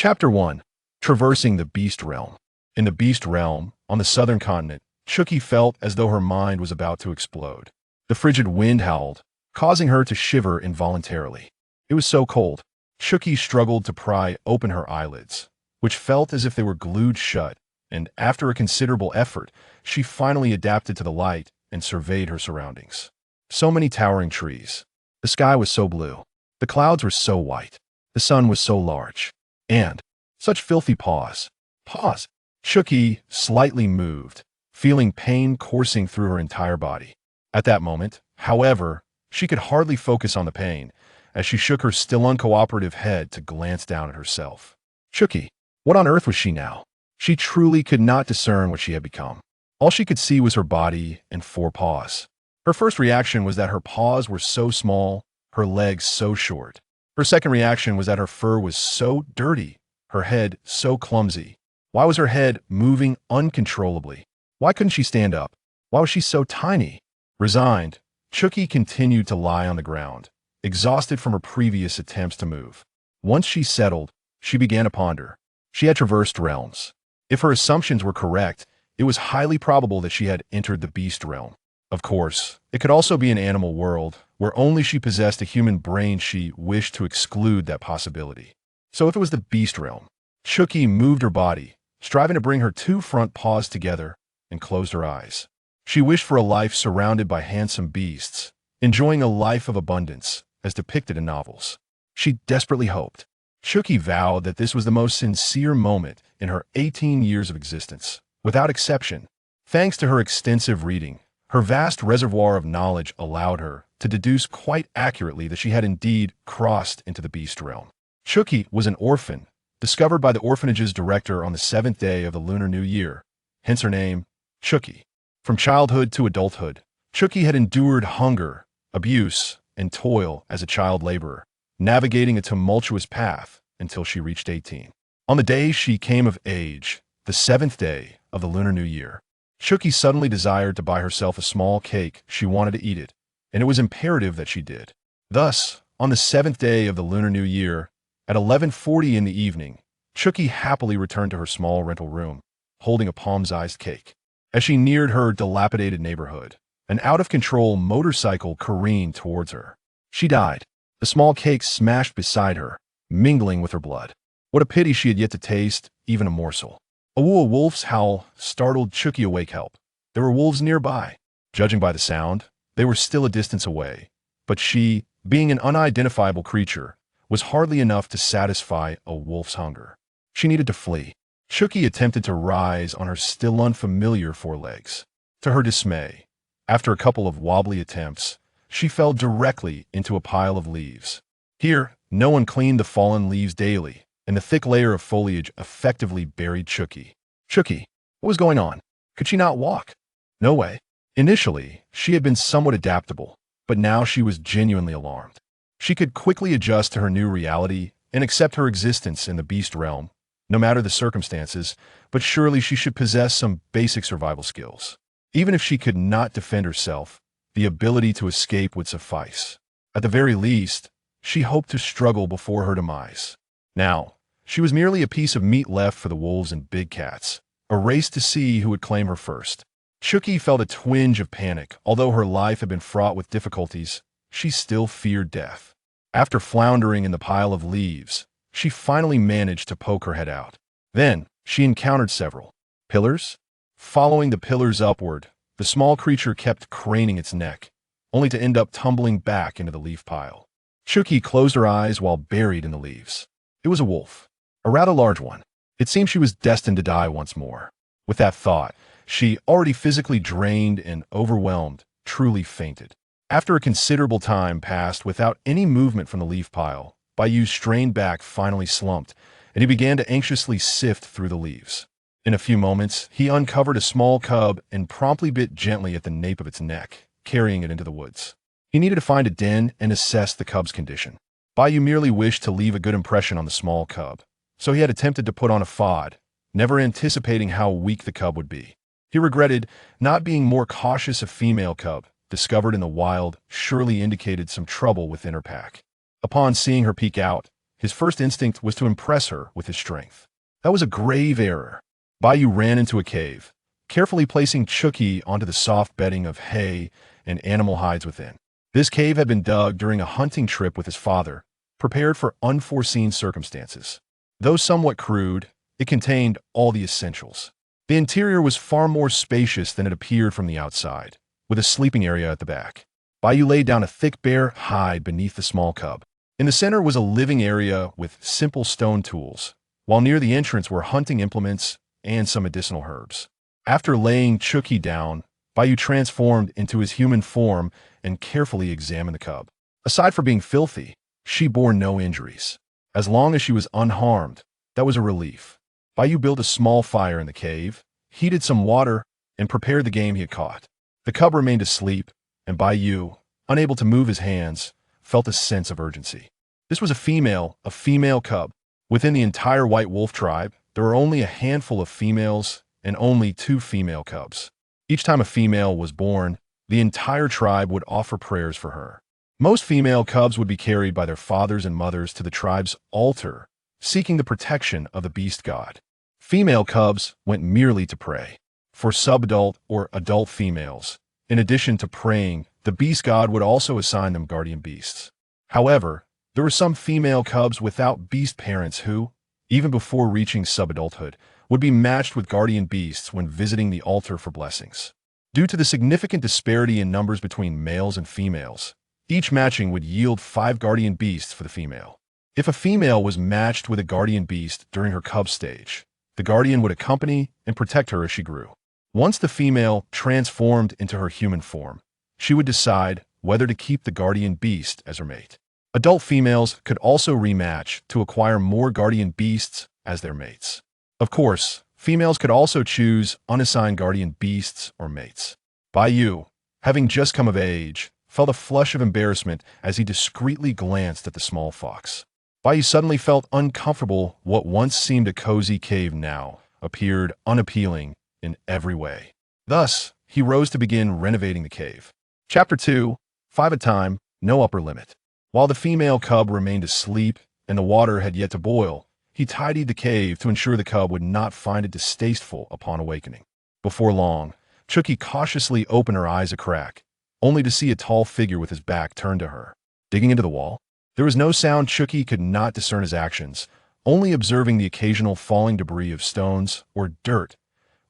Chapter 1. Traversing the Beast Realm. In the Beast Realm, on the southern continent, Chu Qi felt as though her mind was about to explode. The frigid wind howled, causing her to shiver involuntarily. It was so cold. Chu Qi struggled to pry open her eyelids, which felt as if they were glued shut, and after a considerable effort, she finally adapted to the light and surveyed her surroundings. So many towering trees. The sky was so blue. The clouds were so white. The sun was so large. And such filthy paws. Paws. Chu Qi slightly moved, feeling pain coursing through her entire body. At that moment, however, she could hardly focus on the pain, as she shook her still uncooperative head to glance down at herself. Chu Qi, what on earth was she now? She truly could not discern what she had become. All she could see was her body and 4 paws. Her first reaction was that her paws were so small, her legs so short. Her second reaction was that her fur was so dirty, her head so clumsy. Why was her head moving uncontrollably? Why couldn't she stand up? Why was she so tiny? Resigned, Chu Qi continued to lie on the ground, exhausted from her previous attempts to move. Once she settled, she began to ponder. She had traversed realms. If her assumptions were correct, it was highly probable that she had entered the beast realm. Of course, it could also be an animal world, where only she possessed a human brain. She wished to exclude that possibility. So if it was the beast realm, Chu Qi moved her body, striving to bring her 2 front paws together, and closed her eyes. She wished for a life surrounded by handsome beasts, enjoying a life of abundance, as depicted in novels. She desperately hoped. Chu Qi vowed that this was the most sincere moment in her 18 years of existence, without exception. Thanks to her extensive reading, her vast reservoir of knowledge allowed her to deduce quite accurately that she had indeed crossed into the beast realm. Chu Qi was an orphan, discovered by the orphanage's director on the 7th day of the Lunar New Year, hence her name, Chu Qi. From childhood to adulthood, Chu Qi had endured hunger, abuse, and toil as a child laborer, navigating a tumultuous path until she reached 18. On the day she came of age, the 7th day of the Lunar New Year, Chu Qi suddenly desired to buy herself a small cake. She wanted to eat it, and it was imperative that she did. Thus, on the 7th day of the Lunar New Year, at 11:40 in the evening, Chu Qi happily returned to her small rental room, holding a palm-sized cake. As she neared her dilapidated neighborhood, an out-of-control motorcycle careened towards her. She died. The small cake smashed beside her, mingling with her blood. What a pity she had yet to taste even a morsel. A wolf's howl startled Chu Qi awake. Help. There were wolves nearby. Judging by the sound, they were still a distance away, but she, being an unidentifiable creature, was hardly enough to satisfy a wolf's hunger. She needed to flee. Chu Qi attempted to rise on her still unfamiliar 4 legs. To her dismay, after a couple of wobbly attempts, she fell directly into a pile of leaves. Here, no one cleaned the fallen leaves daily, and the thick layer of foliage effectively buried Chu Qi. Chu Qi, what was going on? Could she not walk? No way. Initially, she had been somewhat adaptable, but now she was genuinely alarmed. She could quickly adjust to her new reality and accept her existence in the beast realm, no matter the circumstances, but surely she should possess some basic survival skills. Even if she could not defend herself, the ability to escape would suffice. At the very least, she hoped to struggle before her demise. Now, she was merely a piece of meat left for the wolves and big cats, a race to see who would claim her first. Chu Qi felt a twinge of panic. Although her life had been fraught with difficulties, she still feared death. After floundering in the pile of leaves, she finally managed to poke her head out. Then, she encountered several pillars. Following the pillars upward, the small creature kept craning its neck, only to end up tumbling back into the leaf pile. Chu Qi closed her eyes while buried in the leaves. It was a wolf, a rather large one. It seemed she was destined to die once more. With that thought, she, already physically drained and overwhelmed, truly fainted. After a considerable time passed without any movement from the leaf pile, Bayu's strained back finally slumped, and he began to anxiously sift through the leaves. In a few moments, he uncovered a small cub and promptly bit gently at the nape of its neck, carrying it into the woods. He needed to find a den and assess the cub's condition. Bayu merely wished to leave a good impression on the small cub, so he had attempted to put on a fod, never anticipating how weak the cub would be. He regretted not being more cautious. A female cub, discovered in the wild, surely indicated some trouble within her pack. Upon seeing her peek out, His first instinct was to impress her with his strength. That was a grave error. Baiyu ran into a cave, carefully placing Chu Qi onto the soft bedding of hay and animal hides within. This cave had been dug during a hunting trip with his father, prepared for unforeseen circumstances. Though somewhat crude, it contained all the essentials. The interior was far more spacious than it appeared from the outside, with a sleeping area at the back. Baiyu laid down a thick bare hide beneath the small cub. In the center was a living area with simple stone tools, while near the entrance were hunting implements and some medicinal herbs. After laying Chu Qi down, Baiyu transformed into his human form and carefully examined the cub. Aside from being filthy, she bore no injuries. As long as she was unharmed, that was a relief. Baiyu built a small fire in the cave, heated some water, and prepared the game he had caught. The cub remained asleep, and Baiyu, unable to move his hands, felt a sense of urgency. This was a female cub. Within the entire white wolf tribe, there were only a handful of females and only 2 female cubs. Each time a female was born, the entire tribe would offer prayers for her. Most female cubs would be carried by their fathers and mothers to the tribe's altar, seeking the protection of the beast god. Female cubs went merely to pray. For subadult or adult females, in addition to praying, the beast god would also assign them guardian beasts. However, there were some female cubs without beast parents who, even before reaching subadulthood, would be matched with guardian beasts when visiting the altar for blessings. Due to the significant disparity in numbers between males and females, each matching would yield 5 guardian beasts for the female. If a female was matched with a guardian beast during her cub stage, the guardian would accompany and protect her as she grew. Once the female transformed into her human form, she would decide whether to keep the guardian beast as her mate. Adult females could also rematch to acquire more guardian beasts as their mates. Of course, females could also choose unassigned guardian beasts or mates. Baiyu, having just come of age, felt a flush of embarrassment as he discreetly glanced at the small fox. Baiyu suddenly felt uncomfortable. What once seemed a cozy cave now appeared unappealing in every way. Thus, he rose to begin renovating the cave. Chapter 2, 5 at a time, no upper limit. While the female cub remained asleep and the water had yet to boil, he tidied the cave to ensure the cub would not find it distasteful upon awakening. Before long, Chu Qi cautiously opened her eyes a crack, only to see a tall figure with his back turned to her. Digging into the wall, there was no sound. Chu Qi could not discern his actions, only observing the occasional falling debris of stones or dirt.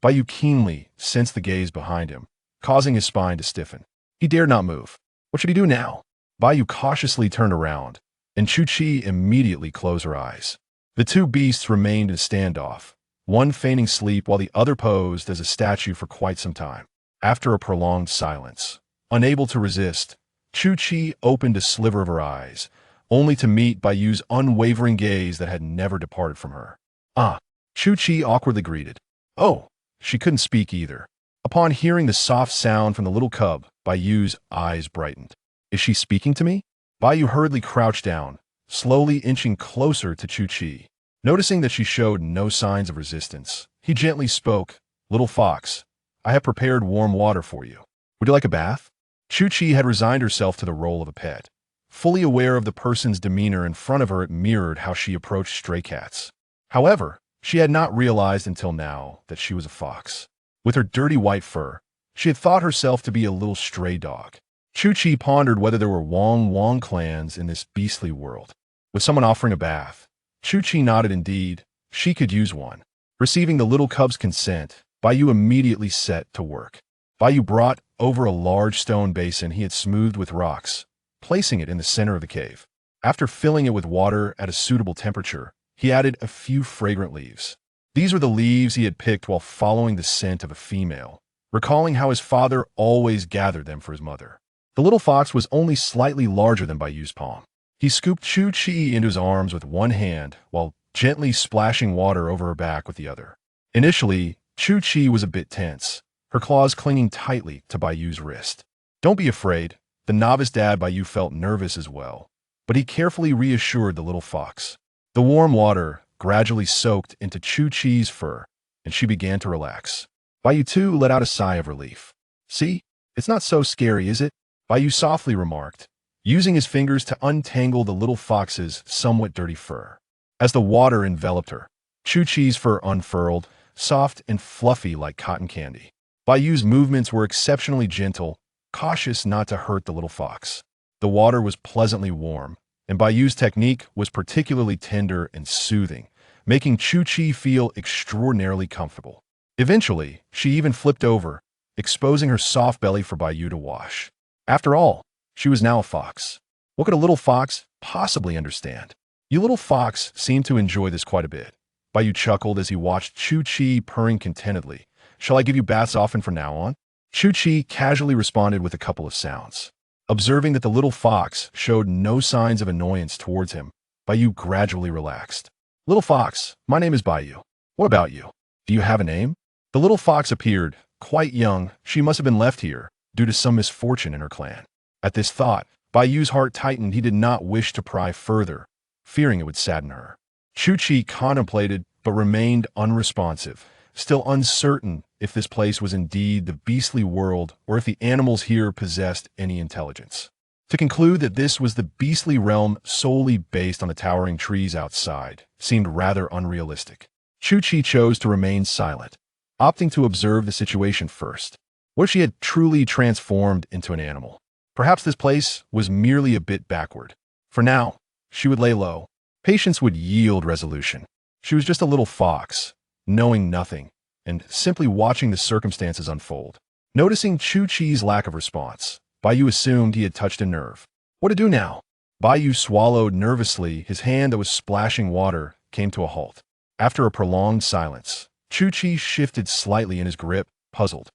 Baiyu keenly sensed the gaze behind him, causing his spine to stiffen. He dared not move. What should he do now? Baiyu cautiously turned around, and Chu Qi immediately closed her eyes. The 2 beasts remained in a standoff, one feigning sleep while the other posed as a statue for quite some time. After a prolonged silence, unable to resist, Chu Qi opened a sliver of her eyes, only to meet Baiyu's unwavering gaze that had never departed from her. "Ah," Chu Qi awkwardly greeted. "Oh," she couldn't speak either. Upon hearing the soft sound from the little cub, Baiyu's eyes brightened. "Is she speaking to me?" Baiyu hurriedly crouched down, slowly inching closer to Chu Qi. Noticing that she showed no signs of resistance, he gently spoke. "Little fox, I have prepared warm water for you. Would you like a bath?" Chu Qi had resigned herself to the role of a pet. Fully aware of the person's demeanor in front of her, it mirrored how she approached stray cats. However, she had not realized until now that she was a fox. With her dirty white fur, she had thought herself to be a little stray dog. Chu Qi pondered whether there were Wong clans in this beastly world. With someone offering a bath, Chu Qi nodded. Indeed, she could use one. Receiving the little cub's consent, Baiyu immediately set to work. Baiyu brought over a large stone basin he had smoothed with rocks, placing it in the center of the cave. After filling it with water at a suitable temperature, he added a few fragrant leaves. These were the leaves he had picked while following the scent of a female, recalling how his father always gathered them for his mother. The little fox was only slightly larger than Baiyu's palm. He scooped Chu Qi into his arms with one hand while gently splashing water over her back with the other. Initially, Chu Qi was a bit tense, her claws clinging tightly to Baiyu's wrist. "Don't be afraid." The novice dad Baiyu felt nervous as well, but he carefully reassured the little fox. The warm water gradually soaked into Chu Qi's fur, and she began to relax. Baiyu too let out a sigh of relief. "See, it's not so scary, is it?" Baiyu softly remarked. using his fingers to untangle the little fox's somewhat dirty fur. As the water enveloped her, Chu Qi's fur unfurled, soft and fluffy like cotton candy. Bayu's movements were exceptionally gentle, cautious not to hurt the little fox. The water was pleasantly warm, and Bayu's technique was particularly tender and soothing, making Chu Qi feel extraordinarily comfortable. Eventually, she even flipped over, exposing her soft belly for Bayu to wash. After all, she was now a fox. What could a little fox possibly understand? You little fox seemed to enjoy this quite a bit. Bayu chuckled as he watched Chu Qi purring contentedly. Shall I give you baths often from now on? Chu Qi casually responded with a couple of sounds. Observing that the little fox showed no signs of annoyance towards him, Bayu gradually relaxed. Little fox, my name is Bayu. What about you? Do you have a name? The little fox appeared, quite young. She must have been left here due to some misfortune in her clan. At this thought, Bayu's heart tightened. He did not wish to pry further, fearing it would sadden her. Chu Qi contemplated but remained unresponsive, still uncertain if this place was indeed the beastly world or if the animals here possessed any intelligence. To conclude that this was the beastly realm solely based on the towering trees outside seemed rather unrealistic. Chu Qi chose to remain silent, opting to observe the situation first. What if she had truly transformed into an animal? Perhaps this place was merely a bit backward. For now, she would lay low. Patience would yield resolution. She was just a little fox, knowing nothing, and simply watching the circumstances unfold. Noticing Chu Qi's lack of response, Bayu assumed he had touched a nerve. What to do now? Bayu swallowed nervously. His hand that was splashing water came to a halt. After a prolonged silence, Chu Qi shifted slightly in his grip, puzzled.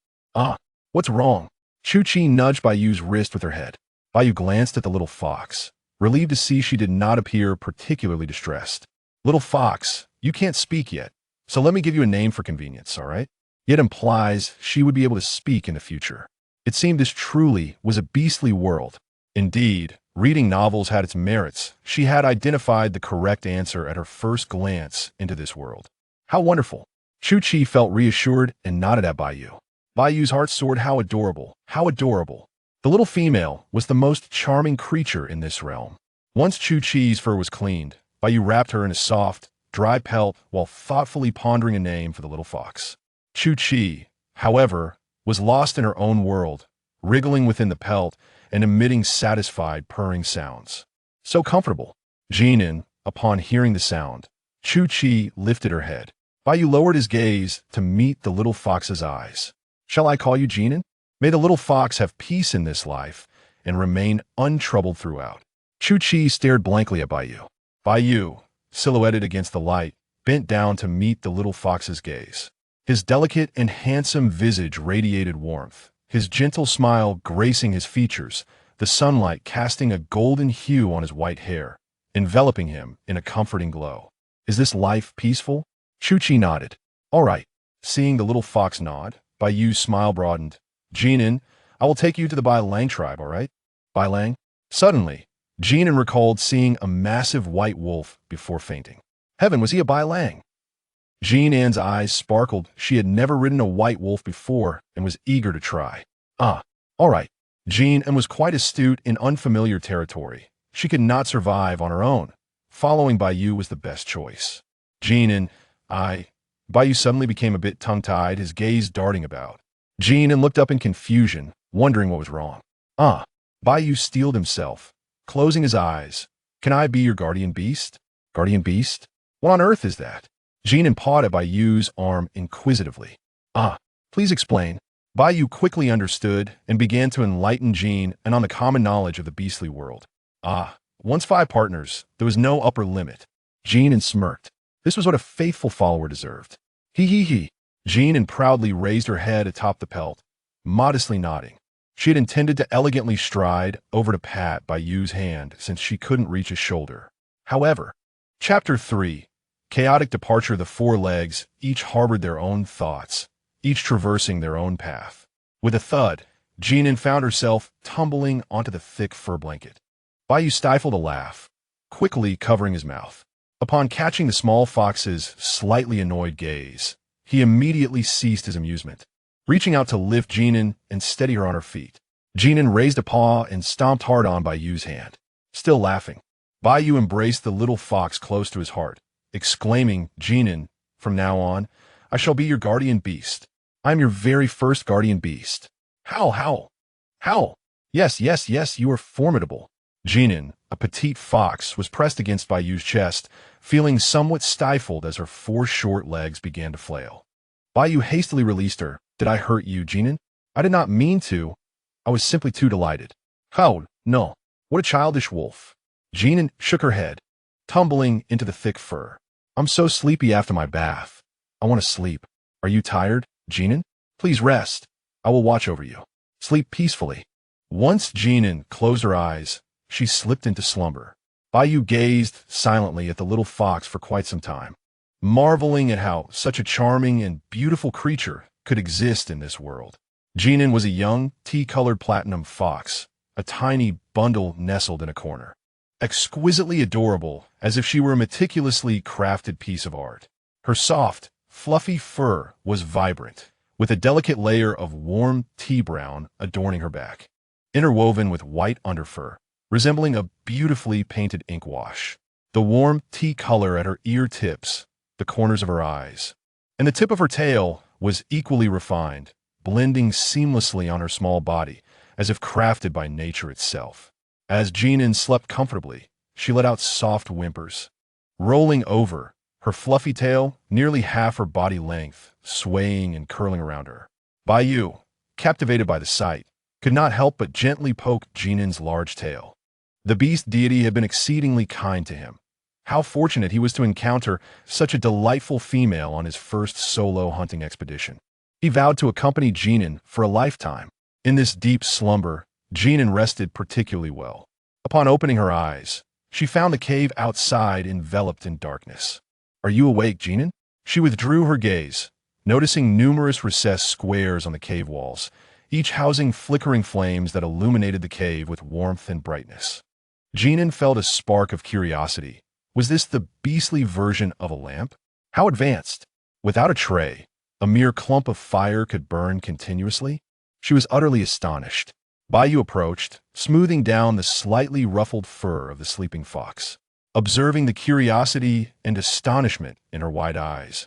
What's wrong? Chu Qi nudged Bayu's wrist with her head. Bayu glanced at the little fox, relieved to see she did not appear particularly distressed. Little fox, you can't speak yet, so let me give you a name for convenience, all right? It implies she would be able to speak in the future. It seemed this truly was a beastly world. Indeed, reading novels had its merits. She had identified the correct answer at her first glance into this world. How wonderful! Chu Qi felt reassured and nodded at Bayu. Bayu's heart soared. How adorable! How adorable! The little female was the most charming creature in this realm. Once Chu Qi's fur was cleaned, Bayu wrapped her in a soft, dry pelt while thoughtfully pondering a name for the little fox. Chu Qi, however, was lost in her own world, wriggling within the pelt and emitting satisfied purring sounds. So comfortable. Jin An, upon hearing the sound, Chu Qi lifted her head. Bayu lowered his gaze to meet the little fox's eyes. Shall I call you Jin An? May the little fox have peace in this life and remain untroubled throughout. Chu Qi stared blankly at Bayu. Bayu, silhouetted against the light, bent down to meet the little fox's gaze. His delicate and handsome visage radiated warmth, his gentle smile gracing his features, the sunlight casting a golden hue on his white hair, enveloping him in a comforting glow. Is this life peaceful? Chu Qi nodded. All right. Seeing the little fox nod, Bayu's smile broadened. Jin An, I will take you to the Bai Lang tribe, all right? Bai Lang? Suddenly, Jin An recalled seeing a massive white wolf before fainting. Heaven, was he a Bai Lang? Jin An's eyes sparkled. She had never ridden a white wolf before and was eager to try. All right. Jin An was quite astute in unfamiliar territory. She could not survive on her own. Following Bayu was the best choice. Jin An, Bayu suddenly became a bit tongue-tied, his gaze darting about. Jin An looked up in confusion, wondering what was wrong. Bayu steeled himself, closing his eyes. Can I be your guardian beast? Guardian beast? What on earth is that? Jin An pawed at Bayu's arm inquisitively. Please explain. Bayu quickly understood and began to enlighten Jin An on the common knowledge of the beastly world. Once 5 partners, there was no upper limit. Jin An smirked. This was what a faithful follower deserved. He. Jin An proudly raised her head atop the pelt, modestly nodding. She had intended to elegantly stride over to pat Bayu's hand since she couldn't reach his shoulder. However, Chapter 3, Chaotic Departure. The 4 legs each harbored their own thoughts, each traversing their own path. With a thud, Jin An found herself tumbling onto the thick fur blanket. Bayu stifled a laugh, quickly covering his mouth. Upon catching the small fox's slightly annoyed gaze, he immediately ceased his amusement, reaching out to lift Jin An and steady her on her feet. Jin An raised a paw and stomped hard on Bai Yu's hand. Still laughing, Bai Yu embraced the little fox close to his heart, exclaiming, Jin An, from now on, I shall be your guardian beast. I am your very first guardian beast. Howl, howl, howl. Yes, yes, yes, you are formidable. Jin An, a petite fox, was pressed against Bai Yu's chest, feeling somewhat stifled as her 4 short legs began to flail. Bai Yu hastily released her. Did I hurt you, Jin An? I did not mean to. I was simply too delighted. How? No. What a childish wolf. Jin An shook her head, tumbling into the thick fur. I'm so sleepy after my bath. I want to sleep. Are you tired, Jin An? Please rest. I will watch over you. Sleep peacefully. Once Jin An closed her eyes, she slipped into slumber. Bai Yu gazed silently at the little fox for quite some time, marveling at how such a charming and beautiful creature could exist in this world. Jin An was a young, tea-colored platinum fox, a tiny bundle nestled in a corner. Exquisitely adorable, as if she were a meticulously crafted piece of art. Her soft, fluffy fur was vibrant, with a delicate layer of warm tea brown adorning her back, interwoven with white underfur, resembling a beautifully painted ink wash. The warm tea color at her ear tips, the corners of her eyes, and the tip of her tail was equally refined, blending seamlessly on her small body, as if crafted by nature itself. As Jin An slept comfortably, she let out soft whimpers, rolling over, her fluffy tail, nearly half her body length, swaying and curling around her. Bai Yu, captivated by the sight, could not help but gently poke Jin An's large tail. The beast deity had been exceedingly kind to him. How fortunate he was to encounter such a delightful female on his first solo hunting expedition. He vowed to accompany Jin An for a lifetime. In this deep slumber, Jin An rested particularly well. Upon opening her eyes, she found the cave outside enveloped in darkness. Are you awake, Jin An? She withdrew her gaze, noticing numerous recessed squares on the cave walls, each housing flickering flames that illuminated the cave with warmth and brightness. Jin An felt a spark of curiosity. Was this the beastly version of a lamp? How advanced? Without a tray, a mere clump of fire could burn continuously? She was utterly astonished. Bai Yu approached, smoothing down the slightly ruffled fur of the sleeping fox, observing the curiosity and astonishment in her wide eyes.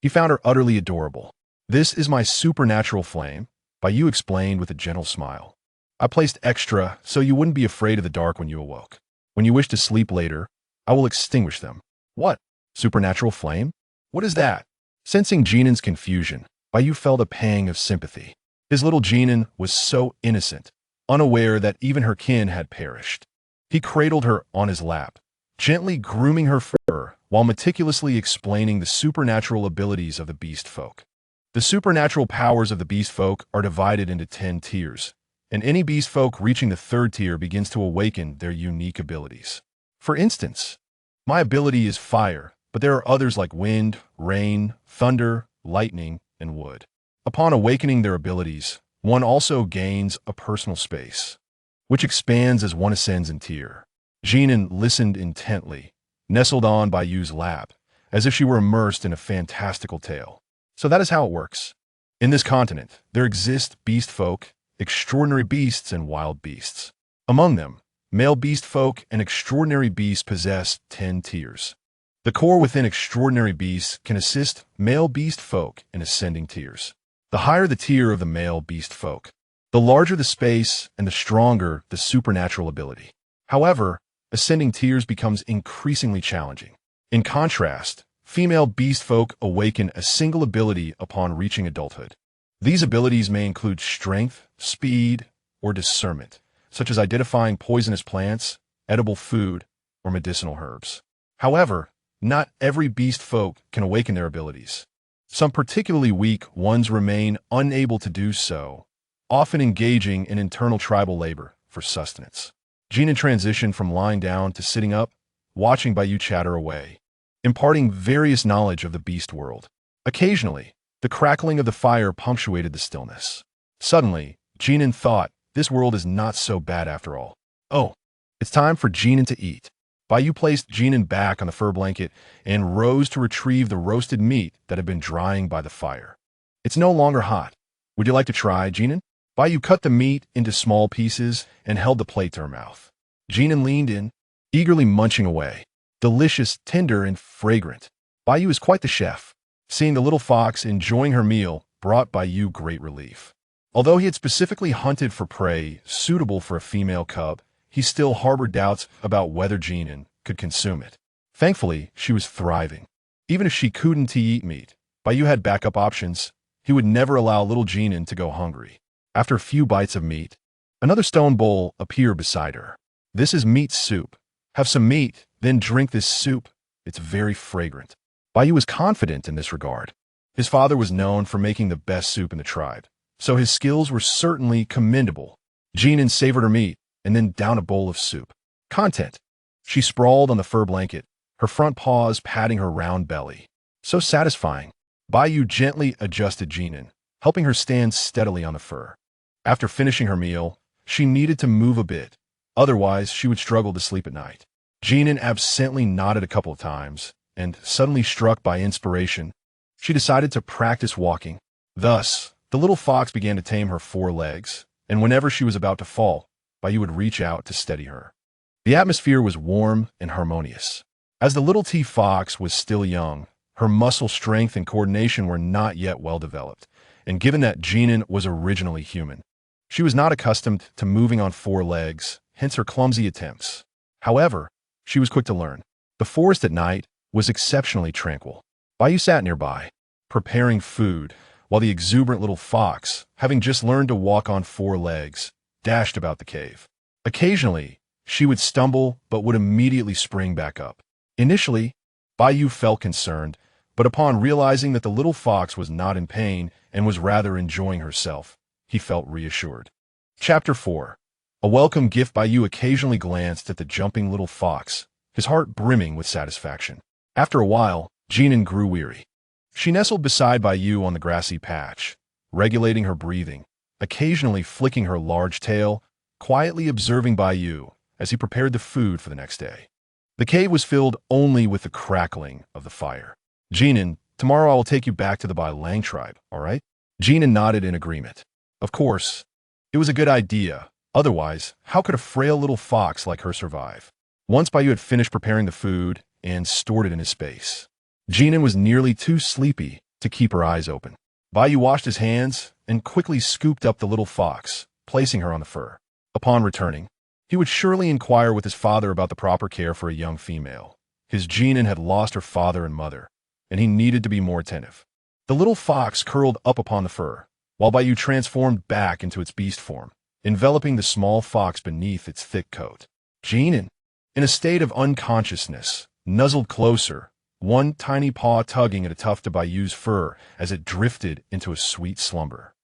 He found her utterly adorable. This is my supernatural flame, Bai Yu explained with a gentle smile. I placed extra so you wouldn't be afraid of the dark when you awoke. When you wish to sleep later, I will extinguish them. What? Supernatural flame? What is that? Sensing Jin An's confusion, Bai Yu felt a pang of sympathy. His little Jin An was so innocent, unaware that even her kin had perished. He cradled her on his lap, gently grooming her fur while meticulously explaining the supernatural abilities of the beast folk. The supernatural powers of the beast folk are divided into 10 tiers, and any beast folk reaching the 3rd tier begins to awaken their unique abilities. For instance, my ability is fire, but there are others like wind, rain, thunder, lightning, and wood. Upon awakening their abilities, one also gains a personal space, which expands as one ascends in tier. Jin An listened intently, nestled on Bai Yu's lap, as if she were immersed in a fantastical tale. So that is how it works. In this continent, there exist beast folk, extraordinary beasts, and wild beasts. Among them, male beast folk and extraordinary beasts possess 10 tiers. The core within extraordinary beasts can assist male beast folk in ascending tiers. The higher the tier of the male beast folk, the larger the space and the stronger the supernatural ability. However, ascending tiers becomes increasingly challenging. In contrast, female beast folk awaken a single ability upon reaching adulthood. These abilities may include strength, speed, or discernment, such as identifying poisonous plants, edible food, or medicinal herbs. However, not every beast folk can awaken their abilities. Some particularly weak ones remain unable to do so, often engaging in internal tribal labor for sustenance. Jin An transitioned from lying down to sitting up, watching Bai Yu chatter away, imparting various knowledge of the beast world. Occasionally, the crackling of the fire punctuated the stillness. Suddenly, Jin An thought, this world is not so bad after all. Oh, it's time for Jin An to eat. Bai Yu placed Jin An back on the fur blanket and rose to retrieve the roasted meat that had been drying by the fire. It's no longer hot. Would you like to try, Jin An? Bai cut the meat into small pieces and held the plate to her mouth. Jin An leaned in, eagerly munching away. Delicious, tender, and fragrant. Bai is quite the chef. Seeing the little fox enjoying her meal brought Bai great relief. Although he had specifically hunted for prey suitable for a female cub, he still harbored doubts about whether Jin An could consume it. Thankfully, she was thriving. Even if she couldn't eat meat, Bai had backup options. He would never allow little Jin An to go hungry. After a few bites of meat, another stone bowl appeared beside her. This is meat soup. Have some meat, then drink this soup. It's very fragrant. Bai was confident in this regard. His father was known for making the best soup in the tribe, so his skills were certainly commendable. Jin An savored her meat and then downed a bowl of soup. Content. She sprawled on the fur blanket, her front paws patting her round belly. So satisfying. Bai gently adjusted Jin An, helping her stand steadily on the fur. After finishing her meal, she needed to move a bit. Otherwise, she would struggle to sleep at night. Jin An absently nodded a couple of times, and suddenly struck by inspiration, she decided to practice walking. Thus, the little fox began to tame her 4 legs, and whenever she was about to fall, Bai would reach out to steady her. The atmosphere was warm and harmonious. As the little T-fox was still young, her muscle strength and coordination were not yet well developed, and given that Jin An was originally human, she was not accustomed to moving on 4 legs, hence her clumsy attempts. However, she was quick to learn. The forest at night was exceptionally tranquil. Bai sat nearby, preparing food, while the exuberant little fox, having just learned to walk on 4 legs, dashed about the cave. Occasionally, she would stumble but would immediately spring back up. Initially, Bai felt concerned, but upon realizing that the little fox was not in pain and was rather enjoying herself, he felt reassured. Chapter 4. A welcome gift. Bai occasionally glanced at the jumping little fox, his heart brimming with satisfaction. After a while, Jin An grew weary. She nestled beside Bai on the grassy patch, regulating her breathing, occasionally flicking her large tail, quietly observing Bai as he prepared the food for the next day. The cave was filled only with the crackling of the fire. Jin An, tomorrow I will take you back to the Bai Lang tribe, all right? Jin An nodded in agreement. Of course, it was a good idea. Otherwise, how could a frail little fox like her survive? Once Bai had finished preparing the food and stored it in his space, Jin An was nearly too sleepy to keep her eyes open. Bai washed his hands and quickly scooped up the little fox, placing her on the fur. Upon returning, he would surely inquire with his father about the proper care for a young female. His Jin An had lost her father and mother, and he needed to be more attentive. The little fox curled up upon the fur, while Bai transformed back into its beast form, enveloping the small fox beneath its thick coat. Jin An, in a state of unconsciousness, nuzzled closer, one tiny paw tugging at a tuft of Bai's fur as it drifted into a sweet slumber.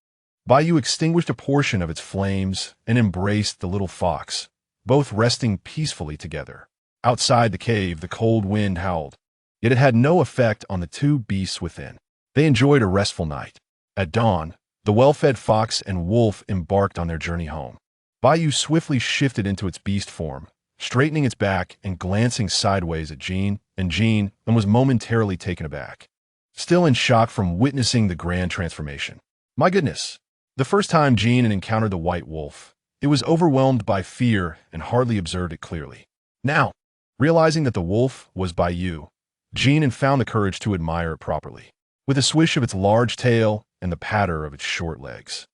Bai extinguished a portion of its flames and embraced the little fox, both resting peacefully together. Outside the cave, the cold wind howled, yet it had no effect on the 2 beasts within. They enjoyed a restful night. At dawn, the well-fed fox and wolf embarked on their journey home. Bai swiftly shifted into its beast form, straightening its back and glancing sideways at Jin and was momentarily taken aback, still in shock from witnessing the grand transformation. My goodness! The first time Jin encountered the white wolf, it was overwhelmed by fear and hardly observed it clearly. Now, realizing that the wolf was Bai, Jin found the courage to admire it properly. With a swish of its large tail and the patter of its short legs,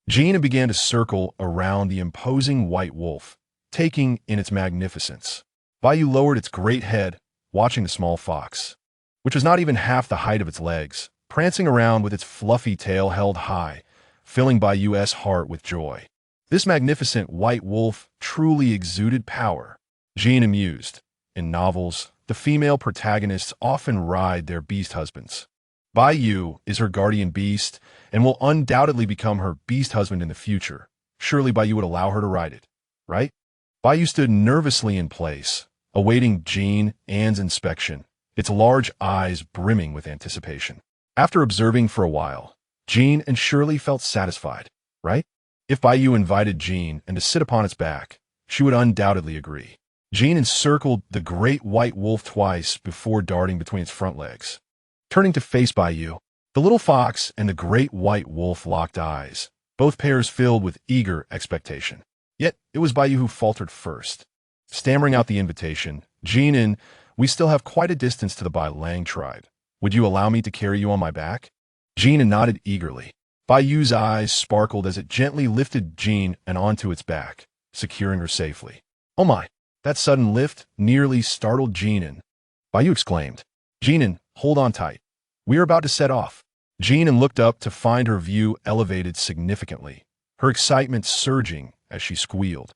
Jin began to circle around the imposing white wolf, taking in its magnificence. Bai lowered its great head, watching the small fox, which was not even half the height of its legs, prancing around with its fluffy tail held high, filling Bai's heart with joy. This magnificent white wolf truly exuded power. Jin mused. In novels, the female protagonists often ride their beast husbands. Bai is her guardian beast and will undoubtedly become her beast husband in the future. Surely Bai would allow her to ride it, right? Bai stood nervously in place, awaiting Jin An's inspection, its large eyes brimming with anticipation. After observing for a while, Jin and Shirley felt satisfied, right? If Bai invited Jin and to sit upon its back, she would undoubtedly agree. Jin encircled the great white wolf twice before darting between its front legs. Turning to face Bai, the little fox and the great white wolf locked eyes, both pairs filled with eager expectation. Yet it was Baiyu who faltered first. Stammering out the invitation, Jin An, we still have quite a distance to the Bai Lang tribe. Would you allow me to carry you on my back? Jin An nodded eagerly. Baiyu's eyes sparkled as it gently lifted Jin An onto its back, securing her safely. Oh my! That sudden lift nearly startled Jin An. Baiyu exclaimed. Jin An, hold on tight. We are about to set off. Jin An looked up to find her view elevated significantly, her excitement surging as she squealed.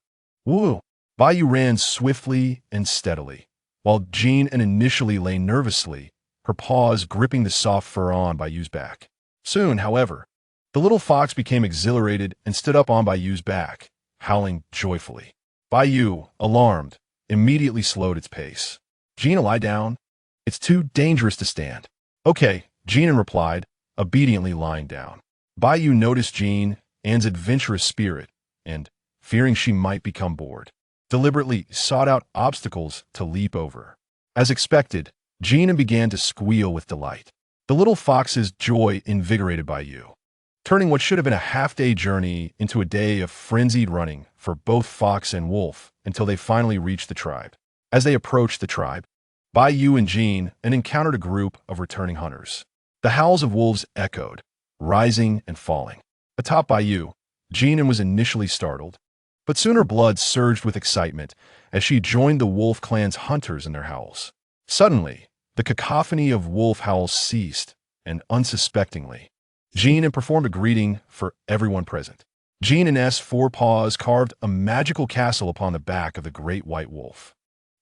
Woo! Baiyu ran swiftly and steadily, while Jin An initially lay nervously, her paws gripping the soft fur on Baiyu's back. Soon, however, the little fox became exhilarated and stood up on Baiyu's back, howling joyfully. Baiyu, alarmed, immediately slowed its pace. Jin An, lie down. It's too dangerous to stand. Okay, Jin An replied, obediently lying down. Baiyu noticed Jin An's adventurous spirit and, fearing she might become bored, deliberately sought out obstacles to leap over. As expected, Jin An began to squeal with delight. The little fox's joy invigorated Baiyu, turning what should have been a half-day journey into a day of frenzied running for both fox and wolf until they finally reached the tribe. As they approached the tribe, Baiyu and Jin An encountered a group of returning hunters. The howls of wolves echoed, rising and falling. Atop Baiyu, Jin An was initially startled, but soon her blood surged with excitement as she joined the wolf clan's hunters in their howls. Suddenly, the cacophony of wolf howls ceased, and unsuspectingly, Jin An performed a greeting for everyone present. Jin An's forepaws carved a magical castle upon the back of the great white wolf.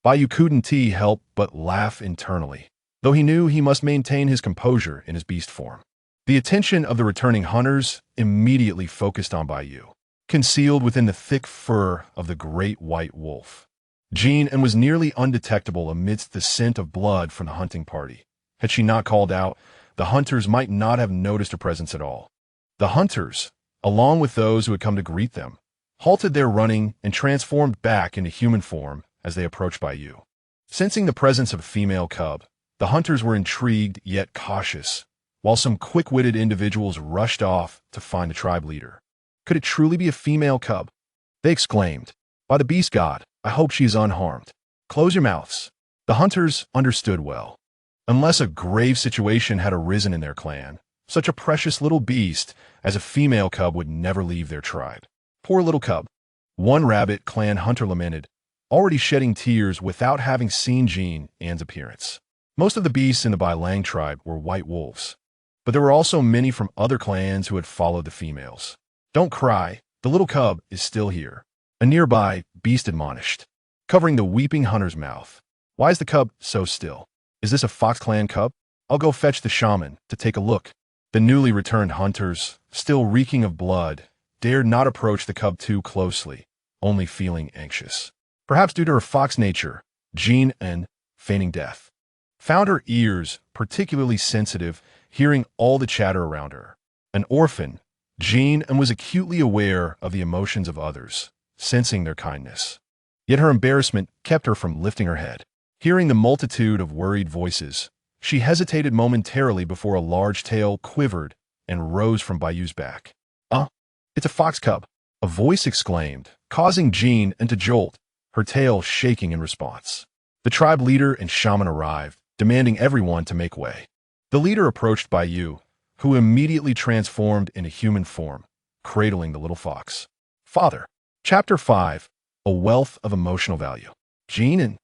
Baiyu couldn't help but laugh internally, though he knew he must maintain his composure in his beast form. The attention of the returning hunters immediately focused on Baiyu, concealed within the thick fur of the great white wolf. Jin An was nearly undetectable amidst the scent of blood from the hunting party. Had she not called out, the hunters might not have noticed her presence at all. The hunters, along with those who had come to greet them, halted their running and transformed back into human form as they approached Baiyu. Sensing the presence of a female cub, the hunters were intrigued yet cautious, while some quick-witted individuals rushed off to find the tribe leader. Could it truly be a female cub? They exclaimed. By the beast god, I hope she is unharmed. Close your mouths. The hunters understood well. Unless a grave situation had arisen in their clan, such a precious little beast as a female cub would never leave their tribe. Poor little cub. One rabbit clan hunter lamented, already shedding tears without having seen Jin An's appearance. Most of the beasts in the Bai Lang tribe were white wolves, but there were also many from other clans who had followed the females. Don't cry, the little cub is still here. A nearby beast admonished, covering the weeping hunter's mouth. Why is the cub so still? Is this a Fox Clan cub? I'll go fetch the shaman to take a look. The newly returned hunters, still reeking of blood, dared not approach the cub too closely, only feeling anxious. Perhaps due to her fox nature, Jin An, feigning death, found her ears particularly sensitive, hearing all the chatter around her. An orphan, Jin An was acutely aware of the emotions of others, sensing their kindness. Yet her embarrassment kept her from lifting her head. Hearing the multitude of worried voices, she hesitated momentarily before a large tail quivered and rose from Baiyu's back. It's a fox cub, a voice exclaimed, causing Jin An to jolt, her tail shaking in response. The tribe leader and shaman arrived, demanding everyone to make way. The leader approached Baiyu, who immediately transformed into human form, cradling the little fox. Father. Chapter 5. A Wealth of Emotional Value. Jin An,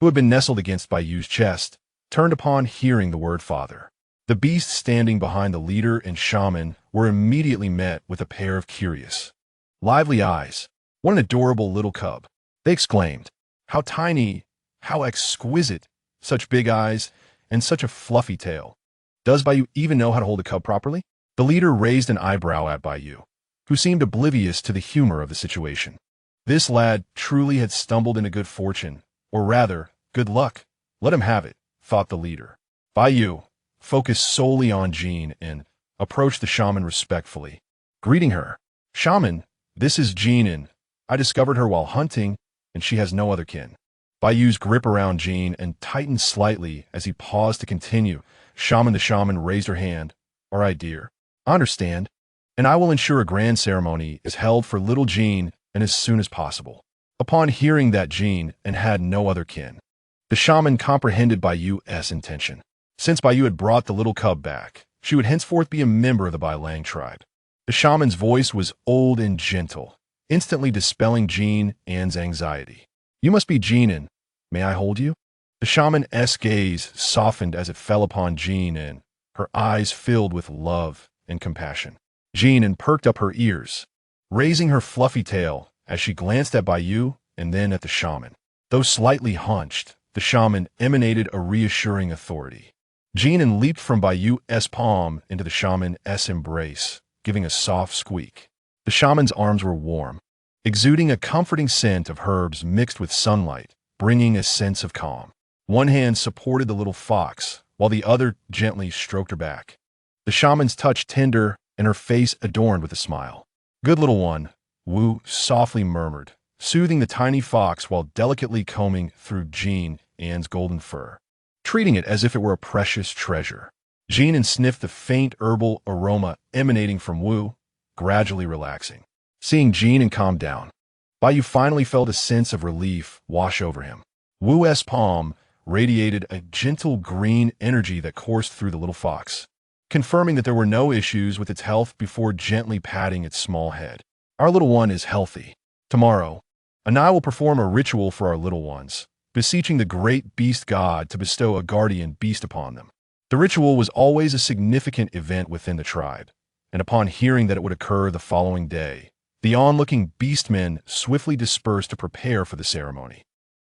who had been nestled against Baiyu's chest, turned upon hearing the word father. The beasts standing behind the leader and shaman were immediately met with a pair of curious, lively eyes. What an adorable little cub, they exclaimed. How tiny, how exquisite, such big eyes, and such a fluffy tail. Does Baiyu even know how to hold a cub properly? The leader raised an eyebrow at Baiyu, who seemed oblivious to the humor of the situation. This lad truly had stumbled into good fortune, or rather, good luck. Let him have it, thought the leader. Baiyu, focused solely on Jin An, approached the shaman respectfully, greeting her. Shaman, this is Jin An. I discovered her while hunting, and she has no other kin. Baiyu's grip around Jin An tightened slightly as he paused to continue. The shaman raised her hand. All right, dear. I understand. and I will ensure a grand ceremony is held for little Jin and as soon as possible." Upon hearing that Jin An had no other kin, the shaman comprehended Bai Yu's intention. Since Bai Yu had brought the little cub back, she would henceforth be a member of the Bai Lang tribe. The shaman's voice was old and gentle, instantly dispelling Jin An's anxiety. "You must be Jin An. May I hold you?" The shaman's gaze softened as it fell upon Jin An, her eyes filled with love and compassion. Jin An perked up her ears, raising her fluffy tail as she glanced at Bai Yu and then at the shaman. Though slightly hunched, the shaman emanated a reassuring authority. Jin An leaped from Bai Yu's palm into the shaman's embrace, giving a soft squeak. The shaman's arms were warm, exuding a comforting scent of herbs mixed with sunlight, bringing a sense of calm. One hand supported the little fox, while the other gently stroked her back. The shaman's touch tender and her face adorned with a smile. "Good little one," Wu softly murmured, soothing the tiny fox while delicately combing through Jin An's golden fur, treating it as if it were a precious treasure. Jin An sniffed the faint herbal aroma emanating from Wu, gradually relaxing. Seeing Jin An calm down, Bai Yu finally felt a sense of relief wash over him. Wu's palm radiated a gentle green energy that coursed through the little fox, confirming that there were no issues with its health before gently patting its small head. "Our little one is healthy. Tomorrow, and I will perform a ritual for our little ones, beseeching the great beast god to bestow a guardian beast upon them." The ritual was always a significant event within the tribe, and upon hearing that it would occur the following day, the onlooking beastmen swiftly dispersed to prepare for the ceremony.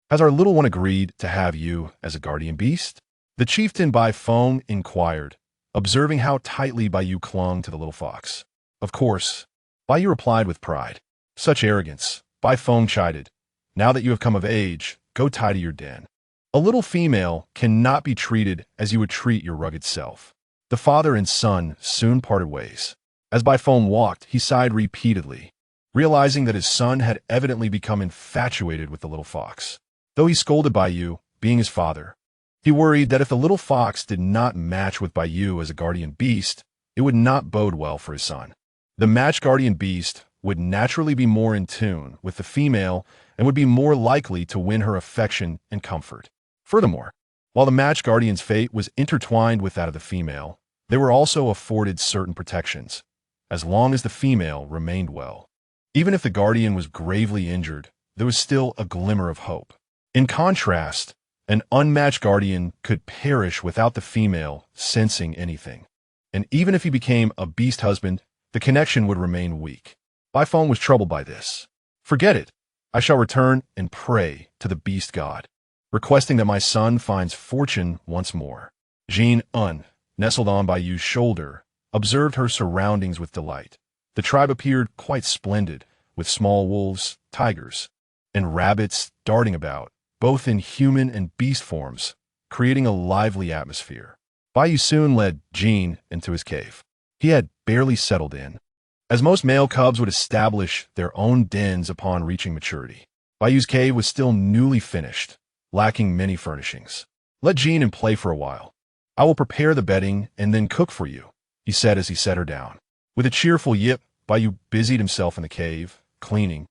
"Has our little one agreed to have you as a guardian beast?" The chieftain Bai Feng inquired, observing how tightly Bai Yu clung to the little fox. "Of course," Bai Yu replied with pride. "Such arrogance," Bai Feng chided. "Now that you have come of age, go tidy your den. A little female cannot be treated as you would treat your rugged self." The father and son soon parted ways. As Bai Feng walked, he sighed repeatedly, realizing that his son had evidently become infatuated with the little fox. Though he scolded Bai Yu, being his father, he worried that if the little fox did not match with Bai Yu as a guardian beast, it would not bode well for his son. The matched guardian beast would naturally be more in tune with the female and would be more likely to win her affection and comfort. Furthermore, while the matched guardian's fate was intertwined with that of the female, they were also afforded certain protections, as long as the female remained well. Even if the guardian was gravely injured, there was still a glimmer of hope. In contrast, an unmatched guardian could perish without the female sensing anything. And even if he became a beast husband, the connection would remain weak. Bai Feng was troubled by this. "Forget it. I shall return and pray to the beast god, requesting that my son finds fortune once more." Jin An, nestled on Bai Yu's shoulder, observed her surroundings with delight. The tribe appeared quite splendid, with small wolves, tigers, and rabbits darting about, both in human and beast forms, creating a lively atmosphere. Bai Yu soon led Jin into his cave. He had barely settled in, as most male cubs would establish their own dens upon reaching maturity. Bai Yu's cave was still newly finished, lacking many furnishings. "Let Jin An play for a while. I will prepare the bedding and then cook for you," he said as he set her down. With a cheerful yip, Bai Yu busied himself in the cave, cleaning,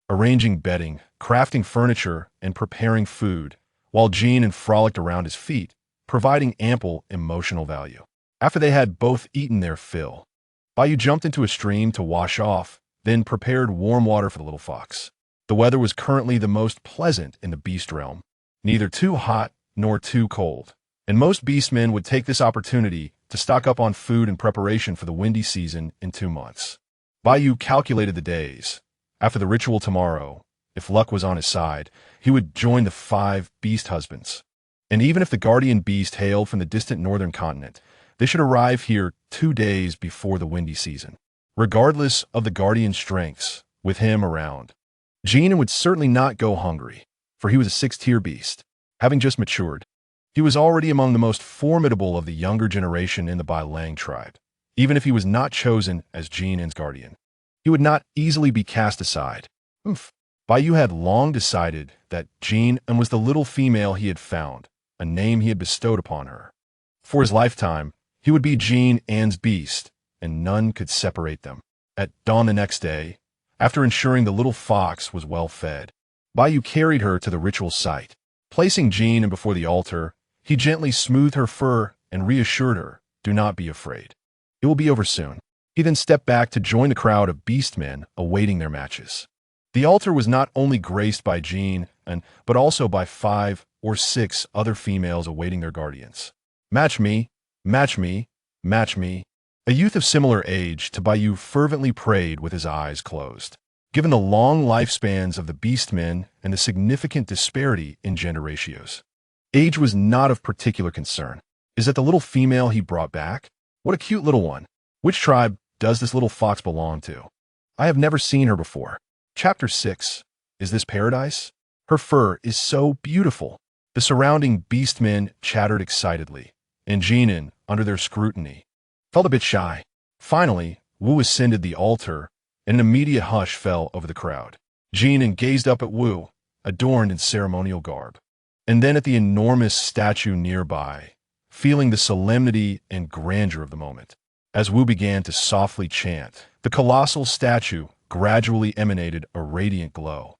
arranging bedding, crafting furniture, and preparing food, while Jin An frolicked around his feet, providing ample emotional value. After they had both eaten their fill, Bai Yu jumped into a stream to wash off, then prepared warm water for the little fox. The weather was currently the most pleasant in the beast realm, neither too hot nor too cold, and most beastmen would take this opportunity to stock up on food in preparation for the windy season in 2 months. Bai Yu calculated the days. After the ritual tomorrow, if luck was on his side, he would join the 5 beast husbands. And even if the guardian beast hailed from the distant northern continent, they should arrive here 2 days before the windy season. Regardless of the guardian's strengths, with him around, Jin An would certainly not go hungry, for he was a 6th-tier beast. Having just matured, he was already among the most formidable of the younger generation in the Bai Lang tribe. Even if he was not chosen as Jin An's guardian, he would not easily be cast aside. Bai Yu had long decided that Jin An was the little female he had found, a name he had bestowed upon her. For his lifetime, he would be Jin An's beast, and none could separate them. At dawn the next day, after ensuring the little fox was well fed, Bai carried her to the ritual site. Placing Jin An before the altar, he gently smoothed her fur and reassured her, "Do not be afraid. It will be over soon." He then stepped back to join the crowd of beastmen awaiting their matches. The altar was not only graced by Jin An, but also by 5 or 6 other females awaiting their guardians. "Match me, match me, match me." A youth of similar age to Bai fervently prayed with his eyes closed. Given the long lifespans of the beastmen and the significant disparity in gender ratios, age was not of particular concern. Is that the little female he brought back? What a cute little one. Which tribe does this little fox belong to? I have never seen her before. Chapter 6. Is this paradise? Her fur is so beautiful. The surrounding beastmen chattered excitedly, and Jin An, under their scrutiny, felt a bit shy. Finally, Wu ascended the altar, and an immediate hush fell over the crowd. Jin An gazed up at Wu, adorned in ceremonial garb, and then at the enormous statue nearby, feeling the solemnity and grandeur of the moment. As Wu began to softly chant, the colossal statue gradually emanated a radiant glow.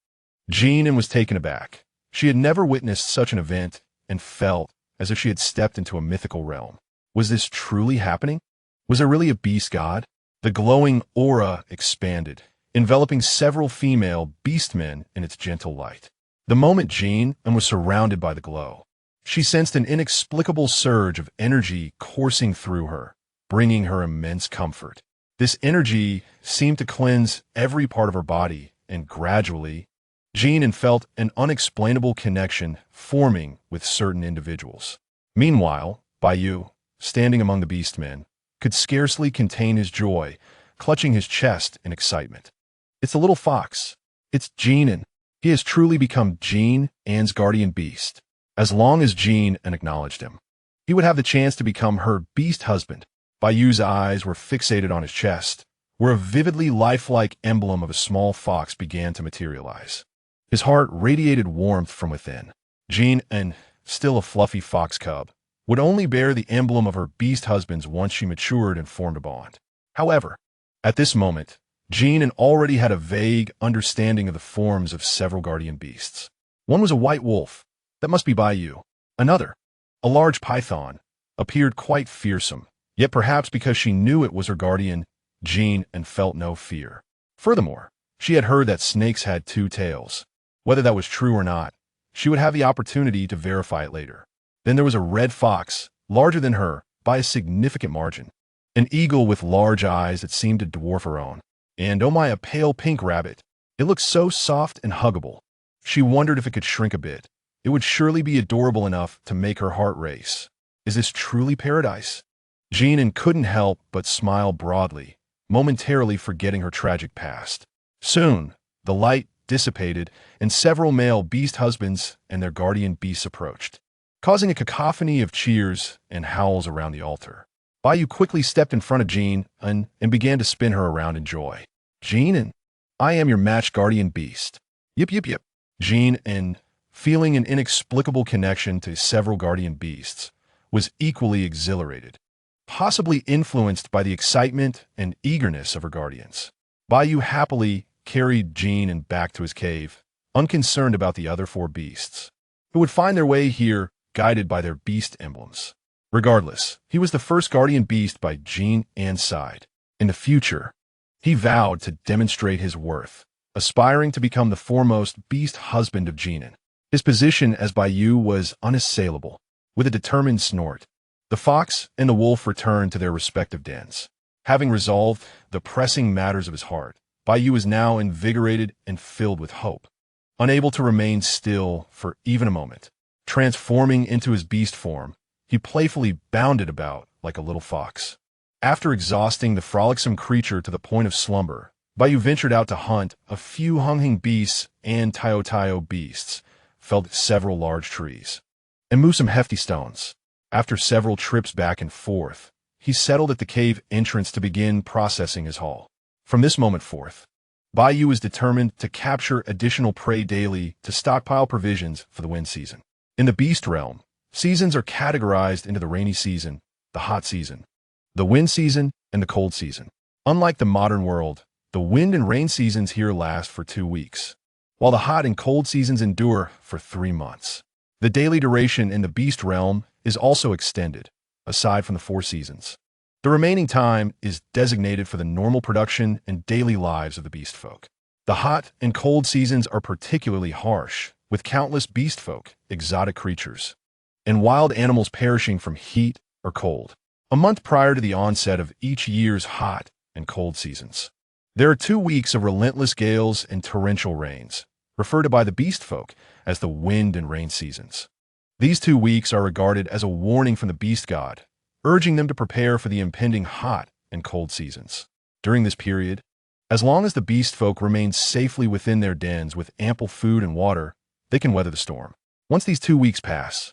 Jin An was taken aback. She had never witnessed such an event and felt as if she had stepped into a mythical realm. Was this truly happening? Was there really a beast god? The glowing aura expanded, enveloping several female beastmen in its gentle light. The moment Jin An was surrounded by the glow, she sensed an inexplicable surge of energy coursing through her, bringing her immense comfort. This energy seemed to cleanse every part of her body, and gradually, Jin An felt an unexplainable connection forming with certain individuals. Meanwhile, Bai, standing among the beastmen, could scarcely contain his joy, clutching his chest in excitement. It's the little fox. It's Jin An. He has truly become Jin An's guardian beast. As long as Jin An acknowledged him, he would have the chance to become her beast husband. Bai's eyes were fixated on his chest, where a vividly lifelike emblem of a small fox began to materialize. His heart radiated warmth from within. Jin An, still a fluffy fox cub, would only bear the emblem of her beast husbands once she matured and formed a bond. However, at this moment, Jin An already had a vague understanding of the forms of several guardian beasts. One was a white wolf. That must be Bai. Another, a large python, appeared quite fearsome, yet perhaps because she knew it was her guardian, Jin An felt no fear. Furthermore, she had heard that snakes had 2 tails. Whether that was true or not, she would have the opportunity to verify it later. Then there was a red fox, larger than her by a significant margin. An eagle with large eyes that seemed to dwarf her own. And oh my, a pale pink rabbit. It looked so soft and huggable. She wondered if it could shrink a bit. It would surely be adorable enough to make her heart race. Is this truly paradise? Jin An couldn't help but smile broadly, momentarily forgetting her tragic past. Soon, the light dissipated, and several male beast husbands and their guardian beasts approached, causing a cacophony of cheers and howls around the altar. Bai quickly stepped in front of Jin An and began to spin her around in joy. "Jin An, I am your matched guardian beast." Yip yip yip. Jin An, feeling an inexplicable connection to several guardian beasts, was equally exhilarated, possibly influenced by the excitement and eagerness of her guardians. Bai happily carried Jin An back to his cave, unconcerned about the other 4 beasts, who would find their way here guided by their beast emblems. Regardless, he was the first guardian beast by Jin An's side. In the future, he vowed to demonstrate his worth, aspiring to become the foremost beast husband of Jin An. His position as Bai was unassailable. With a determined snort, the fox and the wolf returned to their respective dens. Having resolved the pressing matters of his heart, Bai was now invigorated and filled with hope. Unable to remain still for even a moment, transforming into his beast form, he playfully bounded about like a little fox. After exhausting the frolicsome creature to the point of slumber, Bai ventured out to hunt a few hunting beasts and tayo beasts, felled several large trees, and moved some hefty stones. After several trips back and forth, he settled at the cave entrance to begin processing his haul. From this moment forth, Bai was determined to capture additional prey daily to stockpile provisions for the wind season. In the beast realm, seasons are categorized into the rainy season, the hot season, the wind season, and the cold season. Unlike the modern world, The wind and rain seasons here last for 2 weeks, while the hot and cold seasons endure for 3 months. The daily duration in the beast realm is also extended, aside from the 4 seasons. The remaining time is designated for the normal production and daily lives of the beast folk. The hot and cold seasons are particularly harsh, with countless beast folk, exotic creatures, and wild animals perishing from heat or cold. A month prior to the onset of each year's hot and cold seasons, there are 2 weeks of relentless gales and torrential rains, referred to by the beast folk as the wind and rain seasons. These 2 weeks are regarded as a warning from the beast god, urging them to prepare for the impending hot and cold seasons. During this period, as long as the beast folk remain safely within their dens with ample food and water, they can weather the storm. Once these 2 weeks pass,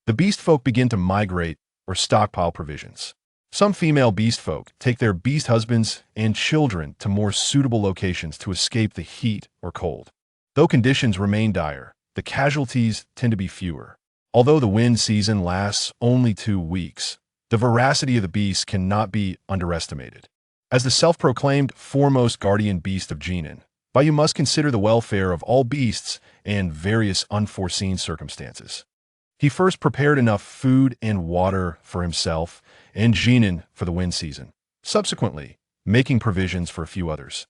the beast folk begin to migrate or stockpile provisions. Some female beast folk take their beast husbands and children to more suitable locations to escape the heat or cold. Though conditions remain dire, the casualties tend to be fewer. Although the wind season lasts only 2 weeks, the veracity of the beast cannot be underestimated. As the self-proclaimed foremost guardian beast of Jin An, Bayu must consider the welfare of all beasts and various unforeseen circumstances. He first prepared enough food and water for himself and Jin An for the wind season, subsequently making provisions for a few others,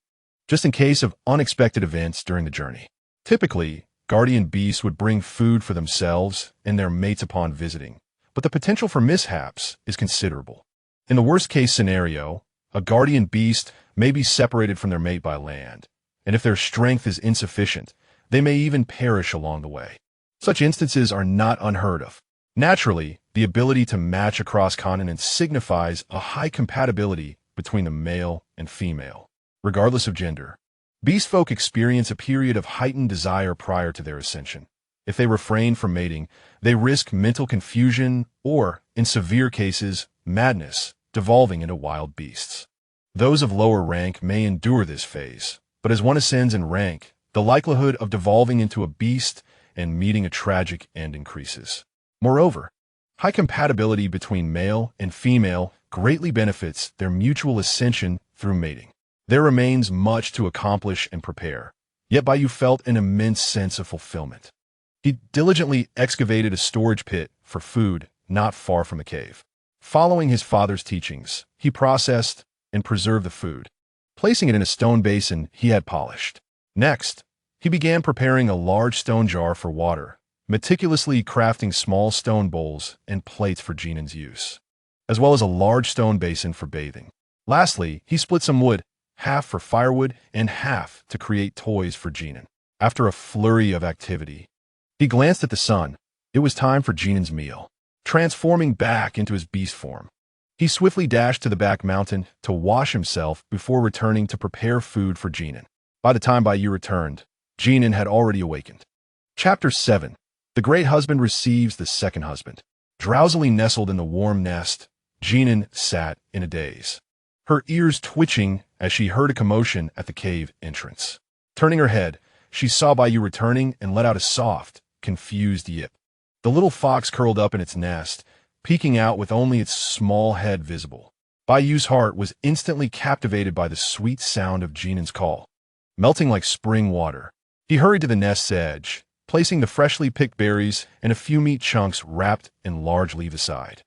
just in case of unexpected events during the journey. Typically, guardian beasts would bring food for themselves and their mates upon visiting, but the potential for mishaps is considerable. In the worst-case scenario, a guardian beast may be separated from their mate by land, and if their strength is insufficient, they may even perish along the way. Such instances are not unheard of. Naturally, the ability to match across continents signifies a high compatibility between the male and female, regardless of gender. Beast folk experience a period of heightened desire prior to their ascension. If they refrain from mating, they risk mental confusion or, in severe cases, madness, devolving into wild beasts. Those of lower rank may endure this phase, but as one ascends in rank, the likelihood of devolving into a beast and meeting a tragic end increases. Moreover, high compatibility between male and female greatly benefits their mutual ascension through mating. There remains much to accomplish and prepare, yet Bayu felt an immense sense of fulfillment. He diligently excavated a storage pit for food not far from the cave. Following his father's teachings, he processed and preserved the food, placing it in a stone basin he had polished. Next, he began preparing a large stone jar for water, meticulously crafting small stone bowls and plates for Jin An's use, as well as a large stone basin for bathing. Lastly, he split some wood, half for firewood and half to create toys for Jin An. After a flurry of activity, he glanced at the sun. It was time for Jin An's meal. Transforming back into his beast form, he swiftly dashed to the back mountain to wash himself before returning to prepare food for Jin An. By the time Bayu returned, Jin An had already awakened. Chapter 7. The Great Husband Receives the Second Husband. Drowsily nestled in the warm nest, Jin An sat in a daze, her ears twitching as she heard a commotion at the cave entrance. Turning her head, she saw Bayu returning and let out a soft, confused yip. The little fox curled up in its nest, peeking out with only its small head visible. Bayu's heart was instantly captivated by the sweet sound of Jin An's call, melting like spring water. He hurried to the nest's edge, placing the freshly picked berries and a few meat chunks wrapped in large leaves aside.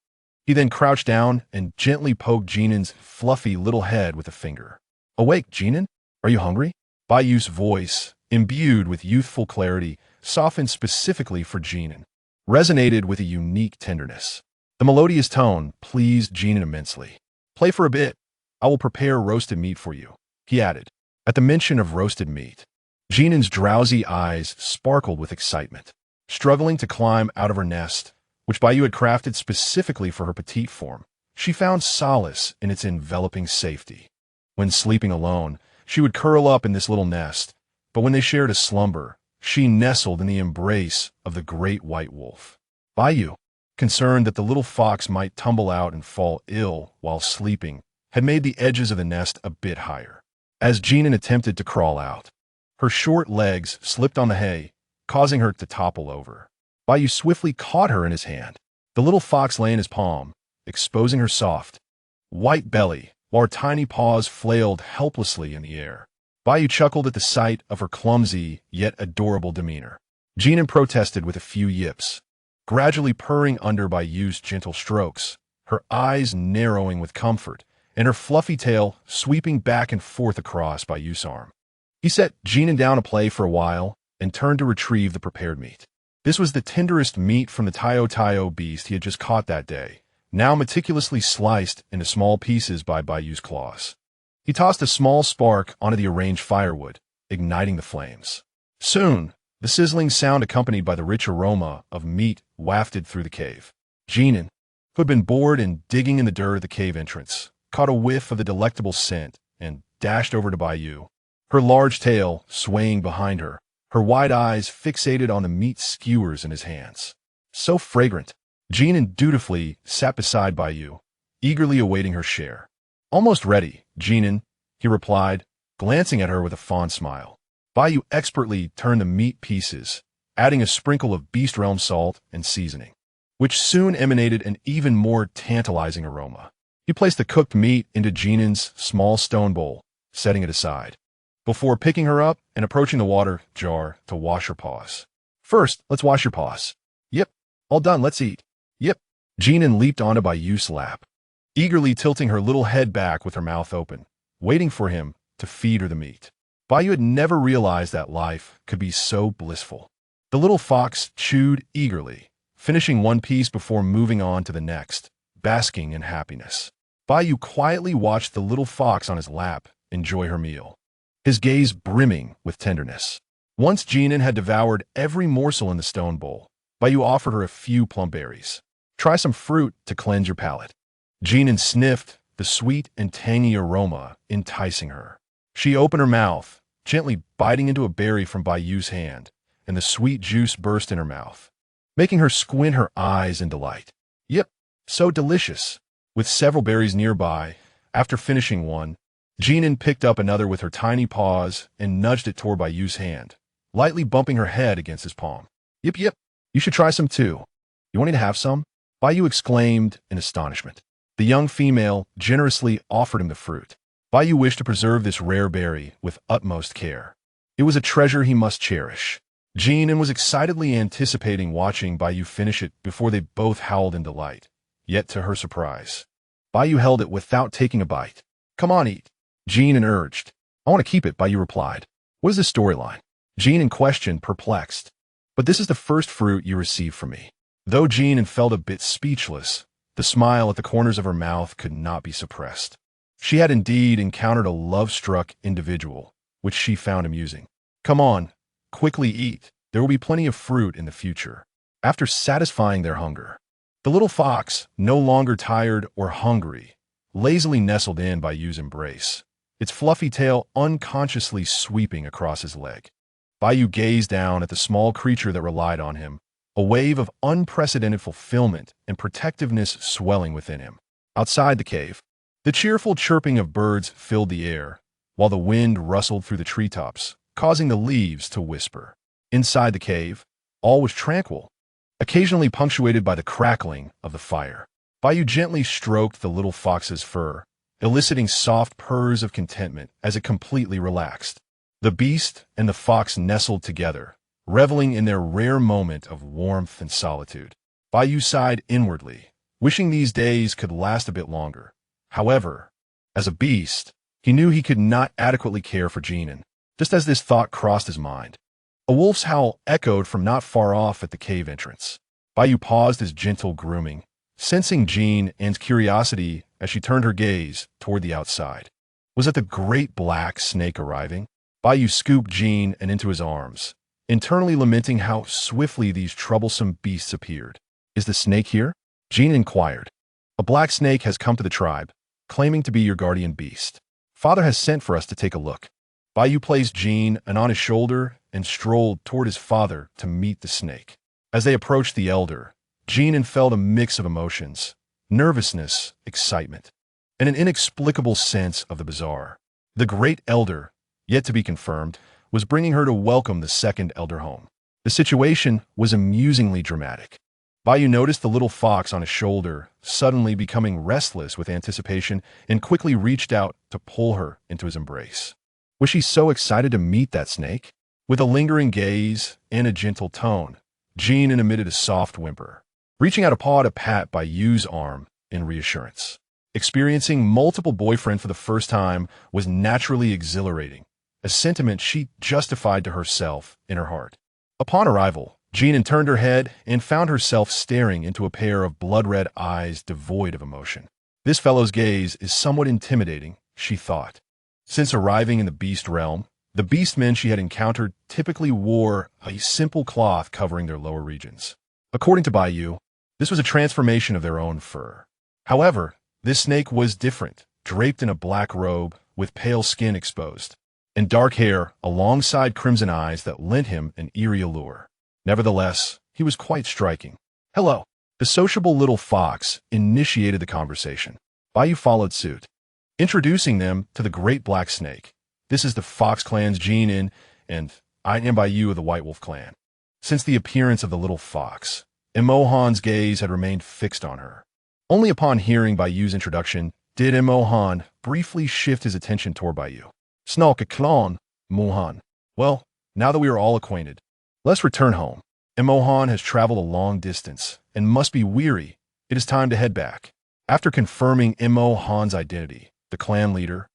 He then crouched down and gently poked Jin An's fluffy little head with a finger. "Awake, Jin An? Are you hungry?" Bayu's voice, imbued with youthful clarity, softened specifically for Jin An, resonated with a unique tenderness. The melodious tone pleased Jin An immensely. "Play for a bit. I will prepare roasted meat for you," he added. At the mention of roasted meat, Jin An's drowsy eyes sparkled with excitement. Struggling to climb out of her nest, which Bayu had crafted specifically for her petite form, she found solace in its enveloping safety. When sleeping alone, she would curl up in this little nest, but when they shared a slumber, she nestled in the embrace of the great white wolf. Bayu, concerned that the little fox might tumble out and fall ill while sleeping, had made the edges of the nest a bit higher. As Jin An attempted to crawl out, her short legs slipped on the hay, causing her to topple over. Bayu swiftly caught her in his hand. The little fox lay in his palm, exposing her soft, white belly, while her tiny paws flailed helplessly in the air. Bai chuckled at the sight of her clumsy yet adorable demeanor. Jin An protested with a few yips, gradually purring under Bai's gentle strokes, her eyes narrowing with comfort, and her fluffy tail sweeping back and forth across Bai's arm. He set Jin An down to play for a while and turned to retrieve the prepared meat. This was the tenderest meat from the Tayo beast he had just caught that day, now meticulously sliced into small pieces by Bai's claws. He tossed a small spark onto the arranged firewood, igniting the flames. Soon, the sizzling sound accompanied by the rich aroma of meat wafted through the cave. Jin An, who had been bored and digging in the dirt at the cave entrance, caught a whiff of the delectable scent and dashed over to Bai, her large tail swaying behind her, her wide eyes fixated on the meat skewers in his hands. So fragrant. Jin An dutifully sat beside Bai, eagerly awaiting her share. Almost ready, Jin An, he replied, glancing at her with a fond smile. Bai expertly turned the meat pieces, adding a sprinkle of Beast Realm salt and seasoning, which soon emanated an even more tantalizing aroma. He placed the cooked meat into Jin An's small stone bowl, setting it aside, before picking her up and approaching the water jar to wash her paws. First, let's wash your paws. Yep. All done, let's eat. Yep. Jin An leaped onto Bai's lap, eagerly tilting her little head back with her mouth open, waiting for him to feed her the meat. Bai had never realized that life could be so blissful. The little fox chewed eagerly, finishing one piece before moving on to the next, basking in happiness. Bai quietly watched the little fox on his lap enjoy her meal, his gaze brimming with tenderness. Once Jin An had devoured every morsel in the stone bowl, Bai offered her a few plum berries. Try some fruit to cleanse your palate. Jin An sniffed the sweet and tangy aroma enticing her. She opened her mouth, gently biting into a berry from Bai's hand, and the sweet juice burst in her mouth, making her squint her eyes in delight. Yep, so delicious. With several berries nearby, after finishing one, Jin An picked up another with her tiny paws and nudged it toward Bai's hand, lightly bumping her head against his palm. Yep, you should try some too. You want me to have some? Bai exclaimed in astonishment. The young female generously offered him the fruit. Bai wished to preserve this rare berry with utmost care. It was a treasure he must cherish. Jin An was excitedly anticipating watching Bai finish it before they both howled in delight. Yet to her surprise, Bai held it without taking a bite. Come on, eat, Jin An urged. I want to keep it, Bai replied. What is the storyline? Jin An questioned, perplexed. But this is the first fruit you received from me. Though Jin An felt a bit speechless, the smile at the corners of her mouth could not be suppressed. She had indeed encountered a love-struck individual, which she found amusing. Come on, quickly eat. There will be plenty of fruit in the future. After satisfying their hunger, the little fox, no longer tired or hungry, lazily nestled in Bai's embrace, its fluffy tail unconsciously sweeping across his leg. Bai gazed down at the small creature that relied on him, a wave of unprecedented fulfillment and protectiveness swelling within him. Outside the cave, the cheerful chirping of birds filled the air, while the wind rustled through the treetops, causing the leaves to whisper. Inside the cave, all was tranquil, occasionally punctuated by the crackling of the fire. Bai gently stroked the little fox's fur, eliciting soft purrs of contentment as it completely relaxed. The beast and the fox nestled together, reveling in their rare moment of warmth and solitude. Bai sighed inwardly, wishing these days could last a bit longer. However, as a beast, he knew he could not adequately care for Jin An. Just as this thought crossed his mind, a wolf's howl echoed from not far off at the cave entrance. Bai paused his gentle grooming, sensing Jin An's curiosity as she turned her gaze toward the outside. Was it the great black snake arriving? Bai scooped Jin An into his arms, internally lamenting how swiftly these troublesome beasts appeared. Is the snake here? Jin inquired. A black snake has come to the tribe, claiming to be your guardian beast. Father has sent for us to take a look. Bai placed Jin An on his shoulder and strolled toward his father to meet the snake. As they approached the elder, Jin An felt a mix of emotions, nervousness, excitement, and an inexplicable sense of the bizarre. The great elder, yet to be confirmed, was bringing her to welcome the second elder home. The situation was amusingly dramatic. Bai noticed the little fox on his shoulder, suddenly becoming restless with anticipation, and quickly reached out to pull her into his embrace. Was she so excited to meet that snake? With a lingering gaze and a gentle tone, Jin An emitted a soft whimper, reaching out a paw to pat Bai Yu's arm in reassurance. Experiencing multiple boyfriend for the first time was naturally exhilarating, a sentiment she justified to herself in her heart. Upon arrival, Jin An turned her head and found herself staring into a pair of blood-red eyes devoid of emotion. This fellow's gaze is somewhat intimidating, she thought. Since arriving in the beast realm, the beastmen she had encountered typically wore a simple cloth covering their lower regions. According to Bai Yu, this was a transformation of their own fur. However, this snake was different, draped in a black robe with pale skin exposed, and dark hair alongside crimson eyes that lent him an eerie allure. Nevertheless, he was quite striking. "Hello." The sociable little fox initiated the conversation. Bai Yu followed suit, introducing them to the great black snake. "This is the Fox clan's Jin An, and I am Bai Yu of the White Wolf clan." Since the appearance of the little fox, Imohan's gaze had remained fixed on her. Only upon hearing Bai Yu's introduction did Imohan briefly shift his attention toward Bai Yu. "Snalk a clon, Mohan. Well, now that we are all acquainted, let's return home. Imohan has traveled a long distance and must be weary. It is time to head back." After confirming Imohan's identity, the clan leader,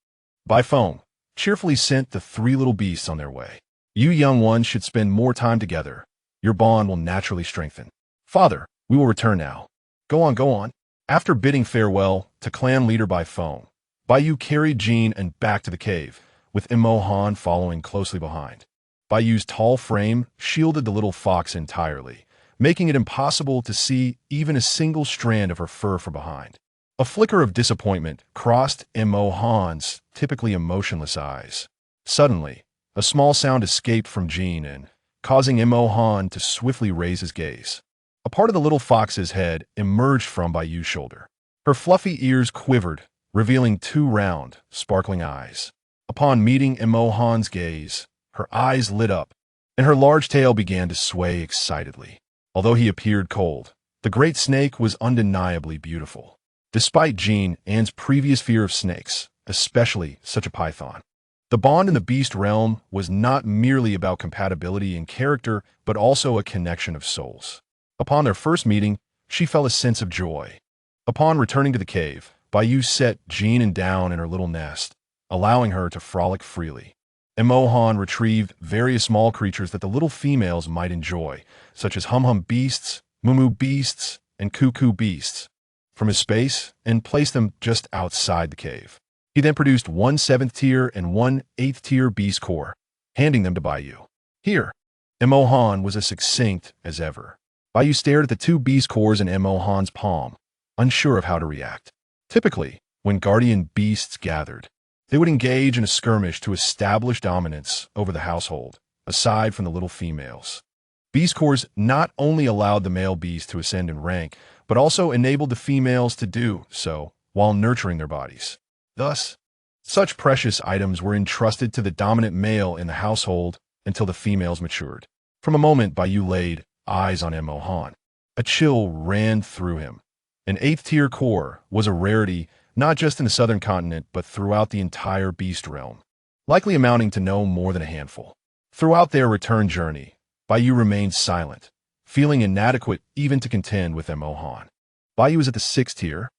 by phone, cheerfully sent the three little beasts on their way. "You young ones should spend more time together. Your bond will naturally strengthen." "Father, we will return now." Go on, go on." After bidding farewell to clan leader by phone, Bai Yu carried Jin An back to the cave, with Imohan following closely behind. Bai Yu's tall frame shielded the little fox entirely, making it impossible to see even a single strand of her fur from behind. A flicker of disappointment crossed Imohan's typically emotionless eyes. Suddenly, a small sound escaped from Jin An, causing Imohan to swiftly raise his gaze. A part of the little fox's head emerged from Bai Yu's shoulder. Her fluffy ears quivered, revealing two round, sparkling eyes. Upon meeting Imohan's gaze, her eyes lit up, and her large tail began to sway excitedly. Although he appeared cold, the great snake was undeniably beautiful, despite Jin An's previous fear of snakes, especially such a python. The bond in the beast realm was not merely about compatibility in character, but also a connection of souls. Upon their first meeting, she felt a sense of joy. Upon returning to the cave, Bai Yu set Jin An down in her little nest, allowing her to frolic freely. Imohan retrieved various small creatures that the little females might enjoy, such as hum-hum beasts, moo-moo beasts, and cuckoo beasts, from his space and placed them just outside the cave. He then produced one 7th tier and one 8th tier beast core, handing them to Bai Yu. "Here." Imohan was as succinct as ever. Bai Yu stared at the two beast cores in Imohan's palm, unsure of how to react. Typically, when guardian beasts gathered, they would engage in a skirmish to establish dominance over the household, aside from the little females. Beast cores not only allowed the male beast to ascend in rank, but also enabled the females to do so while nurturing their bodies. Thus, such precious items were entrusted to the dominant male in the household until the females matured. From a moment Bai Yu laid eyes on Imohan, a chill ran through him. An 8th tier core was a rarity not just in the southern continent, but throughout the entire beast realm, likely amounting to no more than a handful. Throughout their return journey, Bai Yu remained silent, feeling inadequate even to contend with Imohan. Bai Yu was at the 6th tier,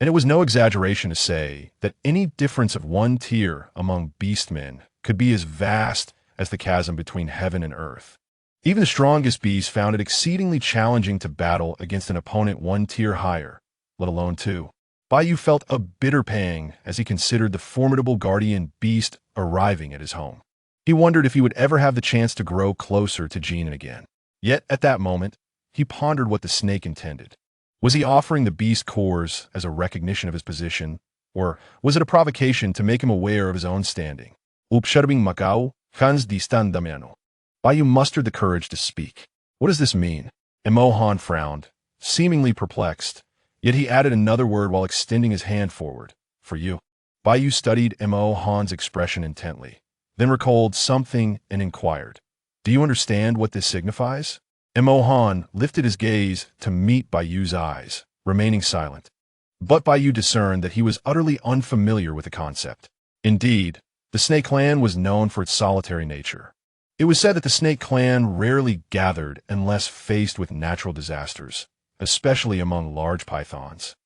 and it was no exaggeration to say that any difference of one tier among beastmen could be as vast as the chasm between heaven and earth. Even the strongest beasts found it exceedingly challenging to battle against an opponent one tier higher, let alone two. Bai Yu felt a bitter pang as he considered the formidable guardian beast arriving at his home. He wondered if he would ever have the chance to grow closer to Jin An again. Yet, at that moment, he pondered what the snake intended. Was he offering the beast cores as a recognition of his position, or was it a provocation to make him aware of his own standing? Observing Macau, Hans destined. Bai Yu mustered the courage to speak. "What does this mean?" Imohan frowned, seemingly perplexed, yet he added another word while extending his hand forward. "For you." Bai Yu studied Imohan's expression intently, then recalled something and inquired, "Do you understand what this signifies?" Imohan lifted his gaze to meet Bai Yu's eyes, remaining silent. But Bai Yu discerned that he was utterly unfamiliar with the concept. Indeed, The snake clan was known for its solitary nature. It was said that the snake clan rarely gathered unless faced with natural disasters, especially among large pythons,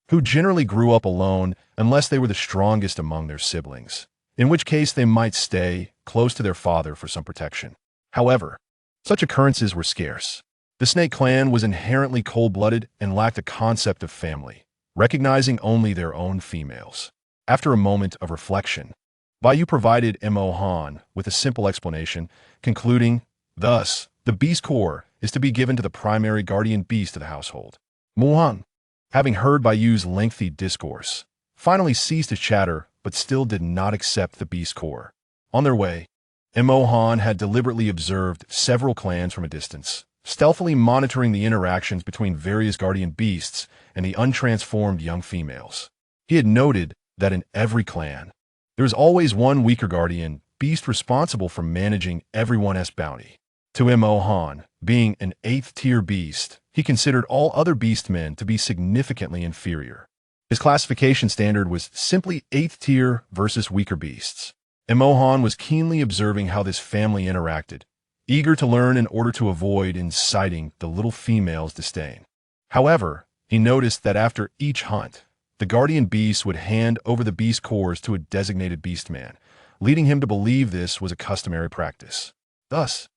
who generally grew up alone unless they were the strongest among their siblings, in which case they might stay close to their father for some protection. However, such occurrences were scarce. The snake clan was inherently cold-blooded and lacked a concept of family, recognizing only their own females. After a moment of reflection, Bayou provided Mo Han with a simple explanation, concluding, thus, the beast core is to be given to the primary guardian beast of the household. Mo Han, having heard Bayou's lengthy discourse, finally ceased his chatter but still did not accept the beast core. On their way, Mo Han had deliberately observed several clans from a distance, stealthily monitoring the interactions between various guardian beasts and the untransformed young females. He had noted that in every clan, there is always one weaker guardian beast responsible for managing everyone's bounty. To Mo Han, being an 8th-tier beast, he considered all other beastmen to be significantly inferior. His classification standard was simply 8th tier versus weaker beasts. Mo Han was keenly observing how this family interacted, eager to learn in order to avoid inciting the little female's disdain. However, he noticed that after each hunt, the guardian beast would hand over the beast cores to a designated beastman, leading him to believe this was a customary practice. Thus,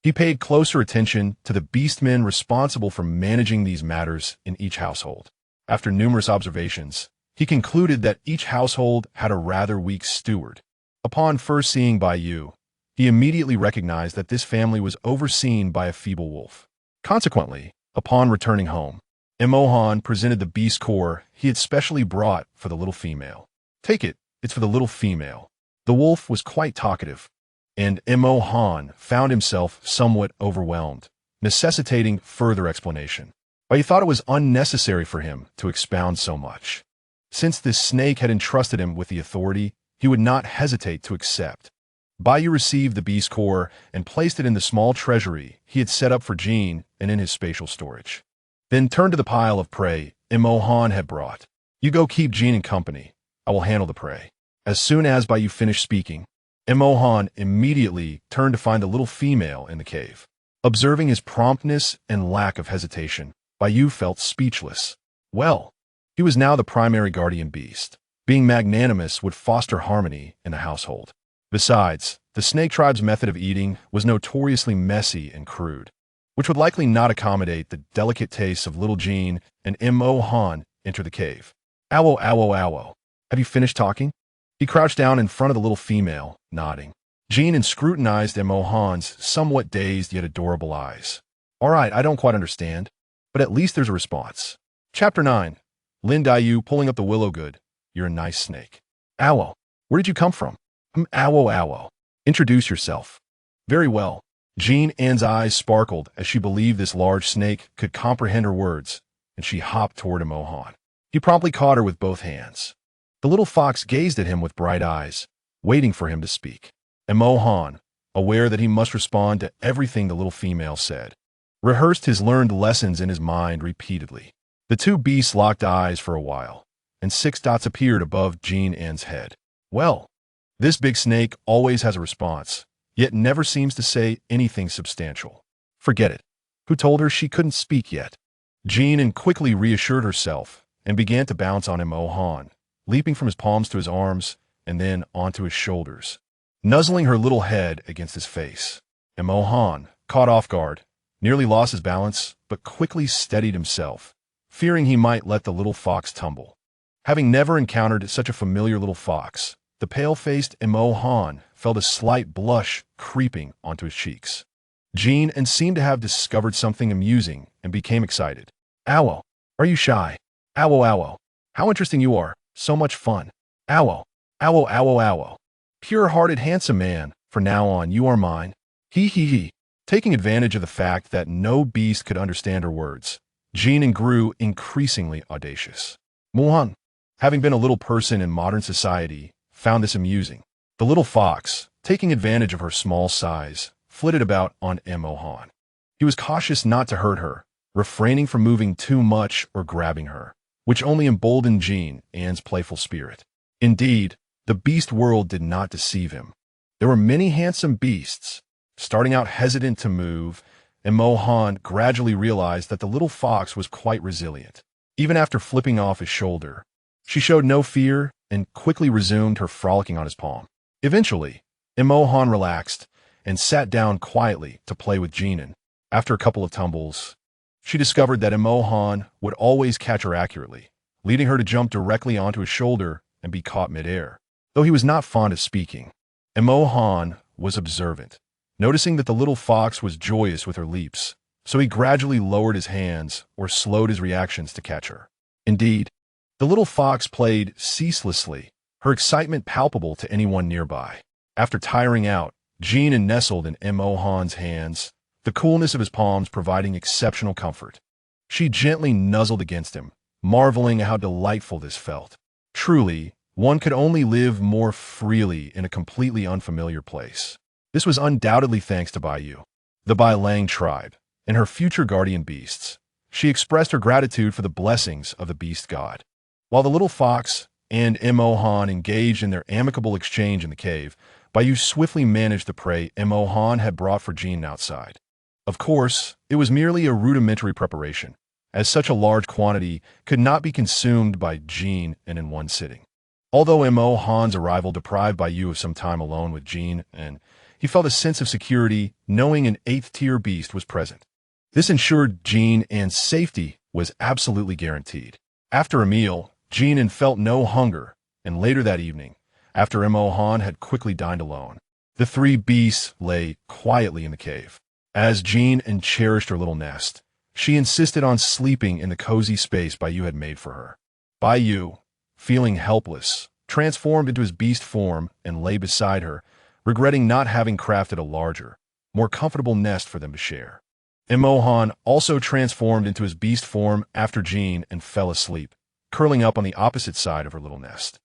he paid closer attention to the beastmen responsible for managing these matters in each household. After numerous observations, he concluded that each household had a rather weak steward. Upon first seeing Bayou, he immediately recognized that this family was overseen by a feeble wolf. Consequently, upon returning home, Mo Han presented the beast core he had specially brought for the little female. Take it, it's for the little female. The wolf was quite talkative, and Mo Han found himself somewhat overwhelmed, necessitating further explanation. But he thought it was unnecessary for him to expound so much. Since this snake had entrusted him with the authority, he would not hesitate to accept. Bayou received the beast core and placed it in the small treasury he had set up for Jin and in his spatial storage. Then turned to the pile of prey Mo Han had brought. You go keep Jin in company. I will handle the prey. As soon as Bayou finished speaking, Mo Han immediately turned to find the little female in the cave. Observing his promptness and lack of hesitation, Bayou felt speechless. Well, he was now the primary guardian beast. Being magnanimous would foster harmony in the household. Besides, the snake tribe's method of eating was notoriously messy and crude, which would likely not accommodate the delicate tastes of little Jin and Mo Han enter the cave. Owo, owo, owo. Have you finished talking? He crouched down in front of the little female, nodding. Jin and scrutinized Mo Han's somewhat dazed yet adorable eyes. All right, I don't quite understand, but at least there's a response. Chapter 9. Lin Dayu pulling up the willow good. You're a nice snake. Owo. Where did you come from? Owo, owo. Introduce yourself. Very well. Jin An's eyes sparkled as she believed this large snake could comprehend her words, and she hopped toward Mo Han. He promptly caught her with both hands. The little fox gazed at him with bright eyes, waiting for him to speak. And Mo Han, aware that he must respond to everything the little female said, rehearsed his learned lessons in his mind repeatedly. The two beasts locked eyes for a while, and 6 dots appeared above Jin An's head. Well, this big snake always has a response, yet never seems to say anything substantial. Forget it. Who told her she couldn't speak yet? Jin An quickly reassured herself and began to bounce on Mo Han, leaping from his palms to his arms and then onto his shoulders, nuzzling her little head against his face. Mo Han, caught off guard, nearly lost his balance, but quickly steadied himself, fearing he might let the little fox tumble. Having never encountered such a familiar little fox, the pale-faced Mo Han felt a slight blush creeping onto his cheeks. Jin An seemed to have discovered something amusing and became excited. Owo, are you shy? Owo, owo. How interesting you are. So much fun. Owo, owo, owo, owo. Pure-hearted handsome man, from now on you are mine. He he he. Taking advantage of the fact that no beast could understand her words, Jin An grew increasingly audacious. Mo Han, having been a little person in modern society, found this amusing. The little fox, taking advantage of her small size, flitted about on Mo Han. He was cautious not to hurt her, refraining from moving too much or grabbing her, which only emboldened Jin An's playful spirit. Indeed, The beast world did not deceive him. There were many handsome beasts. Starting out hesitant to move, and Mohan gradually realized that the little fox was quite resilient. Even after flipping off his shoulder, she showed no fear and quickly resumed her frolicking on his palm. Eventually, Mohan relaxed and sat down quietly to play with Jin An. After a couple of tumbles, she discovered that Mohan would always catch her accurately, leading her to jump directly onto his shoulder and be caught midair. Though he was not fond of speaking, Mohan was observant, noticing that the little fox was joyous with her leaps, so he gradually lowered his hands or slowed his reactions to catch her. Indeed, the little fox played ceaselessly, her excitement palpable to anyone nearby. After tiring out, Jin An nestled in Mohan's hands, the coolness of his palms providing exceptional comfort. She gently nuzzled against him, marveling at how delightful this felt. Truly, one could only live more freely in a completely unfamiliar place. This was undoubtedly thanks to Baiyu, the Bai Lang tribe, and her future guardian beasts. She expressed her gratitude for the blessings of the beast god. While the little fox and Mohan engaged in their amicable exchange in the cave, Baiyu swiftly managed the prey Mohan had brought for Jin outside. Of course, it was merely a rudimentary preparation, as such a large quantity could not be consumed by Jin and in one sitting. Although Mohan's arrival deprived Baiyu of some time alone with Jin and he felt a sense of security knowing an 8th-tier beast was present. This ensured Jin An's safety was absolutely guaranteed. After a meal, Jin An felt no hunger, and later that evening, after Mohan had quickly dined alone, the three beasts lay quietly in the cave. As Jin An cherished her little nest, she insisted on sleeping in the cozy space Baiyu had made for her. Baiyu, feeling helpless, transformed into his beast form and lay beside her, regretting not having crafted a larger, more comfortable nest for them to share. Mohan also transformed into his beast form after Jin and fell asleep, curling up on the opposite side of her little nest.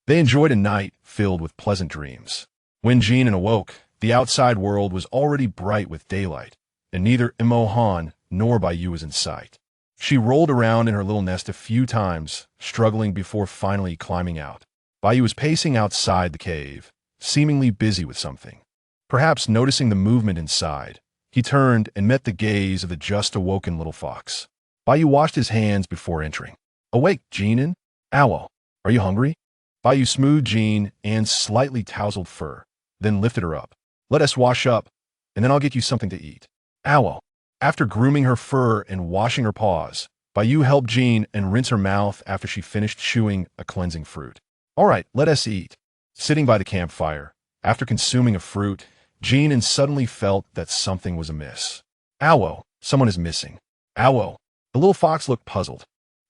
They enjoyed a night filled with pleasant dreams. When Jin awoke, the outside world was already bright with daylight, and neither Mohan nor Baiyu was in sight. She rolled around in her little nest a few times, struggling before finally climbing out. Baiyu was pacing outside the cave, seemingly busy with something. Perhaps noticing the movement inside, he turned and met the gaze of the just-awoken little fox. Baiyu washed his hands before entering. "Awake, Jin An? Owl, are you hungry?" Baiyu smoothed Jin An's slightly tousled fur, then lifted her up. "Let us wash up, and then I'll get you something to eat." Owl. After grooming her fur and washing her paws, Baiyu helped Jin An rinse her mouth after she finished chewing a cleansing fruit. "All right, let us eat." Sitting by the campfire, after consuming a fruit, Jin An suddenly felt that something was amiss. "Owl, someone is missing." "Owl." The little fox looked puzzled.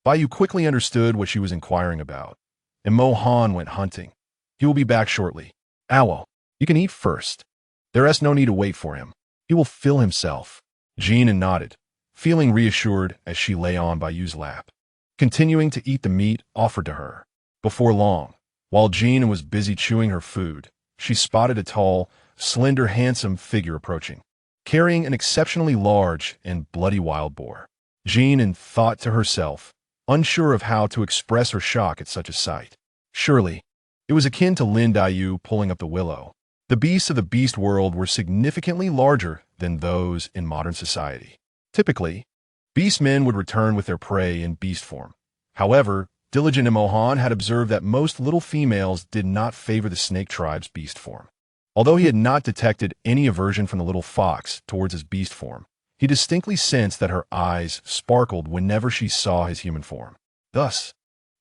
Baiyu quickly understood what she was inquiring about, and Mohan went hunting. "He will be back shortly." "Owl, you can eat first. There is no need to wait for him. He will fill himself." Jin An nodded, feeling reassured as she lay on Baiyu's lap, continuing to eat the meat offered to her. Before long, while Jin An was busy chewing her food, she spotted a tall, slender, handsome figure approaching, carrying an exceptionally large and bloody wild boar. Jin An thought to herself, unsure of how to express her shock at such a sight. Surely, it was akin to Lin Daiyu pulling up the willow. The beasts of the beast world were significantly larger than those in modern society. Typically, beast men would return with their prey in beast form. However, diligent Mohan had observed that most little females did not favor the snake tribe's beast form. Although he had not detected any aversion from the little fox towards his beast form, he distinctly sensed that her eyes sparkled whenever she saw his human form. Thus,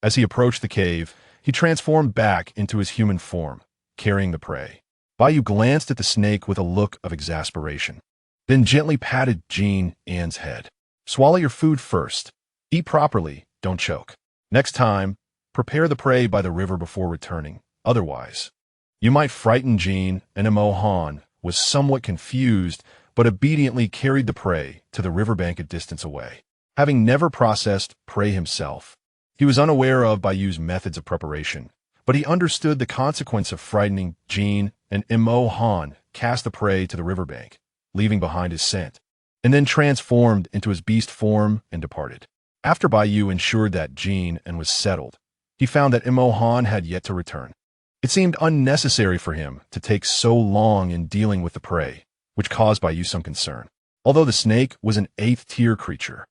as he approached the cave, he transformed back into his human form, carrying the prey. Baiyu glanced at the snake with a look of exasperation, then gently patted Jin An's head. "Swallow your food first. Eat properly, don't choke. Next time, prepare the prey by the river before returning. Otherwise, you might frighten Jin." And Mohan was somewhat confused, but obediently carried the prey to the riverbank a distance away. Having never processed prey himself, he was unaware of Baiyu's methods of preparation, but he understood the consequence of frightening Jin, and Mohan cast the prey to the riverbank, leaving behind his scent, and then transformed into his beast form and departed. After Baiyu ensured that Jin An was settled, he found that Mohan had yet to return. It seemed unnecessary for him to take so long in dealing with the prey, which caused Baiyu some concern. Although the snake was an 8th-tier creature,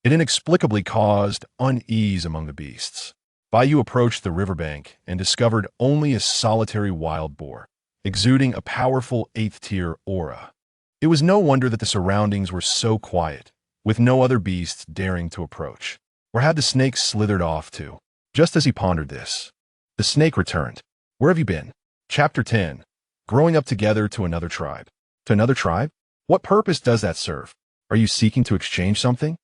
it inexplicably caused unease among the beasts. Baiyu approached the riverbank and discovered only a solitary wild boar, exuding a powerful 8th-tier aura. It was no wonder that the surroundings were so quiet, with no other beasts daring to approach. Where had the snake slithered off to? Just as he pondered this, the snake returned. Where have you been? Chapter 10. Growing up together to another tribe. To another tribe? What purpose does that serve? Are you seeking to exchange something?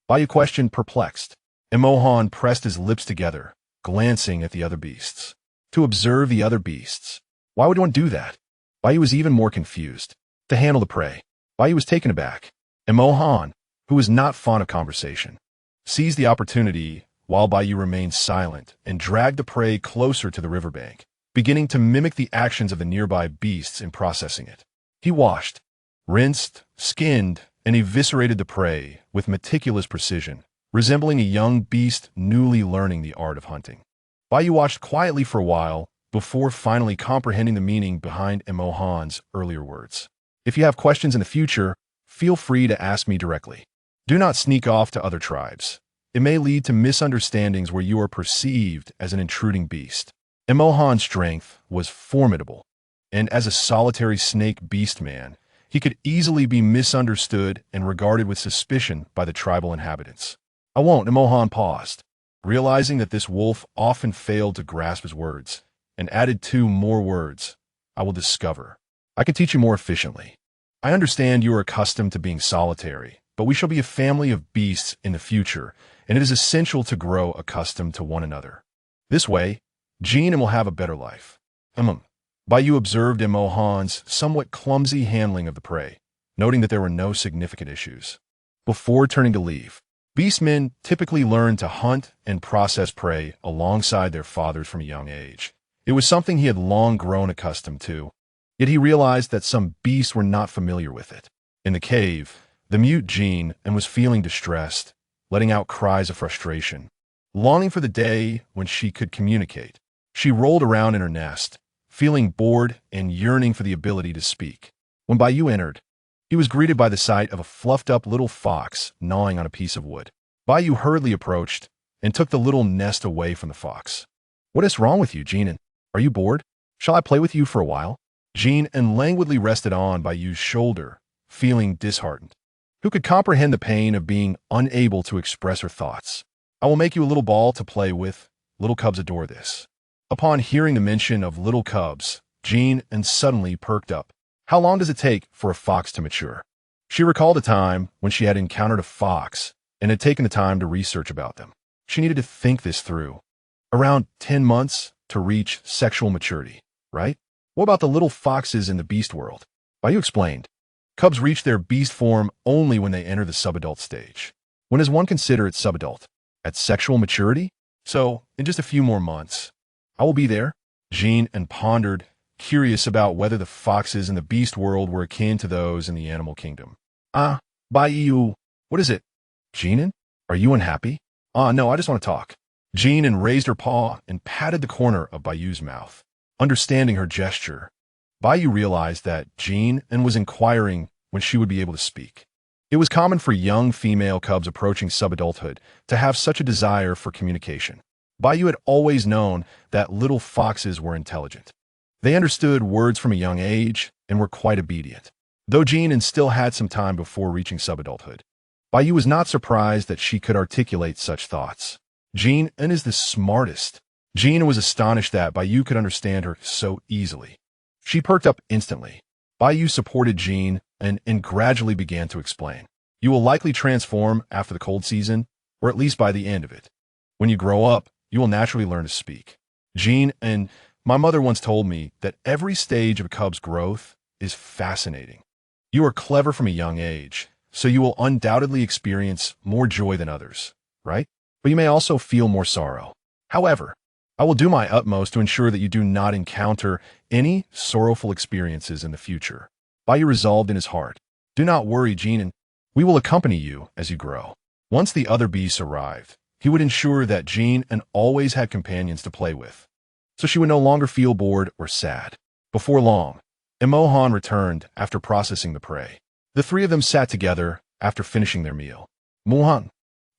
Baiyu questioned, perplexed. Mohan pressed his lips together, glancing at the other beasts. To observe the other beasts. Why would one do that? Baiyu was even more confused. To handle the prey. Baiyu was taken aback. Mohan, who was not fond of conversation, seized the opportunity while Baiyu remained silent and dragged the prey closer to the riverbank, beginning to mimic the actions of the nearby beasts in processing it. He washed, rinsed, skinned, and eviscerated the prey with meticulous precision, resembling a young beast newly learning the art of hunting. Baiyu watched quietly for a while before finally comprehending the meaning behind Mohan's earlier words. If you have questions in the future, feel free to ask me directly. Do not sneak off to other tribes. It may lead to misunderstandings where you are perceived as an intruding beast. Mohan's strength was formidable, and as a solitary snake beast man, he could easily be misunderstood and regarded with suspicion by the tribal inhabitants. I won't. Mohan paused, realizing that this wolf often failed to grasp his words, and added 2 more words. I will discover. I can teach you more efficiently. I understand you are accustomed to being solitary, but we shall be a family of beasts in the future, and it is essential to grow accustomed to one another. This way, Jin An will have a better life. Baiyu observed Mohan's somewhat clumsy handling of the prey, noting that there were no significant issues. Before turning to leave, beastmen typically learn to hunt and process prey alongside their fathers from a young age. It was something he had long grown accustomed to, yet he realized that some beasts were not familiar with it. In the cave, the mute Jin An was feeling distressed, letting out cries of frustration. Longing for the day when she could communicate, she rolled around in her nest, feeling bored and yearning for the ability to speak. When Baiyu entered, he was greeted by the sight of a fluffed-up little fox gnawing on a piece of wood. Baiyu hurriedly approached and took the little nest away from the fox. What is wrong with you, Jin An? Are you bored? Shall I play with you for a while? Jin An languidly rested on Baiyu's shoulder, feeling disheartened. Who could comprehend the pain of being unable to express her thoughts? I will make you a little ball to play with. Little cubs adore this. Upon hearing the mention of little cubs, Jin An suddenly perked up. How long does it take for a fox to mature? She recalled a time when she had encountered a fox and had taken the time to research about them. She needed to think this through. Around 10 months to reach sexual maturity, right? What about the little foxes in the beast world? Baiyu explained. Cubs reach their beast form only when they enter the subadult stage. When does one consider it subadult? At sexual maturity? So, in just a few more months. I will be there. Jin An pondered, curious about whether the foxes in the beast world were akin to those in the animal kingdom. Baiyu. What is it? Jin An? Are you unhappy? No, I just want to talk. Jin An raised her paw and patted the corner of Baiyu's mouth. Understanding her gesture, Baiyu realized that Jin An was inquiring when she would be able to speak. It was common for young female cubs approaching subadulthood to have such a desire for communication. Baiyu had always known that little foxes were intelligent. They understood words from a young age and were quite obedient. Though Jin An still had some time before reaching subadulthood, Baiyu was not surprised that she could articulate such thoughts. Jin An is the smartest. Jin An was astonished that Baiyu could understand her so easily. She perked up instantly. Baiyu supported Jin An and gradually began to explain. You will likely transform after the cold season, or at least by the end of it. When you grow up, you will naturally learn to speak. Jin An, my mother once told me that every stage of a cub's growth is fascinating. You are clever from a young age, so you will undoubtedly experience more joy than others, right? But you may also feel more sorrow. However, I will do my utmost to ensure that you do not encounter any sorrowful experiences in the future. Baiyu resolved in his heart. Do not worry, Jin An. We will accompany you as you grow. Once the other beasts arrived, he would ensure that Jin An always had companions to play with. so she would no longer feel bored or sad. Before long, Imohan returned after processing the prey. The three of them sat together after finishing their meal. Mohan,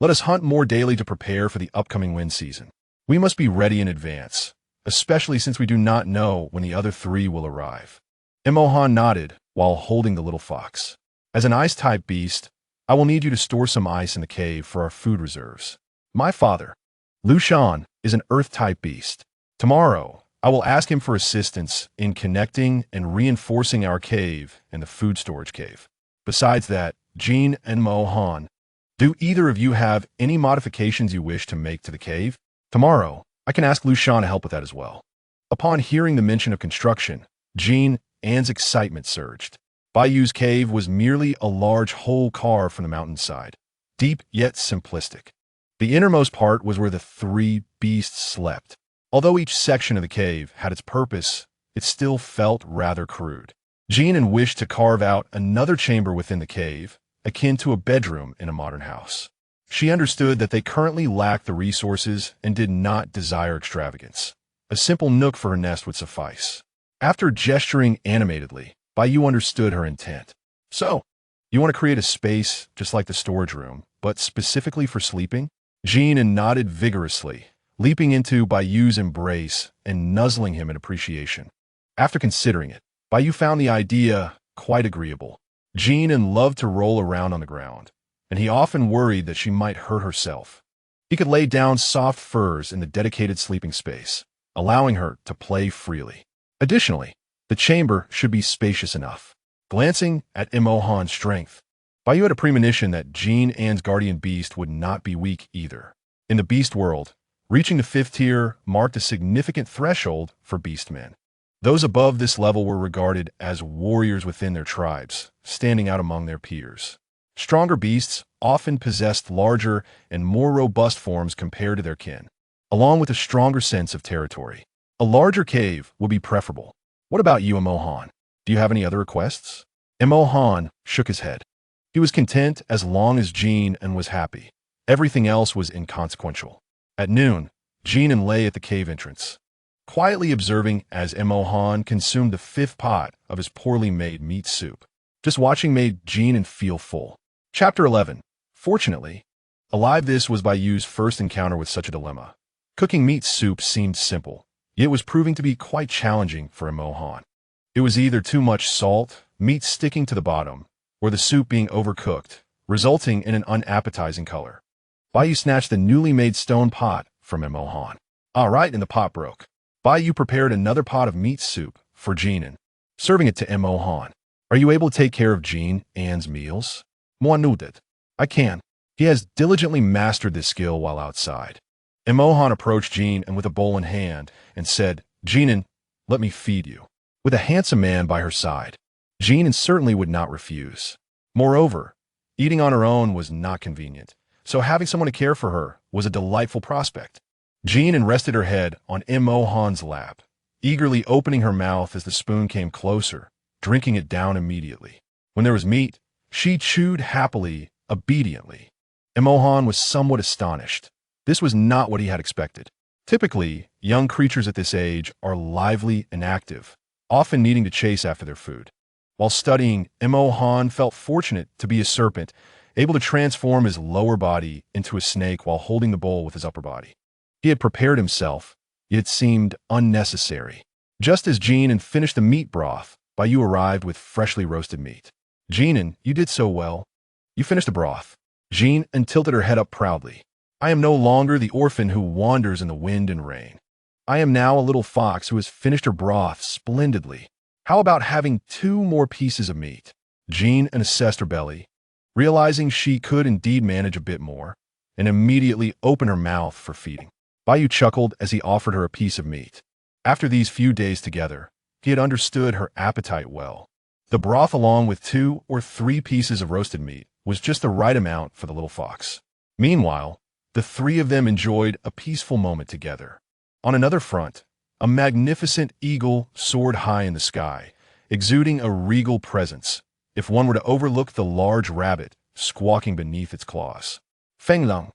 let us hunt more daily to prepare for the upcoming wind season. We must be ready in advance, especially since we do not know when the other three will arrive. Imohan nodded while holding the little fox. As an ice-type beast, I will need you to store some ice in the cave for our food reserves. My father, Lu Shan, is an earth-type beast. Tomorrow, I will ask him for assistance in connecting and reinforcing our cave and the food storage cave. Besides that, Jin and Mohan, do either of you have any modifications you wish to make to the cave? Tomorrow, I can ask Lu Shan to help with that as well. Upon hearing the mention of construction, Jin An's excitement surged. Bayu's cave was merely a large hole carved from the mountainside, deep yet simplistic. The innermost part was where the three beasts slept. Although each section of the cave had its purpose, it still felt rather crude. Jin An wished to carve out another chamber within the cave, akin to a bedroom in a modern house. She understood that they currently lacked the resources and did not desire extravagance. A simple nook for her nest would suffice. After gesturing animatedly, Bayu understood her intent. So, you want to create a space just like the storage room, but specifically for sleeping? Jin An nodded vigorously, leaping into Bayu's embrace and nuzzling him in appreciation. After considering it, Bayu found the idea quite agreeable. Jin An loved to roll around on the ground, and he often worried that she might hurt herself. He could lay down soft furs in the dedicated sleeping space, allowing her to play freely. Additionally, the chamber should be spacious enough. Glancing at Imohan's strength, Bayu had a premonition that Jin An's guardian beast would not be weak either. In the beast world, reaching the 5th tier marked a significant threshold for beastmen. Those above this level were regarded as warriors within their tribes, standing out among their peers. Stronger beasts often possessed larger and more robust forms compared to their kin, along with a stronger sense of territory. A larger cave would be preferable. What about you, Imohan? Do you have any other requests? Imohan shook his head. He was content as long as Jin An was happy. Everything else was inconsequential. At noon, Jin An lay at the cave entrance, quietly observing as Imohan consumed the 5th pot of his poorly made meat soup. Just watching made Jin An feel full. Chapter 11. Fortunately, this was Bayu's first encounter with such a dilemma. Cooking meat soup seemed simple, yet it was proving to be quite challenging for Imohan. It was either too much salt, meat sticking to the bottom, or the soup being overcooked, resulting in an unappetizing color. Bayu snatched the newly made stone pot from Imohan. All right, and the pot broke. Bayu prepared another pot of meat soup for Jin An, serving it to Imohan. Are you able to take care of Jin An's meals? Mohan nodded. I can. He has diligently mastered this skill while outside. Imohan approached Jin An with a bowl in hand and said, Jin An, let me feed you. With a handsome man by her side, Jin An certainly would not refuse. Moreover, eating on her own was not convenient, so having someone to care for her was a delightful prospect. Jin An rested her head on Imohan's lap, eagerly opening her mouth as the spoon came closer, drinking it down immediately. When there was meat, she chewed happily, obediently. Imohan was somewhat astonished. This was not what he had expected. Typically, young creatures at this age are lively and active, often needing to chase after their food. While studying, Imohan felt fortunate to be a serpent, able to transform his lower body into a snake while holding the bowl with his upper body. He had prepared himself, yet it seemed unnecessary. Just as Jin An finished the meat broth, Bayu arrived with freshly roasted meat. Jin An, you did so well. You finished the broth. Jin An tilted her head up proudly. I am no longer the orphan who wanders in the wind and rain. I am now a little fox who has finished her broth splendidly. How about having 2 more pieces of meat? Jin An assessed her belly, realizing she could indeed manage a bit more, and immediately opened her mouth for feeding. Bayu chuckled as he offered her a piece of meat. After these few days together, he had understood her appetite well. The broth along with 2 or 3 pieces of roasted meat was just the right amount for the little fox. Meanwhile, the 3 of them enjoyed a peaceful moment together. On another front, a magnificent eagle soared high in the sky, exuding a regal presence, if one were to overlook the large rabbit squawking beneath its claws. Feng Long,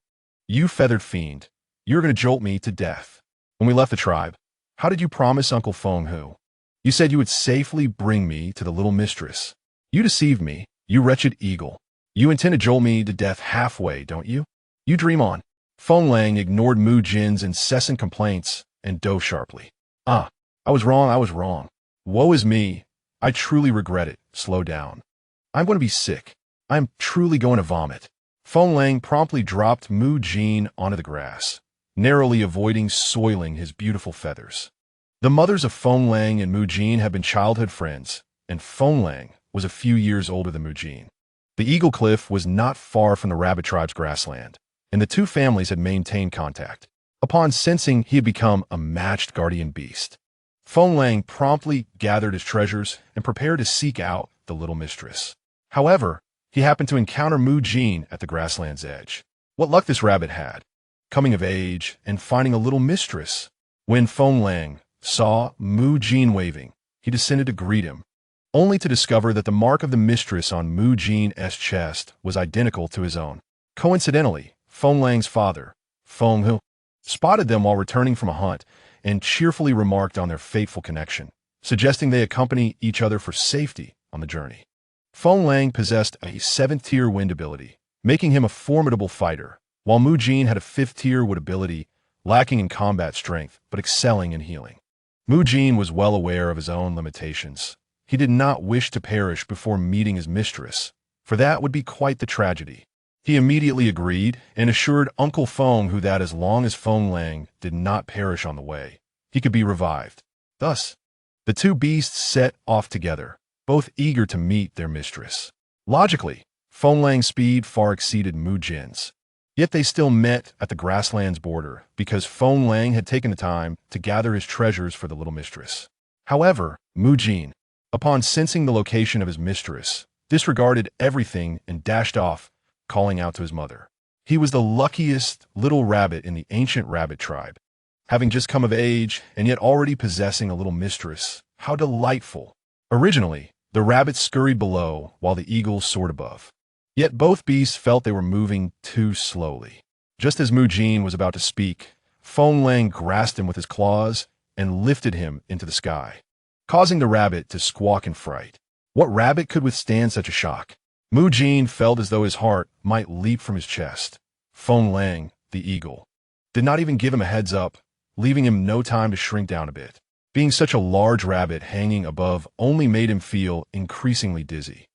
you feathered fiend, you're going to jolt me to death. When we left the tribe, How did you promise Uncle Feng Hu? You said you would safely bring me to the little mistress. You deceived me, you wretched eagle. You intend to jolt me to death halfway, don't you? You dream on. Feng Lang ignored Mu Jin's incessant complaints and dove sharply. I was wrong. Woe is me. I truly regret it. Slow down. I'm going to be sick. I'm truly going to vomit. Feng Lang promptly dropped Mu Jin onto the grass, narrowly avoiding soiling his beautiful feathers. The mothers of Feng Lang and Mu Jin had been childhood friends, and Feng Lang was a few years older than Mu Jin. The Eagle Cliff was not far from the rabbit tribe's grassland, and the two families had maintained contact. Upon sensing he had become a matched guardian beast, Feng Lang promptly gathered his treasures and prepared to seek out the little mistress. However, he happened to encounter Mu Jin at the grassland's edge. What luck this rabbit had, coming of age and finding a little mistress. When Feng Lang saw Mu Jin waving, he descended to greet him, only to discover that the mark of the mistress on Mu Jin's chest was identical to his own. Coincidentally, Feng Lang's father, Feng Hu, spotted them while returning from a hunt and cheerfully remarked on their fateful connection, suggesting they accompany each other for safety on the journey. Feng Lang possessed a 7th-tier wind ability, making him a formidable fighter, while Mu Jin had a 5th-tier wood ability, lacking in combat strength but excelling in healing. Mu Jin was well aware of his own limitations. He did not wish to perish before meeting his mistress, for that would be quite the tragedy. He immediately agreed and assured Uncle Feng Hu that as long as Feng Lang did not perish on the way, he could be revived. Thus, the two beasts set off together, both eager to meet their mistress. Logically, Feng Lang's speed far exceeded Mu Jin's. Yet they still met at the grassland's border because Feng Lang had taken the time to gather his treasures for the little mistress. However, Mu Jin, upon sensing the location of his mistress, disregarded everything and dashed off, calling out to his mother. He was the luckiest little rabbit in the ancient rabbit tribe, having just come of age and yet already possessing a little mistress. How delightful! Originally, the rabbits scurried below while the eagles soared above. Yet both beasts felt they were moving too slowly. Just as Mu Jin was about to speak, Feng Lang grasped him with his claws and lifted him into the sky, causing the rabbit to squawk in fright. What rabbit could withstand such a shock? Mu Jin felt as though his heart might leap from his chest. Feng Lang, the eagle, did not even give him a heads up, leaving him no time to shrink down a bit. Being such a large rabbit hanging above only made him feel increasingly dizzy.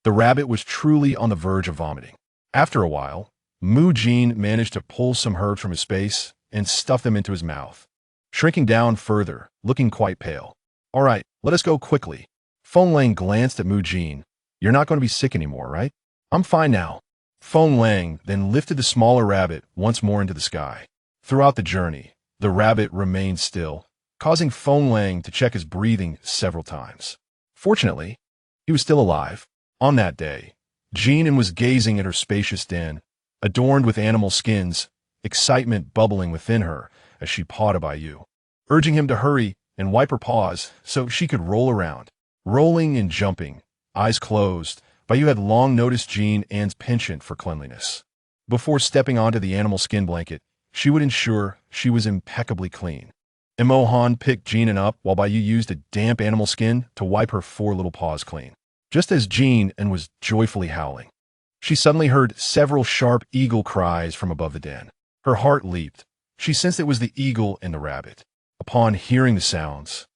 The rabbit was truly on the verge of vomiting. After a while, Mu Jin managed to pull some herbs from his space and stuff them into his mouth, shrinking down further, looking quite pale. All right, let us go quickly. Feng Lang glanced at Mu Jin. You're not going to be sick anymore, right? I'm fine now. Feng Lang then lifted the smaller rabbit once more into the sky. Throughout the journey, the rabbit remained still, causing Feng Lang to check his breathing several times. Fortunately, he was still alive. On that day, Jin An was gazing at her spacious den, adorned with animal skins, excitement bubbling within her as she pawed by you, urging him to hurry and wipe her paws so she could roll around. Rolling and jumping, eyes closed, Bayu had long noticed Jin An's penchant for cleanliness. Before stepping onto the animal skin blanket, she would ensure she was impeccably clean. Imo-han picked Jin An up while Bayu used a damp animal skin to wipe her 4 little paws clean. Just as Jin An was joyfully howling, she suddenly heard several sharp eagle cries from above the den. Her heart leaped. She sensed it was the eagle and the rabbit. Upon hearing the sounds,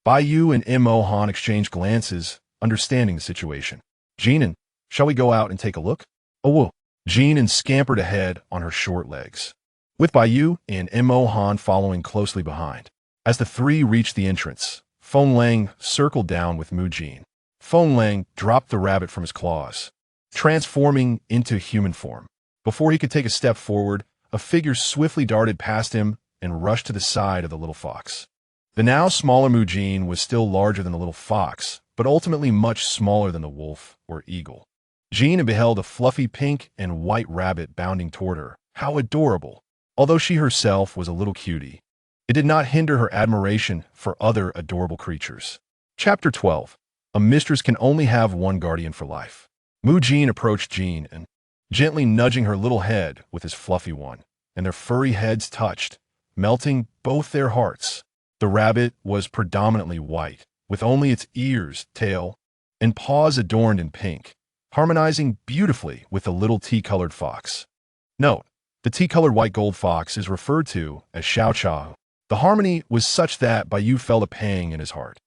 Bayu and Imo-han exchanged glances, understanding the situation. Jin An, shall we go out and take a look? Oh, whoa. Jin An scampered ahead on her short legs, with Bayu and Imo-han following closely behind. As the three reached the entrance, Feng Lang circled down with Mu Jin. Feng Lang dropped the rabbit from his claws, transforming into human form. Before he could take a step forward, a figure swiftly darted past him and rushed to the side of the little fox. The now smaller Mu Jin was still larger than the little fox, but ultimately much smaller than the wolf or eagle. Jin An beheld a fluffy pink and white rabbit bounding toward her. How adorable! Although she herself was a little cutie, it did not hinder her admiration for other adorable creatures. Chapter 12. A mistress can only have one guardian for life. Mu Jin approached Jin An, gently nudging her little head with his fluffy one, and their furry heads touched, melting both their hearts. The rabbit was predominantly white, with only its ears, tail, and paws adorned in pink, harmonizing beautifully with the little tea-colored fox. Note, the tea-colored white gold fox is referred to as Xiao Chao. The harmony was such that Baiyu felt a pang in his heart.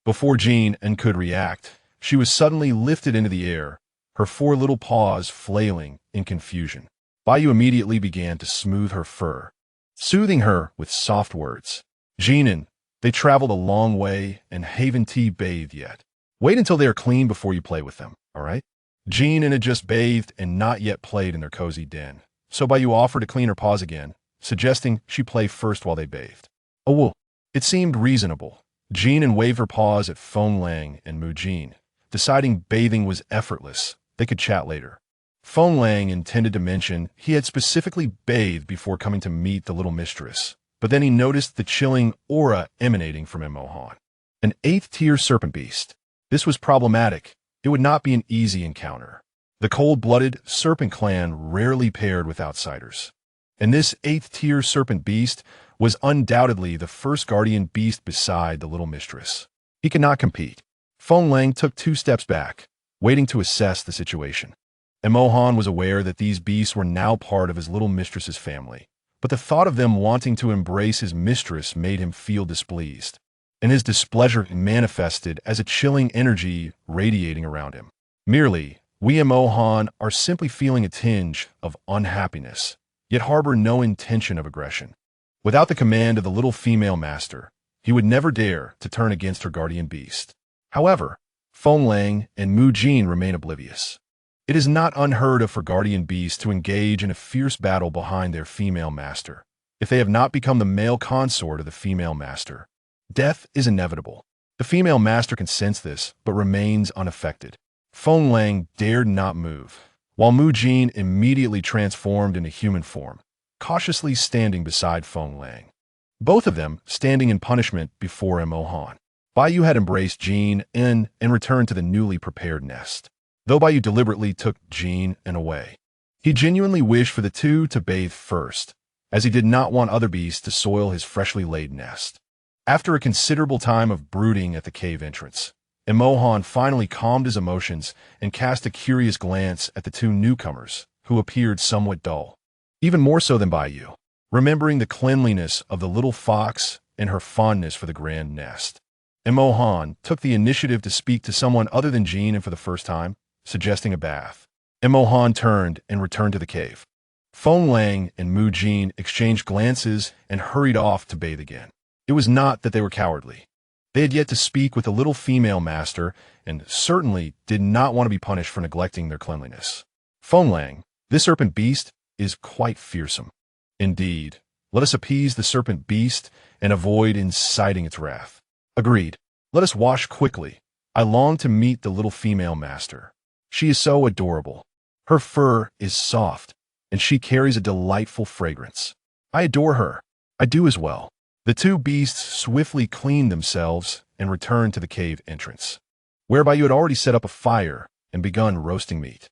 Before Jin An could react, she was suddenly lifted into the air, her four little paws flailing in confusion. Baiyu immediately began to smooth her fur, soothing her with soft words. Jin An, they traveled a long way and haven't bathed yet. Wait until they are clean before you play with them, all right? Jin An had just bathed and not yet played in their cozy den, so Baiyu offered to clean her paws again, suggesting she play first while they bathed. Oh, well, it seemed reasonable. Jin An waved her paws at Feng Lang and Mu Jin, deciding bathing was effortless. They could chat later. Feng Lang intended to mention he had specifically bathed before coming to meet the little mistress, but then he noticed the chilling aura emanating from Mohan. An 8th-tier serpent beast. This was problematic. It would not be an easy encounter. The cold-blooded serpent clan rarely paired with outsiders. And this 8th-tier serpent beast was undoubtedly the first guardian beast beside the little mistress. He could not compete. Feng Lang took 2 steps back, waiting to assess the situation. And Mohan was aware that these beasts were now part of his little mistress's family, but the thought of them wanting to embrace his mistress made him feel displeased, and his displeasure manifested as a chilling energy radiating around him. Merely, we and Mohan are simply feeling a tinge of unhappiness, yet harbor no intention of aggression. Without the command of the little female master, he would never dare to turn against her guardian beast. However, Feng Lang and Mu Jin remain oblivious. It is not unheard of for guardian beasts to engage in a fierce battle behind their female master, if they have not become the male consort of the female master. Death is inevitable. The female master can sense this, but remains unaffected. Feng Lang dared not move, while Mu Jin immediately transformed into human form, cautiously standing beside Feng Lang. Both of them standing in punishment before Mohan. Baiyu had embraced Jin An and returned to the newly prepared nest, though Baiyu deliberately took Jin An away. He genuinely wished for the two to bathe first, as he did not want other beasts to soil his freshly laid nest. After a considerable time of brooding at the cave entrance, Mohan finally calmed his emotions and cast a curious glance at the 2 newcomers, who appeared somewhat dull, even more so than Baiyu, remembering the cleanliness of the little fox and her fondness for the grand nest. Mohan took the initiative to speak to someone other than Jin An for the first time, suggesting a bath. Mohan turned and returned to the cave. Feng Lang and Mu Jin exchanged glances and hurried off to bathe again. It was not that they were cowardly. They had yet to speak with the little female master and certainly did not want to be punished for neglecting their cleanliness. Feng Lang, this serpent beast, is quite fearsome. Indeed, let us appease the serpent beast and avoid inciting its wrath. Agreed. Let us wash quickly. I long to meet the little female master. She is so adorable. Her fur is soft, and she carries a delightful fragrance. I adore her. I do as well. The 2 beasts swiftly cleaned themselves and returned to the cave entrance, whereby you had already set up a fire and begun roasting meat.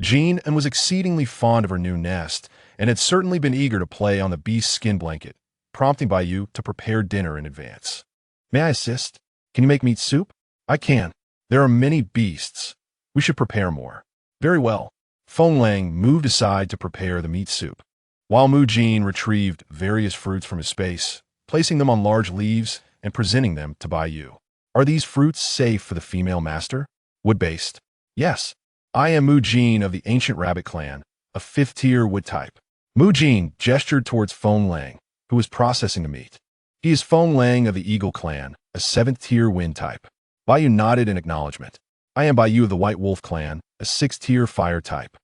Jin An was exceedingly fond of her new nest and had certainly been eager to play on the beast's skin blanket, prompting Baiyu to prepare dinner in advance. May I assist? Can you make meat soup? I can. There are many beasts. We should prepare more. Very well. Feng Lang moved aside to prepare the meat soup, while Mu Jin retrieved various fruits from his space, placing them on large leaves and presenting them to Baiyu. Are these fruits safe for the female master? Wood-based. Yes. I am Mu Jin of the ancient rabbit clan, a 5th-tier wood type. Mu Jin gestured towards Feng Lang, who was processing the meat. He is Feng Lang of the Eagle clan, a 7th-tier wind type. Baiyu nodded in acknowledgement. I am Baiyu of the White Wolf clan, a 6th-tier fire type.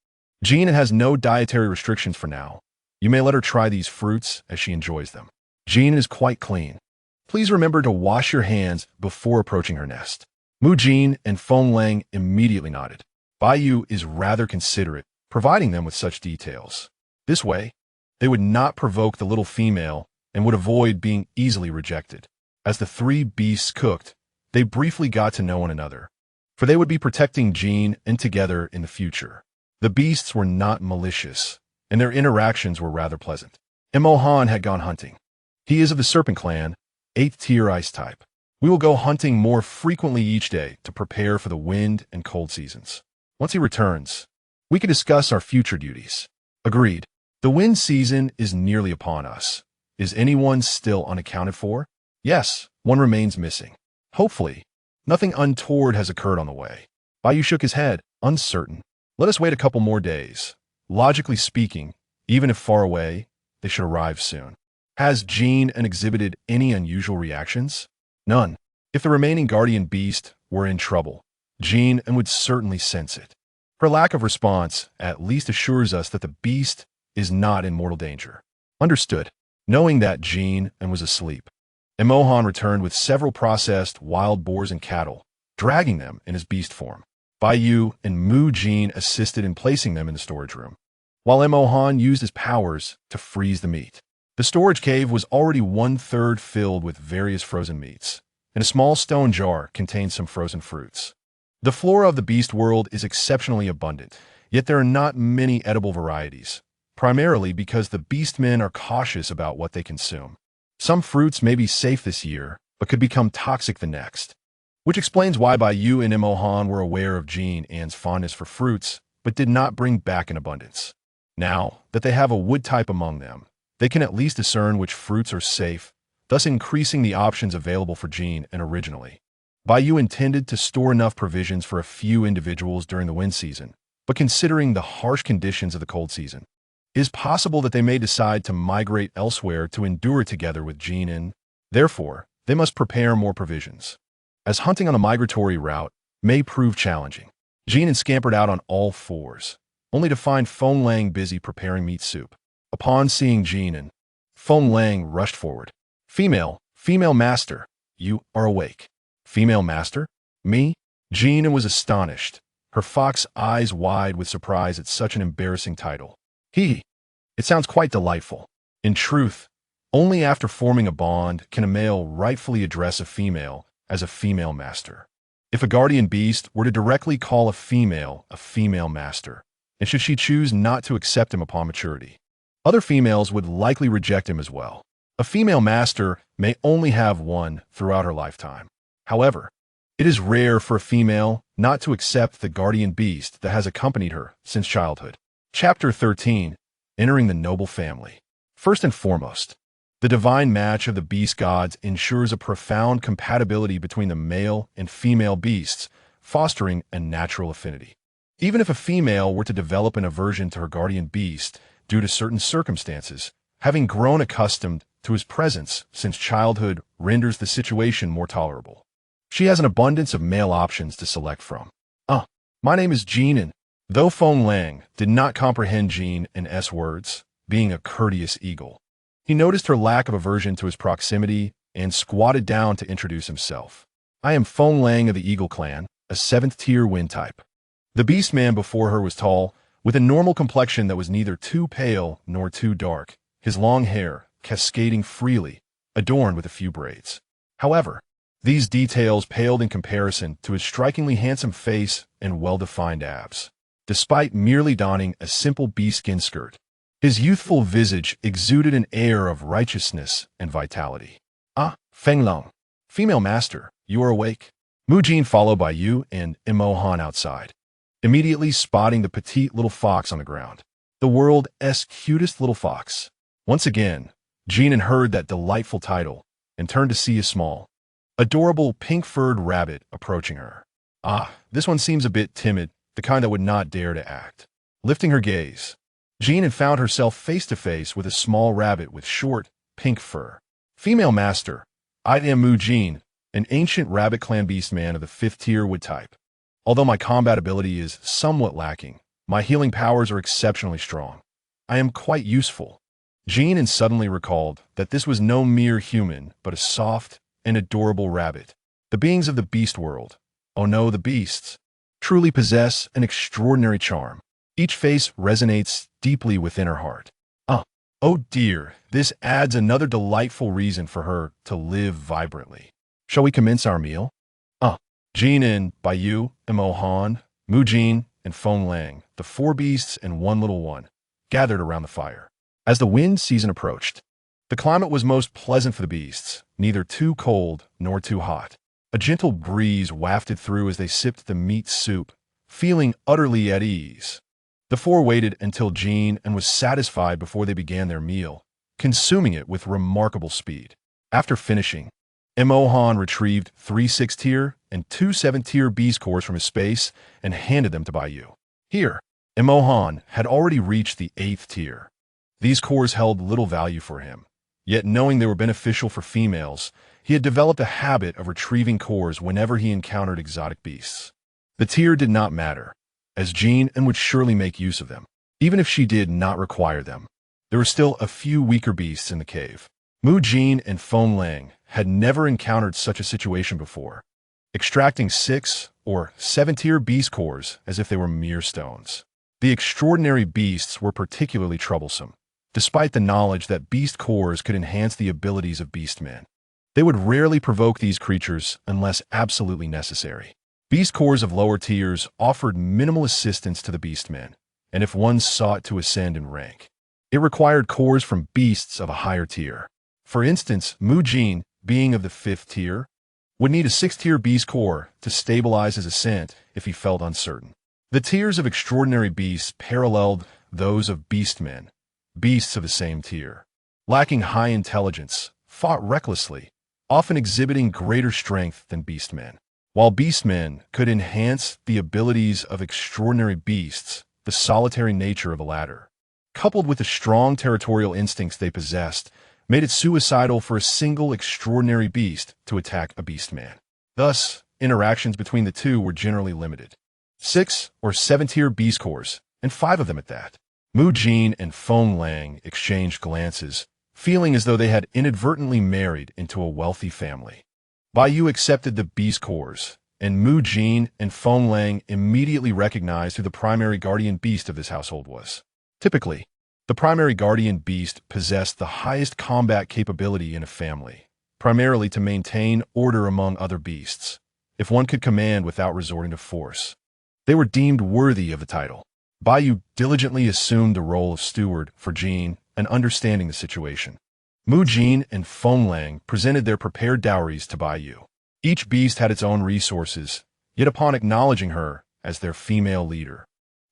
Jin An has no dietary restrictions for now. You may let her try these fruits as she enjoys them. Jin An is quite clean. Please remember to wash your hands before approaching her nest. Mu Jin and Feng Lang immediately nodded. Baiyu is rather considerate, providing them with such details. This way, they would not provoke the little female and would avoid being easily rejected. As the 3 beasts cooked, they briefly got to know one another, for they would be protecting Jin An together in the future. The beasts were not malicious, and their interactions were rather pleasant. Mohan had gone hunting. He is of the Serpent clan, 8th tier ice type. We will go hunting more frequently each day to prepare for the wind and cold seasons. Once he returns, we can discuss our future duties. Agreed. The wind season is nearly upon us. Is anyone still unaccounted for? Yes, one remains missing. Hopefully, nothing untoward has occurred on the way. Baiyu shook his head, uncertain. Let us wait a couple more days. Logically speaking, even if far away, they should arrive soon. Has Jin An exhibited any unusual reactions? None. If the remaining guardian beast were in trouble, Jin An would certainly sense it. Her lack of response at least assures us that the beast is not in mortal danger. Understood. Knowing that Jin An was asleep, Emohan returned with several processed wild boars and cattle, dragging them in his beast form. Baiyu and Mu Jin assisted in placing them in the storage room, while Emohan used his powers to freeze the meat. The storage cave was already 1/3 filled with various frozen meats, and a small stone jar contained some frozen fruits. The flora of the beast world is exceptionally abundant, yet there are not many edible varieties, primarily because the beastmen are cautious about what they consume. Some fruits may be safe this year, but could become toxic the next, which explains why Baiyu and Emohan were aware of Jin An's fondness for fruits, but did not bring back in abundance. Now that they have a wood type among them, they can at least discern which fruits are safe, thus increasing the options available for Jin An originally. Baiyu intended to store enough provisions for a few individuals during the wind season, but considering the harsh conditions of the cold season, it is possible that they may decide to migrate elsewhere to endure together with Jin An. Therefore, they must prepare more provisions, as hunting on a migratory route may prove challenging. Jin An scampered out on all fours, only to find Feng Lang busy preparing meat soup. Upon seeing Jin An, Feng Lang rushed forward. Female master, you are awake. Female master? Me? Jin An was astonished, her fox eyes wide with surprise at such an embarrassing title. It sounds quite delightful. In truth, only after forming a bond can a male rightfully address a female as a female master. If a guardian beast were to directly call a female master, and should she choose not to accept him upon maturity, other females would likely reject him as well. A female master may only have one throughout her lifetime. However, it is rare for a female not to accept the guardian beast that has accompanied her since childhood. Chapter 13. Entering the Noble Family. First and foremost, the divine match of the beast gods ensures a profound compatibility between the male and female beasts, fostering a natural affinity. Even if a female were to develop an aversion to her guardian beast due to certain circumstances, having grown accustomed to his presence since childhood renders the situation more tolerable. She has an abundance of male options to select from. My name is Jin An. Though Feng Lang did not comprehend Jin An's words, being a courteous eagle, he noticed her lack of aversion to his proximity and squatted down to introduce himself. I am Feng Lang of the Eagle Clan, a 7th tier wind type. The beast man before her was tall, with a normal complexion that was neither too pale nor too dark, his long hair cascading freely, adorned with a few braids. However, these details paled in comparison to his strikingly handsome face and well-defined abs. Despite merely donning a simple bee-skin skirt, his youthful visage exuded an air of righteousness and vitality. Feng Lang, female master, you are awake. Mu Jin followed by Yu and Emohan outside, immediately spotting the petite little fox on the ground. The world's cutest little fox. Once again, Jin An heard that delightful title and turned to see a small, adorable pink-furred rabbit approaching her. This one seems a bit timid, the kind that would not dare to act. Lifting her gaze, Jin An found herself face-to-face with a small rabbit with short, pink fur. Female master, I am Mu Jin, an ancient rabbit clan beastman of the 5th tier wood type. Although my combat ability is somewhat lacking, my healing powers are exceptionally strong. I am quite useful. Jin An suddenly recalled that this was no mere human, but a soft and adorable rabbit. The beings of the beast world, oh no, the beasts, truly possess an extraordinary charm. Each face resonates deeply within her heart. Oh dear, this adds another delightful reason for her to live vibrantly. Shall we commence our meal? Jin An, Baiyu, Emohan, Mu Jin, and Feng Lang, the 4 beasts and one little one, gathered around the fire. As the wind season approached, The climate was most pleasant for the beasts, neither too cold nor too hot. A gentle breeze wafted through as they sipped the meat soup, feeling utterly at ease. The four waited until Jin An was satisfied before they began their meal, consuming it with remarkable speed. After finishing, Mohan retrieved 3 6-tier and 2 7-tier beast cores from his space and handed them to Baiyu. Here, Mohan had already reached the 8th tier. These cores held little value for him, yet knowing they were beneficial for females, he had developed a habit of retrieving cores whenever he encountered exotic beasts. The tier did not matter, as Jin An would surely make use of them, even if she did not require them. There were still a few weaker beasts in the cave. Mu Jin and Feng Lang had never encountered such a situation before, extracting 6 or 7-tier beast cores as if they were mere stones. The extraordinary beasts were particularly troublesome, despite the knowledge that beast cores could enhance the abilities of beastmen. They would rarely provoke these creatures unless absolutely necessary. Beast cores of lower tiers offered minimal assistance to the beastmen, and if one sought to ascend in rank, it required cores from beasts of a higher tier. For instance, Mu Jin, being of the 5th tier, would need a 6th-tier beast core to stabilize his ascent if he felt uncertain. The tiers of extraordinary beasts paralleled those of beastmen, beasts of the same tier. Lacking high intelligence, fought recklessly, often exhibiting greater strength than beastmen. While beastmen could enhance the abilities of extraordinary beasts, the solitary nature of the latter, coupled with the strong territorial instincts they possessed, made it suicidal for a single extraordinary beast to attack a beastman. Thus, interactions between the two were generally limited. 6 or 7-tier beast cores, and 5 of them at that. Mu Jin and Feng Lang exchanged glances, feeling as though they had inadvertently married into a wealthy family. Baiyu accepted the beast cores, and Mu Jin and Feng Lang immediately recognized who the primary guardian beast of this household was. Typically, the primary guardian beast possessed the highest combat capability in a family, primarily to maintain order among other beasts, if one could command without resorting to force. They were deemed worthy of the title. Baiyu diligently assumed the role of steward for Jin and understanding the situation. Mu Jin and Feng Lang presented their prepared dowries to Baiyu. Each beast had its own resources, yet upon acknowledging her as their female leader,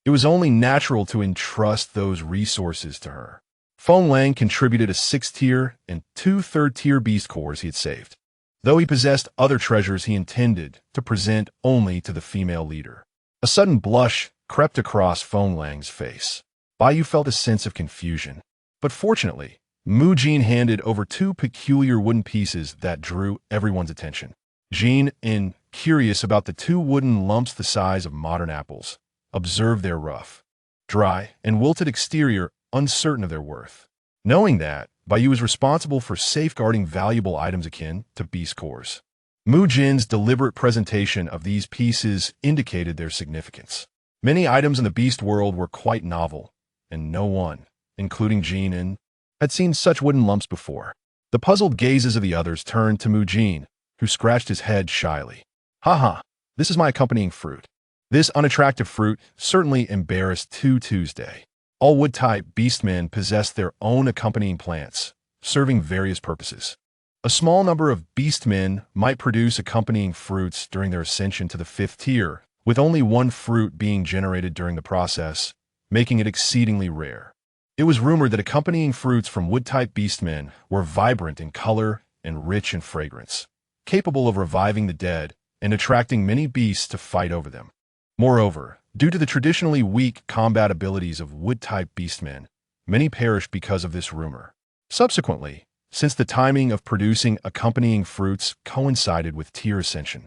it was only natural to entrust those resources to her. Feng Lang contributed a 6th-tier and 2 3rd-tier beast cores he had saved, though he possessed other treasures he intended to present only to the female leader. A sudden blush crept across Feng Lang's face. Baiyu felt a sense of confusion, but fortunately, Mu Jin handed over 2 peculiar wooden pieces that drew everyone's attention. Jin An, curious about the 2 wooden lumps the size of modern apples, observed their rough, dry, and wilted exterior, uncertain of their worth. Knowing that, Baiyu was responsible for safeguarding valuable items akin to beast cores. Mu Jin's deliberate presentation of these pieces indicated their significance. Many items in the beast world were quite novel, and no one, including Jin An, had seen such wooden lumps before. The puzzled gazes of the others turned to Mu Jin, who scratched his head shyly. "Haha, this is my accompanying fruit." This unattractive fruit certainly embarrassed Tuesday. All wood-type beastmen possessed their own accompanying plants, serving various purposes. A small number of beastmen might produce accompanying fruits during their ascension to the 5th tier, with only 1 fruit being generated during the process, making it exceedingly rare. It was rumored that accompanying fruits from wood-type beastmen were vibrant in color and rich in fragrance, capable of reviving the dead and attracting many beasts to fight over them. Moreover, due to the traditionally weak combat abilities of wood-type beastmen, many perished because of this rumor. Subsequently, since the timing of producing accompanying fruits coincided with tier ascension,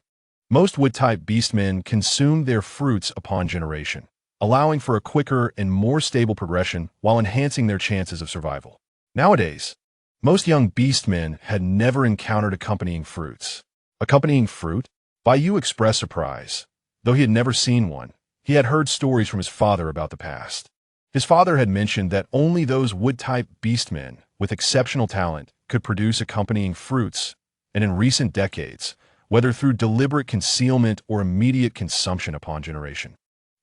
most wood-type beastmen consumed their fruits upon generation, allowing for a quicker and more stable progression while enhancing their chances of survival. Nowadays, most young beastmen had never encountered accompanying fruits. Accompanying fruit? Baiyu expressed surprise. Though he had never seen one, he had heard stories from his father about the past. His father had mentioned that only those wood-type beastmen with exceptional talent could produce accompanying fruits, and in recent decades, whether through deliberate concealment or immediate consumption upon generation,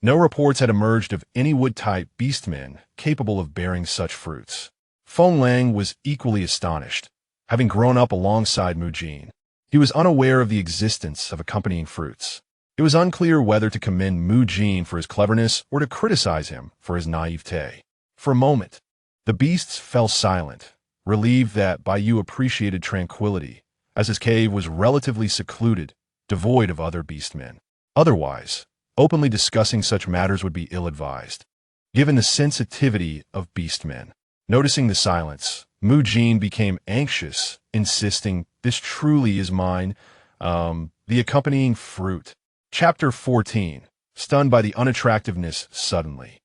no reports had emerged of any wood-type beastmen capable of bearing such fruits. Feng Lang was equally astonished, having grown up alongside Mu Jin. He was unaware of the existence of accompanying fruits. It was unclear whether to commend Mu Jin for his cleverness or to criticize him for his naivete. For a moment, the beasts fell silent, relieved that Bai Yu appreciated tranquility, as his cave was relatively secluded, devoid of other beastmen. Otherwise, openly discussing such matters would be ill-advised, given the sensitivity of beastmen. Noticing the silence, Mu Jin became anxious, insisting, "This truly is mine, the accompanying fruit." Chapter 14. Stunned by the unattractiveness suddenly.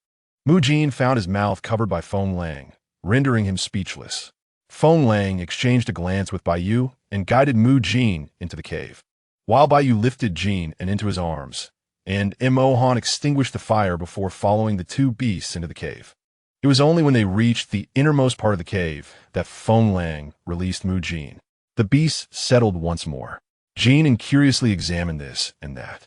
Mu Jin found his mouth covered by Feng Lang, rendering him speechless. Feng Lang exchanged a glance with Bai Yu and guided Mu Jin into the cave. While Bai Yu lifted Jin and into his arms, and Mo Han extinguished the fire before following the two beasts into the cave. It was only when they reached the innermost part of the cave that Feng Lang released Mu Jin. The beasts settled once more. Jin curiously examined this and that.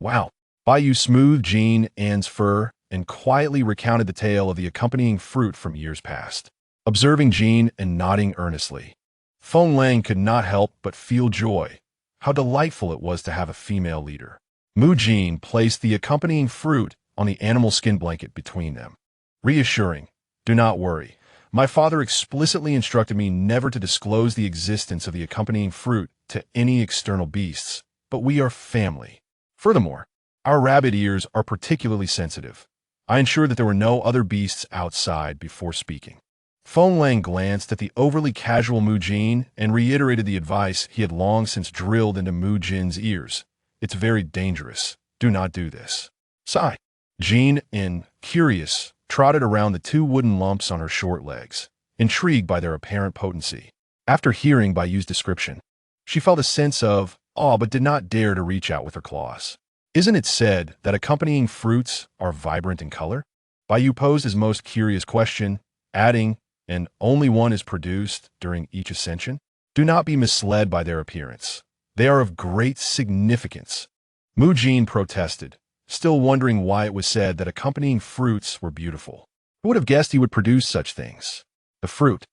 Wow. Bai Yu smoothed Jin An's fur and quietly recounted the tale of the accompanying fruit from years past. Observing Jin and nodding earnestly, Feng Lang could not help but feel joy. How delightful it was to have a female leader. Mu Jin placed the accompanying fruit on the animal skin blanket between them, reassuring, "Do not worry. My father explicitly instructed me never to disclose the existence of the accompanying fruit to any external beasts, but we are family. Furthermore, our rabbit ears are particularly sensitive. I ensured that there were no other beasts outside before speaking." Feng Lang glanced at the overly casual Mu Jin and reiterated the advice he had long since drilled into Mu Jin's ears. "It's very dangerous. Do not do this." Sigh. Jin An, curious, trotted around the two wooden lumps on her short legs, intrigued by their apparent potency. After hearing Bai Yu's description, she felt a sense of awe but did not dare to reach out with her claws. Isn't it said that accompanying fruits are vibrant in color? Bai Yu posed his most curious question, adding, "And only one is produced during each ascension? Do not be misled by their appearance. They are of great significance." Mu Jin protested, still wondering why it was said that accompanying fruits were beautiful. Who would have guessed he would produce such things? The fruit,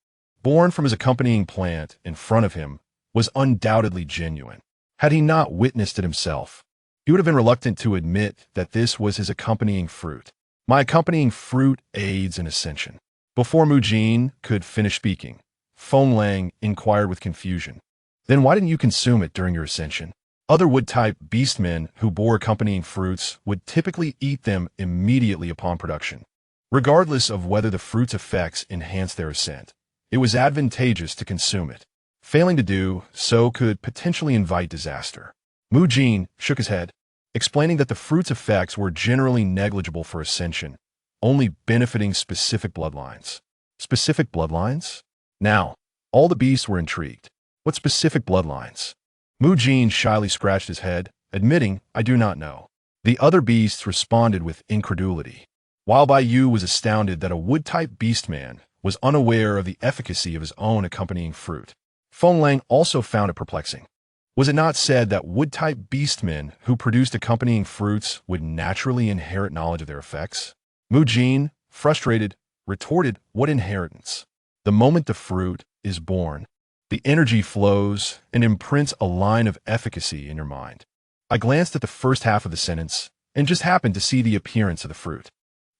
born from his accompanying plant in front of him, was undoubtedly genuine. Had he not witnessed it himself, he would have been reluctant to admit that this was his accompanying fruit. "My accompanying fruit aids in ascension." Before Mu Jin could finish speaking, Feng Lang inquired with confusion, "Then why didn't you consume it during your ascension?" Other wood-type beastmen who bore accompanying fruits would typically eat them immediately upon production. Regardless of whether the fruit's effects enhanced their ascent, it was advantageous to consume it. Failing to do so could potentially invite disaster. Mu Jin shook his head, explaining that the fruit's effects were generally negligible for ascension, only benefiting specific bloodlines. Specific bloodlines? Now, all the beasts were intrigued. What specific bloodlines? Mu Jin shyly scratched his head, admitting, "I do not know." The other beasts responded with incredulity, while Bai Yu was astounded that a wood-type beastman was unaware of the efficacy of his own accompanying fruit. Feng Lang also found it perplexing. Was it not said that wood-type beastmen who produced accompanying fruits would naturally inherit knowledge of their effects? Mu Jin, frustrated, retorted, "What inheritance? The moment the fruit is born, the energy flows and imprints a line of efficacy in your mind." I glanced at the first half of the sentence and just happened to see the appearance of the fruit.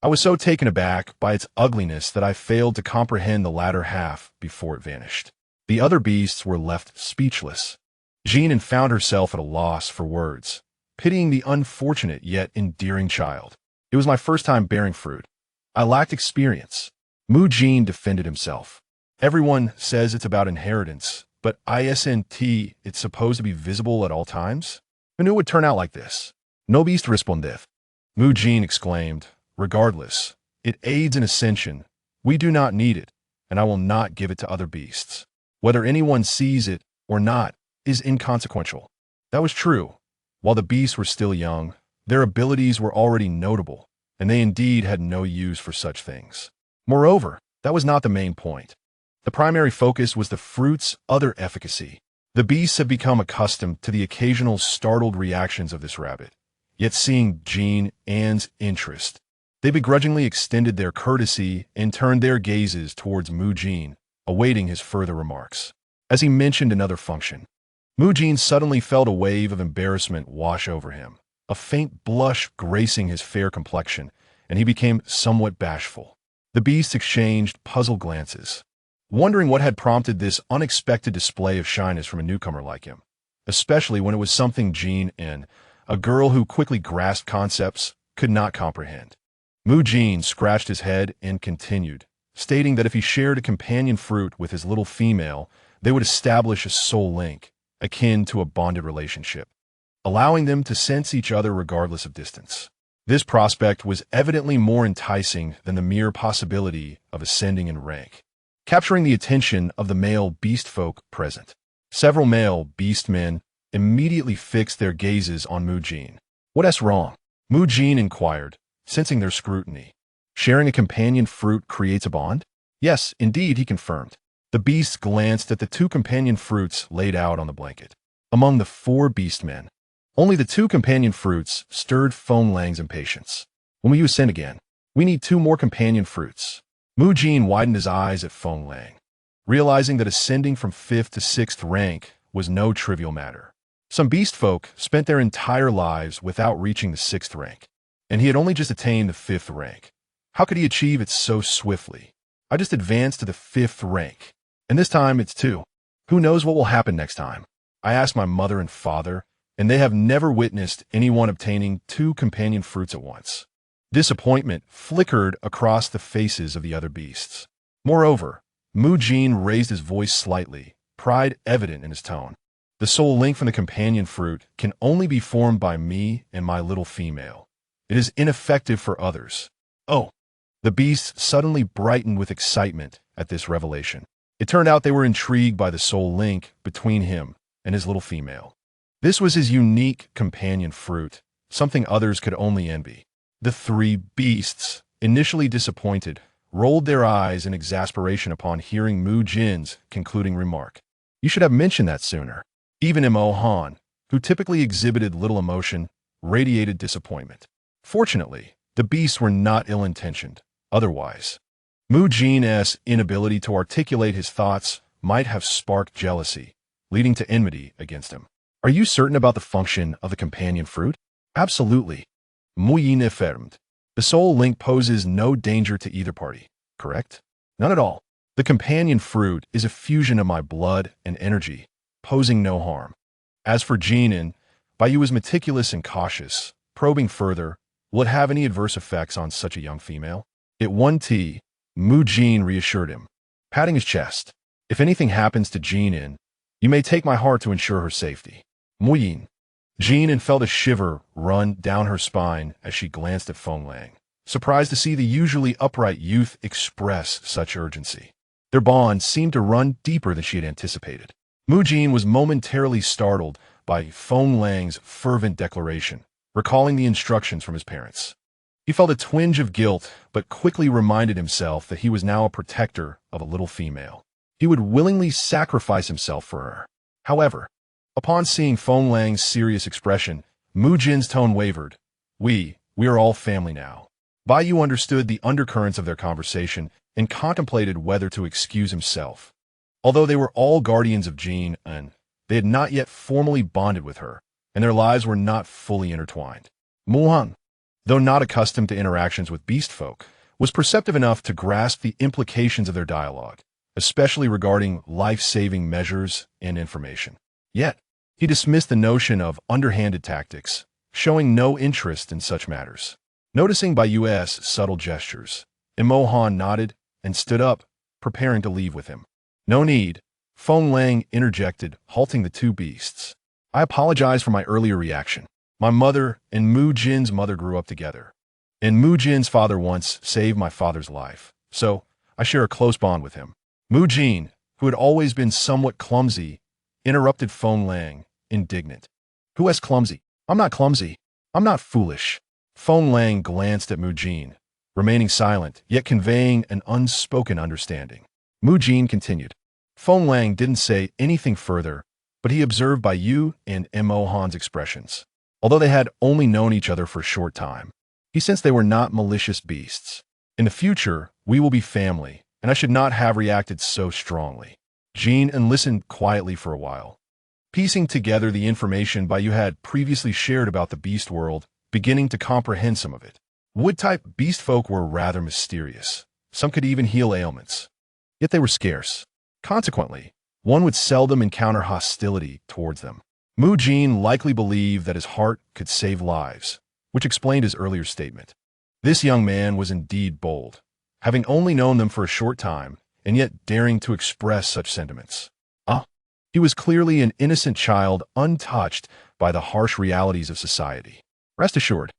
I was so taken aback by its ugliness that I failed to comprehend the latter half before it vanished. The other beasts were left speechless. Jin An found herself at a loss for words, pitying the unfortunate yet endearing child. It was my first time bearing fruit. I lacked experience. Mu Jin defended himself. "Everyone says it's about inheritance, but isn't it's supposed to be visible at all times? Who knew it would turn out like this?" "No beast respondeth," Mu Jin exclaimed. "Regardless, it aids in ascension. We do not need it, and I will not give it to other beasts. Whether anyone sees it or not is inconsequential." That was true. While the beasts were still young, their abilities were already notable, and they indeed had no use for such things. Moreover, that was not the main point. The primary focus was the fruit's other efficacy. The beasts have become accustomed to the occasional startled reactions of this rabbit, yet seeing Jin An's interest, They begrudgingly extended their courtesy and turned their gazes towards Mu Jin, awaiting his further remarks. As he mentioned another function, Mu Jin suddenly felt a wave of embarrassment wash over him, a faint blush gracing his fair complexion, and he became somewhat bashful. The beasts exchanged puzzled glances, wondering what had prompted this unexpected display of shyness from a newcomer like him, especially when it was something Jin An, a girl who quickly grasped concepts, could not comprehend. Mu Jin scratched his head and continued, stating that if he shared a companion fruit with his little female, they would establish a soul link, akin to a bonded relationship, allowing them to sense each other regardless of distance. This prospect was evidently more enticing than the mere possibility of ascending in rank, capturing the attention of the male beast folk present. Several male beast men immediately fixed their gazes on Mu Jin. "What's wrong?" Mu Jin inquired, sensing their scrutiny. "Sharing a companion fruit creates a bond?" "Yes, indeed," he confirmed. The beasts glanced at the two companion fruits laid out on the blanket. Among the four beast men, only the two companion fruits stirred Feng Lang's impatience. "When will you ascend again? We need 2 more companion fruits." Mu Jin widened his eyes at Feng Lang, realizing that ascending from 5th to 6th rank was no trivial matter. Some beast folk spent their entire lives without reaching the 6th rank, and he had only just attained the 5th rank. How could he achieve it so swiftly? "I just advanced to the 5th rank, and this time it's 2. Who knows what will happen next time? I asked my mother and father, and they have never witnessed anyone obtaining 2 companion fruits at once." Disappointment flickered across the faces of the other beasts. Moreover, Mu Jin raised his voice slightly, pride evident in his tone. "The soul link from the companion fruit can only be formed by me and my little female. It is ineffective for others." "Oh!" The beasts suddenly brightened with excitement at this revelation. It turned out they were intrigued by the soul link between him and his little female. This was his unique companion fruit, something others could only envy. The 3 beasts, initially disappointed, rolled their eyes in exasperation upon hearing Mu Jin's concluding remark. "You should have mentioned that sooner." Even Mo Han, who typically exhibited little emotion, radiated disappointment. Fortunately, the beasts were not ill-intentioned. Otherwise, Mu Jin's inability to articulate his thoughts might have sparked jealousy, leading to enmity against him. "Are you certain about the function of the companion fruit?" "Absolutely." Mu Yin affirmed. "The soul link poses no danger to either party, correct?" "None at all. The companion fruit is a fusion of my blood and energy, posing no harm." As for Jin An, Baiyu was meticulous and cautious, probing further, will it have any adverse effects on such a young female? It won't. Mu Jin reassured him, patting his chest. "If anything happens to Jin An, you may take my heart to ensure her safety." Mu Yin. Jin An felt a shiver run down her spine as she glanced at Feng Lang, surprised to see the usually upright youth express such urgency. Their bond seemed to run deeper than she had anticipated. Mu Jin was momentarily startled by Feng Lang's fervent declaration, recalling the instructions from his parents. He felt a twinge of guilt, but quickly reminded himself that he was now a protector of a little female. He would willingly sacrifice himself for her. However, upon seeing Feng Lang's serious expression, Mu Jin's tone wavered. We are all family now." Baiyu understood the undercurrents of their conversation and contemplated whether to excuse himself. Although they were all guardians of Jin An, they had not yet formally bonded with her, and their lives were not fully intertwined. Mu Han, though not accustomed to interactions with beast folk, was perceptive enough to grasp the implications of their dialogue, especially regarding life-saving measures and information. Yet, he dismissed the notion of underhanded tactics, showing no interest in such matters. Noticing Baiyu's subtle gestures, Mo Han nodded and stood up, preparing to leave with him. "No need," Feng Lang interjected, halting the 2 beasts. "I apologize for my earlier reaction. My mother and Mu Jin's mother grew up together, and Mu Jin's father once saved my father's life, so I share a close bond with him." Mu Jin, who had always been somewhat clumsy, interrupted Feng Lang, indignant. "Who is clumsy? I'm not clumsy. I'm not foolish." Feng Lang glanced at Mu Jin, remaining silent, yet conveying an unspoken understanding. Mu Jin continued. Feng Lang didn't say anything further, but he observed Baiyu and Mo Han's expressions. Although they had only known each other for a short time, He sensed they were not malicious beasts. In the future, we will be family, and I should not have reacted so strongly. Jin An listened quietly for a while, piecing together the information Baiyu had previously shared about the beast world, beginning to comprehend some of it. Wood-type beast folk were rather mysterious. Some could even heal ailments. Yet they were scarce. Consequently, one would seldom encounter hostility towards them. Mu Jin likely believed that his heart could save lives, which explained his earlier statement. This young man was indeed bold, having only known them for a short time, and yet daring to express such sentiments. He was clearly an innocent child, untouched by the harsh realities of society. Rest assured,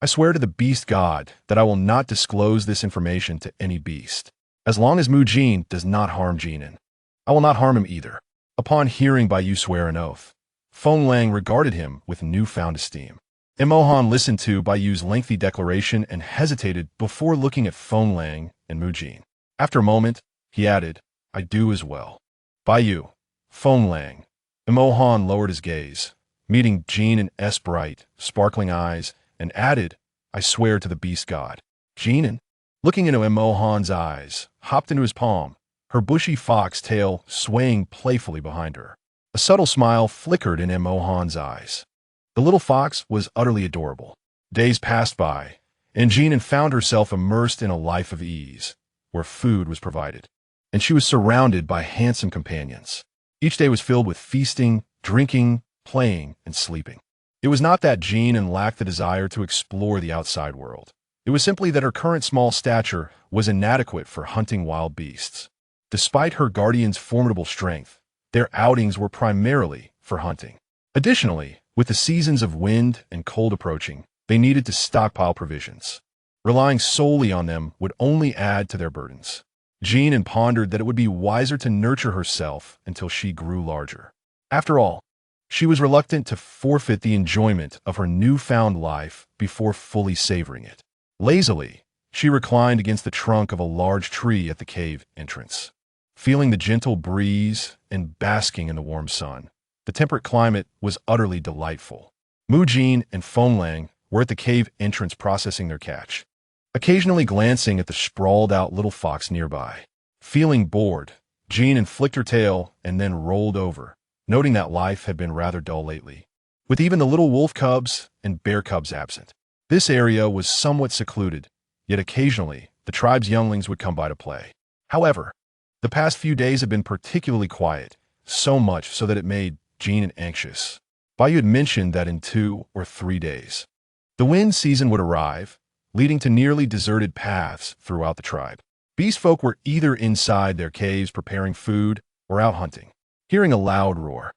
I swear to the beast god that I will not disclose this information to any beast. As long as Mu Jin does not harm Jin An, I will not harm him either. Upon hearing Baiyu swear an oath, Feng Lang regarded him with newfound esteem. Imohan listened to Baiyu's lengthy declaration and hesitated before looking at Feng Lang and Mu Jin. After a moment, he added, I do as well. Baiyu, Feng Lang. Imohan lowered his gaze, meeting Jin An's bright, sparkling eyes, and added, I swear to the beast god. Jin An, looking into Imohan's eyes, hopped into his palm, her bushy fox tail swaying playfully behind her. A subtle smile flickered in Imohan's eyes. The little fox was utterly adorable. Days passed by, and Jin An found herself immersed in a life of ease, where food was provided, and she was surrounded by handsome companions. Each day was filled with feasting, drinking, playing, and sleeping. It was not that Jin An lacked the desire to explore the outside world. It was simply that her current small stature was inadequate for hunting wild beasts. Despite her guardian's formidable strength, their outings were primarily for hunting. Additionally, with the seasons of wind and cold approaching, they needed to stockpile provisions. Relying solely on them would only add to their burdens. Jin An pondered that it would be wiser to nurture herself until she grew larger. After all, she was reluctant to forfeit the enjoyment of her newfound life before fully savoring it. Lazily, she reclined against the trunk of a large tree at the cave entrance. Feeling the gentle breeze and basking in the warm sun, the temperate climate was utterly delightful. Mu Jin and Feng Lang were at the cave entrance processing their catch, occasionally glancing at the sprawled-out little fox nearby. Feeling bored, Jin An flicked her tail and then rolled over, noting that life had been rather dull lately, with even the little wolf cubs and bear cubs absent. This area was somewhat secluded, yet occasionally the tribe's younglings would come by to play. However, the past few days had been particularly quiet, so much so that it made Jin An anxious. Baiyu had mentioned that in 2 or 3 days, the wind season would arrive, leading to nearly deserted paths throughout the tribe. Beast folk were either inside their caves preparing food or out hunting. Hearing a loud roar,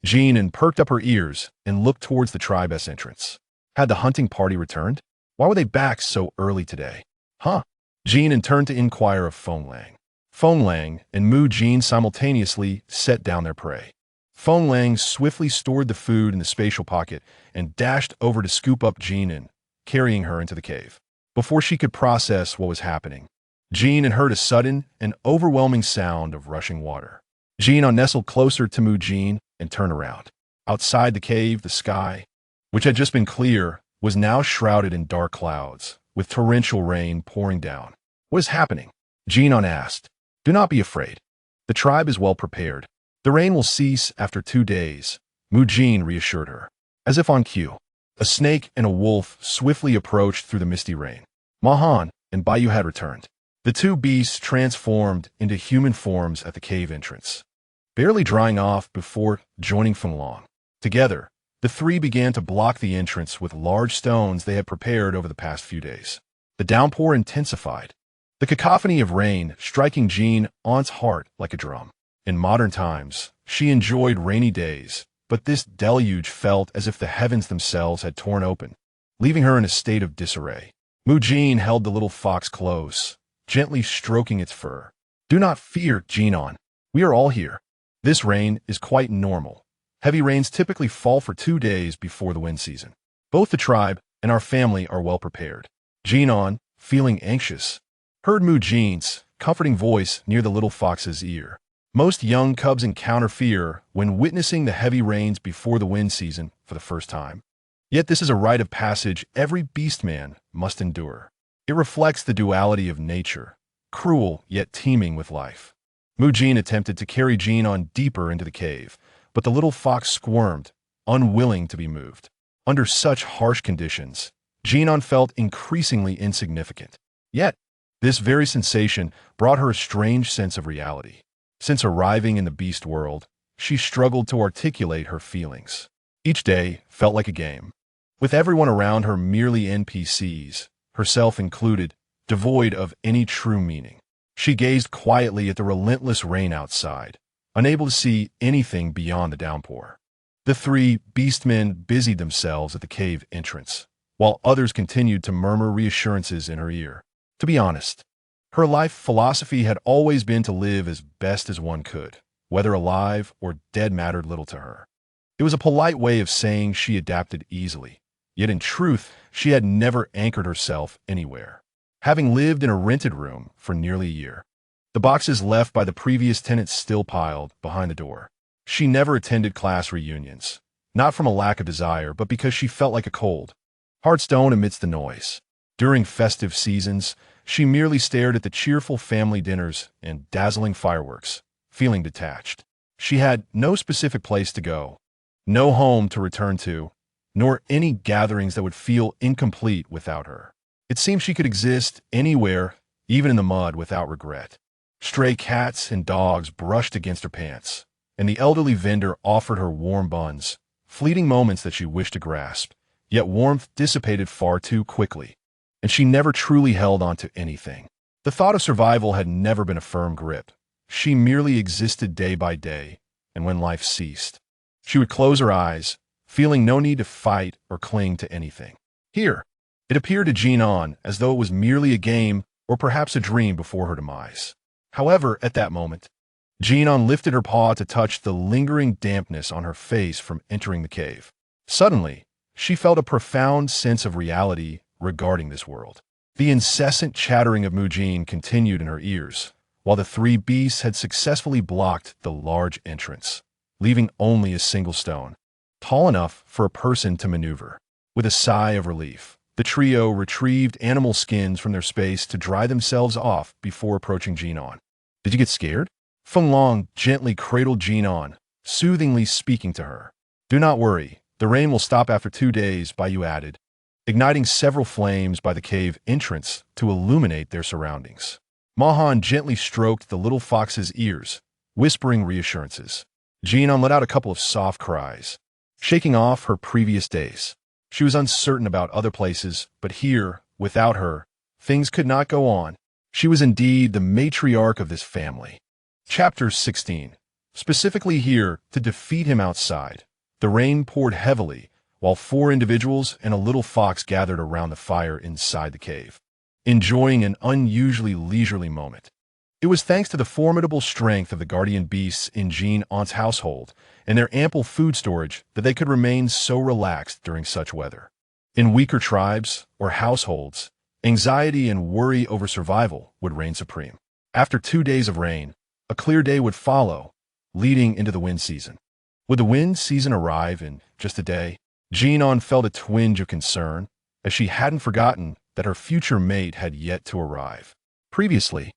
Jin An perked up her ears and looked towards the tribe's entrance. Had the hunting party returned? Why were they back so early today? Jin An turned to inquire of Feng Lang. Feng Lang and Mu Jin simultaneously set down their prey. Feng Lang swiftly stored the food in the spatial pocket and dashed over to scoop up Jin An, carrying her into the cave. Before she could process what was happening, Jin An heard a sudden and overwhelming sound of rushing water. Jin An nestled closer to Mu Jin and turned around. Outside the cave, the sky, which had just been clear, was now shrouded in dark clouds, with torrential rain pouring down. What is happening? Jin An asked. Do not be afraid. The tribe is well prepared. The rain will cease after 2 days, Mu Jin reassured her. As if on cue, a snake and a wolf swiftly approached through the misty rain. Mahan and Baiyu had returned. The 2 beasts transformed into human forms at the cave entrance, barely drying off before joining Feng Lang. Together, the 3 began to block the entrance with large stones they had prepared over the past few days. The downpour intensified, the cacophony of rain striking Jin An's heart like a drum. In modern times, she enjoyed rainy days, but this deluge felt as if the heavens themselves had torn open, leaving her in a state of disarray. Mu Jin held the little fox close, gently stroking its fur. Do not fear, Jin An. We are all here. This rain is quite normal. Heavy rains typically fall for 2 days before the wind season. Both the tribe and our family are well prepared. Jin An, feeling anxious, heard Mu Jin's comforting voice near the little fox's ear. Most young cubs encounter fear when witnessing the heavy rains before the wind season for the first time. Yet this is a rite of passage every beastman must endure. It reflects the duality of nature, cruel yet teeming with life. Jin attempted to carry Jin An deeper into the cave, but the little fox squirmed, unwilling to be moved. Under such harsh conditions, Jin An felt increasingly insignificant. Yet, this very sensation brought her a strange sense of reality. Since arriving in the beast world, she struggled to articulate her feelings. Each day felt like a game, with everyone around her merely NPCs, herself included, devoid of any true meaning. She gazed quietly at the relentless rain outside, unable to see anything beyond the downpour. The three beastmen busied themselves at the cave entrance, while others continued to murmur reassurances in her ear. To be honest, her life philosophy had always been to live as best as one could, whether alive or dead mattered little to her. It was a polite way of saying she adapted easily, yet in truth, she had never anchored herself anywhere. Having lived in a rented room for nearly a year, the boxes left by the previous tenants still piled behind the door. She never attended class reunions, not from a lack of desire, but because she felt like a cold, hard stone amidst the noise. During festive seasons, she merely stared at the cheerful family dinners and dazzling fireworks, feeling detached. She had no specific place to go, no home to return to, nor any gatherings that would feel incomplete without her. It seemed she could exist anywhere, even in the mud, without regret. Stray cats and dogs brushed against her pants, and the elderly vendor offered her warm buns, fleeting moments that she wished to grasp, yet warmth dissipated far too quickly, and she never truly held on to anything. The thought of survival had never been a firm grip. She merely existed day by day, and when life ceased, she would close her eyes, feeling no need to fight or cling to anything. Here, it appeared to Jin An as though it was merely a game or perhaps a dream before her demise. However, at that moment, Jin An lifted her paw to touch the lingering dampness on her face from entering the cave. Suddenly, she felt a profound sense of reality regarding this world. The incessant chattering of Jin continued in her ears, while the three beasts had successfully blocked the large entrance, leaving only a single stone, tall enough for a person to maneuver. With a sigh of relief, the trio retrieved animal skins from their space to dry themselves off before approaching Jin An. "Did you get scared?" Feng Long gently cradled Jin An, soothingly speaking to her. "Do not worry, the rain will stop after 2 days," Baiyu added, igniting several flames by the cave entrance to illuminate their surroundings. Mahan gently stroked the little fox's ears, whispering reassurances. Jin An let out a couple of soft cries, shaking off her previous days. She was uncertain about other places, but here, without her, things could not go on. She was indeed the matriarch of this family. Chapter 16. Specifically here, to defeat him outside. The rain poured heavily, while 4 individuals and a little fox gathered around the fire inside the cave, enjoying an unusually leisurely moment. It was thanks to the formidable strength of the guardian beasts in Jin An's household and their ample food storage that they could remain so relaxed during such weather. In weaker tribes or households, anxiety and worry over survival would reign supreme. After 2 days of rain, a clear day would follow, leading into the wind season. Would the wind season arrive in just a day? Jin An felt a twinge of concern, as she hadn't forgotten that her future mate had yet to arrive. Previously,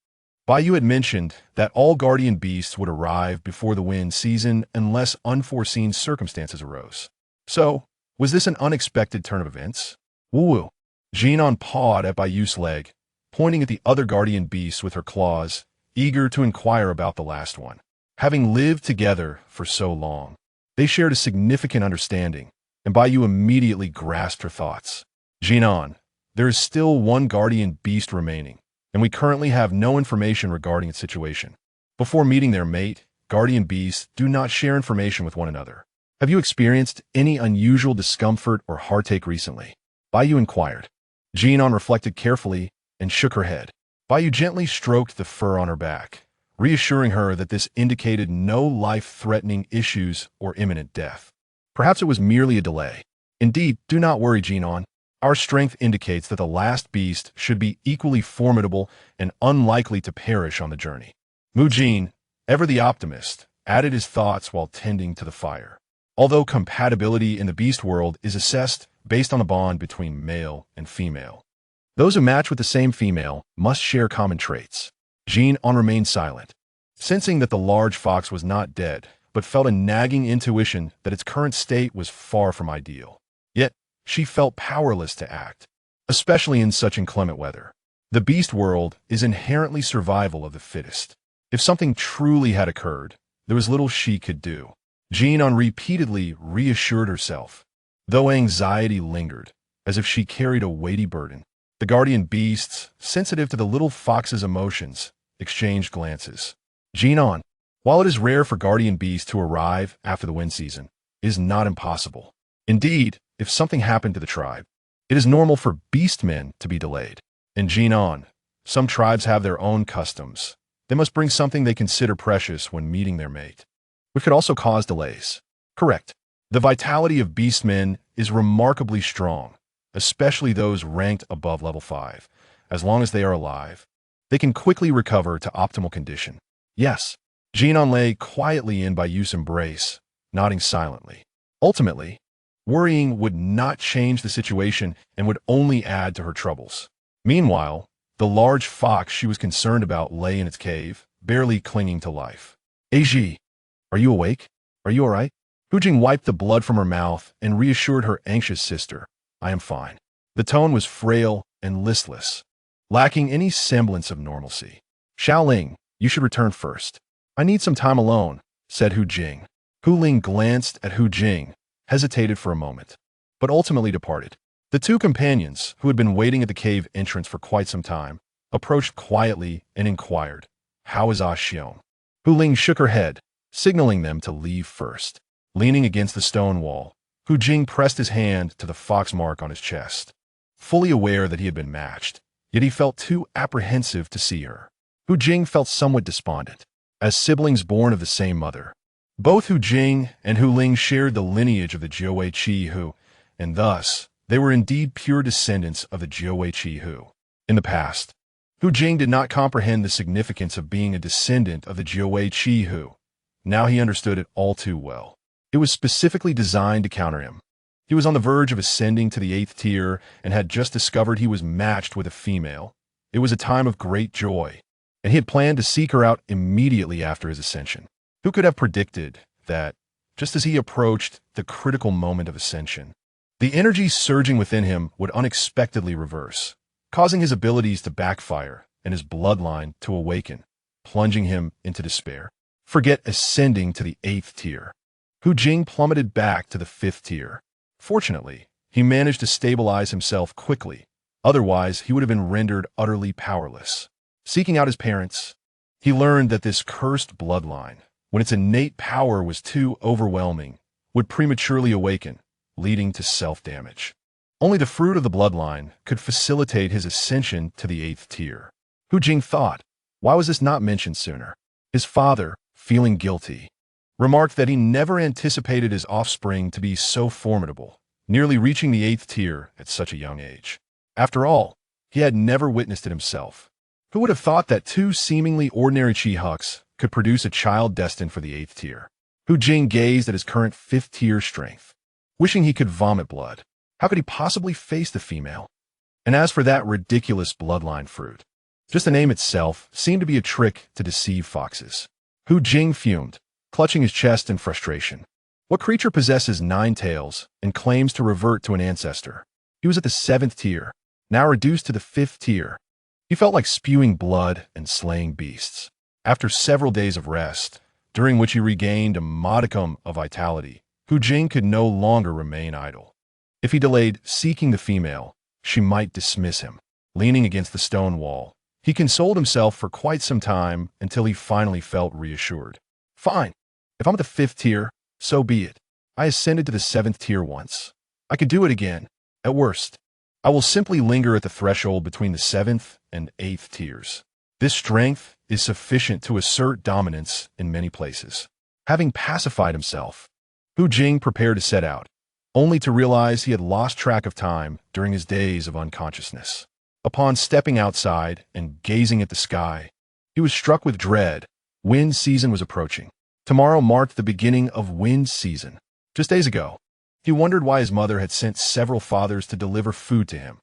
Baiyu had mentioned that all guardian beasts would arrive before the wind season unless unforeseen circumstances arose. So, was this an unexpected turn of events? Woo-woo. Jin An pawed at Baiyu's leg, pointing at the other guardian beasts with her claws, eager to inquire about the last one. Having lived together for so long, they shared a significant understanding, and Baiyu immediately grasped her thoughts. Jin An, there is still one guardian beast remaining, and we currently have no information regarding its situation. Before meeting their mate, guardian beasts do not share information with one another. Have you experienced any unusual discomfort or heartache recently? Baiyu inquired. Jin An reflected carefully and shook her head. Baiyu gently stroked the fur on her back, reassuring her that this indicated no life-threatening issues or imminent death. Perhaps it was merely a delay. Indeed, do not worry, Jin An. Our strength indicates that the last beast should be equally formidable and unlikely to perish on the journey. Jin, ever the optimist, added his thoughts while tending to the fire. although compatibility in the beast world is assessed based on a bond between male and female. Those who match with the same female must share common traits. Jin An remained silent, sensing that the large fox was not dead, but felt a nagging intuition that its current state was far from ideal. Yet, she felt powerless to act, especially in such inclement weather. The beast world is inherently survival of the fittest. If something truly had occurred, there was little she could do. Jin An repeatedly reassured herself, though anxiety lingered, as if she carried a weighty burden. The guardian beasts, sensitive to the little fox's emotions, exchanged glances. Jin An, while it is rare for guardian beasts to arrive after the wind season, it is not impossible. Indeed, if something happened to the tribe, it is normal for beastmen to be delayed. In Jin An, some tribes have their own customs. They must bring something they consider precious when meeting their mate, which could also cause delays. Correct. The vitality of beastmen is remarkably strong, especially those ranked above level 5. As long as they are alive, they can quickly recover to optimal condition. Yes, Jin An lay quietly in by Yu's embrace, nodding silently. Ultimately, worrying would not change the situation and would only add to her troubles. Meanwhile, the large fox she was concerned about lay in its cave, barely clinging to life. Eiji, are you awake? Are you all right? Hu Jing wiped the blood from her mouth and reassured her anxious sister. I am fine. The tone was frail and listless, lacking any semblance of normalcy. Xiaoling, you should return first. I need some time alone, said Hu Jing. Hu Ling glanced at Hu Jing, hesitated for a moment, but ultimately departed. The two companions, who had been waiting at the cave entrance for quite some time, approached quietly and inquired, How is Ah Xiong? Hu Ling shook her head, signaling them to leave first. Leaning against the stone wall, Hu Jing pressed his hand to the fox mark on his chest. Fully aware that he had been matched, yet he felt too apprehensive to see her. Hu Jing felt somewhat despondent, as siblings born of the same mother. Both Hu Jing and Hu Ling shared the lineage of the Chu Qi, and thus, they were indeed pure descendants of the Chu Qi. In the past, Hu Jing did not comprehend the significance of being a descendant of the Chu Qi. Now he understood it all too well. It was specifically designed to counter him. He was on the verge of ascending to the 8th tier and had just discovered he was matched with a female. It was a time of great joy, and he had planned to seek her out immediately after his ascension. Who could have predicted that, just as he approached the critical moment of ascension, the energy surging within him would unexpectedly reverse, causing his abilities to backfire and his bloodline to awaken, plunging him into despair. Forget ascending to the 8th tier. Hu Jing plummeted back to the 5th tier. Fortunately, he managed to stabilize himself quickly. Otherwise, he would have been rendered utterly powerless. Seeking out his parents, he learned that this cursed bloodline, when its innate power was too overwhelming, would prematurely awaken, leading to self-damage. Only the fruit of the bloodline could facilitate his ascension to the 8th tier. Hu Jing thought, why was this not mentioned sooner? His father, feeling guilty, remarked that he never anticipated his offspring to be so formidable, nearly reaching the 8th tier at such a young age. After all, he had never witnessed it himself. Who would have thought that two seemingly ordinary Chi-Huks could produce a child destined for the 8th tier? Hu Jing gazed at his current 5th tier strength, wishing he could vomit blood. How could he possibly face the female? And as for that ridiculous bloodline fruit, just the name itself seemed to be a trick to deceive foxes. Hu Jing fumed, clutching his chest in frustration. What creature possesses 9 tails and claims to revert to an ancestor? He was at the 7th tier, now reduced to the 5th tier. He felt like spewing blood and slaying beasts. After several days of rest, during which he regained a modicum of vitality, Hu Jing could no longer remain idle. If he delayed seeking the female, she might dismiss him. Leaning against the stone wall, he consoled himself for quite some time until he finally felt reassured. Fine. If I'm at the 5th tier, so be it. I ascended to the 7th tier once. I could do it again. At worst, I will simply linger at the threshold between the 7th and 8th tiers. This strength is sufficient to assert dominance in many places. Having pacified himself, Hu Jing prepared to set out, only to realize he had lost track of time during his days of unconsciousness. Upon stepping outside and gazing at the sky, he was struck with dread. Wind season was approaching. Tomorrow marked the beginning of wind season. Just days ago, he wondered why his mother had sent several fathers to deliver food to him.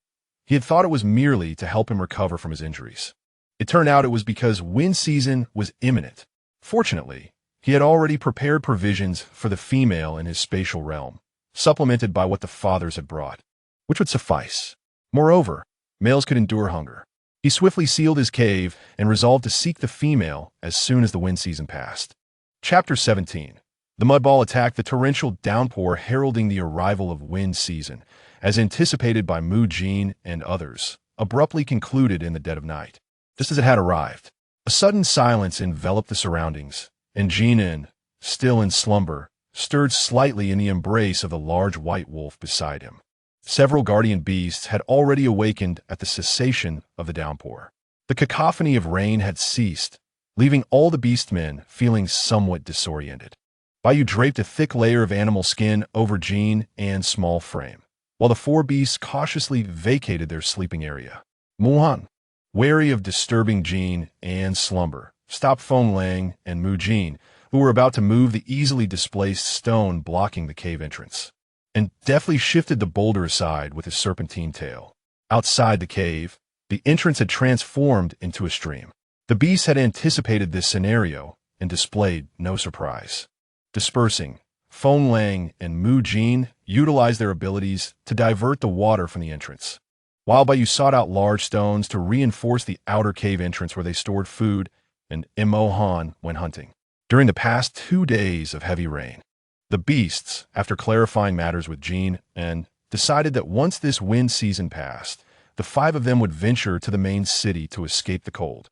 He had thought it was merely to help him recover from his injuries. It turned out it was because wind season was imminent. Fortunately, he had already prepared provisions for the female in his spatial realm, supplemented by what the fathers had brought, which would suffice. Moreover, males could endure hunger. He swiftly sealed his cave and resolved to seek the female as soon as the wind season passed. Chapter 17. The mudball attacked the torrential downpour heralding the arrival of wind season, as anticipated by Jin and others, abruptly concluded in the dead of night. Just as it had arrived, a sudden silence enveloped the surroundings, and Jin An, still in slumber, stirred slightly in the embrace of the large white wolf beside him. Several guardian beasts had already awakened at the cessation of the downpour. The cacophony of rain had ceased, leaving all the beastmen feeling somewhat disoriented. Baiyu draped a thick layer of animal skin over Jin An's small frame, while the four beasts cautiously vacated their sleeping area. Muhan, wary of disturbing Jin An's slumber, stopped Feng Lang and Jin, who were about to move the easily displaced stone blocking the cave entrance, and deftly shifted the boulder aside with his serpentine tail. Outside the cave, the entrance had transformed into a stream. The beasts had anticipated this scenario and displayed no surprise. Dispersing, Feng Lang and Jin utilized their abilities to divert the water from the entrance, while Baiyu sought out large stones to reinforce the outer cave entrance where they stored food, and Han went hunting. During the past 2 days of heavy rain, the beasts, after clarifying matters with Jin An, decided that once this wind season passed, the 5 of them would venture to the main city to escape the cold.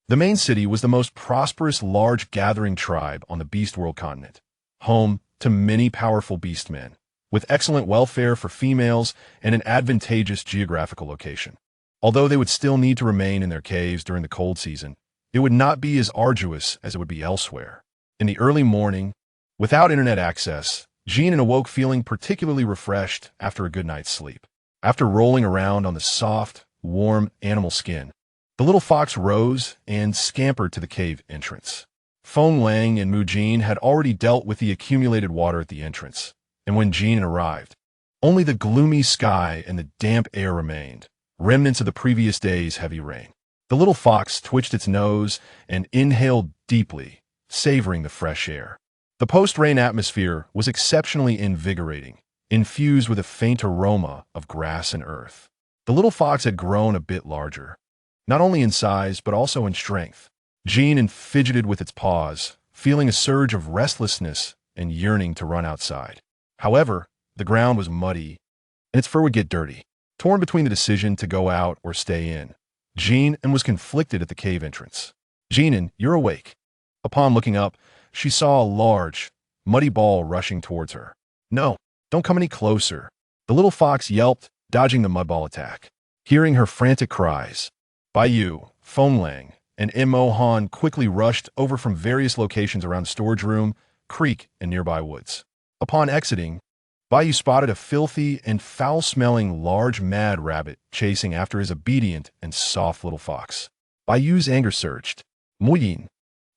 The main city was the most prosperous large gathering tribe on the Beast World continent, home to many powerful beastmen, with excellent welfare for females and an advantageous geographical location. Although they would still need to remain in their caves during the cold season, it would not be as arduous as it would be elsewhere. In the early morning, without internet access, Jin An awoke feeling particularly refreshed after a good night's sleep. After rolling around on the soft, warm animal skin, the little fox rose and scampered to the cave entrance. Feng Lang and Jin had already dealt with the accumulated water at the entrance, and when Jin An arrived, only the gloomy sky and the damp air remained, remnants of the previous day's heavy rain. The little fox twitched its nose and inhaled deeply, savoring the fresh air. The post-rain atmosphere was exceptionally invigorating, infused with a faint aroma of grass and earth. The little fox had grown a bit larger, not only in size but also in strength. Jin An fidgeted with its paws, feeling a surge of restlessness and yearning to run outside. However, the ground was muddy, and its fur would get dirty. Torn between the decision to go out or stay in, Jin An was conflicted at the cave entrance. Jin An, you're awake. Upon looking up, she saw a large, muddy ball rushing towards her. No, don't come any closer. The little fox yelped, dodging the mudball attack. Hearing her frantic cries, Baiyu, Feng Lang, and Han quickly rushed over from various locations around the storage room, creek, and nearby woods. Upon exiting, Baiyu spotted a filthy and foul-smelling large mad rabbit chasing after his obedient and soft little fox. Baiyu's anger surged. Muyin.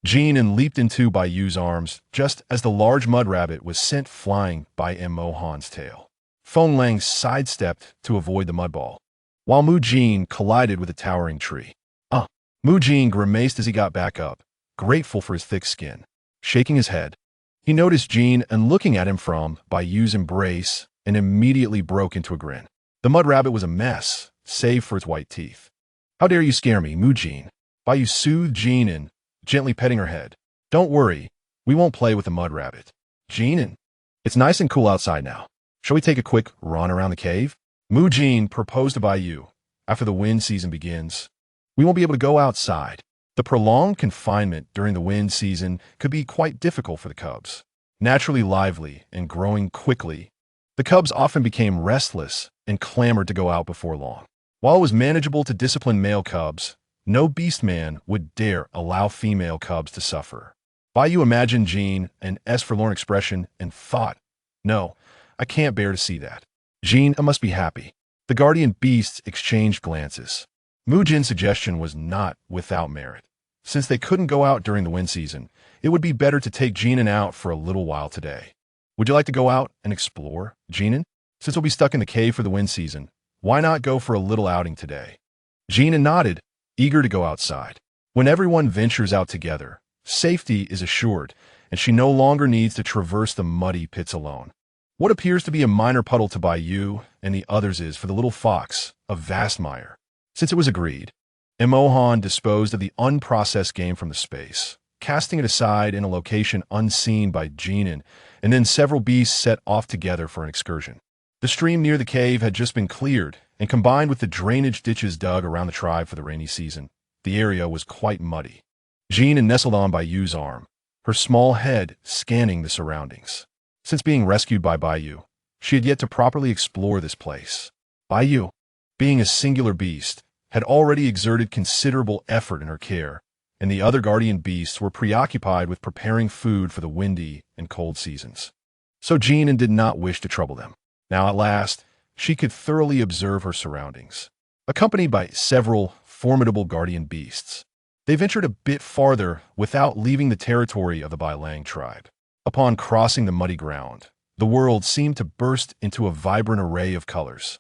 Jin An leaped into Baiyu's arms just as the large mud rabbit was sent flying by Han's tail. Feng Lang sidestepped to avoid the mudball, while Jin collided with a towering tree. Jin grimaced as he got back up, grateful for his thick skin. Shaking his head, he noticed Jin An looking at him from Baiyu's embrace and immediately broke into a grin. The mud rabbit was a mess, save for its white teeth. How dare you scare me, Jin? Baiyu soothed Jin An, gently petting her head. Don't worry, we won't play with the mud rabbit. Jin An, it's nice and cool outside now. Shall we take a quick run around the cave? Jin proposed to Baiyu. After the wind season begins, we won't be able to go outside. The prolonged confinement during the wind season could be quite difficult for the cubs. Naturally lively and growing quickly, the cubs often became restless and clamored to go out before long. While it was manageable to discipline male cubs, no beastman would dare allow female cubs to suffer. Baiyu imagined Jin An's forlorn expression and thought, no, I can't bear to see that. Jin An must be happy. The guardian beasts exchanged glances. Jin's suggestion was not without merit. Since they couldn't go out during the wind season, it would be better to take Jin An out for a little while today. Would you like to go out and explore, Jin An? Since we'll be stuck in the cave for the wind season, why not go for a little outing today? Jin An nodded, eager to go outside. When everyone ventures out together, safety is assured, and she no longer needs to traverse the muddy pits alone. What appears to be a minor puddle to Baiyu and the others is, for the little fox, a vast mire. Since it was agreed, Emohan disposed of the unprocessed game from the space, casting it aside in a location unseen by Jin An, and then several beasts set off together for an excursion. The stream near the cave had just been cleared, and combined with the drainage ditches dug around the tribe for the rainy season, the area was quite muddy. Jin An nestled on Baiu's arm, her small head scanning the surroundings. Since being rescued by Baiyu, she had yet to properly explore this place. Baiyu, being a singular beast, had already exerted considerable effort in her care, and the other guardian beasts were preoccupied with preparing food for the windy and cold seasons. So Jin An did not wish to trouble them. Now at last, she could thoroughly observe her surroundings. Accompanied by several formidable guardian beasts, they ventured a bit farther without leaving the territory of the Bailang tribe. Upon crossing the muddy ground, the world seemed to burst into a vibrant array of colors.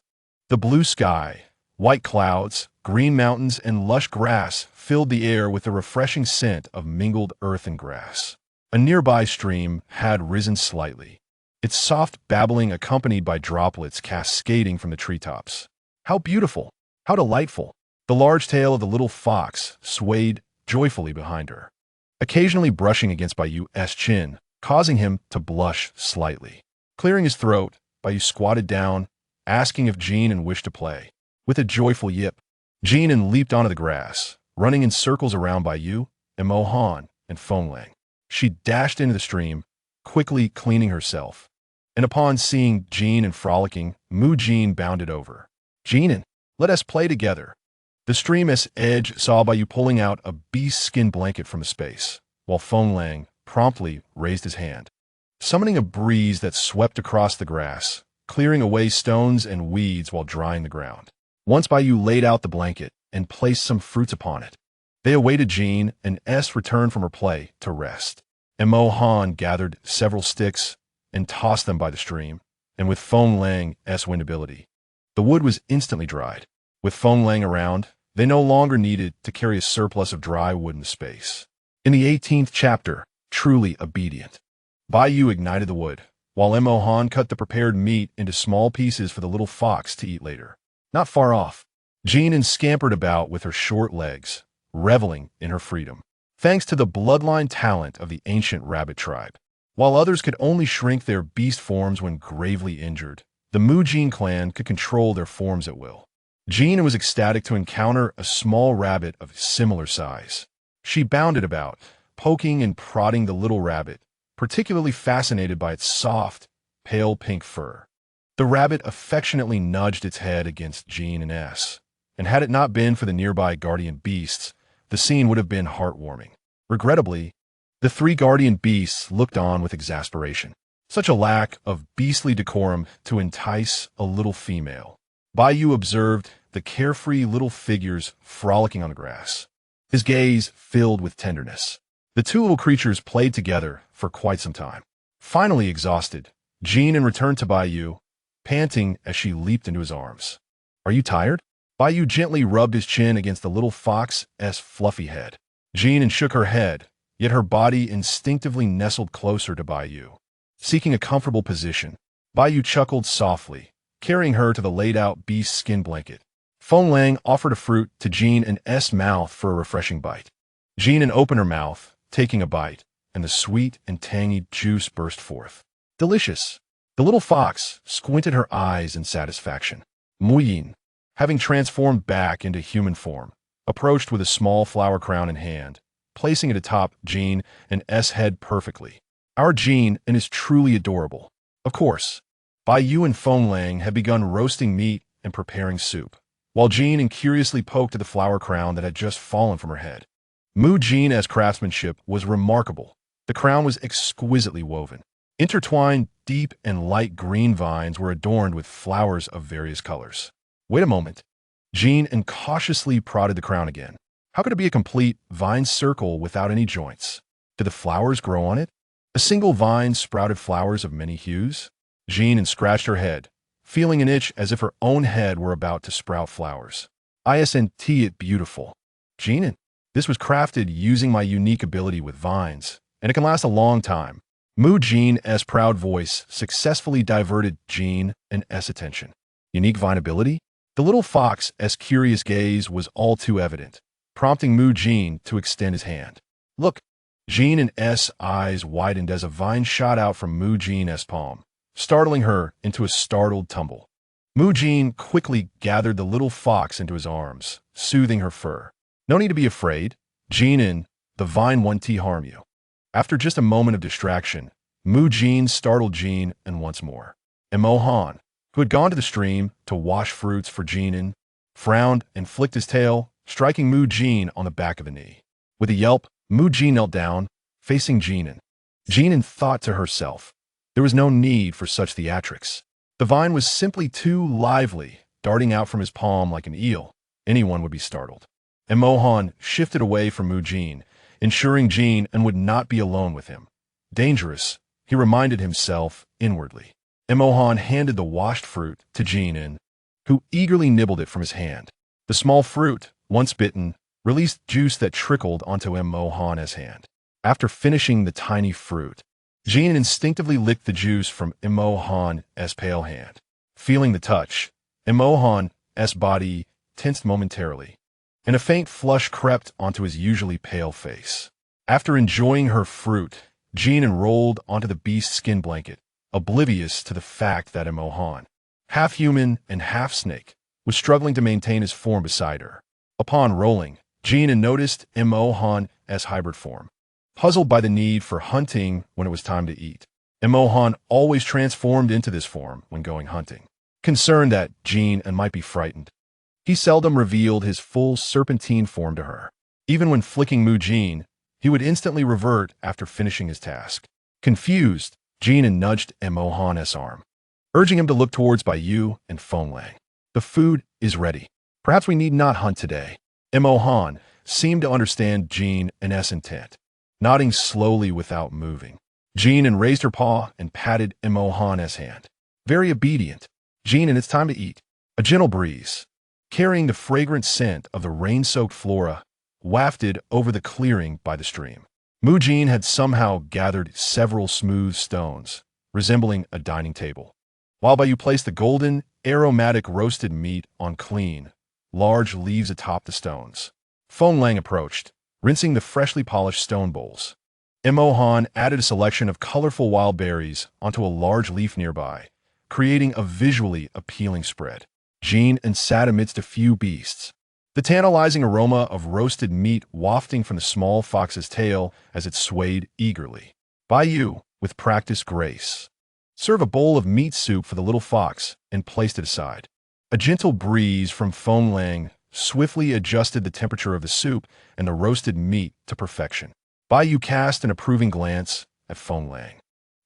The blue sky, white clouds, green mountains, and lush grass filled the air with the refreshing scent of mingled earth and grass. A nearby stream had risen slightly, its soft babbling accompanied by droplets cascading from the treetops. How beautiful! How delightful! The large tail of the little fox swayed joyfully behind her, occasionally brushing against Baiu's chin, causing him to blush slightly. Clearing his throat, Baiu squatted down, asking if Jin An wished to play. With a joyful yip, Jin An leaped onto the grass, running in circles around Baiu, Emohan, and Fenglang. She dashed into the stream, quickly cleaning herself, and upon seeing Jin An frolicking, Mu Jin bounded over. Jin An, let us play together. The stream's edge saw Baiu pulling out a beast skin blanket from the space, while Fenglang promptly raised his hand, summoning a breeze that swept across the grass, clearing away stones and weeds while drying the ground. Once Baiu laid out the blanket and placed some fruits upon it, they awaited Jin An's return from her play to rest. Emohan gathered several sticks and tossed them by the stream, and with Fenglang's wind ability, the wood was instantly dried. With Fenglang around, they no longer needed to carry a surplus of dry wood into space. In the 18th chapter, Truly Obedient, Baiu ignited the wood, while Emohan cut the prepared meat into small pieces for the little fox to eat later. Not far off, Jin An scampered about with her short legs, reveling in her freedom, thanks to the bloodline talent of the ancient rabbit tribe. While others could only shrink their beast forms when gravely injured, the Mu Jin clan could control their forms at will. Jin An was ecstatic to encounter a small rabbit of similar size. She bounded about, poking and prodding the little rabbit, particularly fascinated by its soft, pale pink fur. The rabbit affectionately nudged its head against Jin An's, and had it not been for the nearby guardian beasts, the scene would have been heartwarming. Regrettably, the three guardian beasts looked on with exasperation. Such a lack of beastly decorum to entice a little female. Baiu observed the carefree little figures frolicking on the grass, his gaze filled with tenderness. The two little creatures played together for quite some time. Finally exhausted, Jin An returned to Baiu, panting as she leaped into his arms. Are you tired? Baiu gently rubbed his chin against the little fox's fluffy head. Jin An shook her head, yet her body instinctively nestled closer to Baiu. Seeking a comfortable position, Baiu chuckled softly, carrying her to the laid-out beast skin blanket. Fenglang offered a fruit to Jin An's mouth for a refreshing bite. Jin An opened her mouth, taking a bite, and the sweet and tangy juice burst forth. Delicious! The little fox squinted her eyes in satisfaction. Mu Jin, having transformed back into human form, approached with a small flower crown in hand, placing it atop Jin An's head perfectly. Our Jin An is truly adorable. Of course, Baiu and Fenglang had begun roasting meat and preparing soup, while Jin An curiously poked at the flower crown that had just fallen from her head. Mu Jin's craftsmanship was remarkable. The crown was exquisitely woven. Intertwined deep and light green vines were adorned with flowers of various colors. Wait a moment. Jin An cautiously prodded the crown again. How could it be a complete vine circle without any joints? Did the flowers grow on it? A single vine sprouted flowers of many hues. Jin An scratched her head, feeling an itch as if her own head were about to sprout flowers. Isn't it beautiful? Jin An, this was crafted using my unique ability with vines, and it can last a long time. Jin's proud voice successfully diverted Jin An's attention. Unique vine ability? The little fox's curious gaze was all too evident, prompting Jin to extend his hand. Look! Jin An's eyes widened as a vine shot out from Jin's palm, startling her into a startled tumble. Jin quickly gathered the little fox into his arms, soothing her fur. No need to be afraid, Jin An, the vine won't harm you. After just a moment of distraction, Jin startled Jin An once more. Han, who had gone to the stream to wash fruits for Jin An, frowned and flicked his tail, striking Jin on the back of the knee. With a yelp, Jin knelt down, facing Jin An. Jin An thought to herself, there was no need for such theatrics. The vine was simply too lively, darting out from his palm like an eel. Anyone would be startled. Han shifted away from Jin, ensuring Jin An would not be alone with him. Dangerous, he reminded himself inwardly. Han handed the washed fruit to Jin An, who eagerly nibbled it from his hand. The small fruit, once bitten, released juice that trickled onto Han's hand. After finishing the tiny fruit, Jin An instinctively licked the juice from Han's pale hand. Feeling the touch, Han's body tensed momentarily, and a faint flush crept onto his usually pale face. After enjoying her fruit, Jin An rolled onto the beast's skin blanket, oblivious to the fact that Han, half human and half snake, was struggling to maintain his form beside her. Upon rolling, Jin An noticed Han's hybrid form. Puzzled by the need for hunting when it was time to eat, Han always transformed into this form when going hunting. Concerned that Jin An might be frightened, he seldom revealed his full serpentine form to her. Even when flicking Jin, he would instantly revert after finishing his task. Confused, Jin An nudged Han's arm, urging him to look towards Bai and Fenglang. The food is ready. Perhaps we need not hunt today. Han seemed to understand Jin An's intent, nodding slowly without moving. Jin An raised her paw and patted Han's hand. Very obedient. Jin An, it's time to eat. A gentle breeze, carrying the fragrant scent of the rain-soaked flora, wafted over the clearing by the stream. Jin had somehow gathered several smooth stones, resembling a dining table, while Bai placed the golden, aromatic roasted meat on clean, large leaves atop the stones. Fenglang approached, rinsing the freshly polished stone bowls. Han added a selection of colorful wild berries onto a large leaf nearby, creating a visually appealing spread. Jin An sat amidst a few beasts, the tantalizing aroma of roasted meat wafting from the small fox's tail as it swayed eagerly. Bai, with practiced grace, served a bowl of meat soup for the little fox and placed it aside. A gentle breeze from Fenglang swiftly adjusted the temperature of the soup and the roasted meat to perfection. Bai cast an approving glance at Fenglang,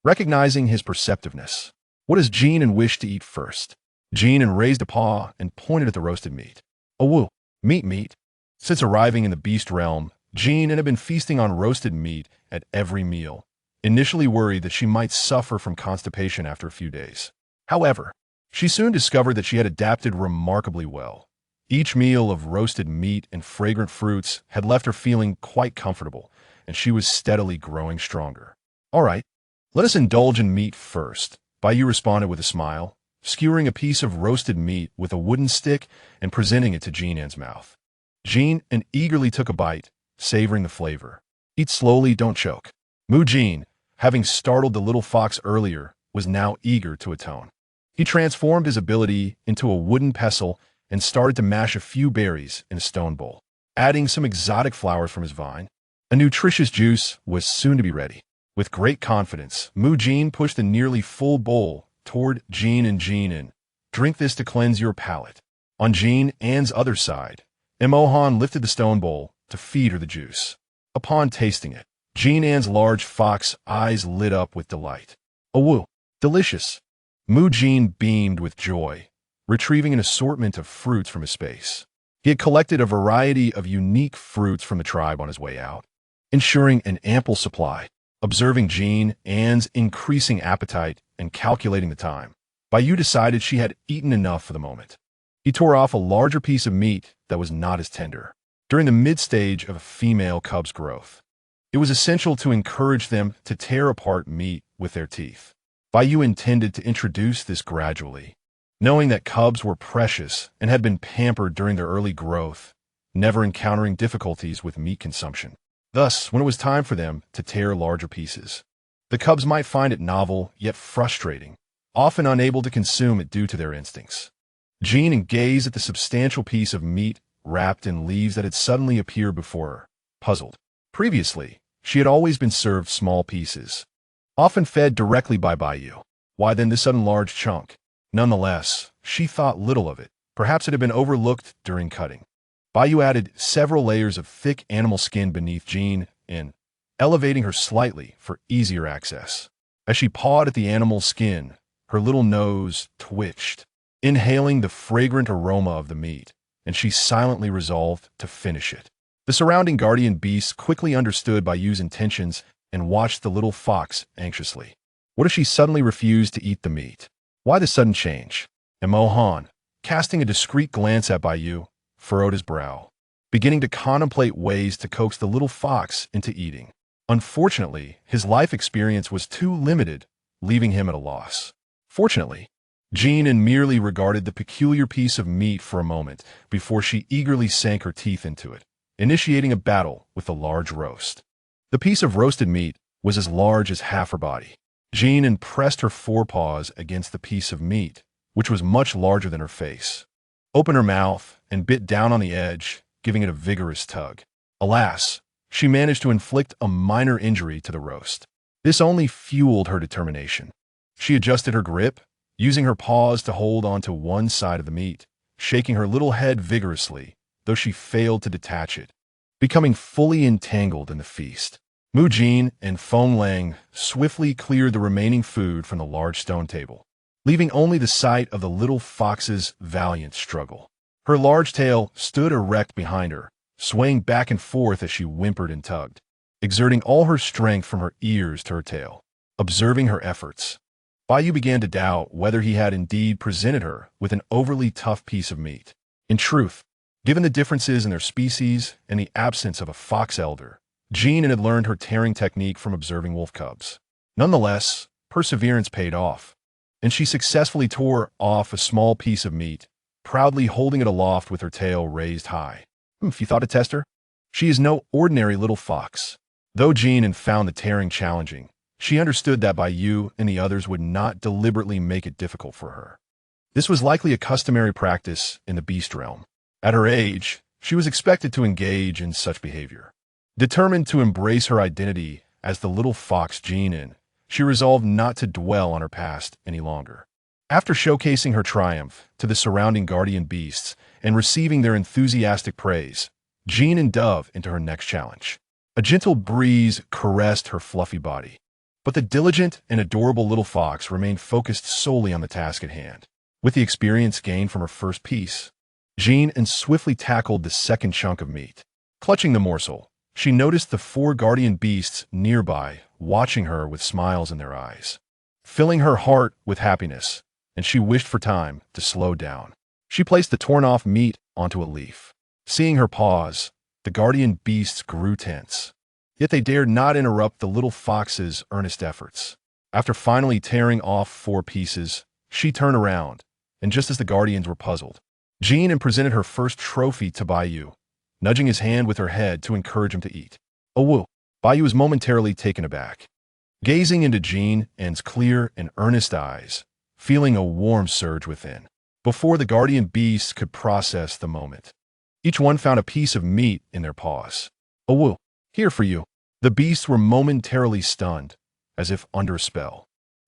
recognizing his perceptiveness. What does Jin An wish to eat first? Jin An raised a paw and pointed at the roasted meat. Oh, meat. Since arriving in the beast realm, Jin An had been feasting on roasted meat at every meal, initially worried that she might suffer from constipation after a few days. However, she soon discovered that she had adapted remarkably well. Each meal of roasted meat and fragrant fruits had left her feeling quite comfortable, and she was steadily growing stronger. All right, let us indulge in meat first, Bai responded with a smile, skewering a piece of roasted meat with a wooden stick and presenting it to Jin An's mouth. Jin An eagerly took a bite, savoring the flavor. Eat slowly, don't choke. Jin, having startled the little fox earlier, was now eager to atone. He transformed his ability into a wooden pestle and started to mash a few berries in a stone bowl, adding some exotic flowers from his vine. A nutritious juice was soon to be ready. With great confidence, Jin pushed the nearly full bowl toward Jin An. Drink this to cleanse your palate. On Jin An's other side, Han lifted the stone bowl to feed her the juice. Upon tasting it, Jin An's large fox eyes lit up with delight. Oh, delicious. Jin beamed with joy, retrieving an assortment of fruits from his space. He had collected a variety of unique fruits from the tribe on his way out, ensuring an ample supply. Observing Jin An's increasing appetite and calculating the time, Bai decided she had eaten enough for the moment. He tore off a larger piece of meat that was not as tender. During the mid-stage of a female cub's growth, it was essential to encourage them to tear apart meat with their teeth. Bai intended to introduce this gradually, knowing that cubs were precious and had been pampered during their early growth, never encountering difficulties with meat consumption. Thus, when it was time for them to tear larger pieces, the cubs might find it novel yet frustrating, often unable to consume it due to their instincts. Jin gazed at the substantial piece of meat wrapped in leaves that had suddenly appeared before her, puzzled. Previously, she had always been served small pieces, often fed directly by Bai. Why then this sudden large chunk? Nonetheless, she thought little of it. Perhaps it had been overlooked during cutting. Bai added several layers of thick animal skin beneath Jin An, elevating her slightly for easier access. As she pawed at the animal's skin, her little nose twitched, inhaling the fragrant aroma of the meat, and she silently resolved to finish it. The surrounding guardian beasts quickly understood Bai's intentions and watched the little fox anxiously. What if she suddenly refused to eat the meat? Why the sudden change? And Mohan, casting a discreet glance at Bai, furrowed his brow, beginning to contemplate ways to coax the little fox into eating. Unfortunately, his life experience was too limited, leaving him at a loss. Fortunately, Jin An merely regarded the peculiar piece of meat for a moment before she eagerly sank her teeth into it, initiating a battle with the large roast. The piece of roasted meat was as large as half her body. Jin An pressed her forepaws against the piece of meat, which was much larger than her face, opened her mouth, and bit down on the edge, giving it a vigorous tug. Alas, she managed to inflict a minor injury to the roast. This only fueled her determination. She adjusted her grip, using her paws to hold onto one side of the meat, shaking her little head vigorously, though she failed to detach it, becoming fully entangled in the feast. Mu Jin and Feng Lang swiftly cleared the remaining food from the large stone table, leaving only the sight of the little fox's valiant struggle. Her large tail stood erect behind her, swaying back and forth as she whimpered and tugged, exerting all her strength from her ears to her tail. Observing her efforts, Bai began to doubt whether he had indeed presented her with an overly tough piece of meat. In truth, given the differences in their species and the absence of a fox elder, Jin An had learned her tearing technique from observing wolf cubs. Nonetheless, perseverance paid off, and she successfully tore off a small piece of meat, proudly holding it aloft with her tail raised high. If you thought to test her? She is no ordinary little fox. Though Jin An found the tearing challenging, she understood that Bai and the others would not deliberately make it difficult for her. This was likely a customary practice in the beast realm. At her age, she was expected to engage in such behavior. Determined to embrace her identity as the little fox Jin An, she resolved not to dwell on her past any longer. After showcasing her triumph to the surrounding guardian beasts and receiving their enthusiastic praise, Jin An dove into her next challenge. A gentle breeze caressed her fluffy body, but the diligent and adorable little fox remained focused solely on the task at hand. With the experience gained from her first piece, Jin An swiftly tackled the second chunk of meat. Clutching the morsel, she noticed the 4 guardian beasts nearby watching her with smiles in their eyes, filling her heart with happiness, and she wished for time to slow down. She placed the torn-off meat onto a leaf. Seeing her pause, the guardian beasts grew tense. Yet they dared not interrupt the little fox's earnest efforts. After finally tearing off 4 pieces, she turned around, and just as the guardians were puzzled, Jin An presented her first trophy to Bai, nudging his hand with her head to encourage him to eat. Oh woo! Bai was momentarily taken aback, gazing into Jin An's clear and earnest eyes, feeling a warm surge within. Before the guardian beasts could process the moment, each one found a piece of meat in their paws. Oh woo! Here for you. The beasts were momentarily stunned, as if under a spell.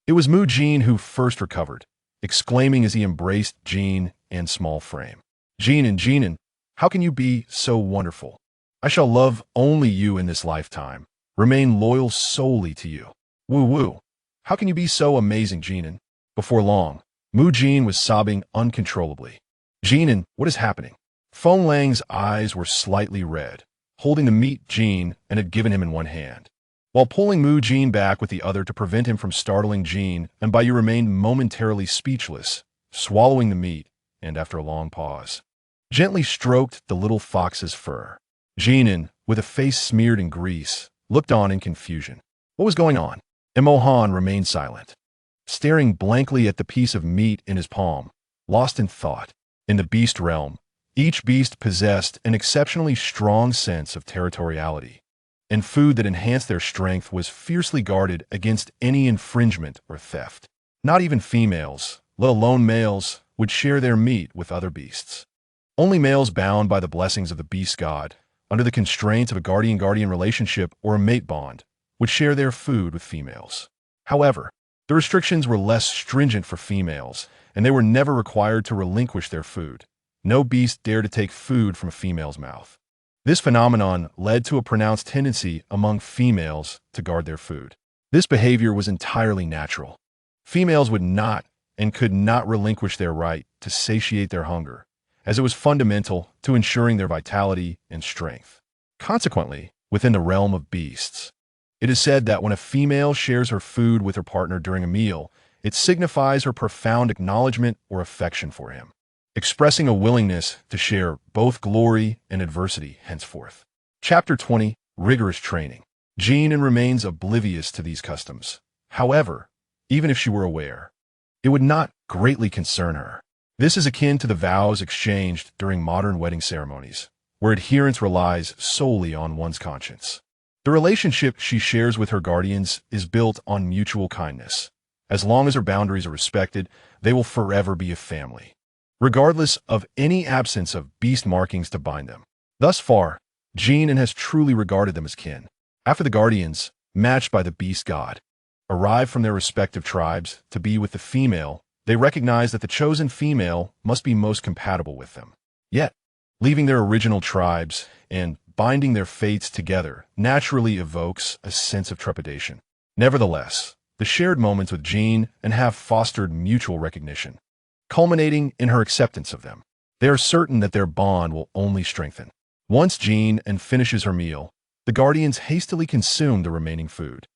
It was Mu Jin who first recovered, exclaiming as he embraced Jin An's small frame. Jin An, how can you be so wonderful? I shall love only you in this lifetime, remain loyal solely to you. Woo woo. How can you be so amazing, Jin An? Before long, Mu Jin was sobbing uncontrollably. Jin An, what is happening? Feng Lang's eyes were slightly red, holding the meat Jin An had given him in one hand. while pulling Mu Jin back with the other to prevent him from startling Jin, and Baiyu remained momentarily speechless, swallowing the meat, and after a long pause, gently stroked the little fox's fur. Jin An, with a face smeared in grease, looked on in confusion. What was going on? Mo Han remained silent, staring blankly at the piece of meat in his palm, lost in thought. In the beast realm, each beast possessed an exceptionally strong sense of territoriality, and food that enhanced their strength was fiercely guarded against any infringement or theft. Not even females, let alone males, would share their meat with other beasts. Only males bound by the blessings of the beast god, under the constraints of a guardian-guardian relationship or a mate bond, would share their food with females. However, the restrictions were less stringent for females, and they were never required to relinquish their food. No beast dared to take food from a female's mouth. This phenomenon led to a pronounced tendency among females to guard their food. This behavior was entirely natural. Females would not and could not relinquish their right to satiate their hunger, as it was fundamental to ensuring their vitality and strength. Consequently, within the realm of beasts, it is said that when a female shares her food with her partner during a meal, it signifies her profound acknowledgement or affection for him, expressing a willingness to share both glory and adversity henceforth. Chapter 20. Rigorous Training. Jin An remains oblivious to these customs. However, even if she were aware, it would not greatly concern her. This is akin to the vows exchanged during modern wedding ceremonies, where adherence relies solely on one's conscience. The relationship she shares with her guardians is built on mutual kindness. As long as her boundaries are respected, they will forever be a family, regardless of any absence of beast markings to bind them. Thus far, Jin An has truly regarded them as kin. After the guardians, matched by the beast god, arrive from their respective tribes to be with the female, they recognize that the chosen female must be most compatible with them. Yet, leaving their original tribes and binding their fates together naturally evokes a sense of trepidation. Nevertheless, the shared moments with Jin An have fostered mutual recognition, culminating in her acceptance of them. They are certain that their bond will only strengthen. Once Jin An finishes her meal, the guardians hastily consume the remaining food.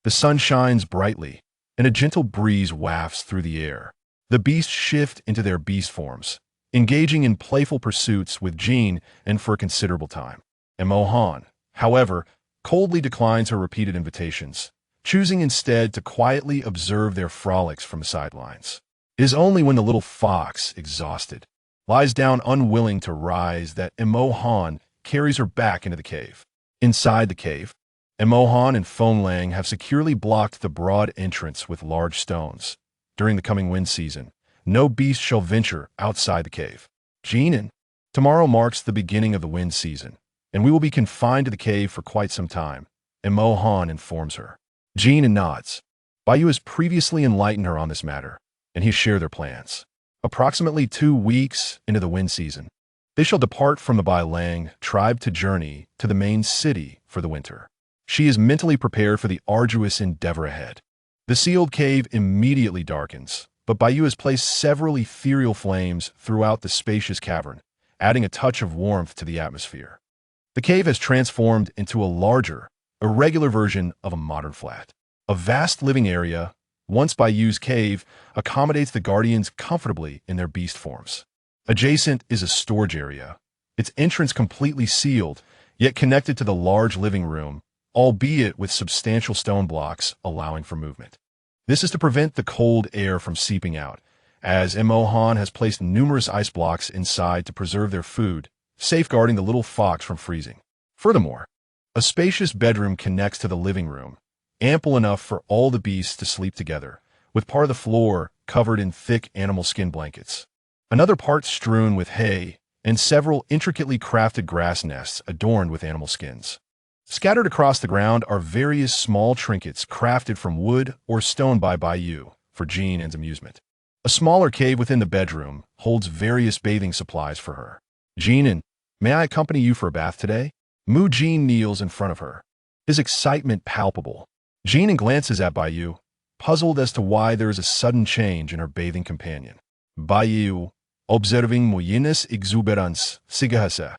The sun shines brightly, and a gentle breeze wafts through the air. The beasts shift into their beast forms, engaging in playful pursuits with Jin An for a considerable time. Mo Han, however, coldly declines her repeated invitations, choosing instead to quietly observe their frolics from the sidelines. It is only when the little fox, exhausted, lies down unwilling to rise that Mo Han carries her back into the cave. Inside the cave, Mo Han and Feng Lang have securely blocked the broad entrance with large stones. During the coming wind season, no beast shall venture outside the cave. Jin An, tomorrow marks the beginning of the wind season, and we will be confined to the cave for quite some time, Mo Han informs her. Jin An nods. Baiyu has previously enlightened her on this matter, and he shared their plans. Approximately 2 weeks into the wind season, they shall depart from the Bai Lang tribe to journey to the main city for the winter. She is mentally prepared for the arduous endeavor ahead. The sealed cave immediately darkens, but Baiyu has placed several ethereal flames throughout the spacious cavern, adding a touch of warmth to the atmosphere. The cave has transformed into a larger, irregular version of a modern flat. A vast living area, once Baiyu's cave, accommodates the guardians comfortably in their beast forms. Adjacent is a storage area, its entrance completely sealed, yet connected to the large living room, albeit with substantial stone blocks allowing for movement. This is to prevent the cold air from seeping out, as Mo Han has placed numerous ice blocks inside to preserve their food, safeguarding the little fox from freezing. Furthermore, a spacious bedroom connects to the living room, ample enough for all the beasts to sleep together, with part of the floor covered in thick animal skin blankets. Another part strewn with hay, and several intricately crafted grass nests adorned with animal skins. Scattered across the ground are various small trinkets crafted from wood or stone by Baiyu for Jin An's amusement. A smaller cave within the bedroom holds various bathing supplies for her. Jin An, may I accompany you for a bath today? Mu Jin kneels in front of her, his excitement palpable. Jin An glances at Baiyu, puzzled as to why there is a sudden change in her bathing companion. Baiyu, observing Moyinus exuberance, sigahasa.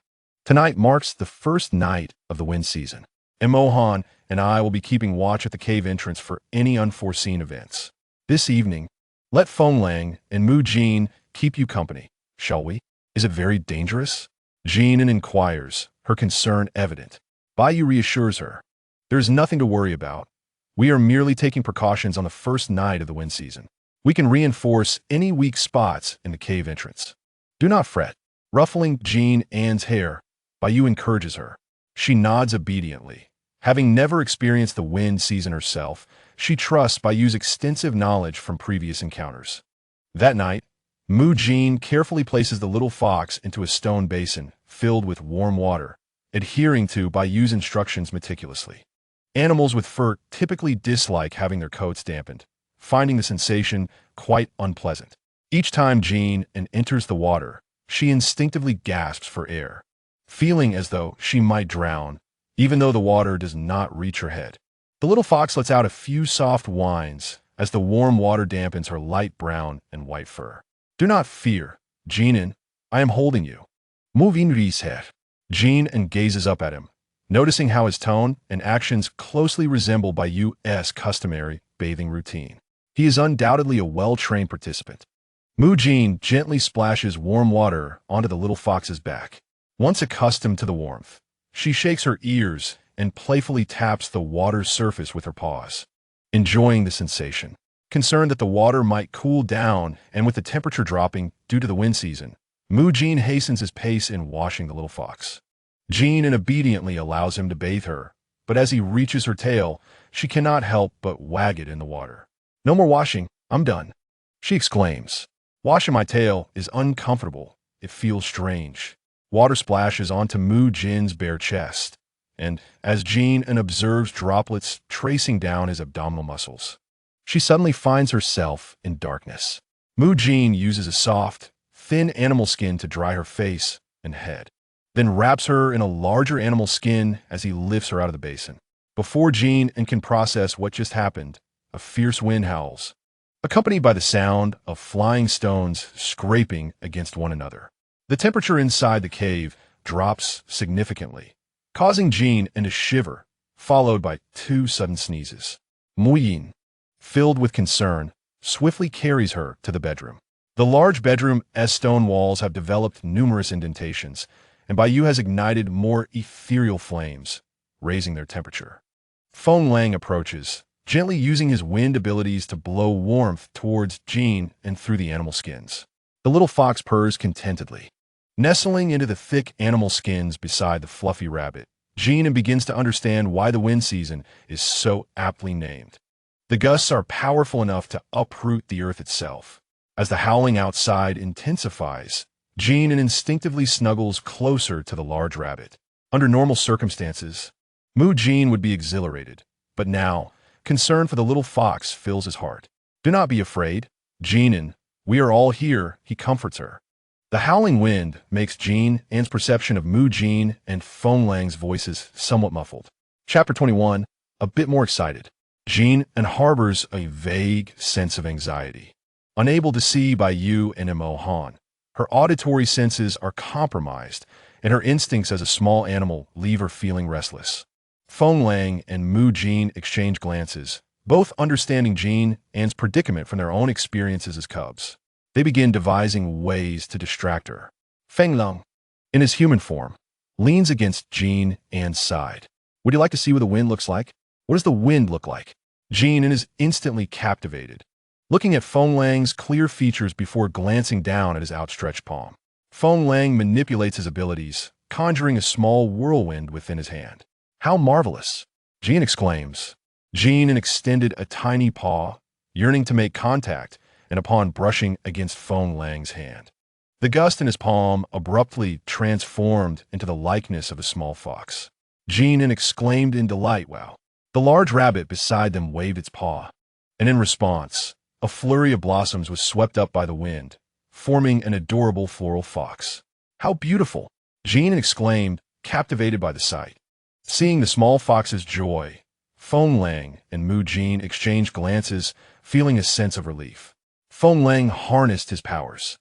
Tonight marks the first night of the wind season. Mo Han, and I will be keeping watch at the cave entrance for any unforeseen events. This evening, let Feng Lang and Mu Jin keep you company, shall we? Is it very dangerous? Jin An inquires, her concern evident. Bai Yu reassures her. There is nothing to worry about. We are merely taking precautions on the first night of the wind season. We can reinforce any weak spots in the cave entrance. Do not fret. Ruffling Jin An's hair, Bai Yu encourages her. She nods obediently. Having never experienced the wind season herself, she trusts Bai Yu's extensive knowledge from previous encounters. That night, Mu Jin carefully places the little fox into a stone basin filled with warm water, adhering to Bai Yu's instructions meticulously. Animals with fur typically dislike having their coats dampened, finding the sensation quite unpleasant. Each time Jin An enters the water, she instinctively gasps for air, feeling as though she might drown, even though the water does not reach her head. The little fox lets out a few soft whines as the warm water dampens her light brown and white fur. Do not fear, Jin An, I am holding you. Move in his head. Jin An gazes up at him, noticing how his tone and actions closely resemble Bai Yu's customary bathing routine. He is undoubtedly a well-trained participant. Mu Jin gently splashes warm water onto the little fox's back. Once accustomed to the warmth, she shakes her ears and playfully taps the water's surface with her paws, enjoying the sensation. Concerned that the water might cool down and with the temperature dropping due to the wind season, Mu Jin hastens his pace in washing the little fox. Jin An obediently allows him to bathe her, but as he reaches her tail, she cannot help but wag it in the water. No more washing, I'm done, she exclaims. Washing my tail is uncomfortable, it feels strange. Water splashes onto Mu Jin's bare chest, and as Jin An observes droplets tracing down his abdominal muscles, she suddenly finds herself in darkness. Mu Jin uses a soft, thin animal skin to dry her face and head, then wraps her in a larger animal skin as he lifts her out of the basin. Before Jin An can process what just happened, a fierce wind howls, accompanied by the sound of flying stones scraping against one another. The temperature inside the cave drops significantly, causing Jin An to shiver, followed by 2 sudden sneezes. Mu Yin, filled with concern, swiftly carries her to the bedroom. The large bedroom's stone walls have developed numerous indentations, and Bai Yu has ignited more ethereal flames, raising their temperature. Feng Lang approaches, gently using his wind abilities to blow warmth towards Jin and through the animal skins. The little fox purrs contentedly, nestling into the thick animal skins beside the fluffy rabbit. Jin An begins to understand why the wind season is so aptly named. The gusts are powerful enough to uproot the earth itself. As the howling outside intensifies, Jin An instinctively snuggles closer to the large rabbit. Under normal circumstances, Mu Jin would be exhilarated, but now, concern for the little fox fills his heart. Do not be afraid, Jin An, we are all here, he comforts her. The howling wind makes Jin An's perception of Mu Jin and Feng Lang's voices somewhat muffled. Chapter 21, a bit more excited. Jin An harbors a vague sense of anxiety. Unable to see Bai Yu and Mo Han, her auditory senses are compromised, and her instincts as a small animal leave her feeling restless. Feng Lang and Mu Jin exchange glances, both understanding Jin An's predicament from their own experiences as cubs. They begin devising ways to distract her. Feng Lang, in his human form, leans against Jin An's side. Would you like to see what the wind looks like? What does the wind look like? Jin An is instantly captivated, looking at Feng Lang's clear features before glancing down at his outstretched palm. Feng Lang manipulates his abilities, conjuring a small whirlwind within his hand. How marvelous! Jin exclaims. Jin An extended a tiny paw, yearning to make contact, and upon brushing against Feng Lang's hand, the gust in his palm abruptly transformed into the likeness of a small fox. Jin An exclaimed in delight, wow. The large rabbit beside them waved its paw, and in response, a flurry of blossoms was swept up by the wind, forming an adorable floral fox. How beautiful! Jin An exclaimed, captivated by the sight. Seeing the small fox's joy, Feng Lang and Mu Jin exchanged glances, feeling a sense of relief. Feng Lang harnessed his powers,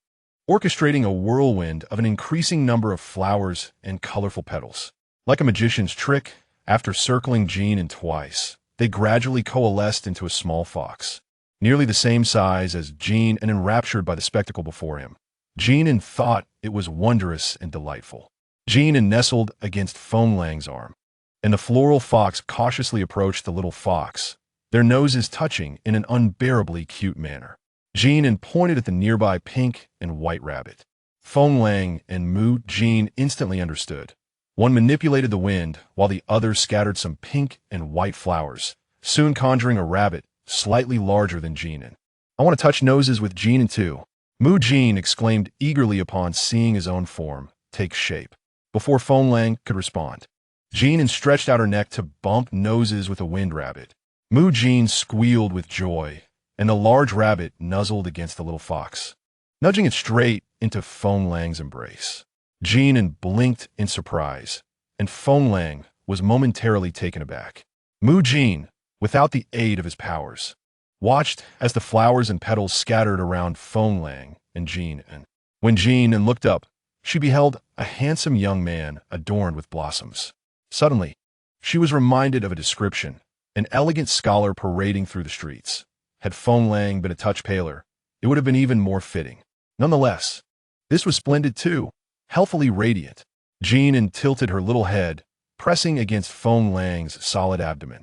orchestrating a whirlwind of an increasing number of flowers and colorful petals. Like a magician's trick, After circling Jin An twice, they gradually coalesced into a small fox, nearly the same size as Jin and enraptured by the spectacle before him. Jin An thought it was wondrous and delightful. Jin An nestled against Feng Lang's arm, and the floral fox cautiously approached the little fox, their noses touching in an unbearably cute manner. Jin An pointed at the nearby pink and white rabbit. Feng Lang and Mu Jin instantly understood. One manipulated the wind, while the other scattered some pink and white flowers, soon conjuring a rabbit slightly larger than Jin An. I want to touch noses with Jin An too. Mu Jin exclaimed eagerly upon seeing his own form take shape. Before Feng Lang could respond, Jin An stretched out her neck to bump noses with a wind rabbit. Mu Jin squealed with joy, and the large rabbit nuzzled against the little fox, nudging it straight into Feng Lang's embrace. Jin An blinked in surprise, and Feng Lang was momentarily taken aback. Mu Jin, without the aid of his powers, watched as the flowers and petals scattered around Feng Lang and Jin An. When Jin An looked up, she beheld a handsome young man adorned with blossoms. Suddenly, she was reminded of a description, an elegant scholar parading through the streets. Had Feng Lang been a touch paler, it would have been even more fitting. Nonetheless, this was splendid too, healthily radiant. Jin An tilted her little head, pressing against Feng Lang's solid abdomen.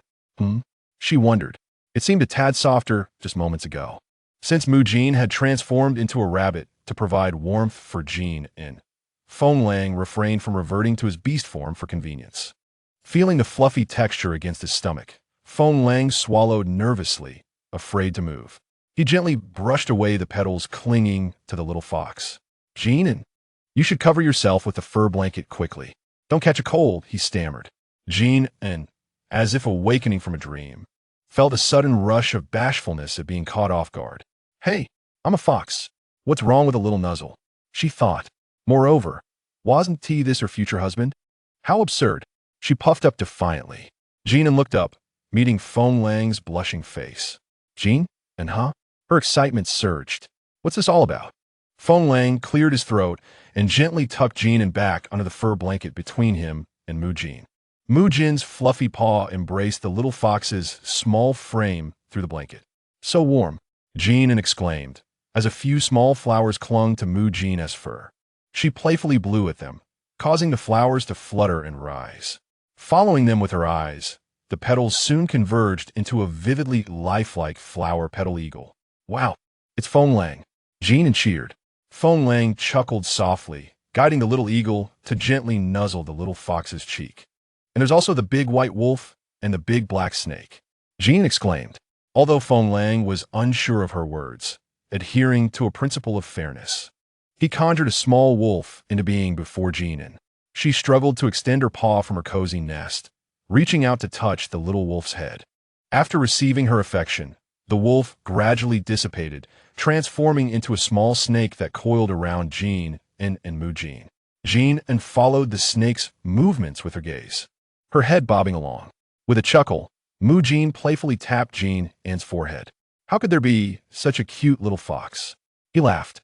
She wondered. It seemed a tad softer just moments ago. Since Mu Jin had transformed into a rabbit to provide warmth for Jin An, Feng Lang refrained from reverting to his beast form for convenience. Feeling the fluffy texture against his stomach, Feng Lang swallowed nervously, afraid to move. He gently brushed away the petals clinging to the little fox. Jin An, you should cover yourself with the fur blanket quickly. Don't catch a cold, he stammered. Jin An, as if awakening from a dream, felt a sudden rush of bashfulness at being caught off guard. Hey, I'm a fox. What's wrong with a little nuzzle? She thought. Moreover, wasn't he this her future husband? How absurd. She puffed up defiantly. Jin An looked up, meeting Feng Lang's blushing face. Jin An, huh? Her excitement surged. What's this all about? Feng Lang cleared his throat and gently tucked Jin An back under the fur blanket between him and Mu Jin. Mu Jin's fluffy paw embraced the little fox's small frame through the blanket. So warm, Jin An exclaimed, as a few small flowers clung to Mu Jin's fur. She playfully blew at them, causing the flowers to flutter and rise. Following them with her eyes, the petals soon converged into a vividly lifelike flower petal eagle. Wow, it's Feng Lang. Jin An cheered. Feng Lang chuckled softly, guiding the little eagle to gently nuzzle the little fox's cheek. And there's also the big white wolf and the big black snake, Jin exclaimed, although Feng Lang was unsure of her words, adhering to a principle of fairness. He conjured a small wolf into being before Jin An. She struggled to extend her paw from her cozy nest, reaching out to touch the little wolf's head. After receiving her affection, the wolf gradually dissipated, transforming into a small snake that coiled around Jin An and Mu Jin. Jin An followed the snake's movements with her gaze, her head bobbing along. With a chuckle, Mu Jin playfully tapped Jin An's forehead. How could there be such a cute little fox? He laughed.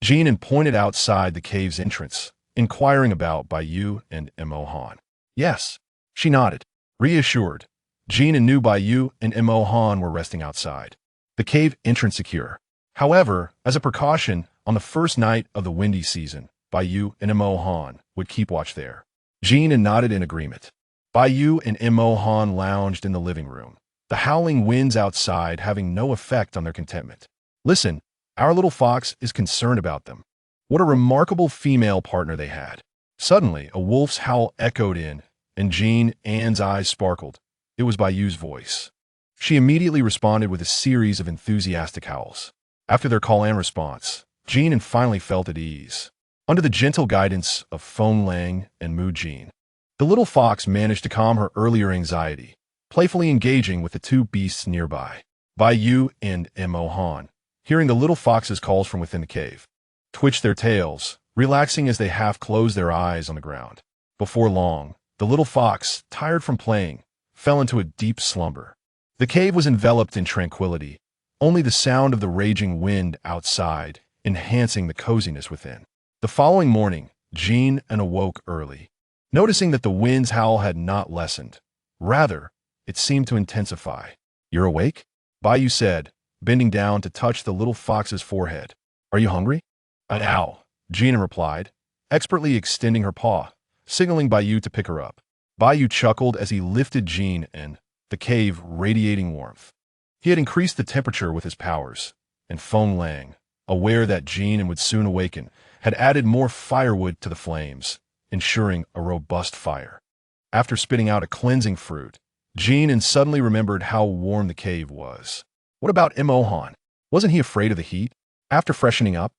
Jin An pointed outside the cave's entrance, inquiring about Baiyu and Mo Han. Yes, she nodded. Reassured, Jin An knew Baiyu and Mo Han were resting outside, the cave entrance secure. However, as a precaution, on the first night of the windy season, Baiyu and Mo Han would keep watch there. Jin An nodded in agreement. Baiyu and Mo Han lounged in the living room, the howling winds outside having no effect on their contentment. Listen, our little fox is concerned about them. What a remarkable female partner they had. Suddenly, a wolf's howl echoed in, and Jin An's eyes sparkled. It was Baiyu's voice. She immediately responded with a series of enthusiastic howls. After their call and response, Jin An finally felt at ease. Under the gentle guidance of Feng Lang and Mu Jin, the little fox managed to calm her earlier anxiety, playfully engaging with the two beasts nearby. Baiyu and Mo Han, hearing the little fox's calls from within the cave, twitched their tails, relaxing as they half-closed their eyes on the ground. Before long, the little fox, tired from playing, fell into a deep slumber. The cave was enveloped in tranquility, only the sound of the raging wind outside enhancing the coziness within. The following morning, Jin An awoke early. Noticing that the wind's howl had not lessened, Rather, it seemed to intensify. "You're awake?" Bayou said, bending down to touch the little fox's forehead. "Are you hungry?" "An owl," Jin An replied, expertly extending her paw, signaling Bayou to pick her up. Bayou chuckled as he lifted Jin An, the cave radiating warmth. He had increased the temperature with his powers, and Feng Lang, aware that Jin An would soon awaken, had added more firewood to the flames, ensuring a robust fire. After spitting out a cleansing fruit, Jin An suddenly remembered how warm the cave was. What about Imohan? Wasn't he afraid of the heat? After freshening up,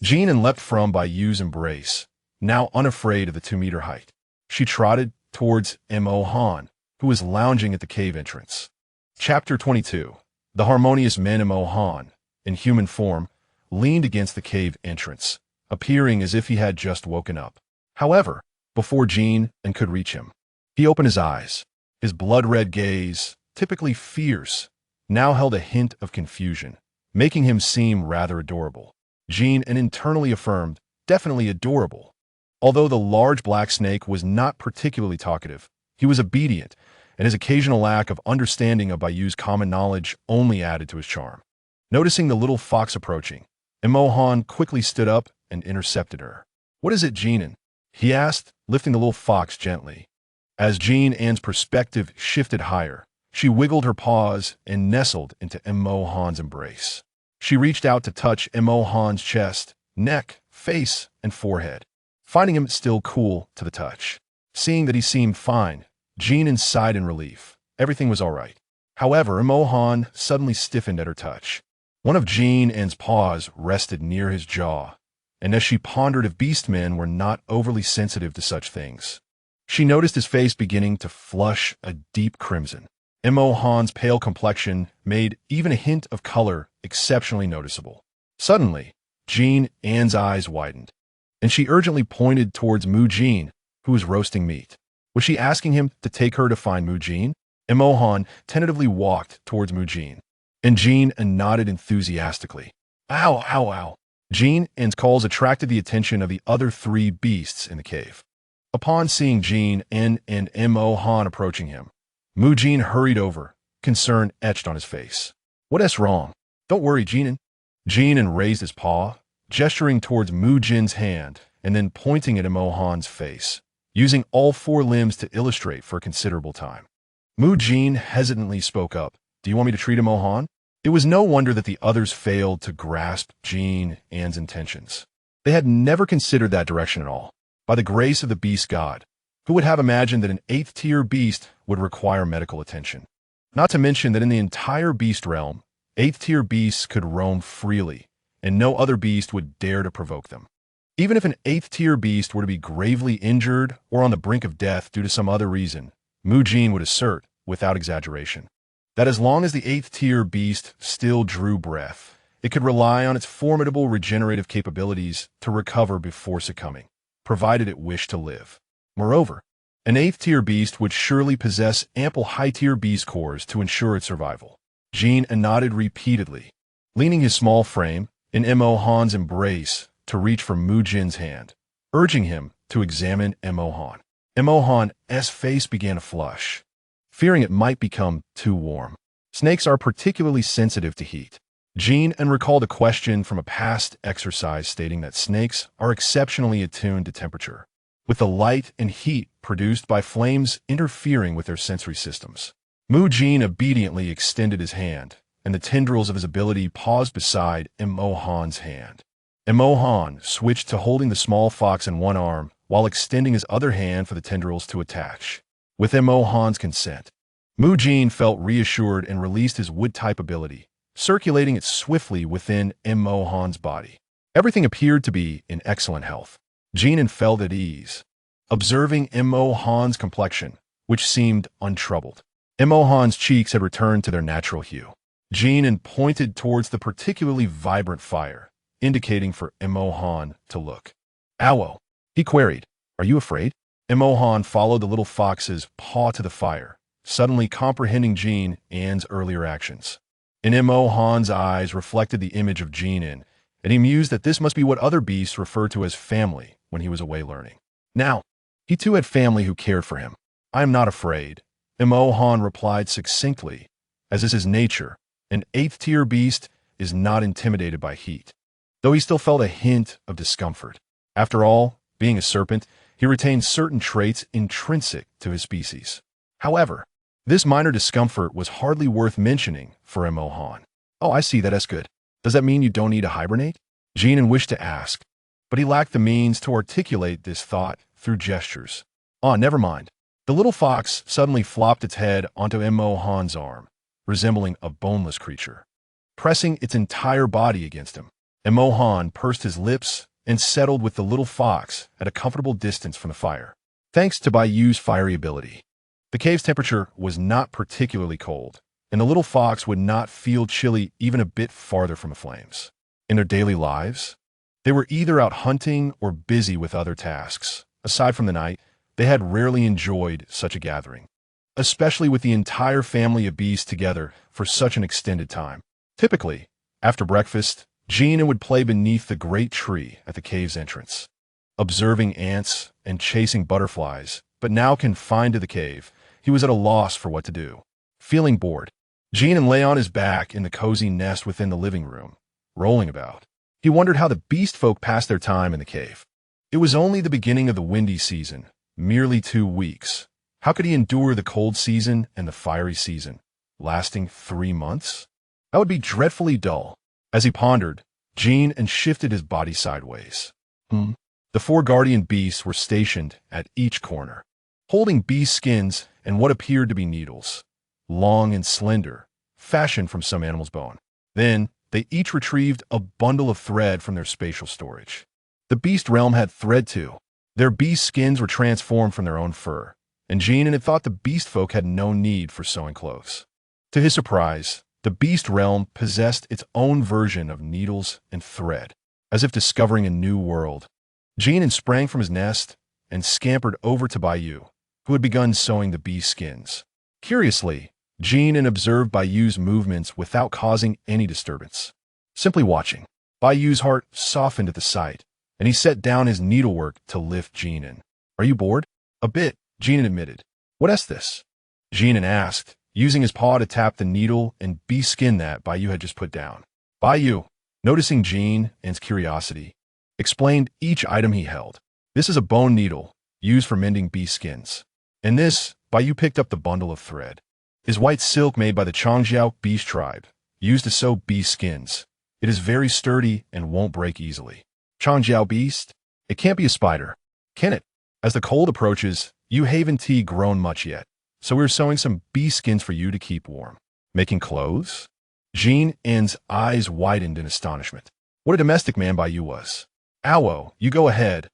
Jin An leapt from Bayou's embrace, now unafraid of the 2-meter height. She trotted towards Imohan, who was lounging at the cave entrance. Chapter 22. The harmonious man Imohan, in human form, leaned against the cave entrance, appearing as if he had just woken up. However, before Jin An could reach him, he opened his eyes. His blood-red gaze, typically fierce, now held a hint of confusion, making him seem rather adorable. Jin An internally affirmed, definitely adorable. Although the large black snake was not particularly talkative, he was obedient, and his occasional lack of understanding of Bayou's common knowledge only added to his charm. Noticing the little fox approaching, Imohan quickly stood up and intercepted her. "What is it, Jin An?" he asked, lifting the little fox gently. As Jin An's perspective shifted higher, she wiggled her paws and nestled into Imohan's embrace. She reached out to touch Imohan's chest, neck, face, and forehead, finding him still cool to the touch. Seeing that he seemed fine, Jin An sighed in relief. Everything was all right. However, Imohan suddenly stiffened at her touch. One of Jin An's paws rested near his jaw, and as she pondered if beastmen were not overly sensitive to such things, she noticed his face beginning to flush a deep crimson. Imohan's pale complexion made even a hint of color exceptionally noticeable. Suddenly, Jin An's eyes widened, and she urgently pointed towards Mu Jin, who was roasting meat. Was she asking him to take her to find Mu Jin? Imohan tentatively walked towards Mu Jin, and Jin An nodded enthusiastically. "Ow, ow, ow." Jin An's calls attracted the attention of the other 3 beasts in the cave. Upon seeing Jin An and Imohan approaching him, Mu Jin hurried over, concern etched on his face. "What is wrong?" "Don't worry, Jin An." Jin An raised his paw, gesturing towards Mu Jin's hand and then pointing at Imohan's face, using all 4 limbs to illustrate for a considerable time. Mu Jin hesitantly spoke up. "Do you want me to treat Imohan?" It was no wonder that the others failed to grasp Jin An's intentions. They had never considered that direction at all. By the grace of the beast god, who would have imagined that an 8th-tier beast would require medical attention? Not to mention that in the entire beast realm, 8th-tier beasts could roam freely, and no other beast would dare to provoke them. Even if an 8th-tier beast were to be gravely injured or on the brink of death due to some other reason, Mu Jin would assert, without exaggeration, that as long as the 8th-tier beast still drew breath, it could rely on its formidable regenerative capabilities to recover before succumbing, provided it wished to live. Moreover, an 8th-tier beast would surely possess ample high-tier beast cores to ensure its survival. Jin An nodded repeatedly, leaning his small frame in Imohan's embrace to reach for Mu Jin's hand, urging him to examine Imohan. Imohan's face began to flush, fearing it might become too warm. Snakes are particularly sensitive to heat. Jin An recalled a question from a past exercise stating that snakes are exceptionally attuned to temperature, with the light and heat produced by flames interfering with their sensory systems. Mu Jin obediently extended his hand, and the tendrils of his ability paused beside Imohan's hand. Imohan switched to holding the small fox in one arm while extending his other hand for the tendrils to attach. With Imohan's consent, Mu Jin felt reassured and released his wood-type ability, circulating it swiftly within Imohan's body. Everything appeared to be in excellent health. Jin An felt at ease, observing Imohan's complexion, which seemed untroubled. Imohan's cheeks had returned to their natural hue. Jin An pointed towards the particularly vibrant fire, indicating for Imohan to look. "Owo," he queried. "Are you afraid?" Imohan followed the little fox's paw to the fire, suddenly comprehending Jin An's earlier actions. In Imohan's eyes reflected the image of Jin An, and he mused that this must be what other beasts referred to as family when he was away learning. Now, he too had family who cared for him. "I am not afraid," Han replied succinctly, as is his nature. An 8th-tier beast is not intimidated by heat, though he still felt a hint of discomfort. After all, being a serpent, he retained certain traits intrinsic to his species. However, this minor discomfort was hardly worth mentioning for Han. Oh, I see, that's good. Does that mean you don't need to hibernate? Jin An wished to ask, but he lacked the means to articulate this thought through gestures. Ah, never mind. The little fox suddenly flopped its head onto Han's arm, resembling a boneless creature, pressing its entire body against him. Han pursed his lips and settled with the little fox at a comfortable distance from the fire. Thanks to Bayu's fiery ability, the cave's temperature was not particularly cold, and the little fox would not feel chilly even a bit farther from the flames. In their daily lives, they were either out hunting or busy with other tasks. Aside from the night, they had rarely enjoyed such a gathering, especially with the entire family of beasts together for such an extended time. Typically, after breakfast, Jin An would play beneath the great tree at the cave's entrance, observing ants and chasing butterflies, but now confined to the cave, he was at a loss for what to do. Feeling bored, Jin An lay on his back in the cozy nest within the living room, rolling about. He wondered how the beast folk passed their time in the cave. It was only the beginning of the windy season, merely 2 weeks. How could he endure the cold season and the fiery season, lasting 3 months? That would be dreadfully dull. As he pondered, Jin An shifted his body sideways. The 4 guardian beasts were stationed at each corner, holding beast skins and what appeared to be needles, long and slender, fashioned from some animal's bone. Then, they each retrieved a bundle of thread from their spatial storage. The beast realm had thread too. Their beast skins were transformed from their own fur, and Jin An had thought the beast folk had no need for sewing clothes. To his surprise, the beast realm possessed its own version of needles and thread. As if discovering a new world, Jin An sprang from his nest and scampered over to Bayu, who had begun sewing the beast skins. Curiously, Jin An observed Bayu's movements without causing any disturbance. Simply watching, Bayu's heart softened at the sight, and he set down his needlework to lift Jin An. Are you bored? A bit, Jin An admitted. What is this? Jin An asked, using his paw to tap the needle and beast skin that Bayu had just put down. Bayu, noticing Jin An's curiosity, explained each item he held. This is a bone needle, used for mending beast skins. And this, Bayu picked up the bundle of thread, is white silk made by the Changjiao beast tribe, used to sew beast skins. It is very sturdy and won't break easily. Changjiao beast? It can't be a spider, can it? As the cold approaches, you haven't grown much yet, so we're sewing some beast skins for you to keep warm. Making clothes? Jin An's eyes widened in astonishment. What a domestic man Bayu was. Owo, you go ahead.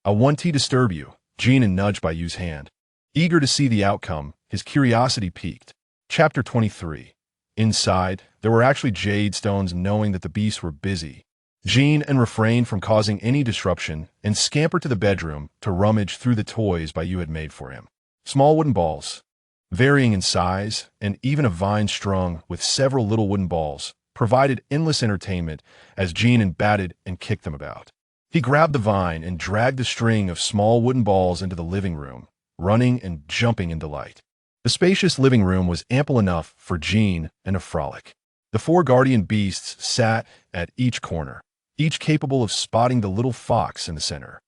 I won't disturb you. Jin An nudged Bayu's hand. Eager to see the outcome, his curiosity piqued. Chapter 23. Inside, there were actually jade stones. Knowing that the beasts were busy, Jin An refrained from causing any disruption and scampered to the bedroom to rummage through the toys Bayu had made for him. Small wooden balls, varying in size, and even a vine strung with several little wooden balls, provided endless entertainment as Jin An batted and kicked them about. He grabbed the vine and dragged the string of small wooden balls into the living room, running and jumping in delight. The spacious living room was ample enough for Jin An to frolic. The 4 guardian beasts sat at each corner, each capable of spotting the little fox in the center.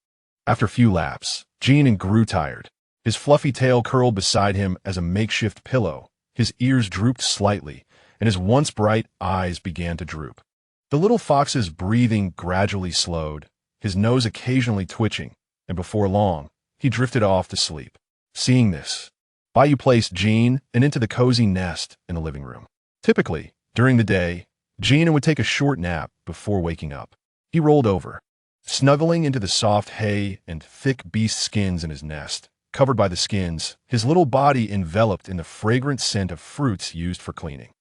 After a few laps, Jin An grew tired. His fluffy tail curled beside him as a makeshift pillow, his ears drooped slightly, and his once bright eyes began to droop. The little fox's breathing gradually slowed, his nose occasionally twitching, and before long, he drifted off to sleep. Seeing this, Bayu placed Jin An into the cozy nest in the living room. Typically, during the day, Jin An would take a short nap before waking up. He rolled over, snuggling into the soft hay and thick beast skins in his nest. Covered by the skins, his little body enveloped in the fragrant scent of fruits used for cleaning.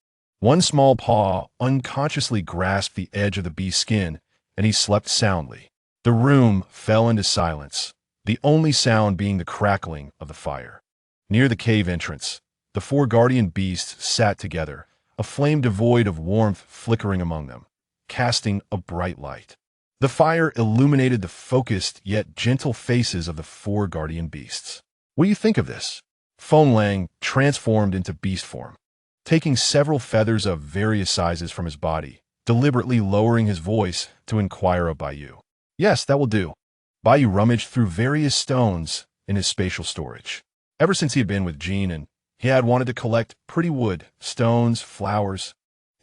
One small paw unconsciously grasped the edge of the beast skin, and he slept soundly. The room fell into silence, the only sound being the crackling of the fire. Near the cave entrance, the 4 guardian beasts sat together, a flame devoid of warmth flickering among them, casting a bright light. The fire illuminated the focused yet gentle faces of the 4 guardian beasts. What do you think of this? Feng Lang transformed into beast form, taking several feathers of various sizes from his body, deliberately lowering his voice to inquire of Baiyu. Yes, that will do. Baiyu rummaged through various stones in his spatial storage. Ever since he had been with Jin An, he had wanted to collect pretty wood, stones, flowers,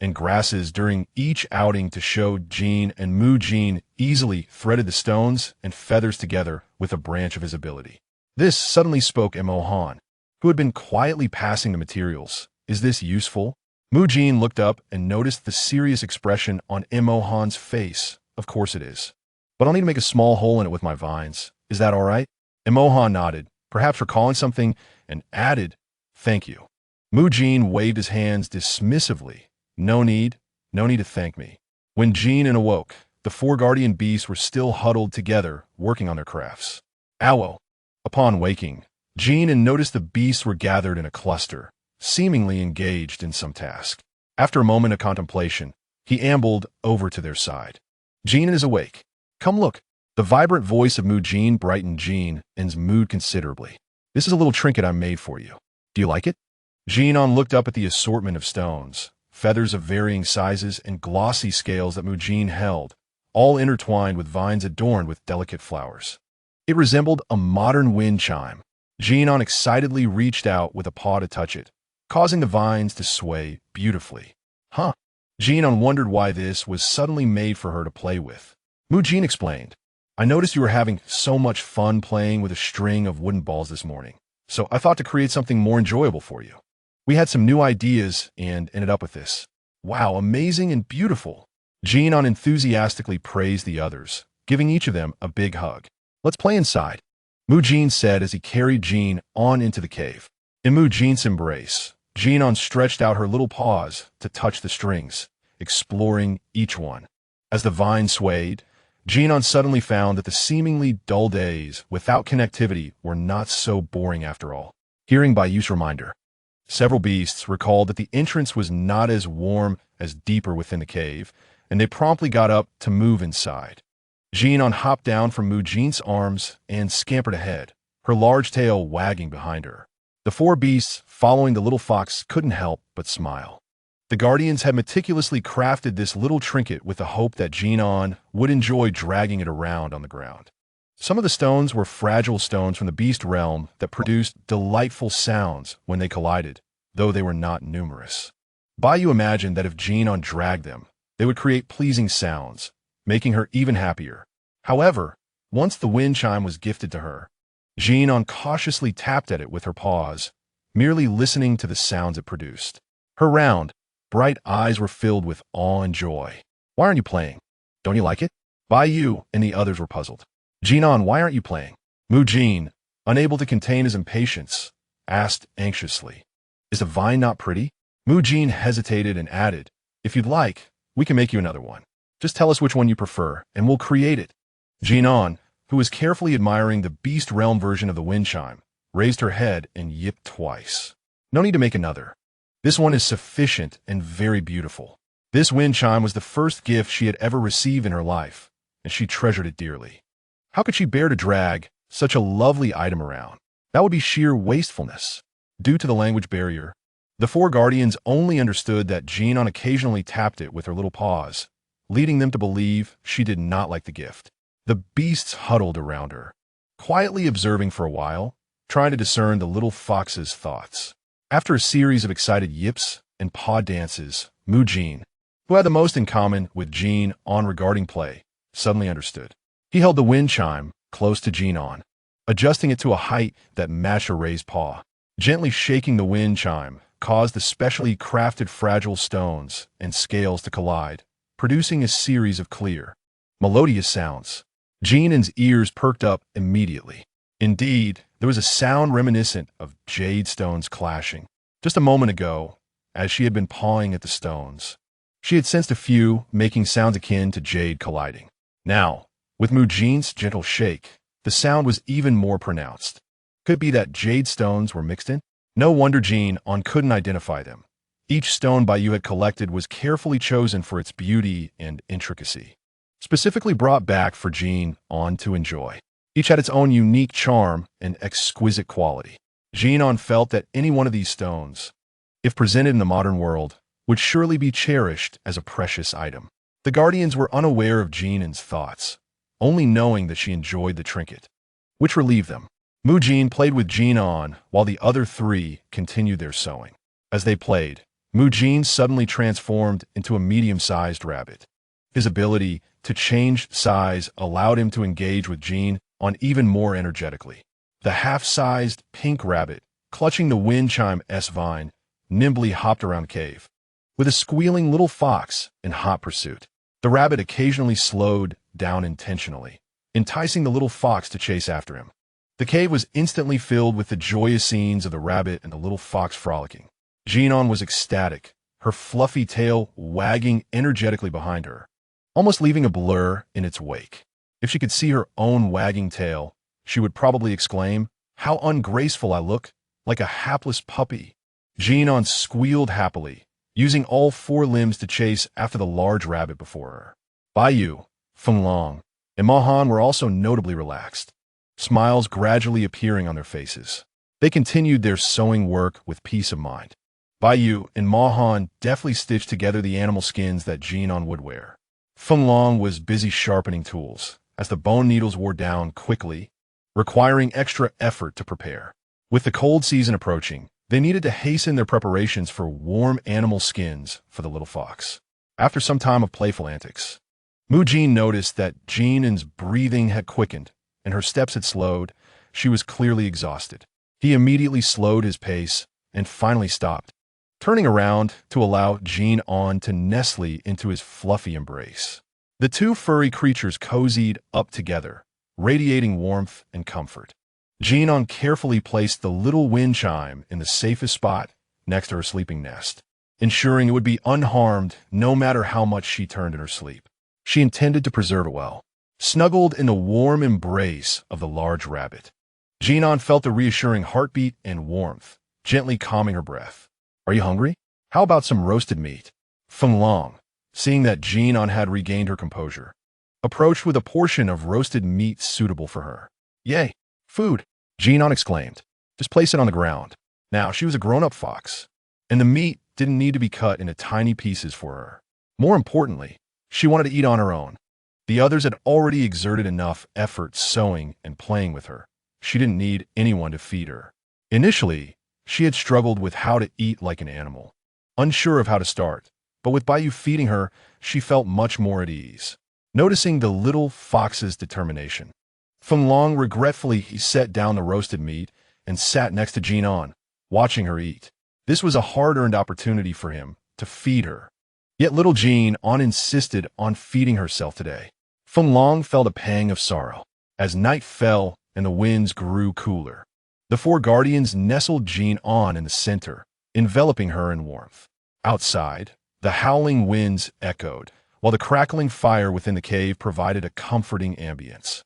and grasses during each outing to show Jin and Mu Jin easily threaded the stones and feathers together with a branch of his ability. This suddenly spoke Mo Han, who had been quietly passing the materials. Is this useful? Mu Jin looked up and noticed the serious expression on Mo Han's face. Of course it is. But I'll need to make a small hole in it with my vines. Is that all right? Mo Han nodded, perhaps recalling something, and added, thank you. Mu Jin waved his hands dismissively. No need to thank me. When Jin An awoke, the four guardian beasts were still huddled together, working on their crafts. Owo. Upon waking, Jin An noticed the beasts were gathered in a cluster, seemingly engaged in some task. After a moment of contemplation, he ambled over to their side. Jin An is awake. Come look. The vibrant voice of Mu Jin brightened Jin An's mood considerably. This is a little trinket I made for you. Do you like it? Jin An looked up at the assortment of stones, feathers of varying sizes, and glossy scales that Mu Jin held, all intertwined with vines adorned with delicate flowers. It resembled a modern wind chime. Jin An excitedly reached out with a paw to touch it, causing the vines to sway beautifully. Huh. Jin An wondered why this was suddenly made for her to play with. Mu Jin explained, I noticed you were having so much fun playing with a string of wooden balls this morning, so I thought to create something more enjoyable for you. We had some new ideas and ended up with this. Wow, amazing and beautiful. Jin An enthusiastically praised the others, giving each of them a big hug. Let's play inside, Mu Jin said as he carried Jin An into the cave. In Mu Jin's embrace, Jin An stretched out her little paws to touch the strings, exploring each one. As the vine swayed, Jin An suddenly found that the seemingly dull days without connectivity were not so boring after all. Hearing Baiyu's reminder, several beasts recalled that the entrance was not as warm as deeper within the cave, and they promptly got up to move inside. Jin An hopped down from Mu Jin's arms and scampered ahead, her large tail wagging behind her. The four beasts following the little fox couldn't help but smile. The guardians had meticulously crafted this little trinket with the hope that Jin An would enjoy dragging it around on the ground. Some of the stones were fragile stones from the beast realm that produced delightful sounds when they collided, though they were not numerous. Baiyu imagined that if Jin An dragged them, they would create pleasing sounds, making her even happier. However, once the wind chime was gifted to her, Jin An cautiously tapped at it with her paws, merely listening to the sounds it produced. Her round, bright eyes were filled with awe and joy. Why aren't you playing? Don't you like it? Baiyu and the others were puzzled. Jin An, why aren't you playing? Mu Jin, unable to contain his impatience, asked anxiously. Is the vine not pretty? Mu Jin hesitated and added, if you'd like, we can make you another one. Just tell us which one you prefer, and we'll create it. Jin An, who was carefully admiring the beast realm version of the wind chime, raised her head and yipped twice. No need to make another. This one is sufficient and very beautiful. This wind chime was the first gift she had ever received in her life, and she treasured it dearly. How could she bear to drag such a lovely item around? That would be sheer wastefulness. Due to the language barrier, the four guardians only understood that Jin An occasionally tapped it with her little paws, leading them to believe she did not like the gift. The beasts huddled around her, quietly observing for a while, trying to discern the little fox's thoughts. After a series of excited yips and paw dances, Mu Jin, who had the most in common with Jin An regarding play, suddenly understood. He held the wind chime close to Jin An, adjusting it to a height that matched her raised paw. Gently shaking the wind chime caused the specially crafted fragile stones and scales to collide, producing a series of clear, melodious sounds. Jin An's ears perked up immediately. Indeed, there was a sound reminiscent of jade stones clashing. Just a moment ago, as she had been pawing at the stones, she had sensed a few making sounds akin to jade colliding. Now, with Mu Jin's gentle shake, the sound was even more pronounced. Could it be that jade stones were mixed in? No wonder Jin An couldn't identify them. Each stone Baiyu had collected was carefully chosen for its beauty and intricacy, specifically brought back for Jin An to enjoy. Each had its own unique charm and exquisite quality. Jin An felt that any one of these stones, if presented in the modern world, would surely be cherished as a precious item. The guardians were unaware of Jin An's thoughts, only knowing that she enjoyed the trinket, which relieved them. Mu Jin played with Jin An while the other three continued their sewing. As they played, Mu Jin suddenly transformed into a medium-sized rabbit. His ability to change size allowed him to engage with Jin An even more energetically. The half-sized pink rabbit, clutching the wind chime's vine, nimbly hopped around the cave, with a squealing little fox in hot pursuit. The rabbit occasionally slowed down intentionally, enticing the little fox to chase after him. The cave was instantly filled with the joyous scenes of the rabbit and the little fox frolicking. Jin An was ecstatic, her fluffy tail wagging energetically behind her, almost leaving a blur in its wake. If she could see her own wagging tail, she would probably exclaim, "How ungraceful I look, like a hapless puppy." Jin An squealed happily, using all four limbs to chase after the large rabbit before her. Baiyu, Fenglong, and Mahan were also notably relaxed, smiles gradually appearing on their faces. They continued their sewing work with peace of mind. Baiyu and Mahan deftly stitched together the animal skins that Jin An would wear. Fenglong was busy sharpening tools, as the bone needles wore down quickly, requiring extra effort to prepare. With the cold season approaching, they needed to hasten their preparations for warm animal skins for the little fox. After some time of playful antics, Mu Jin noticed that Jin An's breathing had quickened and her steps had slowed. She was clearly exhausted. He immediately slowed his pace and finally stopped, turning around to allow Jin An to nestle into his fluffy embrace. The two furry creatures cozied up together, radiating warmth and comfort. Jin An carefully placed the little wind chime in the safest spot next to her sleeping nest, ensuring it would be unharmed no matter how much she turned in her sleep. She intended to preserve it well. Snuggled in the warm embrace of the large rabbit, Jin An felt the reassuring heartbeat and warmth, gently calming her breath. "Are you hungry? How about some roasted meat?" Fenglong, seeing that Jin An had regained her composure, approached with a portion of roasted meat suitable for her. "Yay, food!" Jin An exclaimed. "Just place it on the ground." Now, she was a grown-up fox, and the meat didn't need to be cut into tiny pieces for her. More importantly, she wanted to eat on her own. The others had already exerted enough effort sewing and playing with her. She didn't need anyone to feed her. Initially, she had struggled with how to eat like an animal, unsure of how to start, but with Baiyu feeding her, she felt much more at ease. Noticing the little fox's determination, Fenglong regretfully set down the roasted meat and sat next to Jin An, watching her eat. This was a hard-earned opportunity for him to feed her. Yet little Jin An insisted on feeding herself today. Fenglong felt a pang of sorrow. As night fell and the winds grew cooler, the four guardians nestled Jin An in the center, enveloping her in warmth. Outside, the howling winds echoed, while the crackling fire within the cave provided a comforting ambience.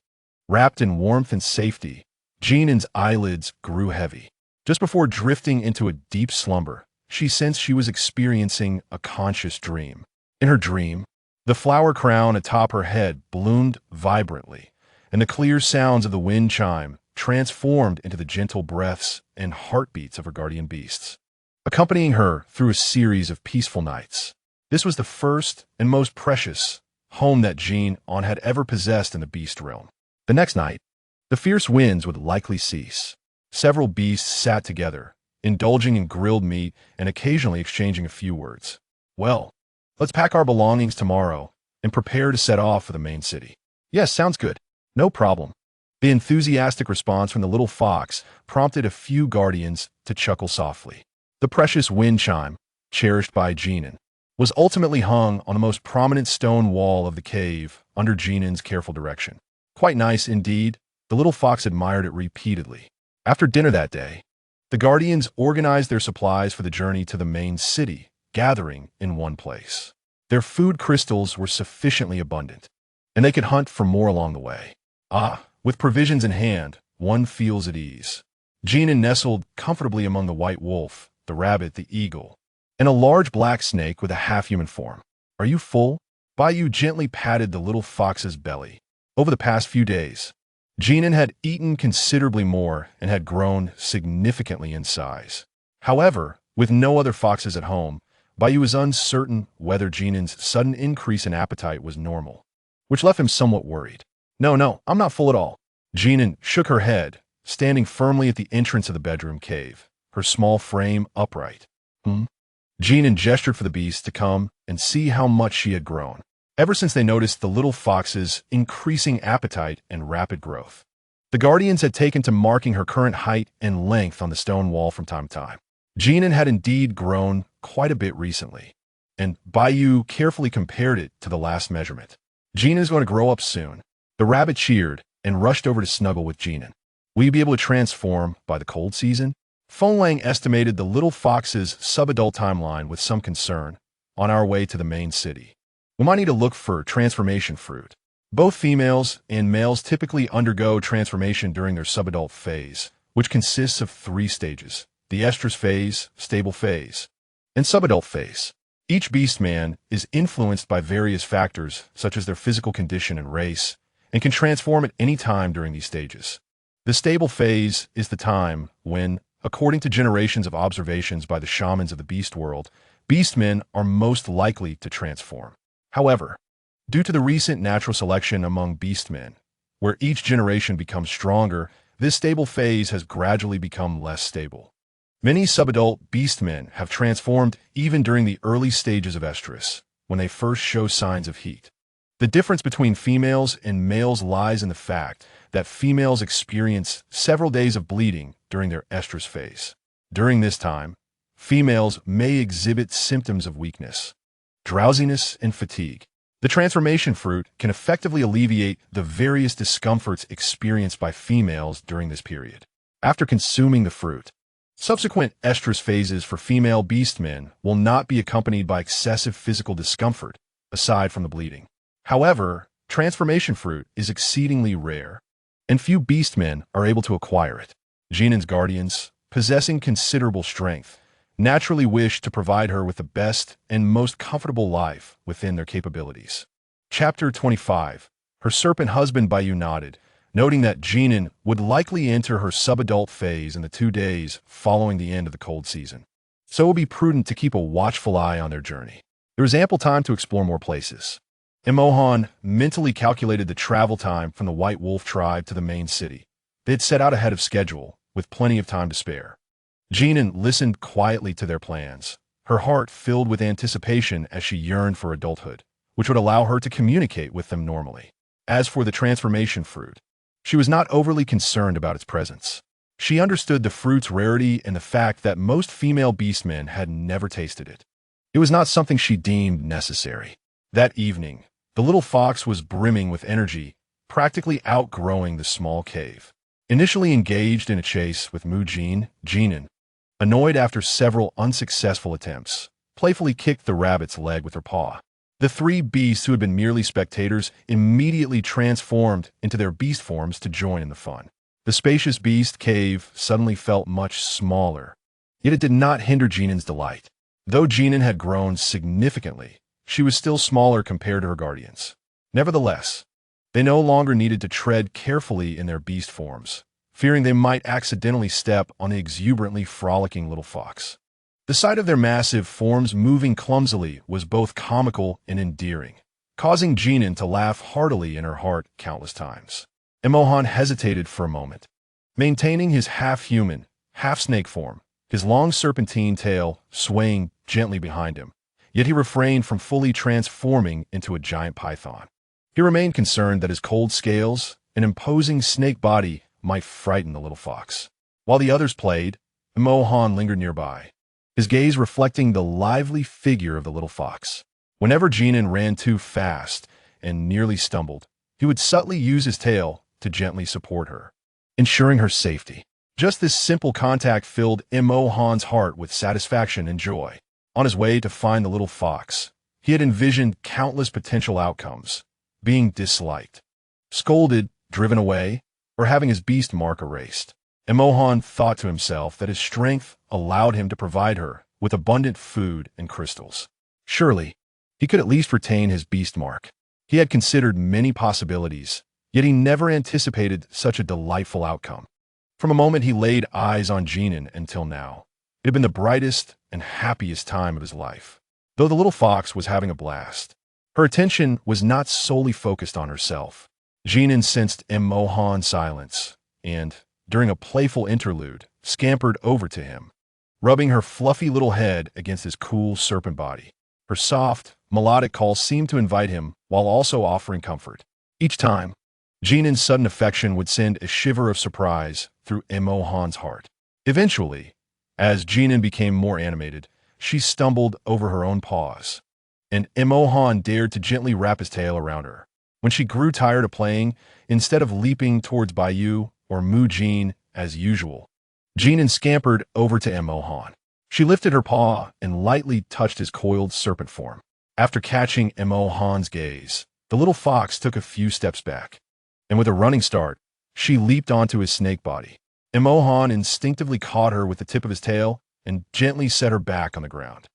Wrapped in warmth and safety, Jin An's eyelids grew heavy. Just before drifting into a deep slumber, she sensed she was experiencing a conscious dream. In her dream, the flower crown atop her head bloomed vibrantly, and the clear sounds of the wind chime transformed into the gentle breaths and heartbeats of her guardian beasts, accompanying her through a series of peaceful nights. This was the first and most precious home that Jin An had ever possessed in the beast realm. The next night, the fierce winds would likely cease. Several beasts sat together, indulging in grilled meat and occasionally exchanging a few words. "Well, let's pack our belongings tomorrow and prepare to set off for the main city." "Yes, sounds good. No problem." The enthusiastic response from the little fox prompted a few guardians to chuckle softly. The precious wind chime, cherished by Jin An, was ultimately hung on the most prominent stone wall of the cave under Jin An's careful direction. Quite nice indeed, the little fox admired it repeatedly. After dinner that day, the guardians organized their supplies for the journey to the main city, gathering in one place. Their food crystals were sufficiently abundant, and they could hunt for more along the way. With provisions in hand, one feels at ease. Jin An nestled comfortably among the white wolf, the rabbit, the eagle, and a large black snake with a half-human form. "Are you full?" Baiyu gently patted the little fox's belly. Over the past few days, Jin An had eaten considerably more and had grown significantly in size. However, with no other foxes at home, Baiyu was uncertain whether Jin An's sudden increase in appetite was normal, which left him somewhat worried. No, I'm not full at all. Jin An shook her head, standing firmly at the entrance of the bedroom cave, her small frame upright. Jin An gestured for the beast to come and see how much she had grown, ever since they noticed the little fox's increasing appetite and rapid growth. The guardians had taken to marking her current height and length on the stone wall from time to time. Jin An had indeed grown quite a bit recently, and Baiyu carefully compared it to the last measurement. Jin An is going to grow up soon. The rabbit cheered and rushed over to snuggle with Jin An. Will you be able to transform by the cold season? Feng Lang estimated the little fox's sub-adult timeline with some concern. On our way to the main city, we might need to look for transformation fruit. Both females and males typically undergo transformation during their sub-adult phase, which consists of 3 stages: the estrus phase, stable phase, and sub-adult phase. Each beastman is influenced by various factors such as their physical condition and race, and can transform at any time during these stages. The stable phase is the time when, according to generations of observations by the shamans of the beast world, beastmen are most likely to transform. However, due to the recent natural selection among beastmen, where each generation becomes stronger, this stable phase has gradually become less stable. Many subadult beastmen have transformed even during the early stages of estrus, when they first show signs of heat. The difference between females and males lies in the fact that females experience several days of bleeding during their estrus phase. During this time, females may exhibit symptoms of weakness, drowsiness, and fatigue. The transformation fruit can effectively alleviate the various discomforts experienced by females during this period. After consuming the fruit, subsequent estrus phases for female beastmen will not be accompanied by excessive physical discomfort, aside from the bleeding. However, transformation fruit is exceedingly rare, and few beastmen are able to acquire it. Jin An's guardians, possessing considerable strength, naturally wish to provide her with the best and most comfortable life within their capabilities. Chapter 25. Her serpent husband Baiyu nodded, noting that Jin An would likely enter her subadult phase in the 2 days following the end of the cold season. So it would be prudent to keep a watchful eye on their journey. There is ample time to explore more places. Imohan mentally calculated the travel time from the White Wolf tribe to the main city. They had set out ahead of schedule, with plenty of time to spare. Jin An listened quietly to their plans, her heart filled with anticipation as she yearned for adulthood, which would allow her to communicate with them normally. As for the transformation fruit, she was not overly concerned about its presence. She understood the fruit's rarity and the fact that most female beastmen had never tasted it. It was not something she deemed necessary. That evening, the little fox was brimming with energy, practically outgrowing the small cave. Initially engaged in a chase with Jin An, annoyed after several unsuccessful attempts, playfully kicked the rabbit's leg with her paw. The 3 beasts who had been merely spectators immediately transformed into their beast forms to join in the fun. The spacious beast cave suddenly felt much smaller, yet it did not hinder Jin An's delight. Though Jin An had grown significantly, she was still smaller compared to her guardians. Nevertheless, they no longer needed to tread carefully in their beast forms, fearing they might accidentally step on the exuberantly frolicking little fox. The sight of their massive forms moving clumsily was both comical and endearing, causing Jin An to laugh heartily in her heart countless times. Imohan hesitated for a moment, maintaining his half-human, half-snake form, his long serpentine tail swaying gently behind him, yet he refrained from fully transforming into a giant python. He remained concerned that his cold scales and imposing snake body might frighten the little fox. While the others played, Imohan lingered nearby, his gaze reflecting the lively figure of the little fox. Whenever Jin An ran too fast and nearly stumbled, he would subtly use his tail to gently support her, ensuring her safety. Just this simple contact filled Imohan's heart with satisfaction and joy. On his way to find the little fox, he had envisioned countless potential outcomes: being disliked, scolded, driven away, or having his beast mark erased. Imohan thought to himself that his strength allowed him to provide her with abundant food and crystals. Surely, he could at least retain his beast mark. He had considered many possibilities, yet he never anticipated such a delightful outcome. From the moment he laid eyes on Jin An until now, it had been the brightest and happiest time of his life. Though the little fox was having a blast, her attention was not solely focused on herself. Jin An sensed Mohan's silence and, during a playful interlude, scampered over to him, rubbing her fluffy little head against his cool serpent body. Her soft, melodic call seemed to invite him while also offering comfort. Each time, Jin An's sudden affection would send a shiver of surprise through Mohan's heart. Eventually, as Jin An became more animated, she stumbled over her own paws, and Mohan dared to gently wrap his tail around her. When she grew tired of playing, instead of leaping towards Bayu or Mujin as usual, Jin An scampered over to Mohan. She lifted her paw and lightly touched his coiled serpent form. After catching Mohan's gaze, the little fox took a few steps back, and with a running start, she leaped onto his snake body. Mohan instinctively caught her with the tip of his tail and gently set her back on the ground.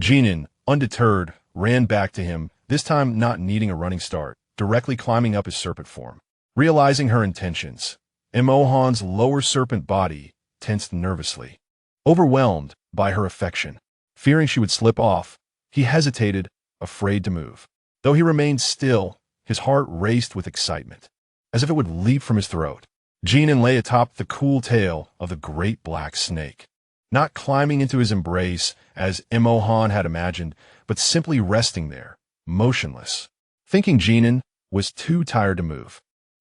Jin An, undeterred, ran back to him, this time not needing a running start, directly climbing up his serpent form. Realizing her intentions, Mohan's lower serpent body tensed nervously. Overwhelmed by her affection, fearing she would slip off, he hesitated, afraid to move. Though he remained still, his heart raced with excitement, as if it would leap from his throat. Jin An lay atop the cool tail of the great black snake, not climbing into his embrace as Mohan had imagined, but simply resting there, motionless. Thinking Jin An was too tired to move,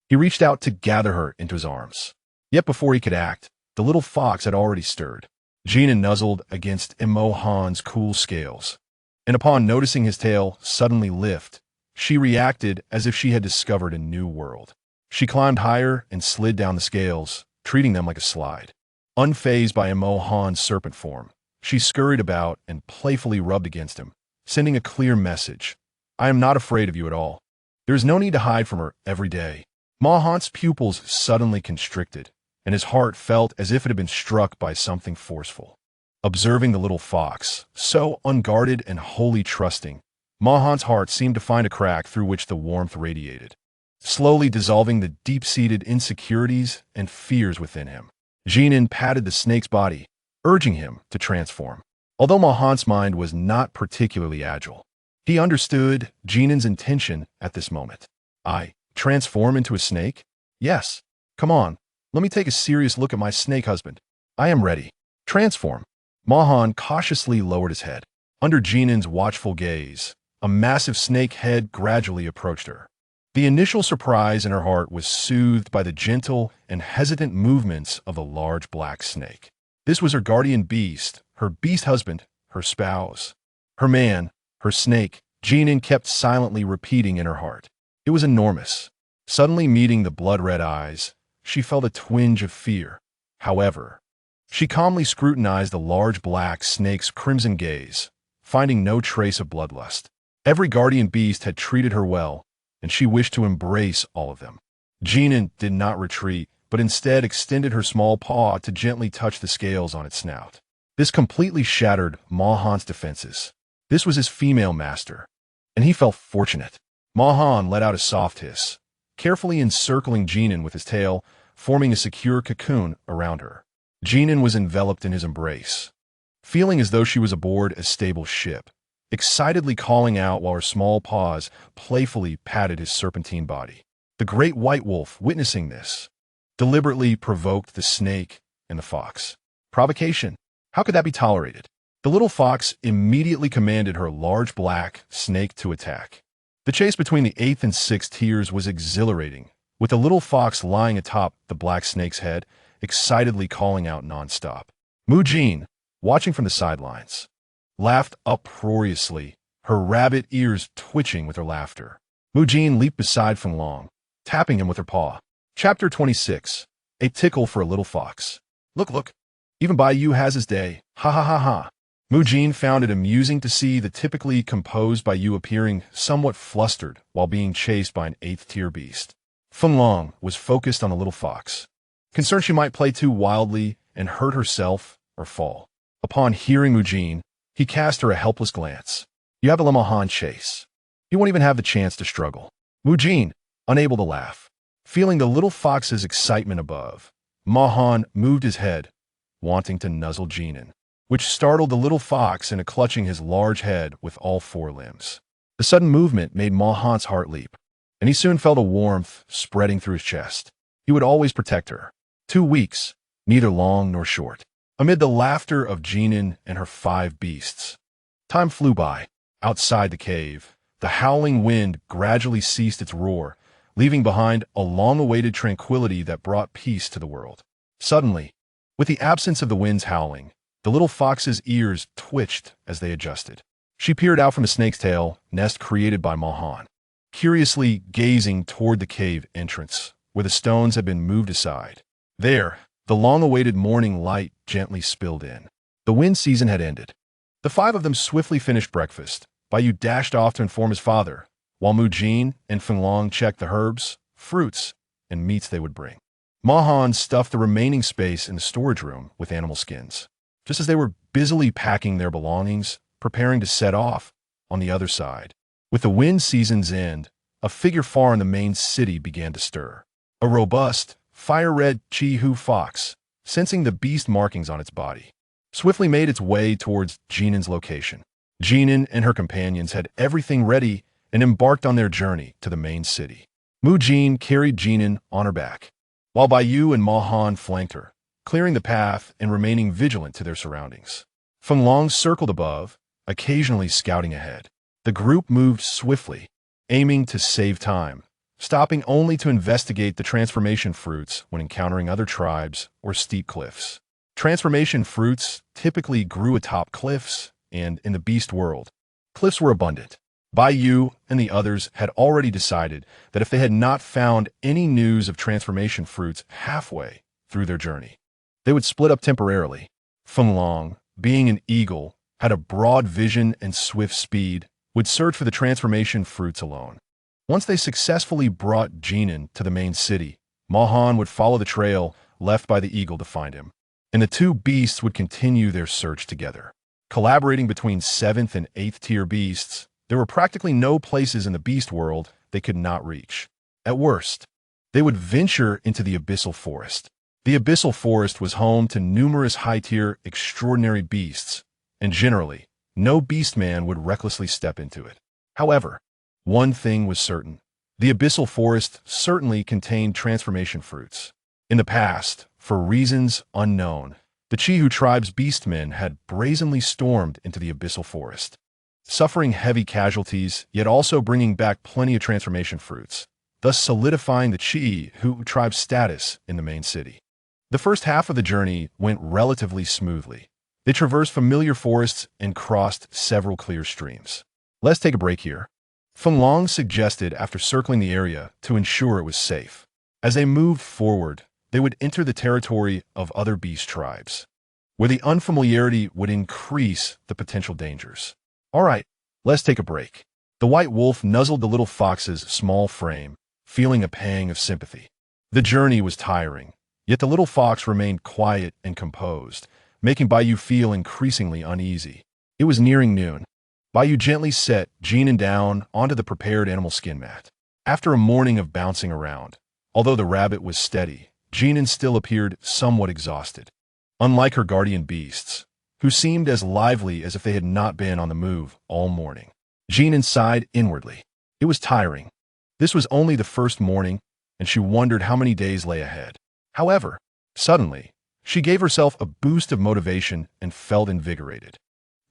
he reached out to gather her into his arms. Yet before he could act, the little fox had already stirred. Jin An nuzzled against Mohan's cool scales, and upon noticing his tail suddenly lift, she reacted as if she had discovered a new world. She climbed higher and slid down the scales, treating them like a slide. Unfazed by Mohan's serpent form, she scurried about and playfully rubbed against him, sending a clear message. I am not afraid of you at all. There is no need to hide from her every day. Mohan's pupils suddenly constricted, and his heart felt as if it had been struck by something forceful. Observing the little fox, so unguarded and wholly trusting, Mohan's heart seemed to find a crack through which the warmth radiated, slowly dissolving the deep-seated insecurities and fears within him. Jin An patted the snake's body, urging him to transform. Although Mohan's mind was not particularly agile, he understood Jin An's intention at this moment. I transform into a snake? Yes. Come on, let me take a serious look at my snake husband. I am ready. Transform. Mohan cautiously lowered his head. Under Jin An's watchful gaze, a massive snake head gradually approached her. The initial surprise in her heart was soothed by the gentle and hesitant movements of the large black snake. This was her guardian beast, her beast husband, her spouse. Her man, her snake, Jin An kept silently repeating in her heart. It was enormous. Suddenly meeting the blood-red eyes, she felt a twinge of fear. However, she calmly scrutinized the large black snake's crimson gaze, finding no trace of bloodlust. Every guardian beast had treated her well, and she wished to embrace all of them. Jin An did not retreat, but instead extended her small paw to gently touch the scales on its snout. This completely shattered Mohan's defenses. This was his female master, and he felt fortunate. Mohan let out a soft hiss, carefully encircling Jin An with his tail, forming a secure cocoon around her. Jin An was enveloped in his embrace, feeling as though she was aboard a stable ship, excitedly calling out while her small paws playfully patted his serpentine body. The great white wolf, witnessing this, deliberately provoked the snake and the fox. Provocation. How could that be tolerated? The little fox immediately commanded her large black snake to attack. The chase between the 8th and 6th tiers was exhilarating, with the little fox lying atop the black snake's head, excitedly calling out nonstop. Mujin, watching from the sidelines, laughed uproariously, her rabbit ears twitching with her laughter. Mujin leaped beside Feng Long, tapping him with her paw. Chapter 26. A Tickle for a Little Fox. Look, even Bayu has his day. Ha ha ha ha. Mujin found it amusing to see the typically composed Bayu appearing somewhat flustered while being chased by an 8th-tier beast. Feng Long was focused on the little fox, concerned she might play too wildly and hurt herself or fall. Upon hearing Mujin, he cast her a helpless glance. You have to let Mohan chase. He won't even have the chance to struggle. Mujin, unable to laugh, Feeling the little fox's excitement above, Ma moved his head, wanting to nuzzle Jin An, which startled the little fox into clutching his large head with all four limbs. The sudden movement made Mahan's heart leap, and he soon felt a warmth spreading through his chest. He would always protect her. 2 weeks, neither long nor short. Amid the laughter of Jin An and her 5 beasts, time flew by. Outside the cave, the howling wind gradually ceased its roar, leaving behind a long-awaited tranquility that brought peace to the world. Suddenly, with the absence of the wind's howling, the little fox's ears twitched as they adjusted. She peered out from the snake's tail, nest created by Mahan, curiously gazing toward the cave entrance, where the stones had been moved aside. There, the long-awaited morning light gently spilled in. The wind season had ended. The 5 of them swiftly finished breakfast. Baiyu dashed off to inform his father, while Mujin and Fenglong checked the herbs, fruits, and meats they would bring. Mahan stuffed the remaining space in the storage room with animal skins. Just as they were busily packing their belongings, preparing to set off on the other side. With the wind season's end, a figure far in the main city began to stir. A robust, fire-red Chi fox, sensing the beast markings on its body, swiftly made its way towards Jin An's location. Jin An and her companions had everything ready and embarked on their journey to the main city. Mujin carried Jin An on her back, while Baiyu and Mahan flanked her, clearing the path and remaining vigilant to their surroundings. Fenglong circled above, occasionally scouting ahead. The group moved swiftly, aiming to save time, stopping only to investigate the transformation fruits when encountering other tribes or steep cliffs. Transformation fruits typically grew atop cliffs, and in the beast world, cliffs were abundant. Baiyu and the others had already decided that if they had not found any news of transformation fruits halfway through their journey, they would split up temporarily. Fenglong, being an eagle, had a broad vision and swift speed, would search for the transformation fruits alone. Once they successfully brought Jin An to the main city, Mahan would follow the trail left by the eagle to find him, and the 2 beasts would continue their search together. Collaborating between 7th and 8th tier beasts, there were practically no places in the beast world they could not reach. At worst, they would venture into the abyssal forest. The abyssal forest was home to numerous high-tier extraordinary beasts, and generally, no beastman would recklessly step into it. However, one thing was certain. The abyssal forest certainly contained transformation fruits. In the past, for reasons unknown, the Chi tribe's beastmen had brazenly stormed into the abyssal forest, suffering heavy casualties, yet also bringing back plenty of transformation fruits, thus solidifying the Chi tribe's status in the main city. The first half of the journey went relatively smoothly. They traversed familiar forests and crossed several clear streams. Let's take a break here, Fenglong suggested after circling the area to ensure it was safe. As they moved forward, they would enter the territory of other beast tribes, where the unfamiliarity would increase the potential dangers. All right, let's take a break. The white wolf nuzzled the little fox's small frame, feeling a pang of sympathy. The journey was tiring, yet the little fox remained quiet and composed, making Baiyu feel increasingly uneasy. It was nearing noon. Baiyu gently set Jin An down onto the prepared animal skin mat. After a morning of bouncing around, although the rabbit was steady, Jin An still appeared somewhat exhausted. Unlike her guardian beasts, who seemed as lively as if they had not been on the move all morning, Jin An sighed inwardly. It was tiring. This was only the first morning, and she wondered how many days lay ahead. However, suddenly, she gave herself a boost of motivation and felt invigorated.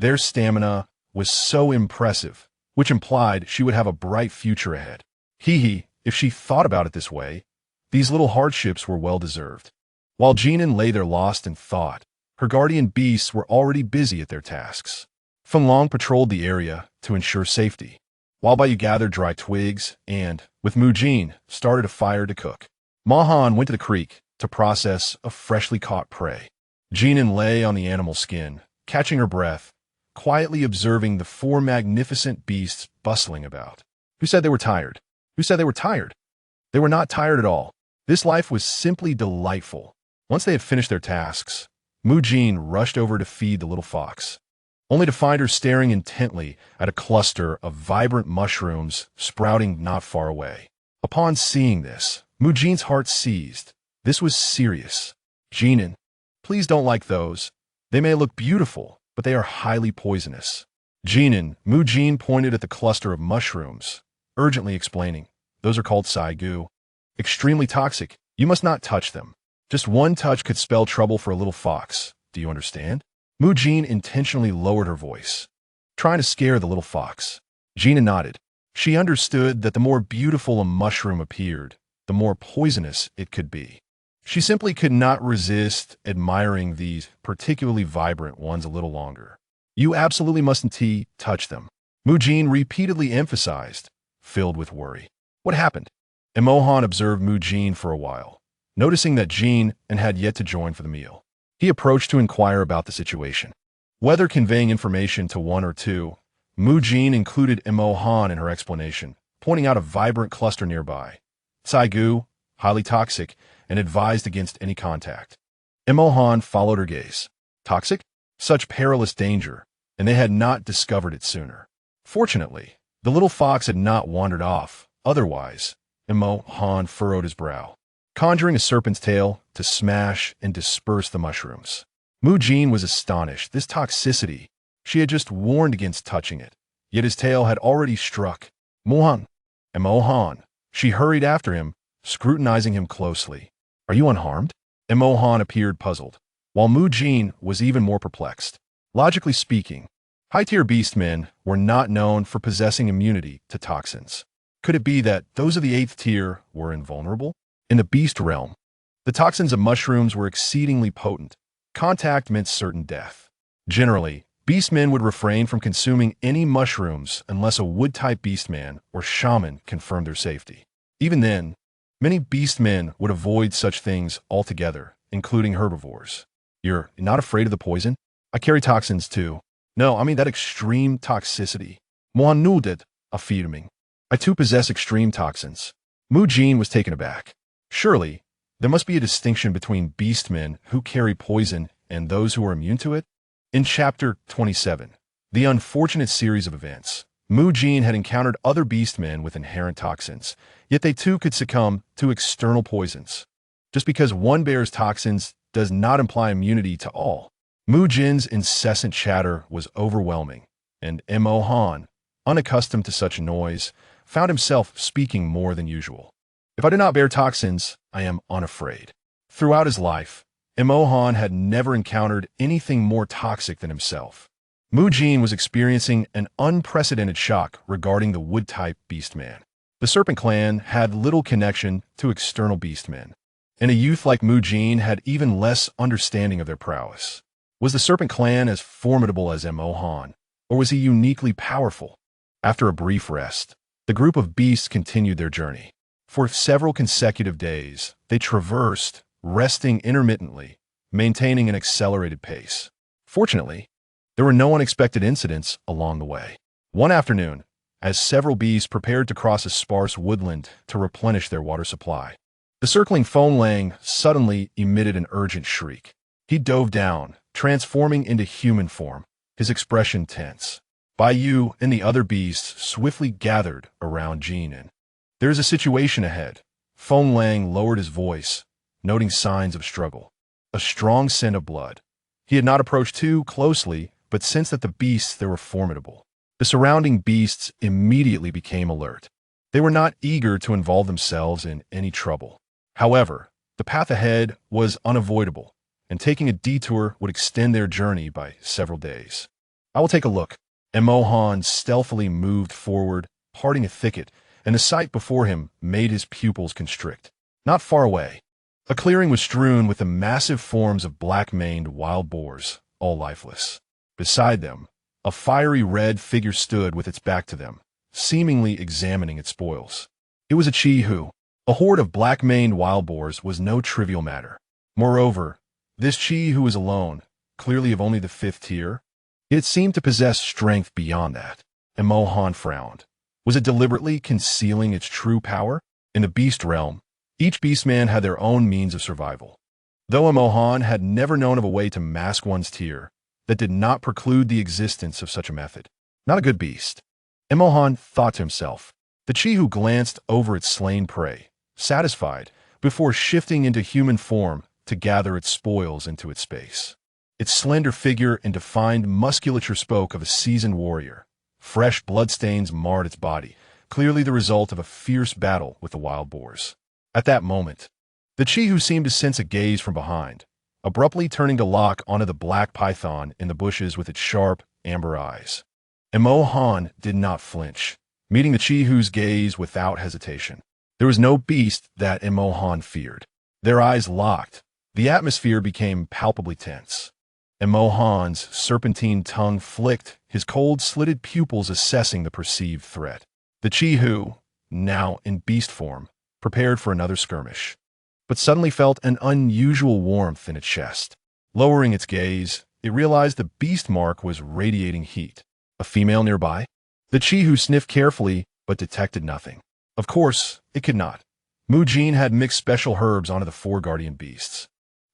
Their stamina was so impressive, which implied she would have a bright future ahead. If she thought about it this way, these little hardships were well-deserved. While Jin An lay there lost in thought, her guardian beasts were already busy at their tasks. Fenglong patrolled the area to ensure safety, while Baiyu gathered dry twigs and, with Mujin, started a fire to cook. Mahan went to the creek to process a freshly caught prey. Jin An lay on the animal skin, catching her breath, quietly observing the 4 magnificent beasts bustling about. Who said they were tired? Who said they were tired? They were not tired at all. This life was simply delightful. Once they had finished their tasks, Mujin rushed over to feed the little fox, only to find her staring intently at a cluster of vibrant mushrooms sprouting not far away. Upon seeing this, Jin's heart seized. This was serious. Jin An, please don't like those. They may look beautiful, but they are highly poisonous. Jin An, Jin pointed at the cluster of mushrooms, urgently explaining, those are called Saigu. Extremely toxic. You must not touch them. Just one touch could spell trouble for a little fox. Do you understand? Jin intentionally lowered her voice, trying to scare the little fox. Jin nodded. She understood that the more beautiful a mushroom appeared, the more poisonous it could be. She simply could not resist admiring these particularly vibrant ones a little longer. You absolutely mustn't touch them. Jin repeatedly emphasized, filled with worry. What happened? Emohan observed Jin for a while, noticing that Jin An had yet to join for the meal. He approached to inquire about the situation. Whether conveying information to one or two, Jin included Emohan in her explanation, pointing out a vibrant cluster nearby. Saigu, highly toxic, and advised against any contact. Emohan followed her gaze. Toxic? Such perilous danger, and they had not discovered it sooner. Fortunately, the little fox had not wandered off. Otherwise, Emohan furrowed his brow, conjuring a serpent's tail to smash and disperse the mushrooms. Jin was astonished. This toxicity, she had just warned against touching it, yet his tail had already struck. Emohan. She hurried after him, scrutinizing him closely. Are you unharmed? Emohan appeared puzzled, while Jin was even more perplexed. Logically speaking, high-tier beastmen were not known for possessing immunity to toxins. Could it be that those of the 8th tier were invulnerable? In the beast realm, the toxins of mushrooms were exceedingly potent. Contact meant certain death. Generally, beastmen would refrain from consuming any mushrooms unless a wood-type beastman or shaman confirmed their safety. Even then, many beastmen would avoid such things altogether, including herbivores. You're not afraid of the poison? I carry toxins too. No, I mean that extreme toxicity. Moanudet, affirming. I too possess extreme toxins. Jin was taken aback. Surely, there must be a distinction between beastmen who carry poison and those who are immune to it? In Chapter 27, the unfortunate series of events, Jin had encountered other beastmen with inherent toxins, yet they too could succumb to external poisons. Just because one bears toxins does not imply immunity to all. Jin's incessant chatter was overwhelming, and Emohan, unaccustomed to such noise, found himself speaking more than usual. If I do not bear toxins, I am unafraid. Throughout his life, Emohan had never encountered anything more toxic than himself. Jin was experiencing an unprecedented shock regarding the wood-type beastman. The Serpent Clan had little connection to external beastmen, and a youth like Jin had even less understanding of their prowess. Was the Serpent Clan as formidable as Emohan, or was he uniquely powerful? After a brief rest, the group of beasts continued their journey. For several consecutive days, they traversed, resting intermittently, maintaining an accelerated pace. Fortunately, there were no unexpected incidents along the way. One afternoon, as several beasts prepared to cross a sparse woodland to replenish their water supply, the circling Lang suddenly emitted an urgent shriek. He dove down, transforming into human form, his expression tense. Yu and the other beasts swiftly gathered around Jin An. There is a situation ahead. Lang lowered his voice, noting signs of struggle. A strong scent of blood. He had not approached too closely, but sensed that the beasts there were formidable. The surrounding beasts immediately became alert. They were not eager to involve themselves in any trouble. However, the path ahead was unavoidable, and taking a detour would extend their journey by several days. I will take a look. Emohan stealthily moved forward, parting a thicket, and the sight before him made his pupils constrict. Not far away, a clearing was strewn with the massive forms of black-maned wild boars, all lifeless. Beside them, a fiery red figure stood with its back to them, seemingly examining its spoils. It was a Chi who. A horde of black-maned wild boars was no trivial matter. Moreover, this Chi who was alone, clearly of only the 5th tier, it seemed to possess strength beyond that. Emohan frowned. Was it deliberately concealing its true power? In the beast realm, each beastman had their own means of survival. Though Emohan had never known of a way to mask one's tier, that did not preclude the existence of such a method. Not a good beast. Emohan thought to himself. The Chi who glanced over its slain prey, satisfied, before shifting into human form to gather its spoils into its space. Its slender figure and defined musculature spoke of a seasoned warrior. Fresh bloodstains marred its body, clearly the result of a fierce battle with the wild boars. At that moment, the Chi, who seemed to sense a gaze from behind, abruptly turning to lock onto the black python in the bushes with its sharp, amber eyes. Mo Han did not flinch, meeting the Chi-Hu's gaze without hesitation. There was no beast that Mo Han feared. Their eyes locked. The atmosphere became palpably tense. Mo Han's serpentine tongue flicked, his cold, slitted pupils assessing the perceived threat. The Chi-Hu, now in beast form, prepared for another skirmish, but suddenly felt an unusual warmth in its chest. Lowering its gaze, it realized the beast mark was radiating heat. A female nearby? The Chi-Hu sniffed carefully, but detected nothing. Of course, it could not. Mu Jin had mixed special herbs onto the four guardian beasts,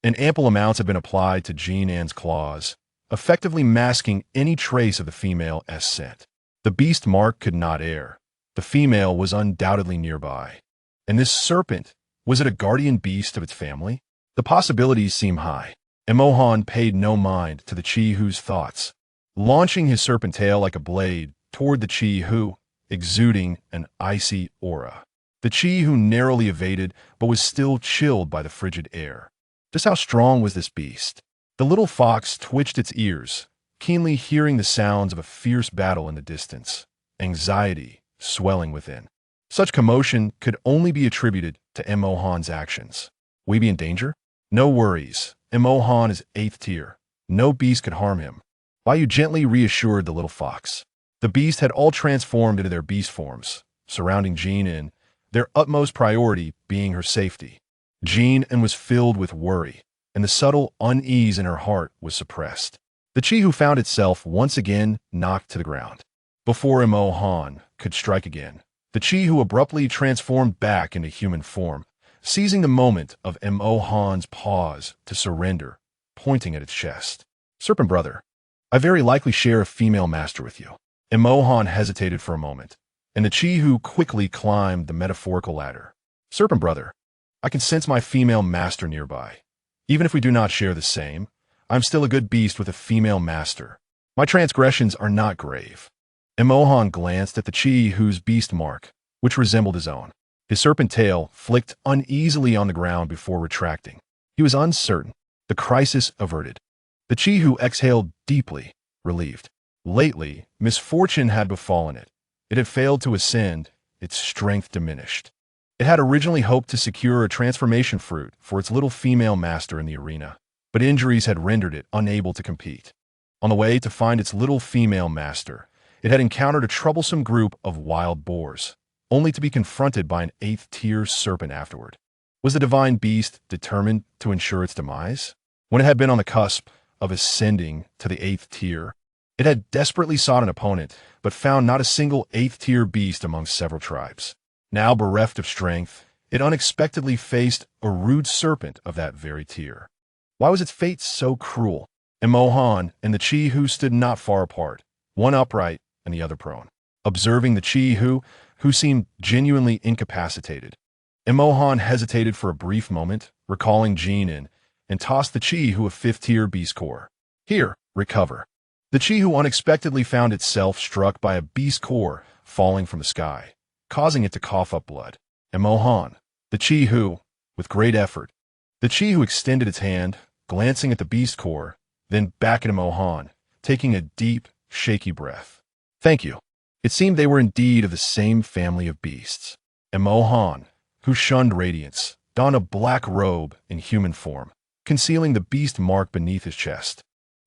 and ample amounts had been applied to Jin An's claws, effectively masking any trace of the female as scent. The beast mark could not err. The female was undoubtedly nearby. And this serpent, was it a guardian beast of its family? The possibilities seem high. Mo Han paid no mind to the Chi-Hu's thoughts, launching his serpent tail like a blade toward the Chi-Hu, exuding an icy aura. The Chi-Hu narrowly evaded, but was still chilled by the frigid air. Just how strong was this beast? The little fox twitched its ears, keenly hearing the sounds of a fierce battle in the distance, anxiety swelling within. Such commotion could only be attributed to Mo Han's actions. We be in danger? No worries. Mo Han is 8th tier. No beast could harm him. Bai gently reassured the little fox. The beast had all transformed into their beast forms, surrounding Jin An, their utmost priority being her safety. Jin An was filled with worry, and the subtle unease in her heart was suppressed. The Chi-Hu found itself once again knocked to the ground. Before Mo Han could strike again, the Chi-Hu abruptly transformed back into human form, seizing the moment of Mo Han's pause to surrender, pointing at its chest. Serpent brother, I very likely share a female master with you. Mo Han hesitated for a moment, and the Chi-Hu quickly climbed the metaphorical ladder. Serpent brother, I can sense my female master nearby. Even if we do not share the same, I'm still a good beast with a female master. My transgressions are not grave. Mo Han glanced at the Chi-Hu's beast mark, which resembled his own. His serpent tail flicked uneasily on the ground before retracting. He was uncertain. The crisis averted. The Chi-Hu exhaled deeply, relieved. Lately, misfortune had befallen it. It had failed to ascend, its strength diminished. It had originally hoped to secure a transformation fruit for its little female master in the arena, but injuries had rendered it unable to compete. On the way to find its little female master, it had encountered a troublesome group of wild boars, only to be confronted by an 8th-tier serpent afterward. Was the divine beast determined to ensure its demise? When it had been on the cusp of ascending to the 8th tier, it had desperately sought an opponent, but found not a single 8th-tier beast among several tribes. Now bereft of strength, it unexpectedly faced a rude serpent of that very tier. Why was its fate so cruel? Mo Han and the Chi-Hu stood not far apart, one upright and the other prone, observing the Chi-Hu, who seemed genuinely incapacitated. Mo Han hesitated for a brief moment, recalling Jin An, and tossed the Chi-Hu a 5th-tier beast core. Here, recover. The Chi-Hu unexpectedly found itself struck by a beast core falling from the sky, causing it to cough up blood. Mo Han, the Chi-Hu, with great effort. The Chi-Hu extended its hand, glancing at the beast core, then back at Mo Han, taking a deep, shaky breath. Thank you. It seemed they were indeed of the same family of beasts. Mo Han, who shunned radiance, donned a black robe in human form, concealing the beast mark beneath his chest.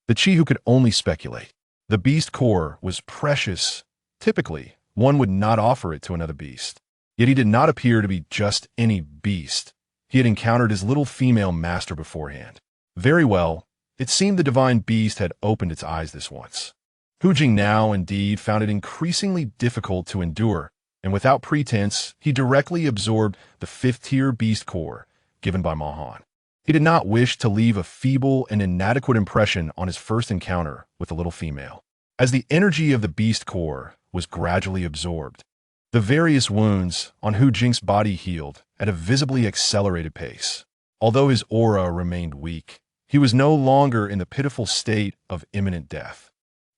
The Chi-Hu could only speculate. The beast core was precious. Typically, one would not offer it to another beast. Yet he did not appear to be just any beast. He had encountered his little female master beforehand. Very well, it seemed the divine beast had opened its eyes this once. Hu Jing now, indeed, found it increasingly difficult to endure, and without pretense, he directly absorbed the 5th-tier beast core given by Mo Han. He did not wish to leave a feeble and inadequate impression on his first encounter with the little female. As the energy of the beast core was gradually absorbed, The various wounds on Hu Jing's body healed at a visibly accelerated pace. Although his aura remained weak, he was no longer in the pitiful state of imminent death.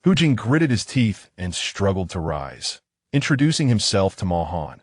Hu Jing gritted his teeth and struggled to rise, introducing himself to Ma Han.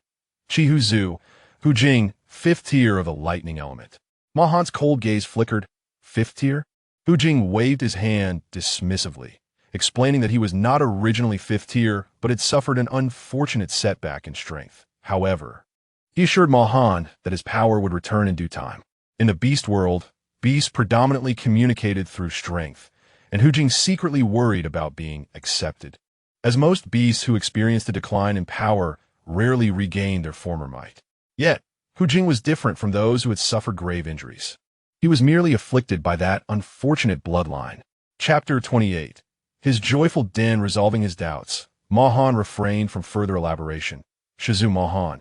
Chi Hu Zhu, Hu Jing, 5th tier of the lightning element. Ma Han's cold gaze flickered. 5th tier? Hu Jing waved his hand dismissively, explaining that he was not originally 5th tier, but had suffered an unfortunate setback in strength. However, he assured Ma Han that his power would return in due time. In the beast world, beasts predominantly communicated through strength, and Hu Jing secretly worried about being accepted, as most beasts who experienced a decline in power rarely regained their former might. Yet, Hu Jing was different from those who had suffered grave injuries. He was merely afflicted by that unfortunate bloodline. Chapter 28. His joyful din resolving his doubts, Ma Han refrained from further elaboration. Shizu Ma Han,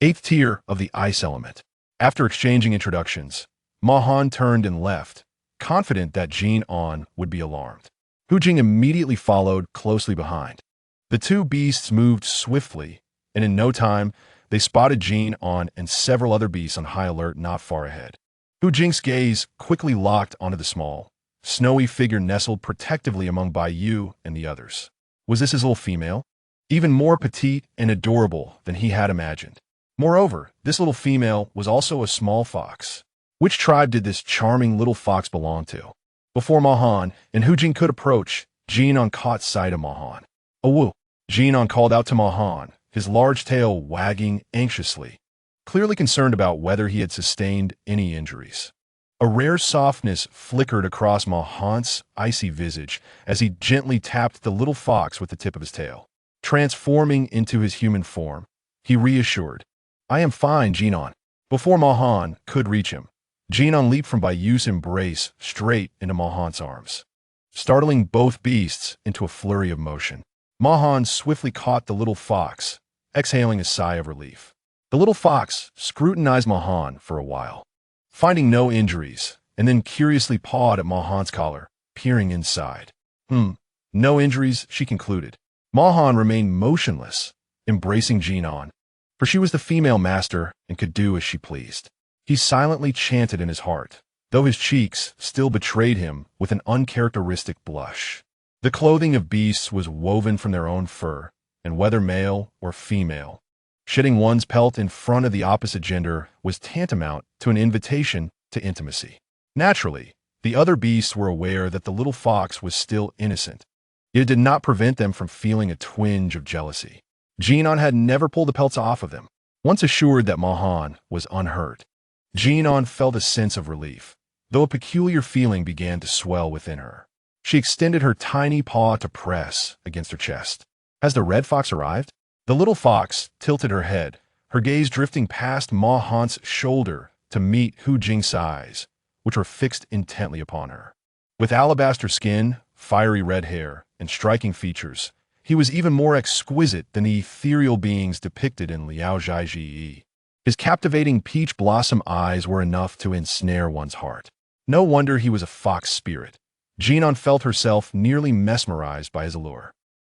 8th tier of the ice element. After exchanging introductions, Ma Han turned and left, confident that Jin An would be alarmed. Hu Jing immediately followed closely behind. The two beasts moved swiftly, and in no time, they spotted Jin An and several other beasts on high alert not far ahead. Hu Jing's gaze quickly locked onto the small, snowy figure nestled protectively among Bai Yu and the others. Was this his little female? Even more petite and adorable than he had imagined. Moreover, this little female was also a small fox. Which tribe did this charming little fox belong to? Before Ma Han and Hu Jing could approach, Jin An caught sight of Ma Han. "Awoo!" Jin An called out to Ma Han, his large tail wagging anxiously, clearly concerned about whether he had sustained any injuries. A rare softness flickered across Ma Han's icy visage as he gently tapped the little fox with the tip of his tail. Transforming into his human form, he reassured, "I am fine, Jin An." Before Ma Han could reach him, Jin An leaped from Bai Yu's embrace straight into Ma Han's arms, startling both beasts into a flurry of motion. Ma Han swiftly caught the little fox, exhaling a sigh of relief. The little fox scrutinized Ma Han for a while, finding no injuries, and then curiously pawed at Ma Han's collar, peering inside. No injuries, she concluded. Ma Han remained motionless, embracing Jin An, for she was the female master and could do as she pleased. He silently chanted in his heart, though his cheeks still betrayed him with an uncharacteristic blush. The clothing of beasts was woven from their own fur, and whether male or female, shedding one's pelt in front of the opposite gender was tantamount to an invitation to intimacy. Naturally, the other beasts were aware that the little fox was still innocent, yet it did not prevent them from feeling a twinge of jealousy. Jin An had never pulled the pelts off of them. Once assured that Ma Han was unhurt, Jin An felt a sense of relief, though a peculiar feeling began to swell within her. She extended her tiny paw to press against her chest. Has the red fox arrived? The little fox tilted her head, her gaze drifting past Ma Han's shoulder to meet Hu Jing's eyes, which were fixed intently upon her. With alabaster skin, fiery red hair, and striking features, he was even more exquisite than the ethereal beings depicted in Liao Zhai. His captivating peach blossom eyes were enough to ensnare one's heart. No wonder he was a fox spirit. Jin An felt herself nearly mesmerized by his allure.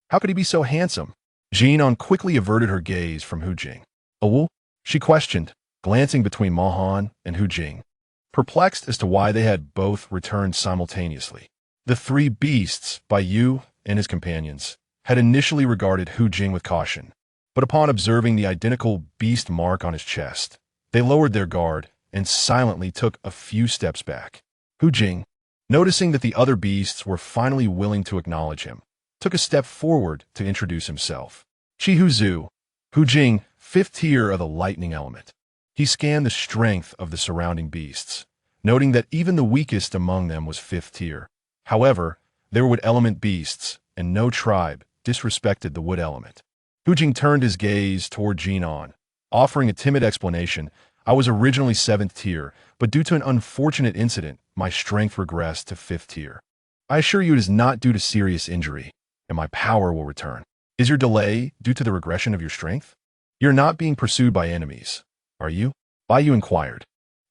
How could he be so handsome? Jin An quickly averted her gaze from Hu Jing. "Awoo?" she questioned, glancing between Ma Han and Hu Jing, perplexed as to why they had both returned simultaneously. The three beasts, Bai Yu and his companions, had initially regarded Hu Jing with caution, but upon observing the identical beast mark on his chest, they lowered their guard and silently took a few steps back. Hu Jing, noticing that the other beasts were finally willing to acknowledge him, took a step forward to introduce himself. Chi Hu Zhu, Hu Jing, 5th tier of the lightning element. He scanned the strength of the surrounding beasts, noting that even the weakest among them was 5th tier. However, they were wood element beasts, and no tribe disrespected the wood element. Hu Jing turned his gaze toward Jin An, offering a timid explanation. "I was originally 7th tier, but due to an unfortunate incident, my strength regressed to 5th tier. I assure you it is not due to serious injury, and my power will return." "Is your delay due to the regression of your strength? You're not being pursued by enemies, are you?" Bai Yu inquired,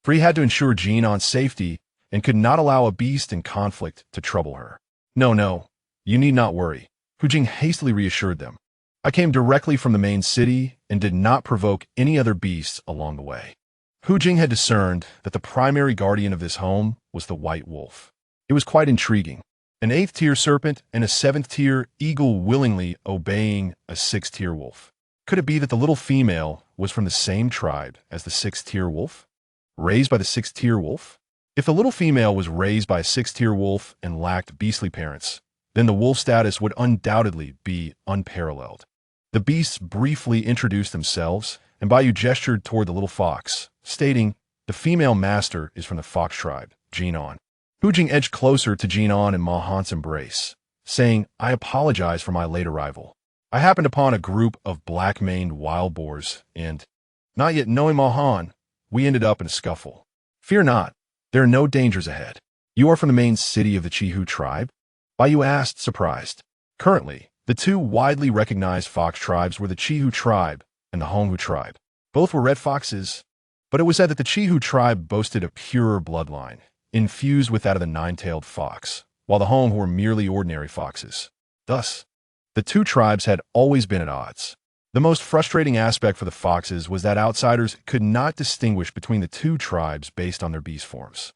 for he had to ensure Jin An's safety and could not allow a beast in conflict to trouble her. No, you need not worry," Hu Jing hastily reassured them. I came directly from the main city and did not provoke any other beasts along the way. Hu Jing had discerned that the primary guardian of this home was the white wolf. It was quite intriguing. An 8th-tier serpent and a 7th-tier eagle willingly obeying a 6th-tier wolf. Could it be that the little female was from the same tribe as the 6th-tier wolf? Raised by the 6th-tier wolf? If the little female was raised by a 6th-tier wolf and lacked beastly parents, then the wolf status would undoubtedly be unparalleled. The beasts briefly introduced themselves, and Bayou gestured toward the little fox, stating, "The female master is from the fox tribe, Jin An." Hu Jing edged closer to Jin An and Ma Han's embrace, saying, "I apologize for my late arrival. I happened upon a group of black-maned wild boars, and, not yet knowing Ma Han, we ended up in a scuffle. Fear not, there are no dangers ahead. You are from the main city of the Chihu tribe?" Bayou asked, surprised. Currently, the two widely recognized fox tribes were the Chihu tribe and the Honghu tribe. Both were red foxes, but it was said that the Chihu tribe boasted a purer bloodline, infused with that of the nine-tailed fox, while the Hong were merely ordinary foxes. Thus, the two tribes had always been at odds. The most frustrating aspect for the foxes was that outsiders could not distinguish between the two tribes based on their beast forms.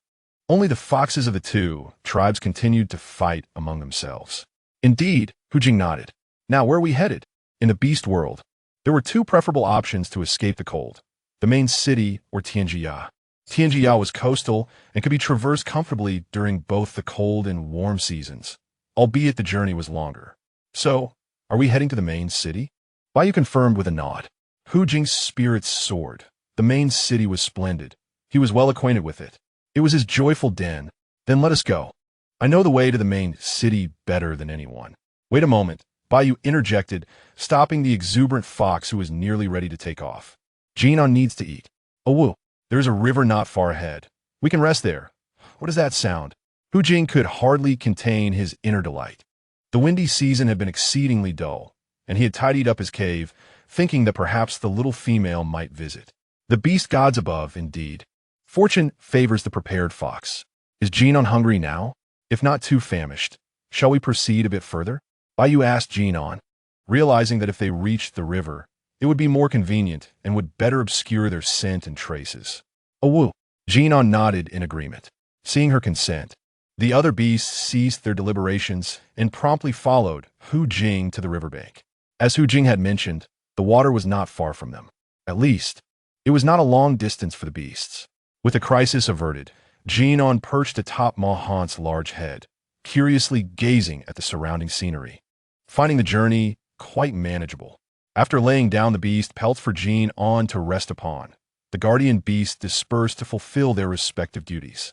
Only the foxes of the two tribes continued to fight among themselves. Indeed, Hu Jing nodded. Now, where are we headed? In the beast world, there were two preferable options to escape the cold: the main city or Tianjia. Tianjia was coastal and could be traversed comfortably during both the cold and warm seasons, albeit the journey was longer. So, are we heading to the main city? Bayou confirmed with a nod. Hu Jing's spirits soared. The main city was splendid. He was well acquainted with it. It was his joyful den. Then let us go. I know the way to the main city better than anyone. Wait a moment, Bayou interjected, stopping the exuberant fox who was nearly ready to take off. Jin An needs to eat. Oh woo, there is a river not far ahead. We can rest there. What does that sound? Hu Jing could hardly contain his inner delight. The windy season had been exceedingly dull, and he had tidied up his cave, thinking that perhaps the little female might visit. The beast gods above, indeed. Fortune favors the prepared fox. Is Jin An hungry now? If not too famished, shall we proceed a bit further? Bayou asked Jin An, realizing that if they reached the river, it would be more convenient and would better obscure their scent and traces. Oh woo! Jin An nodded in agreement. Seeing her consent, the other beasts ceased their deliberations and promptly followed Hu Jing to the riverbank. As Hu Jing had mentioned, the water was not far from them. At least, it was not a long distance for the beasts. With the crisis averted, Jin An perched atop Ma Han's large head, curiously gazing at the surrounding scenery, finding the journey quite manageable. After laying down the beast pelts for Jin An to rest upon, the guardian beasts dispersed to fulfill their respective duties.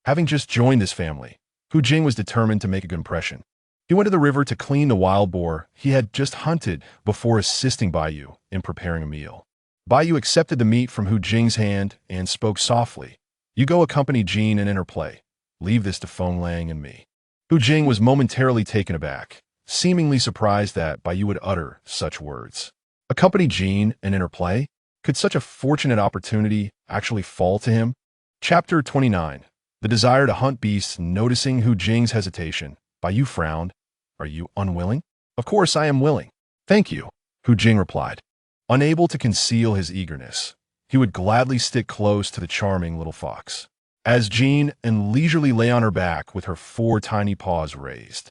Having just joined this family, Hu Jing was determined to make a good impression. He went to the river to clean the wild boar he had just hunted before assisting Bayou in preparing a meal. Bayou accepted the meat from Hu Jing's hand and spoke softly. "You go accompany Jin and interplay. Leave this to Feng Lang and me." Hu Jing was momentarily taken aback, seemingly surprised that Bayou would utter such words. Accompany Jin and interplay? Could such a fortunate opportunity actually fall to him? Chapter 29. The desire to hunt beasts. Noticing Hu Jing's hesitation, Bayou frowned. "Are you unwilling?" "Of course I am willing. Thank you," Hu Jing replied. Unable to conceal his eagerness, he would gladly stick close to the charming little fox. As Jin An leisurely lay on her back with her 4 tiny paws raised,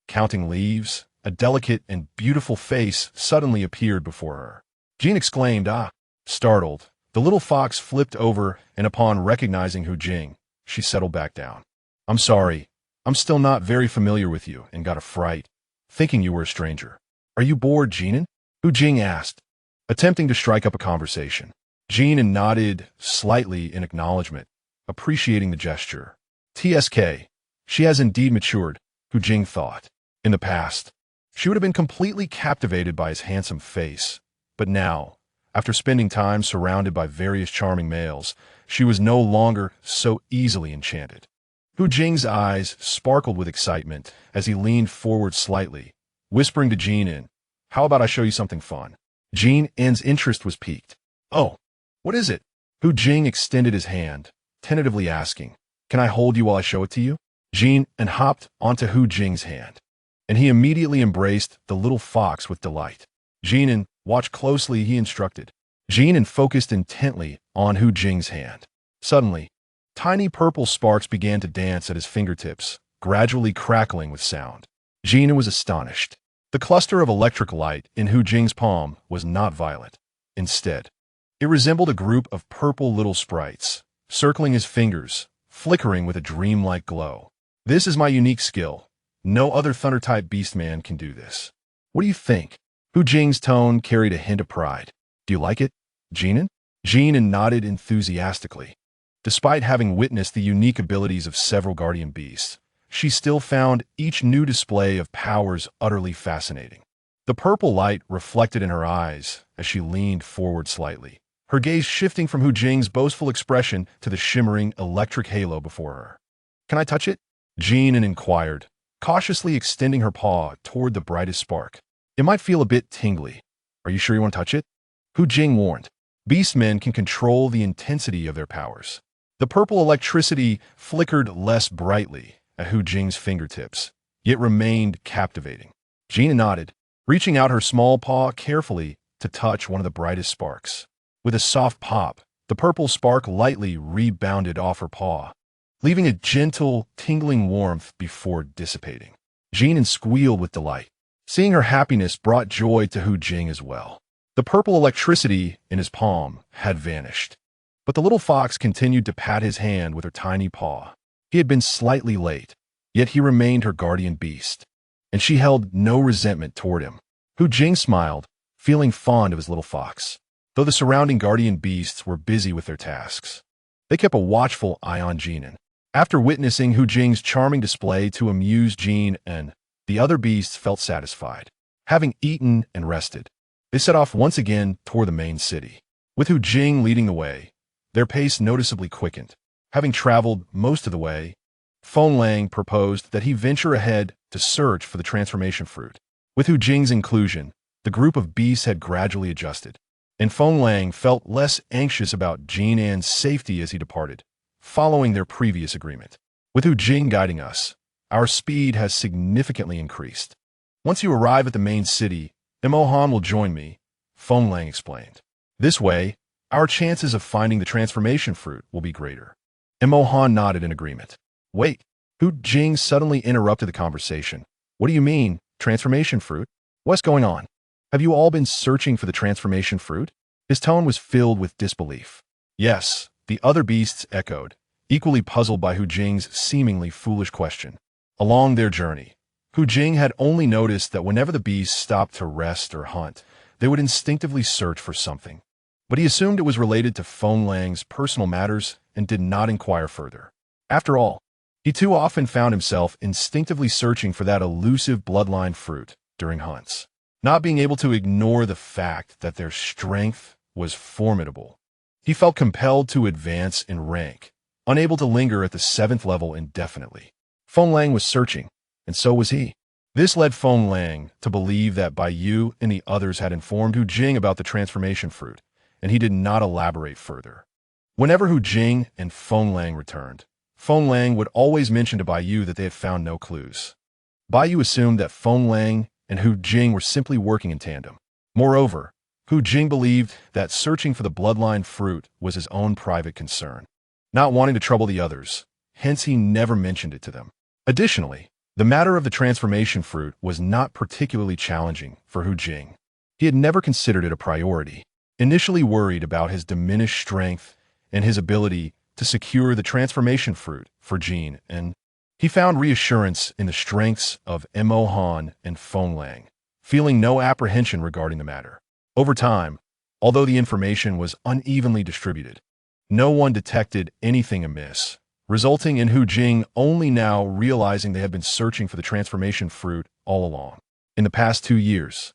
counting leaves, a delicate and beautiful face suddenly appeared before her. Jin exclaimed, "Ah!" Startled, the little fox flipped over, and upon recognizing Hu Jing, she settled back down. "I'm sorry. I'm still not very familiar with you and got a fright, thinking you were a stranger." "Are you bored, Jin An?" Hu Jing asked, attempting to strike up a conversation. Jin An nodded slightly in acknowledgement, appreciating the gesture. TSK. She has indeed matured, Hu Jing thought. In the past, she would have been completely captivated by his handsome face, but now, after spending time surrounded by various charming males, she was no longer so easily enchanted. Hu Jing's eyes sparkled with excitement as he leaned forward slightly, whispering to Jin An, "How about I show you something fun?" Jin An's interest was piqued. "Oh, what is it?" Hu Jing extended his hand, tentatively asking, "Can I hold you while I show it to you?" Jin An hopped onto Hu Jing's hand, and he immediately embraced the little fox with delight. Jin An, watch closely, he instructed. Jin An focused intently on Hu Jing's hand. Suddenly, tiny purple sparks began to dance at his fingertips, gradually crackling with sound. Jin An was astonished. The cluster of electric light in Hu Jing's palm was not violent. Instead, it resembled a group of purple little sprites, circling his fingers, flickering with a dreamlike glow. This is my unique skill. No other thunder-type beastman can do this. What do you think? Hu Jing's tone carried a hint of pride. Do you like it, Jin An? Jin An nodded enthusiastically. Despite having witnessed the unique abilities of several guardian beasts, she still found each new display of powers utterly fascinating. The purple light reflected in her eyes as she leaned forward slightly, her gaze shifting from Hu Jing's boastful expression to the shimmering electric halo before her. Can I touch it? Jin An inquired, cautiously extending her paw toward the brightest spark. It might feel a bit tingly. Are you sure you want to touch it? Hu Jing warned. Beastmen can control the intensity of their powers. The purple electricity flickered less brightly at Hu Jing's fingertips, yet remained captivating. Jin An nodded, reaching out her small paw carefully to touch one of the brightest sparks. With a soft pop, the purple spark lightly rebounded off her paw, leaving a gentle, tingling warmth before dissipating. Jin An squealed with delight. Seeing her happiness brought joy to Hu Jing as well. The purple electricity in his palm had vanished, but the little fox continued to pat his hand with her tiny paw. He had been slightly late, yet he remained her guardian beast, and she held no resentment toward him. Hu Jing smiled, feeling fond of his little fox, though the surrounding guardian beasts were busy with their tasks. They kept a watchful eye on Jin An. After witnessing Hu Jing's charming display to amuse Jin An, the other beasts felt satisfied. Having eaten and rested, they set off once again toward the main city. With Hu Jing leading the way, their pace noticeably quickened. Having traveled most of the way, Feng Lang proposed that he venture ahead to search for the transformation fruit. With Hu Jing's inclusion, the group of beasts had gradually adjusted, and Feng Lang felt less anxious about Jin An's safety as he departed, following their previous agreement. With Hu Jing guiding us, our speed has significantly increased. Once you arrive at the main city, Imohan will join me, Feng Lang explained. This way, our chances of finding the transformation fruit will be greater. Imohan nodded in agreement. Wait, Hu Jing suddenly interrupted the conversation. What do you mean, transformation fruit? What's going on? Have you all been searching for the transformation fruit? His tone was filled with disbelief. Yes, the other beasts echoed, equally puzzled by Hu Jing's seemingly foolish question. Along their journey, Hu Jing had only noticed that whenever the beasts stopped to rest or hunt, they would instinctively search for something. But he assumed it was related to Feng Lang's personal matters and did not inquire further. After all, he too often found himself instinctively searching for that elusive bloodline fruit during hunts, not being able to ignore the fact that their strength was formidable. He felt compelled to advance in rank, unable to linger at the 7th level indefinitely. Feng Lang was searching, and so was he. This led Feng Lang to believe that Bai Yu and the others had informed Hu Jing about the transformation fruit, and he did not elaborate further. Whenever Hu Jing and Feng Lang returned, Feng Lang would always mention to Bai Yu that they had found no clues. Bai Yu assumed that Feng Lang and Hu Jing were simply working in tandem. Moreover, Hu Jing believed that searching for the bloodline fruit was his own private concern, not wanting to trouble the others, hence he never mentioned it to them. Additionally, the matter of the transformation fruit was not particularly challenging for Hu Jing. He had never considered it a priority, initially worried about his diminished strength and his ability to secure the transformation fruit for Jin An. He found reassurance in the strengths of Imohan and Feng Lang, feeling no apprehension regarding the matter. Over time, although the information was unevenly distributed, no one detected anything amiss, resulting in Hu Jing only now realizing they had been searching for the transformation fruit all along. In the past 2 years,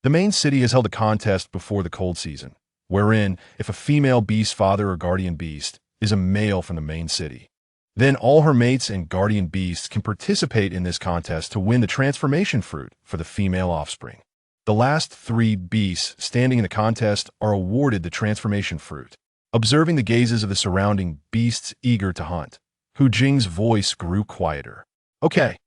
the main city has held a contest before the cold season, wherein if a female beast father or guardian beast is a male from the main city, then all her mates and guardian beasts can participate in this contest to win the transformation fruit for the female offspring. The last 3 beasts standing in the contest are awarded the transformation fruit. Observing the gazes of the surrounding beasts eager to hunt, Hu Jing's voice grew quieter. Okay,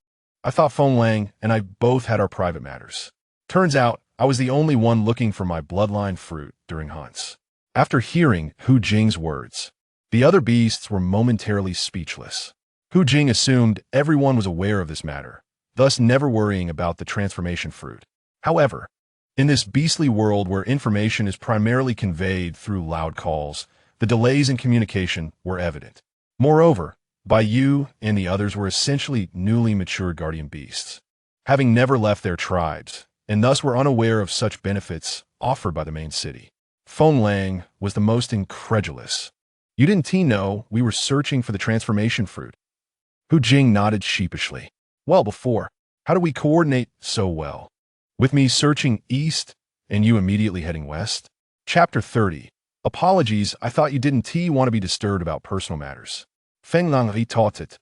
I thought Feng Lang and I both had our private matters. Turns out, I was the only one looking for my bloodline fruit during hunts. After hearing Hu Jing's words, the other beasts were momentarily speechless. Hu Jing assumed everyone was aware of this matter, thus never worrying about the transformation fruit. However, in this beastly world where information is primarily conveyed through loud calls, the delays in communication were evident. Moreover, Bai Yu and the others were essentially newly matured guardian beasts, having never left their tribes, and thus were unaware of such benefits offered by the main city. Feng Lang was the most incredulous. You didn't know we were searching for the transformation fruit? Hu Jing nodded sheepishly. Well before. How do we coordinate so well? With me searching east and you immediately heading west? Chapter 30. Apologies, I thought you didn't want to be disturbed about personal matters. Feng Lang retorted.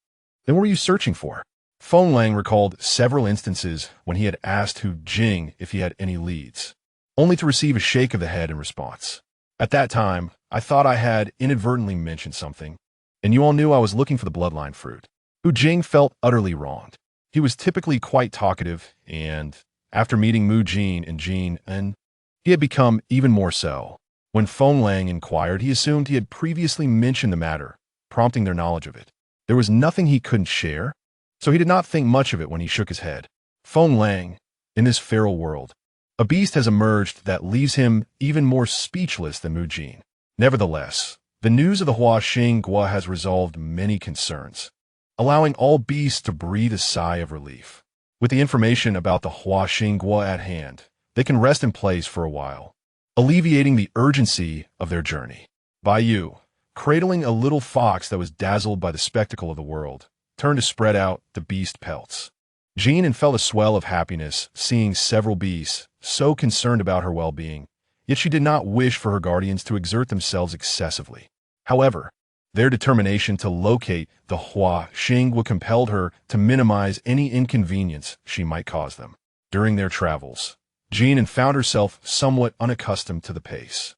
Then what were you searching for? Feng Lang recalled several instances when he had asked Hu Jing if he had any leads, only to receive a shake of the head in response. At that time, I thought I had inadvertently mentioned something, and you all knew I was looking for the bloodline fruit. Hu Jing felt utterly wronged. He was typically quite talkative, and after meeting Mu Jin and Jin An, he had become even more so. When Feng Lang inquired, he assumed he had previously mentioned the matter, prompting their knowledge of it. There was nothing he couldn't share, so he did not think much of it when he shook his head. Feng Lang, in this feral world, a beast has emerged that leaves him even more speechless than Mu Jin. Nevertheless, the news of the Hua Xinghua has resolved many concerns, allowing all beasts to breathe a sigh of relief. With the information about the Hua Xinghua at hand, they can rest in place for a while, alleviating the urgency of their journey. Bai Yu, cradling a little fox that was dazzled by the spectacle of the world, turned to spread out the beast pelts. Jin An felt a swell of happiness seeing several beasts so concerned about her well-being, yet she did not wish for her guardians to exert themselves excessively. However, their determination to locate the Hua Xinghua compelled her to minimize any inconvenience she might cause them. During their travels, Jin An found herself somewhat unaccustomed to the pace.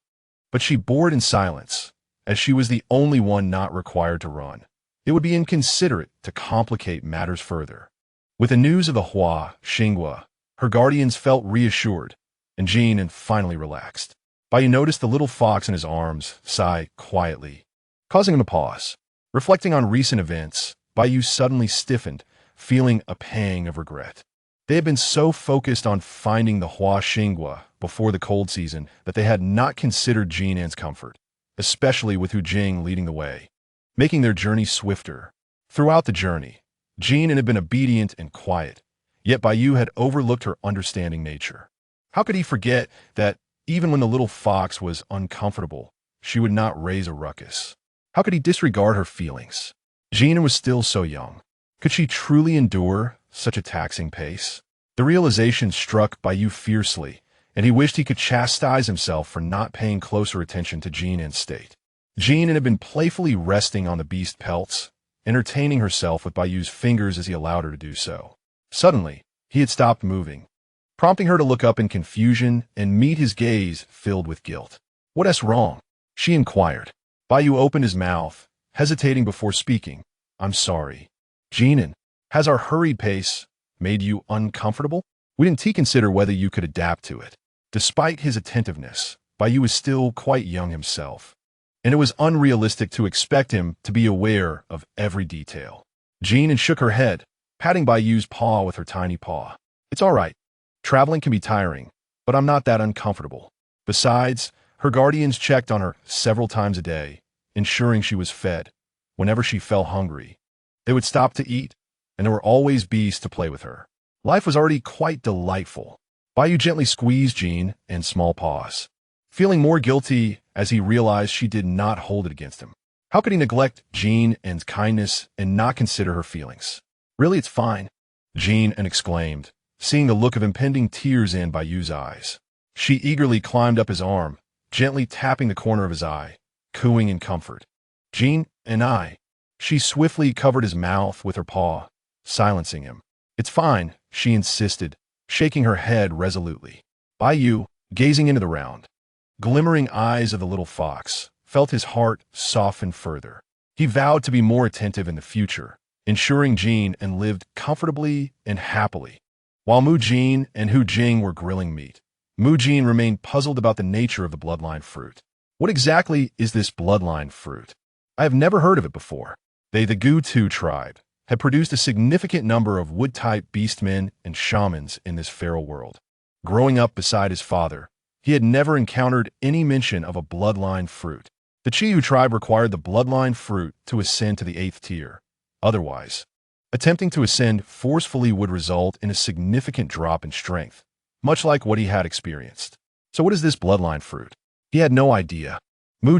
But she bore it in silence, as she was the only one not required to run. It would be inconsiderate to complicate matters further. With the news of the Hua Xinghua, her guardians felt reassured, and Jin An finally relaxed. Bai Yu noticed the little fox in his arms sigh quietly, causing him to pause. Reflecting on recent events, Bai Yu suddenly stiffened, feeling a pang of regret. They had been so focused on finding the Hua Xinghua before the cold season that they had not considered Jin An's comfort, especially with Hu Jing leading the way, making their journey swifter. Throughout the journey, Jin An had been obedient and quiet, yet Bai Yu had overlooked her understanding nature. How could he forget that even when the little fox was uncomfortable, she would not raise a ruckus? How could he disregard her feelings? Jin An was still so young. Could she truly endure such a taxing pace? The realization struck Bai Yu fiercely, and he wished he could chastise himself for not paying closer attention to Jin An's state. Jin An had been playfully resting on the beast pelts, entertaining herself with Bai Yu's fingers as he allowed her to do so. Suddenly, he had stopped moving, prompting her to look up in confusion and meet his gaze filled with guilt. What is wrong? She inquired. Bai Yu opened his mouth, hesitating before speaking. I'm sorry. Jin An, has our hurried pace made you uncomfortable? We didn't consider whether you could adapt to it. Despite his attentiveness, Bai Yu was still quite young himself, and it was unrealistic to expect him to be aware of every detail. Jin An shook her head, patting Bai Yu's paw with her tiny paw. It's all right. Traveling can be tiring, but I'm not that uncomfortable. Besides, her guardians checked on her several times a day, ensuring she was fed. Whenever she felt hungry, they would stop to eat, and there were always beasts to play with her. Life was already quite delightful. Bai Yu gently squeezed Jin An's small paws, feeling more guilty as he realized she did not hold it against him. How could he neglect Jin An's kindness and not consider her feelings? Really, it's fine, Jin An exclaimed, seeing the look of impending tears in Bai Yu's eyes. She eagerly climbed up his arm, gently tapping the corner of his eye, cooing in comfort. Jin An. She swiftly covered his mouth with her paw, silencing him. It's fine, she insisted, shaking her head resolutely. Bai Yu, gazing into the round, glimmering eyes of the little fox, felt his heart soften further. He vowed to be more attentive in the future, ensuring Jin An lived comfortably and happily. While Mu Jin and Hu Jing were grilling meat, Jin remained puzzled about the nature of the bloodline fruit. What exactly is this bloodline fruit? I have never heard of it before. The Dote tribe had produced a significant number of wood-type beastmen and shamans in this feral world. Growing up beside his father, he had never encountered any mention of a bloodline fruit. The Chu tribe required the bloodline fruit to ascend to the 8th tier. Otherwise, attempting to ascend forcefully would result in a significant drop in strength, much like what he had experienced. So what is this bloodline fruit? He had no idea.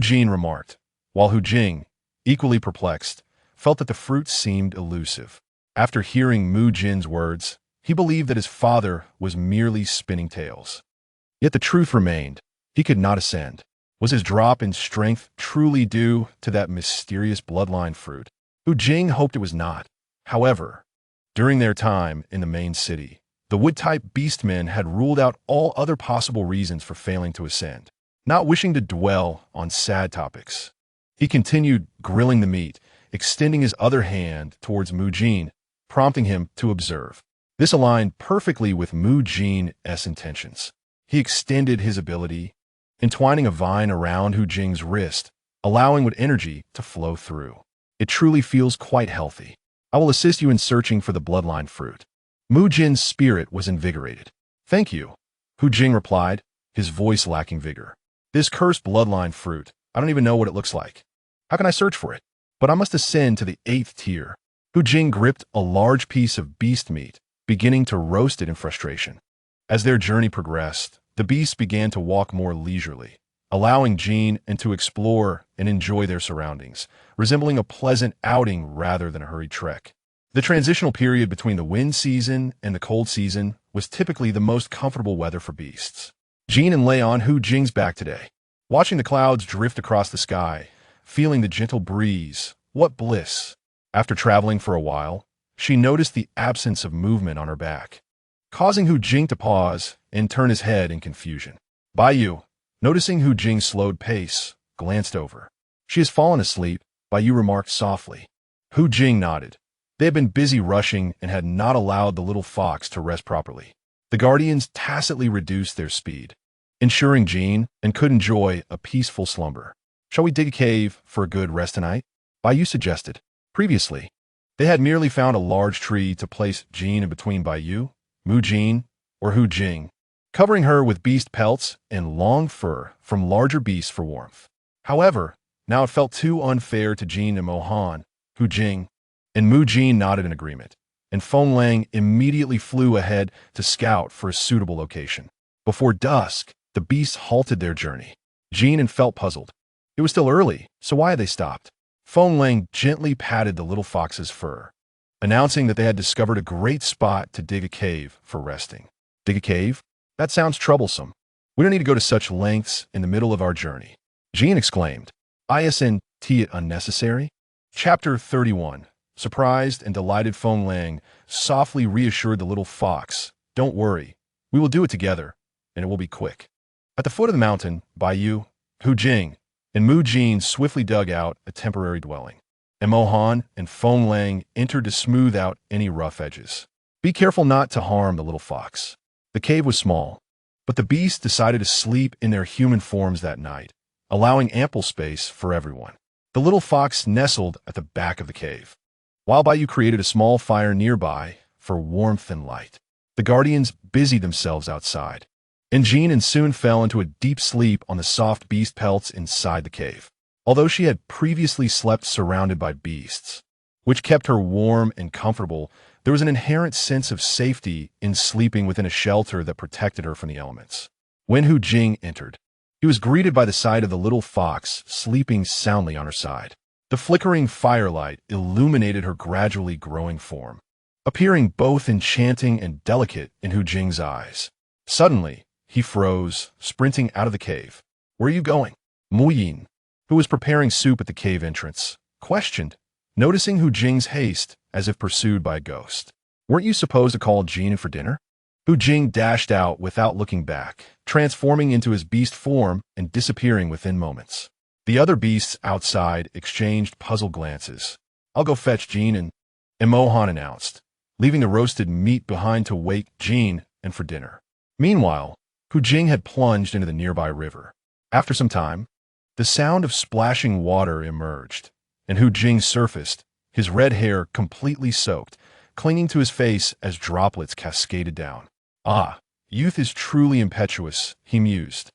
Jin remarked, while Hu Jing, equally perplexed, felt that the fruit seemed elusive. After hearing Jin's words, he believed that his father was merely spinning tales. Yet the truth remained. He could not ascend. Was his drop in strength truly due to that mysterious bloodline fruit? Hu Jing hoped it was not. However, during their time in the main city, the wood-type beastmen had ruled out all other possible reasons for failing to ascend. Not wishing to dwell on sad topics, he continued grilling the meat, extending his other hand towards Jin, prompting him to observe. This aligned perfectly with Jin's intentions. He extended his ability, entwining a vine around Hu Jing's wrist, allowing wood energy to flow through. It truly feels quite healthy. I will assist you in searching for the bloodline fruit. Jin's spirit was invigorated. Thank you, Hu Jing replied, his voice lacking vigor. This cursed bloodline fruit, I don't even know what it looks like. How can I search for it? But I must ascend to the 8th tier. Hu Jing gripped a large piece of beast meat, beginning to roast it in frustration. As their journey progressed, the beasts began to walk more leisurely, allowing Jin and to explore and enjoy their surroundings, resembling a pleasant outing rather than a hurried trek. The transitional period between the wind season and the cold season was typically the most comfortable weather for beasts. Jin and lay on Hu Jing's back today, watching the clouds drift across the sky, feeling the gentle breeze. What bliss! After traveling for a while, she noticed the absence of movement on her back, causing Hu Jing to pause and turn his head in confusion. Baiyu, noticing Hu Jing's slowed pace, glanced over. She has fallen asleep, Baiyu remarked softly. Hu Jing nodded. They had been busy rushing and had not allowed the little fox to rest properly. The guardians tacitly reduced their speed, ensuring Jin and could enjoy a peaceful slumber. Shall we dig a cave for a good rest tonight? Baiyu suggested. Previously, they had merely found a large tree to place Jin in between Baiyu, Jin, or Hu Jing, covering her with beast pelts and long fur from larger beasts for warmth. However, now it felt too unfair to Jin and Mohan, Hu Jing, and Jin nodded in agreement, and Feng Lang immediately flew ahead to scout for a suitable location. Before dusk, the beasts halted their journey. Jin and felt puzzled. It was still early, so why had they stopped? Feng Lang gently patted the little fox's fur, announcing that they had discovered a great spot to dig a cave for resting. Dig a cave? That sounds troublesome. We don't need to go to such lengths in the middle of our journey. Jin exclaimed. Isn't it unnecessary? Chapter 31. Surprised and delighted Feng Lang softly reassured the little fox. Don't worry, we will do it together, and it will be quick. At the foot of the mountain, Baiyu, Hu Jing, and Jin swiftly dug out a temporary dwelling, and Mohan and Feng Lang entered to smooth out any rough edges. Be careful not to harm the little fox. The cave was small, but the beasts decided to sleep in their human forms that night, allowing ample space for everyone. The little fox nestled at the back of the cave, while Baiyu created a small fire nearby for warmth and light. The guardians busied themselves outside, and Jin soon fell into a deep sleep on the soft beast pelts inside the cave. Although she had previously slept surrounded by beasts, which kept her warm and comfortable, there was an inherent sense of safety in sleeping within a shelter that protected her from the elements. When Hu Jing entered, he was greeted by the sight of the little fox sleeping soundly on her side. The flickering firelight illuminated her gradually growing form, appearing both enchanting and delicate in Hu Jing's eyes. Suddenly, he froze, sprinting out of the cave. Where are you going? Yin, who was preparing soup at the cave entrance, questioned, noticing Hu Jing's haste as if pursued by a ghost. Weren't you supposed to call Jin in for dinner? Hu Jing dashed out without looking back, transforming into his beast form and disappearing within moments. The other beasts outside exchanged puzzled glances. I'll go fetch Jin and Mohan announced, leaving the roasted meat behind to wake Jin and for dinner. Meanwhile, Hu Jing had plunged into the nearby river. After some time, the sound of splashing water emerged, and Hu Jing surfaced, his red hair completely soaked, clinging to his face as droplets cascaded down. Ah, youth is truly impetuous, he mused.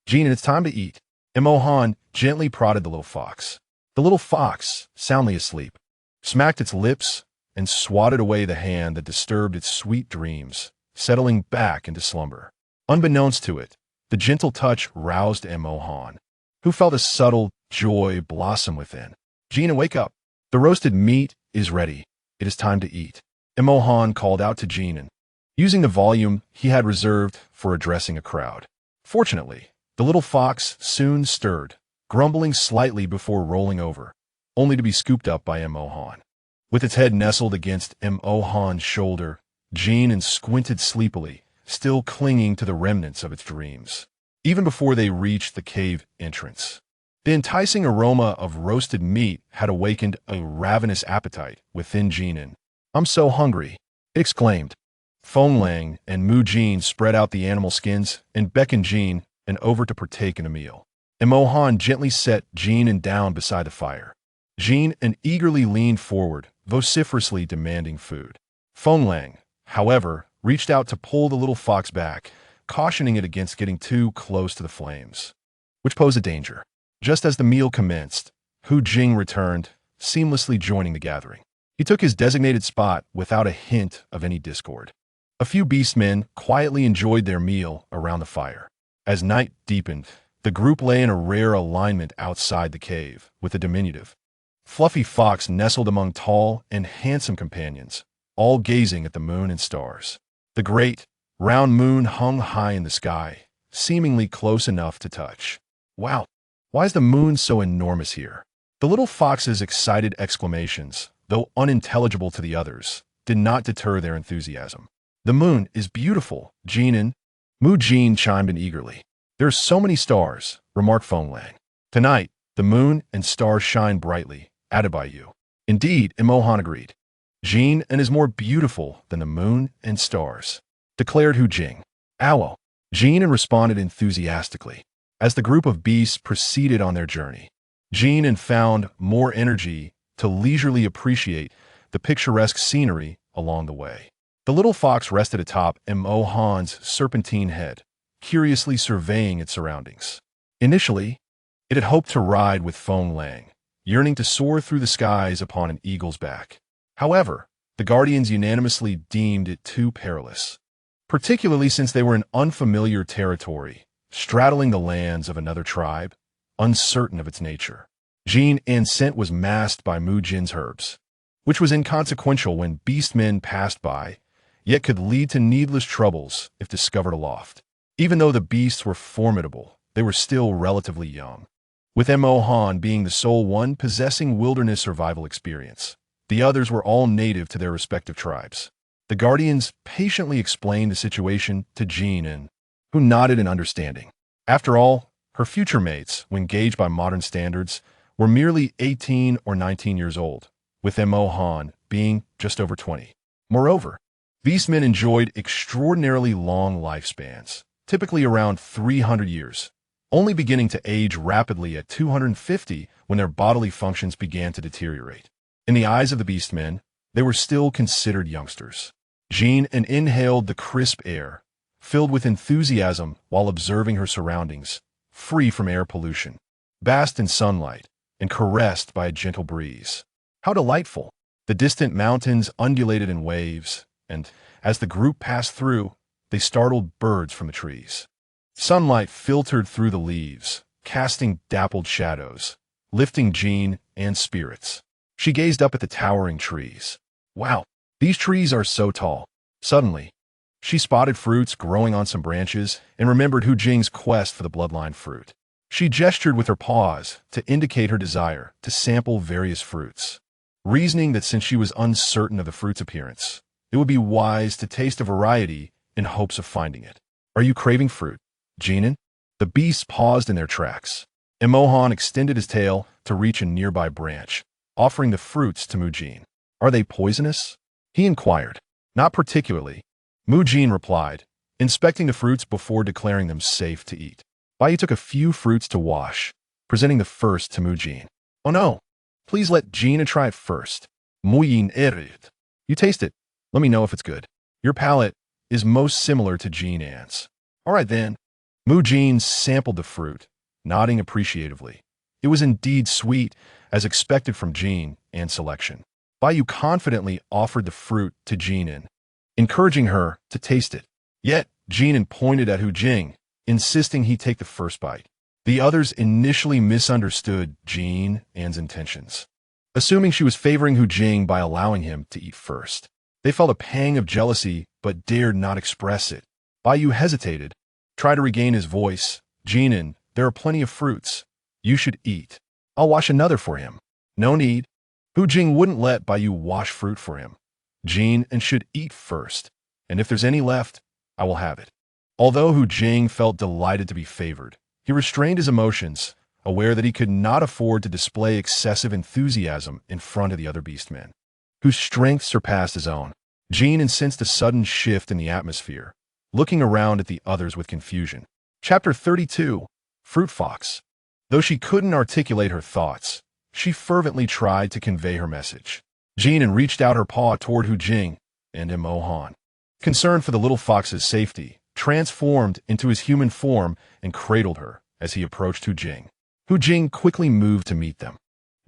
Jin, it's time to eat. Mo Han gently prodded the little fox. The little fox, soundly asleep, smacked its lips and swatted away the hand that disturbed its sweet dreams, settling back into slumber. Unbeknownst to it, the gentle touch roused Mo Han, who felt a subtle joy blossom within. Jin, wake up. The roasted meat is ready. It is time to eat. Mo Han called out to Jin, using the volume he had reserved for addressing a crowd. Fortunately, the little fox soon stirred, grumbling slightly before rolling over, only to be scooped up by Mo Han. With its head nestled against Mo Han's shoulder, Jin squinted sleepily, still clinging to the remnants of its dreams. Even before they reached the cave entrance, the enticing aroma of roasted meat had awakened a ravenous appetite within Jin. I'm so hungry, it exclaimed. Feng Lang and Mu Jin spread out the animal skins and beckoned Jin over to partake in a meal. Mo Han gently set Jin down beside the fire. Jin eagerly leaned forward, vociferously demanding food. Feng Lang, however, reached out to pull the little fox back, cautioning it against getting too close to the flames, which posed a danger. Just as the meal commenced, Hu Jing returned, seamlessly joining the gathering. He took his designated spot without a hint of any discord. A few beastmen quietly enjoyed their meal around the fire. As night deepened, the group lay in a rare alignment outside the cave, with a diminutive, fluffy fox nestled among tall and handsome companions, all gazing at the moon and stars. The great, round moon hung high in the sky, seemingly close enough to touch. Wow, why is the moon so enormous here? The little fox's excited exclamations, though unintelligible to the others, did not deter their enthusiasm. The moon is beautiful, Jin. Mu Jin chimed in eagerly. There are so many stars, remarked Feng Lang. Tonight, the moon and stars shine brightly, added by you. Indeed, Mo Han agreed. Jin is more beautiful than the moon and stars, declared Hu Jing. Owl. Jin responded enthusiastically. As the group of beasts proceeded on their journey, Jin found more energy to leisurely appreciate the picturesque scenery along the way. The little fox rested atop Mo Han's serpentine head, curiously surveying its surroundings. Initially, it had hoped to ride with Feng Lang, yearning to soar through the skies upon an eagle's back. However, the guardians unanimously deemed it too perilous, particularly since they were in unfamiliar territory, straddling the lands of another tribe, uncertain of its nature. Jin's scent was masked by Mu Jin's herbs, which was inconsequential when beastmen passed by, yet could lead to needless troubles if discovered aloft. Even though the beasts were formidable, they were still relatively young, with Mo Han being the sole one possessing wilderness survival experience. The others were all native to their respective tribes. The guardians patiently explained the situation to Jin, who nodded in understanding. After all, her future mates, when gauged by modern standards, were merely 18 or 19 years old, with Mo Han being just over 20. Moreover, beastmen enjoyed extraordinarily long lifespans, typically around 300 years, only beginning to age rapidly at 250 when their bodily functions began to deteriorate. In the eyes of the beastmen, they were still considered youngsters. Jin inhaled the crisp air, filled with enthusiasm while observing her surroundings, free from air pollution, basked in sunlight, and caressed by a gentle breeze. How delightful! The distant mountains undulated in waves, and, as the group passed through, they startled birds from the trees. Sunlight filtered through the leaves, casting dappled shadows, lifting Jin's spirits. She gazed up at the towering trees. Wow, these trees are so tall. Suddenly, she spotted fruits growing on some branches and remembered Hu Jing's quest for the bloodline fruit. She gestured with her paws to indicate her desire to sample various fruits, reasoning that since she was uncertain of the fruit's appearance, it would be wise to taste a variety in hopes of finding it. Are you craving fruit, Jin? The beasts paused in their tracks. Mo Han extended his tail to reach a nearby branch, offering the fruits to Mu Jin. Are they poisonous? He inquired. Not particularly, Mu Jin replied, inspecting the fruits before declaring them safe to eat. Bai Yu took a few fruits to wash, presenting the first to Mu Jin. Oh no, please let Jin try it first. Mu Yin erit. You taste it. Let me know if it's good. Your palate is most similar to Jin An's. All right then. Mu Jin sampled the fruit, nodding appreciatively. It was indeed sweet, as expected from Jin An's selection. Bai Yu confidently offered the fruit to Jin An, encouraging her to taste it. Yet, Jin An pointed at Hu Jing, insisting he take the first bite. The others initially misunderstood Jin An's intentions, assuming she was favoring Hu Jing by allowing him to eat first. They felt a pang of jealousy, but dared not express it. Bai Yu hesitated, tried to regain his voice. Jin An, there are plenty of fruits. You should eat. I'll wash another for him. No need. Hu Jing wouldn't let Bai Yu wash fruit for him. Jin An should eat first, and if there's any left, I will have it. Although Hu Jing felt delighted to be favored, he restrained his emotions, aware that he could not afford to display excessive enthusiasm in front of the other beastmen, whose strength surpassed his own. Jin An sensed a sudden shift in the atmosphere, looking around at the others with confusion. Chapter 32. Fruit Fox. Though she couldn't articulate her thoughts, she fervently tried to convey her message. Jin An reached out her paw toward Hu Jing and Mo Han. Concerned for the little fox's safety, transformed into his human form and cradled her as he approached Hu Jing. Hu Jing quickly moved to meet them.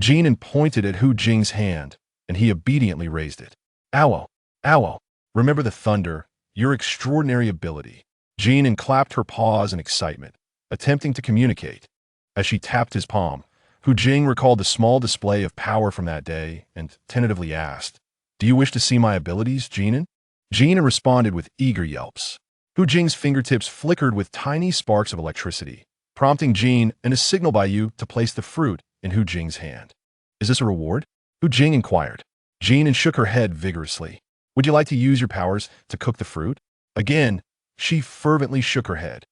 Jin An pointed at Hu Jing's hand, and he obediently raised it. Owo, owo, remember the thunder, your extraordinary ability. Jin An clapped her paws in excitement, attempting to communicate. As she tapped his palm, Hu Jing recalled the small display of power from that day and tentatively asked, Do you wish to see my abilities, Jin An? Jin An responded with eager yelps. Hu Jing's fingertips flickered with tiny sparks of electricity, prompting Jin An to signal Bai Yu to place the fruit in Hu Jing's hand. Is this a reward? Hu Jing inquired. Jin An shook her head vigorously. Would you like to use your powers to cook the fruit? Again, she fervently shook her head.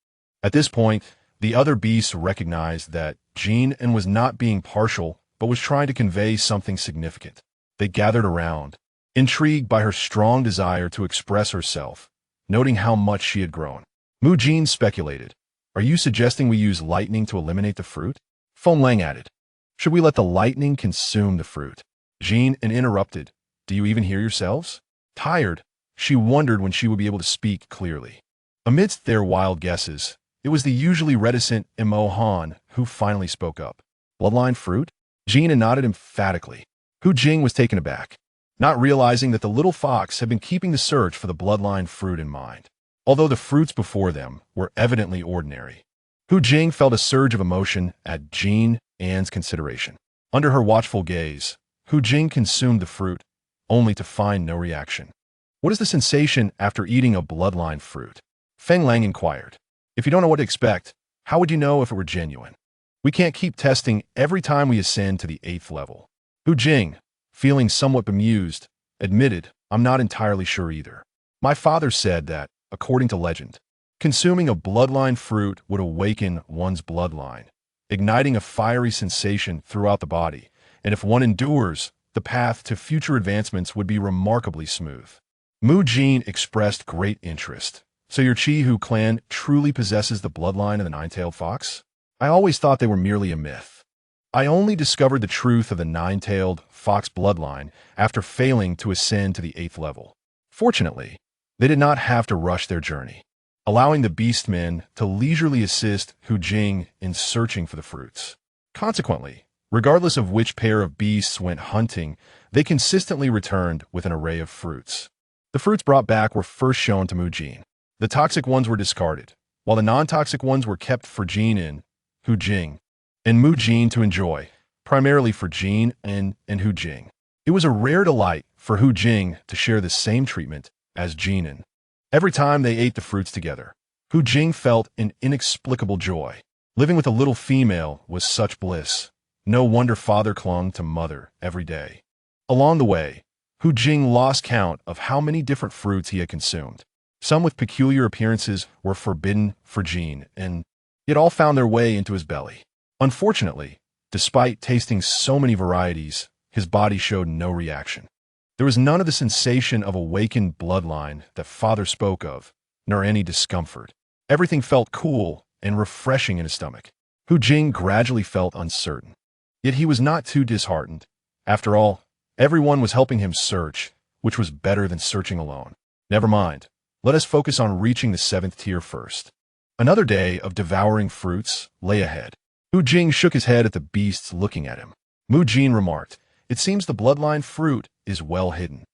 At this point, the other beasts recognized that Jin An was not being partial, but was trying to convey something significant. They gathered around, intrigued by her strong desire to express herself, noting how much she had grown. Mu Jin speculated, Are you suggesting we use lightning to eliminate the fruit? Feng Lang added, Should we let the lightning consume the fruit? Jin An interrupted, Do you even hear yourselves? Tired, she wondered when she would be able to speak clearly. Amidst their wild guesses, it was the usually reticent Mo Han who finally spoke up. Bloodline fruit? Jin An nodded emphatically. Hu Jing was taken aback, not realizing that the little fox had been keeping the search for the bloodline fruit in mind. Although the fruits before them were evidently ordinary, Hu Jing felt a surge of emotion at Jin An's consideration. Under her watchful gaze, Hu Jing consumed the fruit, only to find no reaction. What is the sensation after eating a bloodline fruit? Feng Lang inquired. If you don't know what to expect, how would you know if it were genuine? We can't keep testing every time we ascend to the 8th level. Hu Jing, feeling somewhat bemused, admitted, I'm not entirely sure either. My father said that, according to legend, consuming a bloodline fruit would awaken one's bloodline, igniting a fiery sensation throughout the body, and if one endures, the path to future advancements would be remarkably smooth. Mu Jin expressed great interest. So your Chi-Hu clan truly possesses the bloodline of the nine-tailed fox? I always thought they were merely a myth. I only discovered the truth of the nine-tailed fox bloodline after failing to ascend to the 8th level. Fortunately, they did not have to rush their journey, allowing the beastmen to leisurely assist Hu Jing in searching for the fruits. Consequently, regardless of which pair of beasts went hunting, they consistently returned with an array of fruits. The fruits brought back were first shown to Mu Jin. The toxic ones were discarded, while the non-toxic ones were kept for Jin An, Hu Jing, and Mu Jin to enjoy, primarily for Jin An and Hu Jing. It was a rare delight for Hu Jing to share the same treatment as Jin An. Every time they ate the fruits together, Hu Jing felt an inexplicable joy. Living with a little female was such bliss. No wonder father clung to mother every day. Along the way, Hu Jing lost count of how many different fruits he had consumed. Some with peculiar appearances were forbidden for Jin, and yet all found their way into his belly. Unfortunately, despite tasting so many varieties, his body showed no reaction. There was none of the sensation of awakened bloodline that father spoke of, nor any discomfort. Everything felt cool and refreshing in his stomach. Hu Jing gradually felt uncertain. Yet he was not too disheartened. After all, everyone was helping him search, which was better than searching alone. Never mind. Let us focus on reaching the 7th tier first. Another day of devouring fruits lay ahead. Hu Jing shook his head at the beasts looking at him. Mu Jin remarked, "It seems the bloodline fruit is well hidden."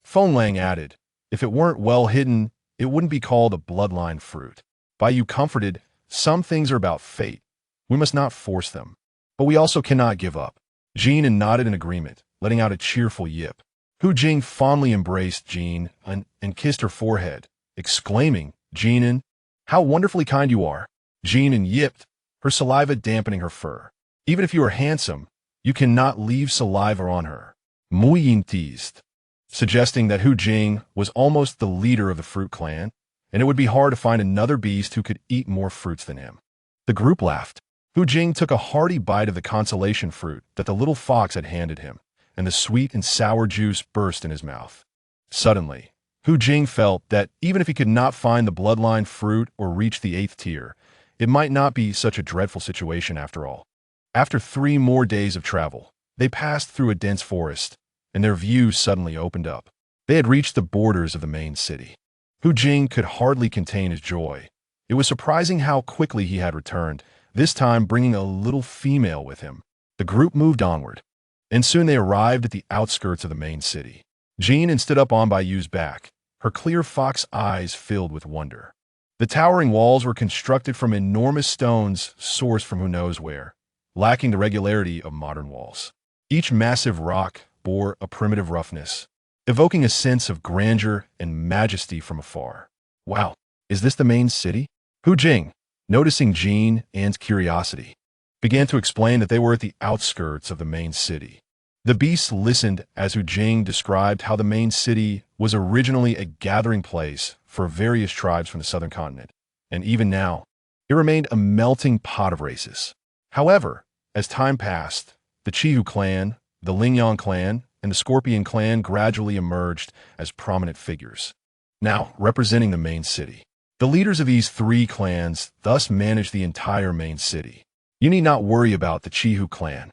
Feng Lang added, "If it weren't well hidden, it wouldn't be called a bloodline fruit." Bai Yu comforted, "Some things are about fate. We must not force them. But we also cannot give up." Jin An nodded in agreement, letting out a cheerful yip. Hu Jing fondly embraced Jin An and kissed her forehead, exclaiming, "Jin An, how wonderfully kind you are." Jin An yipped, her saliva dampening her fur. "Even if you are handsome, you cannot leave saliva on her." Mu Yin teased, suggesting that Hu Jing was almost the leader of the fruit clan, and it would be hard to find another beast who could eat more fruits than him. The group laughed. Hu Jing took a hearty bite of the consolation fruit that the little fox had handed him, and the sweet and sour juice burst in his mouth. Suddenly, Hu Jing felt that even if he could not find the bloodline fruit or reach the 8th tier, it might not be such a dreadful situation after all. After 3 more days of travel, they passed through a dense forest, and their view suddenly opened up. They had reached the borders of the main city. Hu Jing could hardly contain his joy. It was surprising how quickly he had returned, this time bringing a little female with him. The group moved onward, and soon they arrived at the outskirts of the main city. Jin An stood up on Bai Yu's back, her clear fox eyes filled with wonder. The towering walls were constructed from enormous stones sourced from who knows where, lacking the regularity of modern walls. Each massive rock bore a primitive roughness, evoking a sense of grandeur and majesty from afar. "Wow, is this the main city?" Hu Jing, noticing Jin An's curiosity, began to explain that they were at the outskirts of the main city. The beasts listened as Hu Jing described how the main city was originally a gathering place for various tribes from the southern continent, and even now, it remained a melting pot of races. However, as time passed, the Qihu clan, the Lingyang clan, and the Scorpion clan gradually emerged as prominent figures, now representing the main city. The leaders of these 3 clans thus managed the entire main city. You need not worry about the Qihu clan.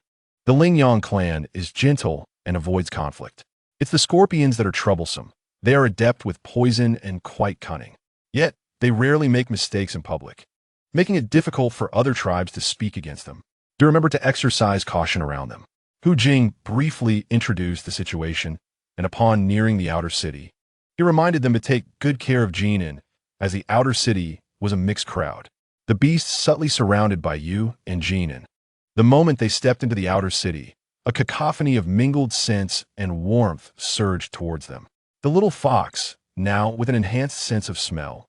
The Lingyang clan is gentle and avoids conflict. It's the Scorpions that are troublesome. They are adept with poison and quite cunning. Yet, they rarely make mistakes in public, making it difficult for other tribes to speak against them. Do remember to exercise caution around them. Hu Jing briefly introduced the situation, and upon nearing the outer city, he reminded them to take good care of Jin An, as the outer city was a mixed crowd. The beasts subtly surrounded Bai Yu and Jin An. The moment they stepped into the outer city, a cacophony of mingled scents and warmth surged towards them. The little fox, now with an enhanced sense of smell,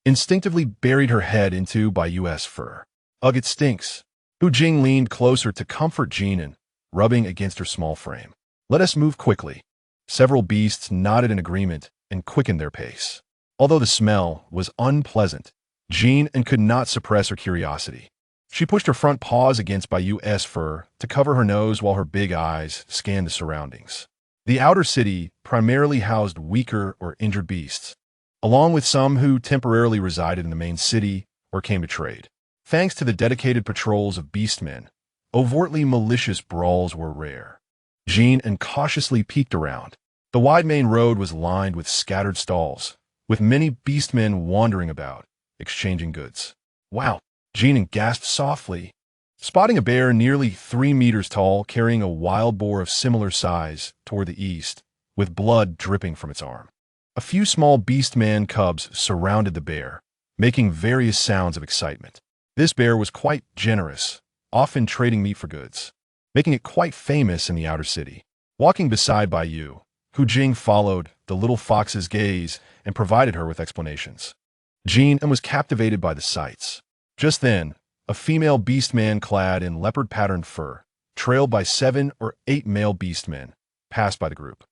instinctively buried her head into Bai Yu's fur. "Ugh, it stinks." Hu Jing leaned closer to comfort Jin An, rubbing against her small frame. "Let us move quickly." Several beasts nodded in agreement and quickened their pace. Although the smell was unpleasant, Jin An could not suppress her curiosity. She pushed her front paws against Bai Yu's fur to cover her nose while her big eyes scanned the surroundings. The outer city primarily housed weaker or injured beasts, along with some who temporarily resided in the main city or came to trade. Thanks to the dedicated patrols of beastmen, overtly malicious brawls were rare. Jin An cautiously peeked around. The wide main road was lined with scattered stalls, with many beastmen wandering about, exchanging goods. "Wow!" Jin An gasped softly, spotting a bear nearly 3 meters tall carrying a wild boar of similar size toward the east, with blood dripping from its arm. A few small beastman cubs surrounded the bear, making various sounds of excitement. This bear was quite generous, often trading meat for goods, making it quite famous in the outer city. Walking beside Bai Yu, Hu Jing followed the little fox's gaze and provided her with explanations. Jin An was captivated by the sights. Just then, a female beastman clad in leopard-patterned fur, trailed by 7 or 8 male beastmen, passed by the group.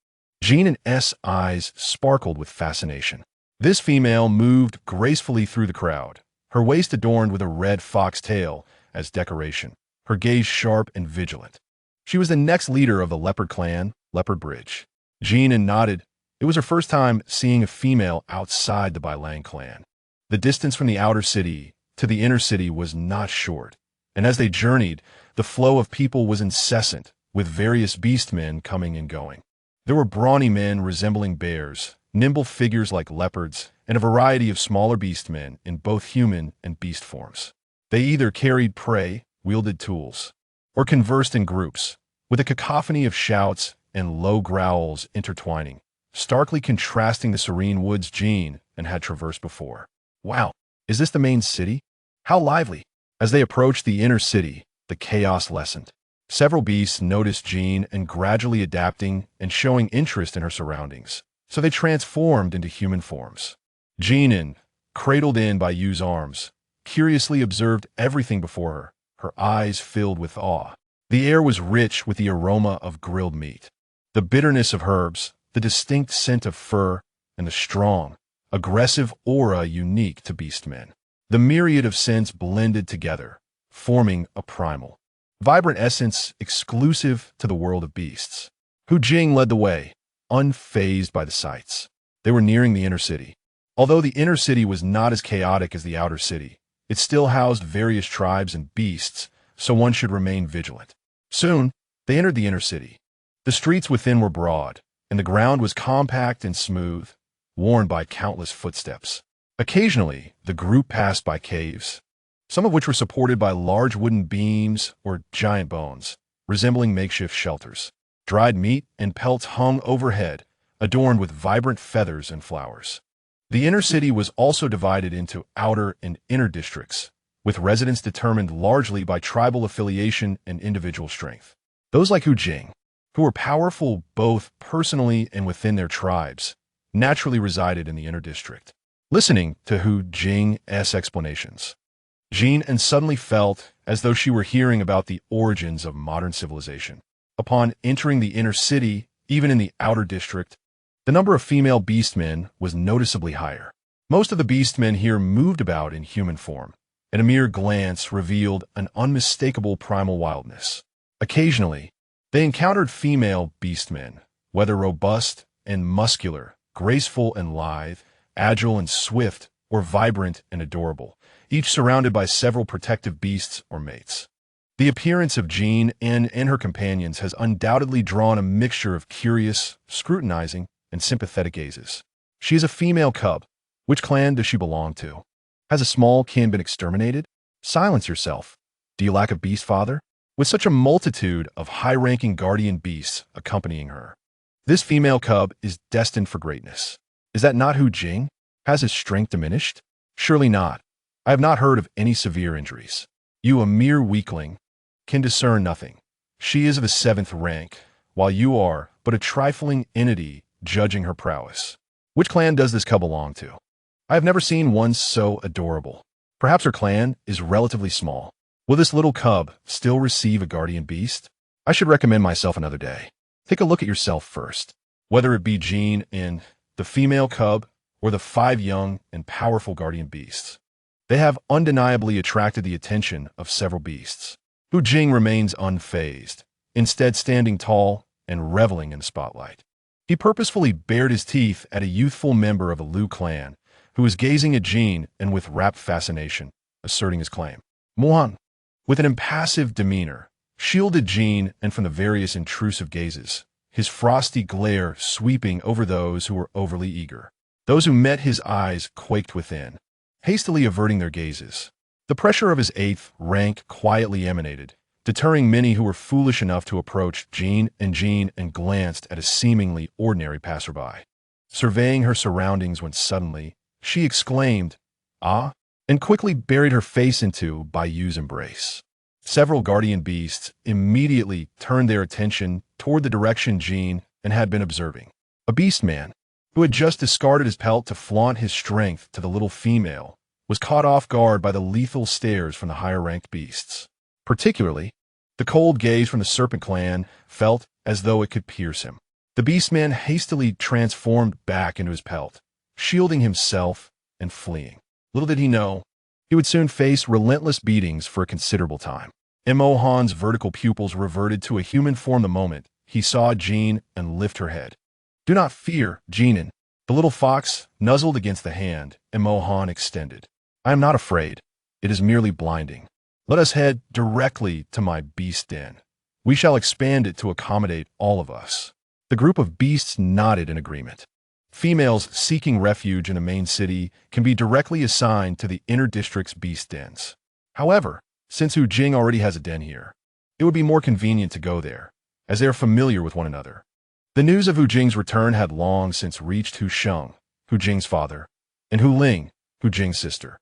Jin An's eyes sparkled with fascination. This female moved gracefully through the crowd, her waist adorned with a red fox tail as decoration, her gaze sharp and vigilant. She was the next leader of the leopard clan, Leopard Bridge. Jin An nodded. It was her first time seeing a female outside the Bailang clan. The distance from the outer city to the inner city was not short, and as they journeyed, the flow of people was incessant, with various beastmen coming and going. There were brawny men resembling bears, nimble figures like leopards, and a variety of smaller beastmen in both human and beast forms. They either carried prey, wielded tools, or conversed in groups, with a cacophony of shouts and low growls intertwining, starkly contrasting the serene woods Jin An had traversed before. Wow, is this the main city? How lively! As they approached the inner city, the chaos lessened. Several beasts noticed Jin An gradually adapting and showing interest in her surroundings, so they transformed into human forms. Jin An, cradled in by Yu's arms, curiously observed everything before her eyes filled with awe. The air was rich with the aroma of grilled meat, the bitterness of herbs, the distinct scent of fur, and the strong, aggressive aura unique to beastmen. The myriad of scents blended together, forming a primal, vibrant essence exclusive to the world of beasts. Hu Jing led the way, unfazed by the sights. They were nearing the inner city. Although the inner city was not as chaotic as the outer city, it still housed various tribes and beasts, so one should remain vigilant. Soon, they entered the inner city. The streets within were broad, and the ground was compact and smooth, worn by countless footsteps. Occasionally, the group passed by caves, some of which were supported by large wooden beams or giant bones, resembling makeshift shelters. Dried meat and pelts hung overhead, adorned with vibrant feathers and flowers. The inner city was also divided into outer and inner districts, with residents determined largely by tribal affiliation and individual strength. Those like Hu Jing, who were powerful both personally and within their tribes, naturally resided in the inner district. Listening to Hu Jing's explanations, Jin An suddenly felt as though she were hearing about the origins of modern civilization. Upon entering the inner city, even in the outer district, the number of female beastmen was noticeably higher. Most of the beastmen here moved about in human form, and a mere glance revealed an unmistakable primal wildness. Occasionally, they encountered female beastmen, whether robust and muscular, graceful and lithe, agile and swift, or vibrant and adorable, each surrounded by several protective beasts or mates. The appearance of Jin An and her companions has undoubtedly drawn a mixture of curious, scrutinizing, and sympathetic gazes. She is a female cub. Which clan does she belong to? Has a small kin been exterminated? Silence yourself. Do you lack a beast father? With such a multitude of high-ranking guardian beasts accompanying her, this female cub is destined for greatness. Is that not Hu Jing? Has his strength diminished? Surely not. I have not heard of any severe injuries. You, a mere weakling, can discern nothing. She is of the 7th rank, while you are but a trifling entity judging her prowess. Which clan does this cub belong to? I have never seen one so adorable. Perhaps her clan is relatively small. Will this little cub still receive a guardian beast? I should recommend myself another day. Take a look at yourself first. Whether it be Jin An, the female cub, or the 5 young and powerful guardian beasts, they have undeniably attracted the attention of several beasts. Hu Jing remains unfazed, instead standing tall and reveling in the spotlight. He purposefully bared his teeth at a youthful member of the Liu clan, who was gazing at Jin An with rapt fascination, asserting his claim. Muan, with an impassive demeanor, shielded Jin An from the various intrusive gazes, his frosty glare sweeping over those who were overly eager. Those who met his eyes quaked within, hastily averting their gazes. The pressure of his 8th rank quietly emanated, deterring many who were foolish enough to approach Jin An glanced at a seemingly ordinary passerby. Surveying her surroundings when suddenly, she exclaimed, "Ah!" and quickly buried her face into Bai Yu's embrace. Several guardian beasts immediately turned their attention toward the direction Jin An had been observing. A beast man, who had just discarded his pelt to flaunt his strength to the little female, was caught off guard by the lethal stares from the higher-ranked beasts. Particularly, the cold gaze from the Serpent Clan felt as though it could pierce him. The beastman hastily transformed back into his pelt, shielding himself and fleeing. Little did he know, he would soon face relentless beatings for a considerable time. Mo Han's vertical pupils reverted to a human form the moment he saw Jin An lift her head. "Do not fear, Jin An," The little fox nuzzled against the hand, and Mohan extended. I am not afraid. It is merely blinding. Let us head directly to my beast den. We shall expand it to accommodate all of us. The group of beasts nodded in agreement. Females seeking refuge in a main city can be directly assigned to the inner district's beast dens. However, since Hu Jing already has a den here, it would be more convenient to go there, as they are familiar with one another. The news of Hu Jing's return had long since reached Hu Sheng, Hu Jing's father, and Hu Ling, Hu Jing's sister.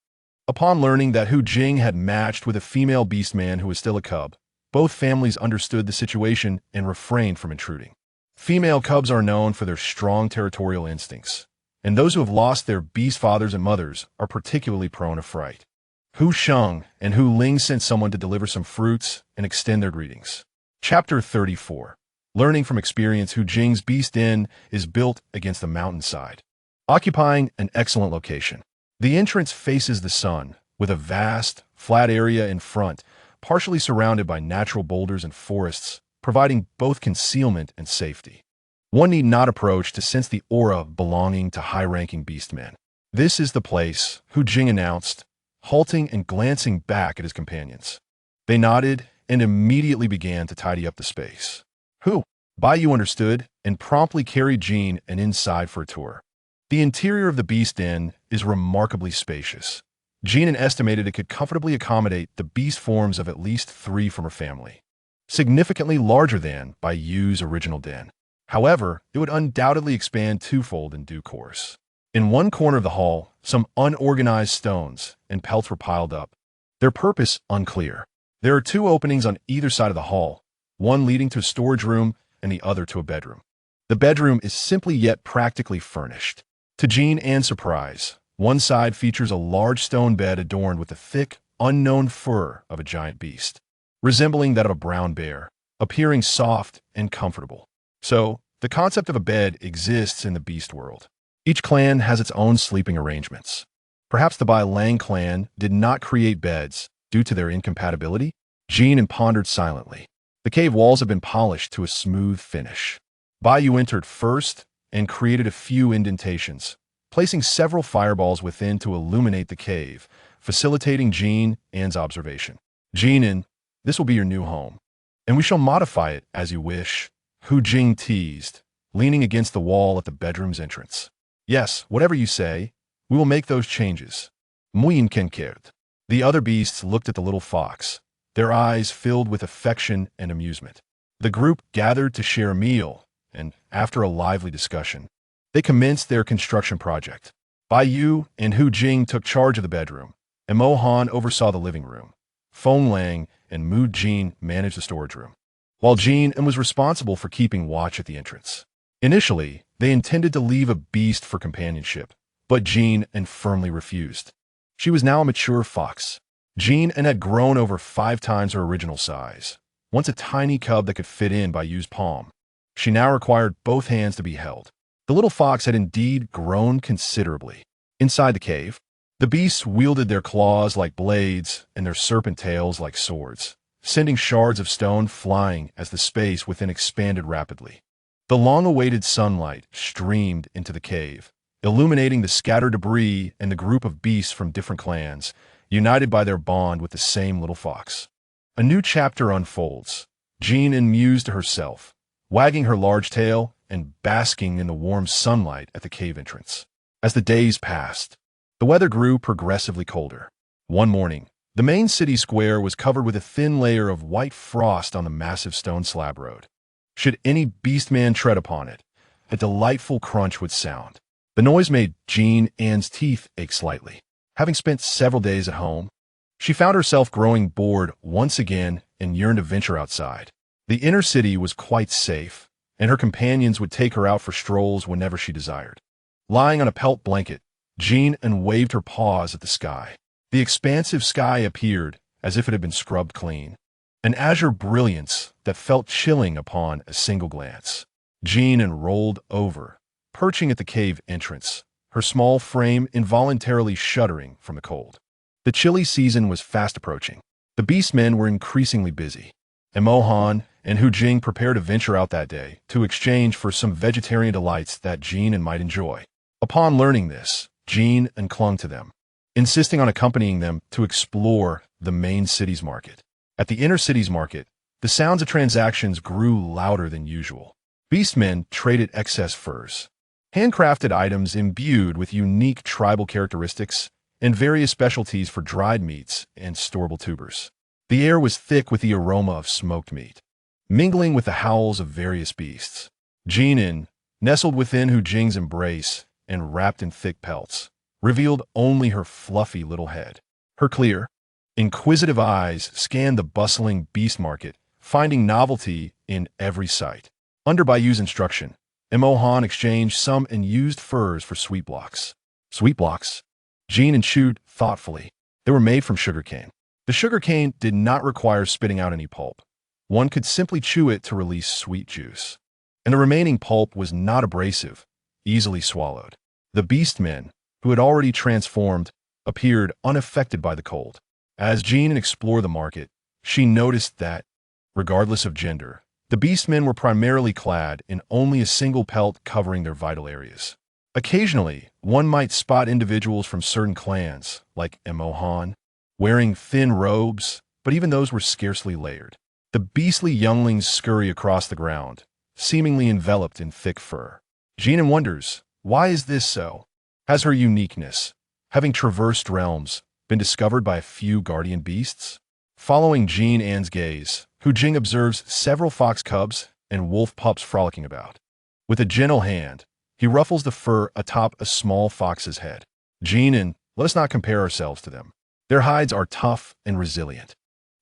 Upon learning that Hu Jing had matched with a female beastman who was still a cub, both families understood the situation and refrained from intruding. Female cubs are known for their strong territorial instincts, and those who have lost their beast fathers and mothers are particularly prone to fright. Hu Sheng and Hu Ling sent someone to deliver some fruits and extend their greetings. Chapter 34. Learning from experience, Hu Jing's beast den is built against the mountainside, occupying an excellent location. The entrance faces the sun, with a vast, flat area in front, partially surrounded by natural boulders and forests, providing both concealment and safety. One need not approach to sense the aura belonging to high-ranking beastmen. This is the place, Hu Jing announced, halting and glancing back at his companions. They nodded and immediately began to tidy up the space. Baiyu understood and promptly carried Jin An inside for a tour. The interior of the beast den is remarkably spacious. Jin An estimated it could comfortably accommodate the beast forms of at least 3 from her family, significantly larger than Baiyu's original den. However, it would undoubtedly expand twofold in due course. In one corner of the hall, some unorganized stones and pelts were piled up, their purpose unclear. There are 2 openings on either side of the hall, one leading to a storage room and the other to a bedroom. The bedroom is simply yet practically furnished. To Jin An's surprise, one side features a large stone bed adorned with the thick, unknown fur of a giant beast, resembling that of a brown bear, appearing soft and comfortable. So, the concept of a bed exists in the beast world. Each clan has its own sleeping arrangements. Perhaps the Bai Lang clan did not create beds due to their incompatibility? Jin An pondered silently. The cave walls have been polished to a smooth finish. Baiyu entered first and created a few indentations, placing several fireballs within to illuminate the cave, facilitating Jin An's observation. Jin An, this will be your new home, and we shall modify it as you wish, Hu Jing teased, leaning against the wall at the bedroom's entrance. Yes, whatever you say, we will make those changes. Muyin Kenkert. The other beasts looked at the little fox, their eyes filled with affection and amusement. The group gathered to share a meal, and after a lively discussion, they commenced their construction project. Baiyu and Hu Jing took charge of the bedroom, and Mohan oversaw the living room. Feng Lang and Mu Jin managed the storage room, while Jin An was responsible for keeping watch at the entrance. Initially, they intended to leave a beast for companionship, but Jin An firmly refused. She was now a mature fox. Jin An had grown over 5 times her original size, once a tiny cub that could fit in Baiyu's palm. She now required both hands to be held. The little fox had indeed grown considerably. Inside the cave, the beasts wielded their claws like blades and their serpent tails like swords, sending shards of stone flying as the space within expanded rapidly. The long-awaited sunlight streamed into the cave, illuminating the scattered debris and the group of beasts from different clans, united by their bond with the same little fox. A new chapter unfolds. Jin An mused to herself, wagging her large tail and basking in the warm sunlight at the cave entrance. As the days passed, the weather grew progressively colder. One morning, the main city square was covered with a thin layer of white frost on the massive stone slab road. Should any beastman tread upon it, a delightful crunch would sound. The noise made Jin An's teeth ache slightly. Having spent several days at home, she found herself growing bored once again and yearned to venture outside. The inner city was quite safe, and her companions would take her out for strolls whenever she desired. Lying on a pelt blanket, Jin An waved her paws at the sky. The expansive sky appeared as if it had been scrubbed clean, an azure brilliance that felt chilling upon a single glance. Jin An rolled over, perching at the cave entrance, her small frame involuntarily shuddering from the cold. The chilly season was fast approaching. The beastmen were increasingly busy, and Mohan and Hu Jing prepared to venture out that day to exchange for some vegetarian delights that Jin An might enjoy. Upon learning this, Jin An clung to them, insisting on accompanying them to explore the main city's market. At the inner city's market, the sounds of transactions grew louder than usual. Beastmen traded excess furs, handcrafted items imbued with unique tribal characteristics, and various specialties for dried meats and storable tubers. The air was thick with the aroma of smoked meat, mingling with the howls of various beasts. Jin An, nestled within Hu Jing's embrace and wrapped in thick pelts, revealed only her fluffy little head. Her clear, inquisitive eyes scanned the bustling beast market, finding novelty in every sight. Under Bayu's instruction, Han exchanged some unused furs for sweet blocks. Sweet blocks? Jin An chewed thoughtfully. They were made from sugarcane. The sugarcane did not require spitting out any pulp. One could simply chew it to release sweet juice. And the remaining pulp was not abrasive, easily swallowed. The beastmen, who had already transformed, appeared unaffected by the cold. As Jin An explored the market, she noticed that, regardless of gender, the beastmen were primarily clad in only a single pelt covering their vital areas. Occasionally, one might spot individuals from certain clans, like Han, wearing thin robes, but even those were scarcely layered. The beastly younglings scurry across the ground, seemingly enveloped in thick fur. Jin An wonders, why is this so? Has her uniqueness, having traversed realms, been discovered by a few guardian beasts? Following Jin An's gaze, Hu Jing observes several fox cubs and wolf pups frolicking about. With a gentle hand, he ruffles the fur atop a small fox's head. Jin An, let us not compare ourselves to them. Their hides are tough and resilient.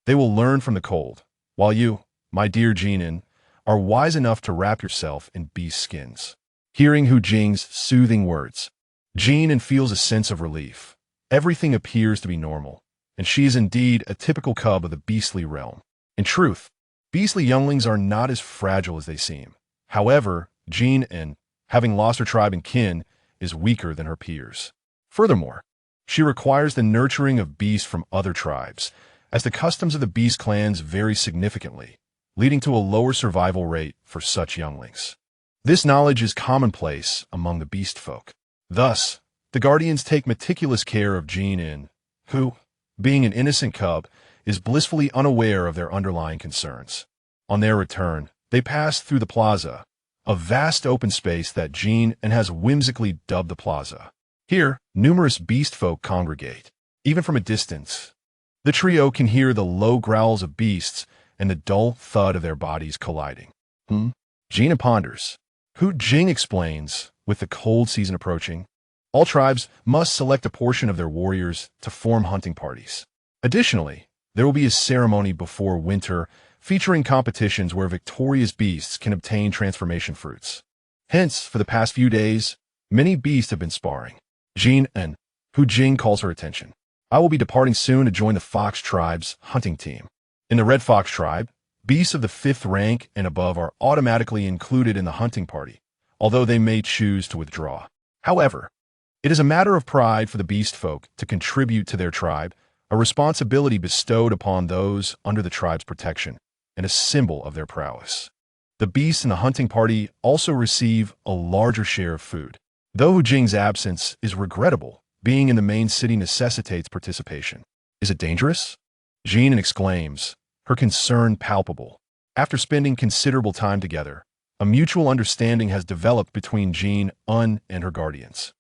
They will learn from the cold, while you, my dear Jin An, are wise enough to wrap yourself in beast skins. Hearing Hu Jing's soothing words, Jin An feels a sense of relief. Everything appears to be normal, and she is indeed a typical cub of the beastly realm. In truth, beastly younglings are not as fragile as they seem. However, Jin An, having lost her tribe and kin, is weaker than her peers. Furthermore, she requires the nurturing of beasts from other tribes, as the customs of the beast clans vary significantly, leading to a lower survival rate for such younglings. This knowledge is commonplace among the beast folk. Thus, the guardians take meticulous care of Jin An, who, being an innocent cub, is blissfully unaware of their underlying concerns. On their return, they pass through the plaza, a vast open space that Jin An has whimsically dubbed the plaza. Here, numerous beast folk congregate, even from a distance. The trio can hear the low growls of beasts and the dull thud of their bodies colliding. Jin An ponders. Hu Jing explains, with the cold season approaching, all tribes must select a portion of their warriors to form hunting parties. Additionally, there will be a ceremony before winter featuring competitions where victorious beasts can obtain transformation fruits. Hence, for the past few days, many beasts have been sparring. Jin An, Hu Jing calls her attention. I will be departing soon to join the Fox tribe's hunting team. In the Red Fox tribe, beasts of the 5th rank and above are automatically included in the hunting party, although they may choose to withdraw. However, it is a matter of pride for the beast folk to contribute to their tribe, a responsibility bestowed upon those under the tribe's protection, and a symbol of their prowess. The beasts in the hunting party also receive a larger share of food. Though Hu Jing's absence is regrettable, being in the main city necessitates participation. Is it dangerous? Jin An exclaims, her concern palpable. After spending considerable time together, a mutual understanding has developed between Jin An and her guardians.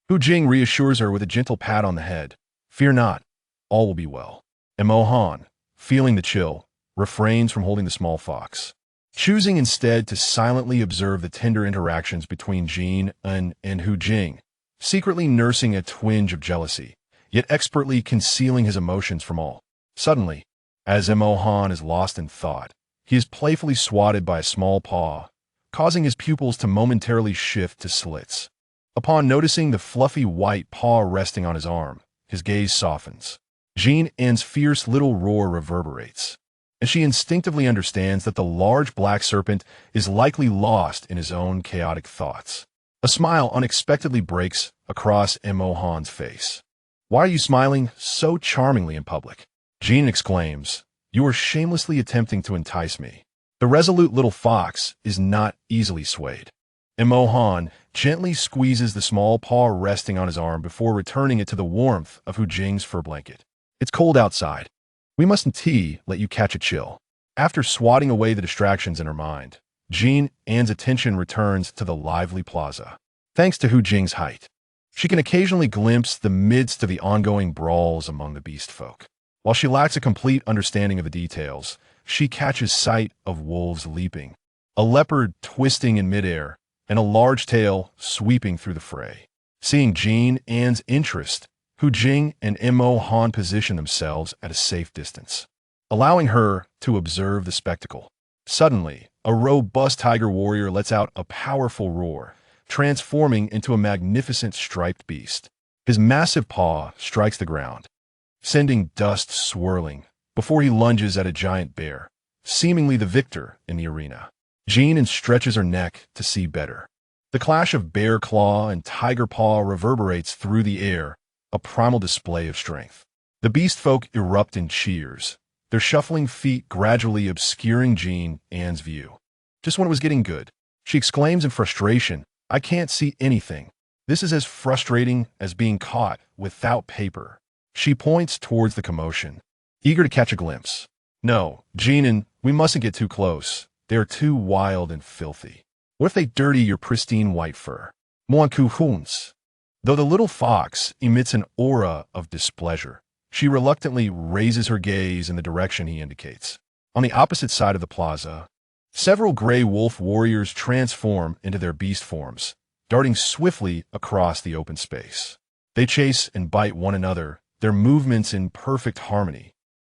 Hu Jing reassures her with a gentle pat on the head. Fear not, all will be well. And Han, feeling the chill, refrains from holding the small fox, choosing instead to silently observe the tender interactions between Jin An and Hu Jing, secretly nursing a twinge of jealousy, yet expertly concealing his emotions from all. Suddenly, as Han is lost in thought, he is playfully swatted by a small paw, causing his pupils to momentarily shift to slits. Upon noticing the fluffy white paw resting on his arm, his gaze softens. Jin An's fierce little roar reverberates, and she instinctively understands that the large black serpent is likely lost in his own chaotic thoughts. A smile unexpectedly breaks across Han's face. Why are you smiling so charmingly in public? Jin exclaims, you are shamelessly attempting to entice me. The resolute little fox is not easily swayed. Han gently squeezes the small paw resting on his arm before returning it to the warmth of Hu Jing's fur blanket. It's cold outside. We mustn't let you catch a chill. After swatting away the distractions in her mind, Jin An's attention returns to the lively plaza. Thanks to Hu Jing's height, she can occasionally glimpse the midst of the ongoing brawls among the beast folk. While she lacks a complete understanding of the details, she catches sight of wolves leaping, a leopard twisting in midair, and a large tail sweeping through the fray. Seeing Jin An's interest, Hu Jing and Mo Han position themselves at a safe distance, allowing her to observe the spectacle. Suddenly, a robust tiger warrior lets out a powerful roar, transforming into a magnificent striped beast. His massive paw strikes the ground, sending dust swirling before he lunges at a giant bear, seemingly the victor in the arena. Jin An stretches her neck to see better. The clash of bear claw and tiger paw reverberates through the air, a primal display of strength. The beast folk erupt in cheers, their shuffling feet gradually obscuring Jin An's view. Just when it was getting good, she exclaims in frustration, "I can't see anything. This is as frustrating as being caught without paper." She points towards the commotion, eager to catch a glimpse. "No, Jin An, we mustn't get too close. They are too wild and filthy. What if they dirty your pristine white fur? Moanku Huns." Though the little fox emits an aura of displeasure, she reluctantly raises her gaze in the direction he indicates. On the opposite side of the plaza, several gray wolf warriors transform into their beast forms, darting swiftly across the open space. They chase and bite one another, their movements in perfect harmony,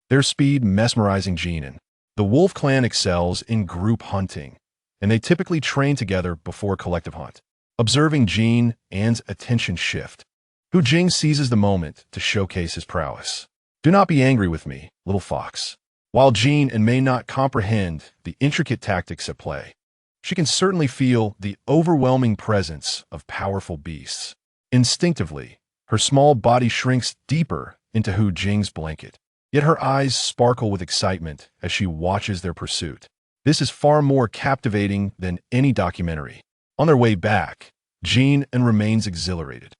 their speed mesmerizing Jin An. The wolf clan excels in group hunting, and they typically train together before a collective hunt. Observing Jin An's attention shift, Hu Jing seizes the moment to showcase his prowess. "Do not be angry with me, little fox." While Jin An may not comprehend the intricate tactics at play, she can certainly feel the overwhelming presence of powerful beasts. Instinctively, her small body shrinks deeper into Hu Jing's blanket, yet her eyes sparkle with excitement as she watches their pursuit. This is far more captivating than any documentary. On their way back, Jin An remains exhilarated.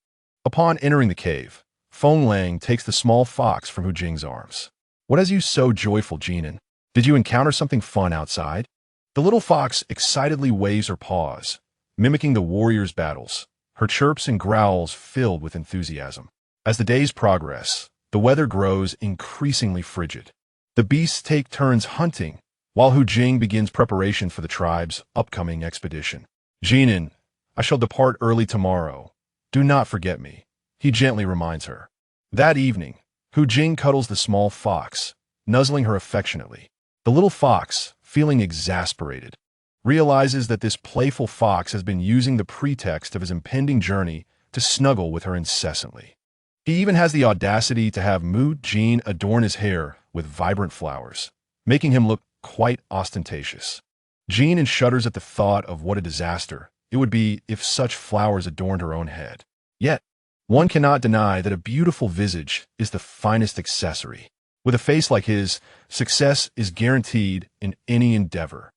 Upon entering the cave, Feng Lang takes the small fox from Hu Jing's arms. "What has you so joyful, Jin An? Did you encounter something fun outside?" The little fox excitedly waves her paws, mimicking the warriors' battles, her chirps and growls filled with enthusiasm. As the days progress, the weather grows increasingly frigid. The beasts take turns hunting, while Hu Jing begins preparation for the tribe's upcoming expedition. "Jin An, I shall depart early tomorrow. Do not forget me," he gently reminds her. That evening, Hu Jing cuddles the small fox, nuzzling her affectionately. The little fox, feeling exasperated, realizes that this playful fox has been using the pretext of his impending journey to snuggle with her incessantly. He even has the audacity to have Mu Jin adorn his hair with vibrant flowers, making him look quite ostentatious. Jin An shudders at the thought of what a disaster it would be if such flowers adorned her own head. Yet, one cannot deny that a beautiful visage is the finest accessory. With a face like his, success is guaranteed in any endeavor.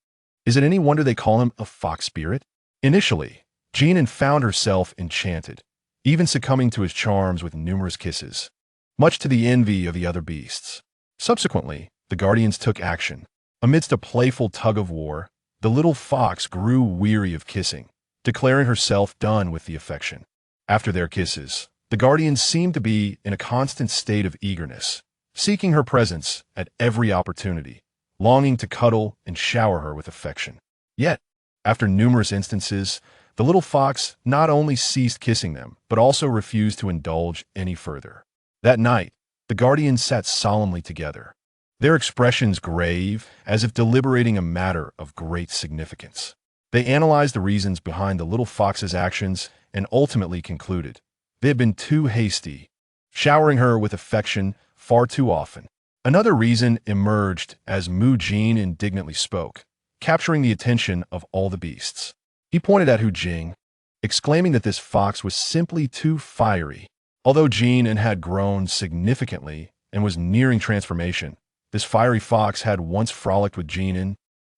Is it any wonder they call him a fox spirit? Initially, Jin An found herself enchanted, even succumbing to his charms with numerous kisses, much to the envy of the other beasts. Subsequently, the guardians took action. Amidst a playful tug-of-war, the little fox grew weary of kissing, declaring herself done with the affection. After their kisses, the guardians seemed to be in a constant state of eagerness, seeking her presence at every opportunity, longing to cuddle and shower her with affection. Yet, after numerous instances, the little fox not only ceased kissing them, but also refused to indulge any further. That night, the guardians sat solemnly together, their expressions grave, as if deliberating a matter of great significance. They analyzed the reasons behind the little fox's actions and ultimately concluded they had been too hasty, showering her with affection far too often. Another reason emerged as Mu Jin indignantly spoke, capturing the attention of all the beasts. He pointed at Hu Jing, exclaiming that this fox was simply too fiery. Although Jin An had grown significantly and was nearing transformation, this fiery fox had once frolicked with Jin An,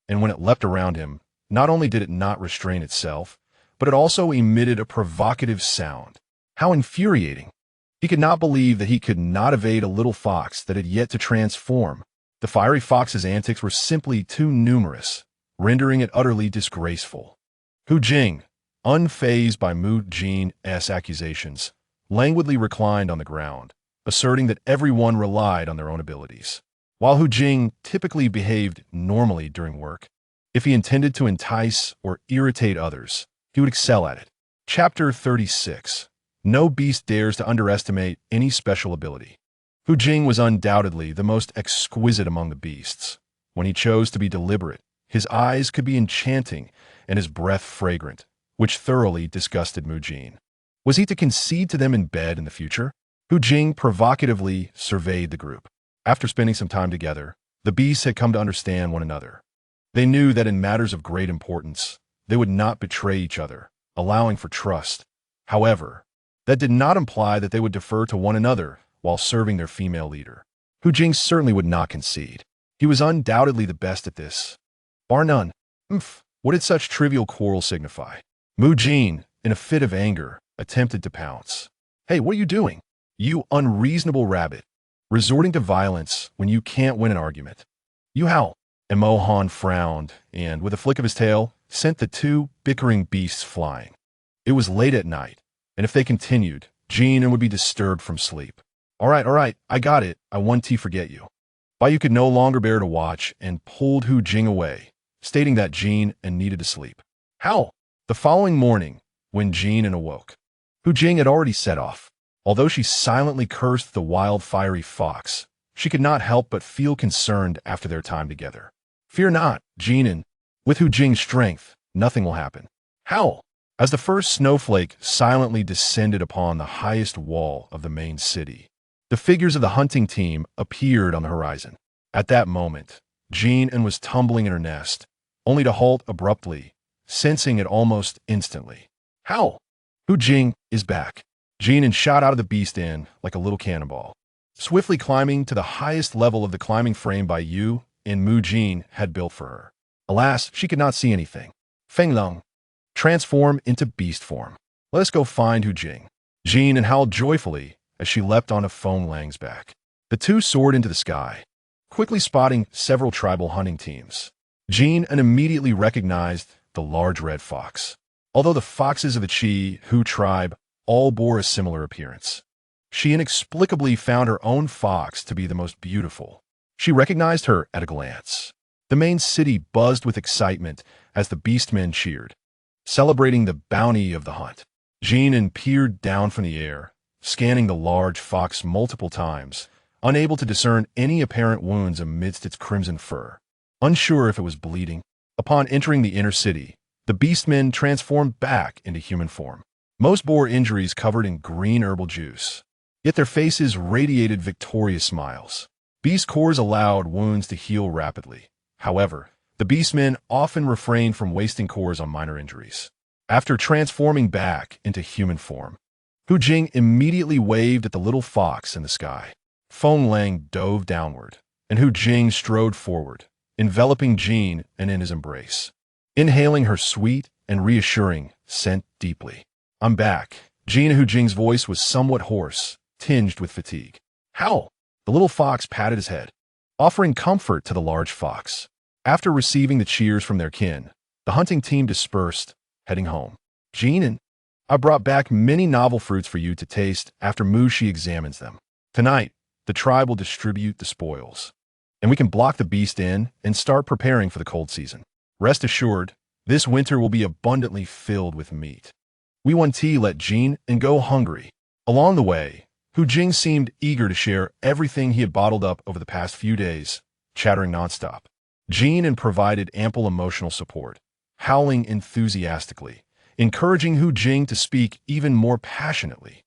and when it leapt around him, not only did it not restrain itself, but it also emitted a provocative sound. How infuriating! He could not believe that he could not evade a little fox that had yet to transform. The fiery fox's antics were simply too numerous, rendering it utterly disgraceful. Hu Jing, unfazed by Mu Jin's accusations, languidly reclined on the ground, asserting that everyone relied on their own abilities. While Hu Jing typically behaved normally during work, if he intended to entice or irritate others, he would excel at it. Chapter 36. No beast dares to underestimate any special ability. Hu Jing was undoubtedly the most exquisite among the beasts. When he chose to be deliberate, his eyes could be enchanting and his breath fragrant, which thoroughly disgusted Mu Jin. Was he to concede to them in bed in the future? Hu Jing provocatively surveyed the group. After spending some time together, the beasts had come to understand one another. They knew that in matters of great importance, they would not betray each other, allowing for trust. However, that did not imply that they would defer to one another while serving their female leader. Hu Jing certainly would not concede. He was undoubtedly the best at this. Bar none. What did such trivial quarrel signify? Mu Jin, in a fit of anger, attempted to pounce. Hey, what are you doing? You unreasonable rabbit. Resorting to violence when you can't win an argument. You howl. And Mohan frowned and, with a flick of his tail, sent the two bickering beasts flying. It was late at night, and if they continued, Jin An would be disturbed from sleep. All right, I got it. I want to forget you. Bai could no longer bear to watch and pulled Hu Jing away, stating that Jin An needed to sleep. Howl! The following morning, when Jin An awoke, Hu Jing had already set off. Although she silently cursed the wild fiery fox, she could not help but feel concerned after their time together. Fear not, Jin An. With Hu Jing's strength, nothing will happen. Howl! As the first snowflake silently descended upon the highest wall of the main city, the figures of the hunting team appeared on the horizon. At that moment, Jin An was tumbling in her nest, only to halt abruptly, sensing it almost instantly. Howl! Hu Jing is back. Jin An shot out of the beast inn like a little cannonball, swiftly climbing to the highest level of the climbing frame Bai Yu and Mu Jin had built for her. Alas, she could not see anything. Feng Long, transform into beast form. Let us go find Hu Jing. Jin An howled joyfully as she leapt onto Feng Lang's back. The two soared into the sky, quickly spotting several tribal hunting teams. Jin An immediately recognized the large red fox. Although the foxes of the Qi Hu tribe all bore a similar appearance, she inexplicably found her own fox to be the most beautiful. She recognized her at a glance. The main city buzzed with excitement as the beastmen cheered, celebrating the bounty of the hunt. Jin An peered down from the air, scanning the large fox multiple times, unable to discern any apparent wounds amidst its crimson fur. Unsure if it was bleeding, upon entering the inner city, the beastmen transformed back into human form. Most bore injuries covered in green herbal juice, yet their faces radiated victorious smiles. Beast cores allowed wounds to heal rapidly. However, the beastmen often refrained from wasting cores on minor injuries. After transforming back into human form, Hu Jing immediately waved at the little fox in the sky. Feng Lang dove downward, and Hu Jing strode forward, enveloping Jin An in his embrace, inhaling her sweet and reassuring scent deeply. I'm back. Hu Jing's voice was somewhat hoarse, tinged with fatigue. Howl! The little fox patted his head, offering comfort to the large fox. After receiving the cheers from their kin, the hunting team dispersed, heading home. Jin An, I brought back many novel fruits for you to taste after Mu Shi examines them. Tonight, the tribe will distribute the spoils, and we can block the beast in and start preparing for the cold season. Rest assured, this winter will be abundantly filled with meat. We want to let Jin An go hungry. Along the way, Hu Jing seemed eager to share everything he had bottled up over the past few days, chattering nonstop. Jin An provided ample emotional support, howling enthusiastically, encouraging Hu Jing to speak even more passionately.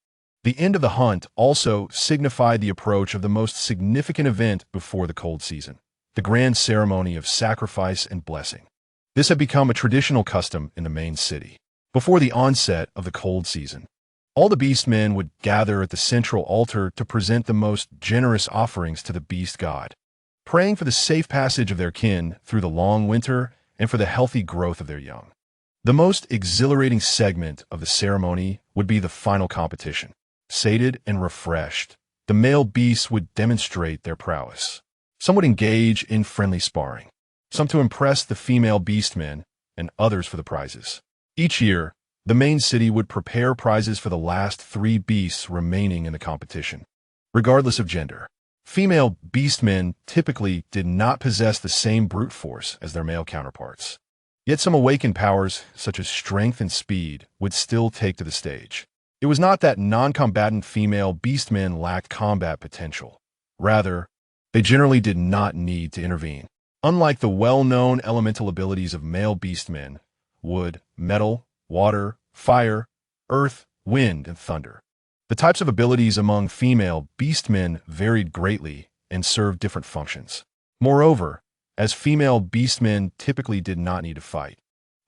The end of the hunt also signified the approach of the most significant event before the cold season, the grand ceremony of sacrifice and blessing. This had become a traditional custom in the main city. Before the onset of the cold season, all the beastmen would gather at the central altar to present the most generous offerings to the beast god, praying for the safe passage of their kin through the long winter and for the healthy growth of their young. The most exhilarating segment of the ceremony would be the final competition. Sated and refreshed, the male beasts would demonstrate their prowess. Some would engage in friendly sparring, some to impress the female beastmen, and others for the prizes. Each year, the main city would prepare prizes for the last 3 beasts remaining in the competition. Regardless of gender, female beastmen typically did not possess the same brute force as their male counterparts. Yet some awakened powers, such as strength and speed, would still take to the stage. It was not that non-combatant female beastmen lacked combat potential. Rather, they generally did not need to intervene. Unlike the well-known elemental abilities of male beastmen, wood, metal, water, fire, earth, wind, and thunder, the types of abilities among female beastmen varied greatly and served different functions. Moreover, as female beastmen typically did not need to fight,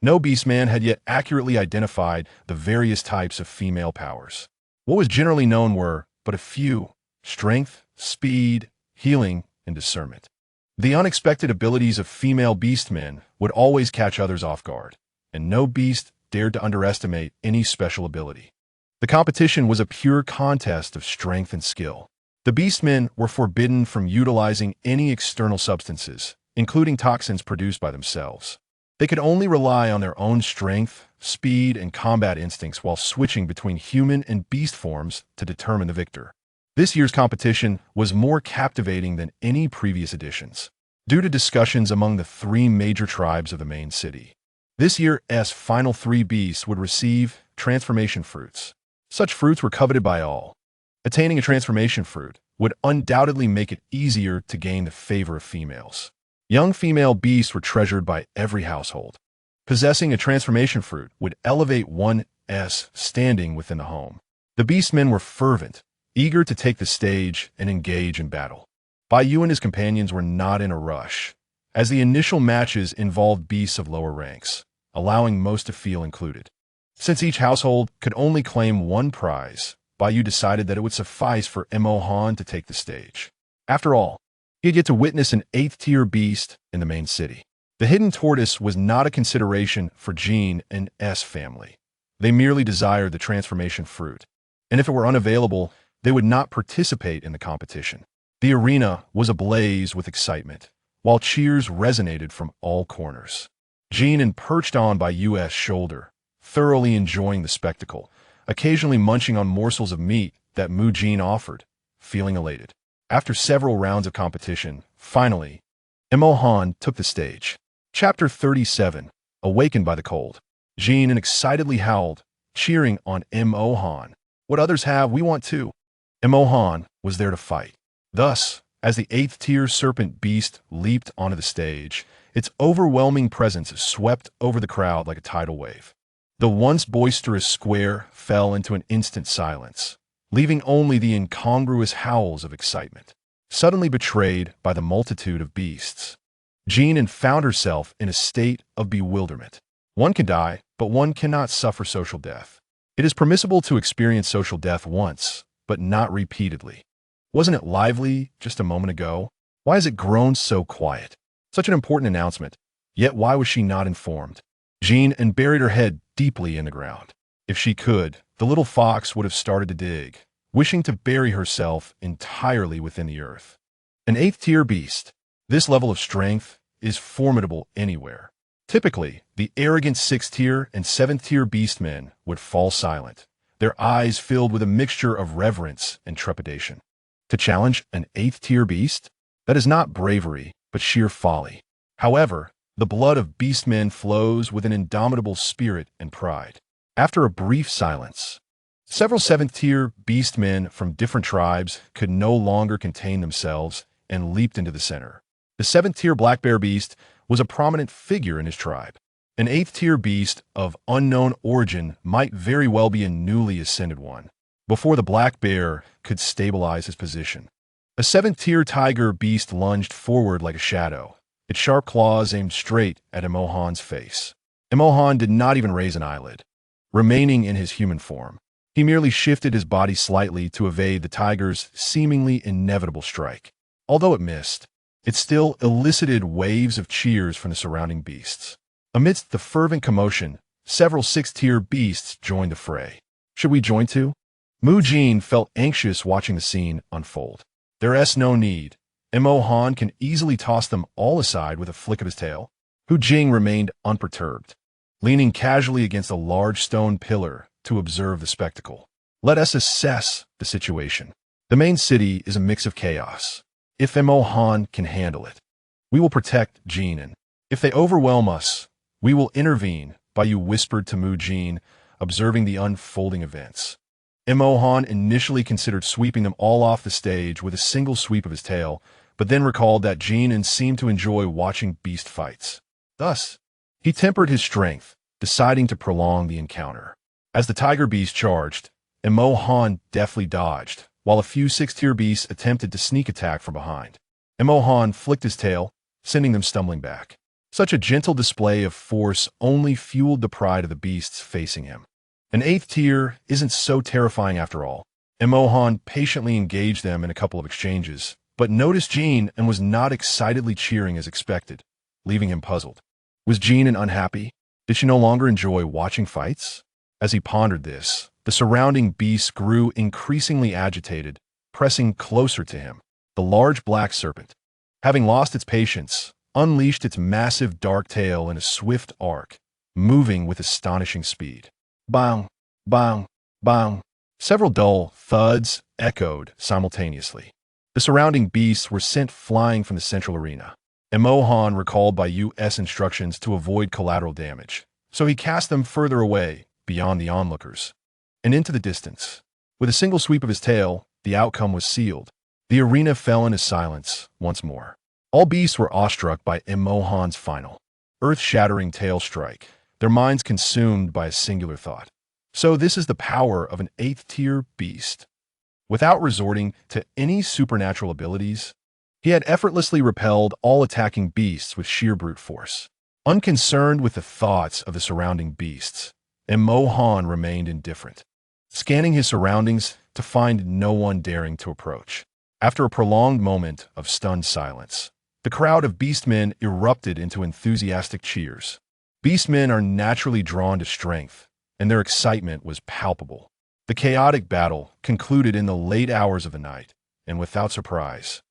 no beastman had yet accurately identified the various types of female powers. What was generally known were but a few: strength, speed, healing, and discernment. The unexpected abilities of female beastmen would always catch others off guard, and no beast dared to underestimate any special ability. The competition was a pure contest of strength and skill. The beastmen were forbidden from utilizing any external substances, including toxins produced by themselves. They could only rely on their own strength, speed, and combat instincts while switching between human and beast forms to determine the victor. This year's competition was more captivating than any previous editions, due to discussions among the 3 major tribes of the main city. This year's final 3 beasts would receive transformation fruits. Such fruits were coveted by all. Attaining a transformation fruit would undoubtedly make it easier to gain the favor of females. Young female beasts were treasured by every household. Possessing a transformation fruit would elevate one's standing within the home. The beastmen were fervent, eager to take the stage and engage in battle. Bai Yu and his companions were not in a rush, as the initial matches involved beasts of lower ranks, allowing most to feel included. Since each household could only claim 1 prize, Bai Yu decided that it would suffice for Mo Han to take the stage. After all, he had yet to witness an 8th-tier beast in the main city. The hidden tortoise was not a consideration for Jin and S family. They merely desired the transformation fruit, and if it were unavailable, they would not participate in the competition. The arena was ablaze with excitement, while cheers resonated from all corners. Jin An perched on Bai Yu's shoulder, thoroughly enjoying the spectacle, occasionally munching on morsels of meat that Mu Jin offered, feeling elated. After several rounds of competition, finally, Mo Han took the stage. Chapter 37, Awakened by the Cold. Jin An excitedly howled, cheering on Mo Han. What others have, we want too. Mo Han was there to fight. Thus, as the 8th-tier serpent beast leaped onto the stage, its overwhelming presence swept over the crowd like a tidal wave. The once boisterous square fell into an instant silence, leaving only the incongruous howls of excitement, suddenly betrayed by the multitude of beasts. Jin An found herself in a state of bewilderment. One can die, but one cannot suffer social death. It is permissible to experience social death once, but not repeatedly. Wasn't it lively just a moment ago? Why has it grown so quiet? Such an important announcement, yet why was she not informed? Jin An buried her head deeply in the ground. If she could, the little fox would have started to dig, wishing to bury herself entirely within the earth. An 8th-tier beast. This level of strength is formidable anywhere. Typically, the arrogant 6th-tier and 7th-tier beastmen would fall silent, their eyes filled with a mixture of reverence and trepidation. To challenge an 8th-tier beast? That is not bravery, but sheer folly. However, the blood of beastmen flows with an indomitable spirit and pride. After a brief silence, several 7th-tier beastmen from different tribes could no longer contain themselves and leaped into the center. The 7th-tier black bear beast was a prominent figure in his tribe. An 8th-tier beast of unknown origin might very well be a newly ascended one, before the black bear could stabilize his position. A 7th-tier tiger beast lunged forward like a shadow, its sharp claws aimed straight at Mo Han's face. Mo Han did not even raise an eyelid. Remaining in his human form, he merely shifted his body slightly to evade the tiger's seemingly inevitable strike. Although it missed, it still elicited waves of cheers from the surrounding beasts. Amidst the fervent commotion, several six-tier beasts joined the fray. Should we join too? Mu Jin felt anxious watching the scene unfold. There's no need. Mo Han can easily toss them all aside with a flick of his tail. Hu Jing remained unperturbed, leaning casually against a large stone pillar to observe the spectacle. Let us assess the situation. The main city is a mix of chaos. If Mo Han can handle it, we will protect Jin An. If they overwhelm us, we will intervene, Bai whispered to Mu Jin, observing the unfolding events. Mo Han initially considered sweeping them all off the stage with a single sweep of his tail, but then recalled that Jin An seemed to enjoy watching beast fights. Thus, he tempered his strength, deciding to prolong the encounter. As the tiger beast charged, Mo Han deftly dodged, while a few six-tier beasts attempted to sneak attack from behind. Mo Han flicked his tail, sending them stumbling back. Such a gentle display of force only fueled the pride of the beasts facing him. An eighth tier isn't so terrifying after all. Mo Han patiently engaged them in a couple of exchanges, but noticed Jin and was not excitedly cheering as expected, leaving him puzzled. Was Jin An unhappy? Did she no longer enjoy watching fights? As he pondered this, the surrounding beasts grew increasingly agitated, pressing closer to him. The large black serpent, having lost its patience, unleashed its massive dark tail in a swift arc, moving with astonishing speed. Bang, bang, bang. Several dull thuds echoed simultaneously. The surrounding beasts were sent flying from the central arena. Mo Han recalled Bai Yu's instructions to avoid collateral damage, so he cast them further away, beyond the onlookers, and into the distance. With a single sweep of his tail, the outcome was sealed. The arena fell into silence once more. All beasts were awestruck by Mo Han's final, earth-shattering tail strike, their minds consumed by a singular thought. So this is the power of an eighth-tier beast. Without resorting to any supernatural abilities, he had effortlessly repelled all attacking beasts with sheer brute force. Unconcerned with the thoughts of the surrounding beasts, Mo Han remained indifferent, scanning his surroundings to find no one daring to approach. After a prolonged moment of stunned silence, the crowd of beastmen erupted into enthusiastic cheers. Beastmen are naturally drawn to strength, and their excitement was palpable. The chaotic battle concluded in the late hours of the night, and without surprise,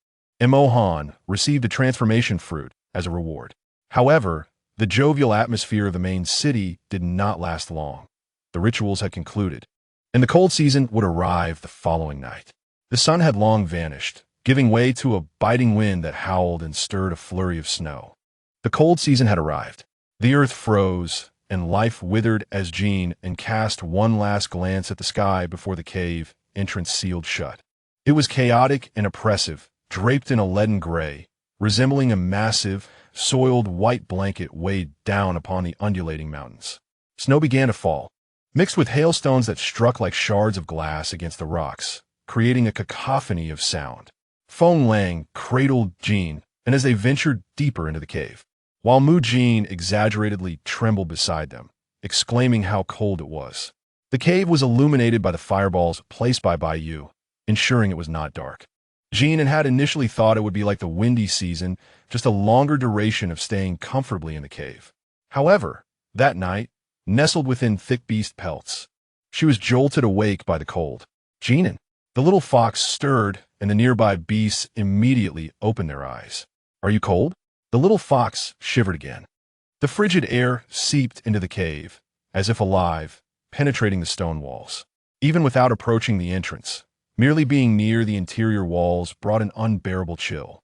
Mo Han received a transformation fruit as a reward. However, the jovial atmosphere of the main city did not last long. The rituals had concluded, and the cold season would arrive the following night. The sun had long vanished, giving way to a biting wind that howled and stirred a flurry of snow. The cold season had arrived. The earth froze, and life withered as Jin An cast one last glance at the sky before the cave entrance sealed shut. It was chaotic and oppressive, draped in a leaden gray, resembling a massive, soiled white blanket weighed down upon the undulating mountains. Snow began to fall, mixed with hailstones that struck like shards of glass against the rocks, creating a cacophony of sound. Feng Lang cradled Jin, and as they ventured deeper into the cave, while Mu Jin exaggeratedly trembled beside them, exclaiming how cold it was. The cave was illuminated by the fireballs placed by Bai Yu, ensuring it was not dark. Jin An had initially thought it would be like the windy season, just a longer duration of staying comfortably in the cave. However, that night, nestled within thick beast pelts, she was jolted awake by the cold. Jin An. The little fox stirred, and the nearby beasts immediately opened their eyes. Are you cold? The little fox shivered again. The frigid air seeped into the cave, as if alive, penetrating the stone walls. Even without approaching the entrance, merely being near the interior walls brought an unbearable chill.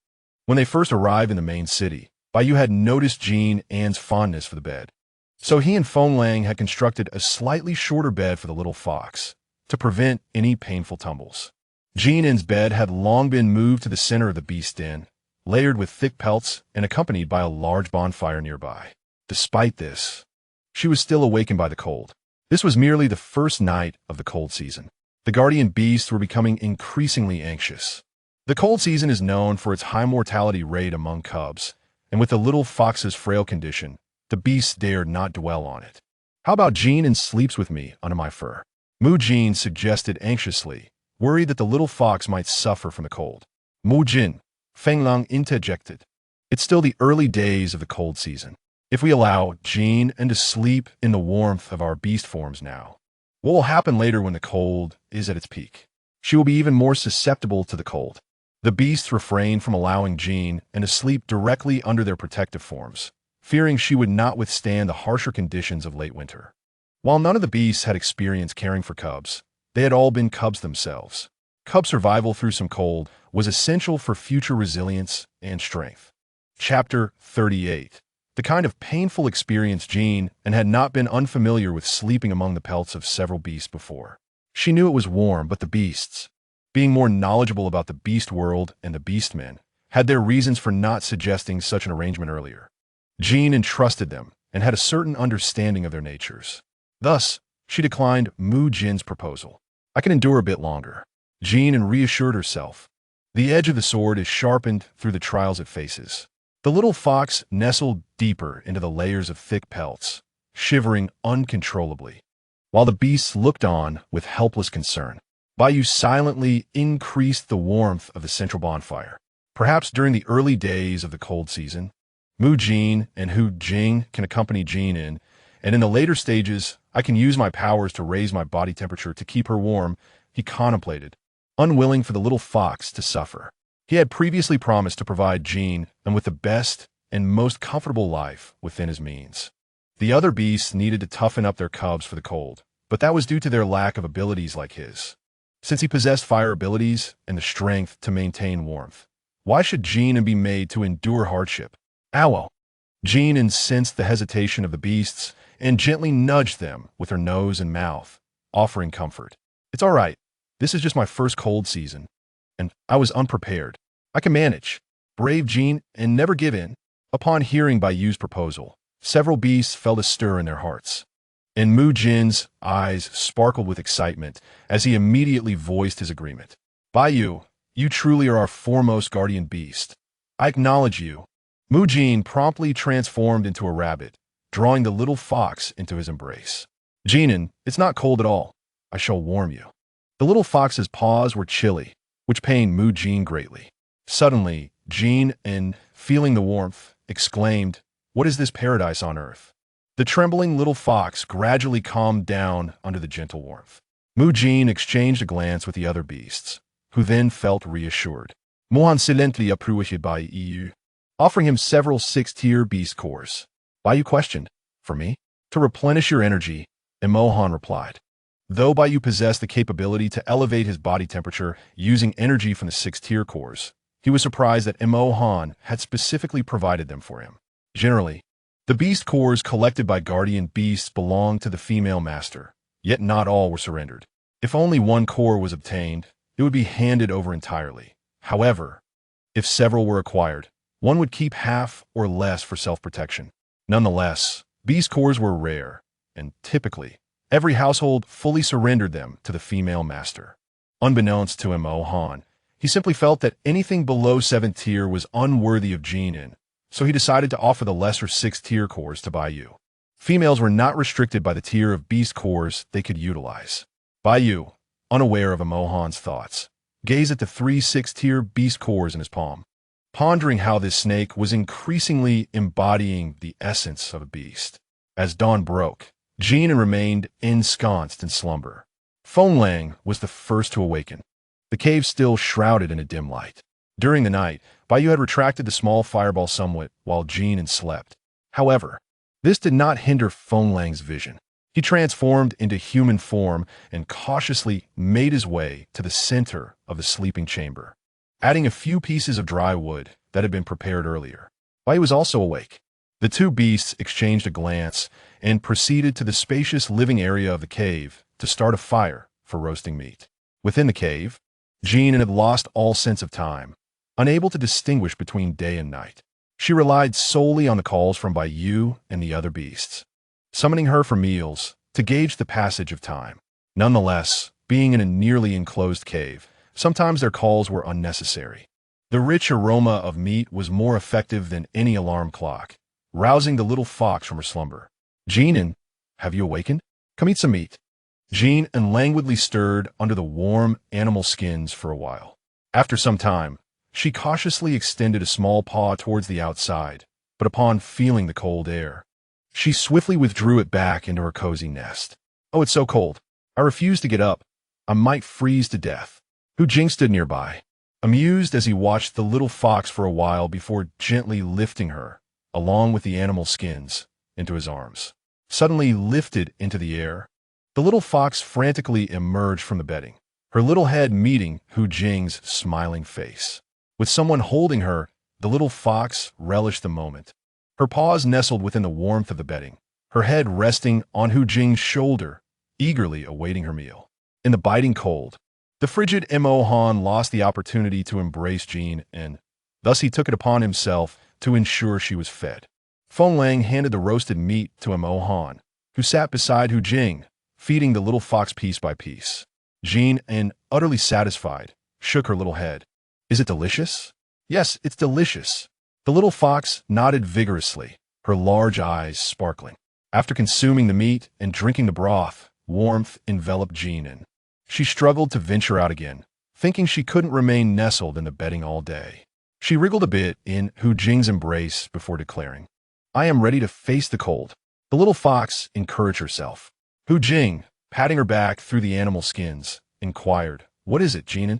When they first arrived in the main city, Bai Yu had noticed Jin An's fondness for the bed. So he and Feng Lang had constructed a slightly shorter bed for the little fox, to prevent any painful tumbles. Jin An's bed had long been moved to the center of the beast den, layered with thick pelts and accompanied by a large bonfire nearby. Despite this, she was still awakened by the cold. This was merely the first night of the cold season. The guardian beasts were becoming increasingly anxious. The cold season is known for its high mortality rate among cubs, and with the little fox's frail condition, the beasts dared not dwell on it. How about Jin An sleeps with me under my fur? Mu Jin suggested anxiously, worried that the little fox might suffer from the cold. Mu Jin, Feng Lang interjected. It's still the early days of the cold season. If we allow Jin An to sleep in the warmth of our beast forms now, what will happen later when the cold is at its peak? She will be even more susceptible to the cold. The beasts refrained from allowing Jin An to sleep directly under their protective forms, fearing she would not withstand the harsher conditions of late winter. While none of the beasts had experience caring for cubs, they had all been cubs themselves. Cub survival through some cold was essential for future resilience and strength. Chapter 38. The kind of painful experience Jin An had not been unfamiliar with sleeping among the pelts of several beasts before. She knew it was warm, but the beasts, being more knowledgeable about the beast world and the beastmen, had their reasons for not suggesting such an arrangement earlier. Jin An trusted them and had a certain understanding of their natures. Thus, she declined Mu Jin's proposal. I can endure a bit longer. Jin An reassured herself. The edge of the sword is sharpened through the trials it faces. The little fox nestled deeper into the layers of thick pelts, shivering uncontrollably, while the beasts looked on with helpless concern. Baiyu silently increased the warmth of the central bonfire. Perhaps during the early days of the cold season, Mu Jin and Hu Jing can accompany Jin An, and in the later stages, I can use my powers to raise my body temperature to keep her warm, he contemplated, unwilling for the little fox to suffer. He had previously promised to provide Jin An with the best and most comfortable life within his means. The other beasts needed to toughen up their cubs for the cold, but that was due to their lack of abilities like his. Since he possessed fire abilities and the strength to maintain warmth, why should Jin An be made to endure hardship? Owl. Jin An sensed the hesitation of the beasts and gently nudged them with her nose and mouth, offering comfort. It's all right. This is just my first cold season, and I was unprepared. I can manage. Brave Jin An never give in. Upon hearing Baiyu's proposal, several beasts felt a stir in their hearts. And Mu Jin's eyes sparkled with excitement as he immediately voiced his agreement. Baiyu, you truly are our foremost guardian beast. I acknowledge you. Mu Jin promptly transformed into a rabbit, drawing the little fox into his embrace. Jin An, it's not cold at all. I shall warm you. The little fox's paws were chilly, which pained Mu Jin greatly. Suddenly, Jin An, feeling the warmth, exclaimed, "What is this paradise on earth?" The trembling little fox gradually calmed down under the gentle warmth. Mu Jin exchanged a glance with the other beasts, who then felt reassured. Mohan silently approved by EU, offering him several 6-tier beast cores. Baiyu questioned, "For me?" "To replenish your energy," Mohan replied. Though Baiyu possessed the capability to elevate his body temperature using energy from the 6-tier cores, he was surprised that Mohan had specifically provided them for him. Generally, the beast cores collected by guardian beasts belonged to the female master, yet not all were surrendered. If only one core was obtained, it would be handed over entirely. However, if several were acquired, one would keep half or less for self-protection. Nonetheless, beast cores were rare, and typically, every household fully surrendered them to the female master. Unbeknownst to Mohan, he simply felt that anything below 7th tier was unworthy of Jin An, so he decided to offer the lesser 6-tier cores to Baiyu. Females were not restricted by the tier of beast cores they could utilize. Baiyu, unaware of Mohan's thoughts, gazed at the 3 6-tier beast cores in his palm, pondering how this snake was increasingly embodying the essence of a beast. As dawn broke, Jin An remained ensconced in slumber. Fenglang was the first to awaken, the cave still shrouded in a dim light. During the night, Baiyu had retracted the small fireball somewhat while Jin An slept. However, this did not hinder Fenglang's vision. He transformed into human form and cautiously made his way to the center of the sleeping chamber, adding a few pieces of dry wood that had been prepared earlier. Baiyu was also awake. The two beasts exchanged a glance and proceeded to the spacious living area of the cave to start a fire for roasting meat. Within the cave, Jin An had lost all sense of time, unable to distinguish between day and night. She relied solely on the calls from Baiyu and the other beasts, summoning her for meals to gauge the passage of time. Nonetheless, being in a nearly enclosed cave, sometimes their calls were unnecessary. The rich aroma of meat was more effective than any alarm clock, rousing the little fox from her slumber. Jin An, have you awakened? Come eat some meat. Jin An languidly stirred under the warm animal skins for a while. After some time, she cautiously extended a small paw towards the outside, but upon feeling the cold air, she swiftly withdrew it back into her cozy nest. Oh, it's so cold. I refuse to get up. I might freeze to death. Hu Jing stood nearby, amused as he watched the little fox for a while before gently lifting her, along with the animal skins, into his arms. Suddenly lifted into the air, the little fox frantically emerged from the bedding, her little head meeting Hu Jing's smiling face. With someone holding her, the little fox relished the moment. Her paws nestled within the warmth of the bedding, her head resting on Hu Jing's shoulder, eagerly awaiting her meal. In the biting cold, the frigid Mo Han lost the opportunity to embrace Jin An. Thus he took it upon himself to ensure she was fed. Feng Lang handed the roasted meat to Mo Han, who sat beside Hu Jing, feeding the little fox piece by piece. Jin An, utterly satisfied, shook her little head. Is it delicious? Yes, it's delicious. The little fox nodded vigorously, her large eyes sparkling. After consuming the meat and drinking the broth, warmth enveloped Jin An. She struggled to venture out again, thinking she couldn't remain nestled in the bedding all day. She wriggled a bit in Hu Jing's embrace before declaring, I am ready to face the cold. The little fox encouraged herself. Hu Jing, patting her back through the animal skins, inquired, What is it, Jin An?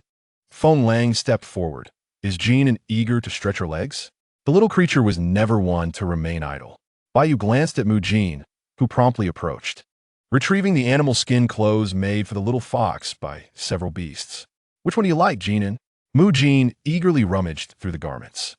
Feng Lang stepped forward. Is Jin An eager to stretch her legs? The little creature was never one to remain idle. Baiyu glanced at Mu Jin, who promptly approached, retrieving the animal skin clothes made for the little fox by several beasts. Which one do you like, Jin An? Mu Jin eagerly rummaged through the garments.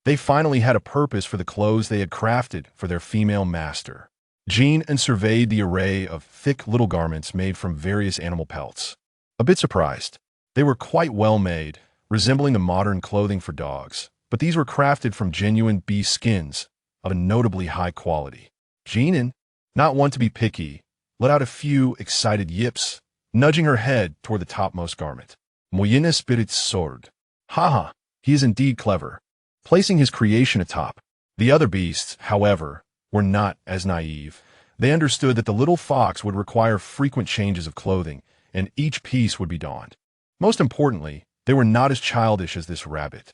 They finally had a purpose for the clothes they had crafted for their female master. Jin An surveyed the array of thick little garments made from various animal pelts. A bit surprised. They were quite well made, resembling the modern clothing for dogs, but these were crafted from genuine beast skins of a notably high quality. Jin An, not one to be picky, let out a few excited yips, nudging her head toward the topmost garment. Moyenne Spirit's sword. Haha, he is indeed clever. Placing his creation atop. The other beasts, however, were not as naive. They understood that the little fox would require frequent changes of clothing, and each piece would be donned. Most importantly, they were not as childish as this rabbit.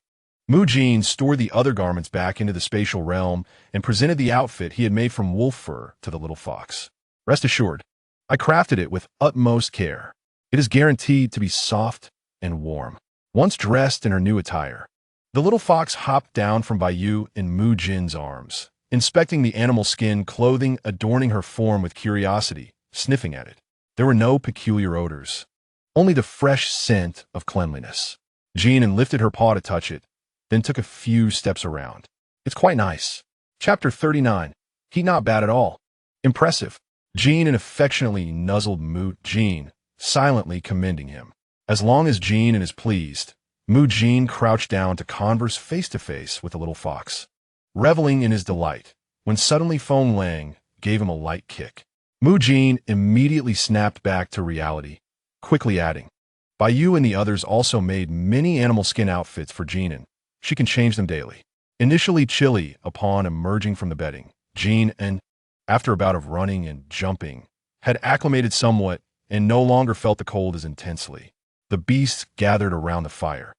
Mu Jin stored the other garments back into the spatial realm and presented the outfit he had made from wolf fur to the little fox. Rest assured, I crafted it with utmost care. It is guaranteed to be soft and warm. Once dressed in her new attire, the little fox hopped down from Baiyu in Mu Jin's arms, inspecting the animal skin clothing adorning her form with curiosity, sniffing at it. There were no peculiar odors, only the fresh scent of cleanliness. Jin An lifted her paw to touch it, then took a few steps around. It's quite nice. Chapter 39. He not bad at all. Impressive. Jin An affectionately nuzzled Mu Jin, silently commending him. As long as Jin An is pleased, Mu Jin crouched down to converse face-to-face with the little fox, reveling in his delight, when suddenly Feng Lang gave him a light kick. Mu Jin immediately snapped back to reality, quickly adding, Baiyu and the others also made many animal skin outfits for Jin An. She can change them daily. Initially chilly upon emerging from the bedding, Jin An, after a bout of running and jumping, had acclimated somewhat and no longer felt the cold as intensely. The beasts gathered around the fire,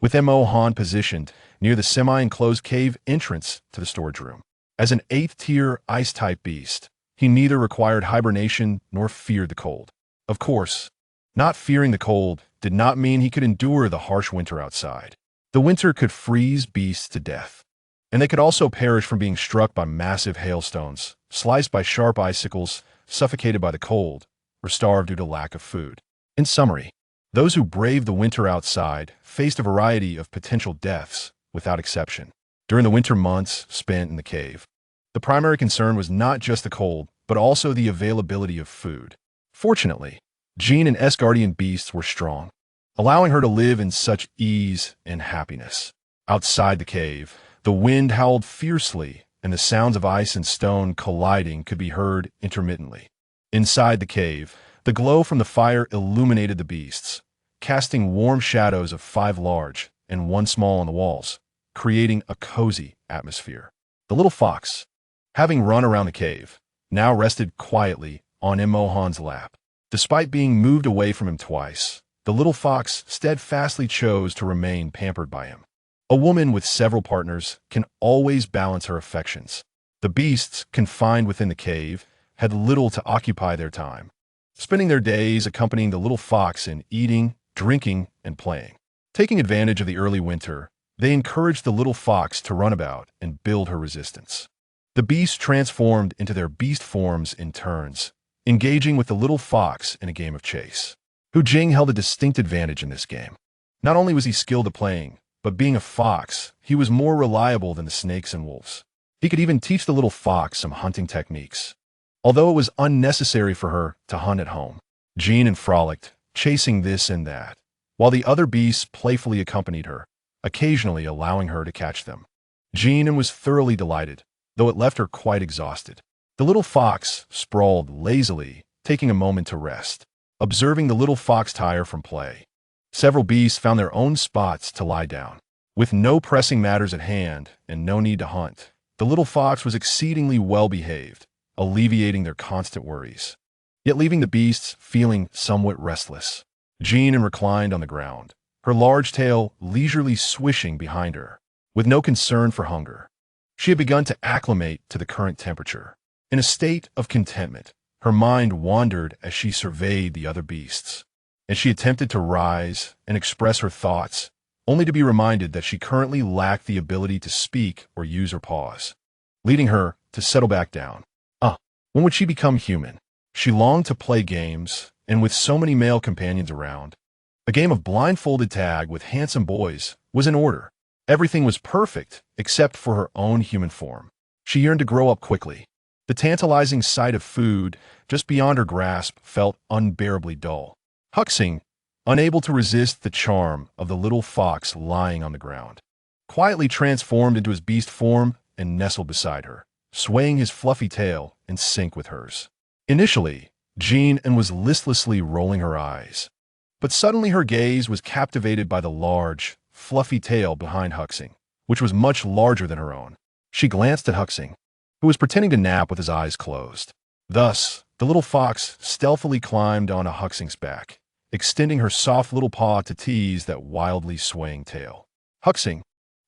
with Mo Han positioned near the semi-enclosed cave entrance to the storage room. As an 8th-tier ice-type beast, he neither required hibernation nor feared the cold. Of course, not fearing the cold did not mean he could endure the harsh winter outside. The winter could freeze beasts to death, and they could also perish from being struck by massive hailstones, sliced by sharp icicles, suffocated by the cold, or starved due to lack of food. In summary, those who braved the winter outside faced a variety of potential deaths, without exception. During the winter months spent in the cave, the primary concern was not just the cold, but also the availability of food. Fortunately, Jin An's guardian beasts were strong, allowing her to live in such ease and happiness. Outside the cave, the wind howled fiercely, and the sounds of ice and stone colliding could be heard intermittently. Inside the cave, the glow from the fire illuminated the beasts, casting warm shadows of 5 large and 1 small on the walls, creating a cozy atmosphere. The little fox, having run around the cave, now rested quietly on Mo Han's lap. Despite being moved away from him twice, the little fox steadfastly chose to remain pampered by him. A woman with several partners can always balance her affections. The beasts, confined within the cave, had little to occupy their time, spending their days accompanying the little fox in eating, drinking, and playing. Taking advantage of the early winter, they encouraged the little fox to run about and build her resistance. The beasts transformed into their beast forms in turns, engaging with the little fox in a game of chase. Hu Jing held a distinct advantage in this game. Not only was he skilled at playing, but being a fox, he was more reliable than the snakes and wolves. He could even teach the little fox some hunting techniques. Although it was unnecessary for her to hunt at home, Jin An frolicked, chasing this and that, while the other beasts playfully accompanied her, occasionally allowing her to catch them. Jin An was thoroughly delighted, though it left her quite exhausted. The little fox sprawled lazily, taking a moment to rest, observing the little fox tire from play. Several beasts found their own spots to lie down. With no pressing matters at hand and no need to hunt, the little fox was exceedingly well-behaved, alleviating their constant worries, yet leaving the beasts feeling somewhat restless. Jin An reclined on the ground, her large tail leisurely swishing behind her, with no concern for hunger. She had begun to acclimate to the current temperature. In a state of contentment, her mind wandered as she surveyed the other beasts, and she attempted to rise and express her thoughts, only to be reminded that she currently lacked the ability to speak or use her paws, leading her to settle back down. When would she become human? She longed to play games, and with so many male companions around, a game of blindfolded tag with handsome boys was in order. Everything was perfect except for her own human form. She yearned to grow up quickly. The tantalizing sight of food just beyond her grasp felt unbearably dull. Huxing, unable to resist the charm of the little fox lying on the ground, quietly transformed into his beast form and nestled beside her, swaying his fluffy tail in sync with hers. Initially, Jin An was listlessly rolling her eyes, but suddenly her gaze was captivated by the large, fluffy tail behind Huxing, which was much larger than her own. She glanced at Huxing, who was pretending to nap with his eyes closed. Thus, the little fox stealthily climbed onto Huxing's back, extending her soft little paw to tease that wildly swaying tail. Huxing,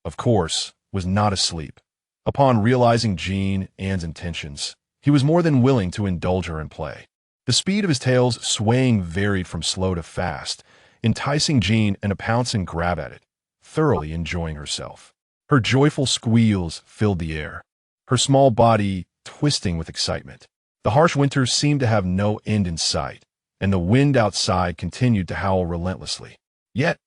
of course, was not asleep. Upon realizing Jin An's intentions, he was more than willing to indulge her in play. The speed of his tail's swaying varied from slow to fast, enticing Jin An to pounce and grab at it, thoroughly enjoying herself. Her joyful squeals filled the air, her small body twisting with excitement. The harsh winter seemed to have no end in sight, and the wind outside continued to howl relentlessly. Yet,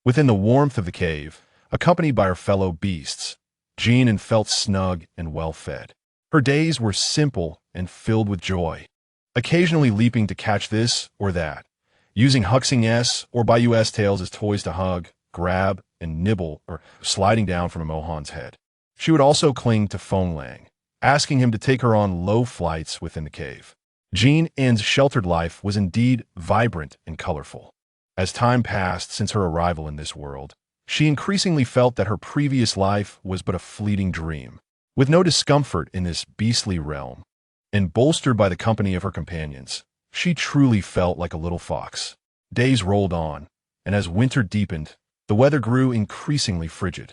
within the warmth of the cave, accompanied by her fellow beasts, Jin An felt snug and well-fed. Her days were simple and filled with joy, occasionally leaping to catch this or that, using Huxing S or Baiyu S tails as toys to hug, grab, and nibble, or sliding down from a Mohan's head. She would also cling to Feng Lang, asking him to take her on low flights within the cave. Jin An's sheltered life was indeed vibrant and colorful. As time passed since her arrival in this world, she increasingly felt that her previous life was but a fleeting dream. With no discomfort in this beastly realm, and bolstered by the company of her companions, she truly felt like a little fox. Days rolled on, and as winter deepened, the weather grew increasingly frigid.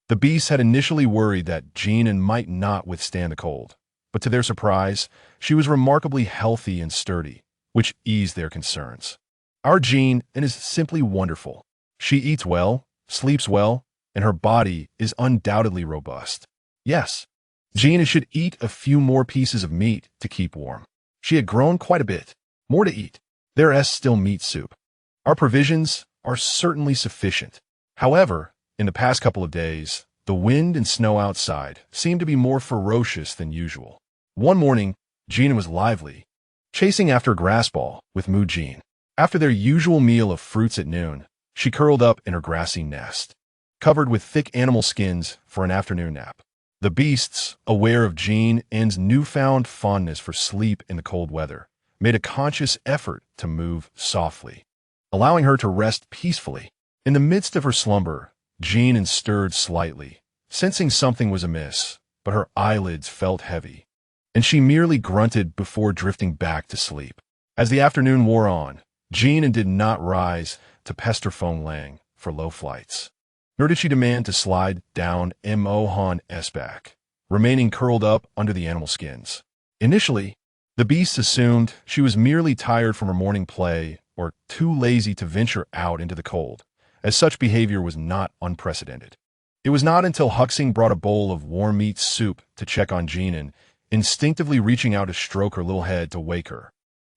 The beasts had initially worried that Jin An might not withstand the cold, but to their surprise, she was remarkably healthy and sturdy, which eased their concerns. Our Jin An is simply wonderful. She eats well, sleeps well, and her body is undoubtedly robust. Yes, Jin An should eat a few more pieces of meat to keep warm. She had grown quite a bit. More to eat. There is still meat soup. Our provisions are certainly sufficient. However, in the past couple of days, the wind and snow outside seemed to be more ferocious than usual. One morning, Jin An was lively, chasing after a grass ball with Mu Jin. After their usual meal of fruits at noon, she curled up in her grassy nest, covered with thick animal skins for an afternoon nap. The beasts, aware of Jin An's newfound fondness for sleep in the cold weather, made a conscious effort to move softly, allowing her to rest peacefully. In the midst of her slumber, Jin An stirred slightly, sensing something was amiss, but her eyelids felt heavy, and she merely grunted before drifting back to sleep. As the afternoon wore on, Jin An did not rise to pester Feng Lang for low flights. nor did she demand to slide down Mo-han's back, remaining curled up under the animal skins. Initially, the beasts assumed she was merely tired from her morning play or too lazy to venture out into the cold, as such behavior was not unprecedented. It was not until Huxing brought a bowl of warm meat soup to check on Jin An, instinctively reaching out to stroke her little head to wake her,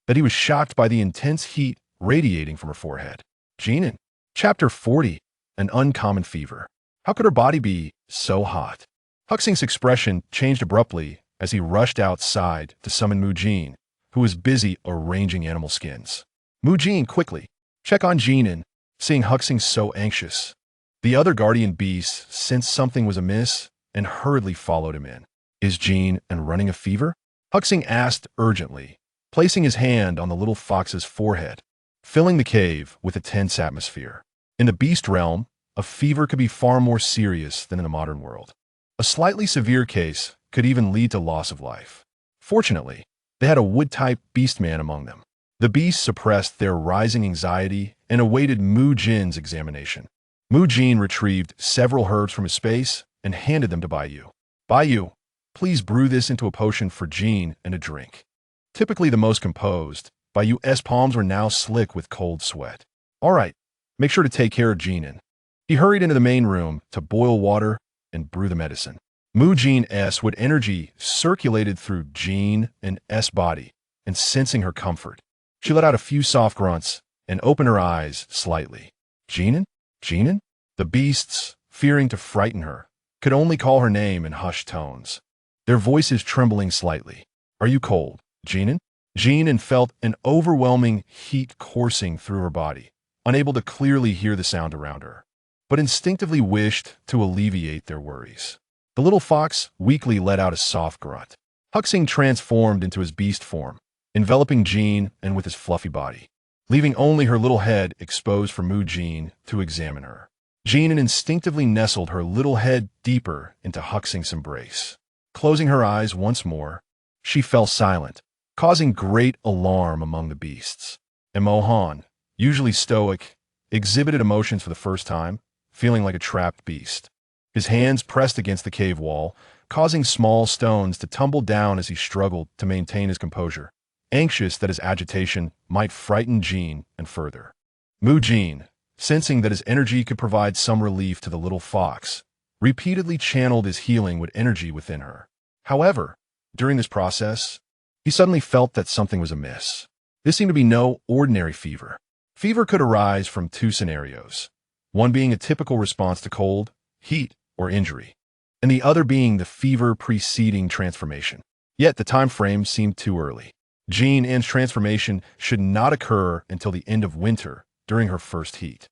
that he was shocked by the intense heat radiating from her forehead. Jin An. Chapter 40. An Uncommon Fever. How could her body be so hot? Huxing's expression changed abruptly as he rushed outside to summon Mu Jin, who was busy arranging animal skins. Mu Jin quickly check on Jin An, seeing Huxing so anxious. The other guardian beasts sensed something was amiss and hurriedly followed him in. Is Jin An running a fever? Huxing asked urgently, placing his hand on the little fox's forehead, filling the cave with a tense atmosphere. In the beast realm, a fever could be far more serious than in the modern world. A slightly severe case could even lead to loss of life. Fortunately, they had a wood-type beastman among them. The beasts suppressed their rising anxiety and awaited Mu Jin's examination. Mu Jin retrieved several herbs from his space and handed them to Baiyu. Baiyu, please brew this into a potion for Jin and a drink. Typically the most composed, Baiyu's palms were now slick with cold sweat. All right, make sure to take care of Jin An. He hurried into the main room to boil water and brew the medicine. Mu Jin's wood energy circulated through Jin An's body, and sensing her comfort, she let out a few soft grunts and opened her eyes slightly. Jin An? Jin An? The beasts, fearing to frighten her, could only call her name in hushed tones, their voices trembling slightly. Are you cold, Jin An? Jin An felt an overwhelming heat coursing through her body, unable to clearly hear the sound around her, but instinctively wished to alleviate their worries. The little fox weakly let out a soft grunt. Huxing transformed into his beast form, enveloping Jin An with his fluffy body, leaving only her little head exposed for Mu Jin to examine her. Jin An instinctively nestled her little head deeper into Huxing's embrace. Closing her eyes once more, she fell silent, causing great alarm among the beasts. Mo-han, usually stoic, exhibited emotions for the first time, feeling like a trapped beast. His hands pressed against the cave wall, causing small stones to tumble down as he struggled to maintain his composure, anxious that his agitation might frighten Jin An further. Mu Jin, sensing that his energy could provide some relief to the little fox, repeatedly channeled his healing wood energy within her. However, during this process, he suddenly felt that something was amiss. This seemed to be no ordinary fever. Fever could arise from two scenarios, one being a typical response to cold, heat, or injury, and the other being the fever preceding transformation. Yet the time frame seemed too early. Jin An's transformation should not occur until the end of winter during her first heat.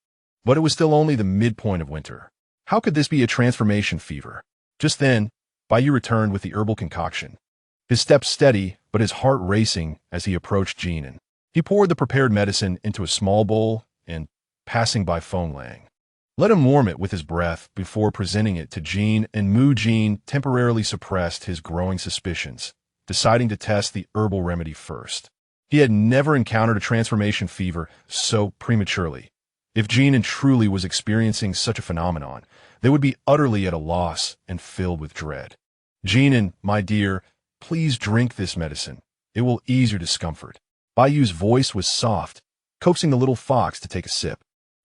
But it was still only the midpoint of winter. How could this be a transformation fever? Just then, Baiyu returned with the herbal concoction, his steps steady but his heart racing as he approached Jin An. He poured the prepared medicine into a small bowl and, passing by Feng Lang, let him warm it with his breath before presenting it to Jin, and Mu Jin temporarily suppressed his growing suspicions, deciding to test the herbal remedy first. He had never encountered a transformation fever so prematurely. If Jin An truly was experiencing such a phenomenon, they would be utterly at a loss and filled with dread. Jin An, my dear, please drink this medicine. It will ease your discomfort. Baiyu's voice was soft, coaxing the little fox to take a sip.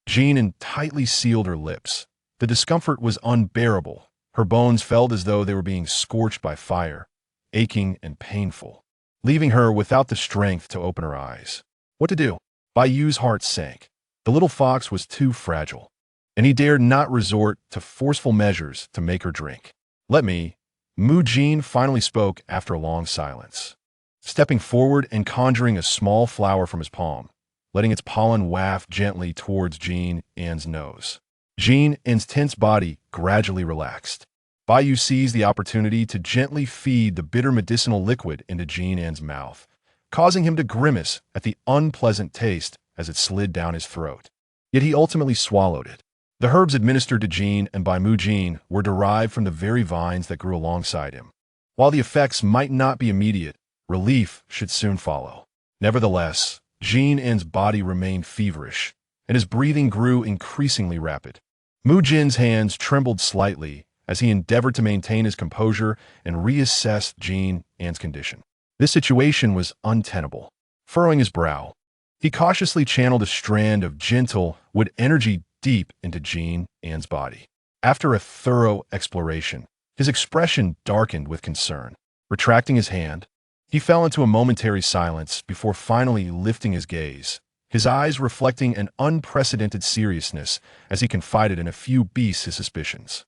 Jin An tightly sealed her lips. The discomfort was unbearable. Her bones felt as though they were being scorched by fire, aching and painful, leaving her without the strength to open her eyes. What to do? Baiyu's heart sank. The little fox was too fragile, and he dared not resort to forceful measures to make her drink. Let me. Mu Jin finally spoke after a long silence, stepping forward and conjuring a small flower from his palm, letting its pollen waft gently towards Jin An's nose. Jin An's tense body gradually relaxed. Baiyu seized the opportunity to gently feed the bitter medicinal liquid into Jin An's mouth, causing him to grimace at the unpleasant taste as it slid down his throat. Yet he ultimately swallowed it. The herbs administered to Jin and by Mu Jin were derived from the very vines that grew alongside him. While the effects might not be immediate, relief should soon follow. Nevertheless, Jin An's body remained feverish, and his breathing grew increasingly rapid. Mu Jin's hands trembled slightly as he endeavored to maintain his composure and reassess Jin An's condition. This situation was untenable. Furrowing his brow, he cautiously channeled a strand of gentle wood energy deep into Jin An's body. After a thorough exploration, his expression darkened with concern. Retracting his hand, he fell into a momentary silence before finally lifting his gaze, his eyes reflecting an unprecedented seriousness as he confided in a few beasts his suspicions.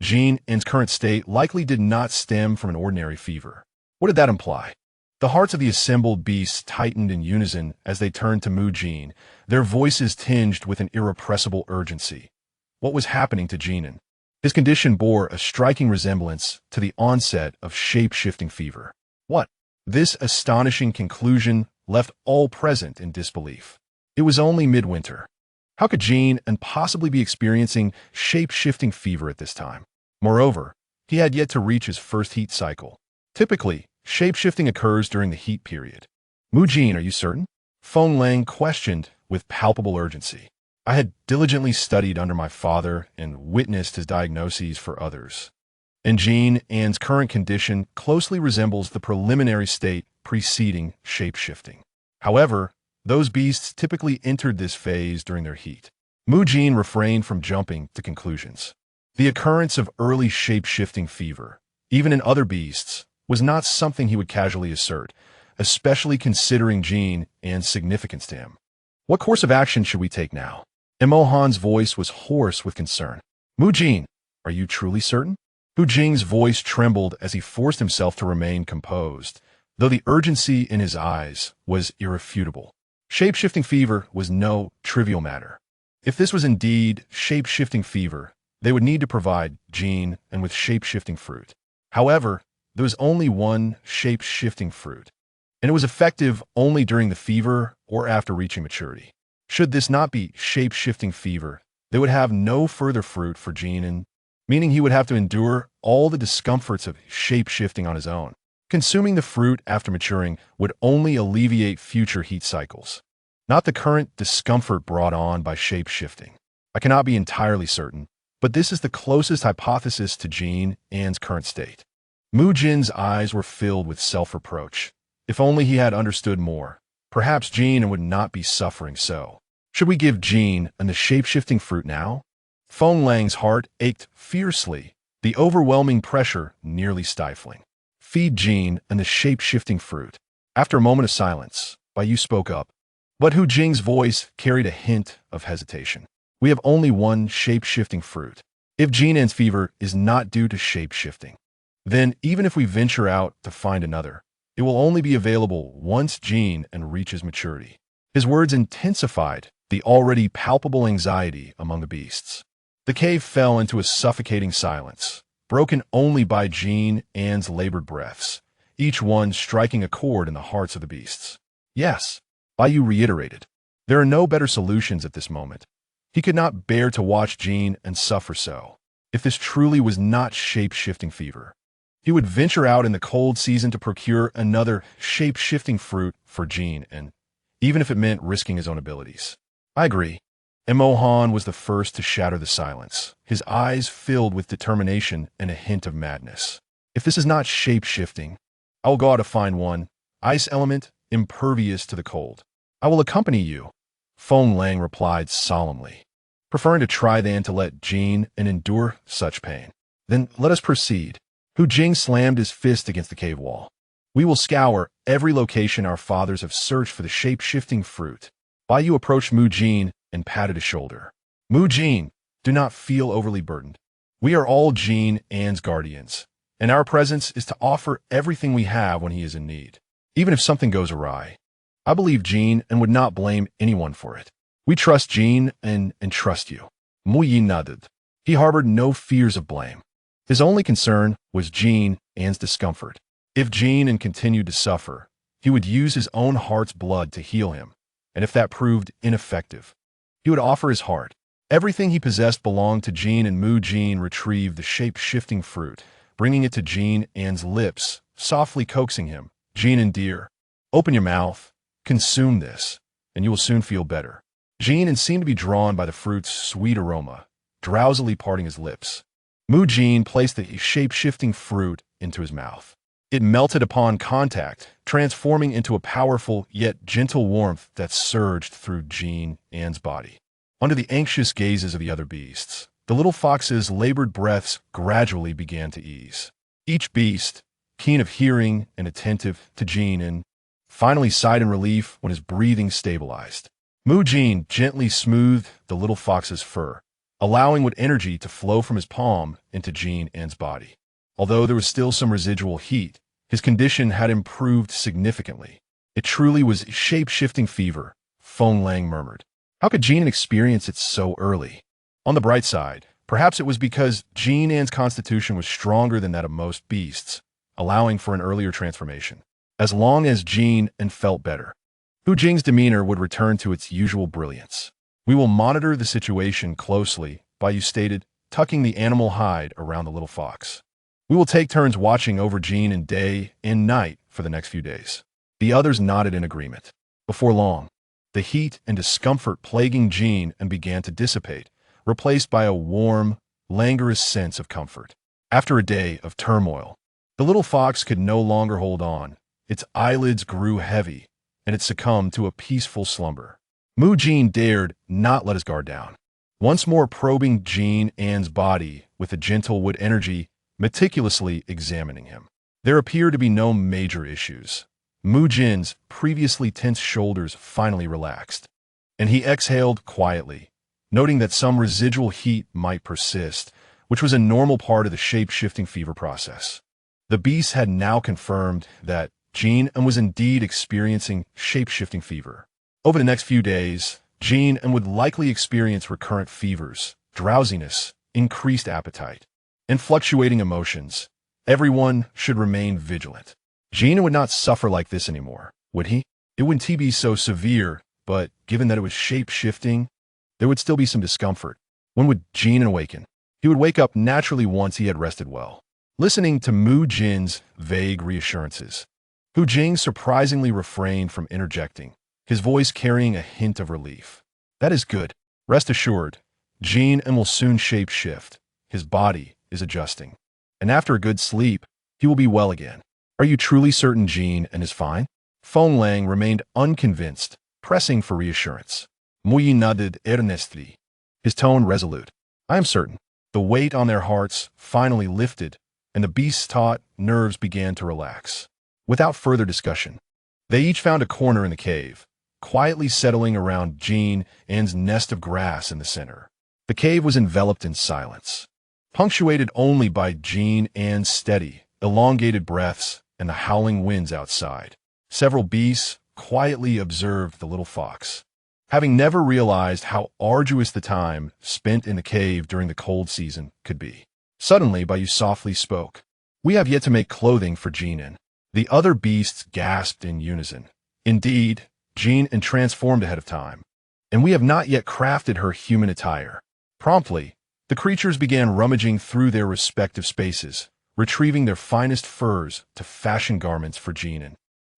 Jin An's current state likely did not stem from an ordinary fever. What did that imply? The hearts of the assembled beasts tightened in unison as they turned to Mu Jin, their voices tinged with an irrepressible urgency. What was happening to Jin An? His condition bore a striking resemblance to the onset of shape-shifting fever. What? This astonishing conclusion left all present in disbelief. It was only midwinter. How could Jin An possibly be experiencing shape-shifting fever at this time? Moreover, he had yet to reach his first heat cycle. Typically, shape-shifting occurs during the heat period. Mu Jin, are you certain? Feng Lang questioned with palpable urgency. I had diligently studied under my father and witnessed his diagnoses for others. And Jin An's current condition closely resembles the preliminary state preceding shape-shifting. However, those beasts typically entered this phase during their heat. Mu Jin refrained from jumping to conclusions. The occurrence of early shape-shifting fever, even in other beasts, was not something he would casually assert, especially considering Jin An's significance to him. What course of action should we take now? Emohan's voice was hoarse with concern. Mu Jin, are you truly certain? Mu Jin's voice trembled as he forced himself to remain composed, though the urgency in his eyes was irrefutable. Shape-shifting fever was no trivial matter. If this was indeed shape-shifting fever, they would need to provide Jin An with shape-shifting fruit. However, there was only one shape-shifting fruit, and it was effective only during the fever or after reaching maturity. Should this not be shape-shifting fever, they would have no further fruit for Jin An, meaning he would have to endure all the discomforts of shape-shifting on his own. Consuming the fruit after maturing would only alleviate future heat cycles, not the current discomfort brought on by shape-shifting. I cannot be entirely certain, but this is the closest hypothesis to Jin An's current state. Mu Jin's eyes were filled with self-reproach. If only he had understood more, perhaps Jin An would not be suffering so. Should we give Jin An the shape-shifting fruit now? Feng Lang's heart ached fiercely, the overwhelming pressure nearly stifling. Feed Jin An the shape-shifting fruit. After a moment of silence, Bai Yu spoke up, but Hu Jing's voice carried a hint of hesitation. We have only one shape-shifting fruit. If Jin An's fever is not due to shape-shifting, then even if we venture out to find another, it will only be available once Jin An reaches maturity. His words intensified the already palpable anxiety among the beasts. The cave fell into a suffocating silence, broken only by Jin An's labored breaths, each one striking a chord in the hearts of the beasts. Yes, Bai Yu reiterated. There are no better solutions at this moment. He could not bear to watch Jin An suffer so. If this truly was not shape-shifting fever, he would venture out in the cold season to procure another shape-shifting fruit for Jin An, even if it meant risking his own abilities. I agree. Emohan was the first to shatter the silence, his eyes filled with determination and a hint of madness. If this is not shape-shifting, I will go out to find one, ice element, impervious to the cold. I will accompany you, Feng Lang replied solemnly, preferring to try than to let Jin An endure such pain. Then let us proceed. Hu Jing slammed his fist against the cave wall. We will scour every location our fathers have searched for the shape-shifting fruit. Bai Yu approached Mu Jin and patted his shoulder. Mu Jin, do not feel overly burdened. We are all Jin An's guardians, and our presence is to offer everything we have when he is in need. Even if something goes awry, I believe Jin An would not blame anyone for it. We trust Jin An and trust you. Mu Yin nodded. He harbored no fears of blame. His only concern was Jin An's discomfort. If Jin An continued to suffer, he would use his own heart's blood to heal him, and if that proved ineffective, he would offer his heart. Everything he possessed belonged to Jin, and Mu Jin retrieved the shape-shifting fruit, bringing it to Jin An's lips, softly coaxing him. Jin An dear, open your mouth, consume this, and you will soon feel better. Jin An seemed to be drawn by the fruit's sweet aroma, drowsily parting his lips. Jin placed the shape-shifting fruit into his mouth. It melted upon contact, transforming into a powerful yet gentle warmth that surged through Jin An's body. Under the anxious gazes of the other beasts, the little fox's labored breaths gradually began to ease. Each beast, keen of hearing and attentive to Jin An, finally sighed in relief when his breathing stabilized. Jin gently smoothed the little fox's fur, allowing what energy to flow from his palm into Jin An's body. Although there was still some residual heat, his condition had improved significantly. It truly was shape-shifting fever, Feng Lang murmured. How could Jin An experience it so early? On the bright side, perhaps it was because Jin An's constitution was stronger than that of most beasts, allowing for an earlier transformation. As long as Jin An felt better, Jin's demeanor would return to its usual brilliance. We will monitor the situation closely, Bai stated, tucking the animal hide around the little fox. We will take turns watching over Jin An day and night for the next few days. The others nodded in agreement. Before long, the heat and discomfort plaguing Jin An began to dissipate, replaced by a warm, languorous sense of comfort. After a day of turmoil, the little fox could no longer hold on. Its eyelids grew heavy, and it succumbed to a peaceful slumber. Jin dared not let his guard down. Once more probing Jin An's body with a gentle wood energy, meticulously examining him. There appeared to be no major issues. Jin's previously tense shoulders finally relaxed, and he exhaled quietly, noting that some residual heat might persist, which was a normal part of the shape-shifting fever process. The beast had now confirmed that Jin An was indeed experiencing shape-shifting fever. Over the next few days, Jin An would likely experience recurrent fevers, drowsiness, increased appetite, and fluctuating emotions. Everyone should remain vigilant. Jin An would not suffer like this anymore, would he? It wouldn't be so severe, but given that it was shape-shifting, there would still be some discomfort. When would Jin An awaken? He would wake up naturally once he had rested well. Listening to Jin's vague reassurances, Jin surprisingly refrained from interjecting, his voice carrying a hint of relief. That is good. Rest assured, Jin An will soon shape-shift. His body is adjusting. And after a good sleep, he will be well again. Are you truly certain Jin An is fine? Feng Lang remained unconvinced, pressing for reassurance. Muyi nodded earnestly, his tone resolute. I am certain. The weight on their hearts finally lifted, and the beast's taut nerves began to relax. Without further discussion, they each found a corner in the cave, quietly settling around Jin An's nest of grass in the center. The cave was enveloped in silence, punctuated only by Jin An's steady, elongated breaths and the howling winds outside. Several beasts quietly observed the little fox, having never realized how arduous the time spent in the cave during the cold season could be. Suddenly, Bai softly spoke. We have yet to make clothing for Jin An. The other beasts gasped in unison. Indeed, Jin An transformed ahead of time, and we have not yet crafted her human attire. Promptly, the creatures began rummaging through their respective spaces, retrieving their finest furs to fashion garments for Jin An.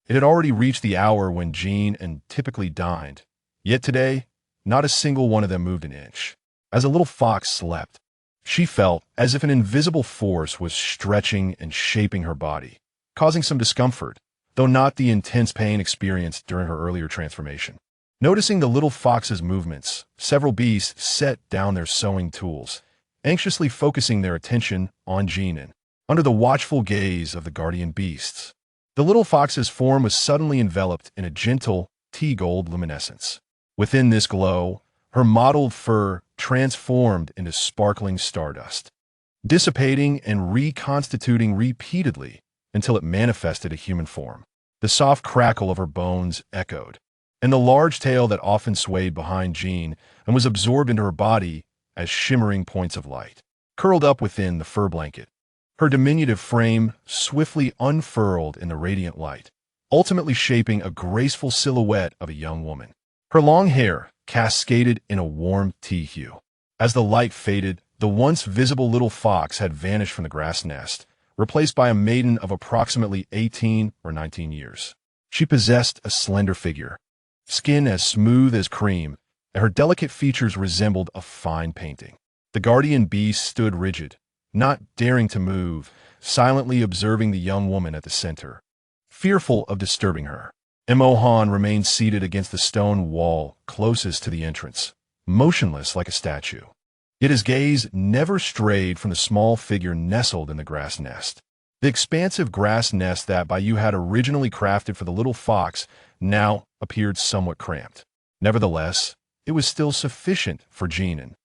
It had already reached the hour when Jin An typically dined, yet today, not a single one of them moved an inch. As the little fox slept, she felt as if an invisible force was stretching and shaping her body, causing some discomfort, though not the intense pain experienced during her earlier transformation. Noticing the little fox's movements, several beasts set down their sewing tools, anxiously focusing their attention on Jin An. Under the watchful gaze of the guardian beasts, the little fox's form was suddenly enveloped in a gentle, tea-gold luminescence. Within this glow, her mottled fur transformed into sparkling stardust, dissipating and reconstituting repeatedly until it manifested a human form. The soft crackle of her bones echoed, and the large tail that often swayed behind Jin and was absorbed into her body as shimmering points of light, curled up within the fur blanket. Her diminutive frame swiftly unfurled in the radiant light, ultimately shaping a graceful silhouette of a young woman. Her long hair cascaded in a warm tea hue. As the light faded, the once visible little fox had vanished from the grass nest, replaced by a maiden of approximately 18 or 19 years. She possessed a slender figure, skin as smooth as cream, and her delicate features resembled a fine painting. The guardian beast stood rigid, not daring to move, silently observing the young woman at the center, fearful of disturbing her. Emohan remained seated against the stone wall closest to the entrance, motionless like a statue. Yet his gaze never strayed from the small figure nestled in the grass nest. The expansive grass nest that Baiyu had originally crafted for the little fox now appeared somewhat cramped. Nevertheless, it was still sufficient for Jin An.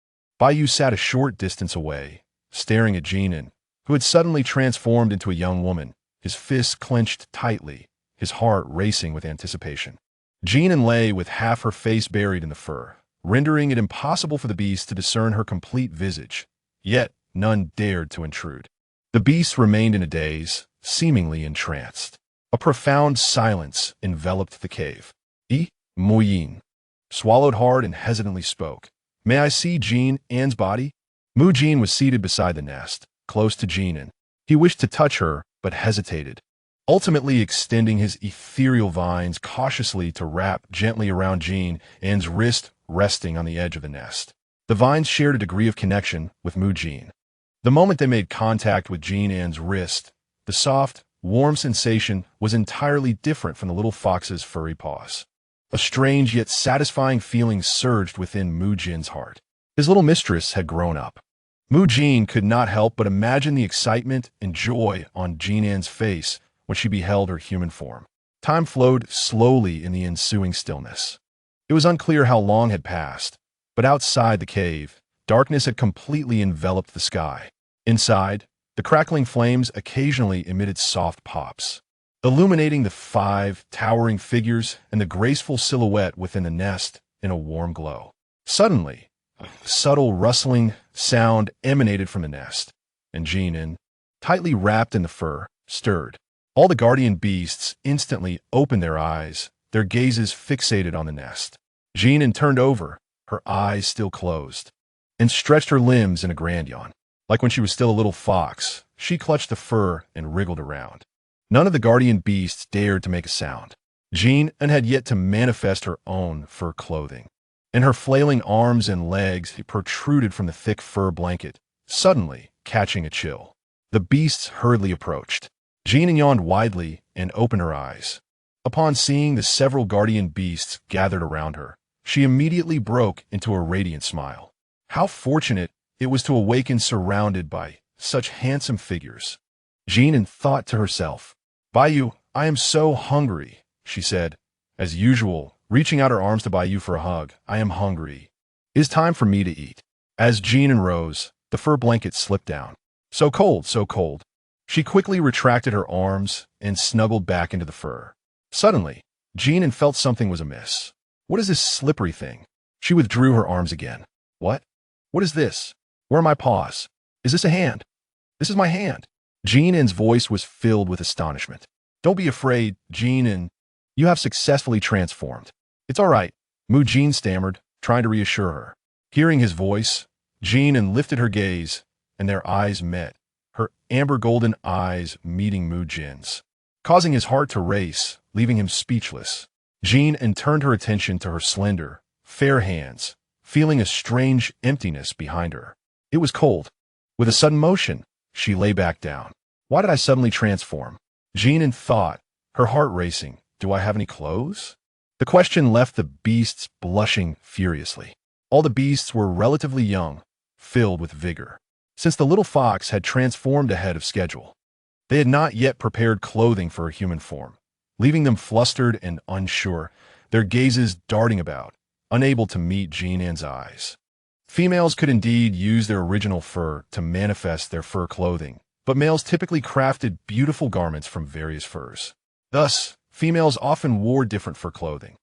Baiyu sat a short distance away, staring at Jin An, who had suddenly transformed into a young woman, his fists clenched tightly, his heart racing with anticipation. Jin An lay with half her face buried in the fur, rendering it impossible for the beast to discern her complete visage, yet none dared to intrude. The beast remained in a daze, seemingly entranced. A profound silence enveloped the cave. Muyin swallowed hard and hesitantly spoke. "May I see Jin An's body?" Mu Jin was seated beside the nest, close to Jin An. He wished to touch her, but hesitated, ultimately extending his ethereal vines cautiously to wrap gently around Jin An's wrist, resting on the edge of the nest. The vines shared a degree of connection with Mu Jin. The moment they made contact with Jin An's wrist, the soft, warm sensation was entirely different from the little fox's furry paws. A strange yet satisfying feeling surged within Mu Jin's heart. His little mistress had grown up. Mu Jin could not help but imagine the excitement and joy on Jin An's face when she beheld her human form. Time flowed slowly in the ensuing stillness. It was unclear how long had passed, but outside the cave, darkness had completely enveloped the sky. Inside, the crackling flames occasionally emitted soft pops, illuminating the 5 towering figures and the graceful silhouette within the nest in a warm glow. Suddenly, a subtle rustling sound emanated from the nest, and Jin An, tightly wrapped in the fur, stirred. All the guardian beasts instantly opened their eyes, their gazes fixated on the nest. Jin An turned over, her eyes still closed, and stretched her limbs in a grand yawn. Like when she was still a little fox, she clutched the fur and wriggled around. None of the guardian beasts dared to make a sound. Jin An had yet to manifest her own fur clothing, and her flailing arms and legs protruded from the thick fur blanket, suddenly catching a chill. The beasts hurriedly approached. Jin An yawned widely and opened her eyes. Upon seeing the several guardian beasts gathered around her, she immediately broke into a radiant smile. How fortunate it was to awaken surrounded by such handsome figures. Jin An thought to herself. "Baiyu, I am so hungry," she said, as usual, reaching out her arms to Baiyu for a hug. "I am hungry. It is time for me to eat." As Jin An rose, the fur blanket slipped down. "So cold, so cold." She quickly retracted her arms and snuggled back into the fur. Suddenly, Jin An felt something was amiss. "What is this slippery thing?" She withdrew her arms again. "What? What is this? Where are my paws? Is this a hand? This is my hand." Jin An's voice was filled with astonishment. "Don't be afraid, Jin An. You have successfully transformed. It's all right," Mu Jin stammered, trying to reassure her. Hearing his voice, Jin An lifted her gaze, and their eyes met, her amber golden eyes meeting Mu Jin's, causing his heart to race, leaving him speechless. Jin An turned her attention to her slender, fair hands, feeling a strange emptiness behind her. It was cold. With a sudden motion, she lay back down. Why did I suddenly transform? Jin An thought, her heart racing. Do I have any clothes? The question left the beasts blushing furiously. All the beasts were relatively young, filled with vigor. Since the little fox had transformed ahead of schedule, they had not yet prepared clothing for a human form, leaving them flustered and unsure, their gazes darting about, unable to meet Jin An's eyes. Females could indeed use their original fur to manifest their fur clothing, but males typically crafted beautiful garments from various furs. Thus, females often wore different fur clothing.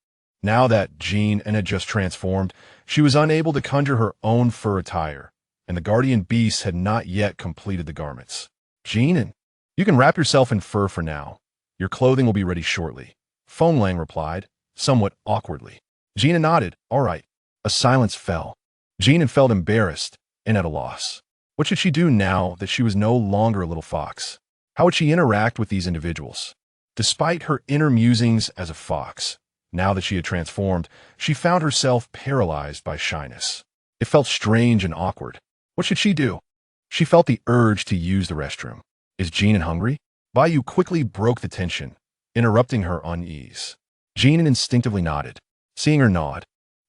Now that Jin An had just transformed, she was unable to conjure her own fur attire, and the guardian beasts had not yet completed the garments. "Jin An, you can wrap yourself in fur for now. Your clothing will be ready shortly," Feng Lang replied, somewhat awkwardly. Jin An nodded. "All right." A silence fell. Jin An felt embarrassed and at a loss. What should she do now that she was no longer a little fox? How would she interact with these individuals? Despite her inner musings as a fox, now that she had transformed, she found herself paralyzed by shyness. It felt strange and awkward. What should she do? She felt the urge to use the restroom. Is Jin An hungry? Baiyu quickly broke the tension, interrupting her unease. Jin An instinctively nodded. Seeing her nod,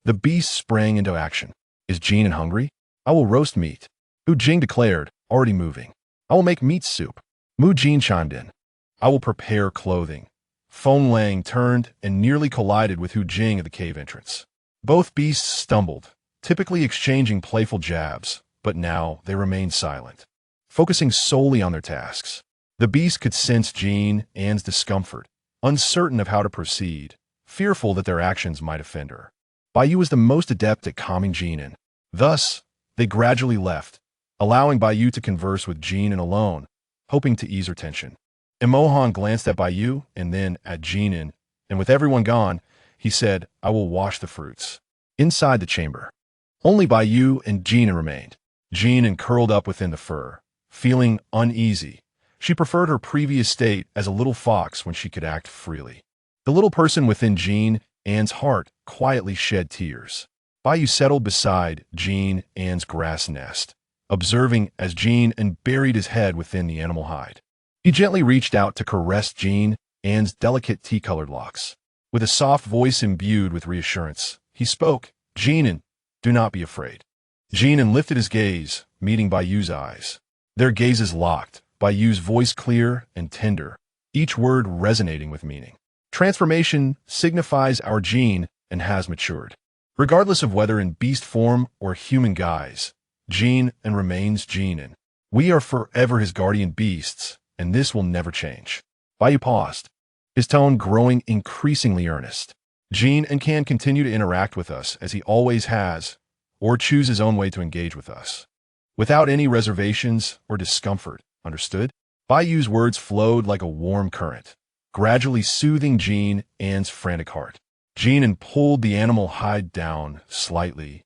the beast sprang into action. Is Jin An hungry? I will roast meat. Hu Jing declared, already moving. I will make meat soup. Mu Jin chimed in. I will prepare clothing. Feng Lang turned and nearly collided with Hu Jing at the cave entrance. Both beasts stumbled, typically exchanging playful jabs, but now they remained silent, focusing solely on their tasks. The beast could sense Jin An's discomfort, uncertain of how to proceed, fearful that their actions might offend her. Baiyu was the most adept at calming Jin An. Thus, they gradually left, allowing Baiyu to converse with Jin An alone, hoping to ease her tension. Imohan glanced at Baiyu and then at Jin An, and with everyone gone, he said, I will wash the fruits. Inside the chamber, only Baiyu and Jin An remained. Jin An curled up within the fur, feeling uneasy. She preferred her previous state as a little fox when she could act freely. The little person within Jin An's heart quietly shed tears. Baiyu settled beside Jin An's grass nest, observing as Jin An buried his head within the animal hide. He gently reached out to caress Jin An's delicate tea-colored locks. With a soft voice imbued with reassurance, he spoke, Jin An, do not be afraid. Jin An lifted his gaze, meeting Baiyu's eyes. Their gazes locked, Baiyu's voice clear and tender, each word resonating with meaning. Transformation signifies our Jin An has matured. Regardless of whether in beast form or human guise, Jin An remains Jin An. We are forever his guardian beasts, and this will never change. Baiyu paused, his tone growing increasingly earnest. Jin An can continue to interact with us as he always has, or choose his own way to engage with us, without any reservations or discomfort, understood? Baiyu's words flowed like a warm current, gradually soothing Jin An's frantic heart. Jin An pulled the animal hide down slightly,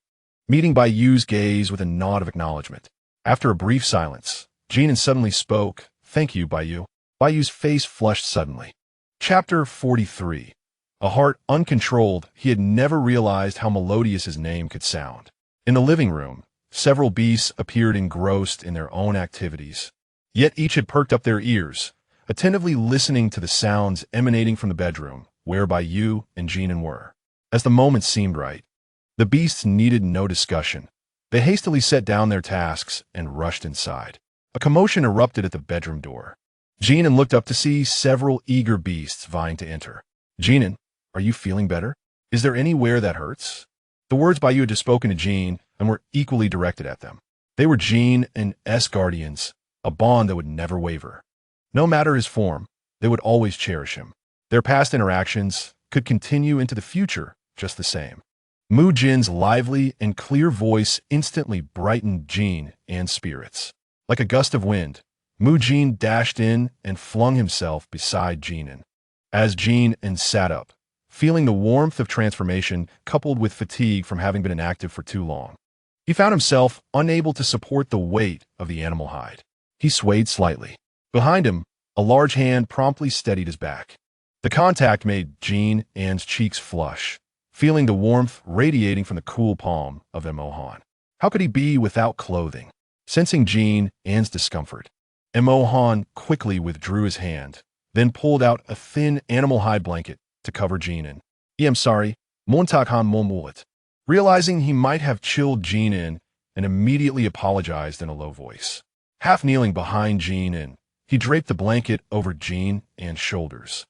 meeting Baiyu's gaze with a nod of acknowledgement. After a brief silence, Jin An suddenly spoke, Thank you, Baiyu. Baiyu's face flushed suddenly. Chapter 43. A heart uncontrolled, he had never realized how melodious his name could sound. In the living room, several beasts appeared engrossed in their own activities. Yet each had perked up their ears, attentively listening to the sounds emanating from the bedroom, where Baiyu and Jin An were. As the moment seemed right, the beasts needed no discussion. They hastily set down their tasks and rushed inside. A commotion erupted at the bedroom door. Jin An looked up to see several eager beasts vying to enter. Jin An, are you feeling better? Is there anywhere that hurts? The words Baiyu had just spoken to Jin An were equally directed at them. They were Jin An's guardians, a bond that would never waver. No matter his form, they would always cherish him. Their past interactions could continue into the future just the same. Mu Jin's lively and clear voice instantly brightened Jin An's spirits. Like a gust of wind, Mu Jin dashed in and flung himself beside Jin An. As Jin An sat up, feeling the warmth of transformation coupled with fatigue from having been inactive for too long, he found himself unable to support the weight of the animal hide. He swayed slightly. Behind him, a large hand promptly steadied his back. The contact made Jin An's cheeks flush, feeling the warmth radiating from the cool palm of Imohan. How could he be without clothing? Sensing Jin An's discomfort, Imohan quickly withdrew his hand, then pulled out a thin animal hide blanket to cover Jin An. I'm sorry, Montakhan Momulit. Realizing he might have chilled Jin An and immediately apologized in a low voice. Half kneeling behind Jin An, he draped the blanket over Jin An's shoulders,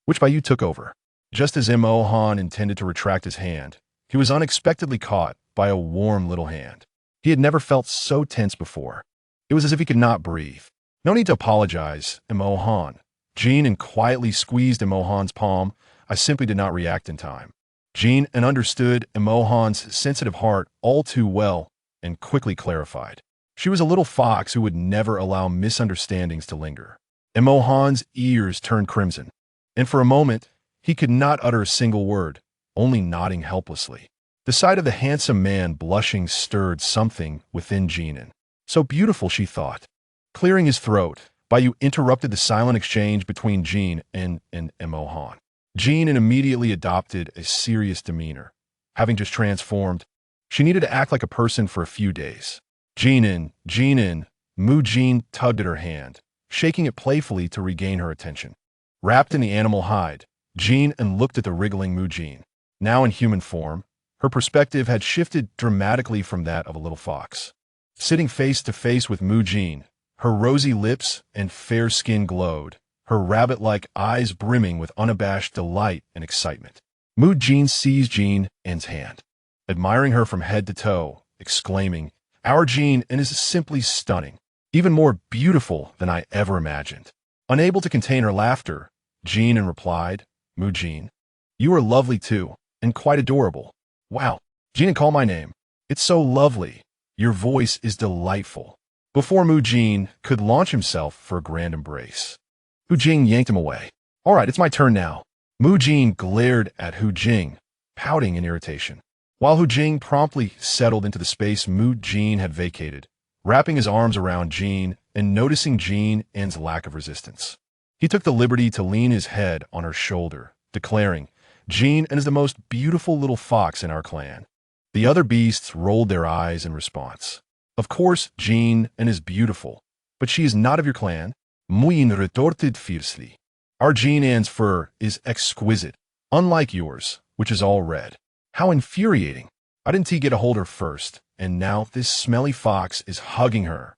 which Baiyu took over. Just as Imohan intended to retract his hand, he was unexpectedly caught by a warm little hand. He had never felt so tense before. It was as if he could not breathe. No need to apologize, Imohan. Jin An quietly squeezed Imohan's palm. I simply did not react in time. Jin An understood Imohan's sensitive heart all too well and quickly clarified. She was a little fox who would never allow misunderstandings to linger. Imohan's ears turned crimson, and for a moment, he could not utter a single word, only nodding helplessly. The sight of the handsome man blushing stirred something within Jin An. So beautiful, she thought. Clearing his throat, Baiyu interrupted the silent exchange between Jin An and Imohan. Jin An immediately adopted a serious demeanor. Having just transformed, she needed to act like a person for a few days. Jin An, Mu Jin tugged at her hand, shaking it playfully to regain her attention. Wrapped in the animal hide, Jin An looked at the wriggling Mu Jin. Now in human form, her perspective had shifted dramatically from that of a little fox. Sitting face to face with Mu Jin, her rosy lips and fair skin glowed, her rabbit-like eyes brimming with unabashed delight and excitement. Mu Jin seized Jin An's hand, admiring her from head to toe, exclaiming, "Our Jin An is simply stunning, even more beautiful than I ever imagined." Unable to contain her laughter, Jin An replied, "Mu Jin, you are lovely too, and quite adorable." "Wow, Jin An, call my name. It's so lovely. Your voice is delightful." Before Mu Jin could launch himself for a grand embrace, Hu Jing yanked him away. "All right, it's my turn now." Mu Jin glared at Hu Jing, pouting in irritation, while Hu Jing promptly settled into the space Mu Jin had vacated, wrapping his arms around Jin and noticing Jin An's lack of resistance. He took the liberty to lean his head on her shoulder, declaring, "Jin An is the most beautiful little fox in our clan." The other beasts rolled their eyes in response. "Of course, Jin An is beautiful, but she is not of your clan," Mu Jin retorted fiercely. "Our Jin An's fur is exquisite, unlike yours, which is all red." "How infuriating. Why didn't he get a hold of her first, and now this smelly fox is hugging her?"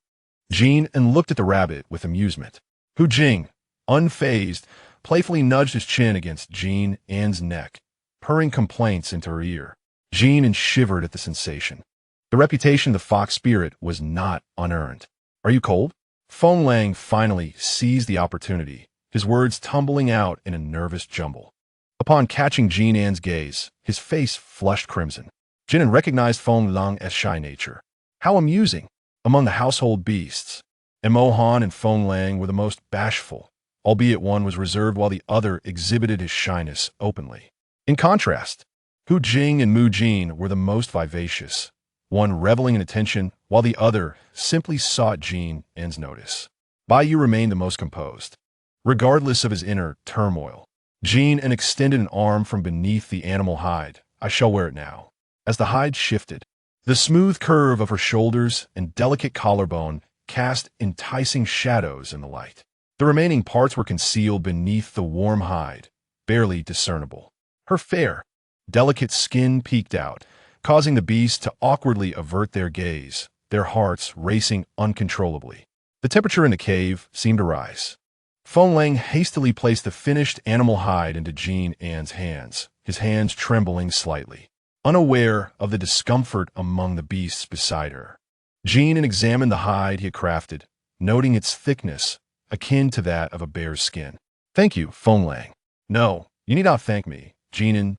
Jin An looked at the rabbit with amusement. Hu Jing, unfazed, playfully nudged his chin against Jin An's neck, purring complaints into her ear. Jin An shivered at the sensation. The reputation of the fox spirit was not unearned. "Are you cold?" Feng Lang finally seized the opportunity, his words tumbling out in a nervous jumble. Upon catching Jin An's gaze, his face flushed crimson. Jin An recognized Feng Lang as shy nature. How amusing! Among the household beasts, Mo Han and Feng Lang were the most bashful, albeit one was reserved while the other exhibited his shyness openly. In contrast, Hu Jing and Mu Jin were the most vivacious, one reveling in attention while the other simply sought Jin An's notice. Bai Yu remained the most composed. Regardless of his inner turmoil, Jin An extended an arm from beneath the animal hide. "I shall wear it now." As the hide shifted, the smooth curve of her shoulders and delicate collarbone cast enticing shadows in the light. The remaining parts were concealed beneath the warm hide, barely discernible. Her fair, delicate skin peeked out, causing the beasts to awkwardly avert their gaze, their hearts racing uncontrollably. The temperature in the cave seemed to rise. Feng Lang hastily placed the finished animal hide into Jin An's hands, his hands trembling slightly, unaware of the discomfort among the beasts beside her. Jin An examined the hide he had crafted, noting its thickness, akin to that of a bear's skin. "Thank you, Feng Lang." "No, you need not thank me, Jin An,"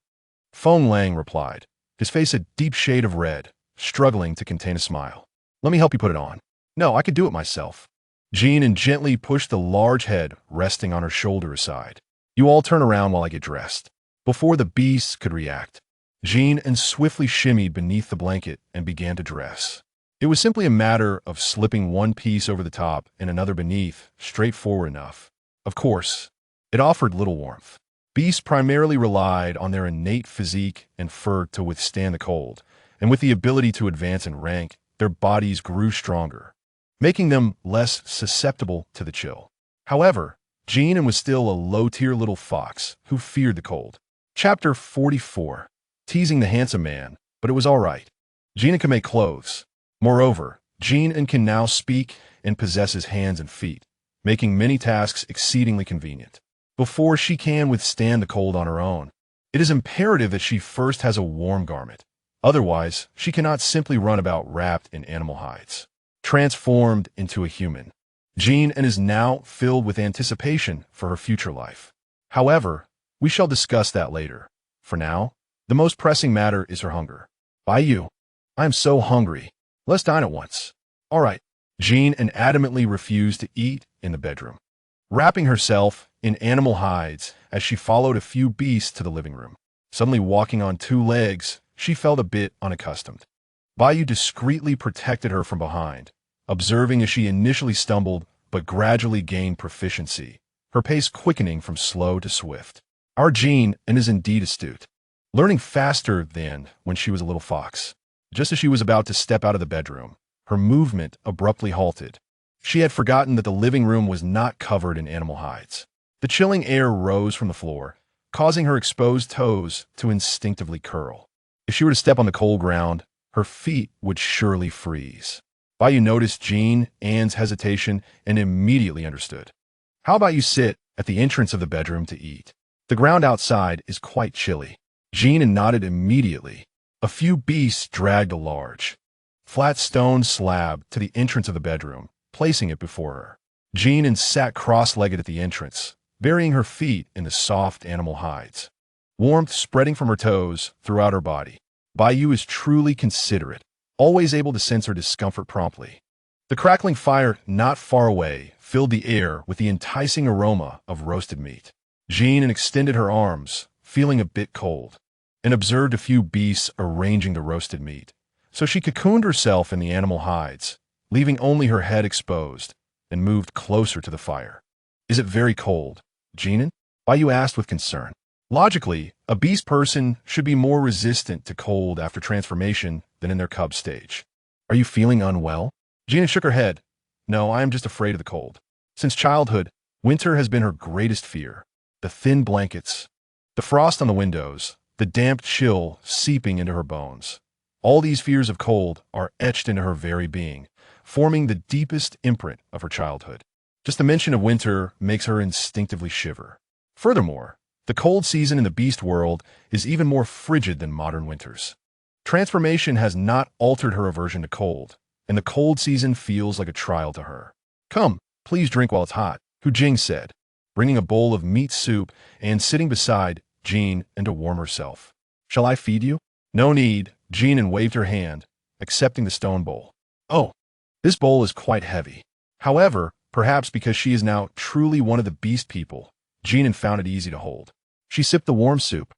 Feng Lang replied, his face a deep shade of red, struggling to contain a smile. "Let me help you put it on." "No, I could do it myself." Jin An gently pushed the large head resting on her shoulder aside. "You all turn around while I get dressed." Before the beasts could react, Jin An swiftly shimmied beneath the blanket and began to dress. It was simply a matter of slipping one piece over the top and another beneath, straightforward enough. Of course, it offered little warmth. Beasts primarily relied on their innate physique and fur to withstand the cold, and with the ability to advance in rank, their bodies grew stronger, making them less susceptible to the chill. However, Jin An was still a low-tier little fox who feared the cold. Chapter 44. Teasing the handsome man, but it was all right. Jin An can make clothes. Moreover, Jin An can now speak and possess his hands and feet, making many tasks exceedingly convenient. Before she can withstand the cold on her own, it is imperative that she first has a warm garment. Otherwise, she cannot simply run about wrapped in animal hides. Transformed into a human, Jin An is now filled with anticipation for her future life. However, we shall discuss that later. For now, the most pressing matter is her hunger. "Bai Yu, I am so hungry. Let's dine at once." "All right." Jin An adamantly refused to eat in the bedroom, wrapping herself in animal hides as she followed a few beasts to the living room. Suddenly walking on two legs, she felt a bit unaccustomed. Bai Yu discreetly protected her from behind, observing as she initially stumbled but gradually gained proficiency, her pace quickening from slow to swift. Our Jin An is indeed astute, learning faster than when she was a little fox. Just as she was about to step out of the bedroom, her movement abruptly halted. She had forgotten that the living room was not covered in animal hides. The chilling air rose from the floor, causing her exposed toes to instinctively curl. If she were to step on the cold ground, her feet would surely freeze. Bayu noticed Jin An's hesitation and immediately understood. How about you sit at the entrance of the bedroom to eat? The ground outside is quite chilly. Jin An nodded immediately. A few beasts dragged a large, flat stone slab to the entrance of the bedroom, placing it before her. Jin An sat cross-legged at the entrance, burying her feet in the soft animal hides. Warmth spreading from her toes throughout her body. Bayu is truly considerate, always able to sense her discomfort promptly. The crackling fire not far away filled the air with the enticing aroma of roasted meat. Jin An extended her arms, feeling a bit cold, and observed a few beasts arranging the roasted meat. So she cocooned herself in the animal hides, leaving only her head exposed, and moved closer to the fire. Is it very cold, Jin An? Bayu asked with concern. Logically, a beast person should be more resistant to cold after transformation than in their cub stage. Are you feeling unwell? Jin An shook her head. No, I am just afraid of the cold. Since childhood, winter has been her greatest fear. The thin blankets, the frost on the windows, the damp chill seeping into her bones. All these fears of cold are etched into her very being, forming the deepest imprint of her childhood. Just the mention of winter makes her instinctively shiver. Furthermore, the cold season in the beast world is even more frigid than modern winters. Transformation has not altered her aversion to cold, and the cold season feels like a trial to her. Come, please drink while it's hot, Hu Jing said, bringing a bowl of meat soup and sitting beside Jin An to warm herself. Shall I feed you? No need, Jin An waved her hand, accepting the stone bowl. Oh, this bowl is quite heavy. However, perhaps because she is now truly one of the beast people, Jin An found it easy to hold. She sipped the warm soup,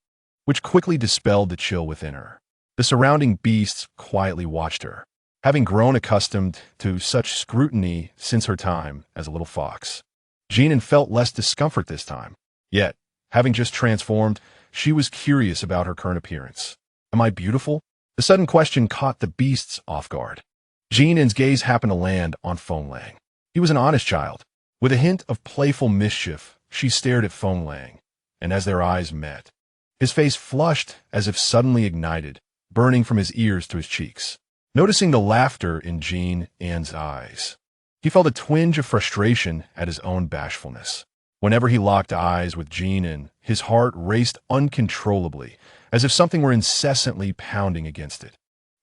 which quickly dispelled the chill within her. The surrounding beasts quietly watched her, having grown accustomed to such scrutiny since her time as a little fox. Jin An felt less discomfort this time. Yet, having just transformed, she was curious about her current appearance. Am I beautiful? The sudden question caught the beasts off guard. Jin An's gaze happened to land on Feng Lang. He was an honest child. With a hint of playful mischief, she stared at Feng Lang, and as their eyes met, his face flushed as if suddenly ignited, burning from his ears to his cheeks. Noticing the laughter in Jin An's eyes, he felt a twinge of frustration at his own bashfulness. Whenever he locked eyes with Jin An, his heart raced uncontrollably, as if something were incessantly pounding against it.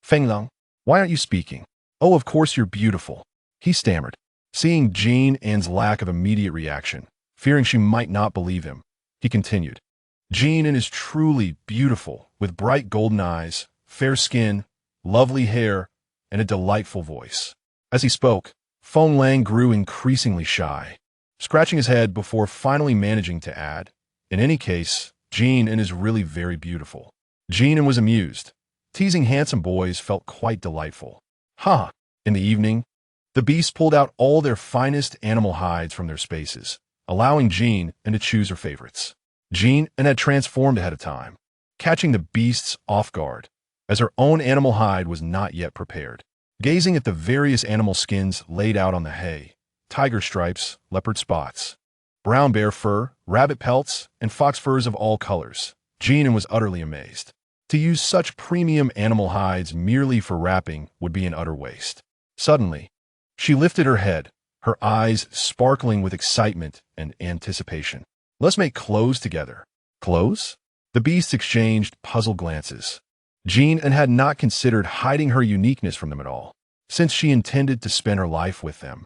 Feng Lang, why aren't you speaking? Oh, of course you're beautiful, he stammered. Seeing Jin An's lack of immediate reaction, fearing she might not believe him, he continued. Jin An is truly beautiful, with bright golden eyes, fair skin, lovely hair, and a delightful voice. As he spoke, Feng Lang grew increasingly shy, scratching his head before finally managing to add, in any case, Jin An is really very beautiful. Jin An was amused. Teasing handsome boys felt quite delightful. Ha! In the evening, the beasts pulled out all their finest animal hides from their spaces, allowing Jin An to choose her favorites. Jin An had transformed ahead of time, catching the beasts off guard, as her own animal hide was not yet prepared. Gazing at the various animal skins laid out on the hay, tiger stripes, leopard spots, brown bear fur, rabbit pelts, and fox furs of all colors, Jin An was utterly amazed. To use such premium animal hides merely for wrapping would be an utter waste. Suddenly, she lifted her head, her eyes sparkling with excitement and anticipation. Let's make clothes together. Clothes? The beasts exchanged puzzled glances. Jin An had not considered hiding her uniqueness from them at all, since she intended to spend her life with them.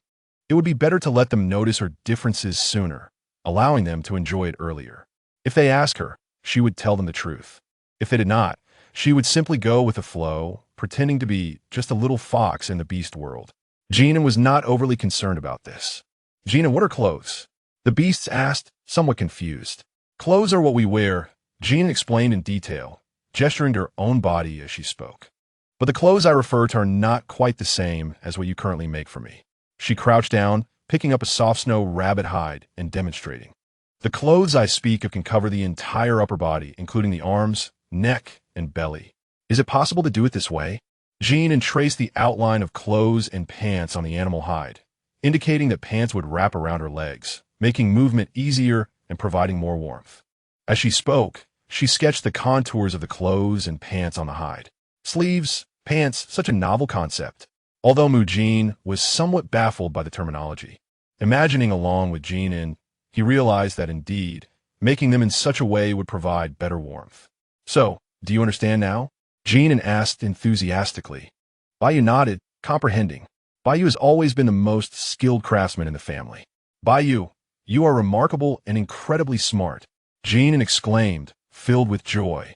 It would be better to let them notice her differences sooner, allowing them to enjoy it earlier. If they asked her, she would tell them the truth. If they did not, she would simply go with the flow, pretending to be just a little fox in the beast world. Jin An was not overly concerned about this. Jin An, what are clothes? The beasts asked, somewhat confused. Clothes are what we wear, Jin An explained in detail, gesturing to her own body as she spoke. But the clothes I refer to are not quite the same as what you currently make for me. She crouched down, picking up a soft snow rabbit hide and demonstrating. The clothes I speak of can cover the entire upper body, including the arms, neck, and belly. Is it possible to do it this way? Jin An traced the outline of clothes and pants on the animal hide, indicating that pants would wrap around her legs, making movement easier and providing more warmth. As she spoke, she sketched the contours of the clothes and pants on the hide. Sleeves, pants, such a novel concept. Although Mujin was somewhat baffled by the terminology. Imagining along with Jin An, he realized that indeed, making them in such a way would provide better warmth. So, do you understand now? Jin An asked enthusiastically. Baiyu nodded, comprehending. Baiyu has always been the most skilled craftsman in the family. Baiyu, you are remarkable and incredibly smart, Jin An exclaimed, filled with joy.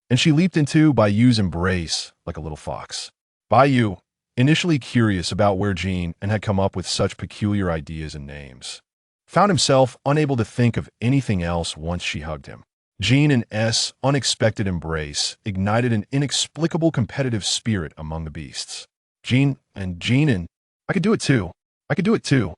And she leaped into Baiyu's embrace like a little fox. Baiyu, initially curious about where Jin An had come up with such peculiar ideas and names, found himself unable to think of anything else once she hugged him. Jin An's unexpected embrace ignited an inexplicable competitive spirit among the beasts. Jin An, I could do it too. I could do it too.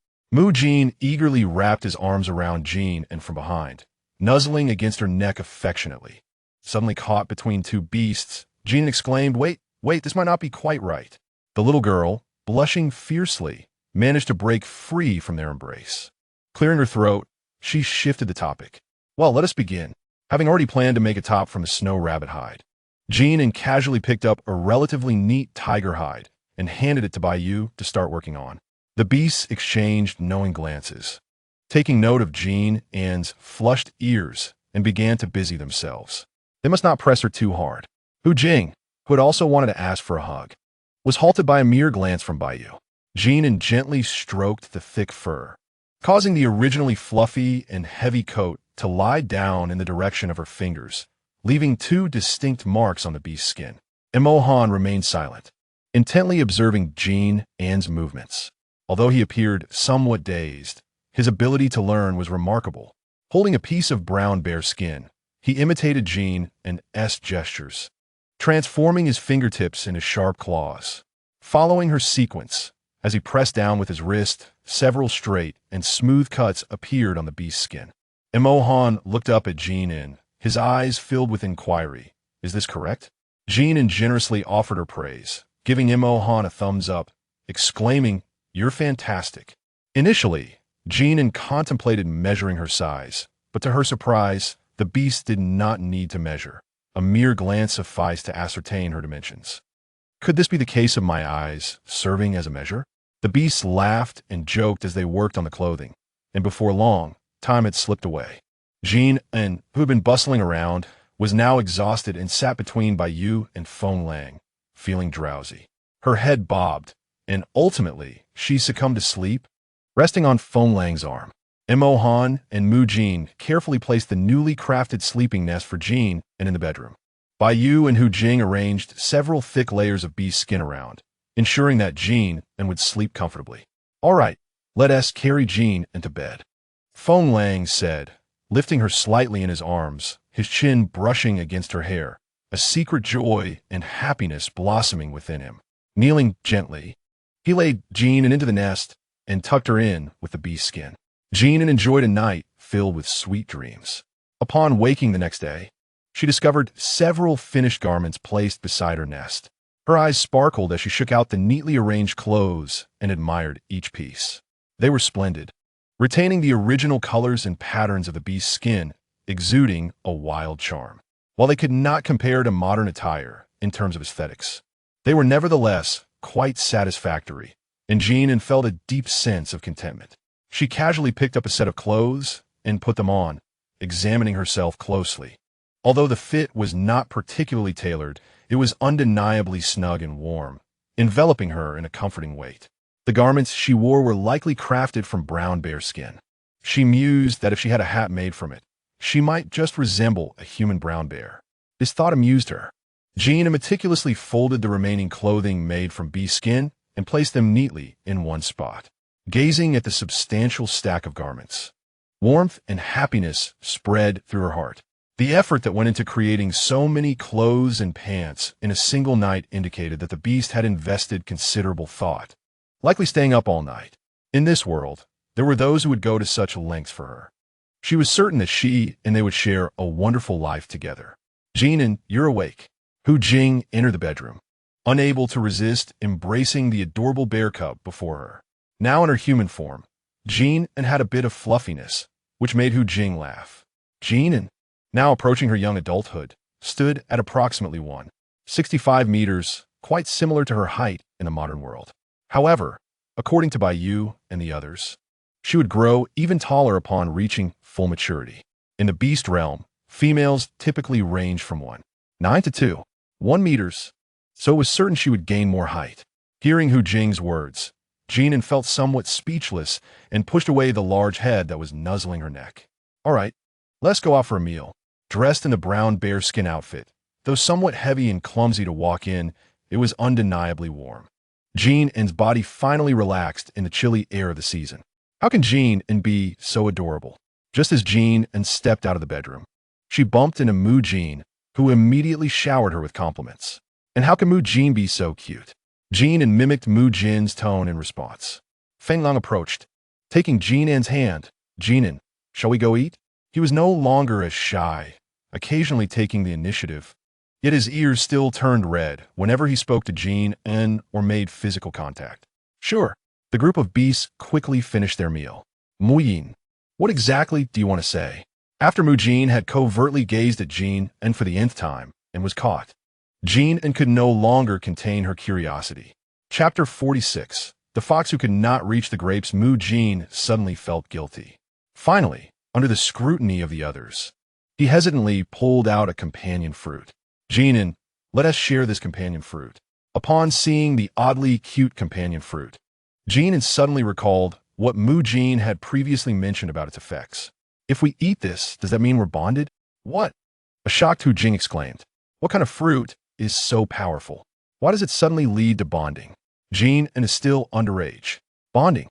Jin eagerly wrapped his arms around Jin An from behind, nuzzling against her neck affectionately. Suddenly caught between two beasts, Jin exclaimed, wait, this might not be quite right. The little girl, blushing fiercely, managed to break free from their embrace. Clearing her throat, she shifted the topic. Well, let us begin. Having already planned to make a top from the snow rabbit hide, Jin An casually picked up a relatively neat tiger hide and handed it to Baiyu to start working on. The beasts exchanged knowing glances, taking note of Jin An's flushed ears, and began to busy themselves. They must not press her too hard. Hu Jing, who had also wanted to ask for a hug, was halted by a mere glance from Baiyu. Jin An gently stroked the thick fur, causing the originally fluffy and heavy coat to lie down in the direction of her fingers, leaving two distinct marks on the beast's skin. Imohan remained silent, intently observing Jin An's movements. Although he appeared somewhat dazed, his ability to learn was remarkable. Holding a piece of brown bear skin, he imitated Jin An's gestures, transforming his fingertips into sharp claws. Following her sequence, as he pressed down with his wrist, several straight and smooth cuts appeared on the beast's skin. Imohan looked up at Jin An, his eyes filled with inquiry. Is this correct? Jin An generously offered her praise, giving Imohan a thumbs up, exclaiming, You're fantastic. Initially, Jin An contemplated measuring her size, but to her surprise, the beast did not need to measure. A mere glance sufficed to ascertain her dimensions. Could this be the case of my eyes, serving as a measure? The beasts laughed and joked as they worked on the clothing, and before long, time had slipped away. Jin An, who had been bustling around, was now exhausted and sat between Baiyu and Feng Lang, feeling drowsy. Her head bobbed, and ultimately, she succumbed to sleep, resting on Feng Lang's arm. Imohan and Mujin carefully placed the newly crafted sleeping nest for Jin An in the bedroom. Baiyu and Hu Jing arranged several thick layers of beast skin around, ensuring that Jin An would sleep comfortably. All right, let us carry Jin An to bed, Feng Lang said, lifting her slightly in his arms, his chin brushing against her hair, a secret joy and happiness blossoming within him. Kneeling gently, he laid Jin An into the nest and tucked her in with the beast skin. Jin An enjoyed a night filled with sweet dreams. Upon waking the next day, she discovered several finished garments placed beside her nest. Her eyes sparkled as she shook out the neatly arranged clothes and admired each piece. They were splendid, retaining the original colors and patterns of the beast's skin, exuding a wild charm. While they could not compare to modern attire in terms of aesthetics, they were nevertheless quite satisfactory, and Jin An felt a deep sense of contentment. She casually picked up a set of clothes and put them on, examining herself closely. Although the fit was not particularly tailored, it was undeniably snug and warm, enveloping her in a comforting weight. The garments she wore were likely crafted from brown bear skin. She mused that if she had a hat made from it, she might just resemble a human brown bear. This thought amused her. Jin An meticulously folded the remaining clothing made from beast skin and placed them neatly in one spot, gazing at the substantial stack of garments. Warmth and happiness spread through her heart. The effort that went into creating so many clothes and pants in a single night indicated that the beast had invested considerable thought, likely staying up all night. In this world, there were those who would go to such lengths for her. She was certain that she and they would share a wonderful life together. Jin An, you're awake. Hu Jing entered the bedroom. unable to resist embracing the adorable bear cub before her. Now in her human form, Jin An had a bit of fluffiness, which made Hu Jing laugh. Jin An, now approaching her young adulthood, stood at approximately 165 meters, quite similar to her height in the modern world. However, according to Bai Yu and the others, she would grow even taller upon reaching full maturity. In the beast realm, females typically range from 1.9 to 2.1 meters, so it was certain she would gain more height. Hearing Hu Jing's words, Jin An felt somewhat speechless and pushed away the large head that was nuzzling her neck. All right, let's go out for a meal. Dressed in a brown bearskin outfit, though somewhat heavy and clumsy to walk in, it was undeniably warm. Jin An's body finally relaxed in the chilly air of the season. How can Jin An be so adorable? Just as Jin An stepped out of the bedroom, she bumped into Mu Jin, who immediately showered her with compliments. And how can Mu Jin be so cute? Jin An mimicked Mu Jin's tone in response. Feng Lang approached, taking Jin An's hand. Jin An, shall we go eat? He was no longer as shy, occasionally taking the initiative, yet his ears still turned red whenever he spoke to Jin An or made physical contact. Sure. The group of beasts quickly finished their meal. Mu Yin, what exactly do you want to say? After Mu Jin had covertly gazed at Jin An for the nth time and was caught, Jin An could no longer contain her curiosity. Chapter 46. The fox who could not reach the grapes. Mu Jin suddenly felt guilty. Finally, under the scrutiny of the others, he hesitantly pulled out a companion fruit. Jin An, let us share this companion fruit. Upon seeing the oddly cute companion fruit, Jin An suddenly recalled what Mu Jin had previously mentioned about its effects. If we eat this, does that mean we're bonded? What? A shocked Hu Jing exclaimed. What kind of fruit is so powerful? Why does it suddenly lead to bonding? Jin An is still underage. Bonding?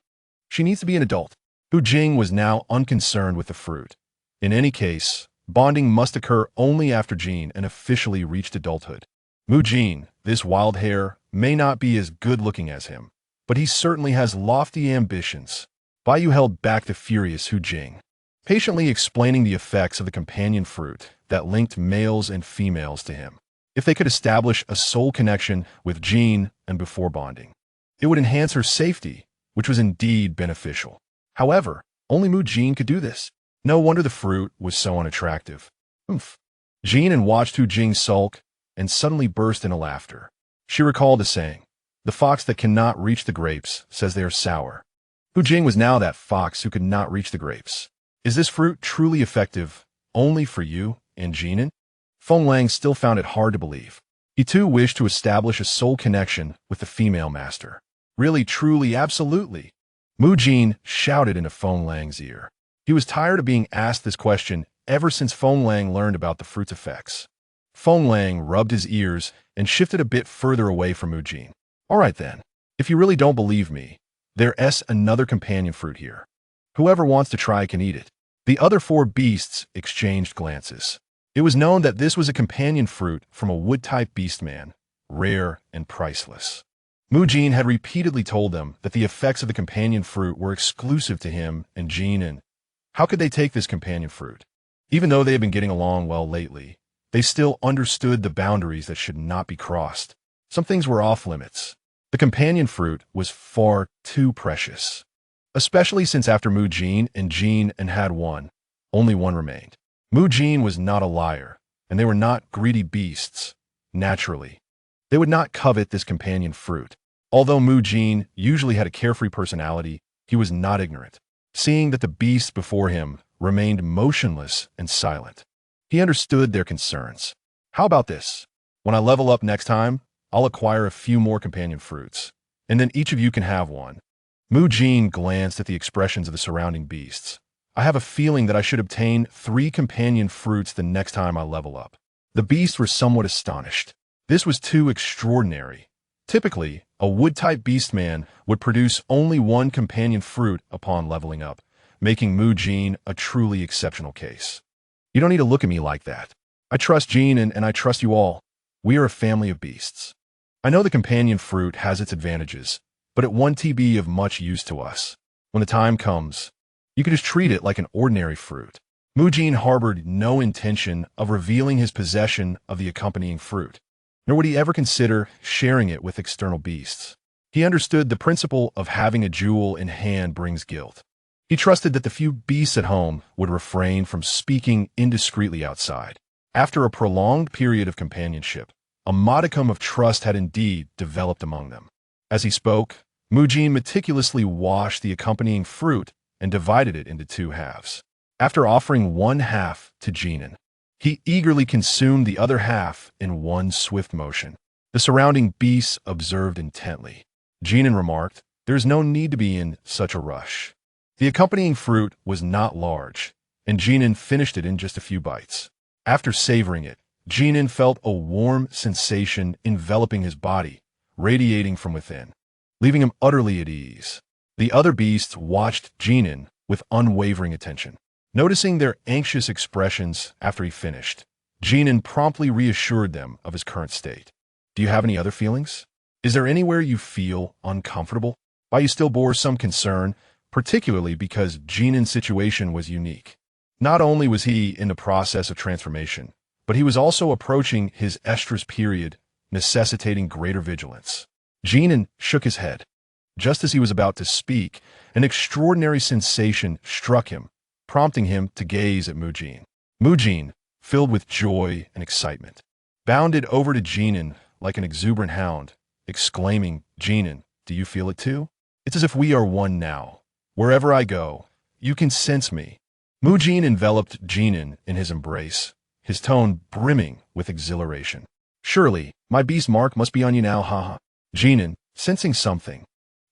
She needs to be an adult. Hu Jing was now unconcerned with the fruit. In any case, bonding must occur only after Jin An officially reached adulthood. Mu Jin, this wild hare, may not be as good-looking as him, but he certainly has lofty ambitions. Bai Yu held back the furious Hu Jing, patiently explaining the effects of the companion fruit that linked males and females to him. If they could establish a soul connection with Jin An before bonding, it would enhance her safety, which was indeed beneficial. However, only Mu Jin could do this. No wonder the fruit was so unattractive. Oomph. Jin An watched Hu Jing sulk and suddenly burst into laughter. She recalled a saying, "The fox that cannot reach the grapes says they are sour." Hu Jing was now that fox who could not reach the grapes. Is this fruit truly effective only for you and Jin An? Feng Lang still found it hard to believe. He too wished to establish a soul connection with the female master. Really, truly, absolutely. Mu Jin shouted into Feng Lang's ear. He was tired of being asked this question ever since Feng Lang learned about the fruit's effects. Feng Lang rubbed his ears and shifted a bit further away from Mu Jin. All right then, if you really don't believe me, there's another companion fruit here. Whoever wants to try can eat it. The other four beasts exchanged glances. It was known that this was a companion fruit from a wood-type beastman, rare and priceless. Mu Jin had repeatedly told them that the effects of the companion fruit were exclusive to him and Jin An. How could they take this companion fruit? Even though they had been getting along well lately, they still understood the boundaries that should not be crossed. Some things were off limits. The companion fruit was far too precious, especially since after Mu Jin and Jin An had one, only one remained. Mu Jin was not a liar, and they were not greedy beasts. Naturally, they would not covet this companion fruit. Although Mu Jin usually had a carefree personality, he was not ignorant. Seeing that the beasts before him remained motionless and silent, he understood their concerns. How about this? When I level up next time, I'll acquire a few more companion fruits, and then each of you can have one. Mu Jin glanced at the expressions of the surrounding beasts. I have a feeling that I should obtain 3 companion fruits the next time I level up. The beasts were somewhat astonished. This was too extraordinary. Typically, a wood-type beastman would produce only 1 companion fruit upon leveling up, making Mu Jin a truly exceptional case. You don't need to look at me like that. I trust Jin and I trust you all. We are a family of beasts. I know the companion fruit has its advantages, but it won't be of much use to us. When the time comes, you can just treat it like an ordinary fruit. Mu Jin harbored no intention of revealing his possession of the accompanying fruit. nor would he ever consider sharing it with external beasts. He understood the principle of having a jewel in hand brings guilt. He trusted that the few beasts at home would refrain from speaking indiscreetly outside. After a prolonged period of companionship, a modicum of trust had indeed developed among them. As he spoke, Mujin meticulously washed the accompanying fruit and divided it into two halves. After offering one half to Jin An, he eagerly consumed the other half in one swift motion. The surrounding beasts observed intently. Jin An remarked, "There is no need to be in such a rush." The accompanying fruit was not large, and Jin An finished it in just a few bites. After savoring it, Jin An felt a warm sensation enveloping his body, radiating from within, leaving him utterly at ease. The other beasts watched Jin An with unwavering attention. Noticing their anxious expressions after he finished, Jin An promptly reassured them of his current state. "Do you have any other feelings? Is there anywhere you feel uncomfortable?" Bai still bore some concern, particularly because Jin An's situation was unique. Not only was he in the process of transformation, but he was also approaching his estrus period, necessitating greater vigilance. Jin An shook his head. Just as he was about to speak, an extraordinary sensation struck him, prompting him to gaze at Mujin. Mujin, filled with joy and excitement, bounded over to Jin An like an exuberant hound, exclaiming, "Jin An, do you feel it too? It's as if we are one now. Wherever I go, you can sense me." Mujin enveloped Jin An in his embrace, his tone brimming with exhilaration. "Surely, my beast mark must be on you now, haha." Jin An, sensing something,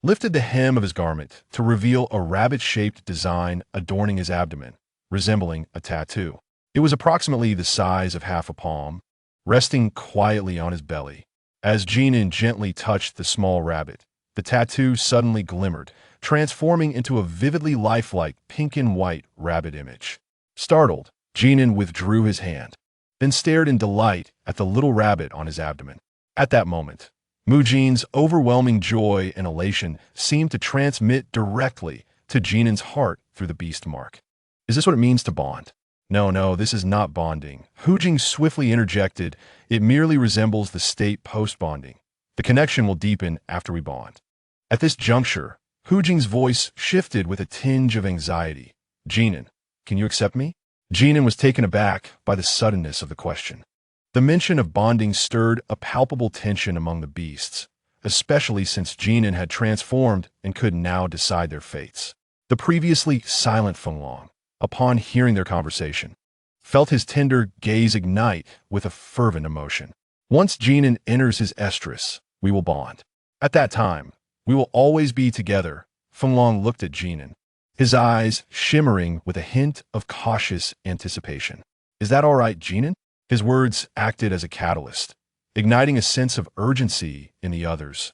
lifted the hem of his garment to reveal a rabbit-shaped design adorning his abdomen, resembling a tattoo. It was approximately the size of half a palm, resting quietly on his belly. As Jin An gently touched the small rabbit, the tattoo suddenly glimmered, transforming into a vividly lifelike pink and white rabbit image. Startled, Jin An withdrew his hand, then stared in delight at the little rabbit on his abdomen. At that moment, Mujin's overwhelming joy and elation seemed to transmit directly to Jin An's heart through the beast mark. "Is this what it means to bond?" No, this is not bonding," Hu Jing swiftly interjected. "It merely resembles the state post-bonding. The connection will deepen after we bond." At this juncture, Hu Jing's voice shifted with a tinge of anxiety. "Jin An, can you accept me?" Jin An was taken aback by the suddenness of the question. The mention of bonding stirred a palpable tension among the beasts, especially since Jin An had transformed and could now decide their fates. The previously silent Fenglong, upon hearing their conversation, felt his tender gaze ignite with a fervent emotion. "Once Jin An enters his estrus, we will bond. At that time, we will always be together." Fenglong looked at Jin An, his eyes shimmering with a hint of cautious anticipation. "Is that all right, Jin An?" His words acted as a catalyst, igniting a sense of urgency in the others,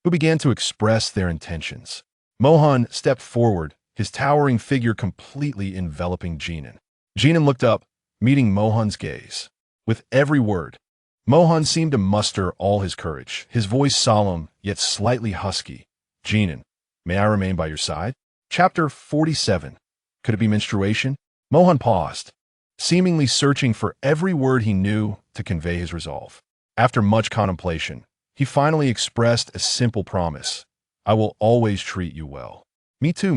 who began to express their intentions. Mohan stepped forward, his towering figure completely enveloping Jin An. Jin An looked up, meeting Mohan's gaze. With every word, Mohan seemed to muster all his courage, his voice solemn yet slightly husky. "Jin An, may I remain by your side?" Chapter 47. Could it be menstruation? Mohan paused, seemingly searching for every word he knew to convey his resolve. After much contemplation, he finally expressed a simple promise. "I will always treat you well." Me too,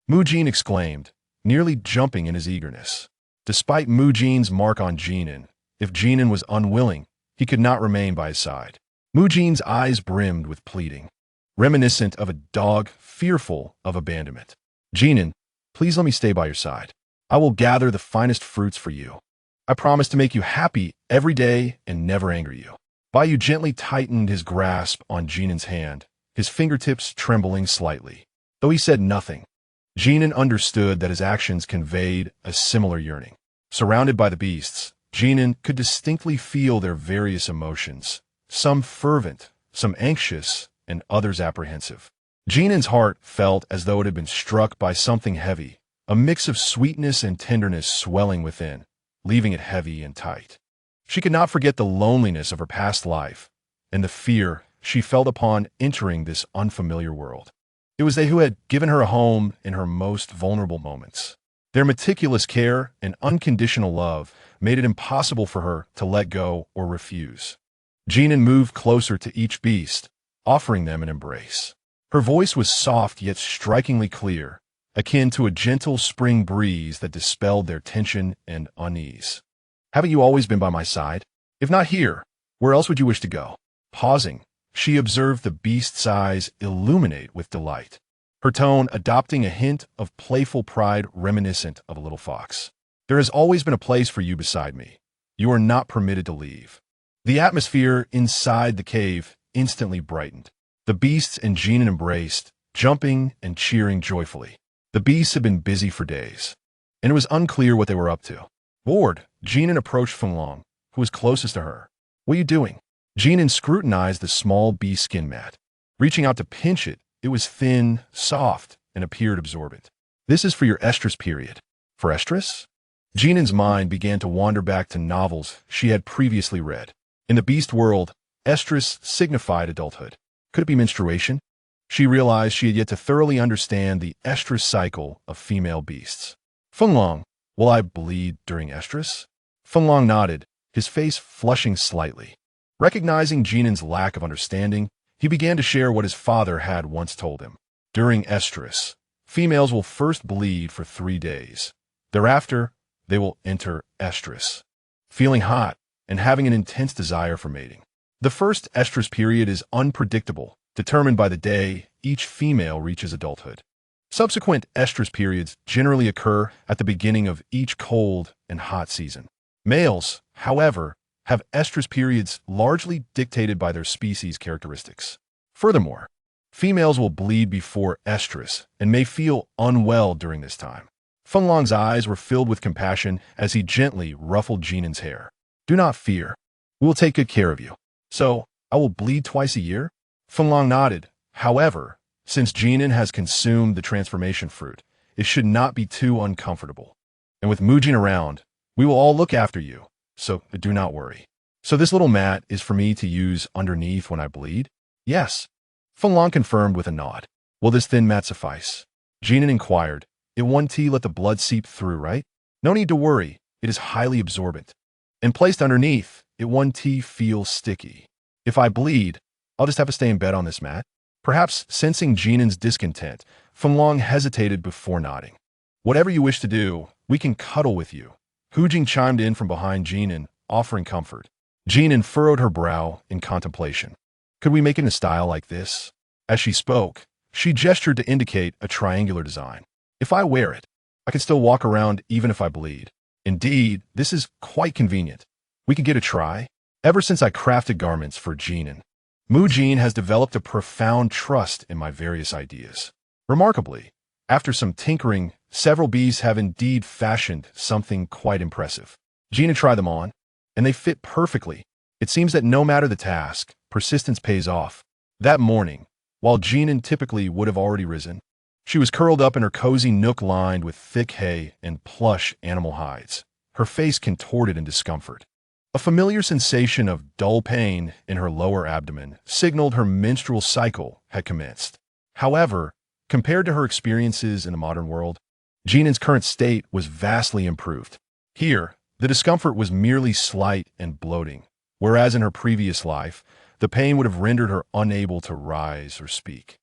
Mujin exclaimed, nearly jumping in his eagerness. Despite Mujin's mark on Jin An, if Jin An was unwilling, he could not remain by his side. Mujin's eyes brimmed with pleading, reminiscent of a dog fearful of abandonment. "Jin An, please let me stay by your side. I will gather the finest fruits for you. I promise to make you happy every day and never anger you." Bayu gently tightened his grasp on Jin An's hand, his fingertips trembling slightly. Though he said nothing, Jin An understood that his actions conveyed a similar yearning. Surrounded by the beasts, Jin An could distinctly feel their various emotions, some fervent, some anxious, and others apprehensive. Jin An's heart felt as though it had been struck by something heavy, a mix of sweetness and tenderness swelling within, leaving it heavy and tight. She could not forget the loneliness of her past life and the fear she felt upon entering this unfamiliar world. It was they who had given her a home in her most vulnerable moments. Their meticulous care and unconditional love made it impossible for her to let go or refuse. Jin An moved closer to each beast, offering them an embrace. Her voice was soft yet strikingly clear, akin to a gentle spring breeze that dispelled their tension and unease. Haven't you always been by my side? If not here, where else would you wish to go? Pausing, she observed the beast's eyes illuminate with delight, her tone adopting a hint of playful pride reminiscent of a little fox. There has always been a place for you beside me. You are not permitted to leave. The atmosphere inside the cave instantly brightened. The beasts and Jin An embraced, jumping and cheering joyfully. The beasts had been busy for days, and it was unclear what they were up to. Bored, Jin An approached Feng Long, who was closest to her. What are you doing? Jin An scrutinized the small beast skin mat. Reaching out to pinch it, it was thin, soft, and appeared absorbent. This is for your estrus period. For estrus? Jin An's mind began to wander back to novels she had previously read. In the beast world, estrus signified adulthood. Could it be menstruation? She realized she had yet to thoroughly understand the estrus cycle of female beasts. Feng Long, will I bleed during estrus? Feng Long nodded, his face flushing slightly. Recognizing Jin An's lack of understanding, he began to share what his father had once told him. During estrus, females will first bleed for 3 days. Thereafter, they will enter estrus, feeling hot and having an intense desire for mating. The first estrus period is unpredictable, determined by the day each female reaches adulthood. Subsequent estrus periods generally occur at the beginning of each cold and hot season. Males, however, have estrus periods largely dictated by their species characteristics. Furthermore, females will bleed before estrus and may feel unwell during this time. Feng Long's eyes were filled with compassion as he gently ruffled Jin An's hair. Do not fear. We will take good care of you. So, I will bleed twice a year? Feng Long nodded. However, since Jin An has consumed the transformation fruit, it should not be too uncomfortable. And with Mu Jin around, we will all look after you, so do not worry. So this little mat is for me to use underneath when I bleed? Yes. Feng Long confirmed with a nod. Will this thin mat suffice? Jin An inquired. It won't let the blood seep through, right? No need to worry. It is highly absorbent. And placed underneath, it won't feel sticky. If I bleed, I'll just have to stay in bed on this mat. Perhaps sensing Jin An's discontent, Feng Long hesitated before nodding. Whatever you wish to do, we can cuddle with you. Hu Jing chimed in from behind Jin An, offering comfort. Jin An furrowed her brow in contemplation. Could we make it in a style like this? As she spoke, she gestured to indicate a triangular design. If I wear it, I can still walk around even if I bleed. Indeed, this is quite convenient. We could get a try. Ever since I crafted garments for Jin An, Mu Jin has developed a profound trust in my various ideas. Remarkably, after some tinkering, several bees have indeed fashioned something quite impressive. Jin An tried them on, and they fit perfectly. It seems that no matter the task, persistence pays off. That morning, while Jin An typically would have already risen, she was curled up in her cozy nook lined with thick hay and plush animal hides, her face contorted in discomfort. A familiar sensation of dull pain in her lower abdomen signaled her menstrual cycle had commenced. However, compared to her experiences in the modern world, Jin An's current state was vastly improved. Here, the discomfort was merely slight and bloating, whereas in her previous life, the pain would have rendered her unable to rise or speak.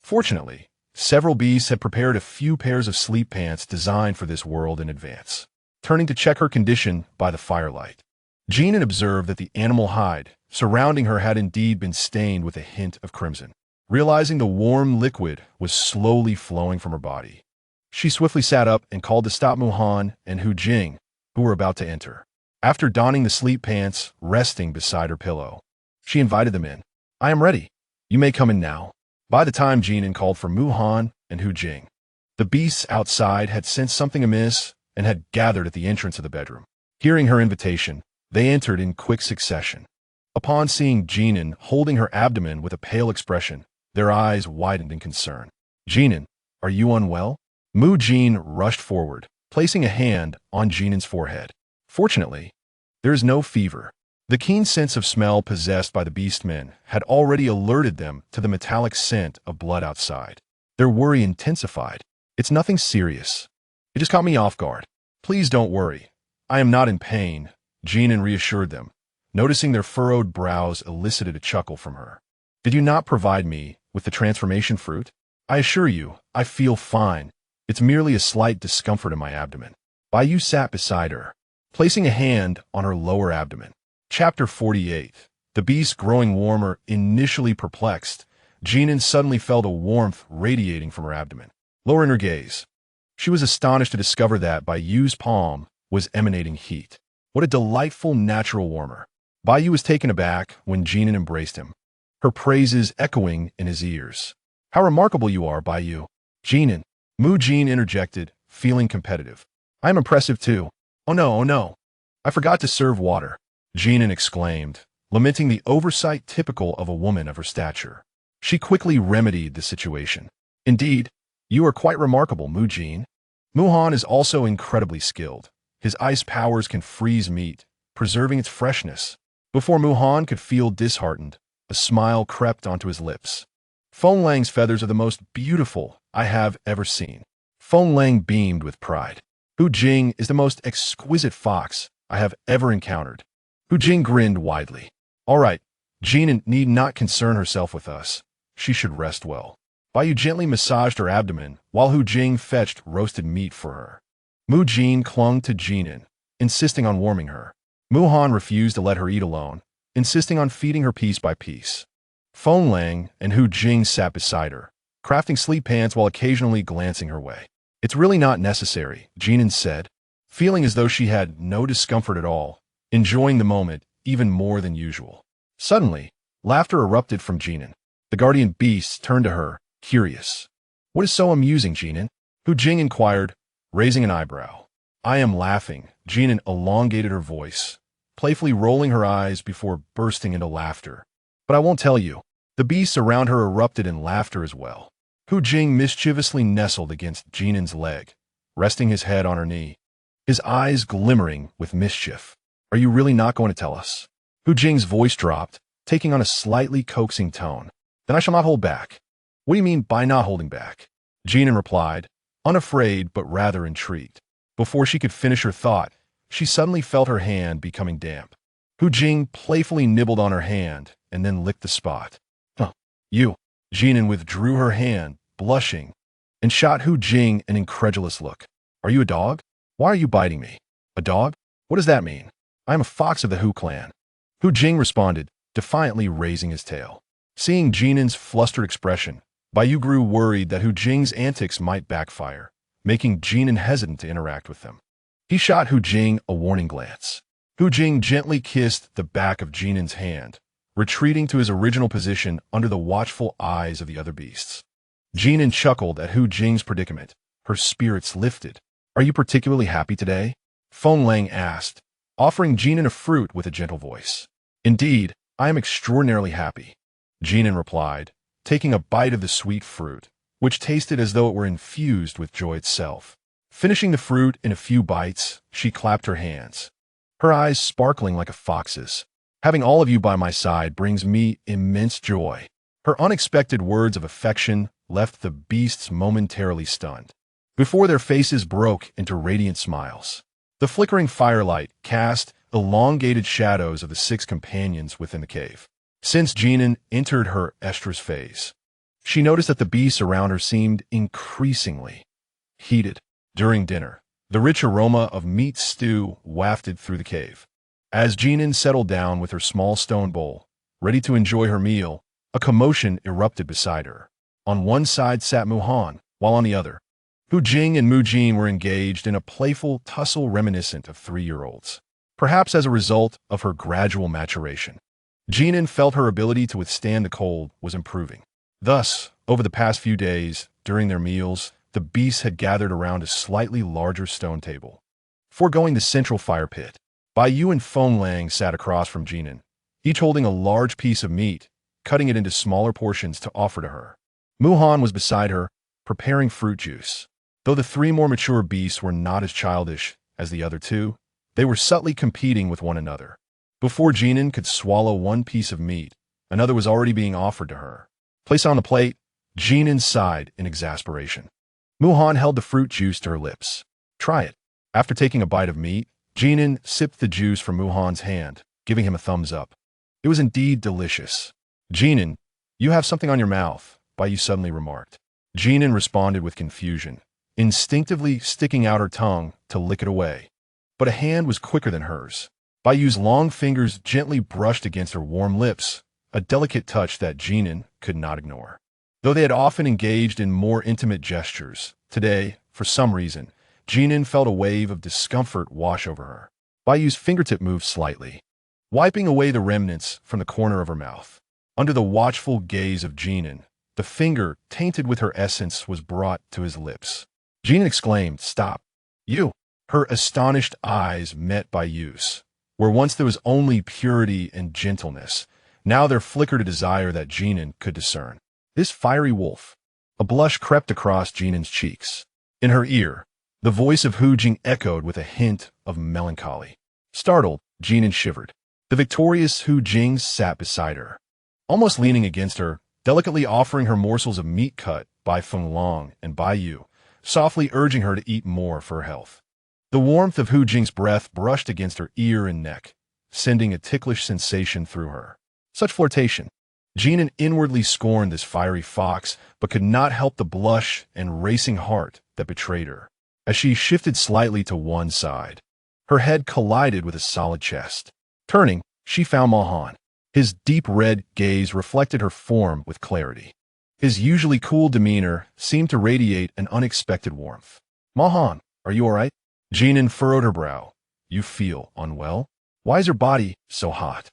Fortunately, several beasts had prepared a few pairs of sleep pants designed for this world in advance. Turning to check her condition by the firelight, Jin An observed that the animal hide surrounding her had indeed been stained with a hint of crimson. Realizing the warm liquid was slowly flowing from her body, she swiftly sat up and called to stop Muhan and Hu Jing, who were about to enter. After donning the sleep pants resting beside her pillow, she invited them in. I am ready. You may come in now. By the time Jin An called for Muhan and Hu Jing, the beasts outside had sensed something amiss and had gathered at the entrance of the bedroom. Hearing her invitation, they entered in quick succession. Upon seeing Jin An holding her abdomen with a pale expression, their eyes widened in concern. Jin An, are you unwell? Mu Jin rushed forward, placing a hand on Jin An's forehead. Fortunately, there is no fever. The keen sense of smell possessed by the beastmen had already alerted them to the metallic scent of blood outside. Their worry intensified. It's nothing serious. It just caught me off guard. Please don't worry. I am not in pain, Jin An reassured them, noticing their furrowed brows elicited a chuckle from her. Did you not provide me with the transformation fruit? I assure you, I feel fine. It's merely a slight discomfort in my abdomen. Bai sat beside her, placing a hand on her lower abdomen. Chapter 48. The beast growing warmer. Initially perplexed, Jin An suddenly felt a warmth radiating from her abdomen. Lowering her gaze, she was astonished to discover that Bai's palm was emanating heat. What a delightful natural warmer. Bai was taken aback when Jin An embraced him, her praises echoing in his ears. How remarkable you are, Bai. Jin An, Mu Jin interjected, feeling competitive. I am impressive too. Oh no, oh no. I forgot to serve water, Jin An exclaimed, lamenting the oversight typical of a woman of her stature. She quickly remedied the situation. Indeed, you are quite remarkable, Mu Jin. Mu-Han is also incredibly skilled. His ice powers can freeze meat, preserving its freshness. Before Mu-Han could feel disheartened, a smile crept onto his lips. Feng Lang's feathers are the most beautiful I have ever seen. Feng Lang beamed with pride. Hu Jing is the most exquisite fox I have ever encountered. Hu Jing grinned widely. All right, Jin An need not concern herself with us. She should rest well. Bai gently massaged her abdomen while Hu Jing fetched roasted meat for her. Mu Jin clung to Jin An, insisting on warming her. Mu-Han refused to let her eat alone, insisting on feeding her piece by piece. Feng Lang and Hu Jing sat beside her, crafting sleep pants while occasionally glancing her way. It's really not necessary, Jin An said, feeling as though she had no discomfort at all, enjoying the moment even more than usual. Suddenly, laughter erupted from Jin An. The guardian beasts turned to her, curious. What is so amusing, Jin An? Hu Jing inquired, raising an eyebrow. I am laughing, Jin An elongated her voice, playfully rolling her eyes before bursting into laughter. But I won't tell you. The beasts around her erupted in laughter as well. Hu Jing mischievously nestled against Jin An's leg, resting his head on her knee, his eyes glimmering with mischief. Are you really not going to tell us? Hu Jing's voice dropped, taking on a slightly coaxing tone. Then I shall not hold back. What do you mean by not holding back? Jin An replied, unafraid but rather intrigued. Before she could finish her thought, she suddenly felt her hand becoming damp. Hu Jing playfully nibbled on her hand and then licked the spot. Huh, you. Jin An withdrew her hand, blushing, and shot Hu Jing an incredulous look. Are you a dog? Why are you biting me? A dog? What does that mean? I am a fox of the Hu clan. Hu Jing responded, defiantly raising his tail. Seeing Jin An's flustered expression, Bai grew worried that Hu Jing's antics might backfire, making Jin An hesitant to interact with them. He shot Hu Jing a warning glance. Hu Jing gently kissed the back of Jin An's hand, retreating to his original position under the watchful eyes of the other beasts. Jin An chuckled at Hu Jing's predicament. Her spirits lifted. Are you particularly happy today? Feng Lang asked, offering Jin An a fruit with a gentle voice. Indeed, I am extraordinarily happy, Jin An replied, taking a bite of the sweet fruit, which tasted as though it were infused with joy itself. Finishing the fruit in a few bites, she clapped her hands, her eyes sparkling like a fox's. Having all of you by my side brings me immense joy. Her unexpected words of affection left the beasts momentarily stunned, before their faces broke into radiant smiles. The flickering firelight cast elongated shadows of the 6 companions within the cave. Since Jin An entered her estrus phase, she noticed that the beasts around her seemed increasingly heated. During dinner, the rich aroma of meat stew wafted through the cave. As Jin An settled down with her small stone bowl, ready to enjoy her meal, a commotion erupted beside her. On one side sat Mu-Han, while on the other, Hu Jing and Mu Jin were engaged in a playful tussle reminiscent of 3-year-olds. Perhaps as a result of her gradual maturation, Jin An felt her ability to withstand the cold was improving. Thus, over the past few days, during their meals, the beasts had gathered around a slightly larger stone table. Foregoing the central fire pit, Bai and Feng Lang sat across from Jin An, each holding a large piece of meat, cutting it into smaller portions to offer to her. Mu-Han was beside her, preparing fruit juice. Though the 3 more mature beasts were not as childish as the other 2, they were subtly competing with one another. Before Jin An could swallow one piece of meat, another was already being offered to her. Placed on the plate, Jin An sighed in exasperation. Mu-Han held the fruit juice to her lips. Try it. After taking a bite of meat, Jin An sipped the juice from Mu-Han's hand, giving him a thumbs up. It was indeed delicious. Jin An, you have something on your mouth, Bai suddenly remarked. Jin An responded with confusion, instinctively sticking out her tongue to lick it away. But a hand was quicker than hers. Bai's long fingers gently brushed against her warm lips, a delicate touch that Jin An could not ignore. Though they had often engaged in more intimate gestures, today, for some reason, Jin An felt a wave of discomfort wash over her. Bai's fingertip moved slightly, wiping away the remnants from the corner of her mouth. Under the watchful gaze of Jin An, the finger, tainted with her essence, was brought to his lips. Jin An exclaimed, "Stop! You!" Her astonished eyes met Bai's. Where once there was only purity and gentleness, now there flickered a desire that Jin An could discern. This fiery wolf. A blush crept across Jin An's cheeks. In her ear, the voice of Hu Jing echoed with a hint of melancholy. Startled, Jin An shivered. The victorious Hu Jing sat beside her, almost leaning against her, delicately offering her morsels of meat cut by Feng Long and Bai Yu, softly urging her to eat more for her health. The warmth of Hu Jing's breath brushed against her ear and neck, sending a ticklish sensation through her. Such flirtation. Jin An inwardly scorned this fiery fox, but could not help the blush and racing heart that betrayed her. As she shifted slightly to one side, her head collided with a solid chest. Turning, she found Mahan. His deep red gaze reflected her form with clarity. His usually cool demeanor seemed to radiate an unexpected warmth. "Mahan, are you all right?" Jin An furrowed her brow. "You feel unwell? Why is your body so hot?"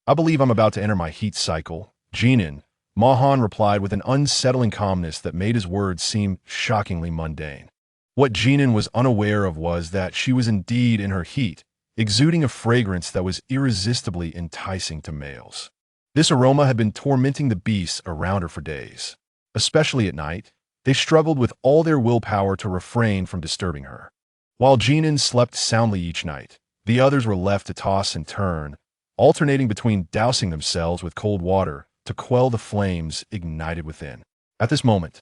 "I believe I'm about to enter my heat cycle." Jin An, Mahan replied with an unsettling calmness that made his words seem shockingly mundane. What Jin An was unaware of was that she was indeed in her heat, exuding a fragrance that was irresistibly enticing to males. This aroma had been tormenting the beasts around her for days. Especially at night, they struggled with all their willpower to refrain from disturbing her. While Jin An slept soundly each night, the others were left to toss and turn, alternating between dousing themselves with cold water to quell the flames ignited within. At this moment,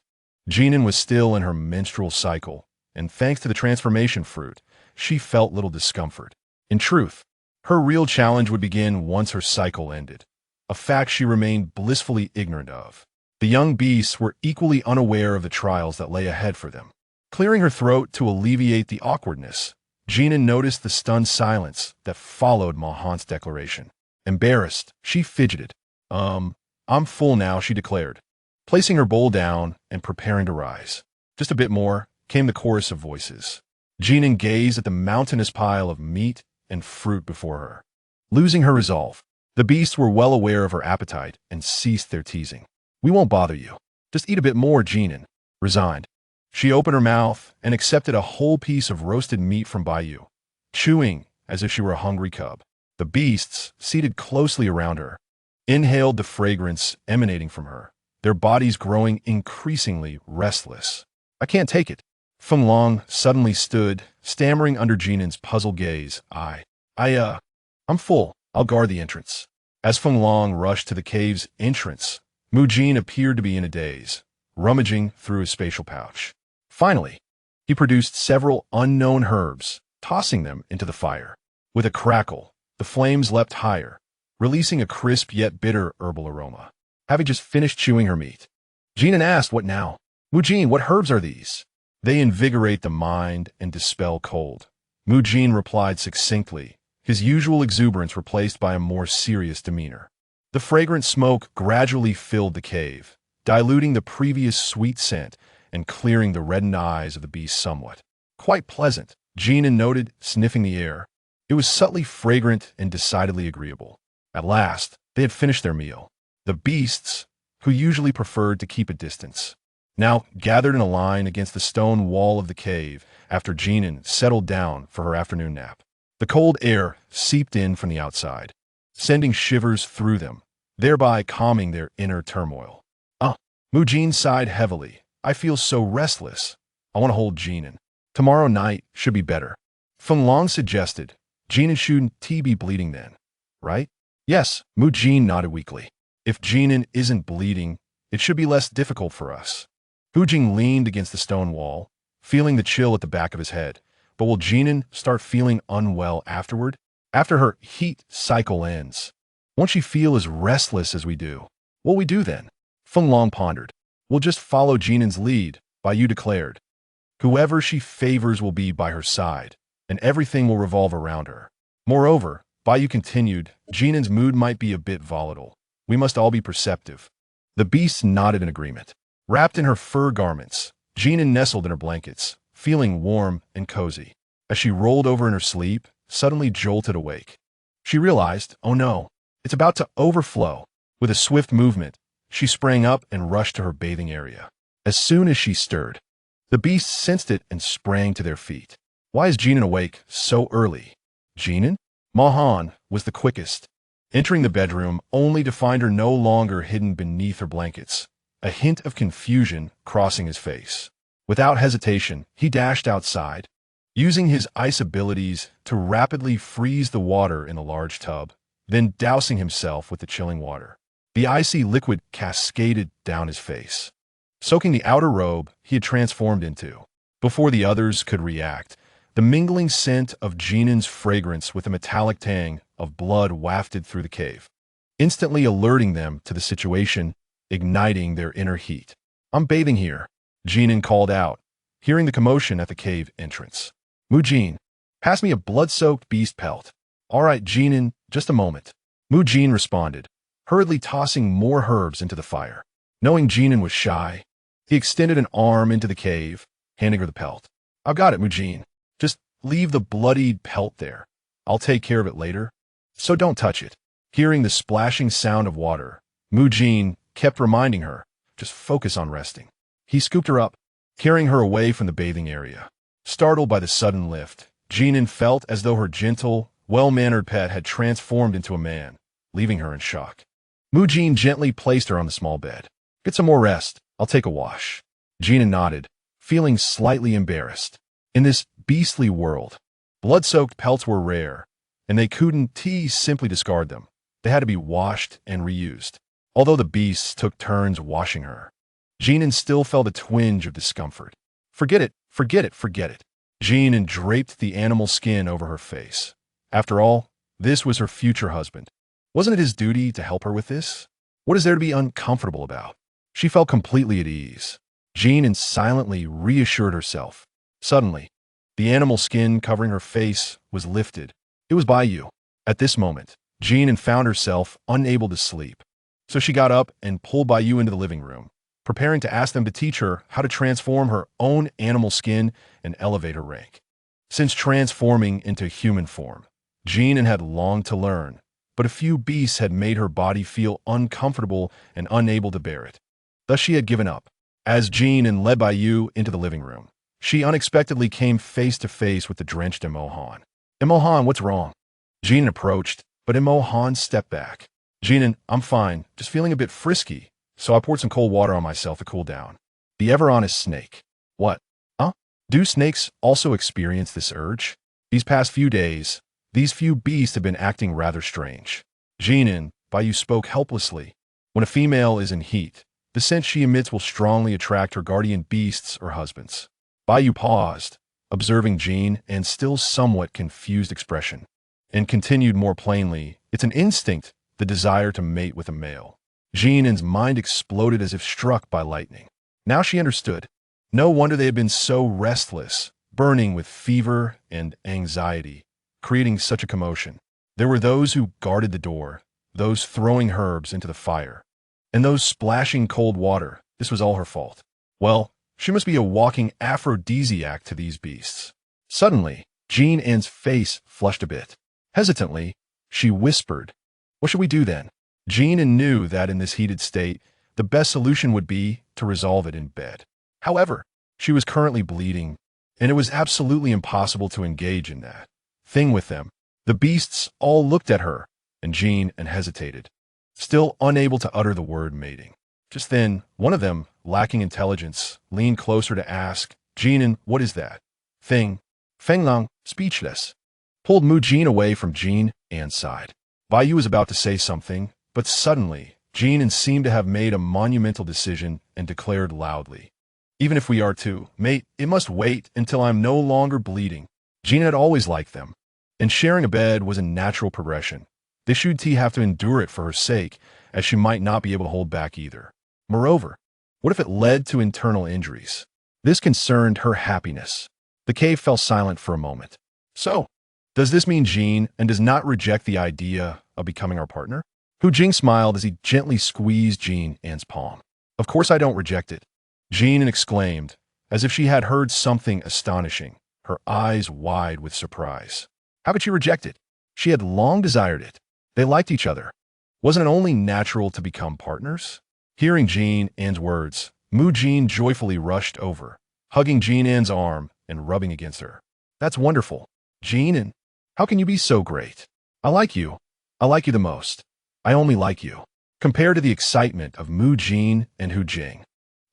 Jin An was still in her menstrual cycle, and thanks to the transformation fruit, she felt little discomfort. In truth, her real challenge would begin once her cycle ended, a fact she remained blissfully ignorant of. The young beasts were equally unaware of the trials that lay ahead for them. Clearing her throat to alleviate the awkwardness, Jin An noticed the stunned silence that followed Mahan's declaration. Embarrassed, she fidgeted. I'm full now," she declared, placing her bowl down and preparing to rise. "Just a bit more," came the chorus of voices. Jin An gazed at the mountainous pile of meat and fruit before her. Losing her resolve, the beasts were well aware of her appetite and ceased their teasing. "We won't bother you. Just eat a bit more," Jin An, resigned. She opened her mouth and accepted a whole piece of roasted meat from Bai Yu, chewing as if she were a hungry cub. The beasts, seated closely around her, inhaled the fragrance emanating from her, their bodies growing increasingly restless. "I can't take it." Feng Long suddenly stood, stammering under Jin An's puzzled gaze. I'm full. I'll guard the entrance." As Feng Long rushed to the cave's entrance, Mu Jin appeared to be in a daze, rummaging through his spatial pouch. Finally, he produced several unknown herbs, tossing them into the fire. With a crackle, the flames leapt higher, releasing a crisp yet bitter herbal aroma. Having just finished chewing her meat, Jin An asked, "What now?" "Mu Jin, what herbs are these?" "They invigorate the mind and dispel cold." Mu Jin replied succinctly, his usual exuberance replaced by a more serious demeanor. The fragrant smoke gradually filled the cave, diluting the previous sweet scent and clearing the reddened eyes of the beast somewhat. "Quite pleasant," Jin An noted, sniffing the air. It was subtly fragrant and decidedly agreeable. At last, they had finished their meal. The beasts, who usually preferred to keep a distance, now gathered in a line against the stone wall of the cave after Jin An settled down for her afternoon nap. The cold air seeped in from the outside, sending shivers through them, thereby calming their inner turmoil. Mu Jin sighed heavily. "I feel so restless. I want to hold Jin An. Tomorrow night should be better." Feng Long suggested. "Jin An shouldn't be bleeding then, right?" "Yes," Mu Jin nodded weakly. "If Jin An isn't bleeding, it should be less difficult for us." Hu Jing leaned against the stone wall, feeling the chill at the back of his head. "But will Jin An start feeling unwell afterward?" After her heat cycle ends, won't she feel as restless as we do? What will we do then? Feng Long pondered. We'll just follow Jin An's lead, Bai Yu declared. Whoever she favors will be by her side, and everything will revolve around her. Moreover, Bai Yu continued, Jin An's mood might be a bit volatile. We must all be perceptive. The beasts nodded in agreement. Wrapped in her fur garments, Jin An nestled in her blankets, feeling warm and cozy. As she rolled over in her sleep, suddenly jolted awake. She realized, oh no, it's about to overflow. With a swift movement, she sprang up and rushed to her bathing area. As soon as she stirred, the beasts sensed it and sprang to their feet. Why is Jin An awake so early? Jin An? Ma Han was the quickest, entering the bedroom only to find her no longer hidden beneath her blankets, a hint of confusion crossing his face. Without hesitation, he dashed outside, using his ice abilities to rapidly freeze the water in the large tub, then dousing himself with the chilling water. The icy liquid cascaded down his face, soaking the outer robe he had transformed into. Before the others could react, the mingling scent of Jin An's fragrance with a metallic tang of blood wafted through the cave, instantly alerting them to the situation, igniting their inner heat. I'm bathing here, Jin An called out, hearing the commotion at the cave entrance. Mu Jin, pass me a blood-soaked beast pelt. All right, Jin An, just a moment. Mu Jin responded, hurriedly tossing more herbs into the fire. Knowing Jin An was shy, he extended an arm into the cave, handing her the pelt. I've got it, Mu Jin. Just leave the bloodied pelt there. I'll take care of it later. So don't touch it. Hearing the splashing sound of water, Mu Jin kept reminding her, just focus on resting. He scooped her up, carrying her away from the bathing area. Startled by the sudden lift, Jin An felt as though her gentle, well-mannered pet had transformed into a man, leaving her in shock. Mu Jin gently placed her on the small bed. Get some more rest. I'll take a wash. Jin An nodded, feeling slightly embarrassed. In this beastly world, blood-soaked pelts were rare, and they couldn't simply discard them. They had to be washed and reused. Although the beasts took turns washing her, Jin An still felt a twinge of discomfort. Forget it, forget it, forget it. Jin An draped the animal skin over her face. After all, this was her future husband. Wasn't it his duty to help her with this? What is there to be uncomfortable about? She felt completely at ease. Jin An silently reassured herself. Suddenly, the animal skin covering her face was lifted. It was Bai Yu. At this moment, Jin An found herself unable to sleep. So she got up and pulled Bai Yu into the living room, preparing to ask them to teach her how to transform her own animal skin and elevate her rank. Since transforming into human form, Jin An had longed to learn, but a few beasts had made her body feel uncomfortable and unable to bear it. Thus she had given up. As Jin An led Bai Yu into the living room, she unexpectedly came face to face with the drenched Imo Han. Imo Han, what's wrong? Jin An approached, but Imo Han stepped back. Jin An, I'm fine, just feeling a bit frisky, so I poured some cold water on myself to cool down. The ever-honest snake. What? Huh? Do snakes also experience this urge? These past few days, these few beasts have been acting rather strange. Jin An, Bai Yu spoke helplessly. When a female is in heat, the scent she emits will strongly attract her guardian beasts or husbands. Bai Yu paused, observing Jin An's still somewhat confused expression, and continued more plainly, it's an instinct, the desire to mate with a male. Jin An's mind exploded as if struck by lightning. Now she understood. No wonder they had been so restless, burning with fever and anxiety, creating such a commotion. There were those who guarded the door, those throwing herbs into the fire, and those splashing cold water. This was all her fault. Well, she must be a walking aphrodisiac to these beasts. Suddenly, Jin An's face flushed a bit. Hesitantly, she whispered, what should we do then? Jin An knew that in this heated state, the best solution would be to resolve it in bed. However, she was currently bleeding, and it was absolutely impossible to engage in that thing with them. The beasts all looked at her, and Jin An hesitated, still unable to utter the word mating. Just then, one of them, lacking intelligence, leaned closer to ask, Jin An, what is that thing? Feng Lang, speechless, pulled Mu Jin away from Jin An's side. Bai Yu was about to say something, but suddenly, Jin An seemed to have made a monumental decision and declared loudly, even if we are to mate, it must wait until I'm no longer bleeding. Jin had always liked them. and sharing a bed was a natural progression. They should have to endure it for her sake, as she might not be able to hold back either. Moreover, what if it led to internal injuries? This concerned her happiness. The cave fell silent for a moment. So, does this mean Jin An does not reject the idea of becoming our partner? Hu Jing smiled as he gently squeezed Jin An's palm. Of course I don't reject it, Jin An exclaimed, as if she had heard something astonishing, her eyes wide with surprise. How could she reject it? She had long desired it. They liked each other. Wasn't it only natural to become partners? Hearing Jin An's words, Mu Jin joyfully rushed over, hugging Jin An's arm and rubbing against her. That's wonderful. Jin An, how can you be so great? I like you. I like you the most. I only like you. Compared to the excitement of Mu Jin and Hu Jing,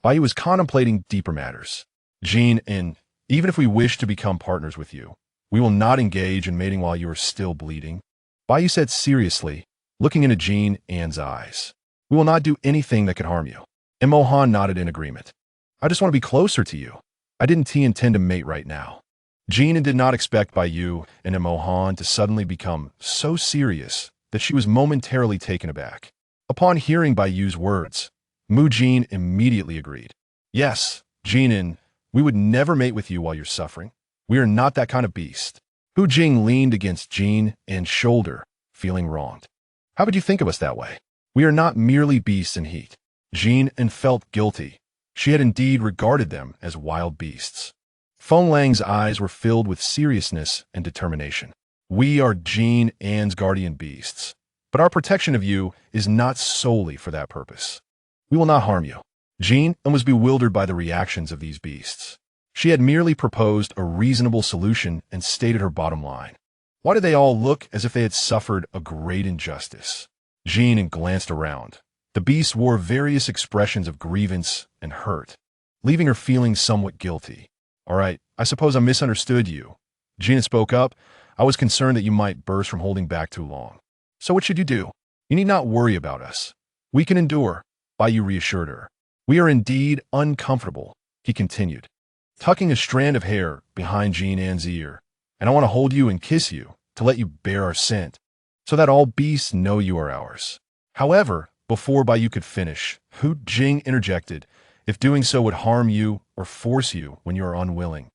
Baiyu was contemplating deeper matters. Jin An, even if we wish to become partners with you, we will not engage in mating while you are still bleeding. Baiyu said seriously, looking into Jin An's eyes. We will not do anything that could harm you. And Mohan nodded in agreement. I just want to be closer to you. I didn't intend to mate right now. Jin An did not expect Baiyu and Mohan to suddenly become so serious that she was momentarily taken aback. Upon hearing Baiyu's words, Mu Jin immediately agreed. Yes, Jin An, we would never mate with you while you're suffering. We are not that kind of beast. Hu Jing leaned against Jin An's shoulder, feeling wronged. How could you think of us that way? We are not merely beasts in heat. Jin An felt guilty. She had indeed regarded them as wild beasts. Feng Lang's eyes were filled with seriousness and determination. We are Jin An's guardian beasts, but our protection of you is not solely for that purpose. We will not harm you. Jin An was bewildered by the reactions of these beasts. She had merely proposed a reasonable solution and stated her bottom line. Why did they all look as if they had suffered a great injustice? Jin An glanced around. The beasts wore various expressions of grievance and hurt, leaving her feeling somewhat guilty. All right, I suppose I misunderstood you. Jin An spoke up. I was concerned that you might burst from holding back too long. So what should you do? You need not worry about us. We can endure, Baiyu reassured her. We are indeed uncomfortable, he continued, tucking a strand of hair behind Jin An's ear. And I want to hold you and kiss you to let you bear our scent, so that all beasts know you are ours. However, before Baiyu could finish, Hu Jing interjected, if doing so would harm you or force you when you are unwilling,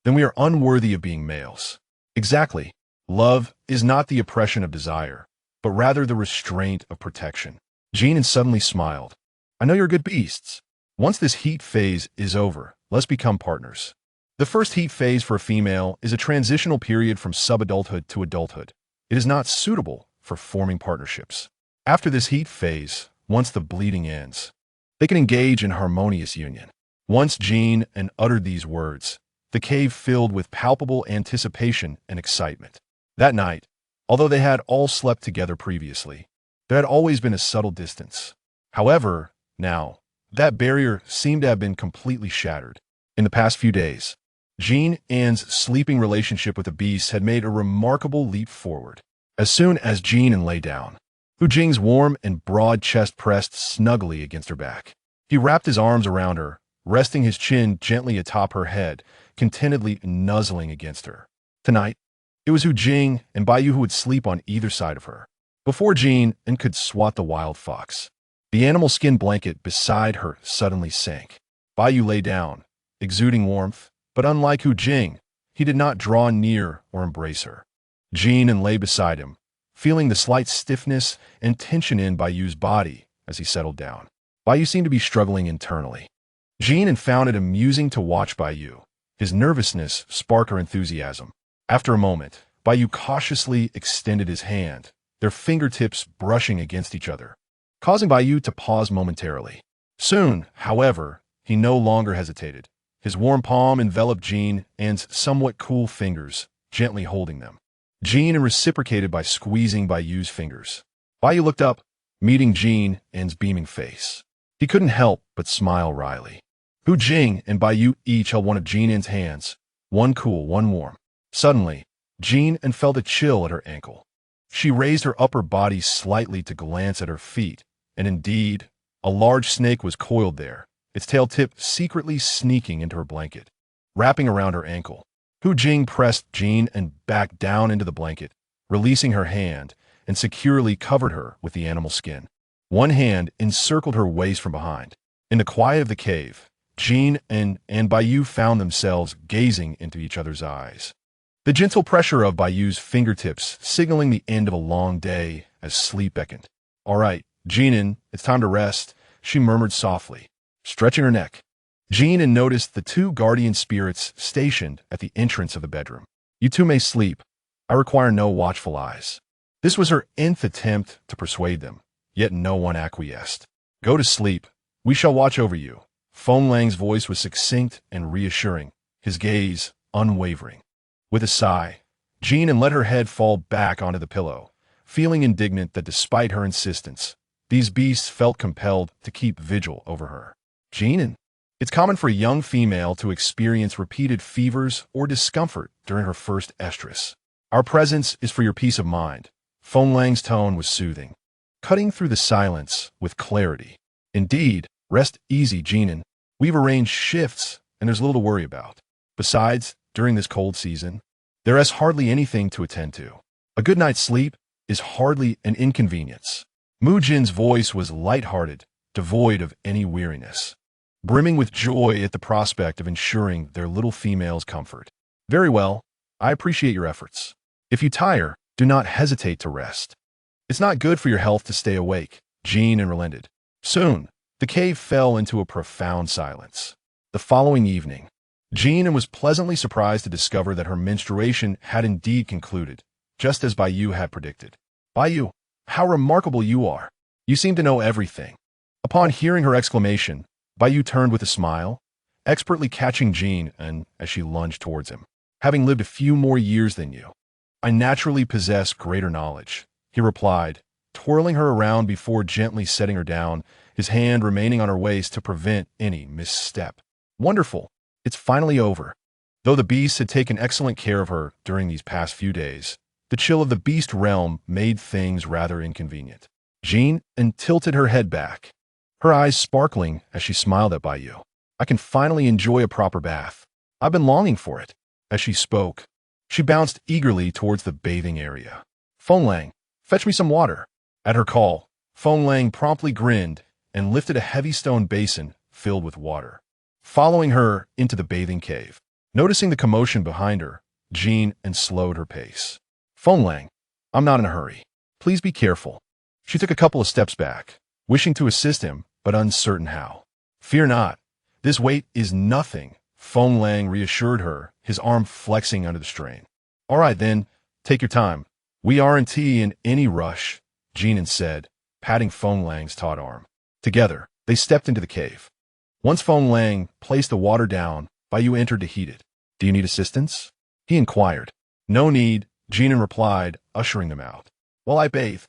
then we are unworthy of being males. Exactly. Love is not the oppression of desire, but rather the restraint of protection. Jin An suddenly smiled. I know you're good beasts. Once this heat phase is over, let's become partners. The first heat phase for a female is a transitional period from subadulthood to adulthood. It is not suitable for forming partnerships. After this heat phase, once the bleeding ends, they can engage in harmonious union. Once Jin An uttered these words, the cave filled with palpable anticipation and excitement. That night, although they had all slept together previously, there had always been a subtle distance. However, now, that barrier seemed to have been completely shattered. In the past few days, Jin An's sleeping relationship with the beast had made a remarkable leap forward. As soon as Jin An lay down, Hu Jing's warm and broad chest pressed snugly against her back. He wrapped his arms around her, resting his chin gently atop her head, contentedly nuzzling against her. Tonight, it was Hu Jing and Baiyu who would sleep on either side of her. Before Jin An could swat the wild fox, the animal skin blanket beside her suddenly sank. Baiyu lay down, exuding warmth, but unlike Hu Jing, he did not draw near or embrace her. Jin An lay beside him, feeling the slight stiffness and tension in Baiyu's body as he settled down. Baiyu seemed to be struggling internally. Jin An found it amusing to watch Baiyu, his nervousness spark her enthusiasm. After a moment, Baiyu cautiously extended his hand, their fingertips brushing against each other, causing Baiyu to pause momentarily. Soon, however, he no longer hesitated. His warm palm enveloped Jin An's somewhat cool fingers, gently holding them. Jin An reciprocated by squeezing Baiyu's fingers. Baiyu looked up, meeting Jin An's beaming face. He couldn't help but smile wryly. Hu Jing and Baiyu each held one of Jin An's hands, one cool, one warm. Suddenly, Jin An felt a chill at her ankle. She raised her upper body slightly to glance at her feet, and indeed, a large snake was coiled there, its tail tip secretly sneaking into her blanket, wrapping around her ankle. Hu Jing pressed Jin and back down into the blanket, releasing her hand, and securely covered her with the animal skin. One hand encircled her waist from behind. In the quiet of the cave, Jin and Baiyu found themselves gazing into each other's eyes. The gentle pressure of Baiyu's fingertips signaling the end of a long day as sleep beckoned. "All right, Jinan, it's time to rest," she murmured softly, stretching her neck. Jinan noticed the two guardian spirits stationed at the entrance of the bedroom. "You two may sleep. I require no watchful eyes." This was her nth attempt to persuade them, yet no one acquiesced. "Go to sleep. We shall watch over you." Feng Lang's voice was succinct and reassuring, his gaze unwavering. With a sigh, Jinan let her head fall back onto the pillow, feeling indignant that despite her insistence, these beasts felt compelled to keep vigil over her. "Jinan, it's common for a young female to experience repeated fevers or discomfort during her first estrus. Our presence is for your peace of mind." Feng Lang's tone was soothing, cutting through the silence with clarity. "Indeed, rest easy, Jinan. We've arranged shifts, and there's little to worry about. Besides, during this cold season, there is hardly anything to attend to. A good night's sleep is hardly an inconvenience." Mu Jin's voice was light-hearted, devoid of any weariness, brimming with joy at the prospect of ensuring their little female's comfort. "Very well, I appreciate your efforts. If you tire, do not hesitate to rest. It's not good for your health to stay awake," Jinan relented. Soon, the cave fell into a profound silence. The following evening, Jinan was pleasantly surprised to discover that her menstruation had indeed concluded, just as Baiyu had predicted. "Baiyu, how remarkable you are! You seem to know everything." Upon hearing her exclamation, Baiyu turned with a smile, expertly catching Jin An as she lunged towards him. "Having lived a few more years than you, I naturally possess greater knowledge," he replied, twirling her around before gently setting her down, his hand remaining on her waist to prevent any misstep. "Wonderful. It's finally over." Though the beasts had taken excellent care of her during these past few days, the chill of the beast realm made things rather inconvenient. Jin An tilted her head back, her eyes sparkling as she smiled at Baiyu. "I can finally enjoy a proper bath. I've been longing for it." As she spoke, she bounced eagerly towards the bathing area. "Feng Lang, fetch me some water." At her call, Feng Lang promptly grinned and lifted a heavy stone basin filled with water, following her into the bathing cave. Noticing the commotion behind her, Jin An slowed her pace. "Feng Lang, I'm not in a hurry. Please be careful." She took a couple of steps back, wishing to assist him, but uncertain how. "Fear not. This weight is nothing," Feng Lang reassured her, his arm flexing under the strain. "All right then, take your time. We aren't in any rush," Jin An said, patting Feng Lang's taut arm. Together, they stepped into the cave. Once Feng Lang placed the water down, Baiyu entered to heat it. "Do you need assistance?" he inquired. "No need," Jin An replied, ushering them out. "While I bathe,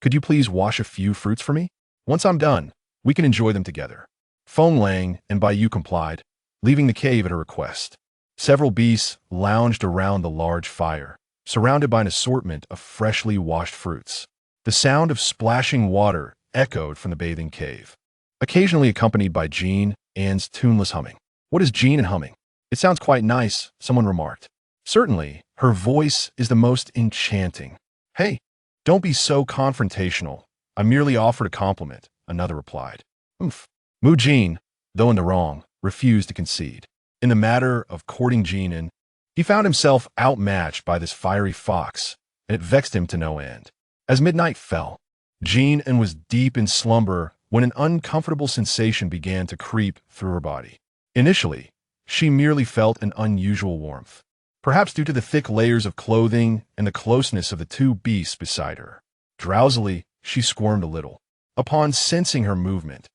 could you please wash a few fruits for me? Once I'm done, we can enjoy them together." Feng Lang and Baiyu complied, leaving the cave at her request. Several beasts lounged around the large fire, surrounded by an assortment of freshly washed fruits. The sound of splashing water echoed from the bathing cave, occasionally accompanied by Jin An's tuneless humming. "What is Jin An humming? It sounds quite nice," someone remarked. "Certainly, her voice is the most enchanting." "Hey, don't be so confrontational. I merely offered a compliment," another replied. "Oomph." Mu Jin, though in the wrong, refused to concede. In the matter of courting Jin An, he found himself outmatched by this fiery fox, and it vexed him to no end. As midnight fell, Jin An was deep in slumber when an uncomfortable sensation began to creep through her body. Initially, she merely felt an unusual warmth, perhaps due to the thick layers of clothing and the closeness of the two beasts beside her. Drowsily, she squirmed a little. Upon sensing her movement,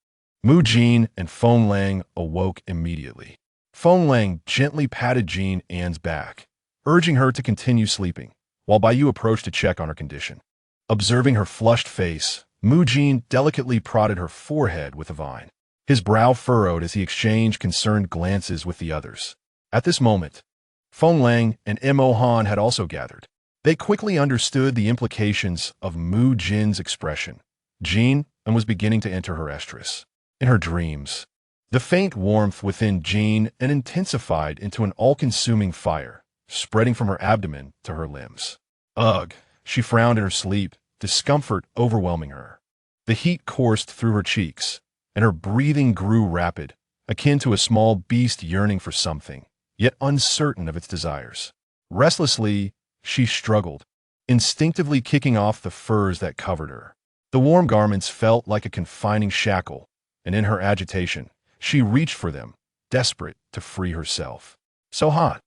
Mu Jin and Feng Lang awoke immediately. Feng Lang gently patted Jin An's back, urging her to continue sleeping, while Baiyu approached to check on her condition. Observing her flushed face, Mu Jin delicately prodded her forehead with a vine. His brow furrowed as he exchanged concerned glances with the others. At this moment, Feng Lang and Mo Han had also gathered. They quickly understood the implications of Mu Jin's expression. Jin An was beginning to enter her estrus. In her dreams, the faint warmth within Jin An intensified into an all-consuming fire, spreading from her abdomen to her limbs. Ugh, she frowned in her sleep, discomfort overwhelming her. The heat coursed through her cheeks, and her breathing grew rapid, akin to a small beast yearning for something, yet uncertain of its desires. Restlessly, she struggled, instinctively kicking off the furs that covered her. The warm garments felt like a confining shackle, and in her agitation, she reached for them, desperate to free herself. So hot,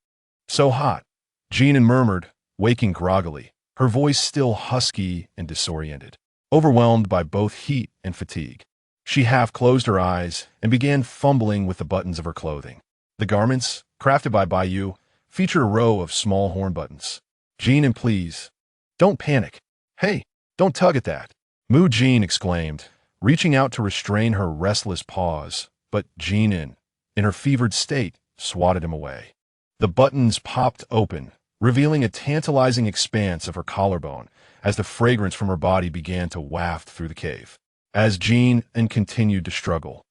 Jin An murmured, waking groggily, her voice still husky and disoriented. Overwhelmed by both heat and fatigue, she half closed her eyes and began fumbling with the buttons of her clothing. The garments, crafted by Bayou, featured a row of small horn buttons. Jin An, please, don't panic. Hey, don't tug at that. Mu Jin exclaimed, reaching out to restrain her restless paws, but Jin An, in her fevered state, swatted him away. The buttons popped open, revealing a tantalizing expanse of her collarbone as the fragrance from her body began to waft through the cave. As Jin An continued to struggle,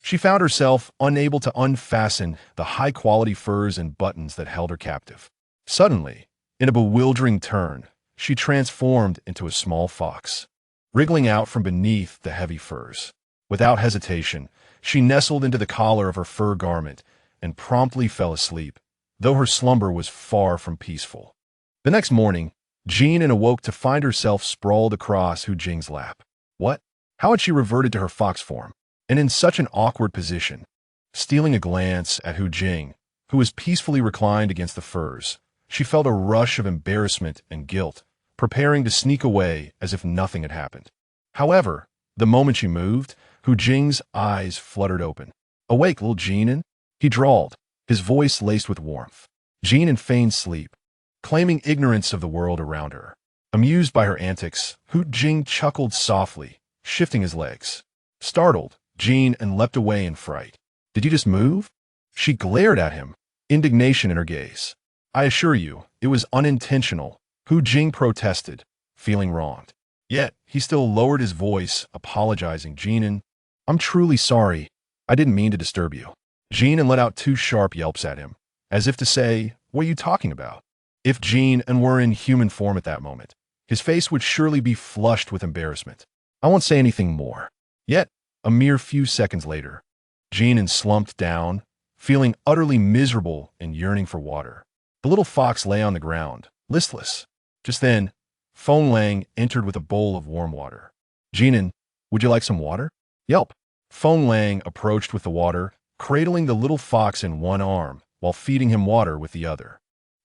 she found herself unable to unfasten the high-quality furs and buttons that held her captive. Suddenly, in a bewildering turn, she transformed into a small fox, wriggling out from beneath the heavy furs. Without hesitation, she nestled into the collar of her fur garment and promptly fell asleep, though her slumber was far from peaceful. The next morning, Jin An awoke to find herself sprawled across Hu Jing's lap. What? How had she reverted to her fox form? And in such an awkward position? Stealing a glance at Hu Jing, who was peacefully reclined against the furs, she felt a rush of embarrassment and guilt, preparing to sneak away as if nothing had happened. However, the moment she moved, Hu Jing's eyes fluttered open. Awake, little Jin An, he drawled, his voice laced with warmth. Jin An feigned sleep, claiming ignorance of the world around her. Amused by her antics, Hu Jing chuckled softly, shifting his legs. Startled, Jin An leapt away in fright. Did you just move? She glared at him, indignation in her gaze. I assure you, it was unintentional, Hu Jing protested, feeling wronged. Yet, he still lowered his voice, apologizing. Jin An, I'm truly sorry. I didn't mean to disturb you. Jin An let out 2 sharp yelps at him, as if to say, what are you talking about? If Jin An were in human form at that moment, his face would surely be flushed with embarrassment. I won't say anything more. Yet, a mere few seconds later, Jin An slumped down, feeling utterly miserable and yearning for water. The little fox lay on the ground, listless. Just then, Feng Lang entered with a bowl of warm water. Jin An, would you like some water? Yelp. Feng Lang approached with the water, cradling the little fox in one arm while feeding him water with the other.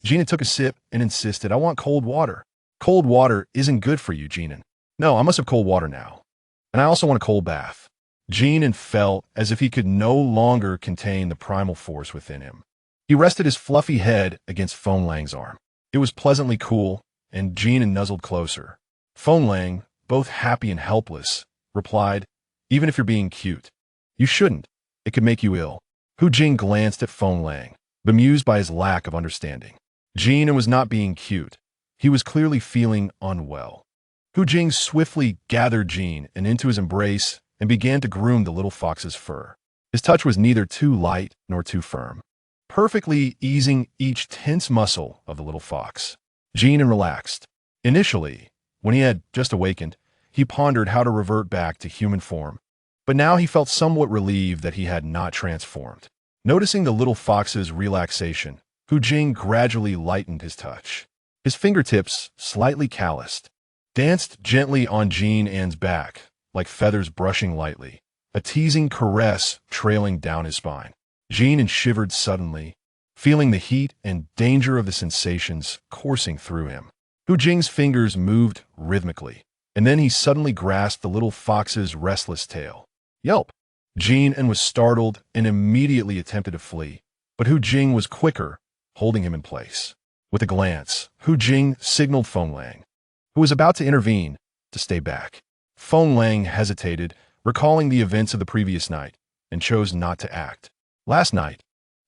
Jin An took a sip and insisted, I want cold water. Cold water isn't good for you, Jin An. No, I must have cold water now. And I also want a cold bath. Jin An felt as if he could no longer contain the primal force within him. He rested his fluffy head against Feng Lang's arm. It was pleasantly cool, and Jin An nuzzled closer. Feng Lang, both happy and helpless, replied, even if you're being cute, you shouldn't. It could make you ill. Hu Jing glanced at Feng Lang, bemused by his lack of understanding. Jin An was not being cute. He was clearly feeling unwell. Hu Jing swiftly gathered Jin An into his embrace and began to groom the little fox's fur. His touch was neither too light nor too firm, perfectly easing each tense muscle of the little fox. Jin An relaxed. Initially, when he had just awakened, he pondered how to revert back to human form, but now he felt somewhat relieved that he had not transformed. Noticing the little fox's relaxation, Hu Jing gradually lightened his touch. His fingertips, slightly calloused, danced gently on Jin An's back, like feathers brushing lightly, a teasing caress trailing down his spine. Jin An shivered suddenly, feeling the heat and danger of the sensations coursing through him. Hu Jing's fingers moved rhythmically, and then he suddenly grasped the little fox's restless tail. Yelp! Jin An was startled and immediately attempted to flee, but Hu Jing was quicker, holding him in place. With a glance, Hu Jing signaled Feng Lang, who was about to intervene, to stay back. Feng Lang hesitated, recalling the events of the previous night, and chose not to act. Last night,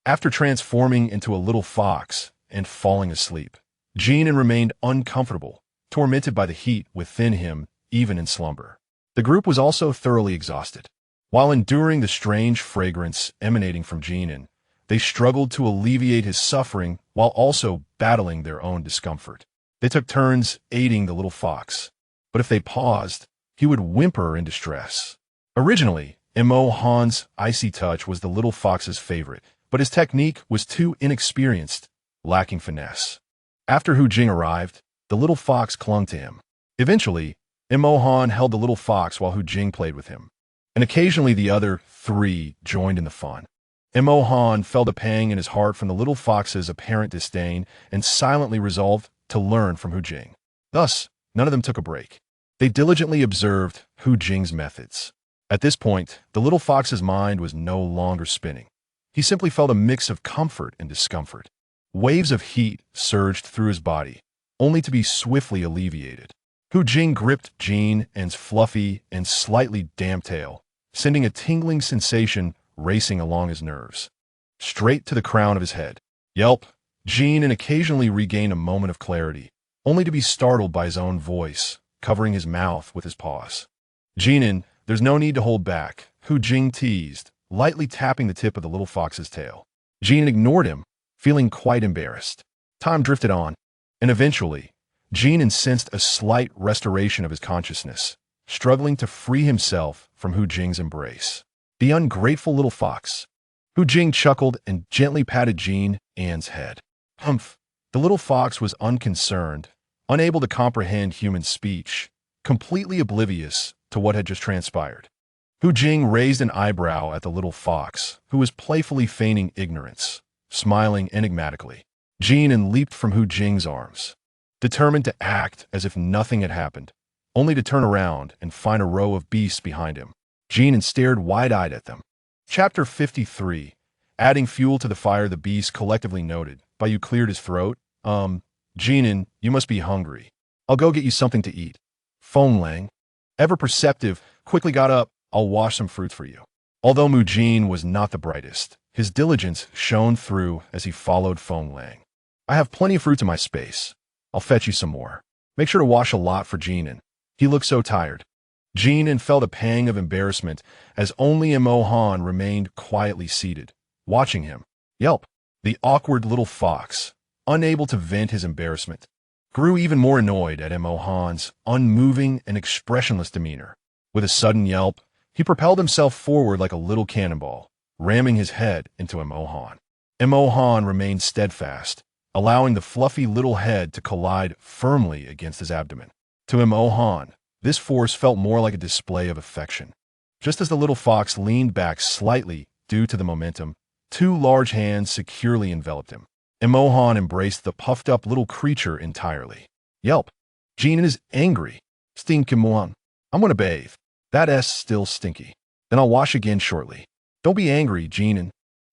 after transforming into a little fox and falling asleep, Jin An remained uncomfortable, tormented by the heat within him even in slumber. The group was also thoroughly exhausted. While enduring the strange fragrance emanating from Jin An, they struggled to alleviate his suffering while also battling their own discomfort. They took turns aiding the little fox, but if they paused, he would whimper in distress. Originally, Mo Han's icy touch was the little fox's favorite, but his technique was too inexperienced, lacking finesse. After Hu Jing arrived, the little fox clung to him. Eventually, Mo Han held the little fox while Hu Jing played with him, and occasionally the other three joined in the fun. Mo Han felt a pang in his heart from the little fox's apparent disdain and silently resolved to learn from Hu Jing. Thus, none of them took a break. They diligently observed Hu Jing's methods. At this point, the little fox's mind was no longer spinning. He simply felt a mix of comfort and discomfort. Waves of heat surged through his body, only to be swiftly alleviated. Hu Jing gripped Jin An's fluffy and slightly damp tail, sending a tingling sensation racing along his nerves, straight to the crown of his head. Yelp! Jin An occasionally regained a moment of clarity, only to be startled by his own voice, covering his mouth with his paws. Jin An, there's no need to hold back, Hu Jing teased, lightly tapping the tip of the little fox's tail. Jin An ignored him, feeling quite embarrassed. Time drifted on, and eventually, Jin An sensed a slight restoration of his consciousness, struggling to free himself from Hu Jing's embrace. The ungrateful little fox. Hu Jing chuckled and gently patted Jin An's head. Humph! The little fox was unconcerned, unable to comprehend human speech, completely oblivious to what had just transpired. Hu Jing raised an eyebrow at the little fox, who was playfully feigning ignorance, smiling enigmatically. Jin An leaped from Hu Jing's arms, determined to act as if nothing had happened, only to turn around and find a row of beasts behind him. Jin An stared wide-eyed at them. Chapter 53. Adding fuel to the fire, the beasts collectively noted. By you cleared his throat. Jin An, you must be hungry. I'll go get you something to eat. Feng Lang, ever perceptive, quickly got up. I'll wash some fruits for you. Although Mu Jin was not the brightest, his diligence shone through as he followed Feng Lang. I have plenty of fruits in my space. I'll fetch you some more. Make sure to wash a lot for Jin An. He looked so tired. Jin An felt a pang of embarrassment as only Mo Han remained quietly seated, watching him. Yelp! The awkward little fox, unable to vent his embarrassment, grew even more annoyed at Mo Han's unmoving and expressionless demeanor. With a sudden yelp, he propelled himself forward like a little cannonball, ramming his head into Mo Han. Mo Han remained steadfast, allowing the fluffy little head to collide firmly against his abdomen. To Mo Han, this force felt more like a display of affection. Just as the little fox leaned back slightly due to the momentum, two large hands securely enveloped him. Mo Han embraced the puffed-up little creature entirely. Yelp! Jin An is angry. Stinky-muan. I'm gonna bathe. That S still stinky. Then I'll wash again shortly. Don't be angry, Jin An.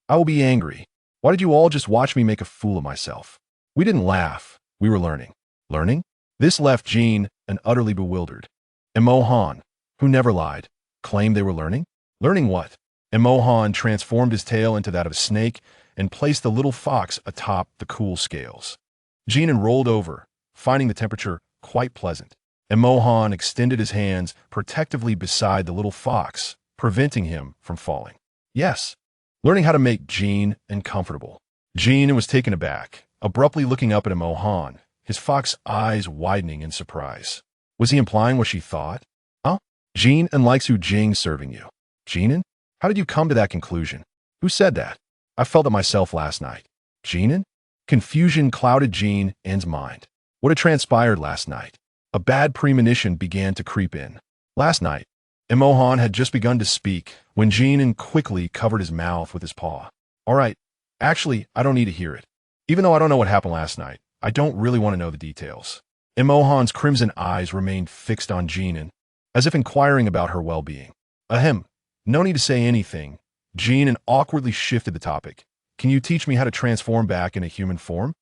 I will be angry. Why did you all just watch me make a fool of myself? We didn't laugh. We were learning. Learning? This left Jin An utterly bewildered. Mo Han, who never lied, claimed they were learning? Learning what? Mo Han transformed his tail into that of a snake and placed the little fox atop the cool scales. Jin An rolled over, finding the temperature quite pleasant. Mo Han extended his hands protectively beside the little fox, preventing him from falling. Yes, learning how to make Jin An comfortable. Jin An was taken aback, abruptly looking up at Mo Han, his fox eyes widening in surprise. Was he implying what she thought? Huh? Jin An likes Hu Jing serving you. Jin An? How did you come to that conclusion? Who said that? I felt it myself last night. Jin An? Confusion clouded Jin An's mind. What had transpired last night? A bad premonition began to creep in. Last night, Mo Han had just begun to speak when Jin An quickly covered his mouth with his paw. All right, actually, I don't need to hear it. Even though I don't know what happened last night, I don't really want to know the details. Mo Han's crimson eyes remained fixed on Jin An, as if inquiring about her well-being. Ahem, no need to say anything. Jin An awkwardly shifted the topic. Can you teach me how to transform back in a human form?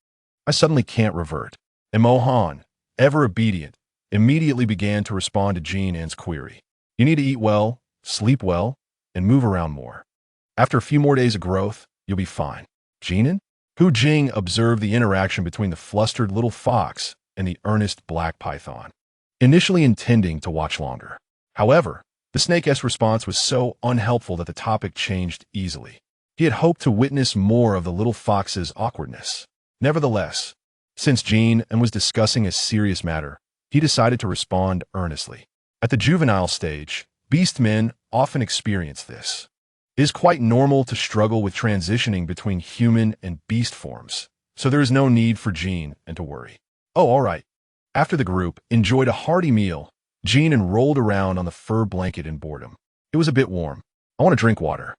I suddenly can't revert. Mo Han, ever obedient, immediately began to respond to Jin An's query. You need to eat well, sleep well, and move around more. After a few more days of growth, you'll be fine. Jin An? Hu Jing observed the interaction between the flustered little fox and the earnest black python, initially intending to watch longer. However, the snake's response was so unhelpful that the topic changed easily. He had hoped to witness more of the little fox's awkwardness. Nevertheless, since Jin An was discussing a serious matter, he decided to respond earnestly. At the juvenile stage, beast men often experience this. It is quite normal to struggle with transitioning between human and beast forms, so there is no need for Jin An to worry. Oh, all right. After the group enjoyed a hearty meal, Jin An rolled around on the fur blanket in boredom. It was a bit warm. I want to drink water.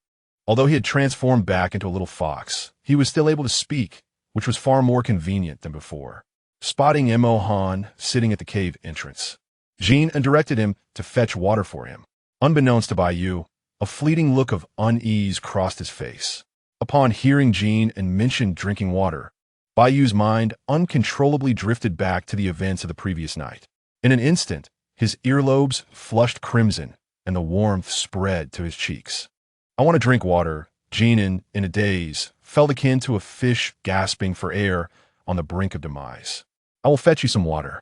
Although he had transformed back into a little fox, he was still able to speak, which was far more convenient than before. Spotting Mo Han sitting at the cave entrance, Jin An directed him to fetch water for him. Unbeknownst to Baiyu, a fleeting look of unease crossed his face. Upon hearing Jin An mention drinking water, Baiyu's mind uncontrollably drifted back to the events of the previous night. In an instant, his earlobes flushed crimson, and the warmth spread to his cheeks. I want to drink water. Jin An, in a daze, felt akin to a fish gasping for air on the brink of demise. I will fetch you some water.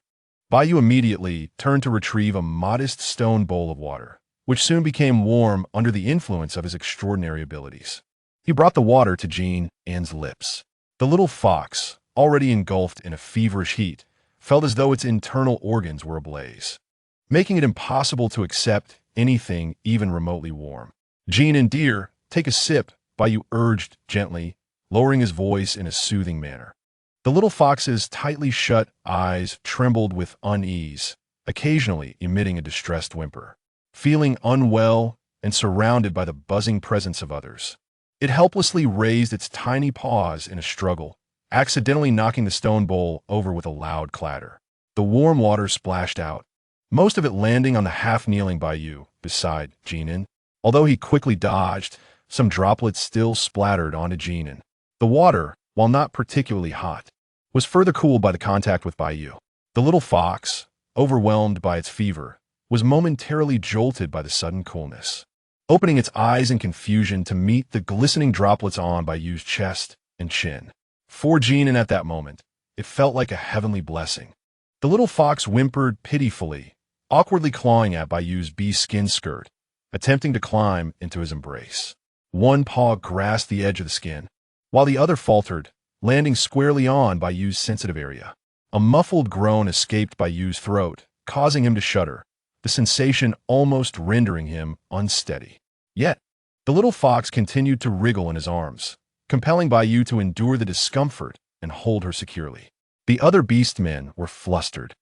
Baiyu immediately turned to retrieve a modest stone bowl of water, which soon became warm under the influence of his extraordinary abilities. He brought the water to Jin An's lips. The little fox, already engulfed in a feverish heat, felt as though its internal organs were ablaze, making it impossible to accept anything even remotely warm. Jin An, dear, take a sip, Baiyu urged gently, lowering his voice in a soothing manner. The little fox's tightly shut eyes trembled with unease, occasionally emitting a distressed whimper. Feeling unwell and surrounded by the buzzing presence of others, it helplessly raised its tiny paws in a struggle, accidentally knocking the stone bowl over with a loud clatter. The warm water splashed out, most of it landing on the half-kneeling Baiyu beside Jin An. Although he quickly dodged, some droplets still splattered onto Jin An. The water, while not particularly hot, was further cooled by the contact with Baiyu. The little fox, overwhelmed by its fever, was momentarily jolted by the sudden coolness, opening its eyes in confusion to meet the glistening droplets on Baiyu's chest and chin. For Jin An at that moment, it felt like a heavenly blessing. The little fox whimpered pitifully, awkwardly clawing at Baiyu's bee-skin skirt, attempting to climb into his embrace. One paw grasped the edge of the skin, while the other faltered, landing squarely on Baiyu's sensitive area. A muffled groan escaped Baiyu's throat, causing him to shudder, the sensation almost rendering him unsteady. Yet, the little fox continued to wriggle in his arms, compelling Baiyu to endure the discomfort and hold her securely. The other beast men were flustered,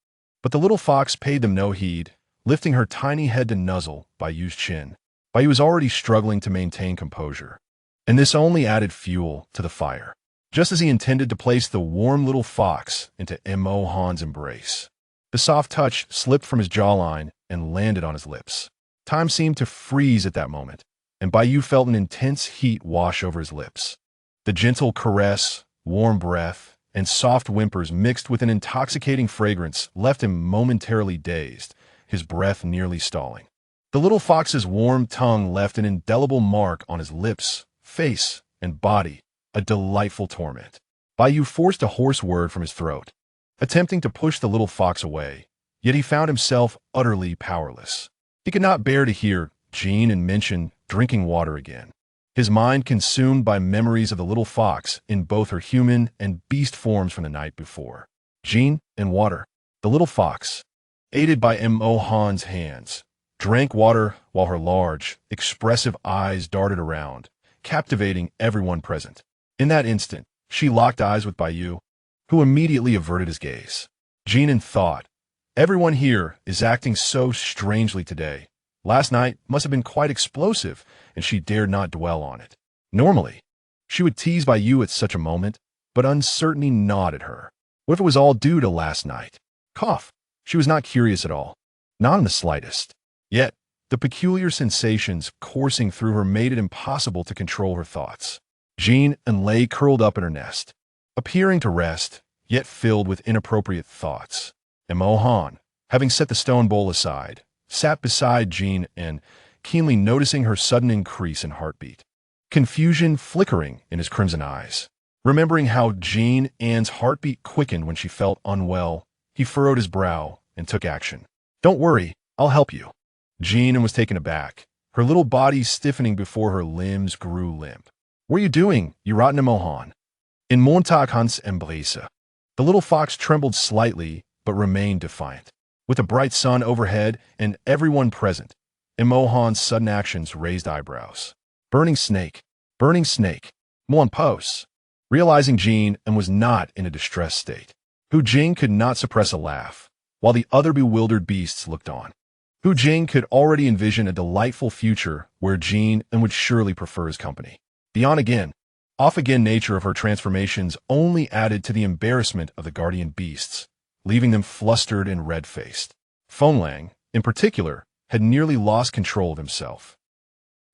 but the little fox paid them no heed, lifting her tiny head to nuzzle Baiyu's chin. Baiyu was already struggling to maintain composure, and this only added fuel to the fire. Just as he intended to place the warm little fox into Mo Han's embrace, the soft touch slipped from his jawline and landed on his lips. Time seemed to freeze at that moment, and Baiyu felt an intense heat wash over his lips. The gentle caress, warm breath, and soft whimpers mixed with an intoxicating fragrance left him momentarily dazed, his breath nearly stalling. The little fox's warm tongue left an indelible mark on his lips, face, and body, a delightful torment. Baiyu forced a hoarse word from his throat, attempting to push the little fox away, yet he found himself utterly powerless. He could not bear to hear Jin An mention drinking water again, his mind consumed by memories of the little fox in both her human and beast forms from the night before. Jin and water. The little fox, aided by Mo Han's hands, drank water while her large, expressive eyes darted around, captivating everyone present. In that instant, she locked eyes with Baiyu, who immediately averted his gaze. Jin An thought, everyone here is acting so strangely today. Last night must have been quite explosive, and she dared not dwell on it. Normally, she would tease Baiyu at such a moment, but uncertainty gnawed at her. What if it was all due to last night? Cough. She was not curious at all, not in the slightest. Yet, the peculiar sensations coursing through her made it impossible to control her thoughts. Jin An lay curled up in her nest, appearing to rest, yet filled with inappropriate thoughts. Mo Han, having set the stone bowl aside, sat beside Jin An, keenly noticing her sudden increase in heartbeat, confusion flickering in his crimson eyes. Remembering how Jin An's heartbeat quickened when she felt unwell, he furrowed his brow and took action. Don't worry, I'll help you. Jin An was taken aback, her little body stiffening before her limbs grew limp. What are you doing, you rotten Mo Han? In Montagnes and Blaise, the little fox trembled slightly but remained defiant. With a bright sun overhead and everyone present, Imohan's sudden actions raised eyebrows. Burning snake, mon pose. Realizing Jin An was not in a distressed state, Hu Jing could not suppress a laugh, while the other bewildered beasts looked on. Hu Jing could already envision a delightful future where Jin An would surely prefer his company. The on-again, off-again nature of her transformations only added to the embarrassment of the guardian beasts, leaving them flustered and red-faced. Fenglang, in particular, had nearly lost control of himself.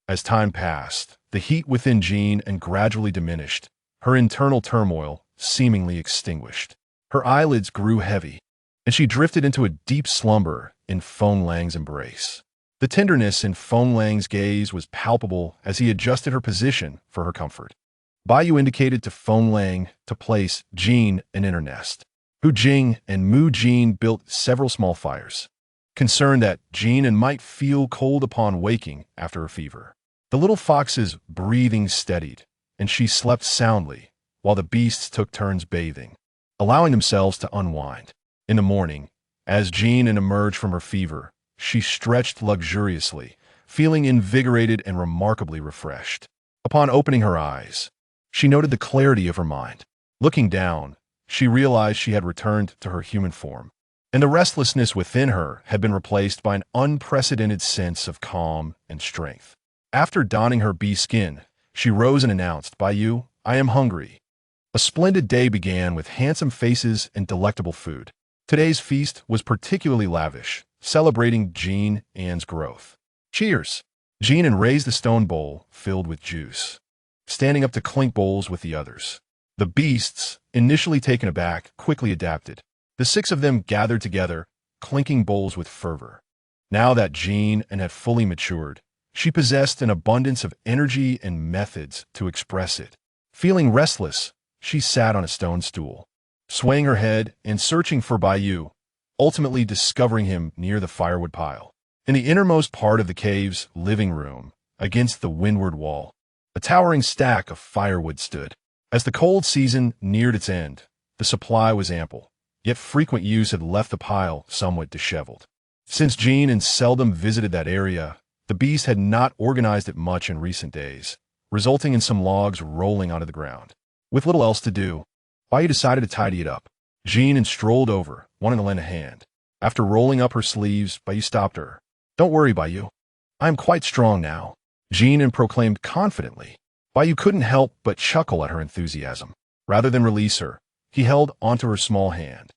As time passed, the heat within Jin An gradually diminished, her internal turmoil seemingly extinguished. Her eyelids grew heavy, and she drifted into a deep slumber in Fenglang's embrace. The tenderness in Fenglang's gaze was palpable as he adjusted her position for her comfort. Baiyu indicated to Fenglang to place Jin An in her nest. Hu Jing and Mu Jin built several small fires, concerned that Jin An might feel cold upon waking after a fever. The little fox's breathing steadied, and she slept soundly, while the beasts took turns bathing, allowing themselves to unwind. In the morning, as Jin An emerged from her fever, she stretched luxuriously, feeling invigorated and remarkably refreshed. Upon opening her eyes, she noted the clarity of her mind. Looking down, she realized she had returned to her human form, and the restlessness within her had been replaced by an unprecedented sense of calm and strength. After donning her bee skin, she rose and announced, "Baiyu, I am hungry." A splendid day began with handsome faces and delectable food. Today's feast was particularly lavish, celebrating Jin An's growth. Cheers! Jin An raised the stone bowl filled with juice, standing up to clink bowls with the others. The beasts, initially taken aback, quickly adapted. The 6 of them gathered together, clinking bowls with fervor. Now that Jin An had fully matured, she possessed an abundance of energy and methods to express it. Feeling restless, she sat on a stone stool, swaying her head and searching for Baiyu, ultimately discovering him near the firewood pile. In the innermost part of the cave's living room, against the windward wall, a towering stack of firewood stood. As the cold season neared its end, the supply was ample, yet frequent use had left the pile somewhat disheveled. Since Jin An seldom visited that area, the beast had not organized it much in recent days, resulting in some logs rolling onto the ground. With little else to do, Baiyu decided to tidy it up. Jin An strolled over, wanting to lend a hand. After rolling up her sleeves, Baiyu stopped her. "Don't worry, Baiyu. I am quite strong now," Jin An proclaimed confidently. Baiyu couldn't help but chuckle at her enthusiasm. Rather than release her, he held onto her small hand,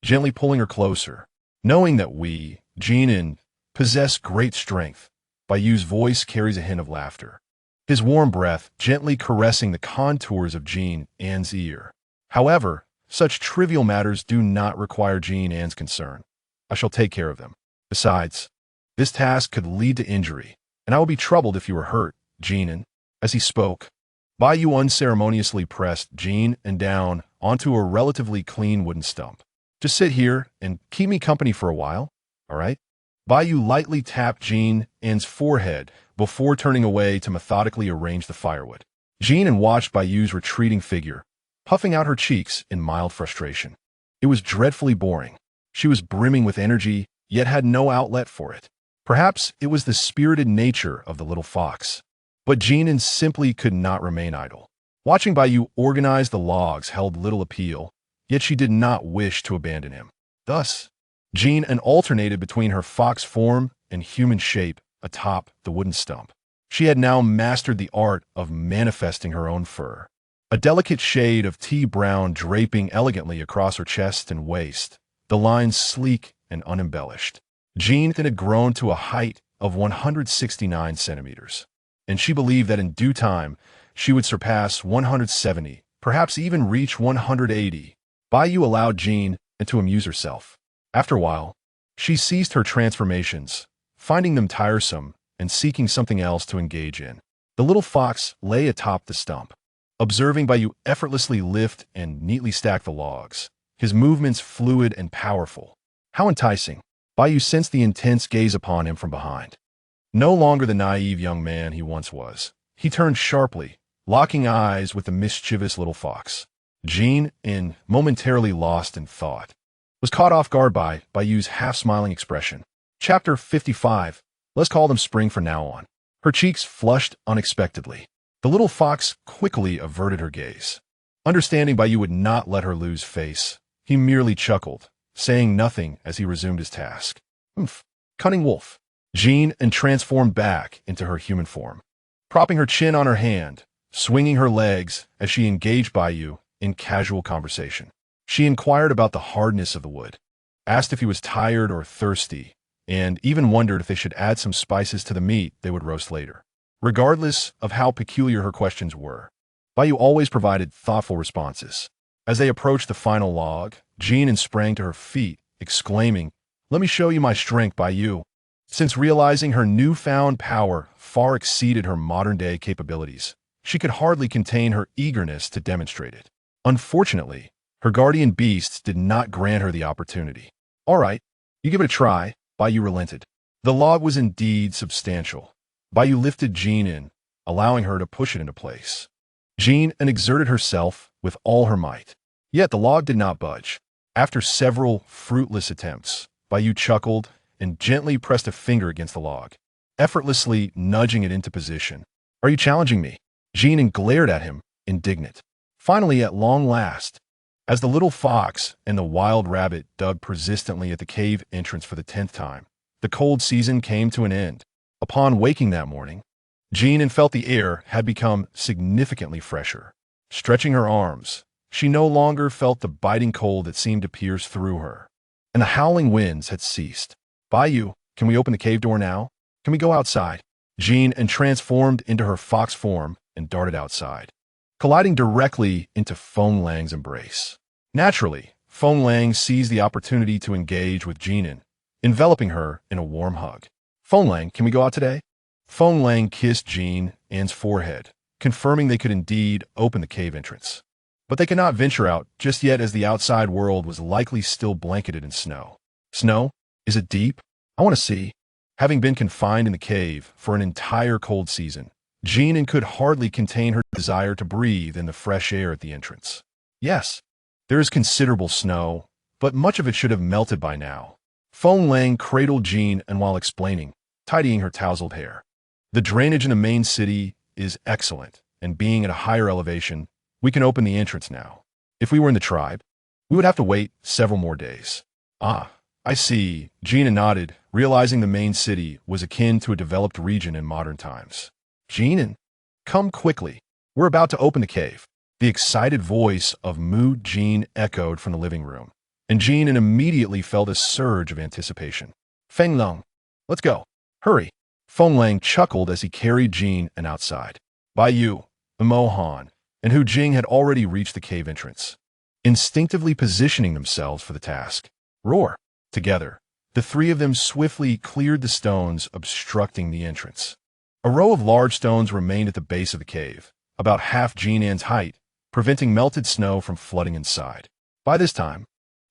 gently pulling her closer. Knowing that we, Jin An, possess great strength, Baiyu's voice carries a hint of laughter, his warm breath gently caressing the contours of Jin An's ear. However, such trivial matters do not require Jin An's concern. I shall take care of them. Besides, this task could lead to injury, and I will be troubled if you are hurt, Jin An. As he spoke, Baiyu unceremoniously pressed Jin An down onto a relatively clean wooden stump. "Just sit here and keep me company for a while, all right?" Baiyu lightly tapped Jin An's forehead before turning away to methodically arrange the firewood. Jin An watched Baiyu's retreating figure, puffing out her cheeks in mild frustration. It was dreadfully boring. She was brimming with energy, yet had no outlet for it. Perhaps it was the spirited nature of the little fox. But Jin An simply could not remain idle. Watching Baiyu organize the logs held little appeal, yet she did not wish to abandon him. Thus, Jin An alternated between her fox form and human shape atop the wooden stump. She had now mastered the art of manifesting her own fur, a delicate shade of tea brown draping elegantly across her chest and waist, the lines sleek and unembellished. Jin An had grown to a height of 169 centimeters, and she believed that in due time she would surpass 170, perhaps even reach 180. Baiyu allowed Jin An to amuse herself. After a while, she ceased her transformations, finding them tiresome and seeking something else to engage in. The little fox lay atop the stump, observing Baiyu effortlessly lift and neatly stack the logs, his movements fluid and powerful. How enticing! Baiyu sensed the intense gaze upon him from behind. No longer the naive young man he once was, he turned sharply, locking eyes with the mischievous little fox. Jin An, momentarily lost in thought, was caught off guard by Yu's half-smiling expression. Chapter 55. Let's call them spring from now on. Her cheeks flushed unexpectedly. The little fox quickly averted her gaze. Understanding Yu would not let her lose face, he merely chuckled, saying nothing as he resumed his task. Humph. Cunning wolf. Jin An transformed back into her human form. Propping her chin on her hand, swinging her legs as she engaged Yu in casual conversation. She inquired about the hardness of the wood, asked if he was tired or thirsty, and even wondered if they should add some spices to the meat they would roast later. Regardless of how peculiar her questions were, Yu always provided thoughtful responses. As they approached the final log, Jin An sprang to her feet, exclaiming, "Let me show you my strength, Yu." Since realizing her newfound power far exceeded her modern-day capabilities, she could hardly contain her eagerness to demonstrate it. Unfortunately, her guardian beasts did not grant her the opportunity. "All right, you give it a try," Yu relented. The log was indeed substantial. Yu lifted Jin An, allowing her to push it into place. Jin An exerted herself with all her might. Yet the log did not budge. After several fruitless attempts, Yu chuckled and gently pressed a finger against the log, effortlessly nudging it into position. "Are you challenging me?" Jin An glared at him, indignant. Finally, at long last, as the little fox and the wild rabbit dug persistently at the cave entrance for the 10th time, the cold season came to an end. Upon waking that morning, Jin An felt the air had become significantly fresher. Stretching her arms, she no longer felt the biting cold that seemed to pierce through her, and the howling winds had ceased. "Yu, can we open the cave door now? Can we go outside?" Jin An transformed into her fox form and darted outside, colliding directly into Feng Lang's embrace. Naturally, Feng Lang seized the opportunity to engage with Jin An, enveloping her in a warm hug. "Feng Lang, can we go out today?" Feng Lang kissed Jin An's forehead, confirming they could indeed open the cave entrance. But they could not venture out just yet, as the outside world was likely still blanketed in snow. "Snow? Is it deep? I want to see." Having been confined in the cave for an entire cold season, Jin An could hardly contain her desire to breathe in the fresh air at the entrance. "Yes, there is considerable snow, but much of it should have melted by now." Feng Lang cradled Jin An while explaining, tidying her tousled hair. "The drainage in the main city is excellent, and being at a higher elevation, we can open the entrance now. If we were in the tribe, we would have to wait several more days." "Ah, I see." Jin An nodded, realizing the main city was akin to a developed region in modern times. "Jin An, come quickly. We're about to open the cave." The excited voice of Mu Jin echoed from the living room, and Jin An immediately felt a surge of anticipation. "Feng Lang, let's go. Hurry." Feng Lang chuckled as he carried Jin An outside. Yu, Mo Han, and Hu Jing had already reached the cave entrance, instinctively positioning themselves for the task. Roar! Together, the three of them swiftly cleared the stones obstructing the entrance. A row of large stones remained at the base of the cave, about half Jin An's height, preventing melted snow from flooding inside. By this time,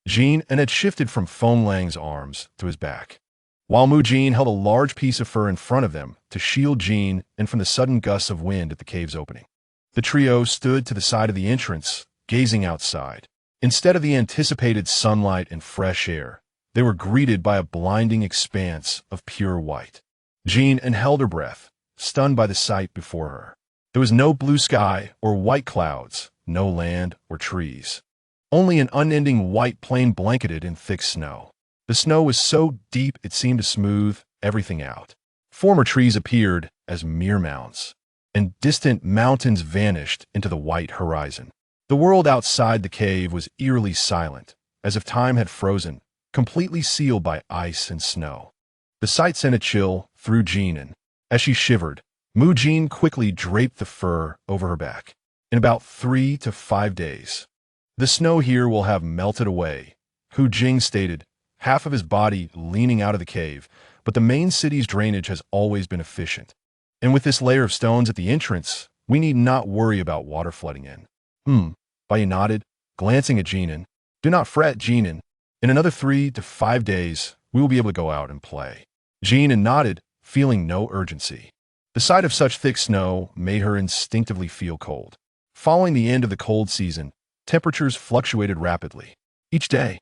Jin An had shifted from Feng Lang's arms to his back, while Mu Jin held a large piece of fur in front of them to shield Jin An from the sudden gusts of wind at the cave's opening. The trio stood to the side of the entrance, gazing outside. Instead of the anticipated sunlight and fresh air, they were greeted by a blinding expanse of pure white. Jin An held her breath, stunned by the sight before her. There was no blue sky or white clouds, no land or trees. Only an unending white plain blanketed in thick snow. The snow was so deep it seemed to smooth everything out. Former trees appeared as mere mounds, and distant mountains vanished into the white horizon. The world outside the cave was eerily silent, as if time had frozen, completely sealed by ice and snow. The sight sent a chill through Jin An. As she shivered, Mu Jin quickly draped the fur over her back. "In about 3 to 5 days, the snow here will have melted away," Hu Jing stated, half of his body leaning out of the cave, "but the main city's drainage has always been efficient. And with this layer of stones at the entrance, we need not worry about water flooding in." Yu nodded, glancing at Jin An. "Do not fret, Jin An. In another 3 to 5 days, we will be able to go out and play." Jin An nodded, feeling no urgency. The sight of such thick snow made her instinctively feel cold. Following the end of the cold season, temperatures fluctuated rapidly. Each day,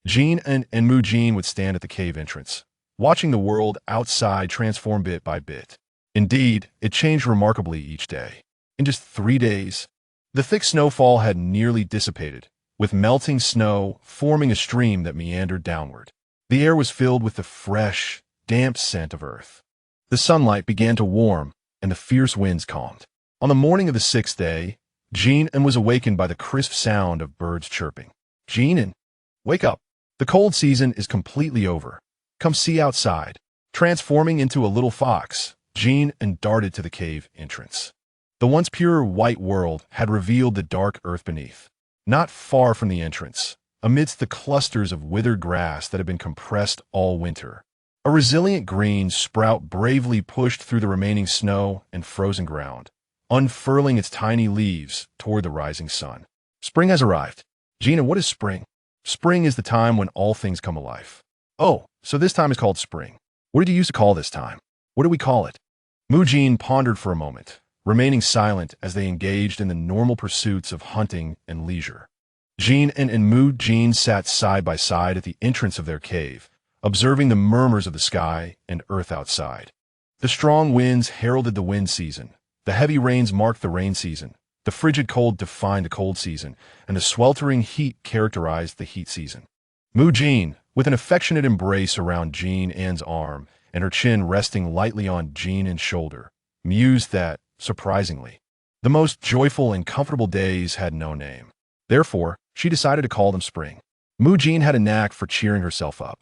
Jin and Mu Jin would stand at the cave entrance, watching the world outside transform bit by bit. Indeed, it changed remarkably each day. In just 3 days, the thick snowfall had nearly dissipated, with melting snow forming a stream that meandered downward. The air was filled with the fresh, damp scent of earth. The sunlight began to warm, and the fierce winds calmed. On the morning of the 6th day, Jin An was awakened by the crisp sound of birds chirping. Jin An, wake up. The cold season is completely over. Come see outside. Transforming into a little fox, Jin An darted to the cave entrance. The once pure white world had revealed the dark earth beneath. Not far from the entrance, amidst the clusters of withered grass that had been compressed all winter, a resilient green sprout bravely pushed through the remaining snow and frozen ground, unfurling its tiny leaves toward the rising sun. Spring has arrived. Gina, what is spring? Spring is the time when all things come alive. Oh, so this time is called spring. What did you used to call this time? What do we call it? Mu Jin pondered for a moment, remaining silent as they engaged in the normal pursuits of hunting and leisure. Jin and Mu Jin sat side by side at the entrance of their cave, observing the murmurs of the sky and earth outside. The strong winds heralded the wind season, the heavy rains marked the rain season, the frigid cold defined the cold season, and the sweltering heat characterized the heat season. Mu Jin, with an affectionate embrace around Jin An's arm and her chin resting lightly on Jin An's shoulder, mused that, surprisingly, the most joyful and comfortable days had no name. Therefore, she decided to call them spring. Mu Jin had a knack for cheering herself up.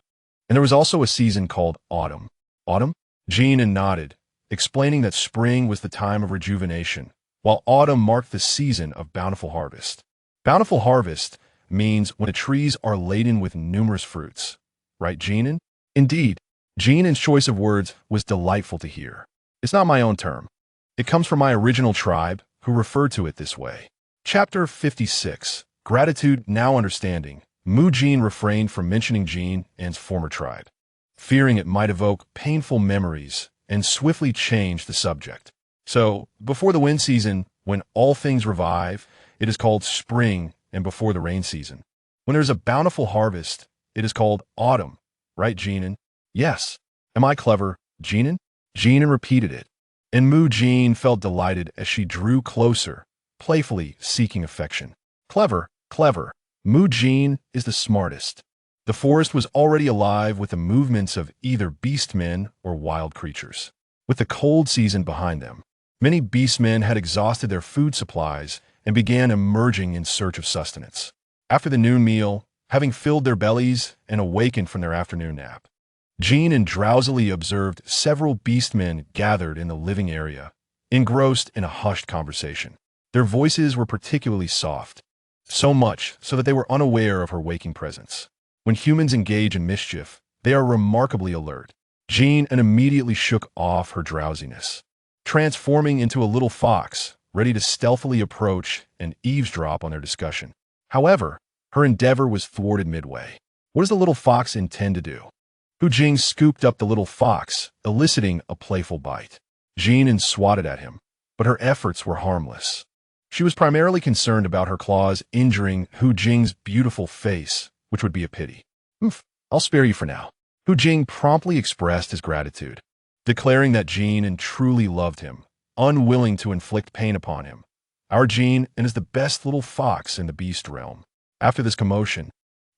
And there was also a season called autumn. Autumn? Jin An nodded, explaining that spring was the time of rejuvenation, while autumn marked the season of bountiful harvest. Bountiful harvest means when the trees are laden with numerous fruits. Right, Jin An? Indeed, Jin An's choice of words was delightful to hear. It's not my own term. It comes from my original tribe, who referred to it this way. Chapter 56, Gratitude Now Understanding. Mu Jin refrained from mentioning Jin An's former tribe, fearing it might evoke painful memories, and swiftly changed the subject. So, before the wind season, when all things revive, it is called spring, and before the rain season, when there's a bountiful harvest, it is called autumn. Right, Jin An? Yes. Am I clever, Jin An? Jin An repeated it, and Mu Jin felt delighted as she drew closer, playfully seeking affection. Clever, clever. Mu Jin is the smartest. The forest was already alive with the movements of either beastmen or wild creatures. With the cold season behind them, many beastmen had exhausted their food supplies and began emerging in search of sustenance. After the noon meal, having filled their bellies and awakened from their afternoon nap, Jin An drowsily observed several beastmen gathered in the living area, engrossed in a hushed conversation. Their voices were particularly soft, so much so that they were unaware of her waking presence. When humans engage in mischief, they are remarkably alert. Jin An immediately shook off her drowsiness, transforming into a little fox, ready to stealthily approach and eavesdrop on their discussion. However, her endeavor was thwarted midway. What does the little fox intend to do? Mu Jin scooped up the little fox, eliciting a playful bite. Jin An swatted at him, but her efforts were harmless. She was primarily concerned about her claws injuring Mu Jin's beautiful face, which would be a pity. I'll spare you for now. Mu Jin promptly expressed his gratitude, declaring that Jin An truly loved him, unwilling to inflict pain upon him. Our Jin An is the best little fox in the beast realm. After this commotion,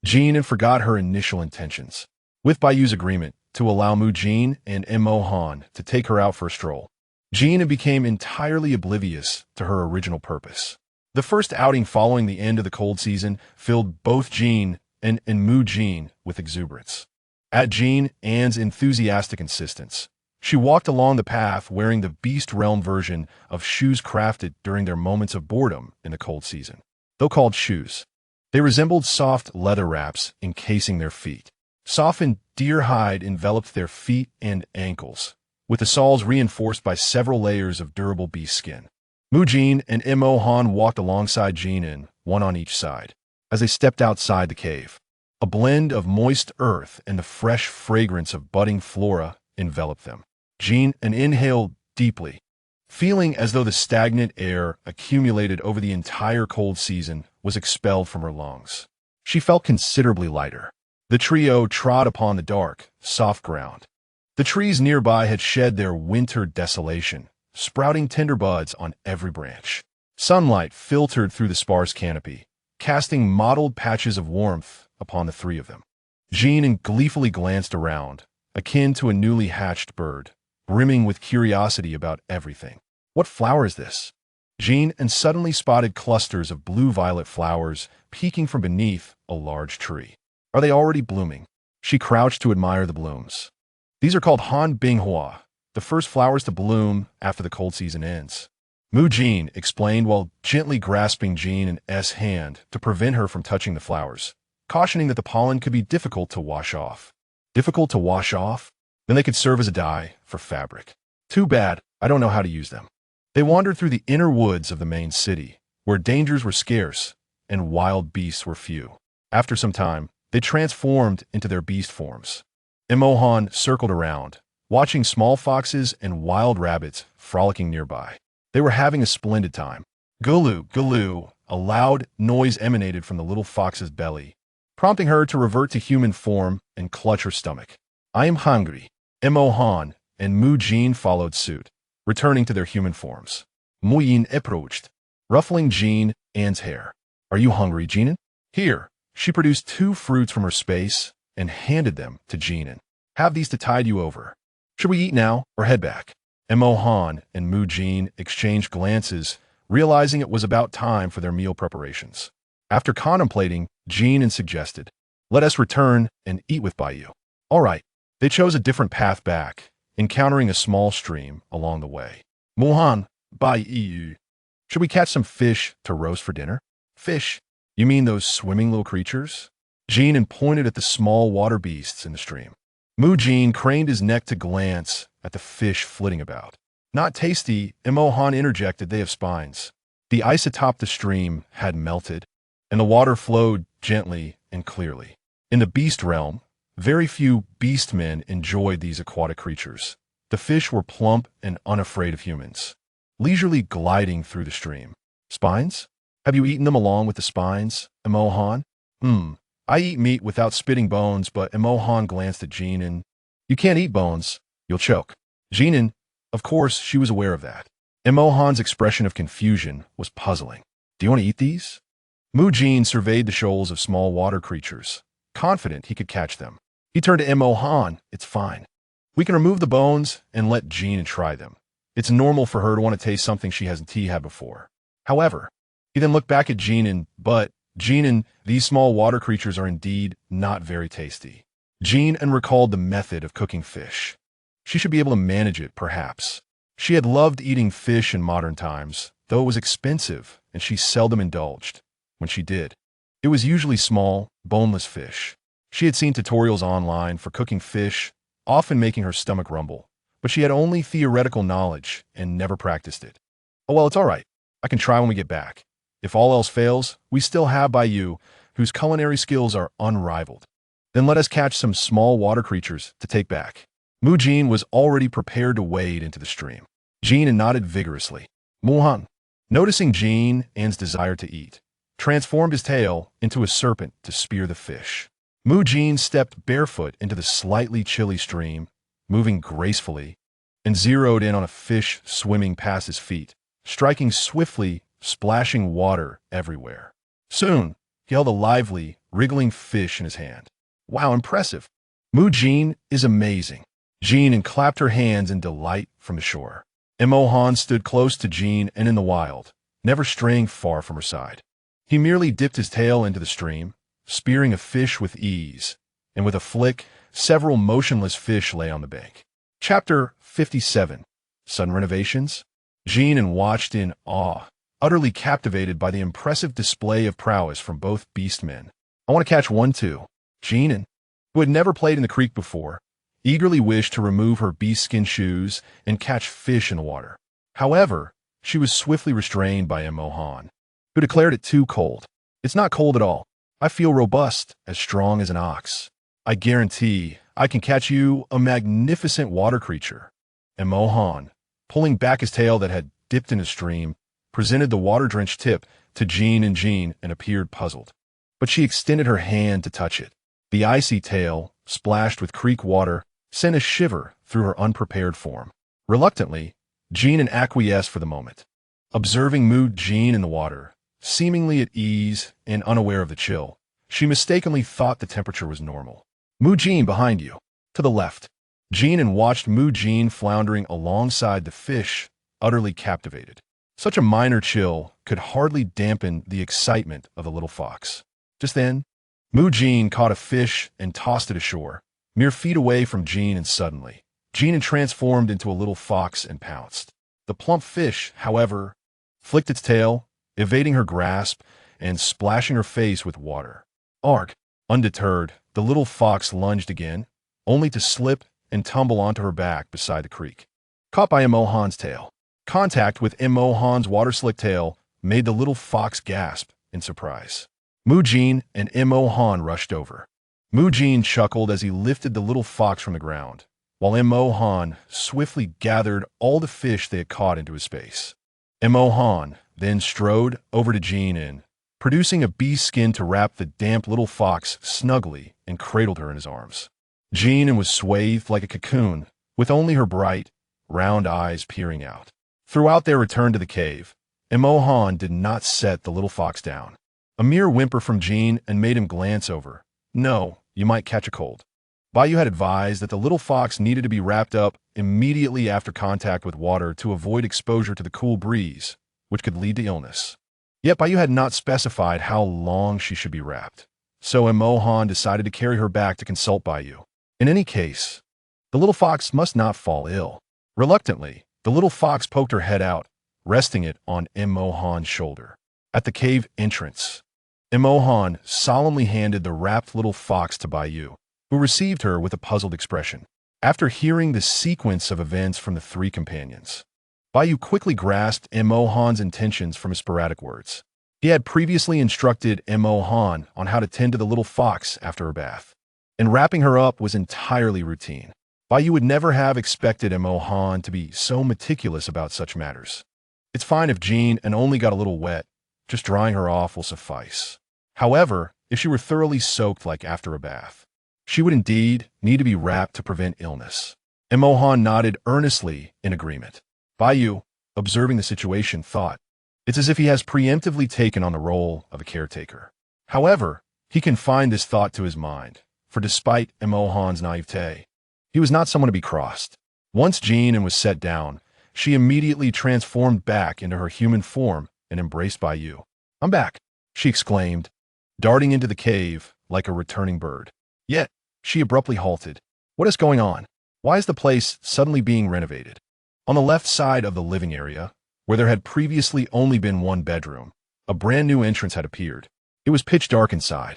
Jin An forgot her initial intentions, with Bayu's agreement to allow Mu Jin and Mo Han to take her out for a stroll. Jin An became entirely oblivious to her original purpose. The first outing following the end of the cold season filled both Jin and Mu Jin with exuberance. At Jin An's enthusiastic insistence, she walked along the path wearing the Beast Realm version of shoes crafted during their moments of boredom in the cold season. Though called shoes, they resembled soft leather wraps encasing their feet. Softened deer hide enveloped their feet and ankles, with the soles reinforced by several layers of durable beast skin. Mu Jin and Mo Han walked alongside Jin An, one on each side, as they stepped outside the cave. A blend of moist earth and the fresh fragrance of budding flora enveloped them. Jin An inhaled deeply, feeling as though the stagnant air accumulated over the entire cold season was expelled from her lungs. She felt considerably lighter. The trio trod upon the dark, soft ground. The trees nearby had shed their winter desolation, sprouting tender buds on every branch. Sunlight filtered through the sparse canopy, casting mottled patches of warmth upon the three of them. Jin An gleefully glanced around, akin to a newly hatched bird, brimming with curiosity about everything. What flower is this? Jin An suddenly spotted clusters of blue-violet flowers peeking from beneath a large tree. Are they already blooming? She crouched to admire the blooms. These are called Han Binghua, the first flowers to bloom after the cold season ends. Mu Jin explained while gently grasping Jin An's hand to prevent her from touching the flowers, cautioning that the pollen could be difficult to wash off. Difficult to wash off? Then they could serve as a dye for fabric. Too bad, I don't know how to use them. They wandered through the inner woods of the main city, where dangers were scarce and wild beasts were few. After some time, they transformed into their beast forms. Emohan circled around, watching small foxes and wild rabbits frolicking nearby. They were having a splendid time. Gulu, gulu, a loud noise emanated from the little fox's belly, prompting her to revert to human form and clutch her stomach. I am hungry. Emohan and Mu Jin followed suit, returning to their human forms. Mu Yin approached, ruffling Jin An's hair. Are you hungry, Jin An? Here. She produced 2 fruits from her space and handed them to Jin An. Have these to tide you over. Should we eat now or head back? Emohan and Mu Jin exchanged glances, realizing it was about time for their meal preparations. After contemplating, Jin An suggested, let us return and eat with Baiyu. All right. They chose a different path back, encountering a small stream along the way. Muhan, Baiyu. Should we catch some fish to roast for dinner? Fish? You mean those swimming little creatures? Jin An pointed at the small water beasts in the stream. Mu Jin craned his neck to glance at the fish flitting about. Not tasty, Emohan interjected, they have spines. The ice atop the stream had melted, and the water flowed gently and clearly. In the beast realm, very few beastmen enjoyed these aquatic creatures. The fish were plump and unafraid of humans, leisurely gliding through the stream. Spines? Have you eaten them along with the spines, Emohan? I eat meat without spitting bones, but Emohan glanced at Jin An. You can't eat bones. You'll choke. Jin An, of course, she was aware of that. Emohan's expression of confusion was puzzling. Do you want to eat these? Mu Jin surveyed the shoals of small water creatures, confident he could catch them. He turned to Emohan. It's fine. We can remove the bones and let Jin An try them. It's normal for her to want to taste something she hasn't had before. However, he then looked back at Jin An, but Jin An, these small water creatures are indeed not very tasty. Jin An recalled the method of cooking fish. She should be able to manage it, perhaps. She had loved eating fish in modern times, though it was expensive, and she seldom indulged. When she did, it was usually small, boneless fish. She had seen tutorials online for cooking fish, often making her stomach rumble, but she had only theoretical knowledge and never practiced it. Oh well, it's all right. I can try when we get back. If all else fails, we still have Baiyu, whose culinary skills are unrivaled. Then let us catch some small water creatures to take back. Mu Jin was already prepared to wade into the stream. Jin An nodded vigorously. Muhan, noticing Jin An's desire to eat, transformed his tail into a serpent to spear the fish. Mu Jin stepped barefoot into the slightly chilly stream, moving gracefully, and zeroed in on a fish swimming past his feet, striking swiftly, splashing water everywhere. Soon, he held a lively, wriggling fish in his hand. Wow, impressive. Mu Jin is amazing. Jin An clapped her hands in delight from the shore. Emohan stood close to Jin An in the wild, never straying far from her side. He merely dipped his tail into the stream, spearing a fish with ease, and with a flick, several motionless fish lay on the bank. Chapter 57. Sun Renovations. Jin An watched in awe, utterly captivated by the impressive display of prowess from both beastmen. I want to catch one too. Jin An, who had never played in the creek before, eagerly wished to remove her beast-skin shoes and catch fish in the water. However, she was swiftly restrained by Emohan, who declared it too cold. It's not cold at all. I feel robust, as strong as an ox. I guarantee I can catch you a magnificent water creature. Emohan, pulling back his tail that had dipped in a stream, presented the water-drenched tip to Jin and appeared puzzled. But she extended her hand to touch it. The icy tail, splashed with creek water, sent a shiver through her unprepared form. Reluctantly, Jin acquiesced for the moment. Observing Jin in the water, seemingly at ease and unaware of the chill, she mistakenly thought the temperature was normal. Jin behind you. To the left. Jin watched Jin floundering alongside the fish, utterly captivated. Such a minor chill could hardly dampen the excitement of the little fox. Just then, Jin caught a fish and tossed it ashore, mere feet away from Jin, and suddenly, Jin transformed into a little fox and pounced. The plump fish, however, flicked its tail, evading her grasp and splashing her face with water. Arg! Undeterred, the little fox lunged again, only to slip and tumble onto her back beside the creek. Caught by Han's tail. Contact with Han's water-slick tail made the little fox gasp in surprise. Jin and Han rushed over. Jin chuckled as he lifted the little fox from the ground, while Han swiftly gathered all the fish they had caught into his space. Han then strode over to Jin, producing a bee skin to wrap the damp little fox snugly, and cradled her in his arms. Jin was swathed like a cocoon, with only her bright, round eyes peering out. Throughout their return to the cave, Han did not set the little fox down. A mere whimper from Jin made him glance over. No, you might catch a cold. Bayou had advised that the little fox needed to be wrapped up immediately after contact with water to avoid exposure to the cool breeze, which could lead to illness. Yet Bayou had not specified how long she should be wrapped, so Han decided to carry her back to consult Bayou. In any case, the little fox must not fall ill. Reluctantly, the little fox poked her head out, resting it on Han's shoulder. At the cave entrance, Han solemnly handed the wrapped little fox to Bayou, who received her with a puzzled expression. After hearing the sequence of events from the three companions, Bayou quickly grasped Han's intentions from his sporadic words. He had previously instructed Han on how to tend to the little fox after her bath, and wrapping her up was entirely routine. Bayou would never have expected Han to be so meticulous about such matters. It's fine if Jin only got a little wet, just drying her off will suffice. However, if she were thoroughly soaked like after a bath, she would indeed need to be wrapped to prevent illness. Han nodded earnestly in agreement. Bayou, observing the situation, thought, it's as if he has preemptively taken on the role of a caretaker. However, he confined this thought to his mind, for despite Han's naivete, he was not someone to be crossed. Once Jin was set down, she immediately transformed back into her human form and embraced Bayou. I'm back, she exclaimed, darting into the cave like a returning bird. Yet, she abruptly halted. What is going on? Why is the place suddenly being renovated? On the left side of the living area, where there had previously only been one bedroom, a brand new entrance had appeared. It was pitch dark inside.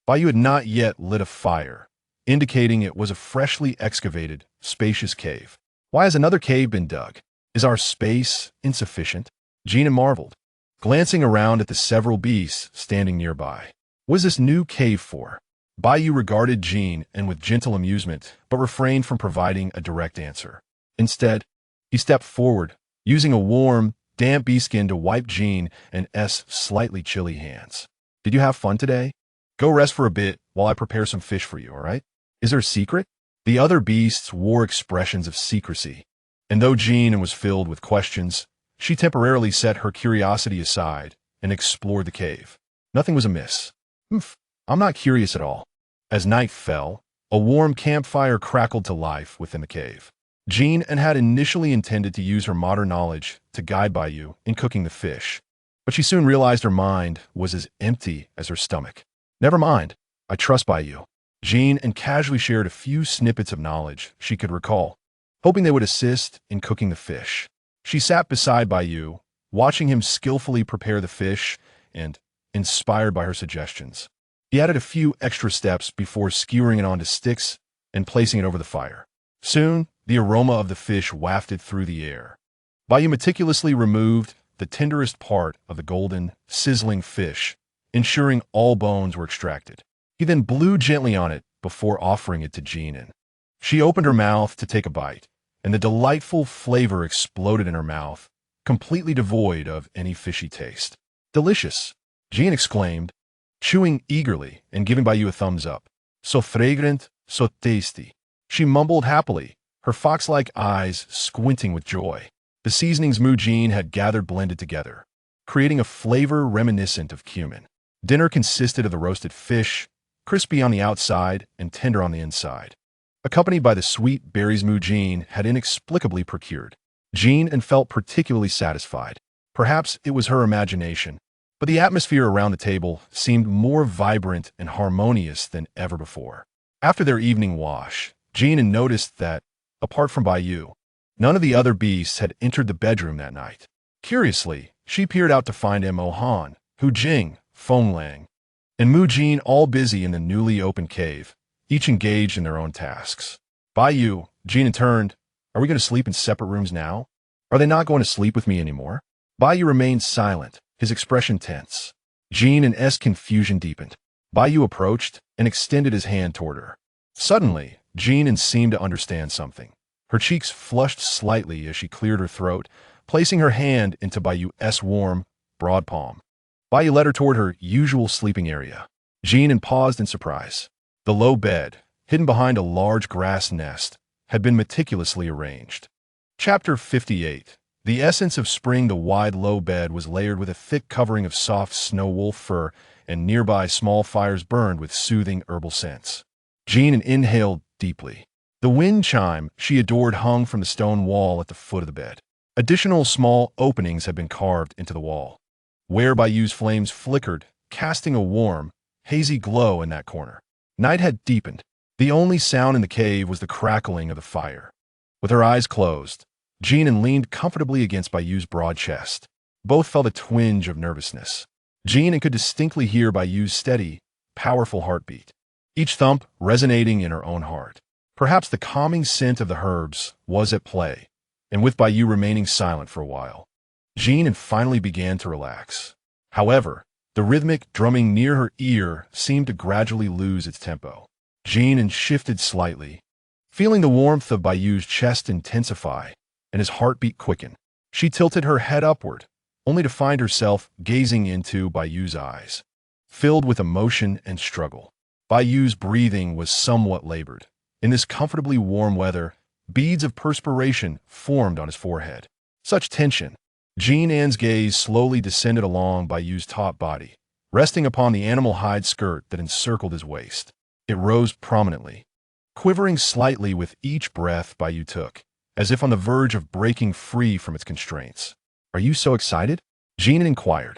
Bayou had not yet lit a fire, indicating it was a freshly excavated, spacious cave. Why has another cave been dug? Is our space insufficient? Jin marveled, glancing around at the several beasts standing nearby. What is this new cave for? Bayou regarded Jin with gentle amusement, but refrained from providing a direct answer. Instead, he stepped forward, using a warm, damp bee skin to wipe Jin's slightly chilly hands. Did you have fun today? Go rest for a bit while I prepare some fish for you, all right? Is there a secret? The other beasts wore expressions of secrecy, and though Jin was filled with questions, she temporarily set her curiosity aside and explored the cave. Nothing was amiss. I'm not curious at all. As night fell, a warm campfire crackled to life within the cave. Jin had initially intended to use her modern knowledge to guide Bayou in cooking the fish, but she soon realized her mind was as empty as her stomach. Never mind, I trust Bayou. Jin casually shared a few snippets of knowledge she could recall, hoping they would assist in cooking the fish. She sat beside Bayou, watching him skillfully prepare the fish and inspired by her suggestions. He added a few extra steps before skewering it onto sticks and placing it over the fire. Soon, the aroma of the fish wafted through the air. Bayou meticulously removed the tenderest part of the golden, sizzling fish, ensuring all bones were extracted. He then blew gently on it before offering it to Jin. She opened her mouth to take a bite, and the delightful flavor exploded in her mouth, completely devoid of any fishy taste. Delicious, Jin exclaimed, chewing eagerly and giving Baiyu a thumbs up. So fragrant, so tasty. She mumbled happily, her fox-like eyes squinting with joy. The seasonings Jin had gathered blended together, creating a flavor reminiscent of cumin. Dinner consisted of the roasted fish, crispy on the outside and tender on the inside, accompanied by the sweet berries Jin had inexplicably procured. Jin An felt particularly satisfied. Perhaps it was her imagination, but the atmosphere around the table seemed more vibrant and harmonious than ever before. After their evening wash, Jin An noticed that, apart from Baiyu, none of the other beasts had entered the bedroom that night. Curiously, she peered out to find Mo Han, Hu Jing, Feng Lang, and Jin all busy in the newly opened cave, each engaged in their own tasks. Baiyu, Jin An turned. Are we going to sleep in separate rooms now? Are they not going to sleep with me anymore? Baiyu remained silent, his expression tense. Jin An's confusion deepened. Baiyu approached and extended his hand toward her. Suddenly, Jin An seemed to understand something. Her cheeks flushed slightly as she cleared her throat, placing her hand into Baiyu's warm, broad palm. Baiyu led her toward her usual sleeping area. Jin An paused in surprise. The low bed, hidden behind a large grass nest, had been meticulously arranged. Chapter 58. The essence of spring. The wide low bed was layered with a thick covering of soft snow wolf fur, and nearby small fires burned with soothing herbal scents. Jin An inhaled deeply. The wind chime she adored hung from the stone wall at the foot of the bed. Additional small openings had been carved into the wall, where Baiyu's flames flickered, casting a warm, hazy glow in that corner. Night had deepened. The only sound in the cave was the crackling of the fire. With her eyes closed, Jin An leaned comfortably against Baiyu's broad chest. Both felt a twinge of nervousness. Jin An could distinctly hear Baiyu's steady, powerful heartbeat, each thump resonating in her own heart. Perhaps the calming scent of the herbs was at play, and with Baiyu remaining silent for a while, Jin An finally began to relax. However, the rhythmic drumming near her ear seemed to gradually lose its tempo. Jin An shifted slightly, feeling the warmth of Baiyu's chest intensify and his heartbeat quicken. She tilted her head upward, only to find herself gazing into Baiyu's eyes, filled with emotion and struggle. Baiyu's breathing was somewhat labored. In this comfortably warm weather, beads of perspiration formed on his forehead. Such tension. Jin An's gaze slowly descended along Baiyu's taut body, resting upon the animal hide skirt that encircled his waist. It rose prominently, quivering slightly with each breath Baiyu took, as if on the verge of breaking free from its constraints. Are you so excited? Jin An inquired.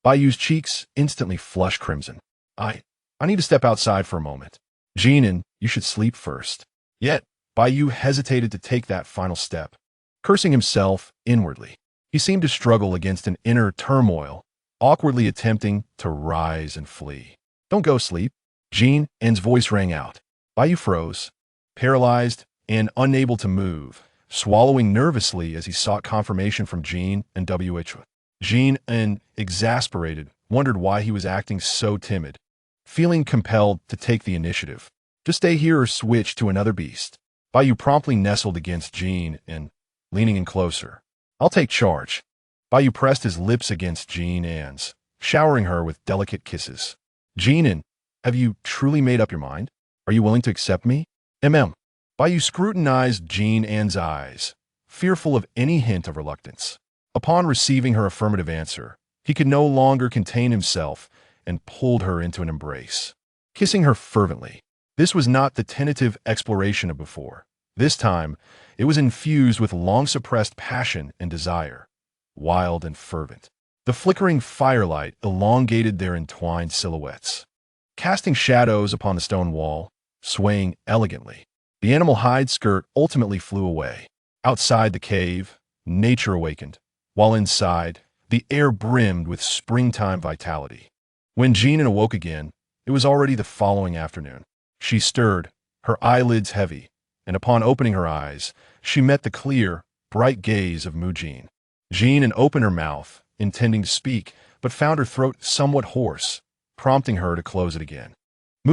Baiyu's cheeks instantly flushed crimson. I need to step outside for a moment. Jin An, you should sleep first. Yet, Baiyu hesitated to take that final step, cursing himself inwardly. He seemed to struggle against an inner turmoil, awkwardly attempting to rise and flee. Don't go sleep. Jin An's voice rang out. Baiyu froze, paralyzed and unable to move, swallowing nervously as he sought confirmation from Jin and Wh. Jin An, exasperated, wondered why he was acting so timid, feeling compelled to take the initiative. To stay here or switch to another beast. Baiyu promptly nestled against Jin An, leaning in closer. I'll take charge. Baiyu pressed his lips against Jin An's, showering her with delicate kisses. Jin An, have you truly made up your mind? Are you willing to accept me? Baiyu scrutinized Jin An's eyes, fearful of any hint of reluctance. Upon receiving her affirmative answer, he could no longer contain himself and pulled her into an embrace, kissing her fervently. This was not the tentative exploration of before. This time, it was infused with long-suppressed passion and desire, wild and fervent. The flickering firelight elongated their entwined silhouettes, casting shadows upon the stone wall, swaying elegantly. The animal hide skirt ultimately flew away. Outside the cave, nature awakened, while inside, the air brimmed with springtime vitality. When Jin An awoke again, it was already the following afternoon. She stirred, her eyelids heavy, and upon opening her eyes, she met the clear, bright gaze of Jin. Jin An opened her mouth, intending to speak, but found her throat somewhat hoarse, prompting her to close it again.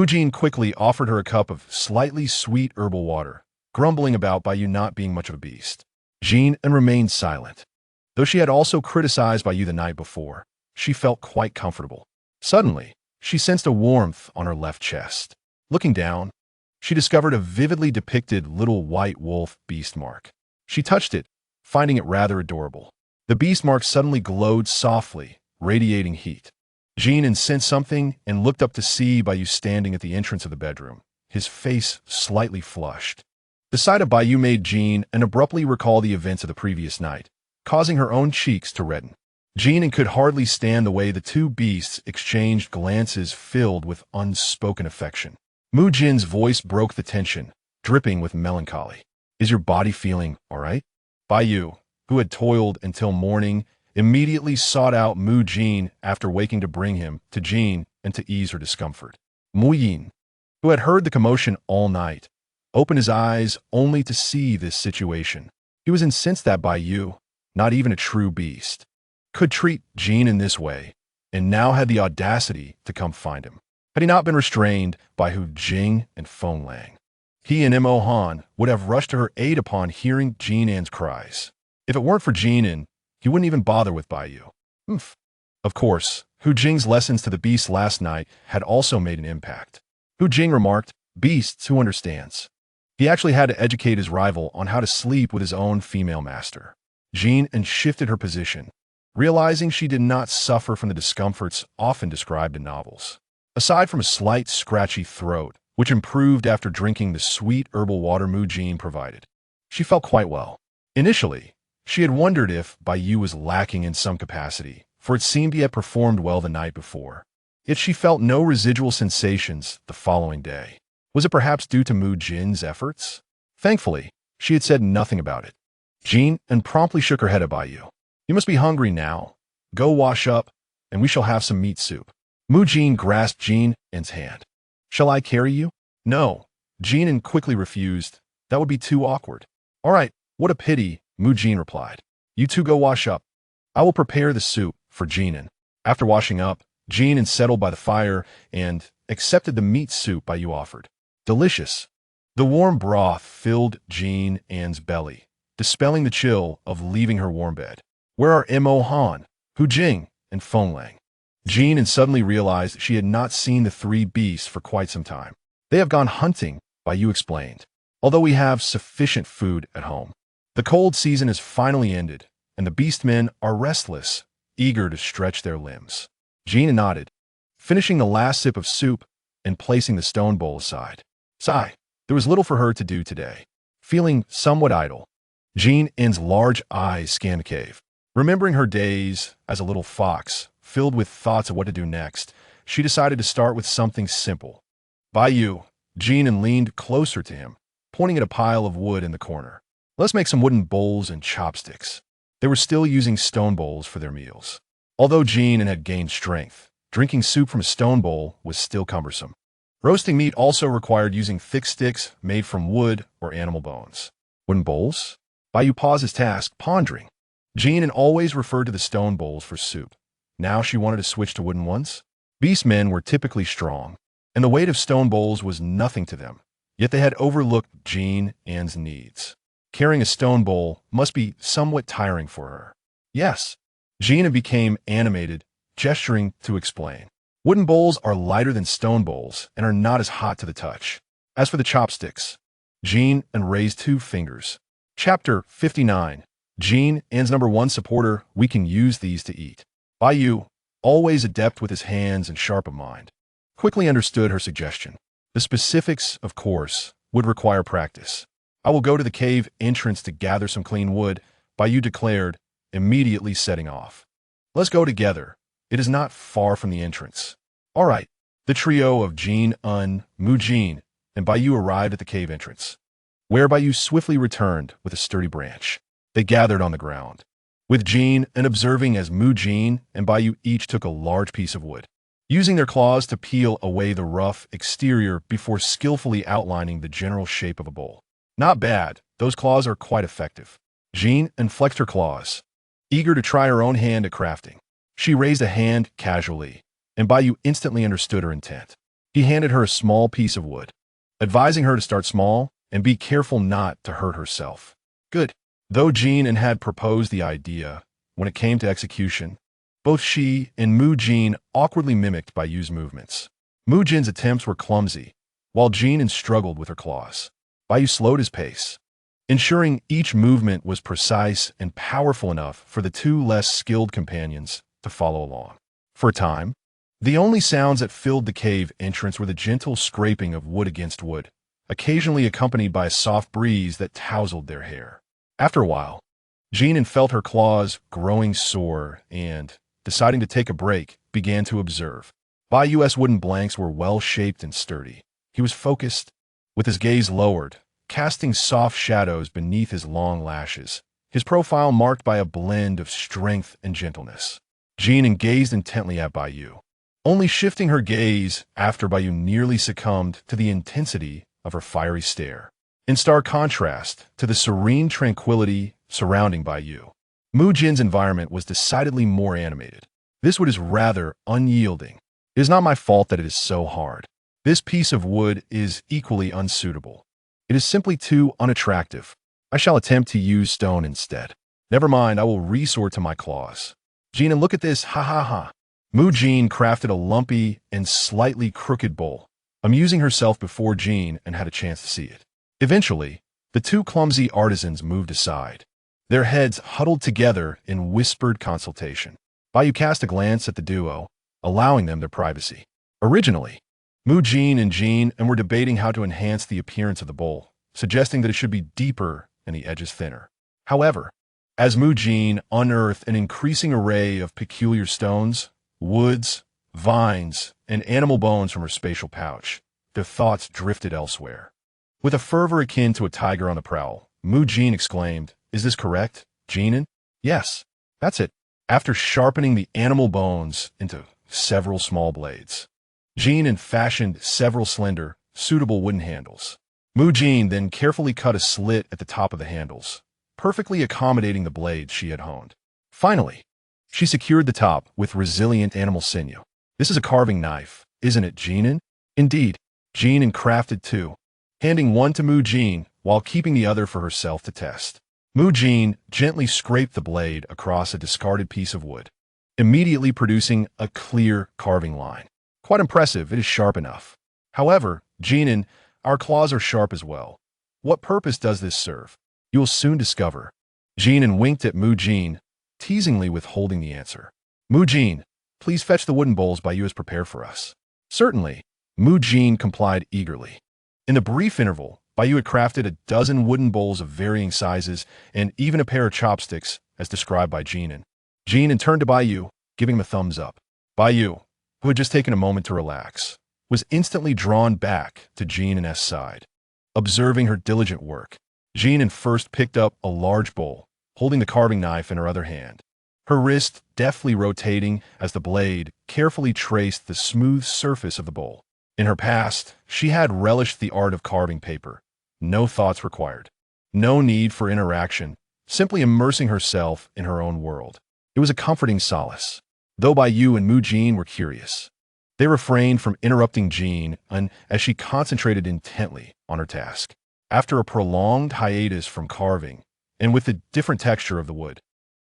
Jin quickly offered her a cup of slightly sweet herbal water, grumbling about Baiyu not being much of a beast. Jin An remained silent. Though she had also criticized Baiyu the night before, she felt quite comfortable. Suddenly, she sensed a warmth on her left chest. Looking down, she discovered a vividly depicted little white wolf beast mark. She touched it, finding it rather adorable. The beast mark suddenly glowed softly, radiating heat. Jin An sensed something and looked up to see Baiyu standing at the entrance of the bedroom, his face slightly flushed. The sight of Baiyu made Jin An abruptly recall the events of the previous night, causing her own cheeks to redden. Jin An could hardly stand the way the two beasts exchanged glances filled with unspoken affection. Mu Jin's voice broke the tension, dripping with melancholy. "Is your body feeling all right?" Baiyu, who had toiled until morning, immediately sought out Mu Jin after waking to bring him to Jin and to ease her discomfort. Mu Yin, who had heard the commotion all night, opened his eyes only to see this situation. He was incensed that Baiyu, not even a true beast, could treat Jin in this way, and now had the audacity to come find him. Had he not been restrained by Hu Jing and Feng Lang, he and Mo Han would have rushed to her aid upon hearing Jin An's cries. If it weren't for Jin An, he wouldn't even bother with Baiyu. Of course, Hu Jing's lessons to the beasts last night had also made an impact. Hu Jing remarked, "Beasts, who understands?" He actually had to educate his rival on how to sleep with his own female master. Jin An shifted her position, realizing she did not suffer from the discomforts often described in novels. Aside from a slight scratchy throat, which improved after drinking the sweet herbal water Mu Jin provided, she felt quite well. Initially, she had wondered if Baiyu was lacking in some capacity, for it seemed he had performed well the night before. Yet she felt no residual sensations the following day. Was it perhaps due to Mu Jin's efforts? Thankfully, she had said nothing about it. Jin An promptly shook her head at Baiyu. "You must be hungry now. Go wash up, and we shall have some meat soup." Mu Jin grasped Jin An's hand. "Shall I carry you?" "No." Jin An quickly refused. "That would be too awkward." "All right, what a pity," Mu Jin replied. "You two go wash up. I will prepare the soup for Jin An." After washing up, Jin An settled by the fire and accepted the meat soup Baiyu offered. Delicious. The warm broth filled Jin An's belly, dispelling the chill of leaving her warm bed. Where are Mo Han, Hu Jing, and Feng Lang? Jin An suddenly realized she had not seen the three beasts for quite some time. "They have gone hunting," Baiyu explained, "although we have sufficient food at home. The cold season has finally ended, and the beastmen are restless, eager to stretch their limbs." Jin An nodded, finishing the last sip of soup and placing the stone bowl aside. Sigh. There was little for her to do today. Feeling somewhat idle, Jin An's large eyes scanned the cave. Remembering her days as a little fox, filled with thoughts of what to do next, she decided to start with something simple. "Baiyu," Jin An leaned closer to him, pointing at a pile of wood in the corner. "Let's make some wooden bowls and chopsticks." They were still using stone bowls for their meals. Although Jin An had gained strength, drinking soup from a stone bowl was still cumbersome. Roasting meat also required using thick sticks made from wood or animal bones. Wooden bowls? Baiyu paused his task, pondering. Jin An always referred to the stone bowls for soup. Now she wanted to switch to wooden ones. Beastmen were typically strong, and the weight of stone bowls was nothing to them, yet they had overlooked Jin An's needs. Carrying a stone bowl must be somewhat tiring for her. "Yes." Jin An became animated, gesturing to explain. "Wooden bowls are lighter than stone bowls and are not as hot to the touch. As for the chopsticks," Jin An raised 2 fingers. Chapter 59. Jin An's #1 supporter, we can use these to eat. Baiyu, always adept with his hands and sharp of mind, quickly understood her suggestion. The specifics, of course, would require practice. "I will go to the cave entrance to gather some clean wood," Baiyu declared, immediately setting off. "Let's go together. It is not far from the entrance." "All right." The trio of Jin An, Mu Jin, and Baiyu arrived at the cave entrance, where Baiyu swiftly returned with a sturdy branch. They gathered on the ground, with Jin An observing as Mu Jin and Baiyu each took a large piece of wood, using their claws to peel away the rough exterior before skillfully outlining the general shape of a bowl. "Not bad. Those claws are quite effective." Jin An flexed her claws, eager to try her own hand at crafting. She raised a hand casually, and Baiyu instantly understood her intent. He handed her a small piece of wood, advising her to start small and be careful not to hurt herself. Good. Though Jin An had proposed the idea, when it came to execution, both she and Mu Jin awkwardly mimicked Bai Yu's movements. Mu Jin's attempts were clumsy, while Jin An struggled with her claws. Bai Yu slowed his pace, ensuring each movement was precise and powerful enough for the two less skilled companions to follow along. For a time, the only sounds that filled the cave entrance were the gentle scraping of wood against wood, occasionally accompanied by a soft breeze that tousled their hair. After a while, Jin An felt her claws growing sore and, deciding to take a break, began to observe. Bai Yu's wooden blanks were well-shaped and sturdy. He was focused, with his gaze lowered, casting soft shadows beneath his long lashes, his profile marked by a blend of strength and gentleness. Jin An gazed intently at Bai Yu, only shifting her gaze after Bai Yu nearly succumbed to the intensity of her fiery stare. In stark contrast to the serene tranquility surrounding Bai Yu, Mu Jin's environment was decidedly more animated. This wood is rather unyielding. It is not my fault that it is so hard. This piece of wood is equally unsuitable. It is simply too unattractive. I shall attempt to use stone instead. Never mind, I will resort to my claws. Jin An, look at this, ha ha ha. Mu Jin crafted a lumpy and slightly crooked bowl, amusing herself before Jin An had a chance to see it. Eventually, the two clumsy artisans moved aside, their heads huddled together in whispered consultation. Bai Yu cast a glance at the duo, allowing them their privacy. Originally, Mu Jin and Jin An were debating how to enhance the appearance of the bowl, suggesting that it should be deeper and the edges thinner. However, as Mu Jin unearthed an increasing array of peculiar stones, woods, vines, and animal bones from her spatial pouch, their thoughts drifted elsewhere. With a fervor akin to a tiger on the prowl, Mu Jin exclaimed, "Is this correct, Jin An?" "Yes, that's it." After sharpening the animal bones into several small blades, Jin An fashioned several slender, suitable wooden handles. Mu Jin then carefully cut a slit at the top of the handles, perfectly accommodating the blades she had honed. Finally, she secured the top with resilient animal sinew. "This is a carving knife, isn't it, Jin An?" "Indeed." Jin An crafted two, handing one to Mu Jin while keeping the other for herself to test. Mu Jin gently scraped the blade across a discarded piece of wood, immediately producing a clear carving line. "Quite impressive, it is sharp enough." "However, Jin An, our claws are sharp as well. What purpose does this serve?" "You will soon discover." Jin An winked at Mu Jin, teasingly withholding the answer. "Mu Jin, please fetch the wooden bowls Bai Yu has prepared for us." "Certainly." Mu Jin complied eagerly. In the brief interval, Bai Yu had crafted a dozen wooden bowls of varying sizes and even a pair of chopsticks, as described by Jin An. Jin An turned to Bai Yu, giving him a thumbs up. Bai Yu, who had just taken a moment to relax, was instantly drawn back to Jin An's side. Observing her diligent work, Jin An first picked up a large bowl, holding the carving knife in her other hand, her wrist deftly rotating as the blade carefully traced the smooth surface of the bowl. In her past, she had relished the art of carving paper. No thoughts required. No need for interaction, simply immersing herself in her own world. It was a comforting solace. Though Bai Yu and Mu Jin were curious, they refrained from interrupting Jin An as she concentrated intently on her task. After a prolonged hiatus from carving, and with the different texture of the wood,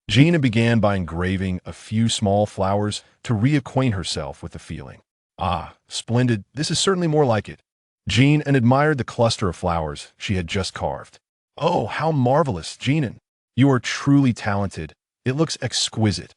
Jin An began by engraving a few small flowers to reacquaint herself with the feeling. "Ah, splendid, this is certainly more like it." Jin An admired the cluster of flowers she had just carved. "Oh, how marvelous, Jin An. You are truly talented. It looks exquisite."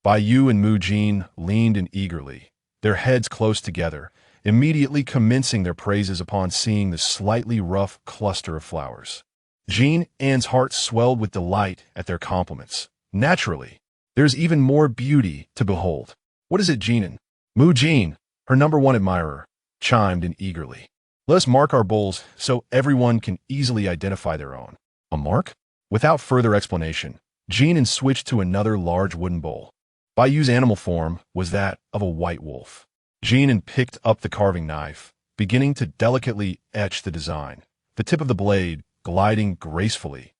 Bai Yu and Mu Jin leaned in eagerly, their heads close together, immediately commencing their praises upon seeing the slightly rough cluster of flowers. Jin An's heart swelled with delight at their compliments. Naturally, there's even more beauty to behold. "What is it, Jin An?" Mu Jin, her #1 admirer, chimed in eagerly. "Let us mark our bowls so everyone can easily identify their own." "A mark?" Without further explanation, Jin An switched to another large wooden bowl. Bai Yu's animal form was that of a white wolf. Jin An picked up the carving knife, beginning to delicately etch the design, the tip of the blade gliding gracefully,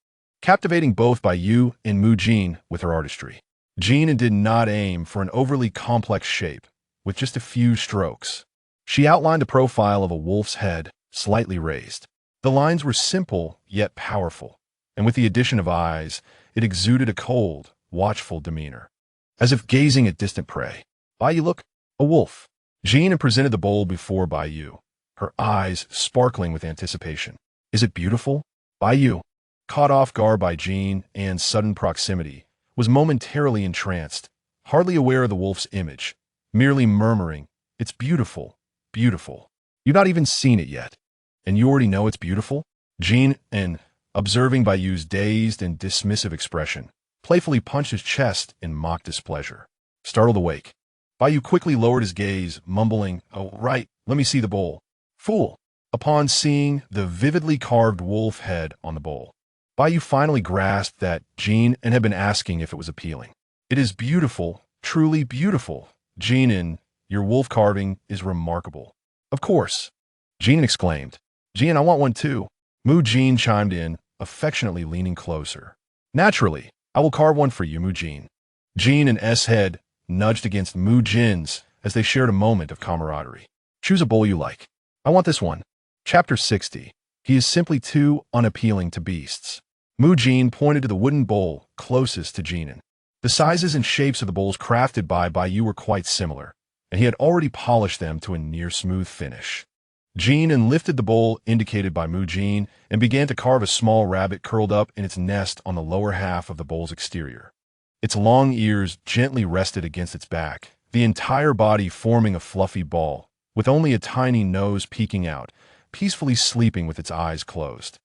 captivating both Bai Yu and Mu Jin with her artistry. Jin An did not aim for an overly complex shape. With just a few strokes, she outlined the profile of a wolf's head, slightly raised. The lines were simple yet powerful, and with the addition of eyes, it exuded a cold, watchful demeanor, as if gazing at distant prey. Baiyu, look, a wolf. Jin An presented the bowl before Baiyu, her eyes sparkling with anticipation. Is it beautiful? Baiyu, caught off guard by Jin An's sudden proximity, was momentarily entranced, hardly aware of the wolf's image, merely murmuring, "It's beautiful, beautiful. You've not even seen it yet, and you already know it's beautiful?" Jin An, observing Baiyu's dazed and dismissive expression, playfully punched his chest in mock displeasure. Startled awake, Baiyu quickly lowered his gaze, mumbling, "Oh, right, let me see the bowl." Fool! Upon seeing the vividly carved wolf head on the bowl, Baiyu finally grasped that Jin An had been asking if it was appealing. "It is beautiful, truly beautiful. Jin An, your wolf carving is remarkable." "Of course," Jin An exclaimed. "Jin, I want one too." Mu Jin chimed in, affectionately leaning closer. "Naturally, I will carve one for you, Mu Jin." Jin An's head nudged against Mu Jin's as they shared a moment of camaraderie. "Choose a bowl you like." "I want this one." Chapter 60. He is simply too unappealing to beasts. Mu Jin pointed to the wooden bowl closest to Jin An. The sizes and shapes of the bowls crafted by Baiyu were quite similar, and he had already polished them to a near-smooth finish. Jin An lifted the bowl indicated by Mu Jin and began to carve a small rabbit curled up in its nest on the lower half of the bowl's exterior. Its long ears gently rested against its back, the entire body forming a fluffy ball, with only a tiny nose peeking out, peacefully sleeping with its eyes closed.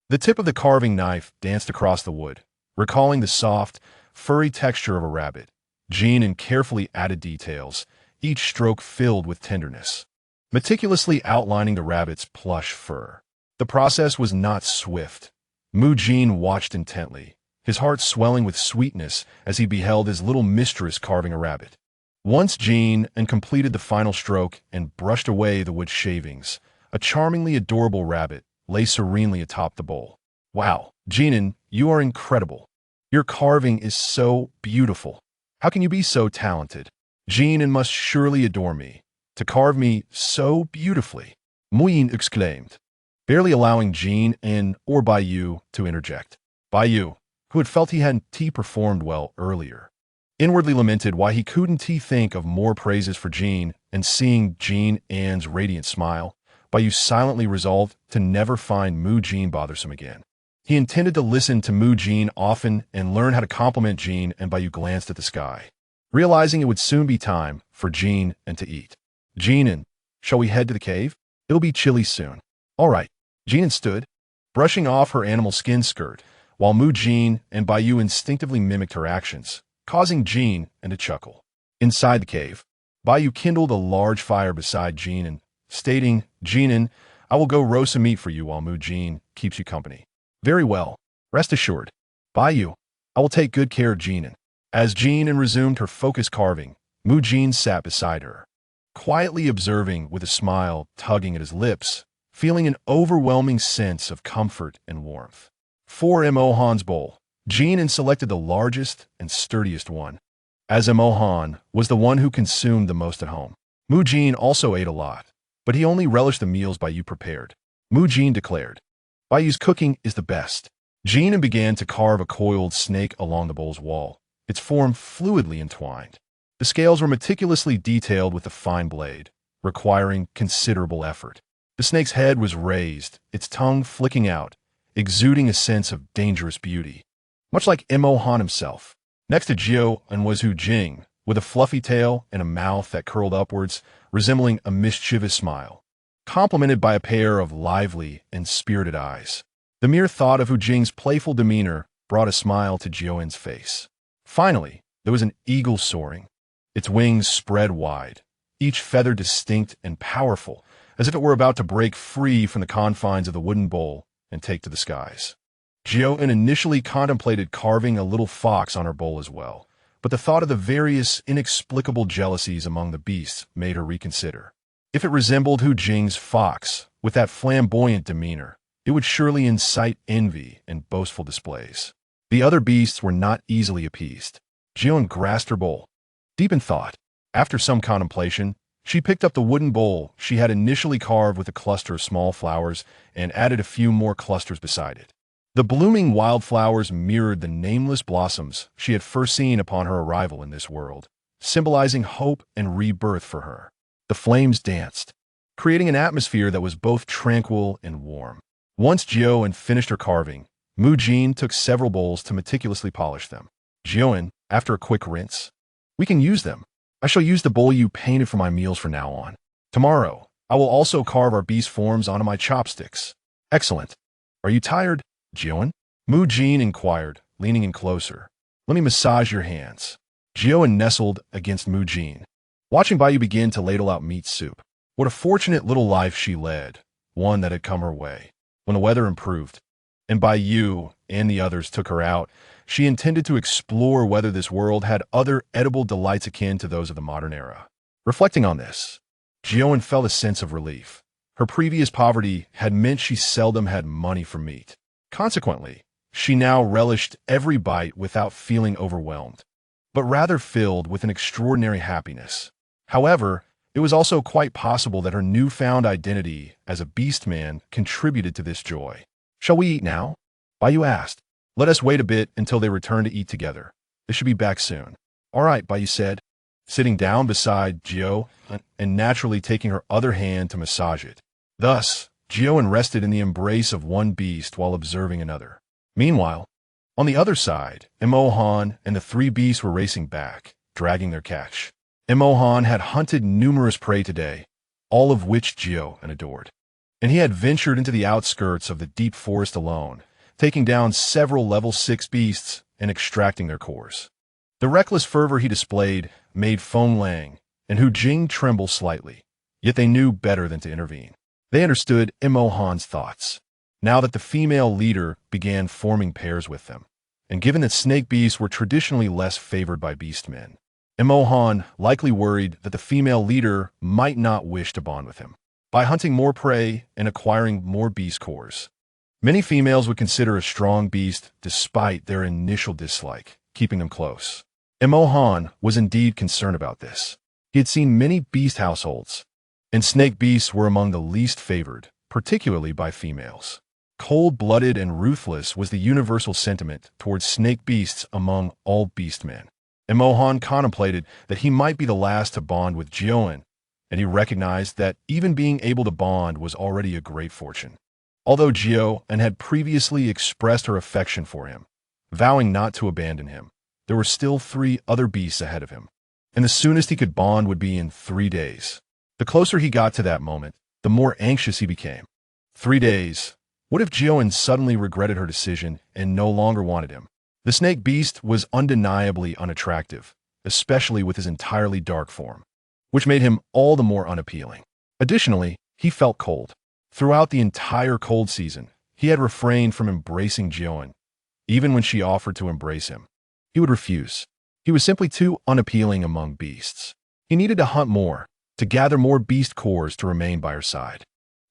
The tip of the carving knife danced across the wood, recalling the soft, furry texture of a rabbit. Jin An carefully added details, each stroke filled with tenderness, meticulously outlining the rabbit's plush fur. The process was not swift. Mu Jin watched intently, his heart swelling with sweetness as he beheld his little mistress carving a rabbit. Once Jin An completed the final stroke and brushed away the wood shavings, a charmingly adorable rabbit lay serenely atop the bowl. "Wow, Jin An, you are incredible. Your carving is so beautiful. How can you be so talented? Jin An must surely adore me, to carve me so beautifully," Mu Jin exclaimed, barely allowing Jin An or Baiyu to interject. Baiyu, who had felt he hadn't performed well earlier, inwardly lamented why he couldn't think of more praises for Jin, and seeing Jin An's radiant smile, Baiyu silently resolved to never find Mu Jin bothersome again. He intended to listen to Mu Jin often and learn how to compliment Jin, and Baiyu glanced at the sky, realizing it would soon be time for Jin An to eat. "Jin An, shall we head to the cave? It'll be chilly soon." "All right." Jin An stood, brushing off her animal skin skirt, while Mu Jin and Baiyu instinctively mimicked her actions, causing Jin An to chuckle. Inside the cave, Baiyu kindled a large fire beside Jin An, stating, "Jin An, I will go roast some meat for you while Mu Jin keeps you company." "Very well. Rest assured. Baiyu, I will take good care of Jin An." As Jin An resumed her focused carving, Mu Jin sat beside her, quietly observing with a smile tugging at his lips, feeling an overwhelming sense of comfort and warmth. For Emohan's bowl, Jin An selected the largest and sturdiest one, as Emohan was the one who consumed the most at home. Mu Jin also ate a lot, but he only relished the meals Baiyu prepared. Mu Jin declared, "Baiyu's cooking is the best." Jin An began to carve a coiled snake along the bowl's wall, its form fluidly entwined. The scales were meticulously detailed with a fine blade, requiring considerable effort. The snake's head was raised, its tongue flicking out, exuding a sense of dangerous beauty, much like Emohan himself. Next to Jiao and was Hu Jing, with a fluffy tail and a mouth that curled upwards, resembling a mischievous smile, complemented by a pair of lively and spirited eyes. The mere thought of Hu Jing's playful demeanor brought a smile to Jiao-en's face. Finally, there was an eagle soaring, its wings spread wide, each feather distinct and powerful, as if it were about to break free from the confines of the wooden bowl and take to the skies. Jiao-en initially contemplated carving a little fox on her bowl as well, but the thought of the various inexplicable jealousies among the beasts made her reconsider. If it resembled Hu Jing's fox, with that flamboyant demeanor, it would surely incite envy and boastful displays. The other beasts were not easily appeased. Jiao-en grasped her bowl, deep in thought. After some contemplation, She picked up the wooden bowl she had initially carved with a cluster of small flowers and added a few more clusters beside it. The blooming wildflowers mirrored the nameless blossoms she had first seen upon her arrival in this world, symbolizing hope and rebirth for her. The flames danced, creating an atmosphere that was both tranquil and warm. Once Jin An finished her carving, Jin took several bowls to meticulously polish them. Jin, after a quick rinse, "We can use them. I shall use the bowl you painted for my meals from now on. Tomorrow, I will also carve our beast forms onto my chopsticks." "Excellent. Are you tired, Jin?" Jin inquired, leaning in closer. "Let me massage your hands." Jin nestled against Jin, watching Baiyu begin to ladle out meat soup. What a fortunate little life she led, one that had come her way. When the weather improved, and Baiyu and the others took her out, she intended to explore whether this world had other edible delights akin to those of the modern era. Reflecting on this, Jin felt a sense of relief. Her previous poverty had meant she seldom had money for meat. Consequently, she now relished every bite without feeling overwhelmed, but rather filled with an extraordinary happiness. However, it was also quite possible that her newfound identity as a beastman contributed to this joy. "Shall we eat now?" Baiyu asked. "Let us wait a bit until they return to eat together. They should be back soon." "All right," Baiyu said, sitting down beside Jin and naturally taking her other hand to massage it. Thus, Jin rested in the embrace of one beast while observing another. Meanwhile, on the other side, Han and the three beasts were racing back, dragging their catch. Han had hunted numerous prey today, all of which Jin adored, and he had ventured into the outskirts of the deep forest alone, taking down several level 6 beasts and extracting their cores. The reckless fervor he displayed made Feng Lang and Hu Jing tremble slightly, yet they knew better than to intervene. They understood Han's thoughts, now that the female leader began forming pairs with them, and given that snake beasts were traditionally less favored by beastmen, Han likely worried that the female leader might not wish to bond with him. By hunting more prey and acquiring more beast cores, many females would consider a strong beast despite their initial dislike, keeping them close. Han was indeed concerned about this. He had seen many beast households, and snake beasts were among the least favored, particularly by females. Cold-blooded and ruthless was the universal sentiment towards snake beasts among all beastmen. Han contemplated that he might be the last to bond with Jin, and he recognized that even being able to bond was already a great fortune. Although Jin had previously expressed her affection for him, vowing not to abandon him, there were still 3 other beasts ahead of him, and the soonest he could bond would be in 3 days. The closer he got to that moment, the more anxious he became. 3 days. What if Jin suddenly regretted her decision and no longer wanted him? The snake beast was undeniably unattractive, especially with his entirely dark form, which made him all the more unappealing. Additionally, he felt cold. Throughout the entire cold season, he had refrained from embracing Jin. Even when she offered to embrace him, he would refuse. He was simply too unappealing among beasts. He needed to hunt more, to gather more beast cores to remain by her side.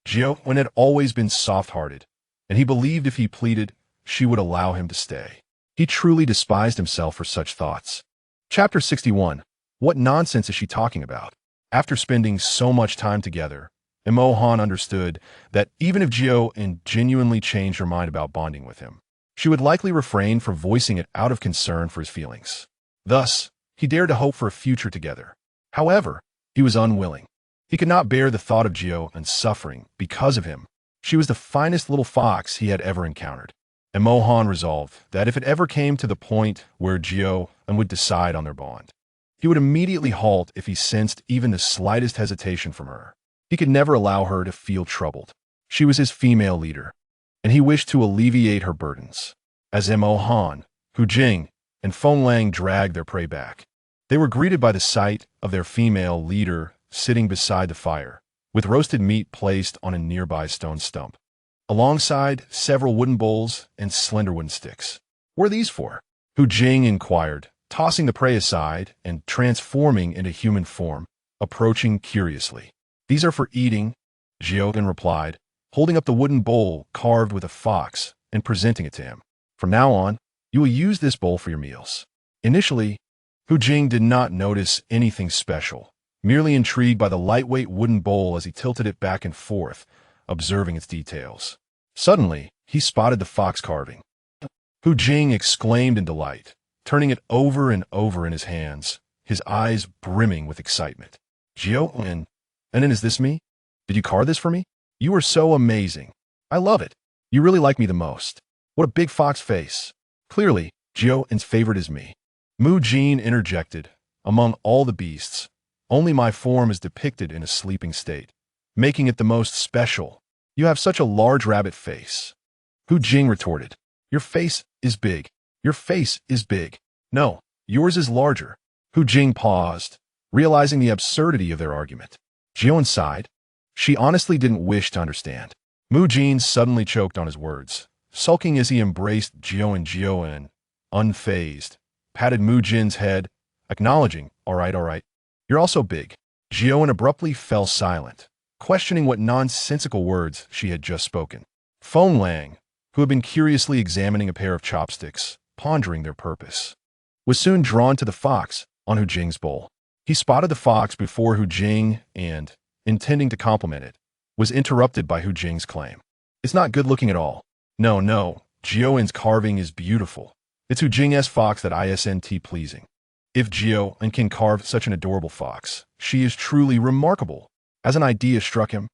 Jin had always been soft-hearted, and he believed if he pleaded, she would allow him to stay. He truly despised himself for such thoughts. Chapter 61. What nonsense is she talking about? After spending so much time together, Han understood that even if Jin genuinely changed her mind about bonding with him, she would likely refrain from voicing it out of concern for his feelings. Thus, he dared to hope for a future together. However, he was unwilling. He could not bear the thought of Jin suffering because of him. She was the finest little fox he had ever encountered. Han resolved that if it ever came to the point where Jin would decide on their bond, he would immediately halt if he sensed even the slightest hesitation from her. He could never allow her to feel troubled. She was his female leader, and he wished to alleviate her burdens. As Han, Hu Jing, and Feng Lang dragged their prey back, they were greeted by the sight of their female leader sitting beside the fire, with roasted meat placed on a nearby stone stump, alongside several wooden bowls and slender wooden sticks. "What are these for?" Hu Jing inquired, tossing the prey aside and transforming into human form, approaching curiously. "These are for eating," Jin replied, holding up the wooden bowl carved with a fox and presenting it to him. "From now on, you will use this bowl for your meals." Initially, Hu Jing did not notice anything special, merely intrigued by the lightweight wooden bowl as he tilted it back and forth, observing its details. Suddenly, he spotted the fox carving. Hu Jing exclaimed in delight, turning it over and over in his hands, his eyes brimming with excitement. Jin An, is this me? Did you carve this for me? You are so amazing. I love it. You really like me the most. What a big fox face. Clearly, Jin An's favorite is me. Mu Jin interjected, among all the beasts, only my form is depicted in a sleeping state, making it the most special. You have such a large rabbit face. Hu Jing retorted, your face is big. Your face is big. No, yours is larger. Hu Jing paused, realizing the absurdity of their argument. Jin sighed. She honestly didn't wish to understand. Mu Jin suddenly choked on his words, sulking as he embraced Jin An, unfazed, patted Mu Jin's head, acknowledging, all right. You're also big. Jin abruptly fell silent, questioning what nonsensical words she had just spoken. Feng Lang, who had been curiously examining a pair of chopsticks, pondering their purpose, was soon drawn to the fox on Hu Jing's bowl. He spotted the fox before Hu Jing and, intending to compliment it, was interrupted by Hu Jing's claim. It's not good looking at all. No, Jin An's carving is beautiful. It's Hu Jing's fox that isn't pleasing. If Jin An can carve such an adorable fox, she is truly remarkable. As an idea struck him,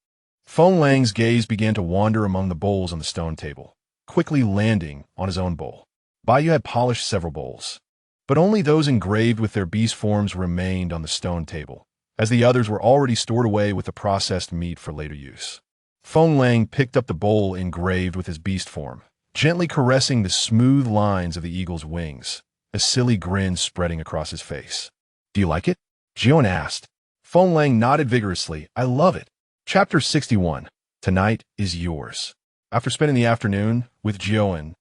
Feng Lang's gaze began to wander among the bowls on the stone table, quickly landing on his own bowl. Baiyu had polished several bowls, but only those engraved with their beast forms remained on the stone table, as the others were already stored away with the processed meat for later use. Feng Lang picked up the bowl engraved with his beast form, gently caressing the smooth lines of the eagle's wings, a silly grin spreading across his face. Do you like it? Jin asked. Feng Lang nodded vigorously. I love it. Chapter 61. Tonight is yours. After spending the afternoon with Jin An,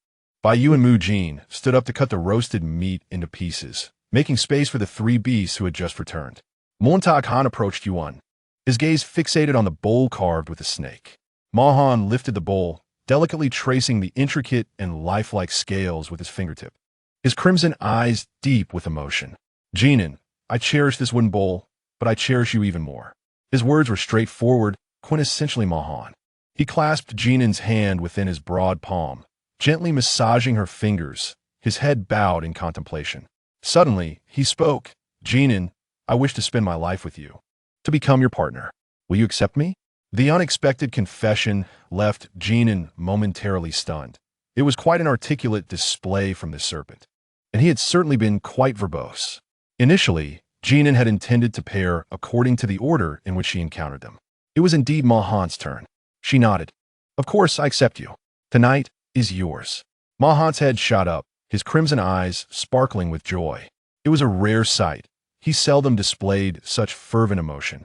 Baiyu and Mu Jin stood up to cut the roasted meat into pieces, making space for the three beasts who had just returned. Montag Han approached Yuan, his gaze fixated on the bowl carved with a snake. Ma Han lifted the bowl, delicately tracing the intricate and lifelike scales with his fingertip, his crimson eyes deep with emotion. Jin An, I cherish this wooden bowl, but I cherish you even more. His words were straightforward, quintessentially Ma Han. He clasped Jin An's hand within his broad palm, gently massaging her fingers, his head bowed in contemplation. Suddenly, he spoke. Jin An, I wish to spend my life with you, to become your partner. Will you accept me? The unexpected confession left Jin An momentarily stunned. It was quite an articulate display from this serpent, and he had certainly been quite verbose. Initially, Jin An had intended to pair according to the order in which she encountered them. It was indeed Ma Han's turn. She nodded. Of course, I accept you. Tonight is yours. Ma Han's head shot up, his crimson eyes sparkling with joy. It was a rare sight. He seldom displayed such fervent emotion.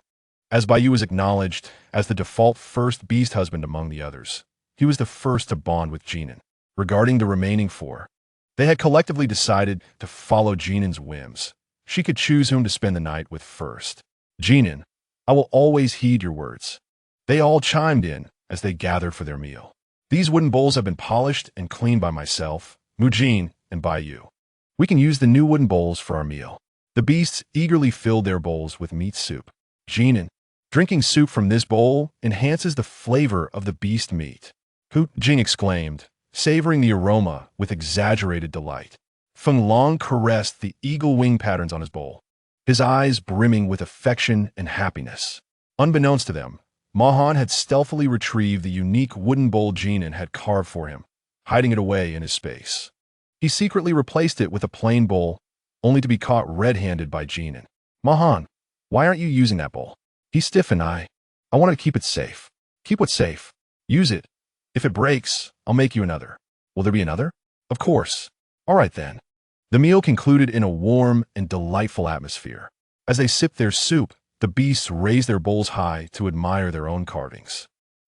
As Baiyu was acknowledged as the default first beast husband among the others, he was the first to bond with Jin An. Regarding the remaining four, they had collectively decided to follow Jin An's whims. She could choose whom to spend the night with first. Jin An, I will always heed your words. They all chimed in as they gathered for their meal. These wooden bowls have been polished and cleaned by myself, Mu Jin, and Baiyu. We can use the new wooden bowls for our meal. The beasts eagerly filled their bowls with meat soup. Jin An, drinking soup from this bowl enhances the flavor of the beast meat. Hu Jing exclaimed, savoring the aroma with exaggerated delight. Feng Long caressed the eagle wing patterns on his bowl, his eyes brimming with affection and happiness. Unbeknownst to them, Ma Han had stealthily retrieved the unique wooden bowl Jin An had carved for him, hiding it away in his space. He secretly replaced it with a plain bowl, only to be caught red-handed by Jin An. Ma Han, why aren't you using that bowl? He's stiff and I want to keep it safe. Keep it safe. Use it. If it breaks, I'll make you another. Will there be another? Of course. All right then. The meal concluded in a warm and delightful atmosphere. As they sipped their soup, the beasts raised their bowls high to admire their own carvings.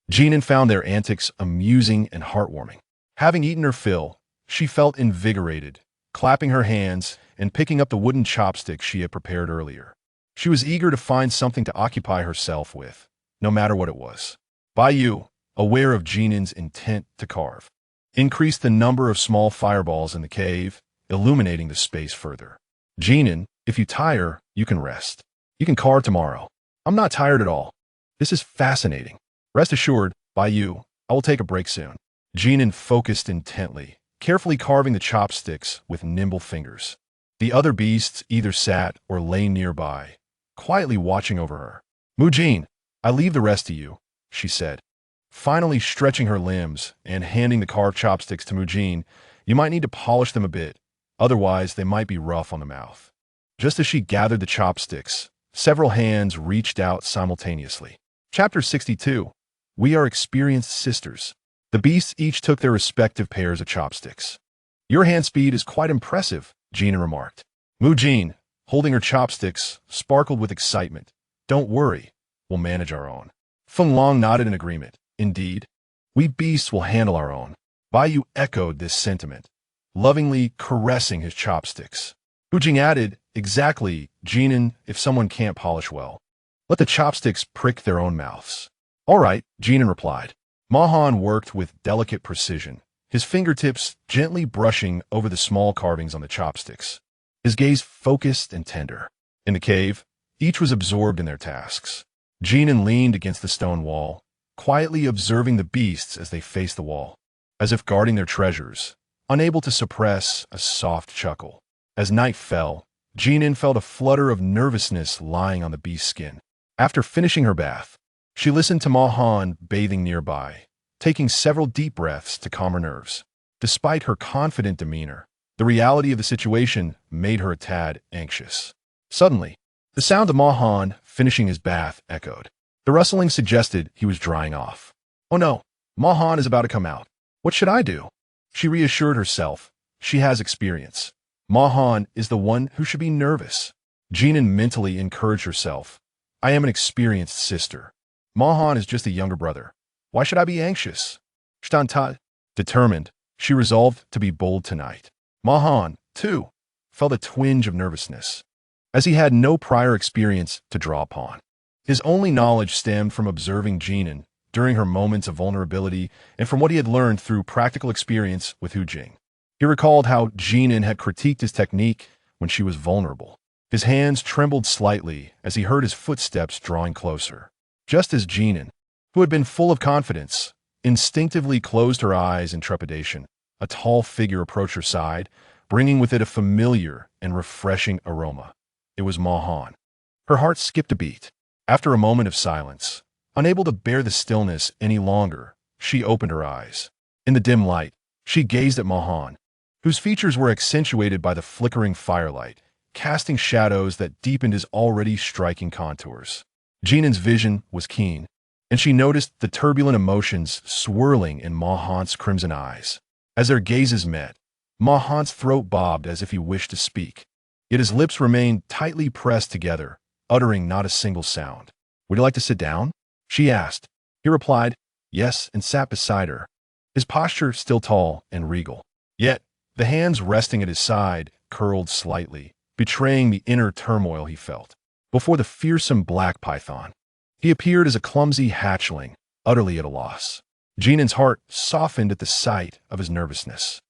Jin An found their antics amusing and heartwarming. Having eaten her fill, she felt invigorated, clapping her hands and picking up the wooden chopsticks she had prepared earlier. She was eager to find something to occupy herself with, no matter what it was. Baiyu, aware of Jin An's intent to carve, increased the number of small fireballs in the cave, illuminating the space further. Jin An, if you tire, you can rest. You can carve tomorrow. I'm not tired at all. This is fascinating. Rest assured, by you, I will take a break soon. Jin An focused intently, carefully carving the chopsticks with nimble fingers. The other beasts either sat or lay nearby, quietly watching over her. Mujin, I leave the rest to you, she said, finally stretching her limbs and handing the carved chopsticks to Mujin. You might need to polish them a bit, otherwise they might be rough on the mouth. Just as she gathered the chopsticks, several hands reached out simultaneously. Chapter 62. We are experienced sisters. The beasts each took their respective pairs of chopsticks. Your hand speed is quite impressive, Jin An remarked. Mujin, holding her chopsticks, sparkled with excitement. Don't worry, we'll manage our own. Feng Long nodded in agreement. Indeed, we beasts will handle our own. Baiyu echoed this sentiment, lovingly caressing his chopsticks. Hu added, exactly, Jin An, if someone can't polish well, let the chopsticks prick their own mouths. All right, Jin An replied. Mahan worked with delicate precision, his fingertips gently brushing over the small carvings on the chopsticks. His gaze focused and tender. In the cave, each was absorbed in their tasks. Jin An leaned against the stone wall, quietly observing the beasts as they faced the wall, as if guarding their treasures, unable to suppress a soft chuckle. As night fell, Jin An felt a flutter of nervousness lying on the beast's skin. After finishing her bath, she listened to Mahan bathing nearby, taking several deep breaths to calm her nerves. Despite her confident demeanor, the reality of the situation made her a tad anxious. Suddenly, the sound of Mahan finishing his bath echoed. The rustling suggested he was drying off. Oh no, Mahan is about to come out. What should I do? She reassured herself. She has experience. Mahan is the one who should be nervous. Jin An mentally encouraged herself. I am an experienced sister. Mahan is just a younger brother. Why should I be anxious? Shtantat. Determined, she resolved to be bold tonight. Mahan, too, felt a twinge of nervousness, as he had no prior experience to draw upon. His only knowledge stemmed from observing Jin An during her moments of vulnerability and from what he had learned through practical experience with Hu Jing. He recalled how Jin An had critiqued his technique when she was vulnerable. His hands trembled slightly as he heard his footsteps drawing closer. Just as Jin An, who had been full of confidence, instinctively closed her eyes in trepidation, a tall figure approached her side, bringing with it a familiar and refreshing aroma. It was Mahan. Her heart skipped a beat. After a moment of silence, unable to bear the stillness any longer, she opened her eyes. In the dim light, she gazed at Mahan, whose features were accentuated by the flickering firelight, casting shadows that deepened his already striking contours. Jin An's vision was keen, and she noticed the turbulent emotions swirling in Mahan's crimson eyes. As their gazes met, Mahan's throat bobbed as if he wished to speak, yet his lips remained tightly pressed together, uttering not a single sound. Would you like to sit down? She asked. He replied, yes, and sat beside her, his posture still tall and regal. Yet, the hands resting at his side curled slightly, betraying the inner turmoil he felt. Before the fearsome black python, he appeared as a clumsy hatchling, utterly at a loss. Jin An's heart softened at the sight of his nervousness.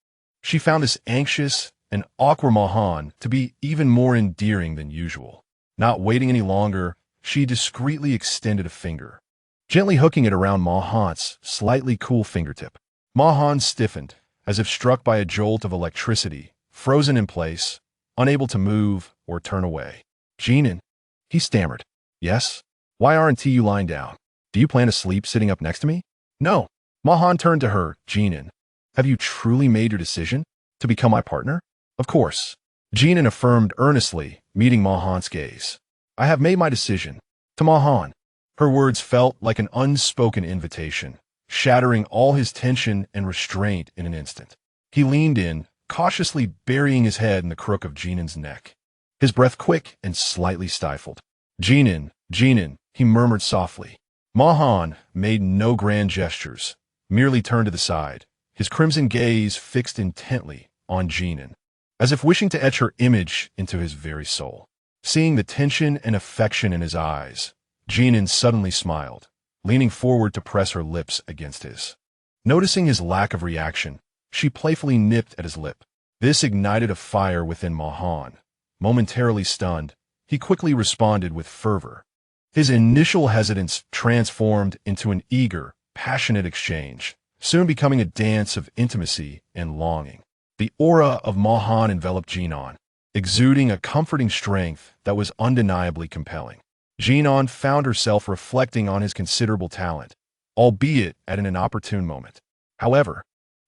She found this anxious and awkward Mahan to be even more endearing than usual. Not waiting any longer, she discreetly extended a finger, gently hooking it around Mahan's slightly cool fingertip. Mahan stiffened, as if struck by a jolt of electricity, frozen in place, unable to move or turn away. Jin An, he stammered. Yes? Why aren't you lying down? Do you plan to sleep sitting up next to me? No. Mahan turned to her. Jin An, have you truly made your decision to become my partner? Of course. Jin An affirmed earnestly, meeting Mahan's gaze. I have made my decision. To Mahan. Her words felt like an unspoken invitation, shattering all his tension and restraint in an instant. He leaned in, cautiously burying his head in the crook of Jin An's neck, his breath quick and slightly stifled. Jin An, he murmured softly. Mahan made no grand gestures, merely turned to the side, his crimson gaze fixed intently on Jin An, as if wishing to etch her image into his very soul. Seeing the tension and affection in his eyes, Jin An suddenly smiled, leaning forward to press her lips against his. Noticing his lack of reaction, she playfully nipped at his lip. This ignited a fire within Mahan. Momentarily stunned, he quickly responded with fervor. His initial hesitance transformed into an eager, passionate exchange, soon becoming a dance of intimacy and longing. The aura of Ma Han enveloped Jin An, exuding a comforting strength that was undeniably compelling. Jin An found herself reflecting on his considerable talent, albeit at an inopportune moment. However,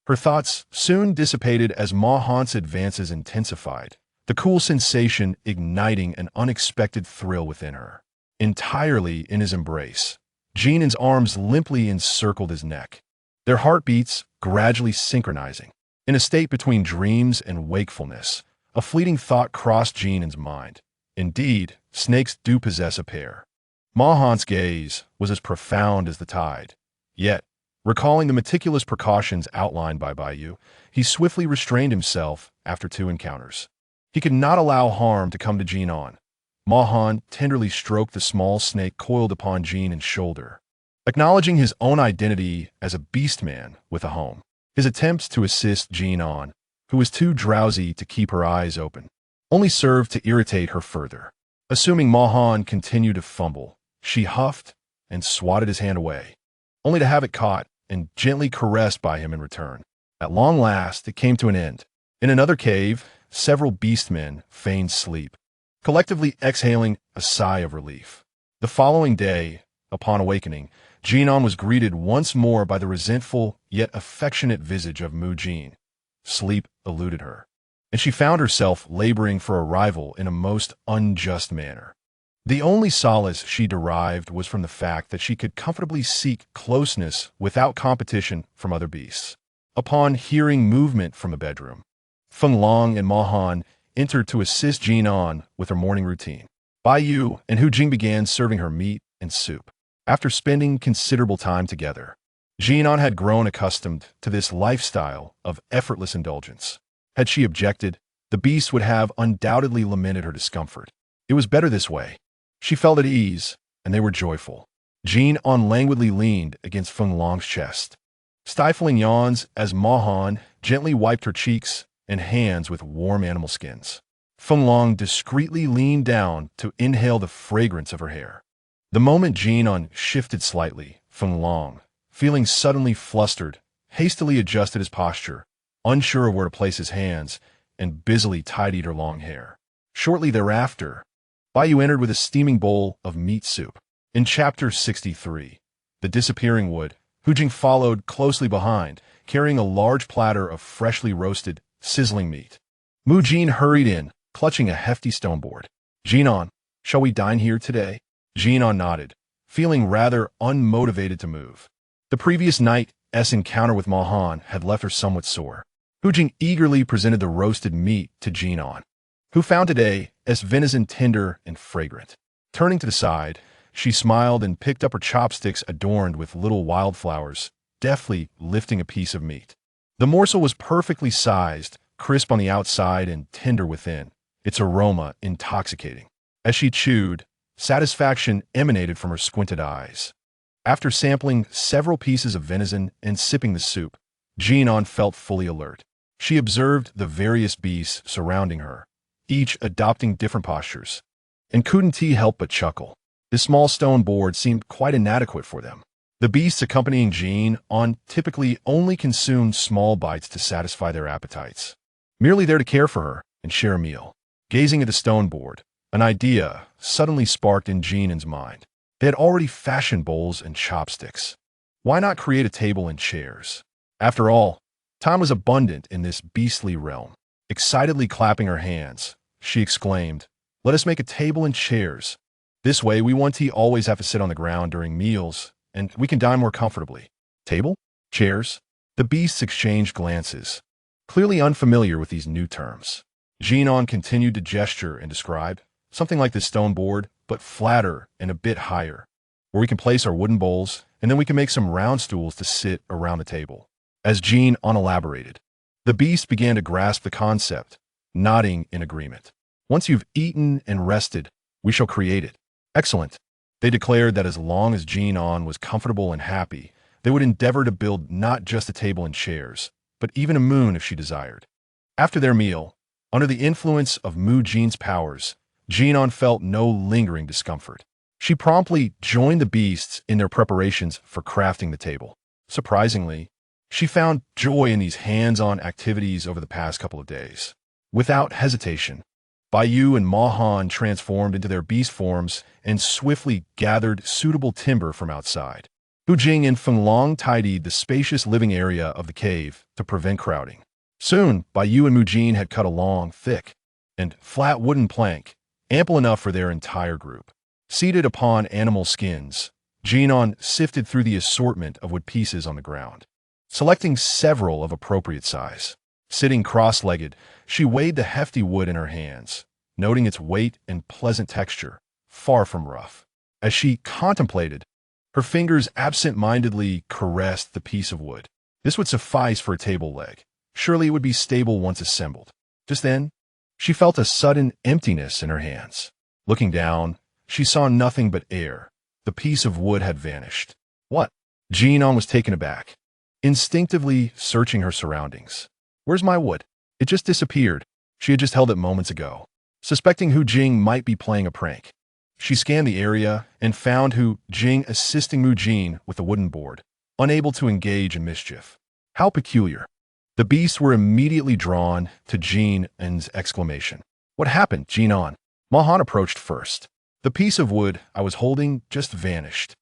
her thoughts soon dissipated as Ma Han's advances intensified, the cool sensation igniting an unexpected thrill within her. Entirely in his embrace, Jin An's arms limply encircled his neck, their heartbeats gradually synchronizing. In a state between dreams and wakefulness, a fleeting thought crossed Jin An's mind. Indeed, snakes do possess a pair. Ma Han's gaze was as profound as the tide. Yet, recalling the meticulous precautions outlined by Baiyu, he swiftly restrained himself after 2 encounters. He could not allow harm to come to Jin An. Ma Han tenderly stroked the small snake coiled upon Jin An's shoulder, acknowledging his own identity as a beastman with a home. His attempts to assist Jin An, who was too drowsy to keep her eyes open, only served to irritate her further. Assuming Ma Han continued to fumble, she huffed and swatted his hand away, only to have it caught and gently caressed by him in return. At long last, it came to an end. In another cave, several beastmen feigned sleep, collectively exhaling a sigh of relief. The following day, upon awakening, Jin An was greeted once more by the resentful yet affectionate visage of Mu Jin. Sleep eluded her, and she found herself laboring for a rival in a most unjust manner. The only solace she derived was from the fact that she could comfortably seek closeness without competition from other beasts. Upon hearing movement from a bedroom, Feng Long and Ma Han entered to assist Jin An with her morning routine. Baiyu and Hu Jing began serving her meat and soup. After spending considerable time together, Jin An had grown accustomed to this lifestyle of effortless indulgence. Had she objected, the beast would have undoubtedly lamented her discomfort. It was better this way. She felt at ease, and they were joyful. Jin An languidly leaned against Feng Long's chest, stifling yawns as Ma Han gently wiped her cheeks and hands with warm animal skins. Feng Long discreetly leaned down to inhale the fragrance of her hair. The moment Jin An shifted slightly, Feng Long, feeling suddenly flustered, hastily adjusted his posture, unsure of where to place his hands, and busily tidied her long hair. Shortly thereafter, Baiyu entered with a steaming bowl of meat soup. In Chapter 63, The Disappearing Wood, Hu Jing followed closely behind, carrying a large platter of freshly roasted, sizzling meat. Mu Jin hurried in, clutching a hefty stone board. Jin An, shall we dine here today? Jin An nodded, feeling rather unmotivated to move. The previous night's encounter with Ma Han had left her somewhat sore. Hu Jing eagerly presented the roasted meat to Jin An, who found today as venison tender and fragrant. Turning to the side, she smiled and picked up her chopsticks adorned with little wildflowers, deftly lifting a piece of meat. The morsel was perfectly sized, crisp on the outside and tender within, its aroma intoxicating. As she chewed, satisfaction emanated from her squinted eyes. After sampling several pieces of venison and sipping the soup, Jin An felt fully alert. She observed the various beasts surrounding her, each adopting different postures, and couldn't help but chuckle. The small stone board seemed quite inadequate for them. The beasts accompanying Jin An typically only consumed small bites to satisfy their appetites, merely there to care for her and share a meal. Gazing at the stone board, an idea suddenly sparked in Jin An's mind. They had already fashioned bowls and chopsticks. Why not create a table and chairs? After all, time was abundant in this beastly realm. Excitedly clapping her hands, she exclaimed, "Let us make a table and chairs. This way we won't always have to sit on the ground during meals, and we can dine more comfortably." Table? Chairs? The beasts exchanged glances, clearly unfamiliar with these new terms. Jin An continued to gesture and describe, something like this stone board, but flatter and a bit higher, where we can place our wooden bowls, and then we can make some round stools to sit around the table. As Jin An elaborated, the beast began to grasp the concept, nodding in agreement. "Once you've eaten and rested, we shall create it." "Excellent." They declared that as long as Jin An was comfortable and happy, they would endeavor to build not just a table and chairs, but even a moon if she desired. After their meal, under the influence of Mu Jin's powers, Jin An felt no lingering discomfort. She promptly joined the beasts in their preparations for crafting the table. Surprisingly, she found joy in these hands-on activities over the past couple of days. Without hesitation, Baiyu and Mahan transformed into their beast forms and swiftly gathered suitable timber from outside. Hu Jing and Feng Long tidied the spacious living area of the cave to prevent crowding. Soon, Baiyu and Mujin had cut a long, thick, and flat wooden plank, ample enough for their entire group. Seated upon animal skins, Jin An sifted through the assortment of wood pieces on the ground, selecting several of appropriate size. Sitting cross-legged, she weighed the hefty wood in her hands, noting its weight and pleasant texture, far from rough. As she contemplated, her fingers absent-mindedly caressed the piece of wood. This would suffice for a table leg. Surely it would be stable once assembled. Just then, she felt a sudden emptiness in her hands. Looking down, she saw nothing but air. The piece of wood had vanished. What? Jin An was taken aback, instinctively searching her surroundings. Where's my wood? It just disappeared. She had just held it moments ago. Suspecting Hu Jing might be playing a prank, she scanned the area and found Hu Jing assisting Mu Jin with the wooden board, unable to engage in mischief. How peculiar. The beasts were immediately drawn to Jin An's exclamation. What happened, Jin An? Mahan approached first. The piece of wood I was holding just vanished.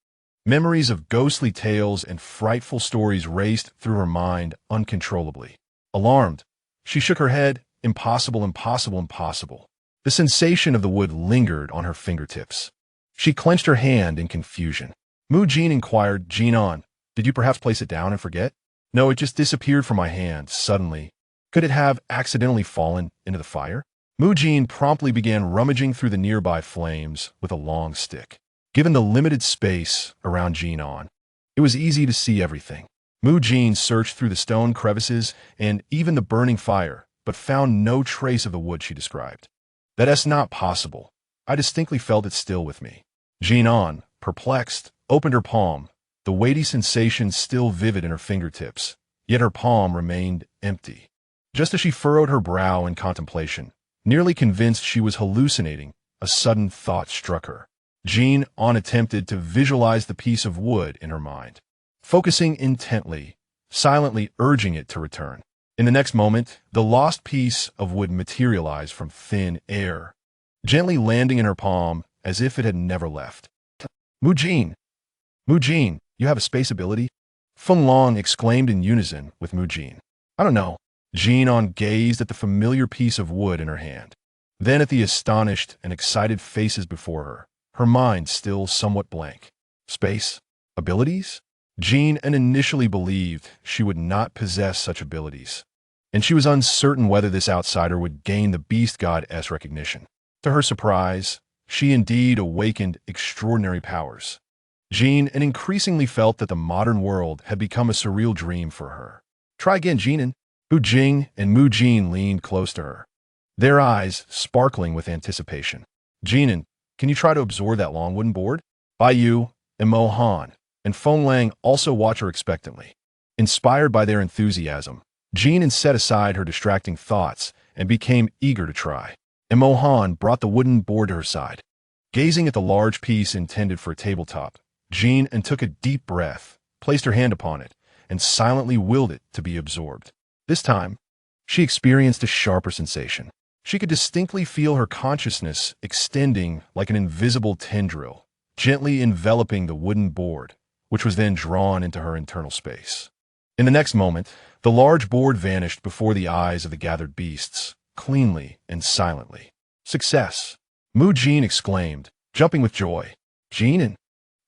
Memories of ghostly tales and frightful stories raced through her mind uncontrollably. Alarmed, she shook her head. Impossible, impossible, impossible. The sensation of the wood lingered on her fingertips. She clenched her hand in confusion. Mu Jin inquired, Jin An, did you perhaps place it down and forget? No, it just disappeared from my hand suddenly. Could it have accidentally fallen into the fire? Mu Jin promptly began rummaging through the nearby flames with a long stick. Given the limited space around Jin An, it was easy to see everything. Mu Jin searched through the stone crevices and even the burning fire, but found no trace of the wood she described. That's not possible. I distinctly felt it still with me. Jin An, perplexed, opened her palm, the weighty sensation still vivid in her fingertips, yet her palm remained empty. Just as she furrowed her brow in contemplation, nearly convinced she was hallucinating, a sudden thought struck her. Jin An attempted to visualize the piece of wood in her mind, focusing intently, silently urging it to return. In the next moment, the lost piece of wood materialized from thin air, gently landing in her palm as if it had never left. Mu Jin, you have a space ability? Feng Long exclaimed in unison with Mu Jin. I don't know. Jin An gazed at the familiar piece of wood in her hand, then at the astonished and excited faces before her, her mind still somewhat blank. Space? Abilities? Jin An initially believed she would not possess such abilities, and she was uncertain whether this outsider would gain the beast god-esque recognition. To her surprise, she indeed awakened extraordinary powers. Jin An increasingly felt that the modern world had become a surreal dream for her. Try again, Jin An. Hu Jing and Mu Jin leaned close to her, their eyes sparkling with anticipation. Jin An, can you try to absorb that long wooden board? Baiyu and Mohan and Feng Lang also watched her expectantly. Inspired by their enthusiasm, Jin An set aside her distracting thoughts and became eager to try. And Mohan brought the wooden board to her side. Gazing at the large piece intended for a tabletop, Jin An took a deep breath, placed her hand upon it, and silently willed it to be absorbed. This time, she experienced a sharper sensation. She could distinctly feel her consciousness extending like an invisible tendril, gently enveloping the wooden board, which was then drawn into her internal space. In the next moment, the large board vanished before the eyes of the gathered beasts, cleanly and silently. Success! Mu Jin exclaimed, jumping with joy. Jin An,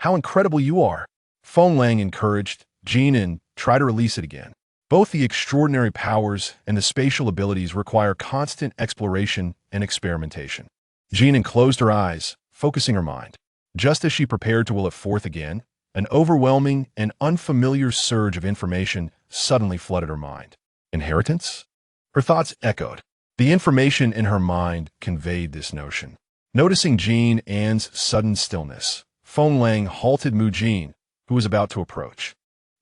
how incredible you are! Feng Lang encouraged. Jin An, try to release it again. Both the extraordinary powers and the spatial abilities require constant exploration and experimentation. Jin An closed her eyes, focusing her mind. Just as she prepared to will it forth again, an overwhelming and unfamiliar surge of information suddenly flooded her mind. Inheritance? Her thoughts echoed. The information in her mind conveyed this notion. Noticing Jin An's sudden stillness, Feng Lang halted Mu Jin, who was about to approach.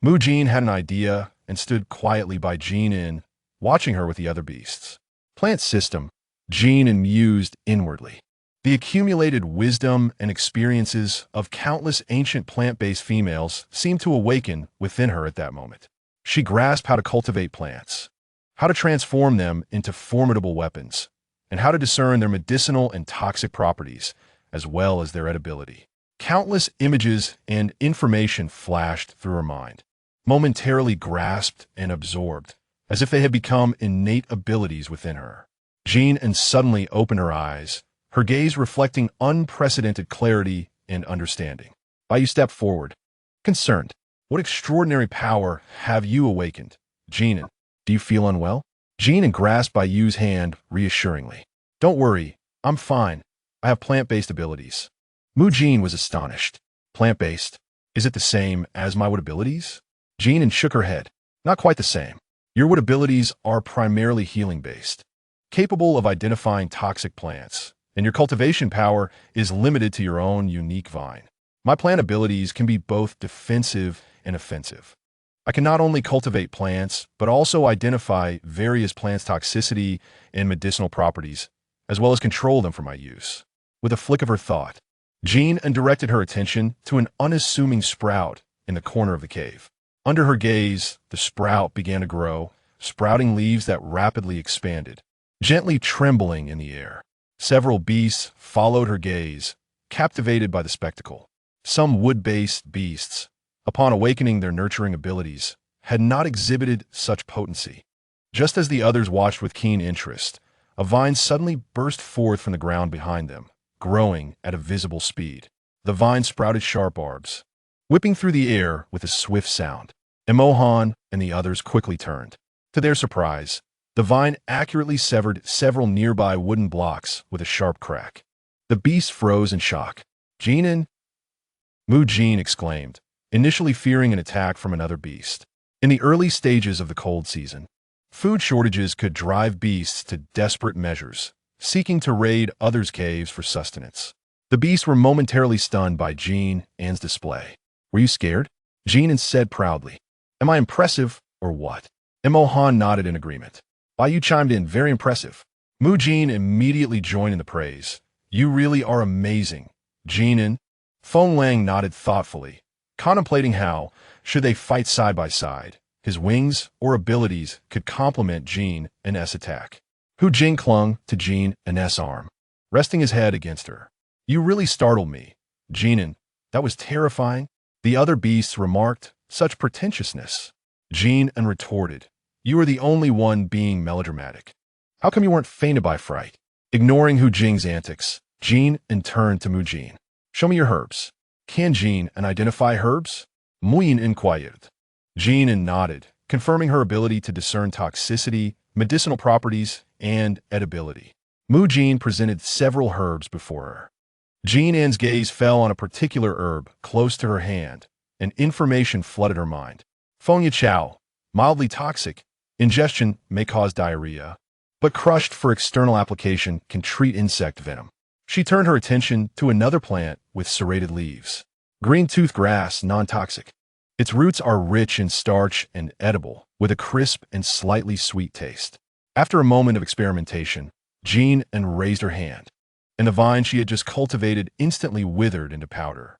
Mu Jin had an idea and stood quietly by Jin An, watching her with the other beasts. Plant system, Jin An mused inwardly. The accumulated wisdom and experiences of countless ancient plant-based females seemed to awaken within her at that moment. She grasped how to cultivate plants, how to transform them into formidable weapons, and how to discern their medicinal and toxic properties, as well as their edibility. Countless images and information flashed through her mind, momentarily grasped and absorbed, as if they had become innate abilities within her. Jin An suddenly opened her eyes, her gaze reflecting unprecedented clarity and understanding. You stepped forward, concerned. What extraordinary power have you awakened? Jin An, do you feel unwell? Jin An grasped Yu's hand reassuringly. Don't worry, I'm fine. I have plant-based abilities. Jin was astonished. Plant-based? Is it the same as my wood abilities? Jin An shook her head. Not quite the same. Your wood abilities are primarily healing-based, capable of identifying toxic plants, and your cultivation power is limited to your own unique vine. My plant abilities can be both defensive and offensive. I can not only cultivate plants, but also identify various plants' toxicity and medicinal properties, as well as control them for my use. With a flick of her thought, Jin An directed her attention to an unassuming sprout in the corner of the cave. Under her gaze, the sprout began to grow, sprouting leaves that rapidly expanded, gently trembling in the air. Several beasts followed her gaze, captivated by the spectacle. Some wood-based beasts, upon awakening their nurturing abilities, had not exhibited such potency. Just as the others watched with keen interest, a vine suddenly burst forth from the ground behind them, growing at a visible speed. The vine sprouted sharp barbs, whipping through the air with a swift sound. Mohan and the others quickly turned. To their surprise, the vine accurately severed several nearby wooden blocks with a sharp crack. The beast froze in shock. Jin An? Jin exclaimed, initially fearing an attack from another beast. In the early stages of the cold season, food shortages could drive beasts to desperate measures, seeking to raid others' caves for sustenance. The beasts were momentarily stunned by Jin An's display. Were you scared? Jin An said proudly. Am I impressive, or what? Mohan nodded in agreement. Yu chimed in, very impressive. Jin immediately joined in the praise. You really are amazing. Jin An? Feng Lang nodded thoughtfully, contemplating how, should they fight side by side, his wings or abilities could complement Jin An's attack. Jin clung to Jin An's arm, resting his head against her. You really startled me. Jin An, that was terrifying. The other beasts remarked, such pretentiousness. Jin An retorted, you are the only one being melodramatic. How come you weren't fainted by fright? Ignoring Jin's antics, Jin An turned to Jin. Show me your herbs. Can Jin An identify herbs? Muyin inquired. Jin An nodded, confirming her ability to discern toxicity, medicinal properties, and edibility. Jin presented several herbs before her. Jin An's gaze fell on a particular herb close to her hand, and information flooded her mind. Feng Chao, mildly toxic, ingestion may cause diarrhea, but crushed for external application can treat insect venom. She turned her attention to another plant with serrated leaves. Green tooth grass, non-toxic. Its roots are rich in starch and edible, with a crisp and slightly sweet taste. After a moment of experimentation, Jin An raised her hand, and the vine she had just cultivated instantly withered into powder.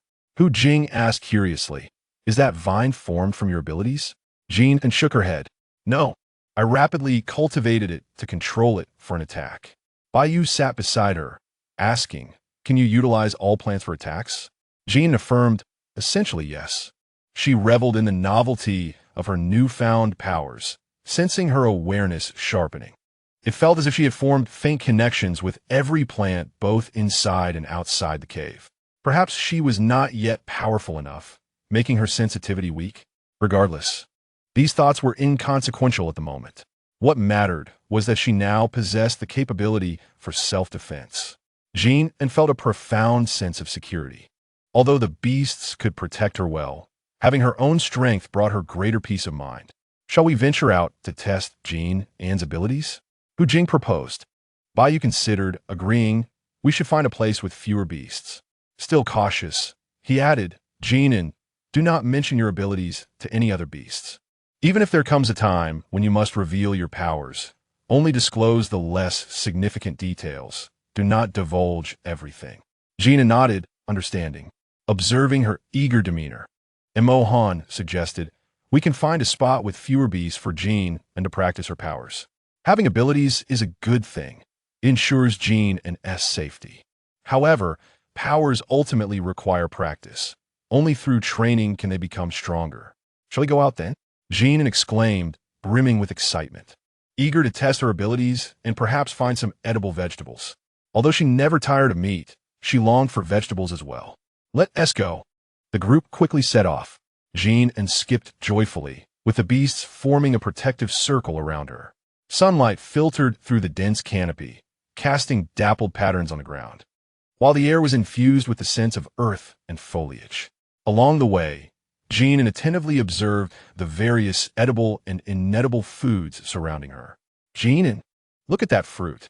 Jing asked curiously, is that vine formed from your abilities? Jin An shook her head. No, I rapidly cultivated it to control it for an attack. Yu sat beside her, asking, can you utilize all plants for attacks? Jin affirmed, essentially yes. She reveled in the novelty of her newfound powers, sensing her awareness sharpening. It felt as if she had formed faint connections with every plant both inside and outside the cave. Perhaps she was not yet powerful enough, making her sensitivity weak. Regardless, these thoughts were inconsequential at the moment. What mattered was that she now possessed the capability for self-defense. Jin An felt a profound sense of security. Although the beasts could protect her well, having her own strength brought her greater peace of mind. Shall we venture out to test Jin An's abilities? Jing proposed. Yu considered, agreeing, we should find a place with fewer beasts. Still cautious, he added, Jin An, do not mention your abilities to any other beasts. Even if there comes a time when you must reveal your powers, only disclose the less significant details. Do not divulge everything. Jin An nodded, understanding, observing her eager demeanor. Han suggested, we can find a spot with fewer beasts for Jin and to practice her powers. Having abilities is a good thing. It ensures Jin An's safety. However, powers ultimately require practice. Only through training can they become stronger. Shall we go out then? Jin An exclaimed, brimming with excitement, eager to test her abilities and perhaps find some edible vegetables. Although she never tired of meat, she longed for vegetables as well. Let us go. The group quickly set off. Jin An skipped joyfully, with the beasts forming a protective circle around her. Sunlight filtered through the dense canopy, casting dappled patterns on the ground, while the air was infused with the sense of earth and foliage. Along the way, Jin An attentively observed the various edible and inedible foods surrounding her. Jin An, look at that fruit.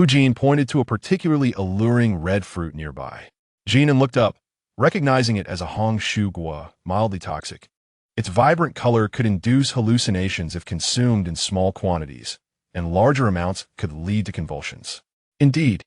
Jin pointed to a particularly alluring red fruit nearby. Jin An looked up, recognizing it as a hong shu gua, mildly toxic. Its vibrant color could induce hallucinations if consumed in small quantities, and larger amounts could lead to convulsions. Indeed,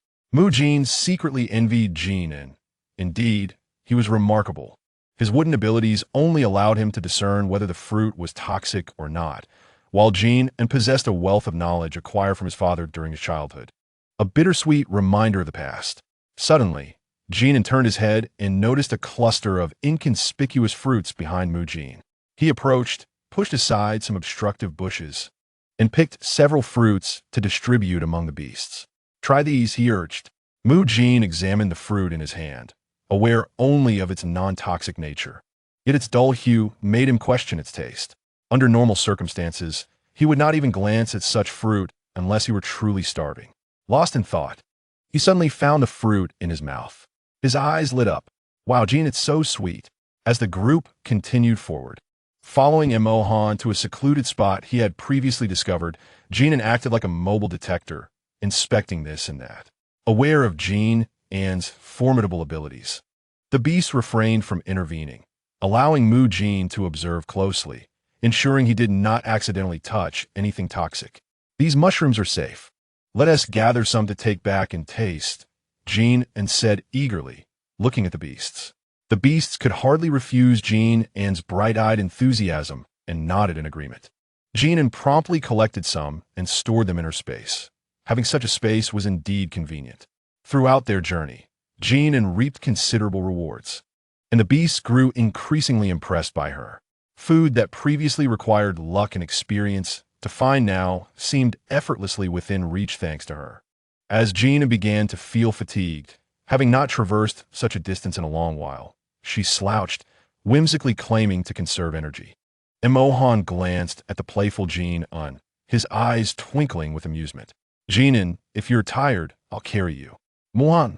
Jin secretly envied Jin An. Indeed, he was remarkable. His wooden abilities only allowed him to discern whether the fruit was toxic or not, while Jin An possessed a wealth of knowledge acquired from his father during his childhood. A bittersweet reminder of the past. Suddenly, Jin An turned his head and noticed a cluster of inconspicuous fruits behind Jin. He approached, pushed aside some obstructive bushes, and picked several fruits to distribute among the beasts. Try these, he urged. Jin examined the fruit in his hand, aware only of its non-toxic nature. Yet its dull hue made him question its taste. Under normal circumstances, he would not even glance at such fruit unless he were truly starving. Lost in thought, he suddenly found the fruit in his mouth. His eyes lit up. Wow, Jin, it's so sweet. As the group continued forward, following Han to a secluded spot he had previously discovered, Jin An acted like a mobile detector, inspecting this and that, aware of Jin An's formidable abilities. The beast refrained from intervening, allowing Jin to observe closely, ensuring he did not accidentally touch anything toxic. These mushrooms are safe. Let us gather some to take back and taste, Jin An said eagerly, looking at the beasts. The beasts could hardly refuse Jin An's bright-eyed enthusiasm and nodded in agreement. Jin An promptly collected some and stored them in her space. Having such a space was indeed convenient. Throughout their journey, Jin An reaped considerable rewards, and the beasts grew increasingly impressed by her. Food that previously required luck and experience to find now seemed effortlessly within reach thanks to her. As Jin An began to feel fatigued, having not traversed such a distance in a long while, she slouched, whimsically claiming to conserve energy. Han glanced at the playful Jin An, his eyes twinkling with amusement. Jin An, if you're tired, I'll carry you. Mohan,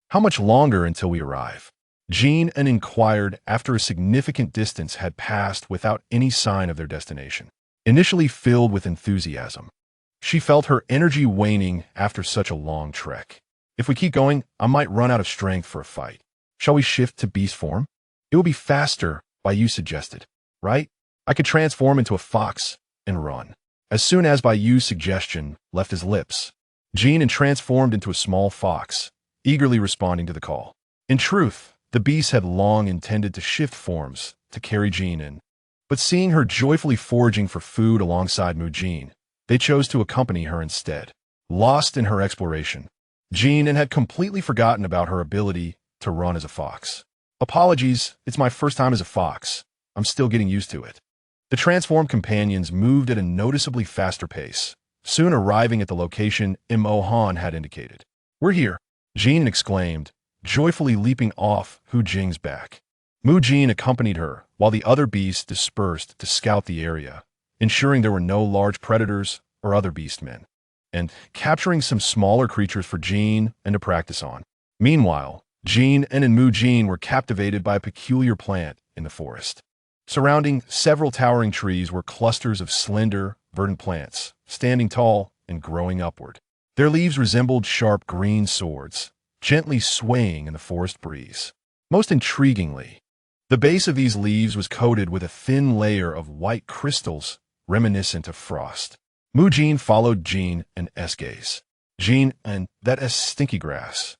how much longer until we arrive? Jin An inquired after a significant distance had passed without any sign of their destination. Initially filled with enthusiasm, she felt her energy waning after such a long trek. If we keep going, I might run out of strength for a fight. Shall we shift to beast form? It will be faster, Baiyu suggested. Right? I could transform into a fox and run. As soon as Baiyu's suggestion left his lips, Jin An transformed into a small fox, eagerly responding to the call. In truth, the beasts had long intended to shift forms to carry Jin An, but seeing her joyfully foraging for food alongside Jin, they chose to accompany her instead. Lost in her exploration, Jin An had completely forgotten about her ability to run as a fox. Apologies, it's my first time as a fox. I'm still getting used to it. The transformed companions moved at a noticeably faster pace, soon arriving at the location Han had indicated. We're here, Jin exclaimed, joyfully leaping off Hu Jing's back. Jin accompanied her, while the other beasts dispersed to scout the area, ensuring there were no large predators or other beastmen, and capturing some smaller creatures for Jin An to practice on. Meanwhile, Jin An and Jin were captivated by a peculiar plant in the forest. Surrounding several towering trees were clusters of slender, verdant plants, standing tall and growing upward. Their leaves resembled sharp green swords, gently swaying in the forest breeze. Most intriguingly, the base of these leaves was coated with a thin layer of white crystals reminiscent of frost. Jin followed Jin An's gaze. Jin An, that is stinky grass.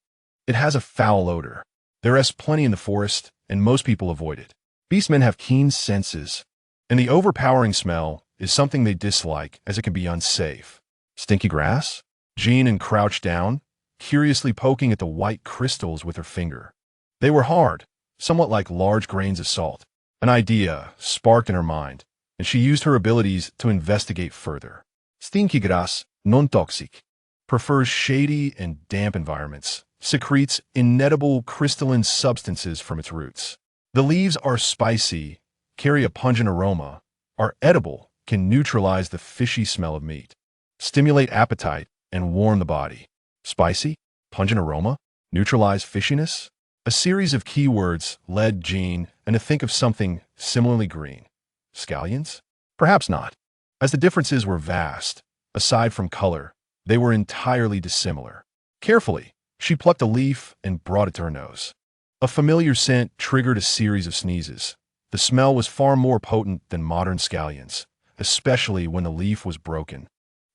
It has a foul odor. There is plenty in the forest, and most people avoid it. Beastmen have keen senses, and the overpowering smell is something they dislike as it can be unsafe. Stinky grass? Jin An crouched down, curiously poking at the white crystals with her finger. They were hard, somewhat like large grains of salt. An idea sparked in her mind, and she used her abilities to investigate further. Stinky grass, non-toxic, prefers shady and damp environments, secretes inedible crystalline substances from its roots. The leaves are spicy, carry a pungent aroma, are edible, can neutralize the fishy smell of meat, stimulate appetite, and warm the body. Spicy, pungent aroma, neutralize fishiness? A series of keywords led Jin An to think of something similarly green. Scallions? Perhaps not. As the differences were vast, aside from color, they were entirely dissimilar. Carefully, she plucked a leaf and brought it to her nose. A familiar scent triggered a series of sneezes. The smell was far more potent than modern scallions, especially when the leaf was broken,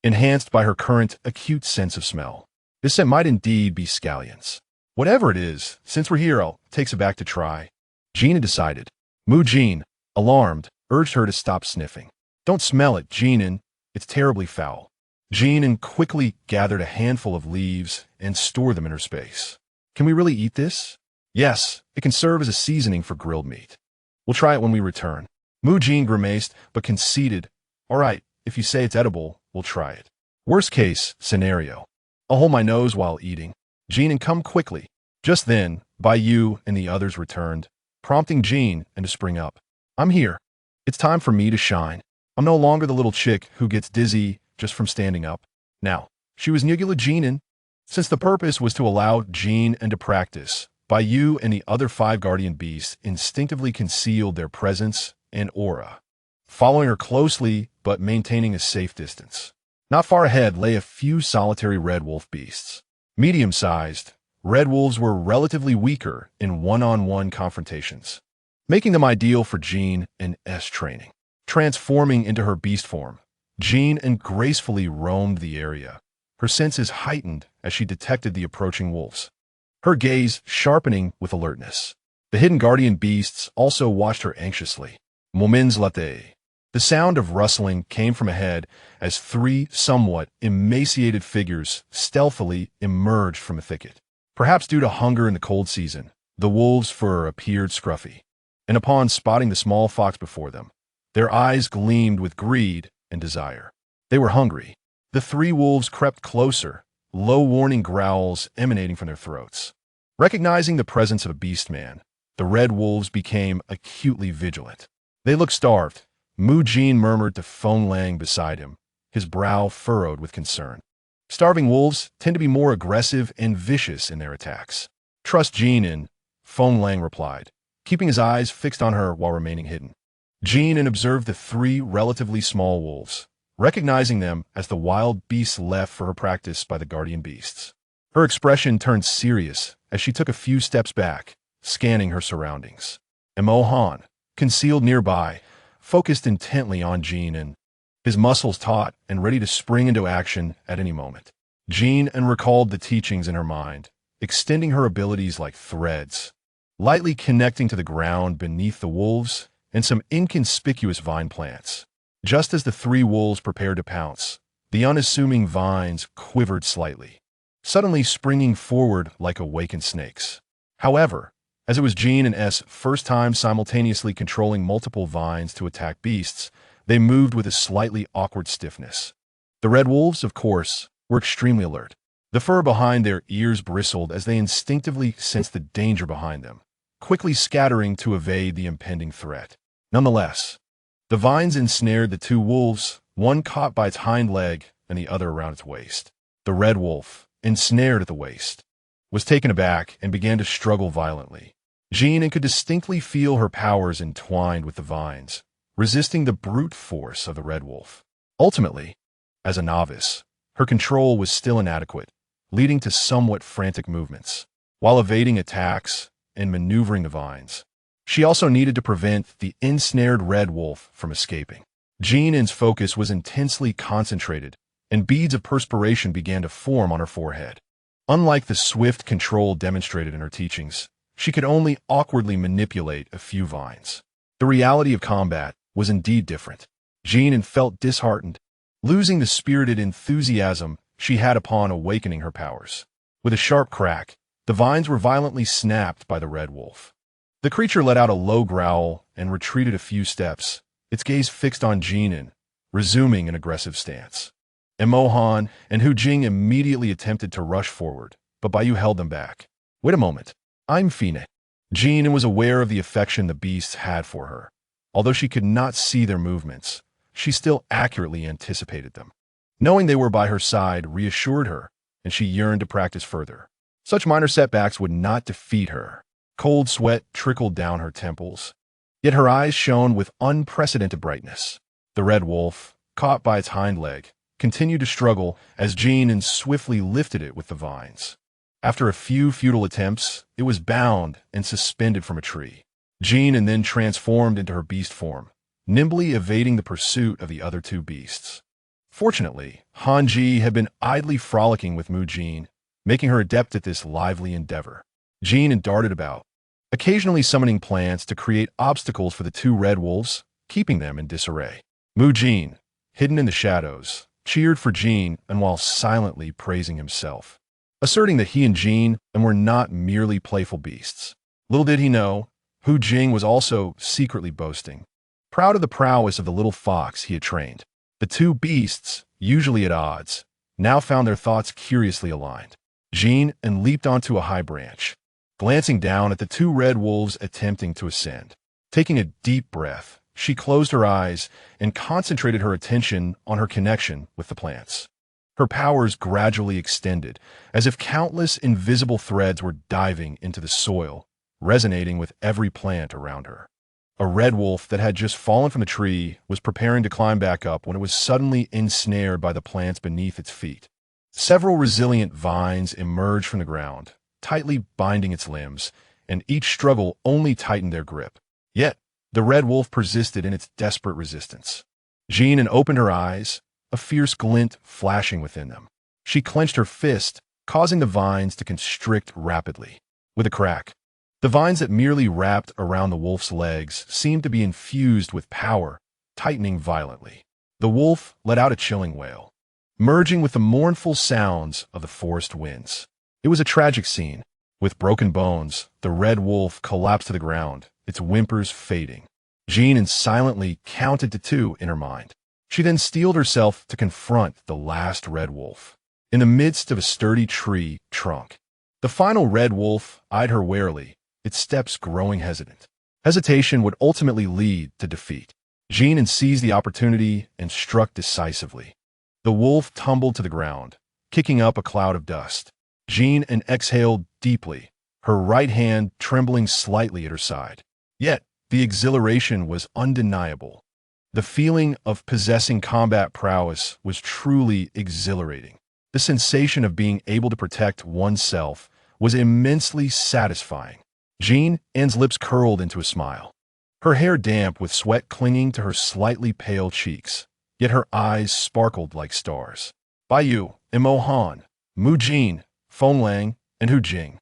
enhanced by her current acute sense of smell. This scent might indeed be scallions. Whatever it is, since we're here, takes it back to try. Jin An decided. Mu Jin, alarmed, urged her to stop sniffing. Don't smell it, Jin An. It's terribly foul. Jin An quickly gathered a handful of leaves and stored them in her space. Can we really eat this? Yes, it can serve as a seasoning for grilled meat. We'll try it when we return. Mu Jin grimaced, but conceded. All right, if you say it's edible, we'll try it. Worst case scenario. I'll hold my nose while eating. Jin An, come quickly. Just then, Bai Yu and the others returned, prompting Jin An to spring up. I'm here. It's time for me to shine. I'm no longer the little chick who gets dizzy just from standing up. Now, she was Nugula Jin An. Since the purpose was to allow Jin An to practice, Bai Yu and the other 5 guardian beasts instinctively concealed their presence and aura, following her closely but maintaining a safe distance. Not far ahead lay a few solitary red wolf beasts. Medium-sized, red wolves were relatively weaker in one-on-one confrontations, making them ideal for Jin An's training. Transforming into her beast form, Jin An gracefully roamed the area, her senses heightened as she detected the approaching wolves, her gaze sharpening with alertness. The hidden guardian beasts also watched her anxiously. Moments later, the sound of rustling came from ahead as 3 somewhat emaciated figures stealthily emerged from a thicket. Perhaps due to hunger in the cold season, the wolves' fur appeared scruffy, and upon spotting the small fox before them, their eyes gleamed with greed and desire. They were hungry. The 3 wolves crept closer, low warning growls emanating from their throats. Recognizing the presence of a beast man, the red wolves became acutely vigilant. They looked starved. Mu Jin murmured to Feng Lang beside him, his brow furrowed with concern. Starving wolves tend to be more aggressive and vicious in their attacks. Trust Jin An, Feng Lang replied, keeping his eyes fixed on her while remaining hidden. Jin An observed the 3 relatively small wolves, recognizing them as the wild beasts left for her practice by the guardian beasts. Her expression turned serious as she took a few steps back, scanning her surroundings. And Han, concealed nearby, focused intently on Jin An, his muscles taut and ready to spring into action at any moment. Jin An recalled the teachings in her mind, extending her abilities like threads, lightly connecting to the ground beneath the wolves and some inconspicuous vine plants. Just as the 3 wolves prepared to pounce, the unassuming vines quivered slightly, suddenly springing forward like awakened snakes. However, as it was Jin An's first time simultaneously controlling multiple vines to attack beasts, they moved with a slightly awkward stiffness. The red wolves, of course, were extremely alert. The fur behind their ears bristled as they instinctively sensed the danger behind them, quickly scattering to evade the impending threat. Nonetheless, the vines ensnared the 2 wolves, one caught by its hind leg and the other around its waist. The red wolf, ensnared at the waist, was taken aback and began to struggle violently. Jin An could distinctly feel her powers entwined with the vines, resisting the brute force of the red wolf. Ultimately, as a novice, her control was still inadequate, leading to somewhat frantic movements. While evading attacks and maneuvering the vines, she also needed to prevent the ensnared red wolf from escaping. Jin An's focus was intensely concentrated, and beads of perspiration began to form on her forehead. Unlike the swift control demonstrated in her teachings, she could only awkwardly manipulate a few vines. The reality of combat was indeed different. Jin An felt disheartened, losing the spirited enthusiasm she had upon awakening her powers. With a sharp crack, the vines were violently snapped by the red wolf. The creature let out a low growl and retreated a few steps, its gaze fixed on Jin An, resuming an aggressive stance. Han and Hu Jing immediately attempted to rush forward, but Baiyu held them back. Wait a moment. I'm Fine. Jin An was aware of the affection the beasts had for her. Although she could not see their movements, she still accurately anticipated them. Knowing they were by her side reassured her, and she yearned to practice further. Such minor setbacks would not defeat her. Cold sweat trickled down her temples, yet her eyes shone with unprecedented brightness. The red wolf, caught by its hind leg, continued to struggle as Jin An swiftly lifted it with the vines. After a few futile attempts, it was bound and suspended from a tree. Jin An then transformed into her beast form, nimbly evading the pursuit of the other two beasts. Fortunately, Han Ji had been idly frolicking with Mu Jin, making her adept at this lively endeavor. Jin An darted about, occasionally summoning plants to create obstacles for the two red wolves, keeping them in disarray. Mu Jin, hidden in the shadows, cheered for Jin An while silently praising himself, asserting that he and Jin An were not merely playful beasts. Little did he know, Hu Jing was also secretly boasting, proud of the prowess of the little fox he had trained. The two beasts, usually at odds, now found their thoughts curiously aligned. Jin An leaped onto a high branch, glancing down at the two red wolves attempting to ascend. Taking a deep breath, she closed her eyes and concentrated her attention on her connection with the plants. Her powers gradually extended, as if countless invisible threads were diving into the soil, resonating with every plant around her. A red wolf that had just fallen from the tree was preparing to climb back up when it was suddenly ensnared by the plants beneath its feet. Several resilient vines emerged from the ground, tightly binding its limbs, and each struggle only tightened their grip. Yet, the red wolf persisted in its desperate resistance. Jin An opened her eyes, a fierce glint flashing within them. She clenched her fist, causing the vines to constrict rapidly. With a crack, the vines that merely wrapped around the wolf's legs seemed to be infused with power, tightening violently. The wolf let out a chilling wail, merging with the mournful sounds of the forest winds. It was a tragic scene. With broken bones, the red wolf collapsed to the ground, its whimpers fading. Jin An silently counted to 2 in her mind. She then steeled herself to confront the last red wolf. In the midst of a sturdy tree trunk, the final red wolf eyed her warily, its steps growing hesitant. Hesitation would ultimately lead to defeat. Jin An seized the opportunity and struck decisively. The wolf tumbled to the ground, kicking up a cloud of dust. Jin An exhaled deeply, her right hand trembling slightly at her side. Yet, the exhilaration was undeniable. The feeling of possessing combat prowess was truly exhilarating. The sensation of being able to protect oneself was immensely satisfying. Jin An's lips curled into a smile, her hair damp with sweat clinging to her slightly pale cheeks, yet her eyes sparkled like stars. Baiyu, Han, Mu Jin, Feng Lang, and Hu Jing.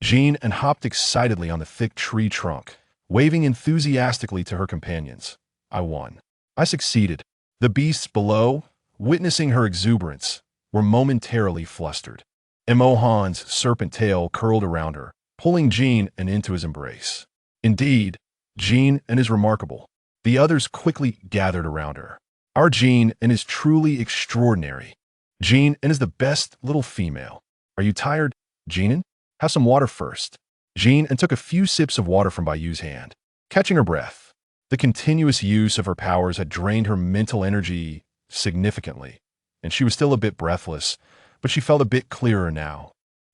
Jin An hopped excitedly on the thick tree trunk, waving enthusiastically to her companions. I won. I succeeded. The beasts below, witnessing her exuberance, were momentarily flustered. Han's serpent tail curled around her, pulling Jin An into his embrace. Indeed, Jin An is remarkable. The others quickly gathered around her. Our Jin An is truly extraordinary. Jin An is the best little female. Are you tired, Jin An? Have some water first. Jin An took a few sips of water from Baiyu's hand, catching her breath. The continuous use of her powers had drained her mental energy significantly, and she was still a bit breathless, but she felt a bit clearer now.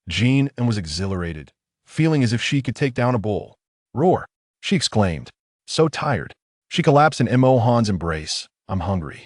Jin An was exhilarated, feeling as if she could take down a bull. Roar, she exclaimed, so tired. She collapsed in Han's embrace. I'm hungry.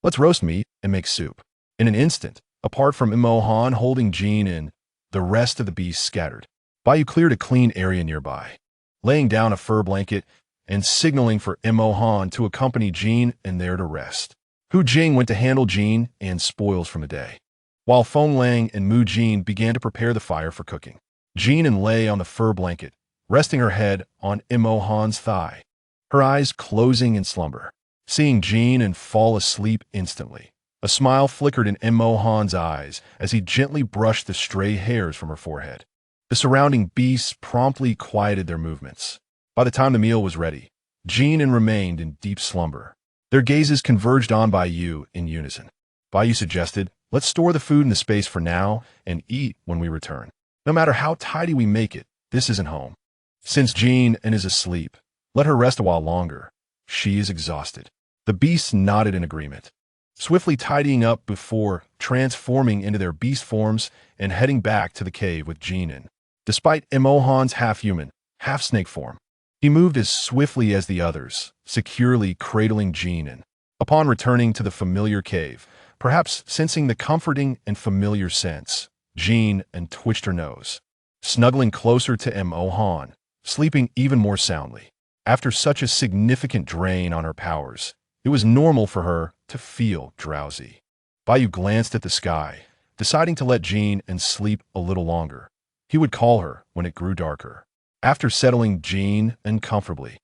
Let's roast meat and make soup. In an instant, apart from Han holding Jin An, the rest of the beasts scattered. Baiyu cleared a clean area nearby, laying down a fur blanket and signaling for Han to accompany Jin An there to rest. Hu Jing went to handle Jin An's spoils from the day, while Feng Lang and Mu Jin began to prepare the fire for cooking. Jin An lay on the fur blanket, resting her head on Mo Han's thigh, her eyes closing in slumber. Seeing Jin An fall asleep instantly, a smile flickered in Mo Han's eyes as he gently brushed the stray hairs from her forehead. The surrounding beasts promptly quieted their movements. By the time the meal was ready, Jin An remained in deep slumber. Their gazes converged on Bai Yu in unison. Bai Yu suggested, "Let's store the food in the space for now and eat when we return. No matter how tidy we make it, this isn't home. Since Jin An is asleep, let her rest a while longer. She is exhausted." The beasts nodded in agreement, swiftly tidying up before transforming into their beast forms and heading back to the cave with Jin An. Despite Mo Han's half-human, half-snake form, he moved as swiftly as the others, securely cradling Jin An. Upon returning to the familiar cave, perhaps sensing the comforting and familiar sense, Jin An twitched her nose, snuggling closer to Mo Han, sleeping even more soundly. After such a significant drain on her powers, it was normal for her to feel drowsy. Bai Yu glanced at the sky, deciding to let Jin An sleep a little longer. He would call her when it grew darker. After settling Jin An comfortably,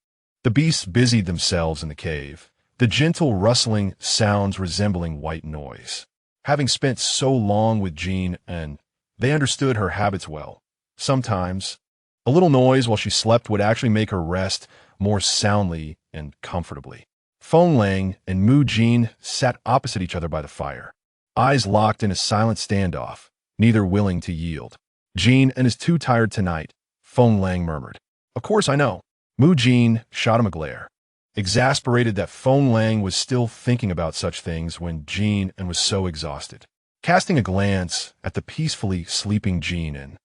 the beasts busied themselves in the cave, the gentle rustling sounds resembling white noise. Having spent so long with Jin An, they understood her habits well. Sometimes, a little noise while she slept would actually make her rest more soundly and comfortably. Feng Lang and Mu Jin sat opposite each other by the fire, eyes locked in a silent standoff, neither willing to yield. "Jin An is too tired tonight," Feng Lang murmured. "Of course I know." Mu Jin shot him a glare, exasperated that Feng Lang was still thinking about such things when Jin An was so exhausted. Casting a glance at the peacefully sleeping Jin An,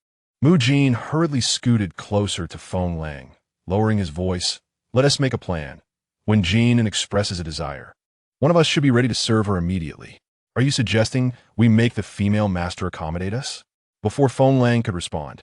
Mu Jin hurriedly scooted closer to Feng Lang, lowering his voice. "Let us make a plan. When Jin An expresses a desire, one of us should be ready to serve her immediately. Are you suggesting we make the female master accommodate us?" Before Feng Lang could respond,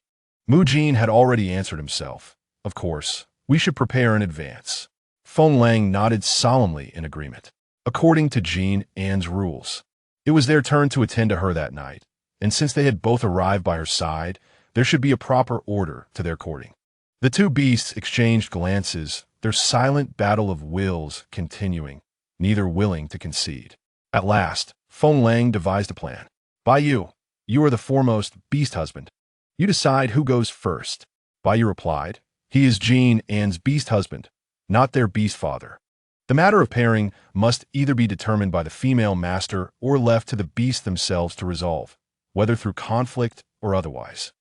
Mu Jin had already answered himself. "Of course, we should prepare in advance." Feng Lang nodded solemnly in agreement. According to Jin An's rules, it was their turn to attend to her that night, and since they had both arrived by her side, there should be a proper order to their courting. The two beasts exchanged glances, their silent battle of wills continuing, neither willing to concede. At last, Feng Lang devised a plan. "Bai Yu, you are the foremost beast husband. You decide who goes first." Bai Yu replied, "He is Jin An's beast husband, not their beast father. The matter of pairing must either be determined by the female master or left to the beasts themselves to resolve, whether through conflict or otherwise.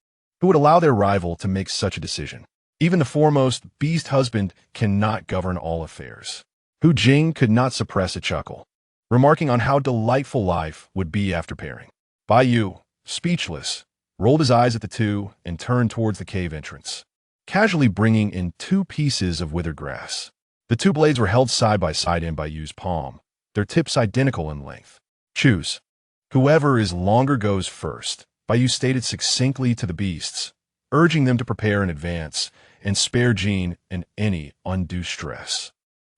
Who would allow their rival to make such a decision? Even the foremost beast husband cannot govern all affairs." Hu Jing could not suppress a chuckle, remarking on how delightful life would be after pairing. Bai Yu, speechless, rolled his eyes at the two and turned towards the cave entrance, casually bringing in 2 pieces of withered grass. The 2 blades were held side by side in Bai Yu's palm, their tips identical in length. "Choose. Whoever is longer goes first," Bai Yu stated succinctly to the beasts, urging them to prepare in advance and spare Jin An any undue stress.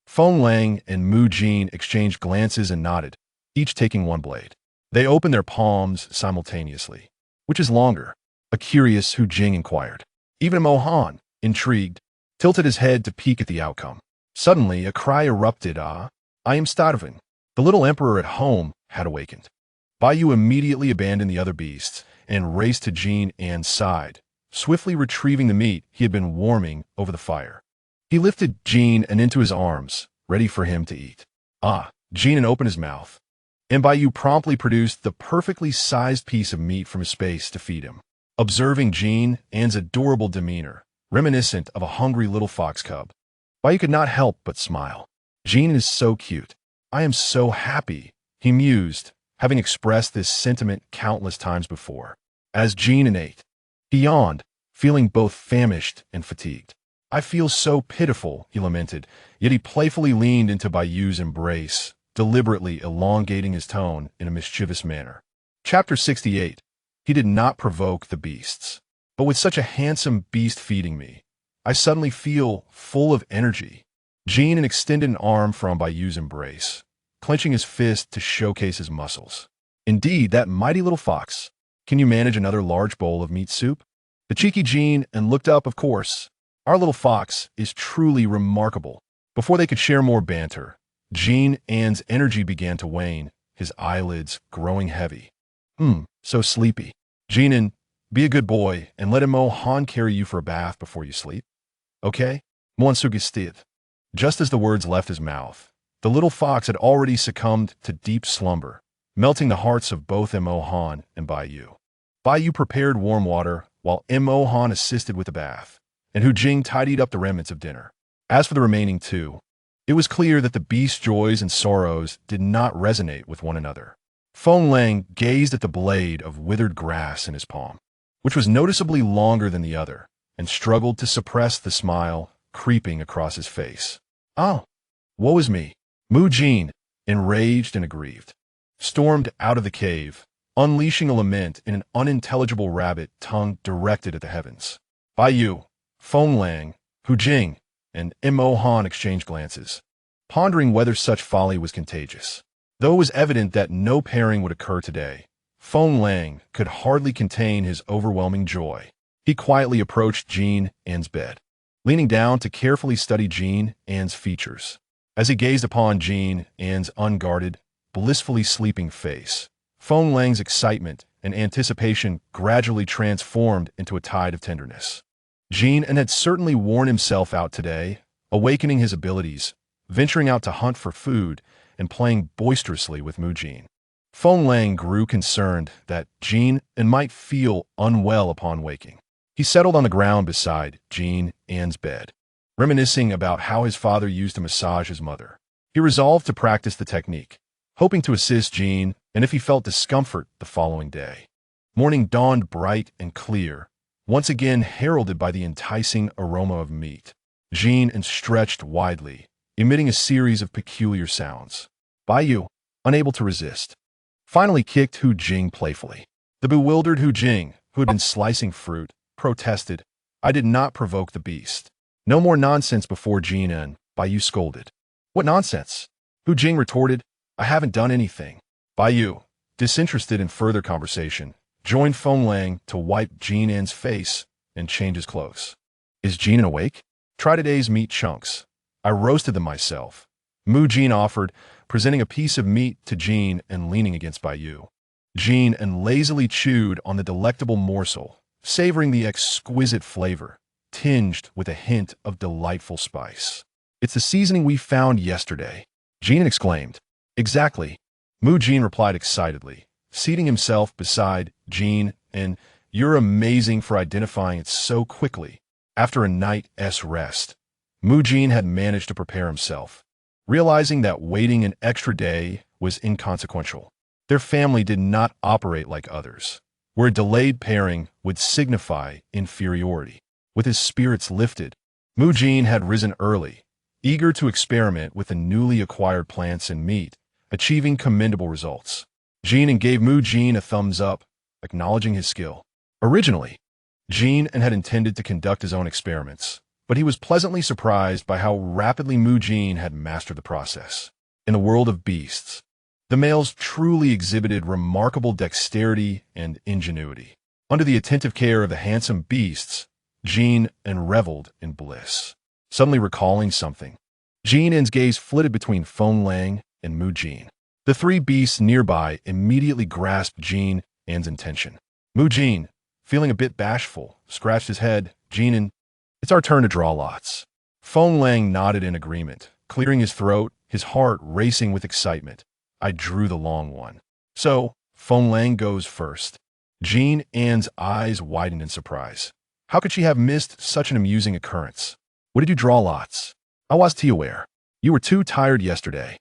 Feng Lang and Mu Jin exchanged glances and nodded, each taking 1 blade. They opened their palms simultaneously. "Which is longer?" a curious Hu Jing inquired. Even Mo Han, intrigued, tilted his head to peek at the outcome. Suddenly, a cry erupted. "Ah, I am starving." The little emperor at home had awakened. Bai Yu immediately abandoned the other beasts and raced to Jin An's side, swiftly retrieving the meat he had been warming over the fire. He lifted Jin An into his arms, ready for him to eat. "Ah!" Jin An opened his mouth, and Bai Yu promptly produced the perfectly sized piece of meat from his space to feed him. Observing Jin An's adorable demeanor, reminiscent of a hungry little fox cub, Bai Yu could not help but smile. "Jin is so cute. I am so happy," he mused, having expressed this sentiment countless times before. As Jin An ate, he yawned, feeling both famished and fatigued. "I feel so pitiful," he lamented, yet he playfully leaned into Bai Yu's embrace, deliberately elongating his tone in a mischievous manner. Chapter 68. He did not provoke the beasts. "But with such a handsome beast feeding me, I suddenly feel full of energy." Jin An extended an arm from Bai Yu's embrace, clenching his fist to showcase his muscles. Indeed, that mighty little fox. Can you manage another large bowl of meat soup? The cheeky Jin An looked up, of course. Our little fox is truly remarkable. Before they could share more banter, Jin An's energy began to wane, his eyelids growing heavy. So sleepy. Jin An, be a good boy and let Han carry you for a bath before you sleep. Okay? Mon sugestiv. Just as the words left his mouth, the little fox had already succumbed to deep slumber, melting the hearts of both Han and Baiyu. Baiyu prepared warm water, while Han assisted with the bath, and Hu Jing tidied up the remnants of dinner. As for the remaining two, it was clear that the beast's joys and sorrows did not resonate with one another. Feng Lang gazed at the blade of withered grass in his palm, which was noticeably longer than the other, and struggled to suppress the smile creeping across his face. Oh, woe is me. Mu Jin, enraged and aggrieved, stormed out of the cave, unleashing a lament in an unintelligible rabbit tongue directed at the heavens. Baiyu, Feng Lang, Hu Jing, and Han exchanged glances, pondering whether such folly was contagious. Though it was evident that no pairing would occur today, Feng Lang could hardly contain his overwhelming joy. He quietly approached Jin An's bed, leaning down to carefully study Jin An's features. As he gazed upon Jin An's unguarded, blissfully sleeping face, Feng Lang's excitement and anticipation gradually transformed into a tide of tenderness. Jin An had certainly worn himself out today, awakening his abilities, venturing out to hunt for food, and playing boisterously with Mu Jin. Feng Lang grew concerned that Jin An might feel unwell upon waking. He settled on the ground beside Jin An's bed, reminiscing about how his father used to massage his mother. He resolved to practice the technique, hoping to assist Jin, and if he felt discomfort the following day. Morning dawned bright and clear, once again heralded by the enticing aroma of meat. Jin An stretched widely, emitting a series of peculiar sounds. Baiyu, unable to resist, finally kicked Hu Jing playfully. The bewildered Hu Jing, who had been slicing fruit, protested, "I did not provoke the beast." "No more nonsense before Jin An," Baiyu scolded. "What nonsense?" Hu Jing retorted, "I haven't done anything." Baiyu, disinterested in further conversation, joined Feng Lang to wipe Jin An's face and change his clothes. "Is Jin An awake?" "Try today's meat chunks. I roasted them myself," Mu Jin offered, presenting a piece of meat to Jin and leaning against Baiyu. Jin An lazily chewed on the delectable morsel, savoring the exquisite flavor, tinged with a hint of delightful spice. "It's the seasoning we found yesterday," Jin exclaimed. "Exactly," Mu Jin replied excitedly, seating himself beside Jin An. "You're amazing for identifying it so quickly." After a night's rest, Mu Jin had managed to prepare himself, realizing that waiting an extra day was inconsequential. Their family did not operate like others, where a delayed pairing would signify inferiority. With his spirits lifted, Mu Jin had risen early, eager to experiment with the newly acquired plants and meat, achieving commendable results. Jin An gave Mu Jin a thumbs up, acknowledging his skill. Originally, Jin An had intended to conduct his own experiments, but he was pleasantly surprised by how rapidly Mu Jin had mastered the process. In the world of beasts, the males truly exhibited remarkable dexterity and ingenuity. Under the attentive care of the handsome beasts, Jin An reveled in bliss. Suddenly recalling something, Jin An's gaze flitted between Feng Lang and Mu Jin. The three beasts nearby immediately grasped Jin An's intention. Mu Jin, feeling a bit bashful, scratched his head. "Jin An, it's our turn to draw lots." Feng Lang nodded in agreement, clearing his throat, his heart racing with excitement. "I drew the long one." "So, Feng Lang goes first." Jin An's eyes widened in surprise. How could she have missed such an amusing occurrence? "What did you draw lots?" "I was too aware. You were too tired yesterday.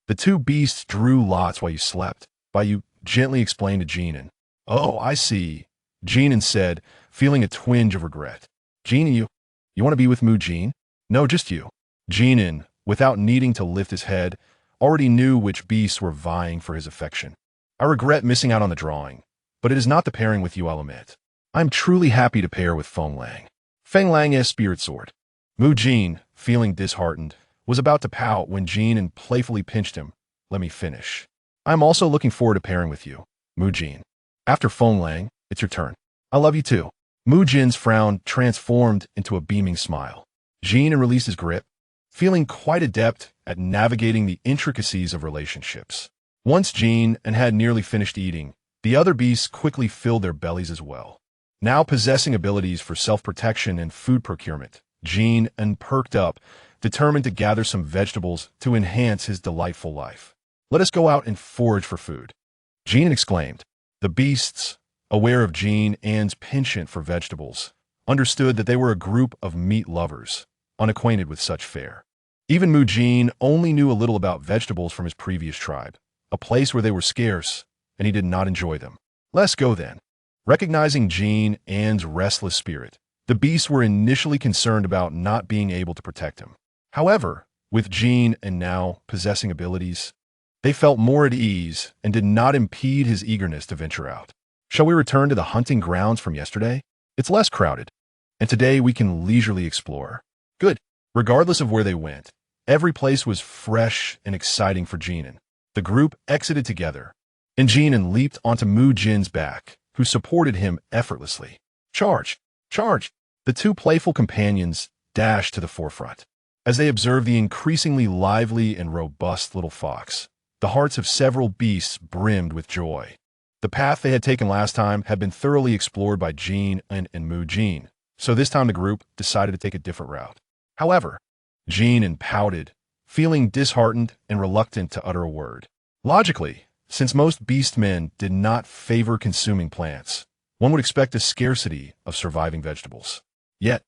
The two beasts drew lots while you slept," Baiyu gently explained to Jin An. "Oh, I see," Jin An said, feeling a twinge of regret. "Jin An, you want to be with Mu Jin?" "No, just you." Jin An, without needing to lift his head, already knew which beasts were vying for his affection. "I regret missing out on the drawing, but it is not the pairing with you, I'll admit. I'm truly happy to pair with Feng Lang." Feng Lang's spirit soared. Mu Jin, feeling disheartened, was about to pout when Jin An playfully pinched him, let me finish. I'm also looking forward to pairing with you, Mu Jin. After Feng Lang, it's your turn. I love you too. Mu Jin's frown transformed into a beaming smile. Jin An released his grip, feeling quite adept at navigating the intricacies of relationships. Once Jin An had nearly finished eating, the other beasts quickly filled their bellies as well. Now possessing abilities for self-protection and food procurement, Jin An perked up, determined to gather some vegetables to enhance his delightful life. Let us go out and forage for food, Jin An exclaimed. The beasts, aware of Jin An's penchant for vegetables, understood that they were a group of meat lovers, unacquainted with such fare. Even Mu Jin only knew a little about vegetables from his previous tribe, a place where they were scarce, and he did not enjoy them. Let's go then. Recognizing Jin An's restless spirit, the beasts were initially concerned about not being able to protect him. However, with Jin An now possessing abilities, they felt more at ease and did not impede his eagerness to venture out. Shall we return to the hunting grounds from yesterday? It's less crowded, and today we can leisurely explore. Good. Regardless of where they went, every place was fresh and exciting for Jin An. The group exited together, and Jin An leaped onto Mu Jin's back, who supported him effortlessly. Charge! Charge! The two playful companions dashed to the forefront. As they observed the increasingly lively and robust little fox, the hearts of several beasts brimmed with joy. The path they had taken last time had been thoroughly explored by Jin An and Mu Jin, so this time the group decided to take a different route. However, Jin An pouted, feeling disheartened and reluctant to utter a word. Logically, since most beastmen did not favor consuming plants, one would expect a scarcity of surviving vegetables. Yet,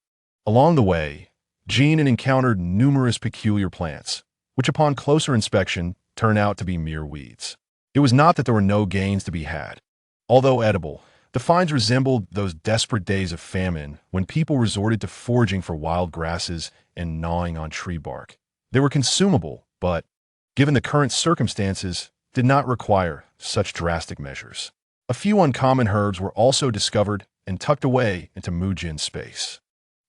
along the way, Jin An encountered numerous peculiar plants, which upon closer inspection turned out to be mere weeds. It was not that there were no gains to be had. Although edible, the finds resembled those desperate days of famine when people resorted to foraging for wild grasses and gnawing on tree bark. They were consumable, but, given the current circumstances, did not require such drastic measures. A few uncommon herbs were also discovered and tucked away into Mu Jin's space.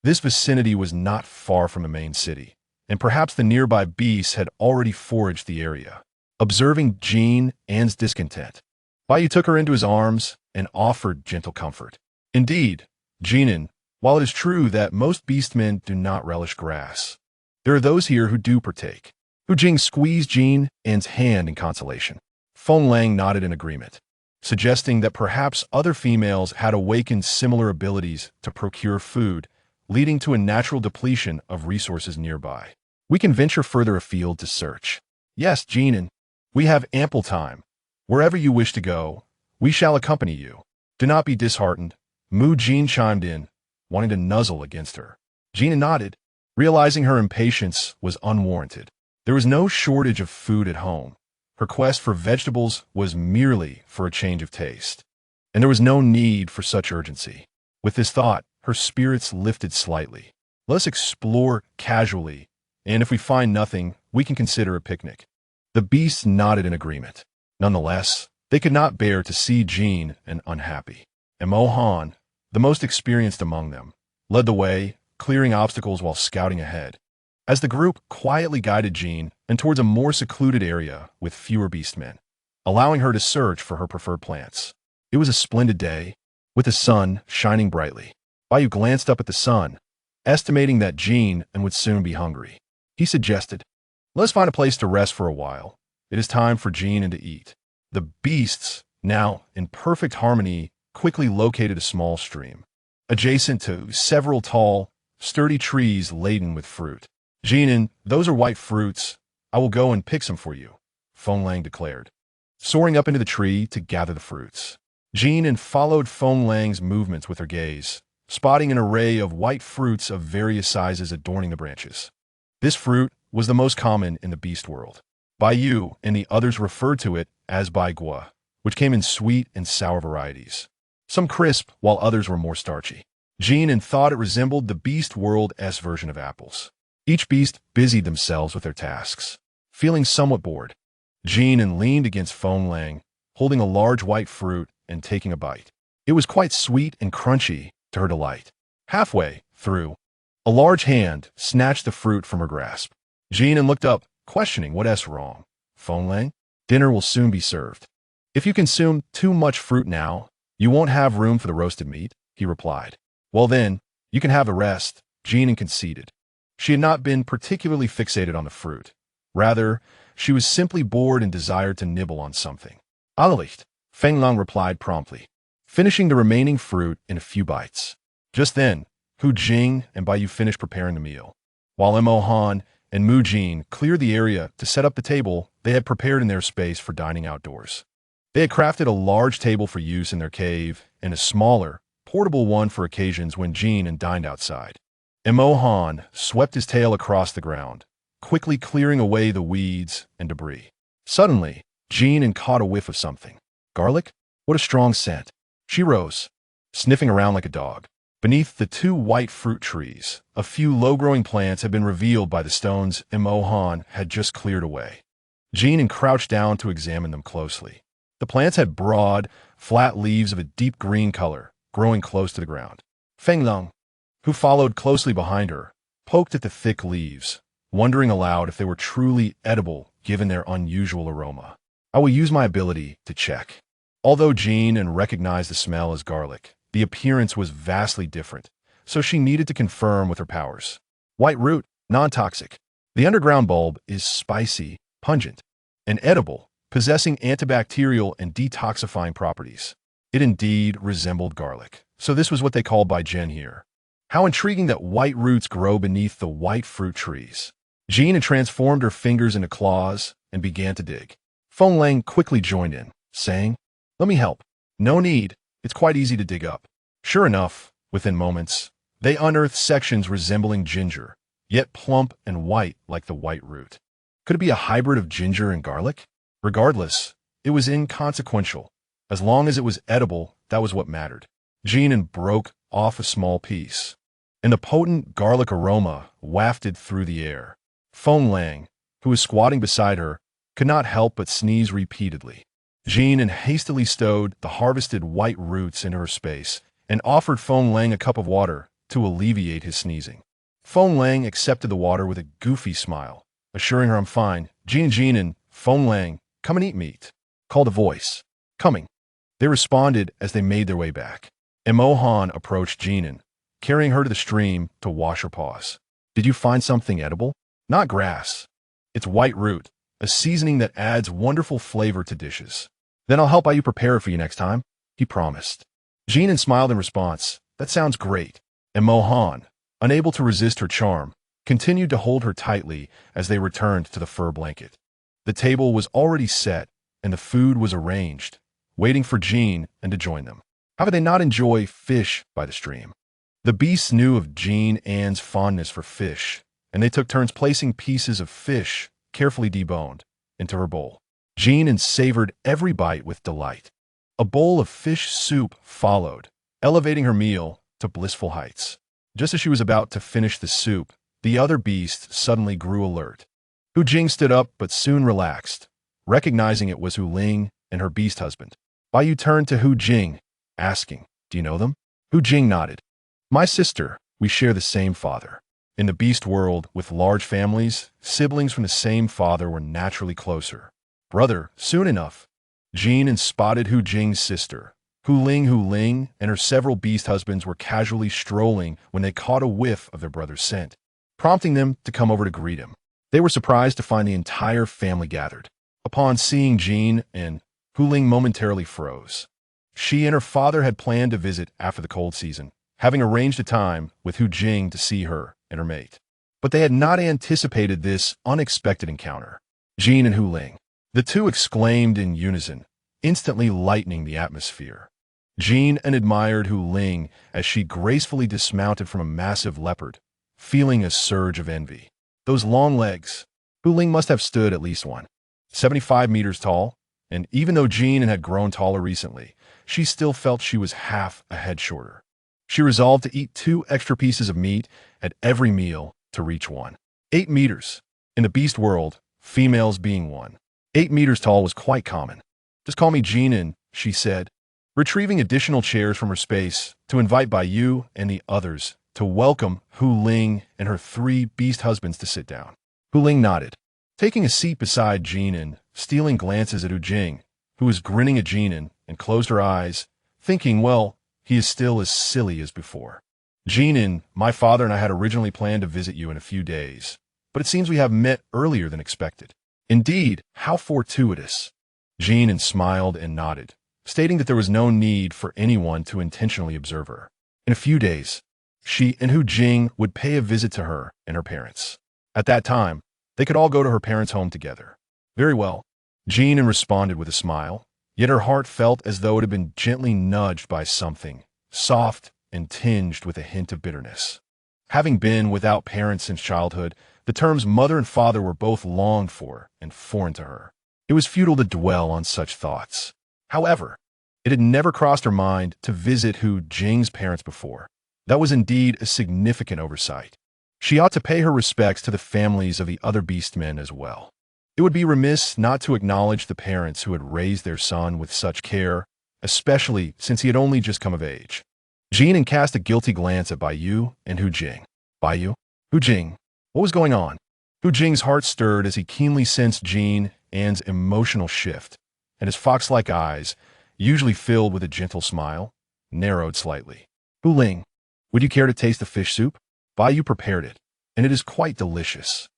This vicinity was not far from the main city, and perhaps the nearby beasts had already foraged the area. Observing Jin An's discontent, Bai took her into his arms and offered gentle comfort. Indeed, Jin An, while it is true that most beastmen do not relish grass, there are those here who do partake. Hu Jing squeezed Jin An's hand in consolation. Feng Lang nodded in agreement, suggesting that perhaps other females had awakened similar abilities to procure food, leading to a natural depletion of resources nearby. We can venture further afield to search. Yes, Jin An, we have ample time. Wherever you wish to go, we shall accompany you. Do not be disheartened. Mu Jin chimed in, wanting to nuzzle against her. Jin An nodded, realizing her impatience was unwarranted. There was no shortage of food at home. Her quest for vegetables was merely for a change of taste, and there was no need for such urgency. With this thought, her spirits lifted slightly. Let us explore casually, and if we find nothing, we can consider a picnic. The beasts nodded in agreement. Nonetheless, they could not bear to see Jin An unhappy. And Mohan, the most experienced among them, led the way, clearing obstacles while scouting ahead, as the group quietly guided Jin An towards a more secluded area with fewer beastmen, allowing her to search for her preferred plants. It was a splendid day, with the sun shining brightly. Bai glanced up at the sun, estimating that Jin An would soon be hungry. He suggested, "Let's find a place to rest for a while. It is time for Jin An to eat." The beasts, now in perfect harmony, quickly located a small stream, adjacent to several tall, sturdy trees laden with fruit. Jin An, those are white fruits. I will go and pick some for you, Feng Lang declared, soaring up into the tree to gather the fruits. Jin An followed Feng Lang's movements with her gaze, spotting an array of white fruits of various sizes adorning the branches. This fruit was the most common in the beast world. Bai Yu and the others referred to it as Bai Gua, which came in sweet and sour varieties. Some crisp, while others were more starchy. Jin An thought it resembled the beast world's version of apples. Each beast busied themselves with their tasks. Feeling somewhat bored, Jin An leaned against Feng Lang, holding a large white fruit and taking a bite. It was quite sweet and crunchy to her delight. Halfway through, a large hand snatched the fruit from her grasp. Jin An looked up, questioning what's wrong. Feng Lang? Dinner will soon be served. If you consume too much fruit now, you won't have room for the roasted meat, he replied. Well then, you can have the rest, Jin An conceded. She had not been particularly fixated on the fruit. Rather, she was simply bored and desired to nibble on something. Allicht, Feng Lang replied promptly, finishing the remaining fruit in a few bites. Just then, Hu Jing and Bai Yu finished preparing the meal. While Mo Han and Mu Jin cleared the area to set up the table they had prepared in their space for dining outdoors. They had crafted a large table for use in their cave and a smaller, portable one for occasions when Jin An dined outside. Mo Han swept his tail across the ground, quickly clearing away the weeds and debris. Suddenly, Jin An caught a whiff of something. Garlic? What a strong scent. She rose, sniffing around like a dog. Beneath the two white fruit trees, a few low-growing plants had been revealed by the stones Mo Han had just cleared away. Jin An crouched down to examine them closely. The plants had broad, flat leaves of a deep green color, growing close to the ground. Feng Lang, who followed closely behind her, poked at the thick leaves, wondering aloud if they were truly edible given their unusual aroma. I will use my ability to check. Although Jin An recognized the smell as garlic, the appearance was vastly different, so she needed to confirm with her powers. White root, non-toxic. The underground bulb is spicy, pungent, and edible, possessing antibacterial and detoxifying properties. It indeed resembled garlic, so this was what they called by Jen here. How intriguing that white roots grow beneath the white fruit trees. Jin An transformed her fingers into claws and began to dig. Feng Lang quickly joined in, saying, "Let me help." "No need. It's quite easy to dig up." Sure enough, within moments, they unearthed sections resembling ginger, yet plump and white like the white root. Could it be a hybrid of ginger and garlic? Regardless, it was inconsequential. As long as it was edible, that was what mattered. Jin An broke off a small piece, and the potent garlic aroma wafted through the air. Feng Lang, who was squatting beside her, could not help but sneeze repeatedly. Jin An hastily stowed the harvested white roots into her space and offered Feng Lang a cup of water to alleviate his sneezing. Feng Lang accepted the water with a goofy smile, assuring her, "I'm fine." Jin An, Feng Lang, "Come and eat meat," called a voice. "Coming." They responded as they made their way back. Mo Han approached Jin An, carrying her to the stream to wash her paws. "Did you find something edible?" "Not grass. It's white root, a seasoning that adds wonderful flavor to dishes." "Then I'll help you prepare it for you next time," he promised. Jin An smiled in response. "That sounds great." And Mo Han, unable to resist her charm, continued to hold her tightly as they returned to the fur blanket. The table was already set, and the food was arranged, waiting for Jin An to join them. How could they not enjoy fish by the stream? The beasts knew of Jin An's fondness for fish, and they took turns placing pieces of fish, carefully deboned, into her bowl. Jin An savored every bite with delight. A bowl of fish soup followed, elevating her meal to blissful heights. Just as she was about to finish the soup, the other beast suddenly grew alert. Hu Jing stood up but soon relaxed, recognizing it was Hu Ling and her beast husband. Bai Yu turned to Hu Jing, asking, "Do you know them?" Hu Jing nodded. "My sister, we share the same father." In the beast world, with large families, siblings from the same father were naturally closer. Brother, soon enough. Jin An spotted Hu Jing's sister. Hu Ling, and her several beast husbands were casually strolling when they caught a whiff of their brother's scent, prompting them to come over to greet him. They were surprised to find the entire family gathered. Upon seeing Jin An, Hu Ling momentarily froze. She and her father had planned to visit after the cold season, having arranged a time with Hu Jing to see her and her mate. But they had not anticipated this unexpected encounter. Jin and Hu Ling. The two exclaimed in unison, instantly lightening the atmosphere. Jin An admired Hu Ling as she gracefully dismounted from a massive leopard, feeling a surge of envy. Those long legs. Hu Ling must have stood at least 175 meters tall, and even though Jin An had grown taller recently, she still felt she was half a head shorter. She resolved to eat 2 extra pieces of meat at every meal to reach 8 meters. In the beast world, females being 8 meters tall was quite common. "Just call me Jin An," she said, retrieving additional chairs from her space to invite Bai Yu and the others to welcome Hu Ling and her 3 beast husbands to sit down. Hu Ling nodded. Taking a seat beside Jin An, stealing glances at Hu Jing, who was grinning at Jin An, and closed her eyes, thinking, well, he is still as silly as before. Jin An, my father and I had originally planned to visit you in a few days, but it seems we have met earlier than expected. Indeed, how fortuitous. Jin An smiled and nodded, stating that there was no need for anyone to intentionally observe her. In a few days, she and Hu Jing would pay a visit to her and her parents. At that time, they could all go to her parents' home together. Very well. Jin An responded with a smile, yet her heart felt as though it had been gently nudged by something, soft and tinged with a hint of bitterness. Having been without parents since childhood, the terms mother and father were both longed for and foreign to her. It was futile to dwell on such thoughts. However, it had never crossed her mind to visit Hu Jing's parents before. That was indeed a significant oversight. She ought to pay her respects to the families of the other beastmen as well. It would be remiss not to acknowledge the parents who had raised their son with such care, especially since he had only just come of age. Jin An cast a guilty glance at Bai Yu and Hu Jing. Bai Yu? Hu Jing? What was going on? Hu Jing's heart stirred as he keenly sensed Jin An's emotional shift, and his fox-like eyes, usually filled with a gentle smile, narrowed slightly. Hu Ling, would you care to taste the fish soup? Bai Yu prepared it, and it is quite delicious.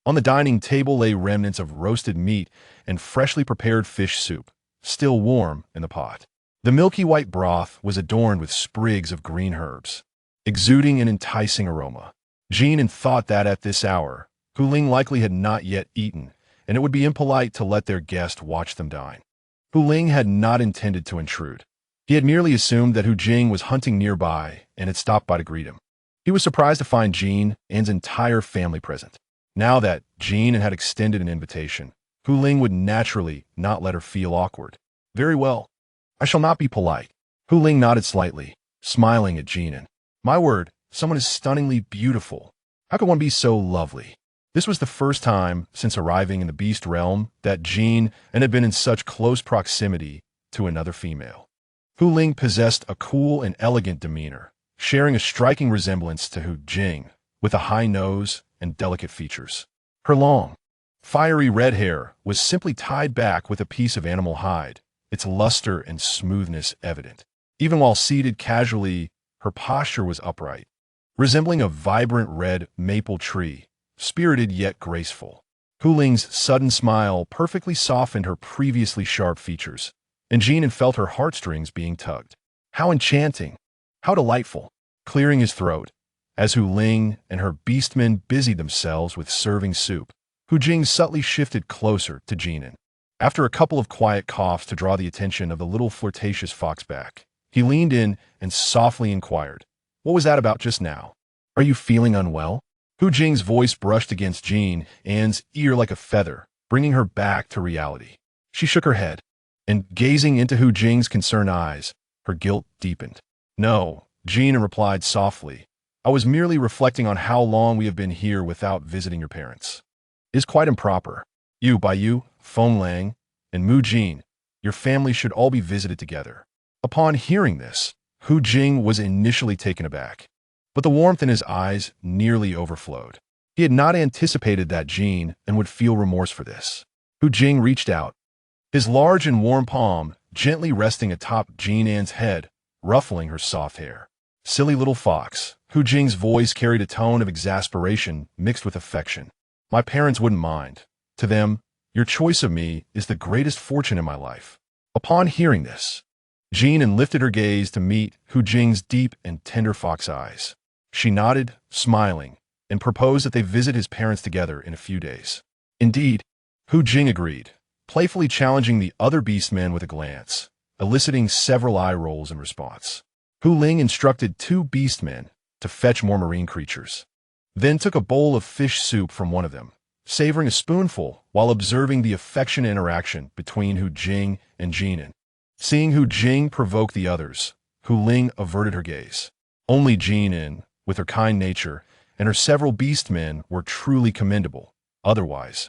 On the dining table lay remnants of roasted meat and freshly prepared fish soup, still warm in the pot. The milky white broth was adorned with sprigs of green herbs, exuding an enticing aroma. Jin An thought that at this hour, Hu Ling likely had not yet eaten, and it would be impolite to let their guest watch them dine. Hu Ling had not intended to intrude. He had merely assumed that Hu Jing was hunting nearby and had stopped by to greet him. He was surprised to find Jin An's entire family present. Now that Jin An had extended an invitation, Hu Ling would naturally not let her feel awkward. Very well. I shall not be polite. Hu Ling nodded slightly, smiling at Jin An. My word, someone is stunningly beautiful. How could one be so lovely? This was the first time since arriving in the beast realm that Jin An had been in such close proximity to another female. Hu Ling possessed a cool and elegant demeanor, sharing a striking resemblance to Hu Jing, with a high nose and delicate features. Her long, fiery red hair was simply tied back with a piece of animal hide, its luster and smoothness evident. Even while seated casually, her posture was upright, resembling a vibrant red maple tree, spirited yet graceful. Hu Ling's sudden smile perfectly softened her previously sharp features, and Jin An felt her heartstrings being tugged. How enchanting! How delightful! Clearing his throat, as Hu Ling and her beastmen busied themselves with serving soup, Hu Jing subtly shifted closer to Jin An. After a couple of quiet coughs to draw the attention of the little flirtatious foxback, he leaned in and softly inquired, "What was that about just now? Are you feeling unwell?" Hu Jing's voice brushed against Jin An's ear like a feather, bringing her back to reality. She shook her head, and gazing into Hu Jing's concerned eyes, her guilt deepened. "No," Jin An replied softly. "I was merely reflecting on how long we have been here without visiting your parents. It is quite improper. You, Bai Yu, Feng Lang, and Mu Jin, your family should all be visited together." Upon hearing this, Hu Jing was initially taken aback, but the warmth in his eyes nearly overflowed. He had not anticipated that Jin An would feel remorse for this. Hu Jing reached out, his large and warm palm gently resting atop Jin An's head, ruffling her soft hair. "Silly little fox," Hu Jing's voice carried a tone of exasperation mixed with affection. "My parents wouldn't mind. To them, your choice of me is the greatest fortune in my life." Upon hearing this, Jin An lifted her gaze to meet Hu Jing's deep and tender fox eyes. She nodded, smiling, and proposed that they visit his parents together in a few days. Indeed, Hu Jing agreed, playfully challenging the other beastmen with a glance, eliciting several eye rolls in response. Hu Ling instructed 2 beastmen to fetch more marine creatures, then took a bowl of fish soup from one of them, savoring a spoonful while observing the affectionate interaction between Hu Jing and Jin An. Seeing Hu Jing provoke the others, Hu Ling averted her gaze. Only Jin An, with her kind nature, and her several beastmen were truly commendable. Otherwise,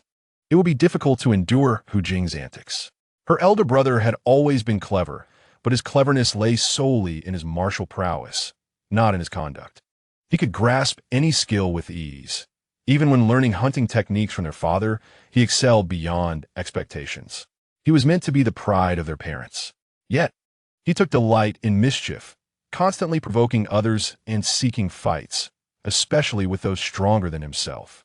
it would be difficult to endure Hu Jing's antics. Her elder brother had always been clever, but his cleverness lay solely in his martial prowess, not in his conduct. He could grasp any skill with ease, Even when learning hunting techniques from their father, he excelled beyond expectations. He was meant to be the pride of their parents. Yet, he took delight in mischief, constantly provoking others and seeking fights, especially with those stronger than himself.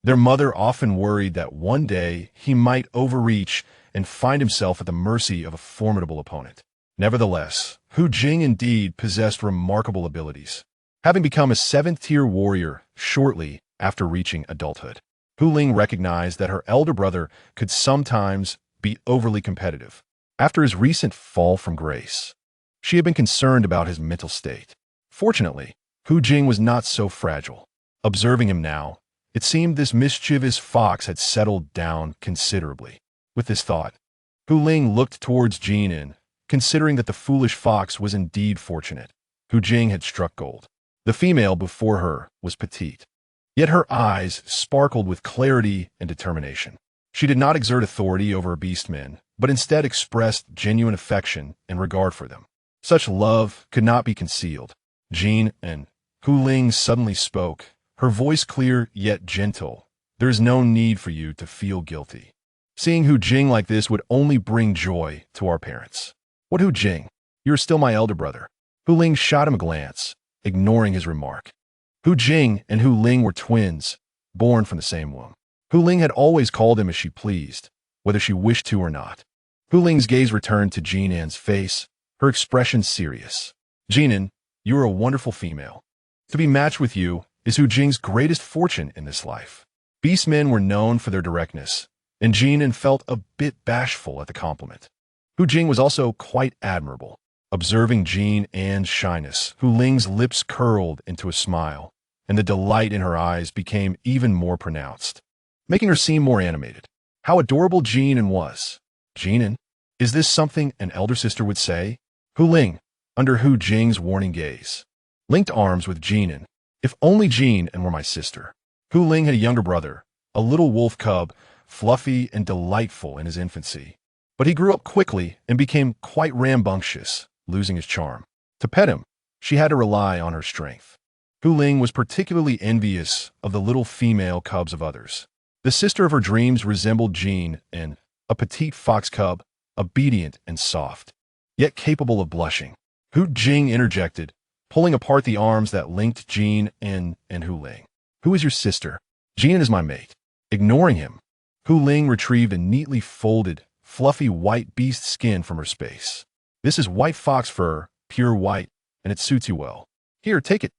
Their mother often worried that one day he might overreach and find himself at the mercy of a formidable opponent. Nevertheless, Hu Jing indeed possessed remarkable abilities, having become a seventh-tier warrior shortly after reaching adulthood. Hu Ling recognized that her elder brother could sometimes be overly competitive. After his recent fall from grace, she had been concerned about his mental state. Fortunately, Hu Jing was not so fragile. Observing him now, it seemed this mischievous fox had settled down considerably. With this thought, Hu Ling looked towards Jin An, considering that the foolish fox was indeed fortunate. Hu Jing had struck gold. The female before her was petite, yet her eyes sparkled with clarity and determination. She did not exert authority over beastmen, but instead expressed genuine affection and regard for them. Such love could not be concealed. Jin An, Hu Ling suddenly spoke, her voice clear yet gentle. There is no need for you to feel guilty. Seeing Hu Jing like this would only bring joy to our parents. What, Hu Jing? You are still my elder brother. Hu Ling shot him a glance, ignoring his remark. Hu Jing and Hu Ling were twins, born from the same womb. Hu Ling had always called him as she pleased, whether she wished to or not. Hu Ling's gaze returned to Jin An's face, her expression serious. Jin An, you are a wonderful female. To be matched with you is Hu Jing's greatest fortune in this life. Beastmen were known for their directness, and Jin An felt a bit bashful at the compliment. Hu Jing was also quite admirable. Observing Jin An's shyness, Hu Ling's lips curled into a smile, and the delight in her eyes became even more pronounced, making her seem more animated. How adorable Jin An was. Jin An, is this something an elder sister would say? Hu Ling, under Hu Jing's warning gaze, linked arms with Jin An. If only Jin An were my sister. Hu Ling had a younger brother, a little wolf cub, fluffy and delightful in his infancy. But he grew up quickly and became quite rambunctious, losing his charm. To pet him, she had to rely on her strength. Hu Ling was particularly envious of the little female cubs of others. The sister of her dreams resembled Jin An, a petite fox cub, obedient and soft, yet capable of blushing. Hu Jing interjected, pulling apart the arms that linked Jin An and Hu Ling. Who is your sister? Jin An is my mate. Ignoring him, Hu Ling retrieved a neatly folded, fluffy white beast skin from her space. This is white fox fur, pure white, and it suits you well. Here, take it.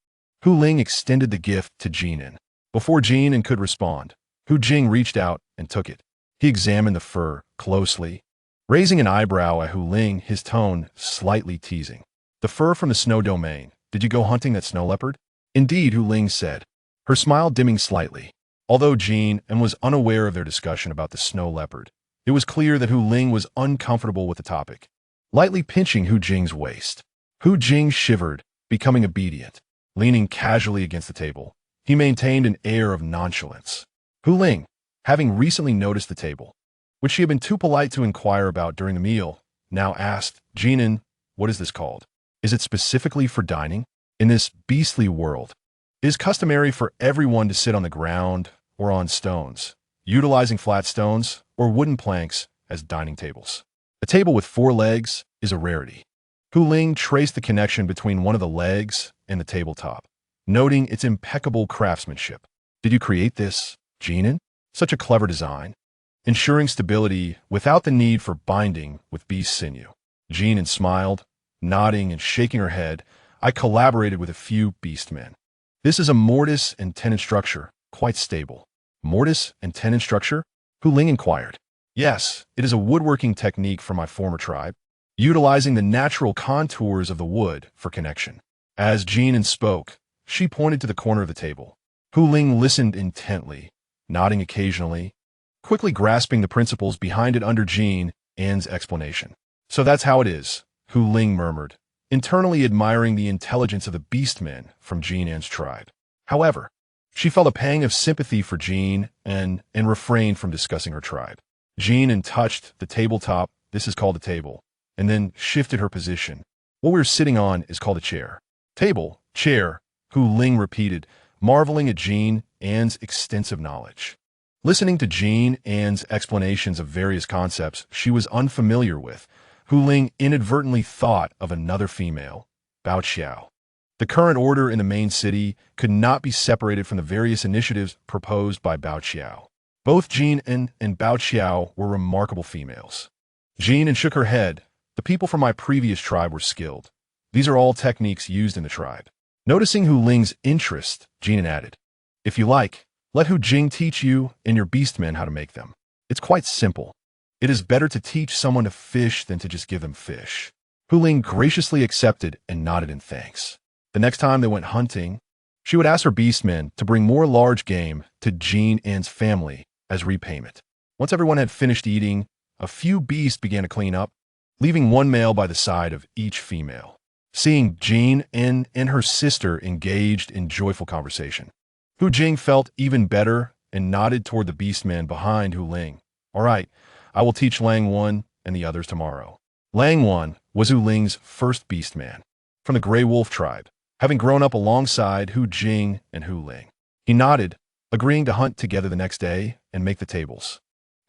Hu Ling extended the gift to Jin An. Before Jin An could respond, Hu Jing reached out and took it. He examined the fur closely, raising an eyebrow at Hu Ling, his tone slightly teasing. The fur from the snow domain. Did you go hunting that snow leopard? Indeed, Hu Ling said, her smile dimming slightly. Although Jin An was unaware of their discussion about the snow leopard, it was clear that Hu Ling was uncomfortable with the topic. Lightly pinching Hu Jing's waist, Hu Jing shivered, becoming obedient. Leaning casually against the table, he maintained an air of nonchalance. Hu Ling, having recently noticed the table, which she had been too polite to inquire about during the meal, now asked, Jin An, what is this called? Is it specifically for dining? In this beastly world, it is customary for everyone to sit on the ground or on stones, utilizing flat stones or wooden planks as dining tables. A table with 4 legs is a rarity. Hu Ling traced the connection between one of the legs and the tabletop, noting its impeccable craftsmanship. Did you create this, Jin An? Such a clever design, ensuring stability without the need for binding with beast sinew. Jin An smiled, nodding and shaking her head. I collaborated with a few beastmen. This is a mortise and tenon structure, quite stable. Mortise and tenon structure? Hu Ling inquired. Yes, it is a woodworking technique from my former tribe, utilizing the natural contours of the wood for connection. As Jin An spoke, she pointed to the corner of the table. Hu Ling listened intently, nodding occasionally, quickly grasping the principles behind it under Jin An's explanation. So that's how it is, Hu Ling murmured, internally admiring the intelligence of the beastmen from Jin An's tribe. However, she felt a pang of sympathy for Jin An and refrained from discussing her tribe. Jin An touched the tabletop, this is called a table, and then shifted her position. What we're sitting on is called a chair. Table, chair, Hu Ling repeated, marveling at Jin An's extensive knowledge. Listening to Jin An's explanations of various concepts she was unfamiliar with, Hu Ling inadvertently thought of another female, Bao Xiao. The current order in the main city could not be separated from the various initiatives proposed by Bao Xiao. Both Jin An and Bao Xiao were remarkable females. Jin An shook her head. The people from my previous tribe were skilled. These are all techniques used in the tribe. Noticing Hu Ling's interest, Jin An added, if you like, let Hu Jing teach you and your beastmen how to make them. It's quite simple. It is better to teach someone to fish than to just give them fish. Hu Ling graciously accepted and nodded in thanks. The next time they went hunting, she would ask her beastmen to bring more large game to Jin An's family as repayment. Once everyone had finished eating, a few beasts began to clean up, leaving one male by the side of each female. Seeing Jin An and her sister engaged in joyful conversation, Hu Jing felt even better and nodded toward the beastman behind Hu Ling. All right, I will teach Lang One and the others tomorrow. Lang One was Hu Ling's first beastman from the Gray Wolf tribe, having grown up alongside Hu Jing and Hu Ling. He nodded, agreeing to hunt together the next day and make the tables.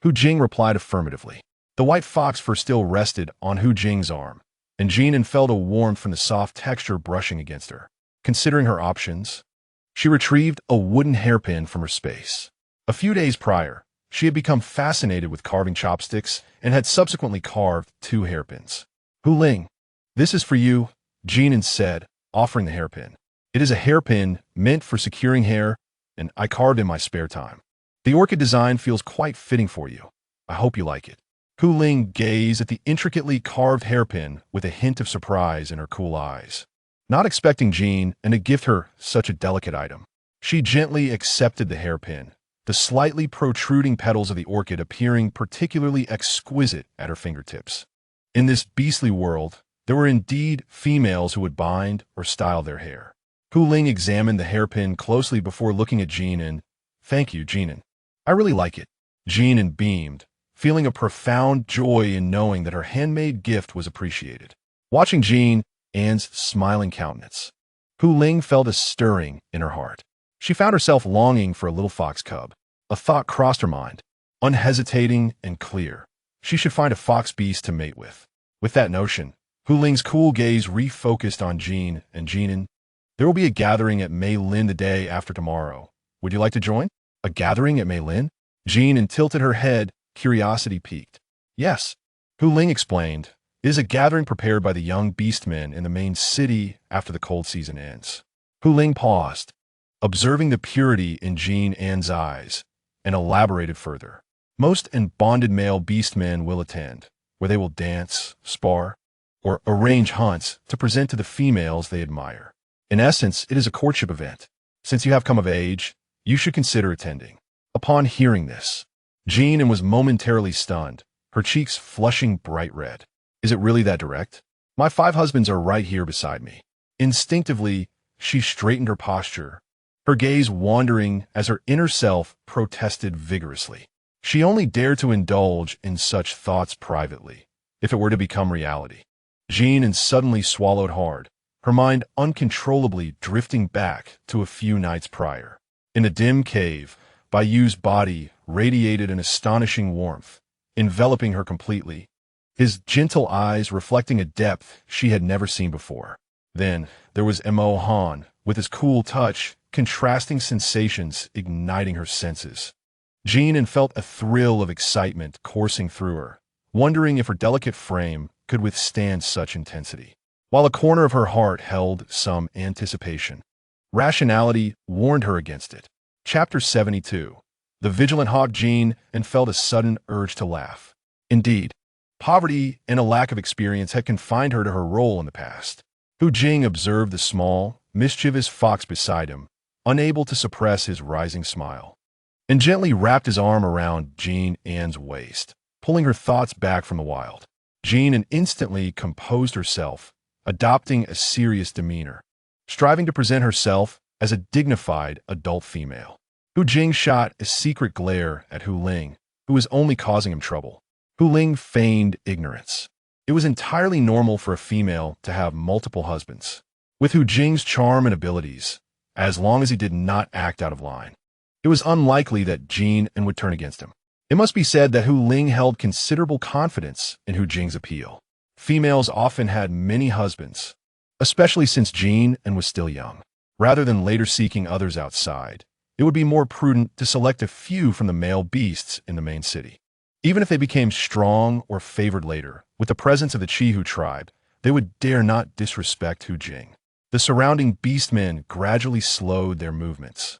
Hu Jing replied affirmatively. The white fox fur still rested on Hu Jing's arm, and Jin An felt a warmth from the soft texture brushing against her. Considering her options, she retrieved a wooden hairpin from her space. A few days prior, she had become fascinated with carving chopsticks and had subsequently carved 2 hairpins. Hu Ling, this is for you, Jin An said, offering the hairpin. It is a hairpin meant for securing hair, and I carved in my spare time. The orchid design feels quite fitting for you. I hope you like it. Hu Ling gazed at the intricately carved hairpin with a hint of surprise in her cool eyes. Not expecting Jin An to gift her such a delicate item, she gently accepted the hairpin, the slightly protruding petals of the orchid appearing particularly exquisite at her fingertips. In this beastly world, there were indeed females who would bind or style their hair. Hu Ling examined the hairpin closely before looking at Jin An. Thank you, Jin An. I really like it. Jin An beamed, feeling a profound joy in knowing that her handmade gift was appreciated. Watching Jin An's smiling countenance, Hu Ling felt a stirring in her heart. She found herself longing for a little fox cub. A thought crossed her mind, unhesitating and clear. She should find a fox beast to mate with. With that notion, Hu Ling's cool gaze refocused on Jin and Jin An. There will be a gathering at Mei Lin the day after tomorrow. Would you like to join? A gathering at Mei Lin? Jin An tilted her head, curiosity piqued. Yes, Hu Ling explained. It is a gathering prepared by the young beastmen in the main city after the cold season ends. Hu Ling paused, observing the purity in Jin An's eyes, and elaborated further. Most bonded male beastmen will attend, where they will dance, spar, or arrange hunts to present to the females they admire. In essence, it is a courtship event. Since you have come of age, you should consider attending. Upon hearing this, Jin An was momentarily stunned, her cheeks flushing bright red. Is it really that direct? My 5 husbands are right here beside me. Instinctively, she straightened her posture, her gaze wandering as her inner self protested vigorously. She only dared to indulge in such thoughts privately, if it were to become reality. Jin An suddenly swallowed hard, her mind uncontrollably drifting back to a few nights prior. In a dim cave, Bai Yu's body radiated an astonishing warmth, enveloping her completely, his gentle eyes reflecting a depth she had never seen before. Then there was Mo Han, with his cool touch, contrasting sensations igniting her senses. Jin An felt a thrill of excitement coursing through her, wondering if her delicate frame could withstand such intensity. While a corner of her heart held some anticipation, rationality warned her against it. Chapter 72. The vigilant hawk Jin An felt a sudden urge to laugh. Indeed, poverty and a lack of experience had confined her to her role in the past. Hu Jing observed the small, mischievous fox beside him, unable to suppress his rising smile, and gently wrapped his arm around Jin An's waist, pulling her thoughts back from the wild. Jin An instantly composed herself, adopting a serious demeanor, striving to present herself as a dignified adult female. Hu Jing shot a secret glare at Hu Ling, who was only causing him trouble. Hu Ling feigned ignorance. It was entirely normal for a female to have multiple husbands. With Hu Jing's charm and abilities, as long as he did not act out of line. It was unlikely that Jin An would turn against him. It must be said that Hu Ling held considerable confidence in Hu Jing's appeal. Females often had many husbands, especially since Jin An was still young. Rather than later seeking others outside, it would be more prudent to select a few from the male beasts in the main city. Even if they became strong or favored later, with the presence of the Qi Hu tribe, they would dare not disrespect Hu Jing. The surrounding beastmen gradually slowed their movements.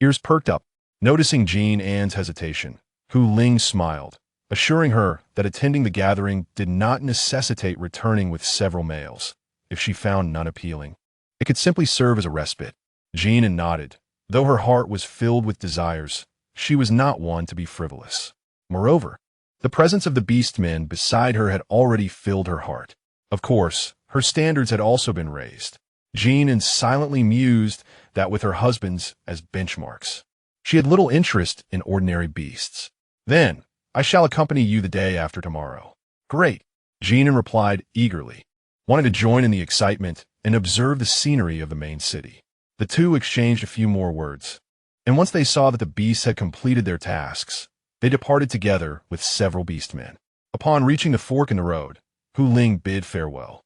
Ears perked up. Noticing Jin An's hesitation, Hu Ling smiled, assuring her that attending the gathering did not necessitate returning with several males. If she found none appealing, it could simply serve as a respite. Jin An nodded. Though her heart was filled with desires, she was not one to be frivolous. Moreover, the presence of the beastmen beside her had already filled her heart. Of course, her standards had also been raised. Jin An silently mused that with her husbands as benchmarks, she had little interest in ordinary beasts. Then, I shall accompany you the day after tomorrow. Great, Jin An replied eagerly, wanting to join in the excitement and observe the scenery of the main city. The two exchanged a few more words, and once they saw that the beasts had completed their tasks, they departed together with several beastmen. Upon reaching the fork in the road, Hu Ling bid farewell.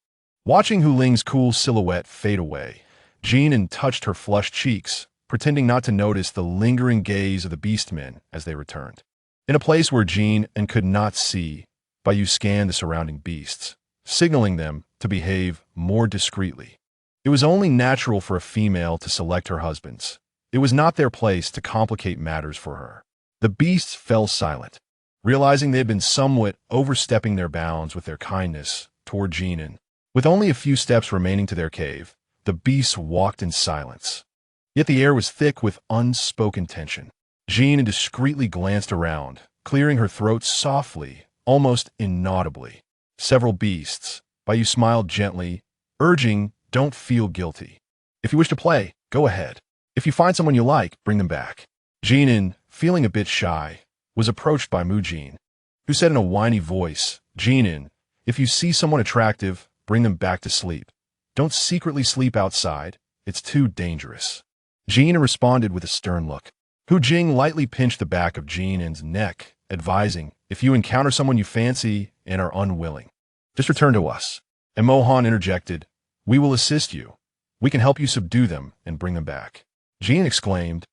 Watching Hu Ling's cool silhouette fade away, Jin An touched her flushed cheeks, pretending not to notice the lingering gaze of the beastmen as they returned. In a place where Jin An could not see, Bai scanned the surrounding beasts, signaling them to behave more discreetly. It was only natural for a female to select her husbands. It was not their place to complicate matters for her. The beasts fell silent, realizing they had been somewhat overstepping their bounds with their kindness toward Jin An. With only a few steps remaining to their cave, the beasts walked in silence. Yet the air was thick with unspoken tension. Jin An discreetly glanced around, clearing her throat softly, almost inaudibly. Several beasts, Bai smiled gently, urging, "Don't feel guilty. If you wish to play, go ahead. If you find someone you like, bring them back." Jin An, feeling a bit shy, was approached by Mu Jin, who said in a whiny voice, "Jin An, if you see someone attractive, bring them back to sleep. Don't secretly sleep outside. It's too dangerous." Jin An responded with a stern look. Hu Jing lightly pinched the back of Jin An's neck, advising, "If you encounter someone you fancy and are unwilling, just return to us." And Mohan interjected, "We will assist you. We can help you subdue them and bring them back." Jin exclaimed,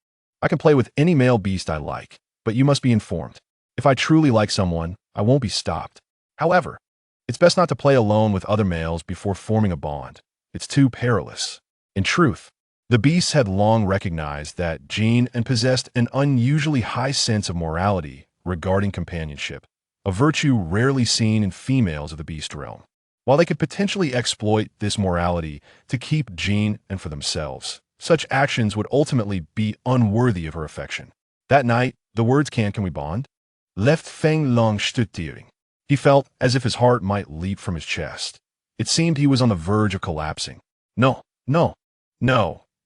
"I can play with any male beast I like, but you must be informed. If I truly like someone, I won't be stopped. However, it's best not to play alone with other males before forming a bond. It's too perilous." In truth, the beasts had long recognized that Jin An possessed an unusually high sense of morality regarding companionship, a virtue rarely seen in females of the beast realm. While they could potentially exploit this morality to keep Jin An for themselves, such actions would ultimately be unworthy of her affection. That night, the words can we bond? Left Feng Long stuttiering. He felt as if his heart might leap from his chest. It seemed he was on the verge of collapsing. No,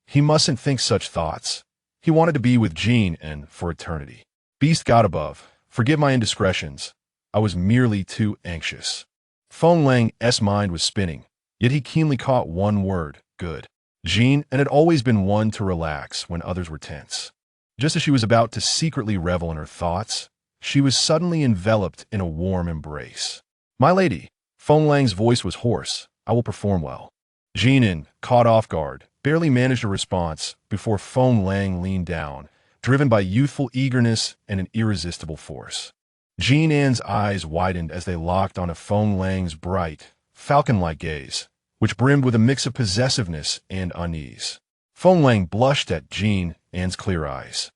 he mustn't think such thoughts. He wanted to be with Jin An for eternity. Beast God above, forgive my indiscretions. I was merely too anxious. Feng Lang's mind was spinning, yet he keenly caught one word, good. Jin An had always been one to relax when others were tense. Just as she was about to secretly revel in her thoughts, she was suddenly enveloped in a warm embrace. "My lady," Feng Lang's voice was hoarse, "I will perform well." Jin An, caught off guard, barely managed a response before Feng Lang leaned down, driven by youthful eagerness and an irresistible force. Jin An's eyes widened as they locked on Feng Lang's bright, falcon-like gaze, which brimmed with a mix of possessiveness and unease. Feng Lang blushed at Jin An's clear eyes,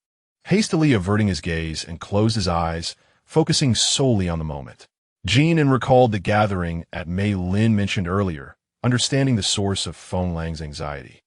hastily averting his gaze and closed his eyes, focusing solely on the moment. Jin An recalled the gathering at Mei Lin mentioned earlier, understanding the source of Feng Lang's anxiety,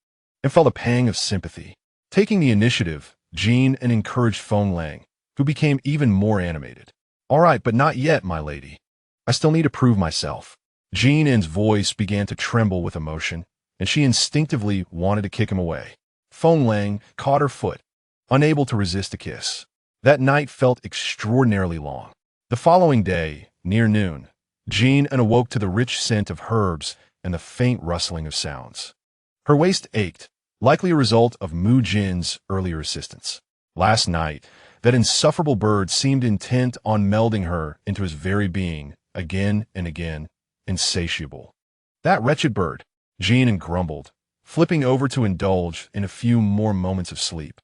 and felt a pang of sympathy. Taking the initiative, Jin An encouraged Feng Lang, who became even more animated. "All right, but not yet, my lady. I still need to prove myself." Jin An's voice began to tremble with emotion, and she instinctively wanted to kick him away. Feng Lang caught her foot, unable to resist a kiss. That night felt extraordinarily long. The following day, near noon, Jin An awoke to the rich scent of herbs and the faint rustling of sounds. Her waist ached, likely a result of Mu Jin's earlier assistance. Last night, that insufferable bird seemed intent on melding her into his very being, again and again, insatiable. That wretched bird, Jin An grumbled, flipping over to indulge in a few more moments of sleep,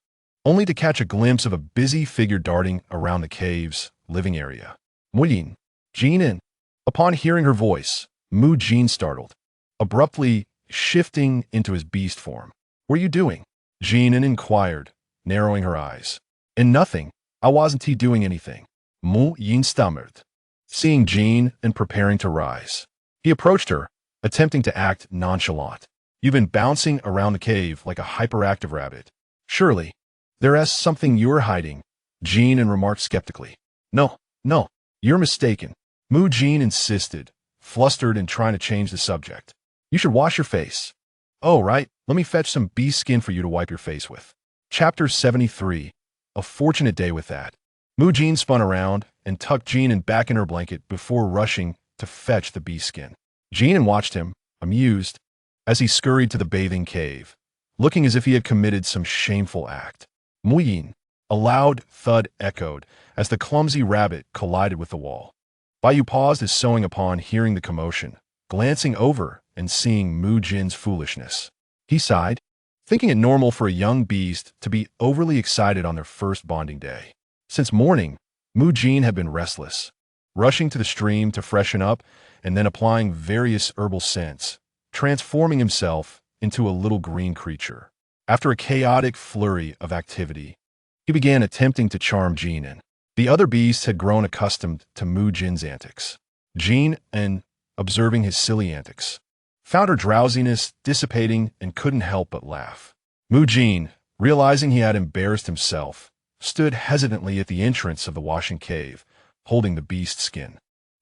only to catch a glimpse of a busy figure darting around the cave's living area. Muyin, Jin An. Upon hearing her voice, Mu Jin startled, abruptly shifting into his beast form. What are you doing? Jin An inquired, narrowing her eyes. And nothing. I wasn't doing anything. Mu Yin stammered, seeing Jin and preparing to rise. He approached her, attempting to act nonchalant. You've been bouncing around the cave like a hyperactive rabbit. Surely, there's something you're hiding, Jin and remarked skeptically. No, you're mistaken. Mu Jin insisted, flustered and trying to change the subject. You should wash your face. Oh, right, let me fetch some beast skin for you to wipe your face with. Chapter 73. A fortunate day with that. Mu Jin spun around and tucked Jin An back in her blanket before rushing to fetch the beast skin. Jin An watched him, amused, as he scurried to the bathing cave, looking as if he had committed some shameful act. Muyin, a loud thud echoed as the clumsy rabbit collided with the wall. Baiyu paused his sewing upon hearing the commotion, glancing over and seeing Mu Jin's foolishness. He sighed, thinking it normal for a young beast to be overly excited on their first bonding day. Since morning, Mu Jin had been restless, rushing to the stream to freshen up and then applying various herbal scents, transforming himself into a little green creature. After a chaotic flurry of activity, he began attempting to charm Jin An. The other beasts had grown accustomed to Mu Jin's antics. Jin An, observing his silly antics, found her drowsiness dissipating and couldn't help but laugh. Mu Jin, realizing he had embarrassed himself, stood hesitantly at the entrance of the washing cave, holding the beast skin.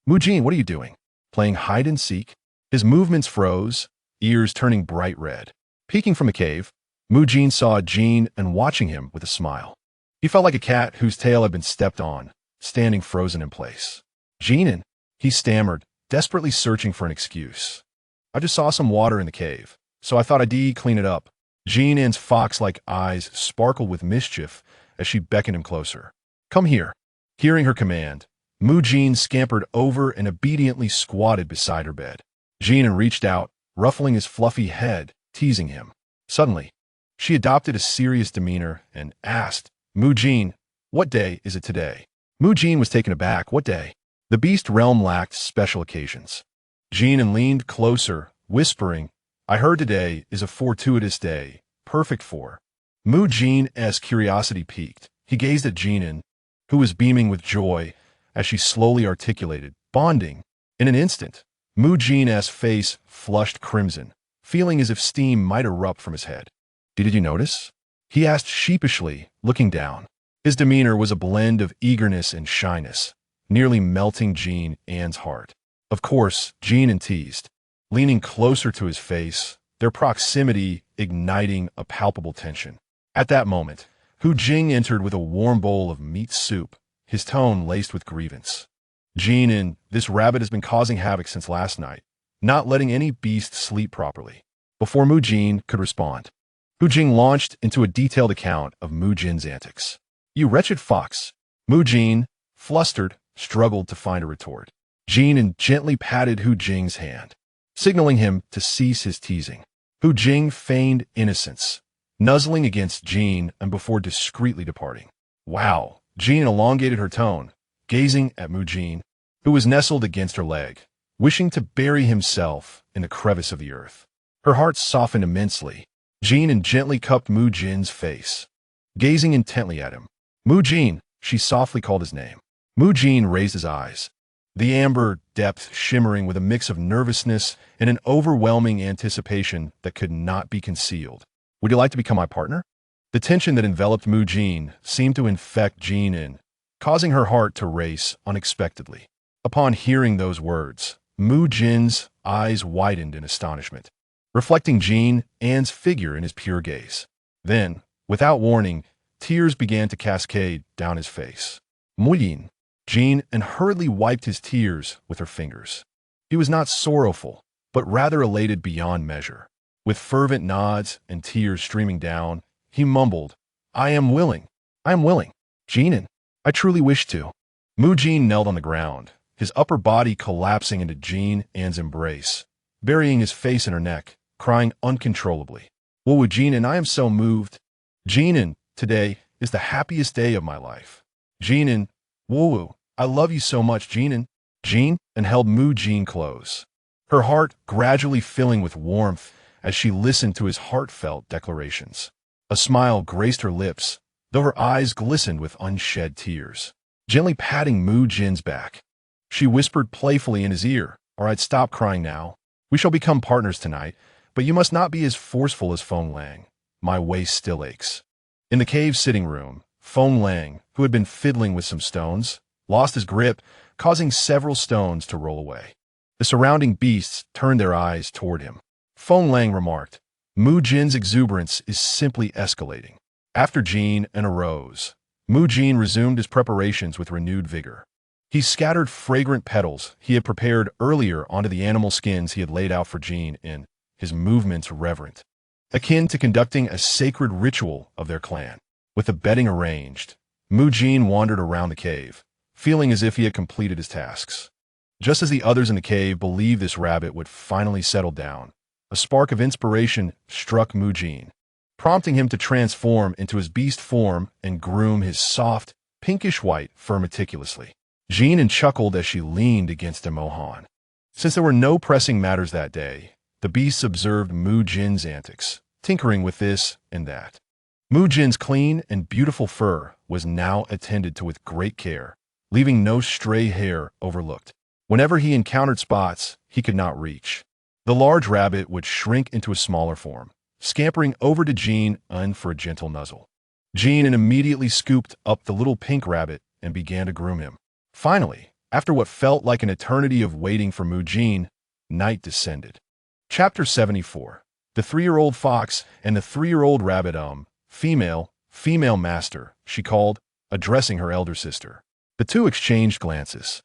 Mu Jin, what are you doing? Playing hide and seek? His movements froze, ears turning bright red. Peeking from the cave, Mu Jin saw Jin An watching him with a smile. He felt like a cat whose tail had been stepped on, standing frozen in place. Jin An, he stammered, desperately searching for an excuse. I just saw some water in the cave, so I thought I'd clean it up. Jin An's fox-like eyes sparkled with mischief as she beckoned him closer. Come here. Hearing her command, Mu Jin scampered over and obediently squatted beside her bed. Jin An reached out, ruffling his fluffy head, teasing him. Suddenly, she adopted a serious demeanor and asked, Mu Jin, what day is it today? Mu Jin was taken aback. What day? The beast realm lacked special occasions. Jin An leaned closer, whispering, I heard today is a fortuitous day, perfect for. Mu Jin's curiosity piqued. He gazed at Jin An, who was beaming with joy as she slowly articulated, bonding. In an instant, Mu Jin's face flushed crimson, feeling as if steam might erupt from his head. Did you notice? He asked sheepishly, looking down. His demeanor was a blend of eagerness and shyness, nearly melting Jin An's heart. Of course, Jin An teased, leaning closer to his face, their proximity igniting a palpable tension. At that moment, Hu Jing entered with a warm bowl of meat soup, his tone laced with grievance. Jin An, this rabbit has been causing havoc since last night, not letting any beast sleep properly. Before Mu Jin could respond, Hu Jing launched into a detailed account of Mu Jin's antics. You wretched fox. Mu Jin, flustered, struggled to find a retort. Jin An gently patted Hu Jing's hand, signaling him to cease his teasing. Hu Jing feigned innocence, nuzzling against Jin An before discreetly departing. Wow, Jin elongated her tone, gazing at Mu Jin, who was nestled against her leg, wishing to bury himself in the crevice of the earth. Her heart softened immensely. Jin An gently cupped Mu Jin's face, gazing intently at him. Mu Jin, she softly called his name. Mu Jin raised his eyes, the amber depth shimmering with a mix of nervousness and an overwhelming anticipation that could not be concealed. Would you like to become my partner? The tension that enveloped Mu Jin seemed to infect Jin An, causing her heart to race unexpectedly. Upon hearing those words, Mu Jin's eyes widened in astonishment, reflecting Jin An's figure in his pure gaze. Then, without warning, tears began to cascade down his face. Muyin, Jin An hurriedly wiped his tears with her fingers. He was not sorrowful, but rather elated beyond measure. With fervent nods and tears streaming down, he mumbled, I am willing. I am willing. Jin An, I truly wish to. Jin knelt on the ground, his upper body collapsing into Jin An's embrace, burying his face in her neck, crying uncontrollably. Woo Jin An, I am so moved. Jin An, today is the happiest day of my life. Jin An, woo, I love you so much, Jin An. Jin An held Jin close, her heart gradually filling with warmth as she listened to his heartfelt declarations. A smile graced her lips, though her eyes glistened with unshed tears. Gently patting Jin's back, she whispered playfully in his ear, All right, stop crying now. We shall become partners tonight, but you must not be as forceful as Feng Lang. My waist still aches. In the cave sitting room, Feng Lang, who had been fiddling with some stones, lost his grip, causing several stones to roll away. The surrounding beasts turned their eyes toward him. Feng Lang remarked, Jin's exuberance is simply escalating. After Jin An arose, Jin resumed his preparations with renewed vigor. He scattered fragrant petals he had prepared earlier onto the animal skins he had laid out for Jin An, his movements reverent, akin to conducting a sacred ritual of their clan. With the bedding arranged, Jin wandered around the cave, feeling as if he had completed his tasks. Just as the others in the cave believed this rabbit would finally settle down, a spark of inspiration struck Jin, prompting him to transform into his beast form and groom his soft, pinkish-white fur meticulously. Jin An chuckled as she leaned against a mohan. Since there were no pressing matters that day, the beasts observed Jin's antics, tinkering with this and that. Jin's clean and beautiful fur was now attended to with great care, leaving no stray hair overlooked. Whenever he encountered spots he could not reach, the large rabbit would shrink into a smaller form, scampering over to Jin An for a gentle nuzzle. Jin An immediately scooped up the little pink rabbit and began to groom him. Finally, after what felt like an eternity of waiting for Jin, night descended. Chapter 74. The 3-year-old fox and the 3-year-old rabbit female master, she called, addressing her elder sister. The two exchanged glances.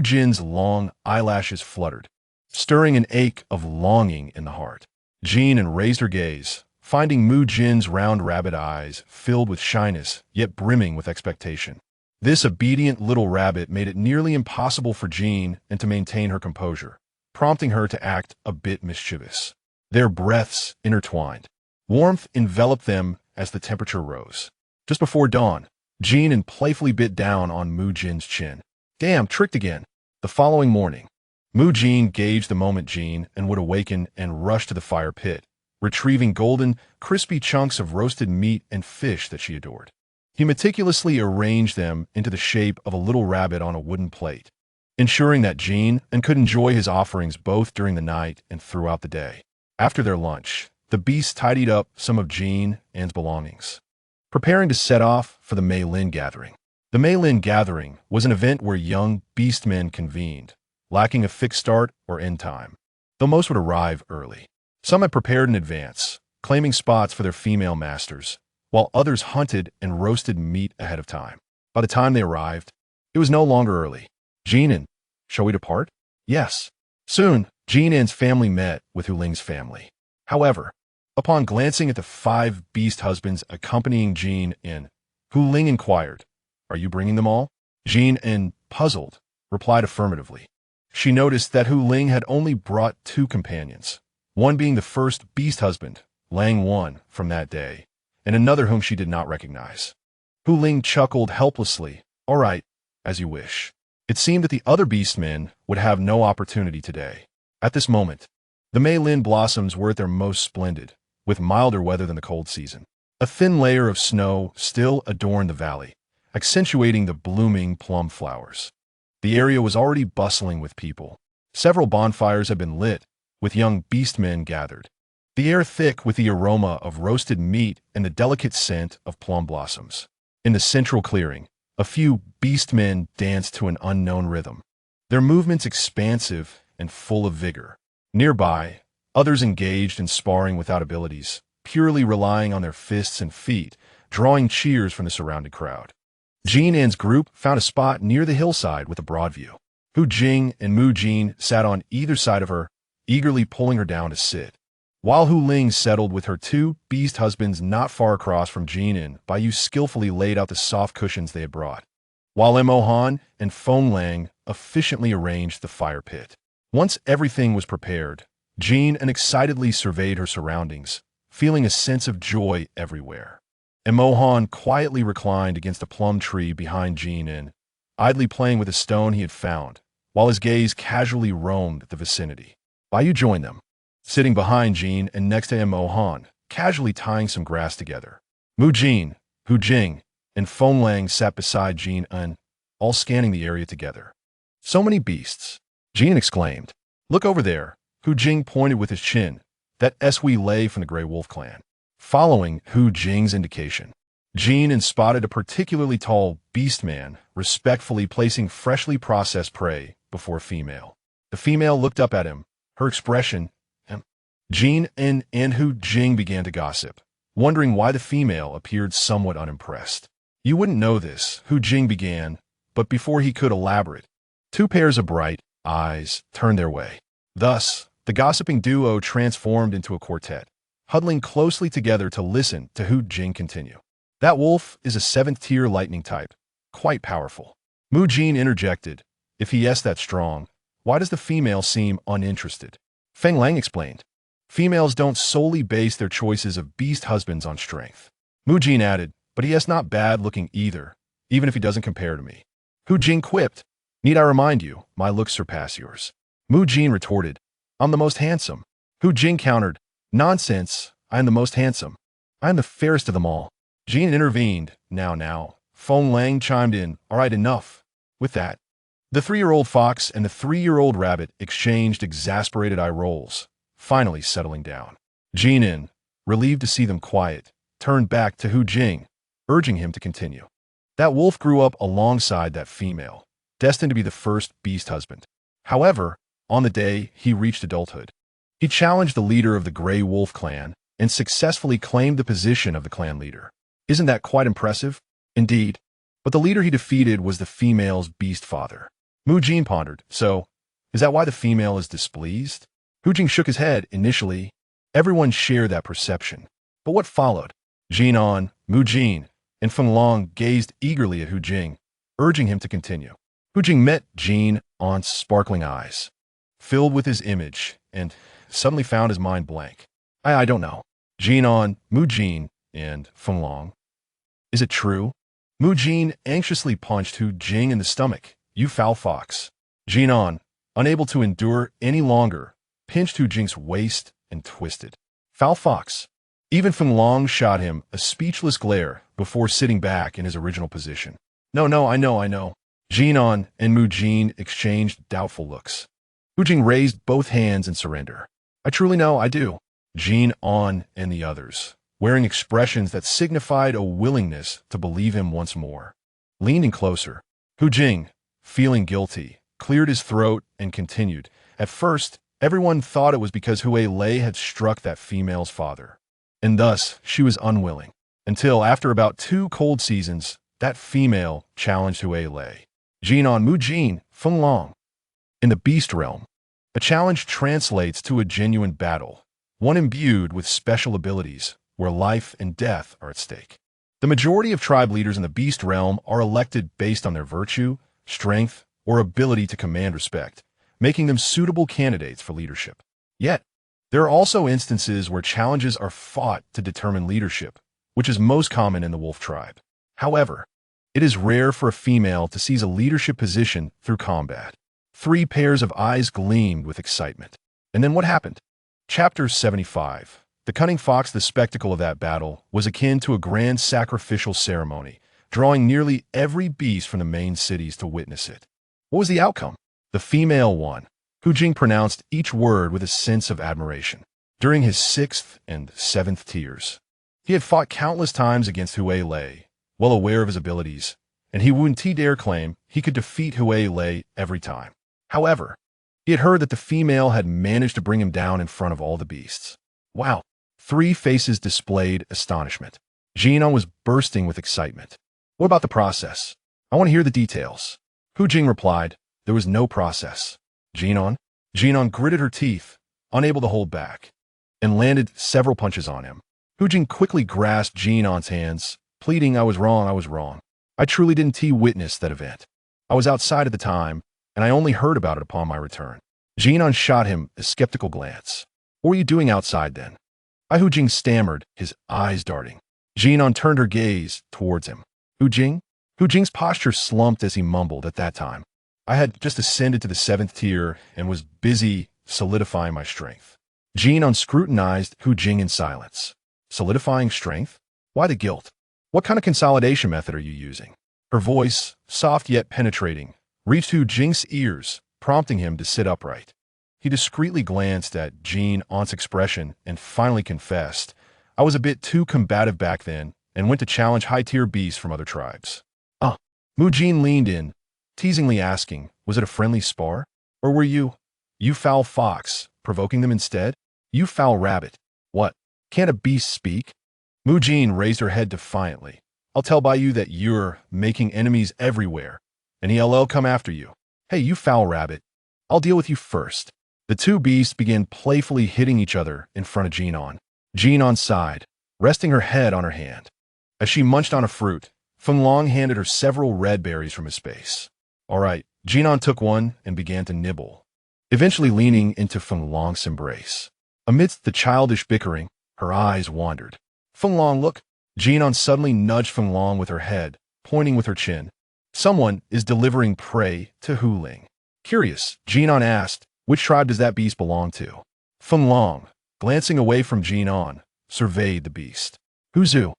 Jin's long eyelashes fluttered, stirring an ache of longing in the heart. Jin An raised her gaze, finding Jin's round rabbit eyes filled with shyness, yet brimming with expectation. This obedient little rabbit made it nearly impossible for Jin An to maintain her composure, prompting her to act a bit mischievous. Their breaths intertwined. Warmth enveloped them as the temperature rose. Just before dawn, Jin An playfully bit down on Jin's chin. Damn, tricked again. The following morning, Jin gauged the moment Jin An would awaken and rush to the fire pit, retrieving golden, crispy chunks of roasted meat and fish that she adored. He meticulously arranged them into the shape of a little rabbit on a wooden plate, ensuring that Jin An could enjoy his offerings both during the night and throughout the day. After their lunch, the beasts tidied up some of Jin An's belongings, preparing to set off for the Mei Lin gathering. The Mei Lin gathering was an event where young beastmen convened, lacking a fixed start or end time, though most would arrive early. Some had prepared in advance, claiming spots for their female masters, while others hunted and roasted meat ahead of time. By the time they arrived, it was no longer early. Jin An, shall we depart? Yes. Soon, Jin An's family met with Hu Ling's family. However, upon glancing at the 5 beast husbands accompanying Jin An, Hu Ling inquired, Are you bringing them all? Jin An, puzzled, replied affirmatively. She noticed that Hu Ling had only brought 2 companions, one being the first beast husband, Lang Wan, from that day, and another whom she did not recognize. Hu Ling chuckled helplessly. All right, as you wish. It seemed that the other beastmen would have no opportunity today. At this moment, the Mei Lin blossoms were at their most splendid, with milder weather than the cold season. A thin layer of snow still adorned the valley, accentuating the blooming plum flowers. The area was already bustling with people. Several bonfires had been lit, with young beastmen gathered, the air thick with the aroma of roasted meat and the delicate scent of plum blossoms. In the central clearing, a few beastmen danced to an unknown rhythm, their movements expansive and full of vigor. Nearby, others engaged in sparring without abilities, purely relying on their fists and feet, drawing cheers from the surrounding crowd. Jin An's group found a spot near the hillside with a broad view. Hu Jing and Jin sat on either side of her, eagerly pulling her down to sit. While Hu Ling settled with her two beast husbands not far across from Jin An, Bai skillfully laid out the soft cushions they had brought, while Mo Han and Feng Lang efficiently arranged the fire pit. Once everything was prepared, Jin An excitedly surveyed her surroundings, feeling a sense of joy everywhere. And Mo Han quietly reclined against a plum tree behind Jin An, idly playing with a stone he had found, while his gaze casually roamed the vicinity. Bai joined them, sitting behind Jin and next to Mo Han, casually tying some grass together. Mu Jin, Hu Jing, and Feng Lang sat beside Jin An, all scanning the area together. So many beasts, Jin exclaimed. Look over there. Hu Jing pointed with his chin. That Sui lay from the Grey Wolf clan. Following Hu Jing's indication, Jin An spotted a particularly tall beast man respectfully placing freshly processed prey before a female. The female looked up at him, her expression, and Jin An and Hu Jing began to gossip, wondering why the female appeared somewhat unimpressed. You wouldn't know this, Hu Jing began, but before he could elaborate, two pairs of bright eyes turned their way. Thus, the gossiping duo transformed into a quartet, huddling closely together to listen to Hu Jing continue. That wolf is a 7th-tier lightning type, quite powerful. Mu Jin interjected, if he is that strong, why does the female seem uninterested? Feng Lang explained, females don't solely base their choices of beast husbands on strength. Mu Jin added, but he is not bad looking either, even if he doesn't compare to me. Hu Jing quipped, need I remind you, my looks surpass yours. Mu Jin retorted, I'm the most handsome. Hu Jing countered, nonsense, I am the most handsome. I am the fairest of them all. Jin intervened, now. Feng Lang chimed in, all right, enough. With that, the 3-year-old fox and the 3-year-old rabbit exchanged exasperated eye rolls, finally settling down. Jin An, relieved to see them quiet, turned back to Hu Jing, urging him to continue. That wolf grew up alongside that female, destined to be the first beast husband. However, on the day he reached adulthood, he challenged the leader of the Grey Wolf clan and successfully claimed the position of the clan leader. Isn't that quite impressive? Indeed. But the leader he defeated was the female's beast father. Mu Jin pondered, so, is that why the female is displeased? Hu Jing shook his head initially. Everyone shared that perception. But what followed? Jin An, Mu Jin, and Feng Lang gazed eagerly at Hu Jing, urging him to continue. Hu Jing met Jin An's sparkling eyes, filled with his image, and suddenly found his mind blank. I don't know. Jin An, Mu Jin, and Feng Lang. Is it true? Mu Jin anxiously punched Hu Jing in the stomach. You foul fox. Jin An, unable to endure any longer, pinched Hu Jing's waist and twisted. Foul fox. Even Feng Lang shot him a speechless glare before sitting back in his original position. No, I know. Jin An and Mu Jin exchanged doubtful looks. Hu Jing raised both hands in surrender. I truly know, I do. Jin An and the others, wearing expressions that signified a willingness to believe him once more, leaned in closer. Hu Jing, feeling guilty, cleared his throat and continued. At first, everyone thought it was because Hu Lei had struck that female's father, and thus she was unwilling, until after about 2 cold seasons, that female challenged Hu Lei. Jin An, Mu Jin, Feng Lang. In the beast realm, a challenge translates to a genuine battle, one imbued with special abilities, where life and death are at stake. The majority of tribe leaders in the beast realm are elected based on their virtue, strength, or ability to command respect, making them suitable candidates for leadership. Yet, there are also instances where challenges are fought to determine leadership, which is most common in the wolf tribe. However, it is rare for a female to seize a leadership position through combat. 3 pairs of eyes gleamed with excitement. And then what happened? Chapter 75. The cunning fox. The spectacle of that battle was akin to a grand sacrificial ceremony, drawing nearly every beast from the main cities to witness it. What was the outcome? The female won. Hu Jing pronounced each word with a sense of admiration. During his 6th and 7th tiers, he had fought countless times against Hu Lei, well aware of his abilities, and he wouldn't dare claim he could defeat Hu Lei every time. However, he had heard that the female had managed to bring him down in front of all the beasts. Wow! 3 faces displayed astonishment. Jin An was bursting with excitement. What about the process? I want to hear the details. Hu Jing replied, there was no process. Jin An gritted her teeth, unable to hold back. and landed several punches on him. Hu Jing quickly grasped Jin An's hands, pleading, I was wrong, I was wrong. I truly didn't witness that event. I was outside at the time, and I only heard about it upon my return. Jin An shot him a skeptical glance. What were you doing outside then? Hu Jing stammered, his eyes darting. Jin An turned her gaze towards him. Hu Jing? Hu Jing's posture slumped as he mumbled at that time. I had just ascended to the 7th tier and was busy solidifying my strength. Jin An scrutinized Hu Jing in silence. Solidifying strength? Why the guilt? What kind of consolidation method are you using? Her voice, soft yet penetrating, reached Hu Jing's ears, prompting him to sit upright. He discreetly glanced at Jin An's expression and finally confessed, I was a bit too combative back then and went to challenge high-tier beasts from other tribes. Mu Jin leaned in, teasingly asking, was it a friendly spar? Or were you foul fox, provoking them instead? You foul rabbit. What? Can't a beast speak? Mu Jin raised her head defiantly. I'll tell by you that you're making enemies everywhere, and he'll come after you. Hey, you foul rabbit. I'll deal with you first. The two beasts began playfully hitting each other in front of Jin An. Jin An sighed, resting her head on her hand. As she munched on a fruit, Feng Long handed her several red berries from his space. All right, Jin An took one and began to nibble, eventually leaning into Feng Long's embrace. Amidst the childish bickering, her eyes wandered. Feng Long, look. Jin An suddenly nudged Feng Long with her head, pointing with her chin. Someone is delivering prey to Hu Ling. Curious, Jin An asked, which tribe does that beast belong to? Feng Long, glancing away from Jin An, surveyed the beast. Huzu.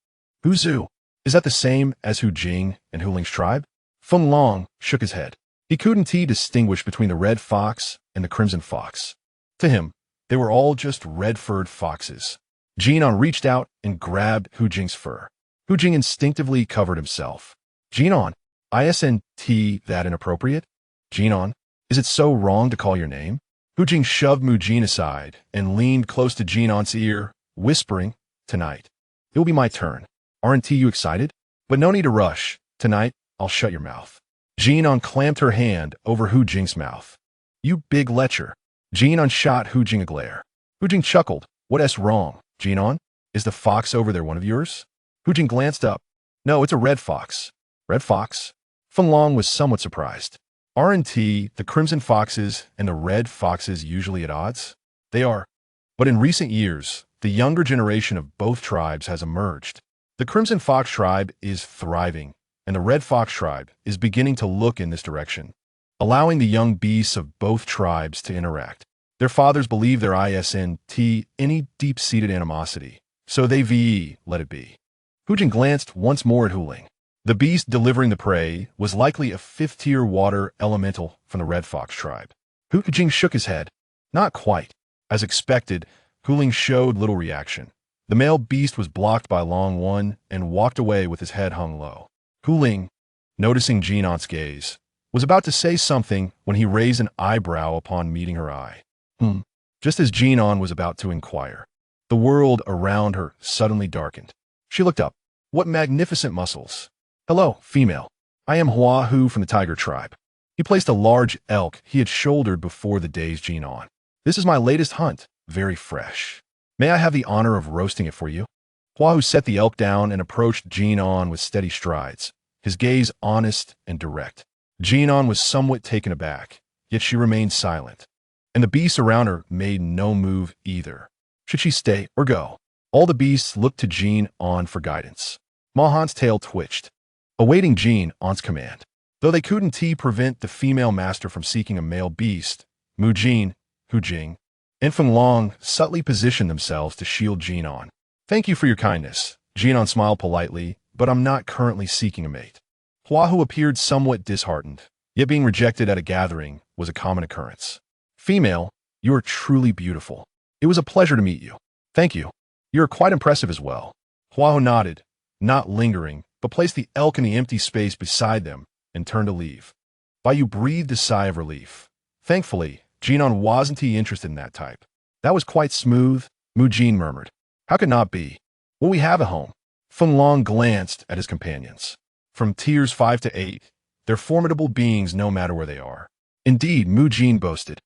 Is that the same as Hu Jing and Hu Ling's tribe? Feng Long shook his head. He couldn't distinguish between the red fox and the crimson fox. To him, they were all just red-furred foxes. Jin An reached out and grabbed Hu Jing's fur. Hu Jing instinctively covered himself. Jin An, isn't that inappropriate? Jin An, is it so wrong to call your name? Hu Jing shoved Mu Jin aside and leaned close to Jin An's ear, whispering, tonight, it will be my turn. Aren't you excited? But no need to rush. Tonight, I'll shut your mouth. Jin An clamped her hand over Hu Jing's mouth. You big lecher. Jin An shot Hu Jing a glare. Hu Jing chuckled. What's wrong, Jin An? Is the fox over there one of yours? Hu Jing glanced up. No, it's a red fox. Red fox? Feng Long was somewhat surprised. Aren't the crimson foxes and the red foxes usually at odds? They are. But in recent years, the younger generation of both tribes has emerged. The Crimson Fox tribe is thriving, and the Red Fox tribe is beginning to look in this direction, allowing the young beasts of both tribes to interact. Their fathers believe there isn't any deep-seated animosity, so they let it be. Hu Jing glanced once more at Hu Ling. The beast delivering the prey was likely a 5th-tier water elemental from the Red Fox tribe. Hu Jing shook his head. Not quite. As expected, Hu Ling showed little reaction. The male beast was blocked by Long One and walked away with his head hung low. Hu Ling, noticing Jin An's gaze, was about to say something when he raised an eyebrow upon meeting her eye. Just as Jin An was about to inquire, the world around her suddenly darkened. She looked up. What magnificent muscles. Hello, female. I am Hua Hu from the Tiger tribe. He placed a large elk he had shouldered before the day's Jin An. This is my latest hunt, very fresh. May I have the honor of roasting it for you? Hua Hu set the elk down and approached Jin An with steady strides, his gaze honest and direct. Jin An was somewhat taken aback, yet she remained silent, and the beasts around her made no move either. Should she stay or go? All the beasts looked to Jin An for guidance. Mahan's tail twitched, awaiting Jin An's command. Though they couldn't prevent the female master from seeking a male beast, Mu Jin, Hu Jing, and Feng Long subtly positioned themselves to shield Jin An. Thank you for your kindness. Jin An smiled politely, but I'm not currently seeking a mate. Hua Hu appeared somewhat disheartened, yet being rejected at a gathering was a common occurrence. Female, you are truly beautiful. It was a pleasure to meet you. Thank you. You are quite impressive as well. Hua Hu nodded, not lingering, but placed the elk in the empty space beside them and turned to leave. Bai breathed a sigh of relief. Thankfully, Jin An wasn't interested in that type. That was quite smooth, Mu Jin murmured. How could not be? Will we have a home? Feng Long glanced at his companions. From tiers 5 to 8, they're formidable beings no matter where they are. Indeed, Mu Jin boasted.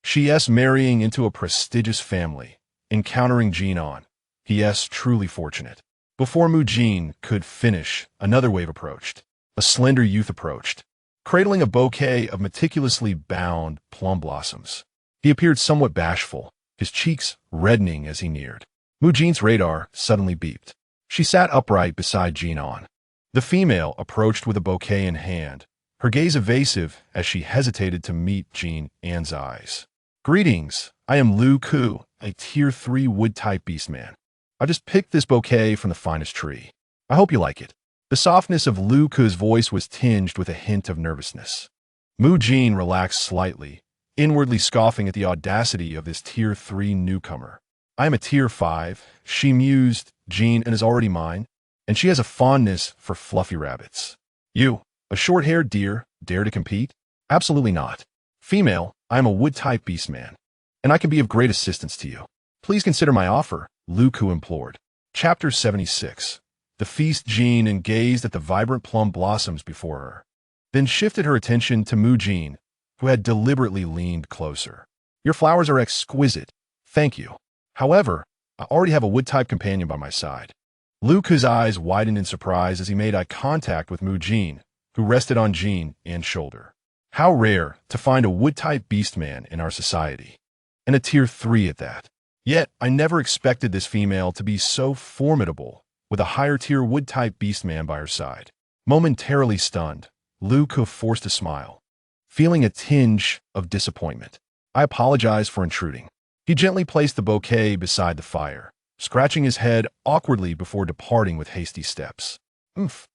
She is marrying into a prestigious family, encountering Jin An. P.S. Truly fortunate. Before Mu Jin could finish, another wave approached. A slender youth approached, cradling a bouquet of meticulously bound plum blossoms. He appeared somewhat bashful, his cheeks reddening as he neared. Mu Jin's radar suddenly beeped. She sat upright beside Jin An. The female approached with a bouquet in hand, her gaze evasive as she hesitated to meet Jin An's eyes. Greetings, I am Lu Ku, a Tier 3 wood-type beastman. I just picked this bouquet from the finest tree. I hope you like it. The softness of Lu Ku's voice was tinged with a hint of nervousness. Mu Jin relaxed slightly, inwardly scoffing at the audacity of this Tier 3 newcomer. I am a Tier 5, she mused. Jin An is already mine, and she has a fondness for fluffy rabbits. You, a short-haired deer, dare to compete? Absolutely not. Female, I am a wood-type beastman, and I can be of great assistance to you. Please consider my offer, Lu Ku implored. Chapter 76. The feast. Jin An gazed at the vibrant plum blossoms before her, then shifted her attention to Mu Jin, who had deliberately leaned closer. Your flowers are exquisite. Thank you. However, I already have a wood-type companion by my side. Lu Ku's eyes widened in surprise as he made eye contact with Mu Jin, who rested on Jin An's shoulder. How rare to find a wood-type beastman in our society, and a Tier 3 at that. Yet, I never expected this female to be so formidable, with a higher-tier wood-type beastman by her side. Momentarily stunned, Lu Ku forced a smile, feeling a tinge of disappointment. I apologize for intruding. He gently placed the bouquet beside the fire, scratching his head awkwardly before departing with hasty steps. Oomph.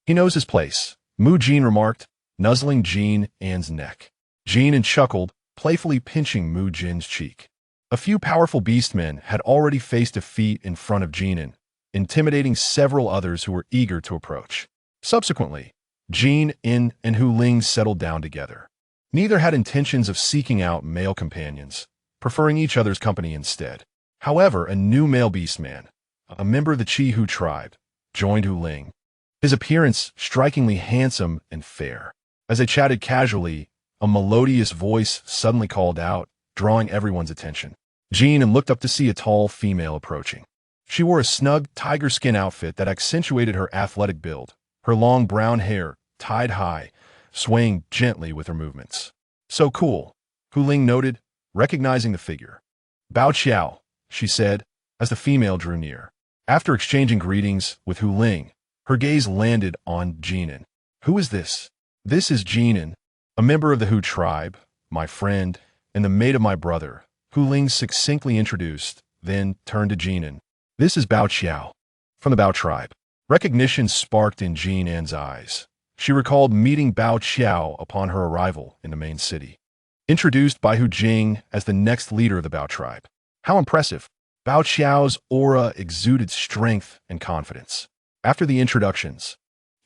He knows his place, Mu Jin remarked, nuzzling Jin An's neck. Jin An chuckled, playfully pinching Mu Jin's cheek. A few powerful beastmen had already faced defeat in front of Jin An, intimidating several others who were eager to approach. Subsequently, Jin An and Hu Ling settled down together. Neither had intentions of seeking out male companions, preferring each other's company instead. However, a new male beastman, a member of the Chi Hu tribe, joined Hu Ling, his appearance strikingly handsome and fair. As they chatted casually, a melodious voice suddenly called out, drawing everyone's attention. Jin An looked up to see a tall female approaching. She wore a snug tiger skin outfit that accentuated her athletic build, her long brown hair tied high, swaying gently with her movements. So cool, Hu Ling noted, recognizing the figure. Bao Qiao, she said, as the female drew near. After exchanging greetings with Hu Ling, her gaze landed on Jin An. Who is this? This is Jin An, a member of the Hu tribe, my friend, and the mate of my brother, Hu Ling succinctly introduced, then turned to Jin An. This is Bao Qiao, from the Bao tribe. Recognition sparked in Jin An's eyes. She recalled meeting Bao Qiao upon her arrival in the main city. Introduced by Hu Jing as the next leader of the Bao tribe. How impressive! Bao Qiao's aura exuded strength and confidence. After the introductions,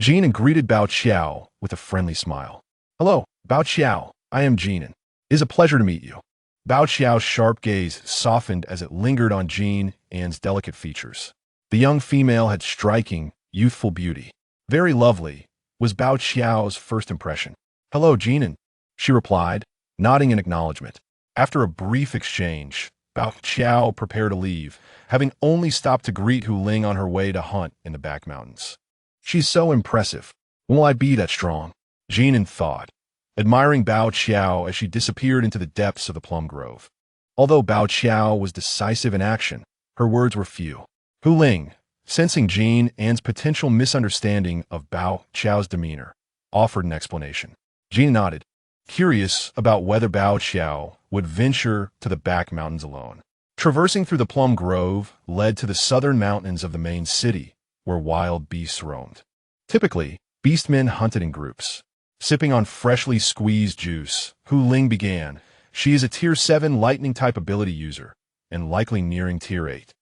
Jin An greeted Bao Qiao with a friendly smile. Hello, Bao Qiao, I am Jin An. It is a pleasure to meet you. Bao Qiao's sharp gaze softened as it lingered on Jin An's delicate features. The young female had striking, youthful beauty. Very lovely, was Bao Qiao's first impression. Hello, Jin An, she replied, nodding in acknowledgement. After a brief exchange, Bao Qiao prepared to leave, having only stopped to greet Hu Ling on her way to hunt in the back mountains. She's so impressive. When will I be that strong? Jin An thought, admiring Bao Qiao as she disappeared into the depths of the plum grove. Although Bao Qiao was decisive in action, her words were few. Hu Ling, sensing Jin An's potential misunderstanding of Bao Qiao's demeanor, offered an explanation. Jin nodded, curious about whether Bao Qiao would venture to the back mountains alone. Traversing through the plum grove led to the southern mountains of the main city, where wild beasts roamed. Typically, beastmen hunted in groups. Sipping on freshly squeezed juice, Hu Ling began. She is a Tier 7 lightning-type ability user, and likely nearing Tier 8.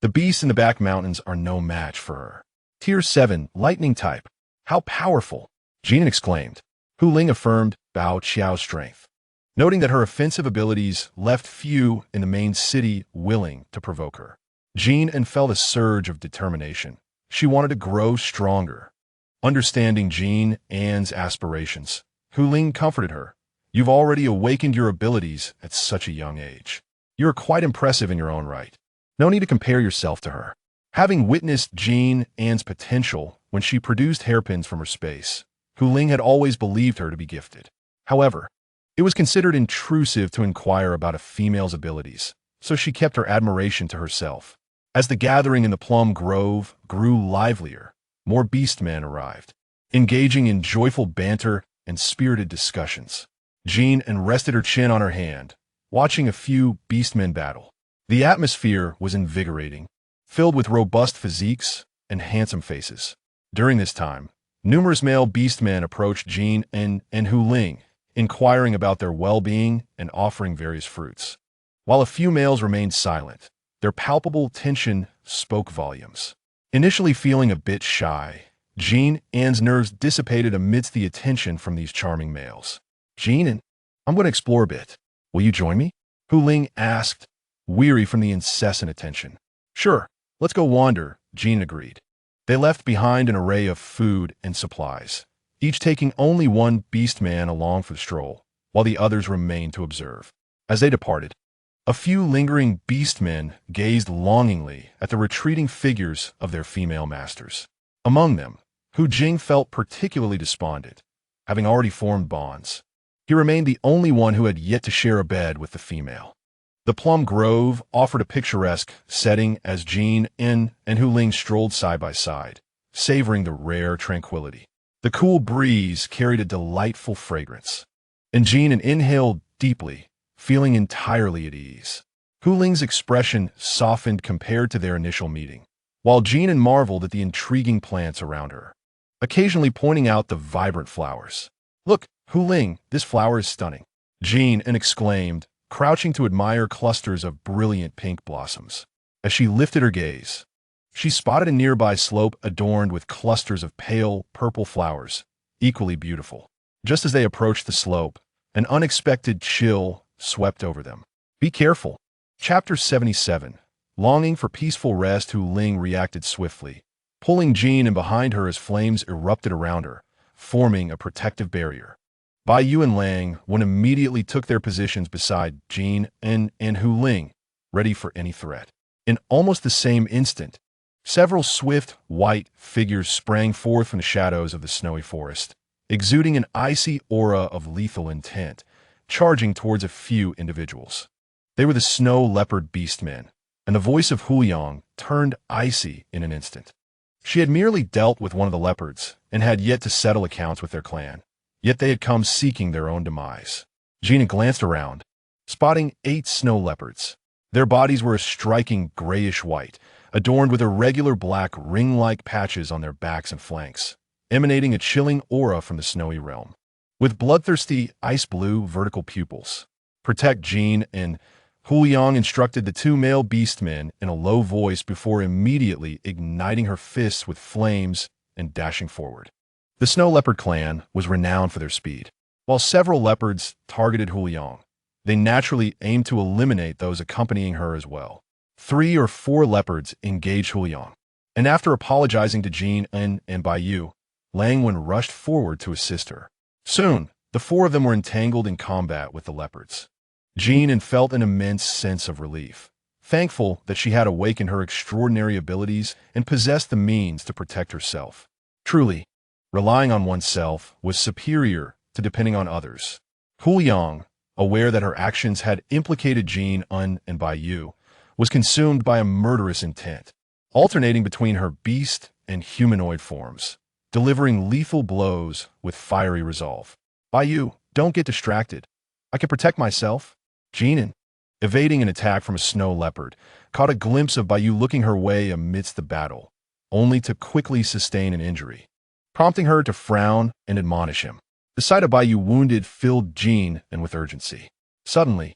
The beasts in the back mountains are no match for her. Tier 7 lightning-type. How powerful! Jin An exclaimed. Hu Ling affirmed Bao Qiao's strength, noting that her offensive abilities left few in the main city willing to provoke her. Jin An felt a surge of determination. She wanted to grow stronger. Understanding Jin An's aspirations, Hu Ling comforted her. You've already awakened your abilities at such a young age. You're quite impressive in your own right. No need to compare yourself to her. Having witnessed Jin An's potential when she produced hairpins from her space, Hu Ling had always believed her to be gifted. However, it was considered intrusive to inquire about a female's abilities, so she kept her admiration to herself. As the gathering in the plum grove grew livelier, more beastmen arrived, engaging in joyful banter and spirited discussions. Jin An rested her chin on her hand, watching a few beastmen battle. The atmosphere was invigorating, filled with robust physiques and handsome faces. During this time, numerous male beastmen approached Jin An and Hu Ling, inquiring about their well-being and offering various fruits. While a few males remained silent, their palpable tension spoke volumes. Initially feeling a bit shy, Jin An's nerves dissipated amidst the attention from these charming males. Jin An, I'm going to explore a bit. Will you join me? Hu Ling asked, weary from the incessant attention. Sure, let's go wander, Jin agreed. They left behind an array of food and supplies, each taking only one beastman along for the stroll, while the others remained to observe. As they departed, a few lingering beastmen gazed longingly at the retreating figures of their female masters. Among them, Hu Jing felt particularly despondent, having already formed bonds. He remained the only one who had yet to share a bed with the female. The plum grove offered a picturesque setting as Jin An and Hu Ling strolled side by side, savoring the rare tranquility. The cool breeze carried a delightful fragrance, and Jin An inhaled deeply, feeling entirely at ease. Hu Ling's expression softened compared to their initial meeting, while Jin An marveled at the intriguing plants around her, occasionally pointing out the vibrant flowers. Look, Hu Ling, this flower is stunning, Jin An exclaimed, crouching to admire clusters of brilliant pink blossoms. As she lifted her gaze, she spotted a nearby slope adorned with clusters of pale purple flowers, equally beautiful. Just as they approached the slope, an unexpected chill swept over them. Be careful. Chapter 77. Longing for peaceful rest, Hu Ling reacted swiftly, pulling Jin An behind her as flames erupted around her, forming a protective barrier. Bai Yu and Lang immediately took their positions beside Jin An and Hu Ling, ready for any threat. In almost the same instant, several swift, white figures sprang forth from the shadows of the snowy forest, exuding an icy aura of lethal intent, charging towards a few individuals. They were the snow leopard beastmen, and the voice of Hu Yang turned icy in an instant. She had merely dealt with one of the leopards and had yet to settle accounts with their clan. Yet they had come seeking their own demise. Jin An glanced around, spotting 8 snow leopards. Their bodies were a striking grayish-white, adorned with irregular black ring-like patches on their backs and flanks, emanating a chilling aura from the snowy realm. With bloodthirsty, ice-blue vertical pupils, protect Jin An. Hu Yang instructed the 2 male beastmen in a low voice before immediately igniting her fists with flames and dashing forward. The Snow Leopard clan was renowned for their speed. While several leopards targeted Hu Yang, they naturally aimed to eliminate those accompanying her as well. 3 or 4 leopards engaged Hu Yang, and after apologizing to Jin An and Bai Yu, Lang Wen rushed forward to assist her. Soon, the 4 of them were entangled in combat with the leopards. Jin An felt an immense sense of relief, thankful that she had awakened her extraordinary abilities and possessed the means to protect herself. Truly, relying on oneself was superior to depending on others. Hu Yang, aware that her actions had implicated Jin An and Bai Yu, was consumed by a murderous intent, alternating between her beast and humanoid forms, delivering lethal blows with fiery resolve. Bai Yu, don't get distracted. I can protect myself. Jin An, evading an attack from a snow leopard, caught a glimpse of Bai Yu looking her way amidst the battle, only to quickly sustain an injury, prompting her to frown and admonish him. The sight of Bai Yu wounded filled Jin An with urgency. Suddenly,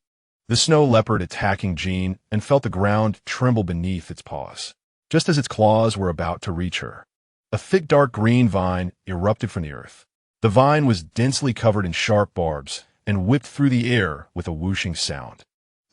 the snow leopard attacking Jin An felt the ground tremble beneath its paws, just as its claws were about to reach her. A thick dark green vine erupted from the earth. The vine was densely covered in sharp barbs and whipped through the air with a whooshing sound.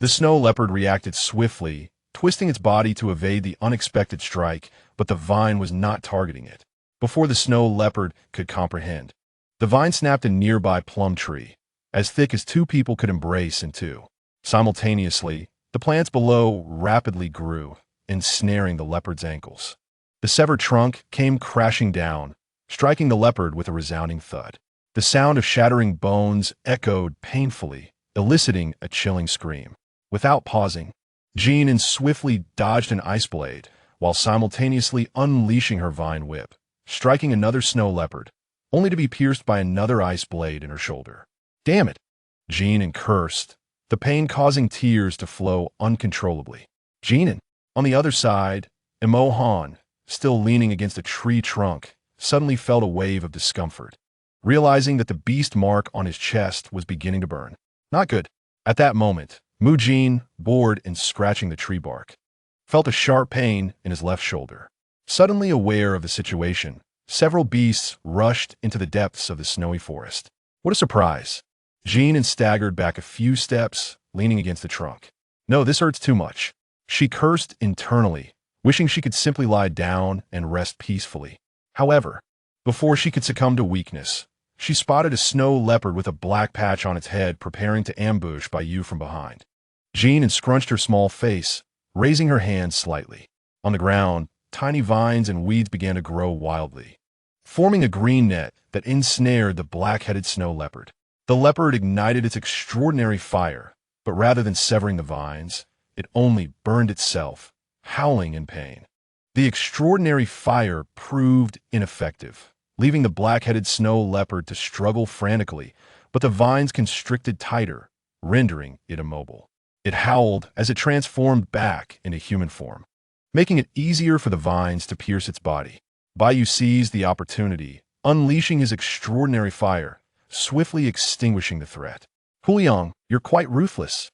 The snow leopard reacted swiftly, twisting its body to evade the unexpected strike, but the vine was not targeting it. Before the snow leopard could comprehend, the vine snapped a nearby plum tree, as thick as 2 people could embrace in two. Simultaneously, The plants below rapidly grew, ensnaring the leopard's ankles. The severed trunk came crashing down, striking the leopard with a resounding thud. The sound of shattering bones echoed painfully, eliciting a chilling scream. Without pausing, Jin An swiftly dodged an ice blade, while simultaneously unleashing her vine whip, striking another snow leopard, only to be pierced by another ice blade in her shoulder. Damn it! Jin An cursed, the pain causing tears to flow uncontrollably. Jin An, on the other side, Han, still leaning against a tree trunk, suddenly felt a wave of discomfort, realizing that the beast mark on his chest was beginning to burn. Not good. At that moment, Jin, bored and scratching the tree bark, felt a sharp pain in his left shoulder. Suddenly aware of the situation, several beasts rushed into the depths of the snowy forest. What a surprise! Jin An staggered back a few steps, leaning against the trunk. No, this hurts too much. She cursed internally, wishing she could simply lie down and rest peacefully. However, before she could succumb to weakness, she spotted a snow leopard with a black patch on its head preparing to ambush Bai from behind. Jin An scrunched her small face, raising her hand slightly. On the ground, tiny vines and weeds began to grow wildly, forming a green net that ensnared the black-headed snow leopard. The leopard ignited its extraordinary fire, but rather than severing the vines, it only burned itself, howling in pain. The extraordinary fire proved ineffective, leaving the black-headed snow leopard to struggle frantically, but the vines constricted tighter, rendering it immobile. It howled as it transformed back into human form, making it easier for the vines to pierce its body. Bai seized the opportunity, unleashing his extraordinary fire, swiftly extinguishing the threat. Huliang, you're quite ruthless.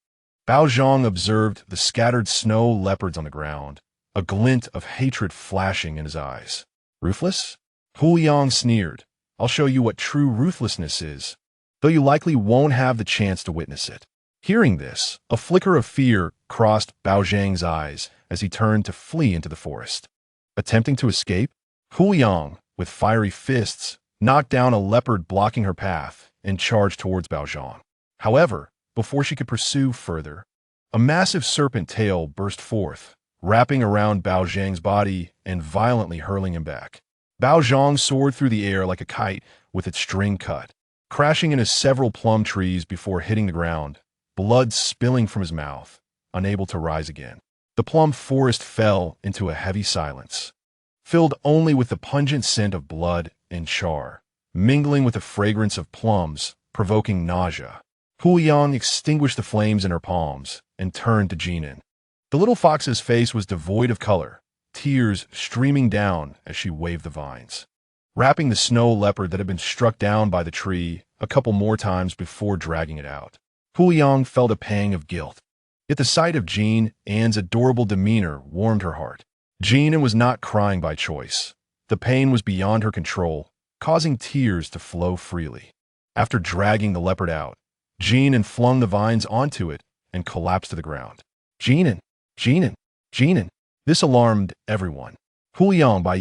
Bao Zhang observed the scattered snow leopards on the ground, a glint of hatred flashing in his eyes. Ruthless? Huliang sneered. I'll show you what true ruthlessness is, though you likely won't have the chance to witness it. Hearing this, a flicker of fear crossed Bao Zhang's eyes as he turned to flee into the forest. Attempting to escape, Huliang, with fiery fists, knocked down a leopard blocking her path and charged towards Bao Zhang. However, before she could pursue further, a massive serpent tail burst forth, wrapping around Bao Zhang's body and violently hurling him back. Bao Zhang soared through the air like a kite with its string cut, crashing into several plum trees before hitting the ground, blood spilling from his mouth, unable to rise again. The plum forest fell into a heavy silence, filled only with the pungent scent of blood and char, mingling with the fragrance of plums, provoking nausea. Huliang extinguished the flames in her palms and turned to Jin An. The little fox's face was devoid of color, tears streaming down as she waved the vines, wrapping the snow leopard that had been struck down by the tree a couple more times before dragging it out. Huliang felt a pang of guilt. Yet the sight of Jin An's adorable demeanor warmed her heart. Jin An was not crying by choice. The pain was beyond her control, causing tears to flow freely. After dragging the leopard out, Jin An flung the vines onto it and collapsed to the ground. Jin An, Jin An, Jin An. This alarmed everyone. Huliang, Bai,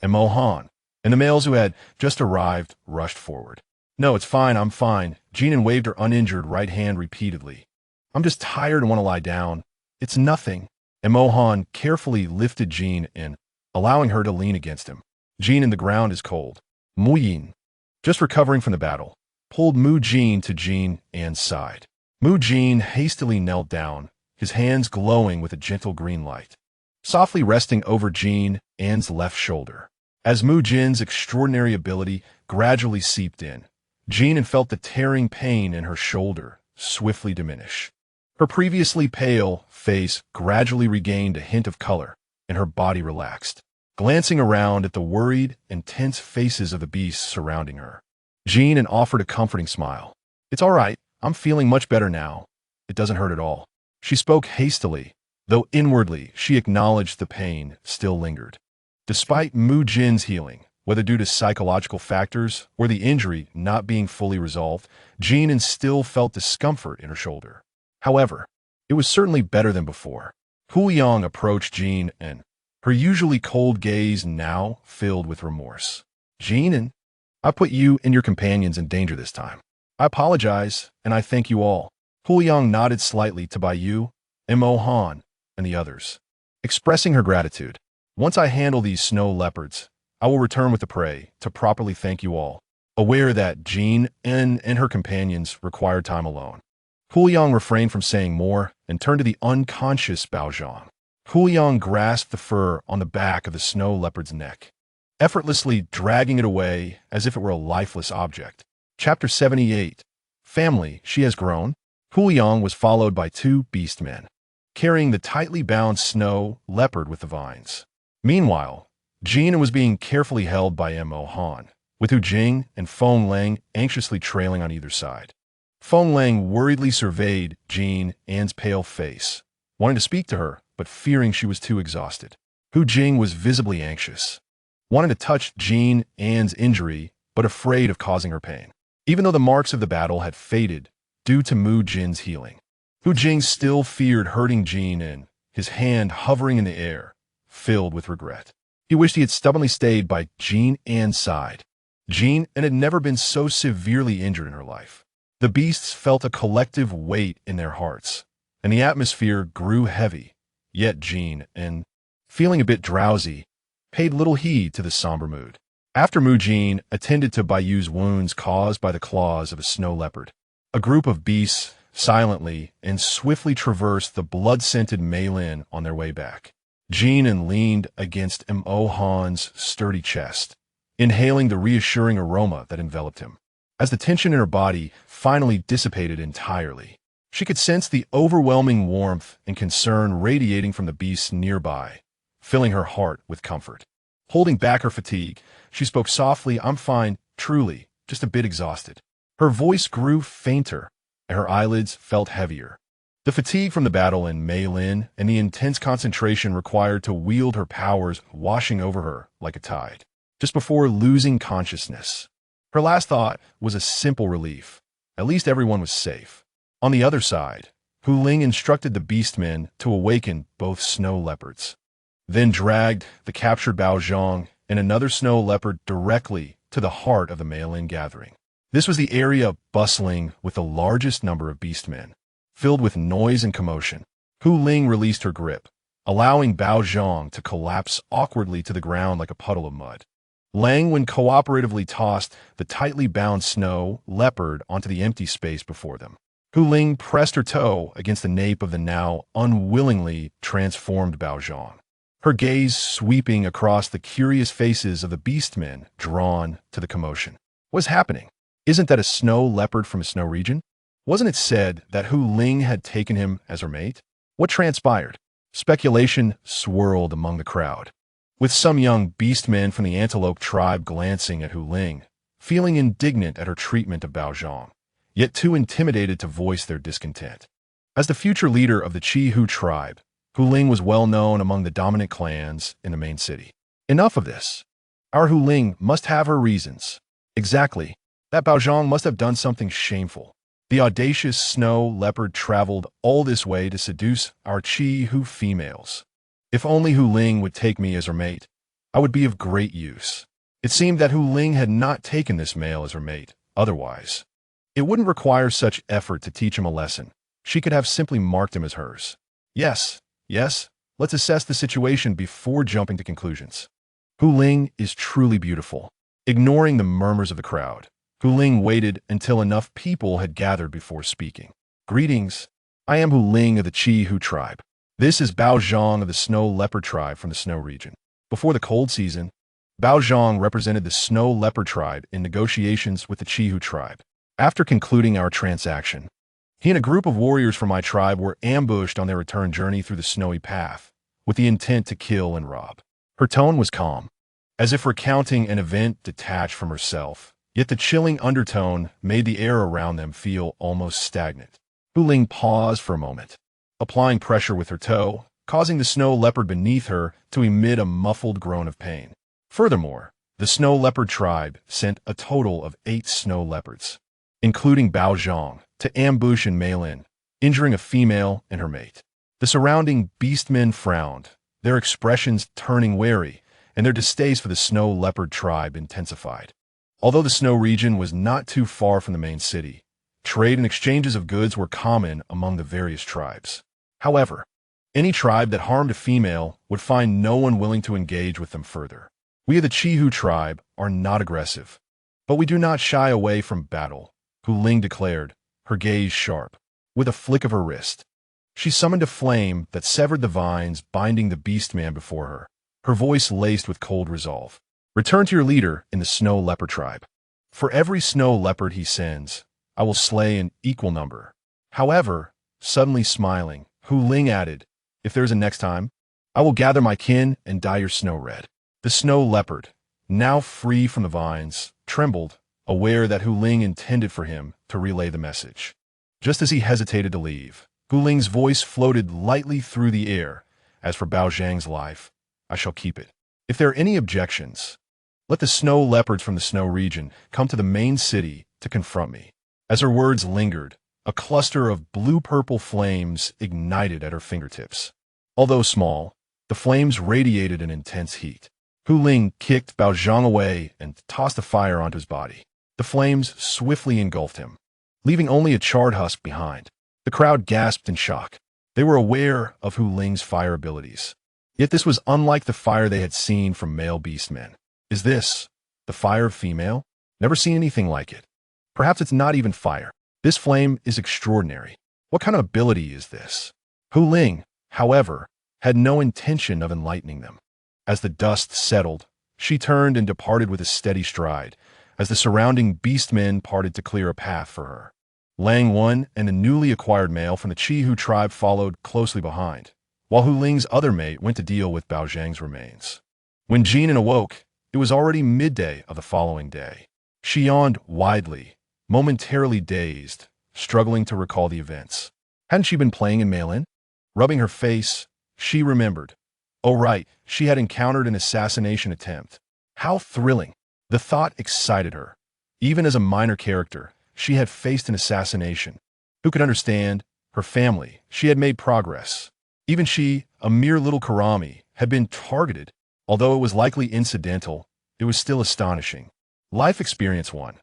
and Han, and the males who had just arrived rushed forward. No, it's fine, I'm fine. Jin An waved her uninjured right hand repeatedly. I'm just tired and want to lie down. It's nothing. And Han carefully lifted Jin An, allowing her to lean against him. Jin An, the ground is cold. Mu Yin, just recovering from the battle, pulled Mu Jin to Jin An's side. Mu Jin hastily knelt down, his hands glowing with a gentle green light, softly resting over Jin An's left shoulder. As Mu Jin's extraordinary ability gradually seeped in, Jin An felt the tearing pain in her shoulder swiftly diminish. Her previously pale face gradually regained a hint of color, and her body relaxed. Glancing around at the worried and tense faces of the beasts surrounding her, Jin An offered a comforting smile. It's all right, I'm feeling much better now. It doesn't hurt at all. She spoke hastily, though inwardly she acknowledged the pain still lingered. Despite Mu Jin's healing, whether due to psychological factors or the injury not being fully resolved, Jin An still felt discomfort in her shoulder. However, it was certainly better than before. Huliang approached Jin An, her usually cold gaze now filled with remorse. Jin An, I put you and your companions in danger this time. I apologize, and I thank you all. Huliang nodded slightly to Bai, Mo Han, and the others, expressing her gratitude. Once I handle these snow leopards, I will return with the prey to properly thank you all, aware that Jin An and her companions required time alone. Huiyang refrained from saying more and turned to the unconscious Bao Zhang. Huiyang grasped the fur on the back of the snow leopard's neck, effortlessly dragging it away as if it were a lifeless object. Chapter 78. Family, she has grown. Huiyang was followed by two beastmen, carrying the tightly bound snow leopard with the vines. Meanwhile, Jin was being carefully held by Mo Han, with Hu Jing and Feng Lang anxiously trailing on either side. Feng Lang worriedly surveyed Jin An's pale face, wanting to speak to her, but fearing she was too exhausted. Hu Jing was visibly anxious, wanting to touch Jin An's injury, but afraid of causing her pain. Even though the marks of the battle had faded due to Mu Jin's healing, Hu Jing still feared hurting Jin An, his hand hovering in the air, filled with regret. He wished he had stubbornly stayed by Jin An's side. Jin An had never been so severely injured in her life. The beasts felt a collective weight in their hearts, and the atmosphere grew heavy. Yet Jin An, feeling a bit drowsy, paid little heed to the somber mood. After Mu Jin attended to Baiyu's wounds caused by the claws of a snow leopard, a group of beasts silently and swiftly traversed the blood-scented Meilin on their way back. Jin An leaned against Mo Han's sturdy chest, inhaling the reassuring aroma that enveloped him. As the tension in her body finally dissipated entirely, she could sense the overwhelming warmth and concern radiating from the beasts nearby, filling her heart with comfort. Holding back her fatigue, she spoke softly, "I'm fine, truly, just a bit exhausted." Her voice grew fainter, and her eyelids felt heavier. The fatigue from the battle in Meilin and the intense concentration required to wield her powers washing over her like a tide. Just before losing consciousness, her last thought was a simple relief. At least everyone was safe. On the other side, Hu Ling instructed the beastmen to awaken both snow leopards, then dragged the captured Bao Zhang and another snow leopard directly to the heart of the Meilin gathering. This was the area bustling with the largest number of beastmen, filled with noise and commotion. Hu Ling released her grip, allowing Bao Zhang to collapse awkwardly to the ground like a puddle of mud. Lang Wen cooperatively tossed the tightly bound snow leopard onto the empty space before them. Hu Ling pressed her toe against the nape of the now unwillingly transformed Bao Zhang, her gaze sweeping across the curious faces of the beastmen drawn to the commotion. What's happening? Isn't that a snow leopard from a snow region? Wasn't it said that Hu Ling had taken him as her mate? What transpired? Speculation swirled among the crowd, with some young beastmen from the antelope tribe glancing at Hu Ling, feeling indignant at her treatment of Bao Zhang, yet too intimidated to voice their discontent. As the future leader of the Qi Hu tribe, Hu Ling was well known among the dominant clans in the main city. Enough of this. Our Hu Ling must have her reasons. Exactly. That Bao Zhang must have done something shameful. The audacious snow leopard traveled all this way to seduce our Qi Hu females. If only Hu Ling would take me as her mate, I would be of great use. It seemed that Hu Ling had not taken this male as her mate. Otherwise, it wouldn't require such effort to teach him a lesson. She could have simply marked him as hers. Yes, let's assess the situation before jumping to conclusions. Hu Ling is truly beautiful. Ignoring the murmurs of the crowd, Hu Ling waited until enough people had gathered before speaking. Greetings. I am Hu Ling of the Qi Hu tribe. This is Bao Zhang of the snow leopard tribe from the snow region. Before the cold season, Bao Zhang represented the snow leopard tribe in negotiations with the Qi Hu tribe. After concluding our transaction, he and a group of warriors from my tribe were ambushed on their return journey through the snowy path, with the intent to kill and rob. Her tone was calm, as if recounting an event detached from herself, yet the chilling undertone made the air around them feel almost stagnant. Hu Ling paused for a moment, applying pressure with her toe, causing the snow leopard beneath her to emit a muffled groan of pain. Furthermore, the snow leopard tribe sent a total of 8 snow leopards, including Bao Zhang, to ambush in Meilin, injuring a female and her mate. The surrounding beastmen frowned, their expressions turning wary, and their distaste for the snow leopard tribe intensified. Although the snow region was not too far from the main city, trade and exchanges of goods were common among the various tribes. However, any tribe that harmed a female would find no one willing to engage with them further. We of the Chihu tribe are not aggressive, but we do not shy away from battle, Hu Ling declared, her gaze sharp. With a flick of her wrist, she summoned a flame that severed the vines binding the beast man before her, her voice laced with cold resolve. Return to your leader in the snow leopard tribe. For every snow leopard he sends, I will slay an equal number. However, suddenly smiling, Hu Ling added, if there is a next time, I will gather my kin and dye your snow red. The snow leopard, now free from the vines, trembled, aware that Hu Ling intended for him to relay the message. Just as he hesitated to leave, Hu Ling's voice floated lightly through the air. As for Bao Zhang's life, I shall keep it. If there are any objections, let the snow leopards from the snow region come to the main city to confront me. As her words lingered, a cluster of blue-purple flames ignited at her fingertips. Although small, the flames radiated an intense heat. Hu Ling kicked Bao Zhang away and tossed the fire onto his body. The flames swiftly engulfed him, leaving only a charred husk behind. The crowd gasped in shock. They were aware of Hu Ling's fire abilities. Yet this was unlike the fire they had seen from male beastmen. Is this the fire of female? Never seen anything like it. Perhaps it's not even fire. This flame is extraordinary. What kind of ability is this? Hu Ling, however, had no intention of enlightening them. As the dust settled, she turned and departed with a steady stride, as the surrounding beastmen parted to clear a path for her. Lang Wan and a newly acquired male from the Chihu tribe followed closely behind, while Hu Ling's other mate went to deal with Bao Zhang's remains. When Jin An awoke, it was already midday of the following day. She yawned widely, momentarily dazed, struggling to recall the events. Hadn't she been playing in mail-in? Rubbing her face, she remembered. Oh right, she had encountered an assassination attempt. How thrilling! The thought excited her. Even as a minor character, she had faced an assassination. Who could understand? Her family. She had made progress. Even she, a mere little Karami, had been targeted. Although it was likely incidental, it was still astonishing. Life experience 1.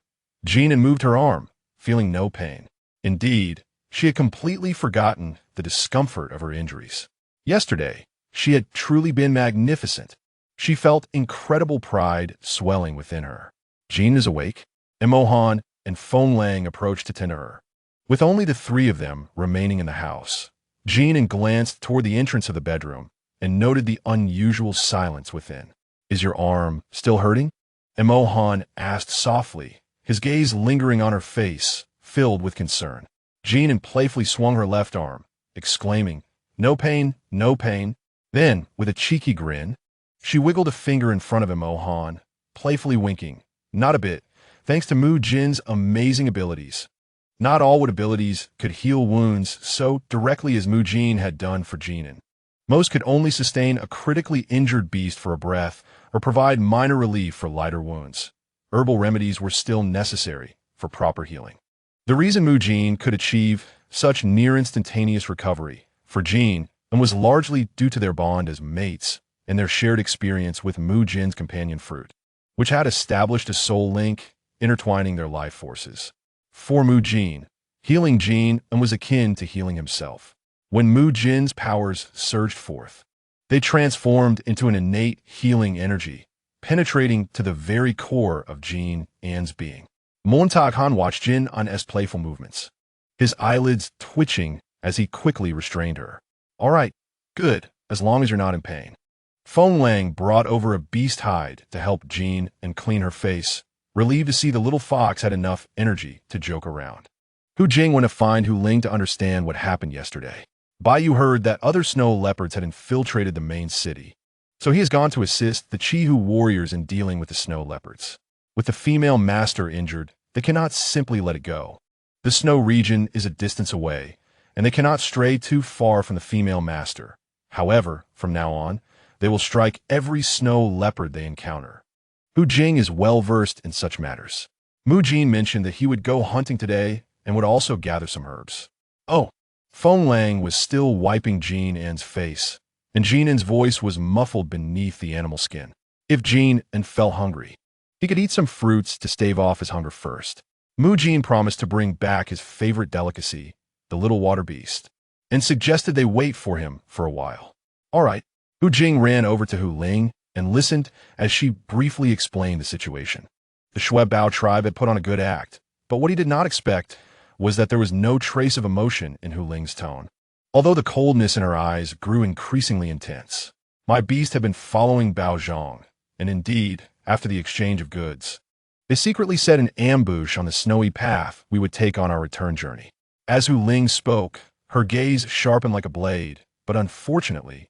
Jin An moved her arm, feeling no pain. Indeed, she had completely forgotten the discomfort of her injuries. Yesterday, she had truly been magnificent. She felt incredible pride swelling within her. Jin is awake, and Mohan and Feng Lang approached to tend to her. With only the three of them remaining in the house, Jin An glanced toward the entrance of the bedroom and noted the unusual silence within. Is your arm still hurting? And Mohan asked softly, his gaze lingering on her face, filled with concern. Jin An playfully swung her left arm, exclaiming, no pain, no pain. Then, with a cheeky grin, she wiggled a finger in front of him, Mohan, playfully winking. Not a bit, thanks to Mu Jin's amazing abilities. Not all wood abilities could heal wounds so directly as Mu Jin had done for Jin An. Most could only sustain a critically injured beast for a breath or provide minor relief for lighter wounds. Herbal remedies were still necessary for proper healing. The reason Mu Jin could achieve such near-instantaneous recovery for Jin and was largely due to their bond as mates and their shared experience with Mu Jin's companion fruit, which had established a soul link intertwining their life forces. For Mu Jin, healing Jin and was akin to healing himself. When Mu Jin's powers surged forth, they transformed into an innate healing energy, penetrating to the very core of Jin An's being. Montag Han watched Jin An's playful movements, his eyelids twitching as he quickly restrained her. All right, good, as long as you're not in pain. Feng Lang brought over a beast hide to help Jin and clean her face, relieved to see the little fox had enough energy to joke around. Hu Jing went to find Hu Ling to understand what happened yesterday. Bai Yu heard that other snow leopards had infiltrated the main city, so he has gone to assist the Chihu warriors in dealing with the snow leopards. With the female master injured, they cannot simply let it go. The snow region is a distance away, and they cannot stray too far from the female master. However, from now on, they will strike every snow leopard they encounter. Hu Jing is well versed in such matters. Mu Jin mentioned that he would go hunting today and would also gather some herbs. Oh, Feng Lang was still wiping Jin An's face, and Jin An's voice was muffled beneath the animal skin. If Jin An felt hungry, he could eat some fruits to stave off his hunger first. Mu Jin promised to bring back his favorite delicacy, the little water beast. and suggested they wait for him for a while. All right. Hu Jing ran over to Hu Ling and listened as she briefly explained the situation. The Shuebao tribe had put on a good act, but what he did not expect was that there was no trace of emotion in Hu Ling's tone. Although the coldness in her eyes grew increasingly intense, my beast had been following Bao Zhang, and indeed, after the exchange of goods, they secretly set an ambush on the snowy path we would take on our return journey. As Hu Ling spoke, her gaze sharpened like a blade, but unfortunately,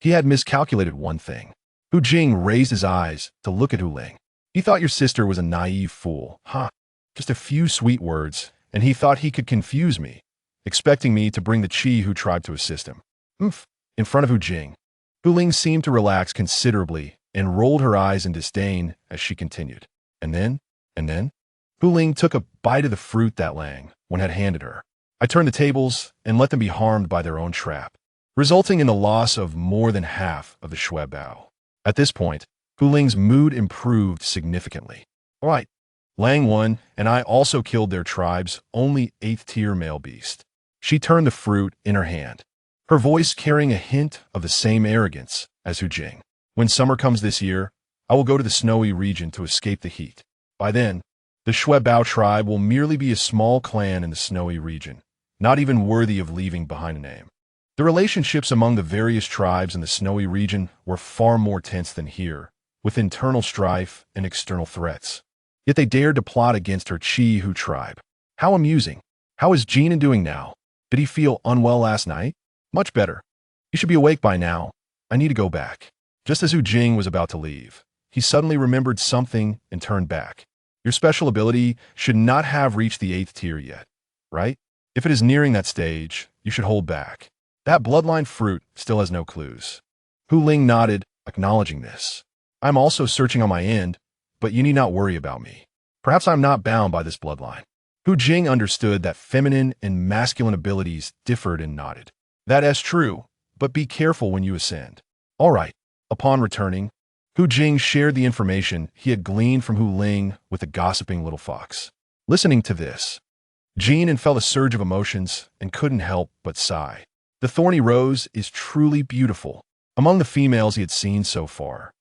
he had miscalculated one thing. Hu Jing raised his eyes to look at Hu Ling. He thought your sister was a naive fool, huh? Just a few sweet words, and he thought he could confuse me, expecting me to bring the Qi who tried to assist him. In front of Hu Jing, Hu Ling seemed to relax considerably and rolled her eyes in disdain as she continued. And then, Hu Ling took a bite of the fruit that Lang one had handed her. I turned the tables and let them be harmed by their own trap, resulting in the loss of more than half of the Shuebao. At this point, Hu Ling's mood improved significantly. All right, Lang One and I also killed their tribe's only 8th-tier male beast. She turned the fruit in her hand, her voice carrying a hint of the same arrogance as Hu Jing. When summer comes this year, I will go to the snowy region to escape the heat. By then, the Shuebao tribe will merely be a small clan in the snowy region, not even worthy of leaving behind a name. The relationships among the various tribes in the snowy region were far more tense than here, with internal strife and external threats. Yet they dared to plot against her Qi Hu tribe. How amusing. How is Jin An doing now? Did he feel unwell last night? Much better. He should be awake by now. I need to go back. Just as Hu Jing was about to leave, he suddenly remembered something and turned back. Your special ability should not have reached the 8th tier yet, right? If it is nearing that stage, you should hold back. That bloodline fruit still has no clues. Hu Ling nodded, acknowledging this. I'm also searching on my end, but you need not worry about me. Perhaps I'm not bound by this bloodline. Hu Jing understood that feminine and masculine abilities differed and nodded. That is true, but be careful when you ascend. All right. Upon returning, Hu Jing shared the information he had gleaned from Hu Ling with the gossiping little fox. Listening to this, Jin An felt a surge of emotions and couldn't help but sigh. The thorny rose is truly beautiful. Among the females he had seen so far,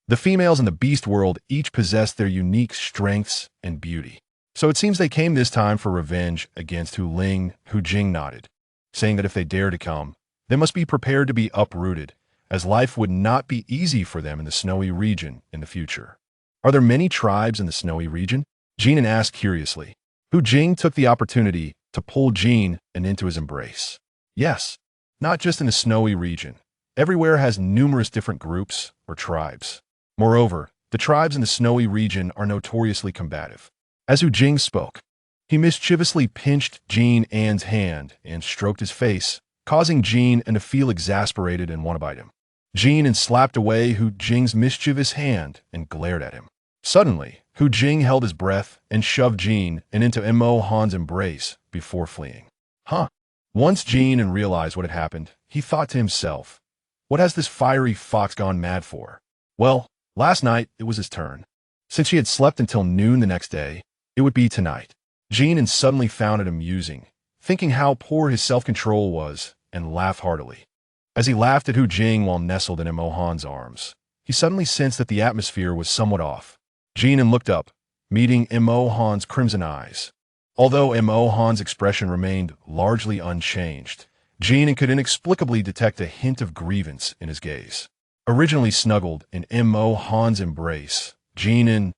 the females in the beast world each possessed their unique strengths and beauty. So it seems they came this time for revenge against Hu Ling. Hu Jing nodded, saying that if they dare to come, they must be prepared to be uprooted, as life would not be easy for them in the snowy region in the future. Are there many tribes in the snowy region? Jin An asked curiously. Hu Jing took the opportunity to pull Jin An into his embrace. Yes, not just in the snowy region. Everywhere has numerous different groups or tribes. Moreover, the tribes in the snowy region are notoriously combative. As Hu Jing spoke, he mischievously pinched Jin An's hand and stroked his face, causing Jin An to feel exasperated and want to bite him. Jin An slapped away Hu Jing's mischievous hand and glared at him. Suddenly, Hu Jing held his breath and shoved Jin An into Mo Han's embrace before fleeing. Once Jin An realized what had happened, he thought to himself, what has this fiery fox gone mad for? Well, last night it was his turn. Since he had slept until noon the next day, it would be tonight. Jin An suddenly found it amusing, thinking how poor his self-control was, and laughed heartily. As he laughed at Hu Jing while nestled in Mo Han's arms, he suddenly sensed that the atmosphere was somewhat off. Jin An looked up, meeting Mo Han's crimson eyes. Although Mo Han's expression remained largely unchanged, Jin An could inexplicably detect a hint of grievance in his gaze. Originally snuggled in Mo Han's embrace, Jin An,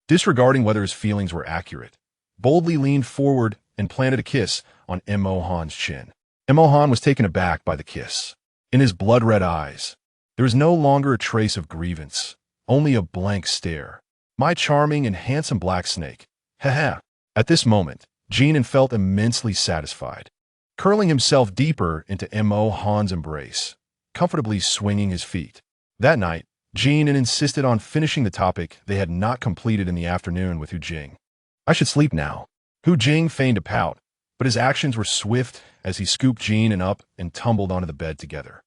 disregarding whether his feelings were accurate, boldly leaned forward and planted a kiss on Mo Han's chin. Mo Han was taken aback by the kiss. In his blood-red eyes, there was no longer a trace of grievance, only a blank stare. My charming and handsome black snake. Ha. At this moment, Jin An felt immensely satisfied, curling himself deeper into Mo Han's embrace, comfortably swinging his feet. That night, Jin An insisted on finishing the topic they had not completed in the afternoon with Hu Jing. I should sleep now. Hu Jing feigned a pout, but his actions were swift as he scooped Jin An up and tumbled onto the bed together.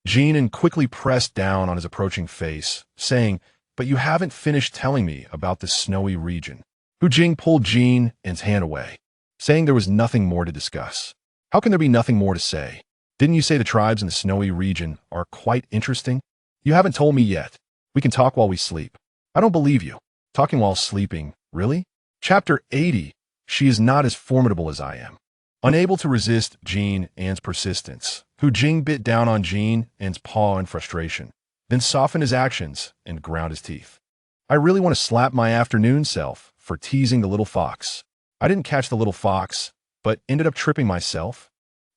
Jin An quickly pressed down on his approaching face, saying, but you haven't finished telling me about this snowy region. Hu Jing pulled Jin An's hand away, saying there was nothing more to discuss. How can there be nothing more to say? Didn't you say the tribes in the snowy region are quite interesting? You haven't told me yet. We can talk while we sleep. I don't believe you. Talking while sleeping, really? Chapter 80. She is not as formidable as I am. Unable to resist Jin An's persistence, Hu Jing bit down on Jin An's paw in frustration, then softened his actions and ground his teeth. I really want to slap my afternoon self for teasing the little fox. I didn't catch the little fox, but ended up tripping myself.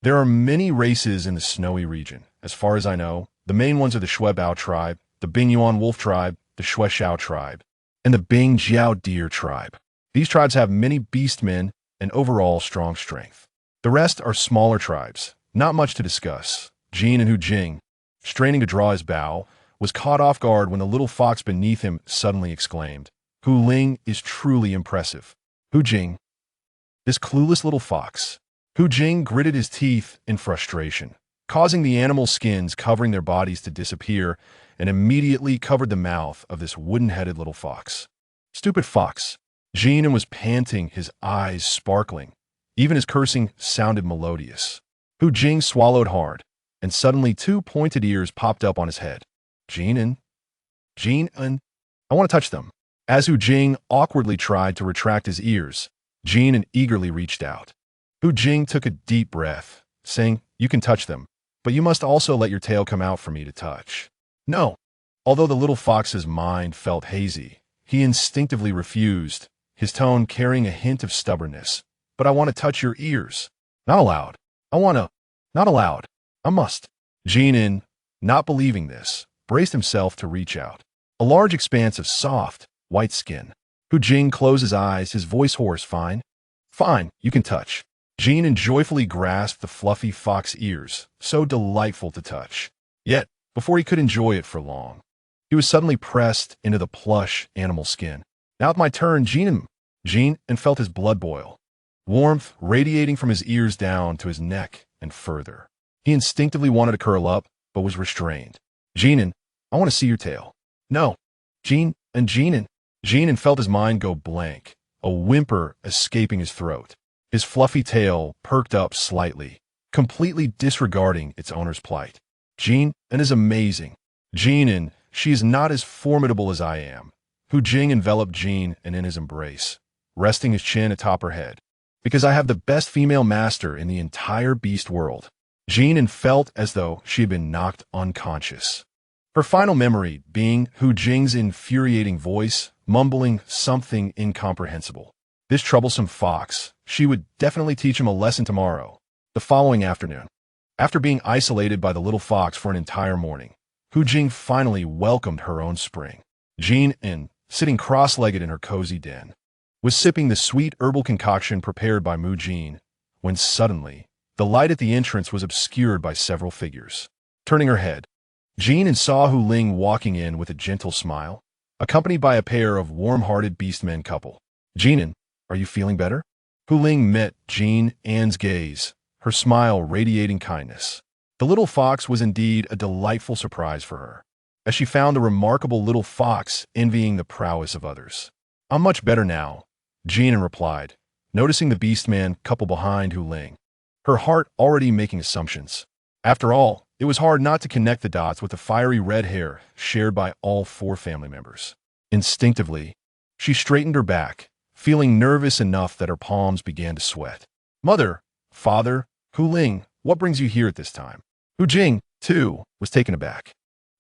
There are many races in the snowy region. As far as I know, the main ones are the Shuebao tribe, the Bingyuan wolf tribe, the Shueshao tribe, and the Bingjiao deer tribe. These tribes have many beastmen and overall strong strength. The rest are smaller tribes, not much to discuss. Jin and Hu Jing, straining to draw his bow, was caught off guard when the little fox beneath him suddenly exclaimed, "Hu Ling is truly impressive." Hu Jing, this clueless little fox. Hu Jing gritted his teeth in frustration, causing the animal skins covering their bodies to disappear, and immediately covered the mouth of this wooden-headed little fox. Stupid fox. Jin An was panting, his eyes sparkling. Even his cursing sounded melodious. Hu Jing swallowed hard, and suddenly 2 pointed ears popped up on his head. Jin An? I want to touch them. As Hu Jing awkwardly tried to retract his ears, Jin An eagerly reached out. Hu Jing took a deep breath, saying, "You can touch them, but you must also let your tail come out for me to touch." No. Although the little fox's mind felt hazy, he instinctively refused, his tone carrying a hint of stubbornness. "But I want to touch your ears." "Not allowed." Not allowed. I must." Jin An, not believing this, braced himself to reach out. A large expanse of soft, white skin. Hu Jing closed his eyes, his voice hoarse. "Fine. Fine, you can touch." Jin An joyfully grasped the fluffy fox ears, so delightful to touch. Yet, before he could enjoy it for long, he was suddenly pressed into the plush animal skin. "Now it's my turn, Jin An felt his blood boil, warmth radiating from his ears down to his neck and further. He instinctively wanted to curl up, but was restrained. "Jin An, I want to see your tail." "No." Jin An felt his mind go blank, a whimper escaping his throat. His fluffy tail perked up slightly, completely disregarding its owner's plight. "Jin An is amazing. Jin An, she is not as formidable as I am." Hu Jing enveloped Jin An in his embrace, resting his chin atop her head. "Because I have the best female master in the entire beast world." Jin An felt as though she had been knocked unconscious. Her final memory being Hu Jing's infuriating voice, mumbling something incomprehensible. This troublesome fox, she would definitely teach him a lesson tomorrow. The following afternoon, after being isolated by the little fox for an entire morning, Hu Jing finally welcomed her own spring. Jin An, sitting cross-legged in her cozy den, was sipping the sweet herbal concoction prepared by Mu Jin, when suddenly, the light at the entrance was obscured by several figures. Turning her head, Jin An saw Hu Ling walking in with a gentle smile, accompanied by a pair of warm-hearted beastmen couple. "Jin An, are you feeling better?" Hu Ling met Jin An's gaze, her smile radiating kindness. The little fox was indeed a delightful surprise for her, as she found the remarkable little fox envying the prowess of others. "I'm much better now," Jin An replied, noticing the beastman couple behind Hu Ling, her heart already making assumptions. After all, it was hard not to connect the dots with the fiery red hair shared by all 4 family members. Instinctively, she straightened her back, feeling nervous enough that her palms began to sweat. "Mother, father, Hu Ling, what brings you here at this time?" Hu Jing, too, was taken aback.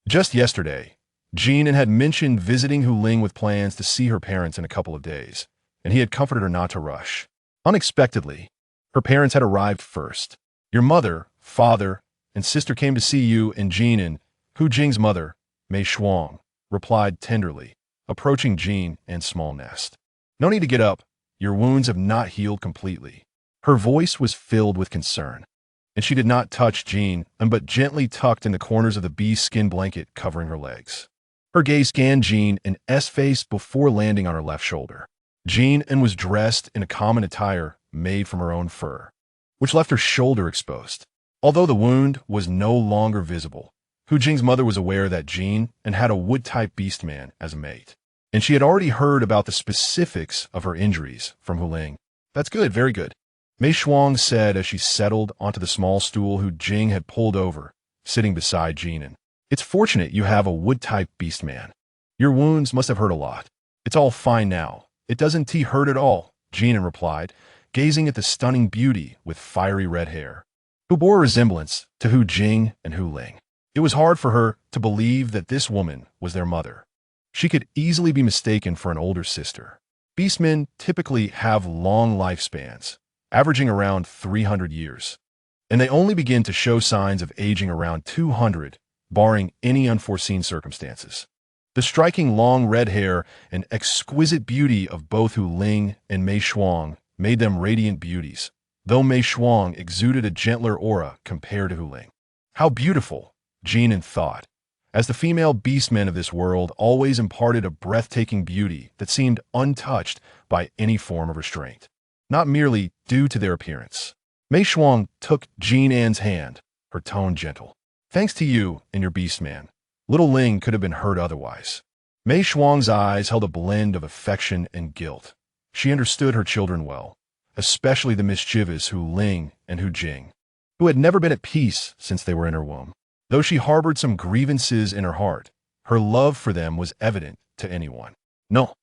Just yesterday, Jin An had mentioned visiting Hu Ling with plans to see her parents in a couple of days, and he had comforted her not to rush. Unexpectedly, her parents had arrived first. "Your mother, father, and sister came to see you," and Jin An, Hu Jing's mother, Mei Shuang, replied tenderly, approaching Jin An's small nest. "No need to get up. Your wounds have not healed completely." Her voice was filled with concern, and she did not touch Jin An but gently tucked in the corners of the beast skin blanket covering her legs. Her gaze scanned Jin An's face before landing on her left shoulder. Jin An was dressed in a common attire made from her own fur, which left her shoulder exposed. Although the wound was no longer visible, Hu Jing's mother was aware that Jin An had a wood-type beastman as a mate, and she had already heard about the specifics of her injuries from Hu Ling. "That's good, very good." Mei Shuang said as she settled onto the small stool Hu Jing had pulled over, sitting beside Jin An. It's fortunate you have a wood-type beast man. Your wounds must have hurt a lot. It's all fine now. It doesn't hurt at all, Jin An replied, gazing at the stunning beauty with fiery red hair, who bore a resemblance to Hu Jing and Hu Ling. It was hard for her to believe that this woman was their mother. She could easily be mistaken for an older sister. Beastmen typically have long lifespans, averaging around 300 years, and they only begin to show signs of aging around 200, barring any unforeseen circumstances. The striking long red hair and exquisite beauty of both Hu Ling and Mei Shuang made them radiant beauties, though Mei Shuang exuded a gentler aura compared to Hu Ling. How beautiful, Jin An thought, as the female beastmen of this world always imparted a breathtaking beauty that seemed untouched by any form of restraint, not merely due to their appearance. Mei Shuang took Jin An's hand, her tone gentle. Thanks to you and your beastman, little Ling could have been hurt otherwise. Mei Shuang's eyes held a blend of affection and guilt. She understood her children well, especially the mischievous Hu Ling and Hu Jing, who had never been at peace since they were in her womb. Though she harbored some grievances in her heart, her love for them was evident to anyone. No.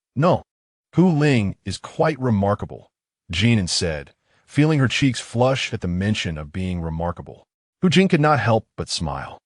Hu Ling is quite remarkable, Jin An said, feeling her cheeks flush at the mention of being remarkable. Hu Jing could not help but smile.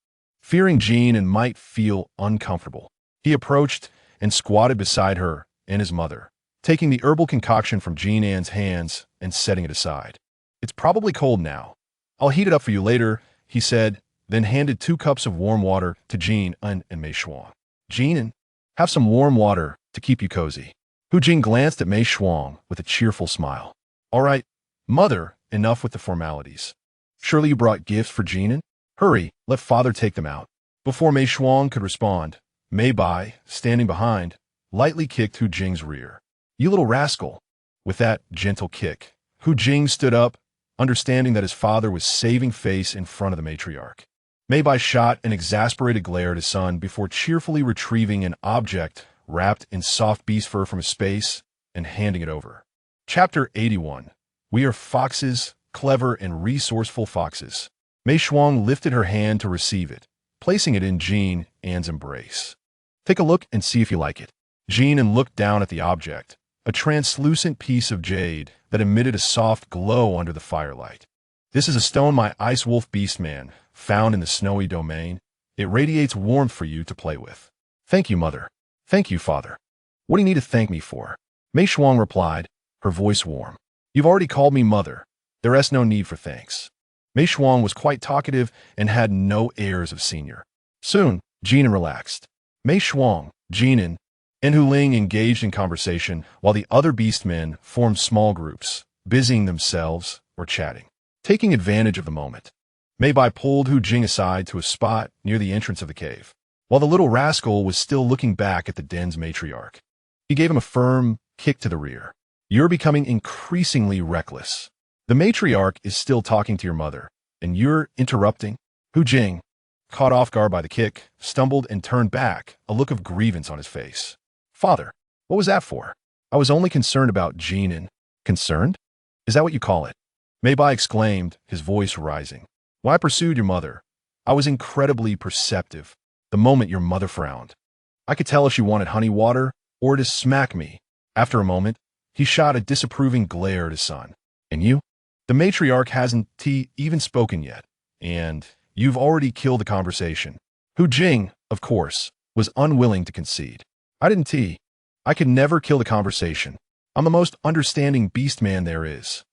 Fearing Jin An might feel uncomfortable, he approached and squatted beside her and his mother, taking the herbal concoction from Jin An's hands and setting it aside. It's probably cold now. I'll heat it up for you later, he said, then handed 2 cups of warm water to Jin An and Mei Shuang. Jin An, have some warm water to keep you cozy. Hu Jing glanced at Mei Shuang with a cheerful smile. All right, mother, enough with the formalities. Surely you brought gifts for Jin An? Hurry, let father take them out. Before Mei Shuang could respond, Mei Bai, standing behind, lightly kicked Hu Jing's rear. You little rascal. With that gentle kick, Hu Jing stood up, understanding that his father was saving face in front of the matriarch. Mei Bai shot an exasperated glare at his son before cheerfully retrieving an object wrapped in soft beast fur from his space and handing it over. Chapter 81. We are foxes, clever and resourceful foxes. Mei Shuang lifted her hand to receive it, placing it in Jin An's embrace. Take a look and see if you like it. Jin An looked down at the object, a translucent piece of jade that emitted a soft glow under the firelight. This is a stone my ice wolf beastman found in the snowy domain. It radiates warmth for you to play with. Thank you, mother. Thank you, father. What do you need to thank me for? Mei Shuang replied, her voice warm. You've already called me mother. There is no need for thanks. Mei Shuang was quite talkative and had no airs of senior. Soon, Jin An relaxed. Mei Shuang, Jin An, and Hu Ling engaged in conversation while the other beastmen formed small groups, busying themselves or chatting. Taking advantage of the moment, Mei Bai pulled Hu Jing aside to a spot near the entrance of the cave, while the little rascal was still looking back at the den's matriarch. He gave him a firm kick to the rear. You're becoming increasingly reckless. The matriarch is still talking to your mother, and you're interrupting. Hu Jing, caught off guard by the kick, stumbled and turned back, a look of grievance on his face. Father, what was that for? I was only concerned about Jin An. Concerned? Is that what you call it? Mei Bai exclaimed, his voice rising. When I pursued your mother, I was incredibly perceptive. The moment your mother frowned, I could tell if she wanted honey water or to smack me. After a moment, he shot a disapproving glare at his son. And you? The matriarch hasn't even spoken yet, and you've already killed the conversation. Hu Jing, of course, was unwilling to concede. I didn't I could never kill the conversation. I'm the most understanding beast man there is.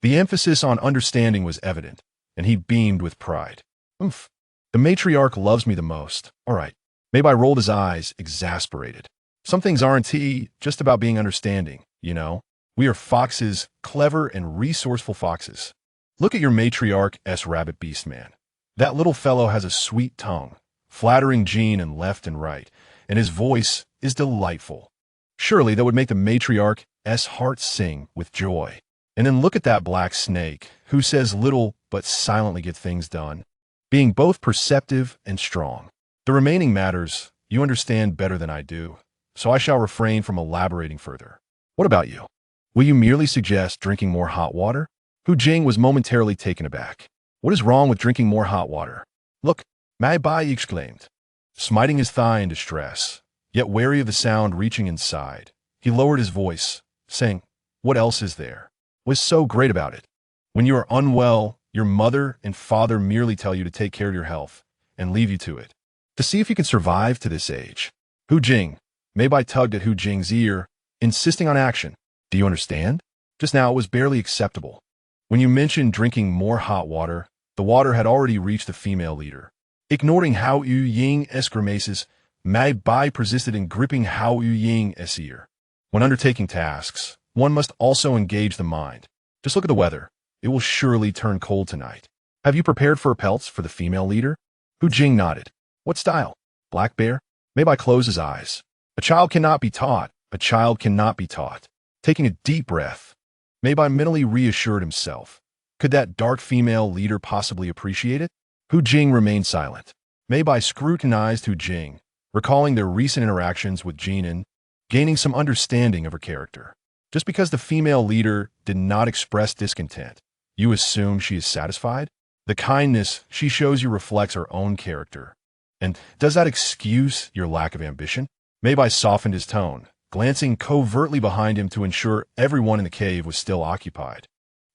The emphasis on understanding was evident, and he beamed with pride. Oomph. The matriarch loves me the most. All right. Mei Bai rolled his eyes, exasperated. Some things aren't just about being understanding, you know? We are foxes, clever and resourceful foxes. Look at your matriarch rabbit beast man. That little fellow has a sweet tongue, flattering Jin and left and right, and his voice is delightful. Surely that would make the matriarch's heart sing with joy. And then look at that black snake, who says little but silently gets things done, being both perceptive and strong. The remaining matters you understand better than I do, so I shall refrain from elaborating further. What about you? Will you merely suggest drinking more hot water? Hu Jing was momentarily taken aback. What is wrong with drinking more hot water? Look, Mai Bai exclaimed, smiting his thigh in distress, yet wary of the sound reaching inside. He lowered his voice, saying, what else is there? What's so great about it? When you are unwell, your mother and father merely tell you to take care of your health and leave you to it. To see if you can survive to this age. Hu Jing. Mei Bai tugged at Hu Jing's ear, insisting on action. Do you understand? Just now it was barely acceptable. When you mentioned drinking more hot water, the water had already reached the female leader. Ignoring Hao Yu Ying's grimaces, Mei Bai persisted in gripping Hao Yu Ying's ear. When undertaking tasks, one must also engage the mind. Just look at the weather. It will surely turn cold tonight. Have you prepared fur pelts for the female leader? Hu Jing nodded. What style? Black bear? Mei Bai closed his eyes. A child cannot be taught. A child cannot be taught. Taking a deep breath, Mei Bai mentally reassured himself. Could that dark female leader possibly appreciate it? Hu Jing remained silent. Mei Bai scrutinized Hu Jing, recalling their recent interactions with Jin An, gaining some understanding of her character. Just because the female leader did not express discontent, you assume she is satisfied? The kindness she shows you reflects her own character. And does that excuse your lack of ambition? Mei Bai softened his tone, glancing covertly behind him to ensure everyone in the cave was still occupied.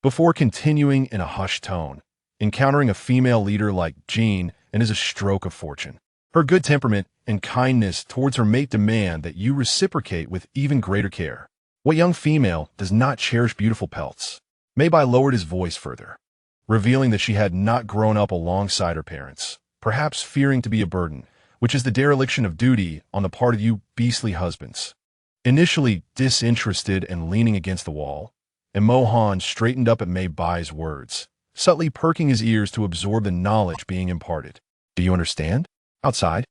Before continuing in a hushed tone, encountering a female leader like Jin An is a stroke of fortune. Her good temperament and kindness towards her mate demand that you reciprocate with even greater care. What young female does not cherish beautiful pelts? Mei Bai lowered his voice further, revealing that she had not grown up alongside her parents, perhaps fearing to be a burden, which is the dereliction of duty on the part of you beastly husbands. Initially disinterested and leaning against the wall, and Mohan straightened up at Mei Bai's words, subtly perking his ears to absorb the knowledge being imparted. Do you understand? Outside,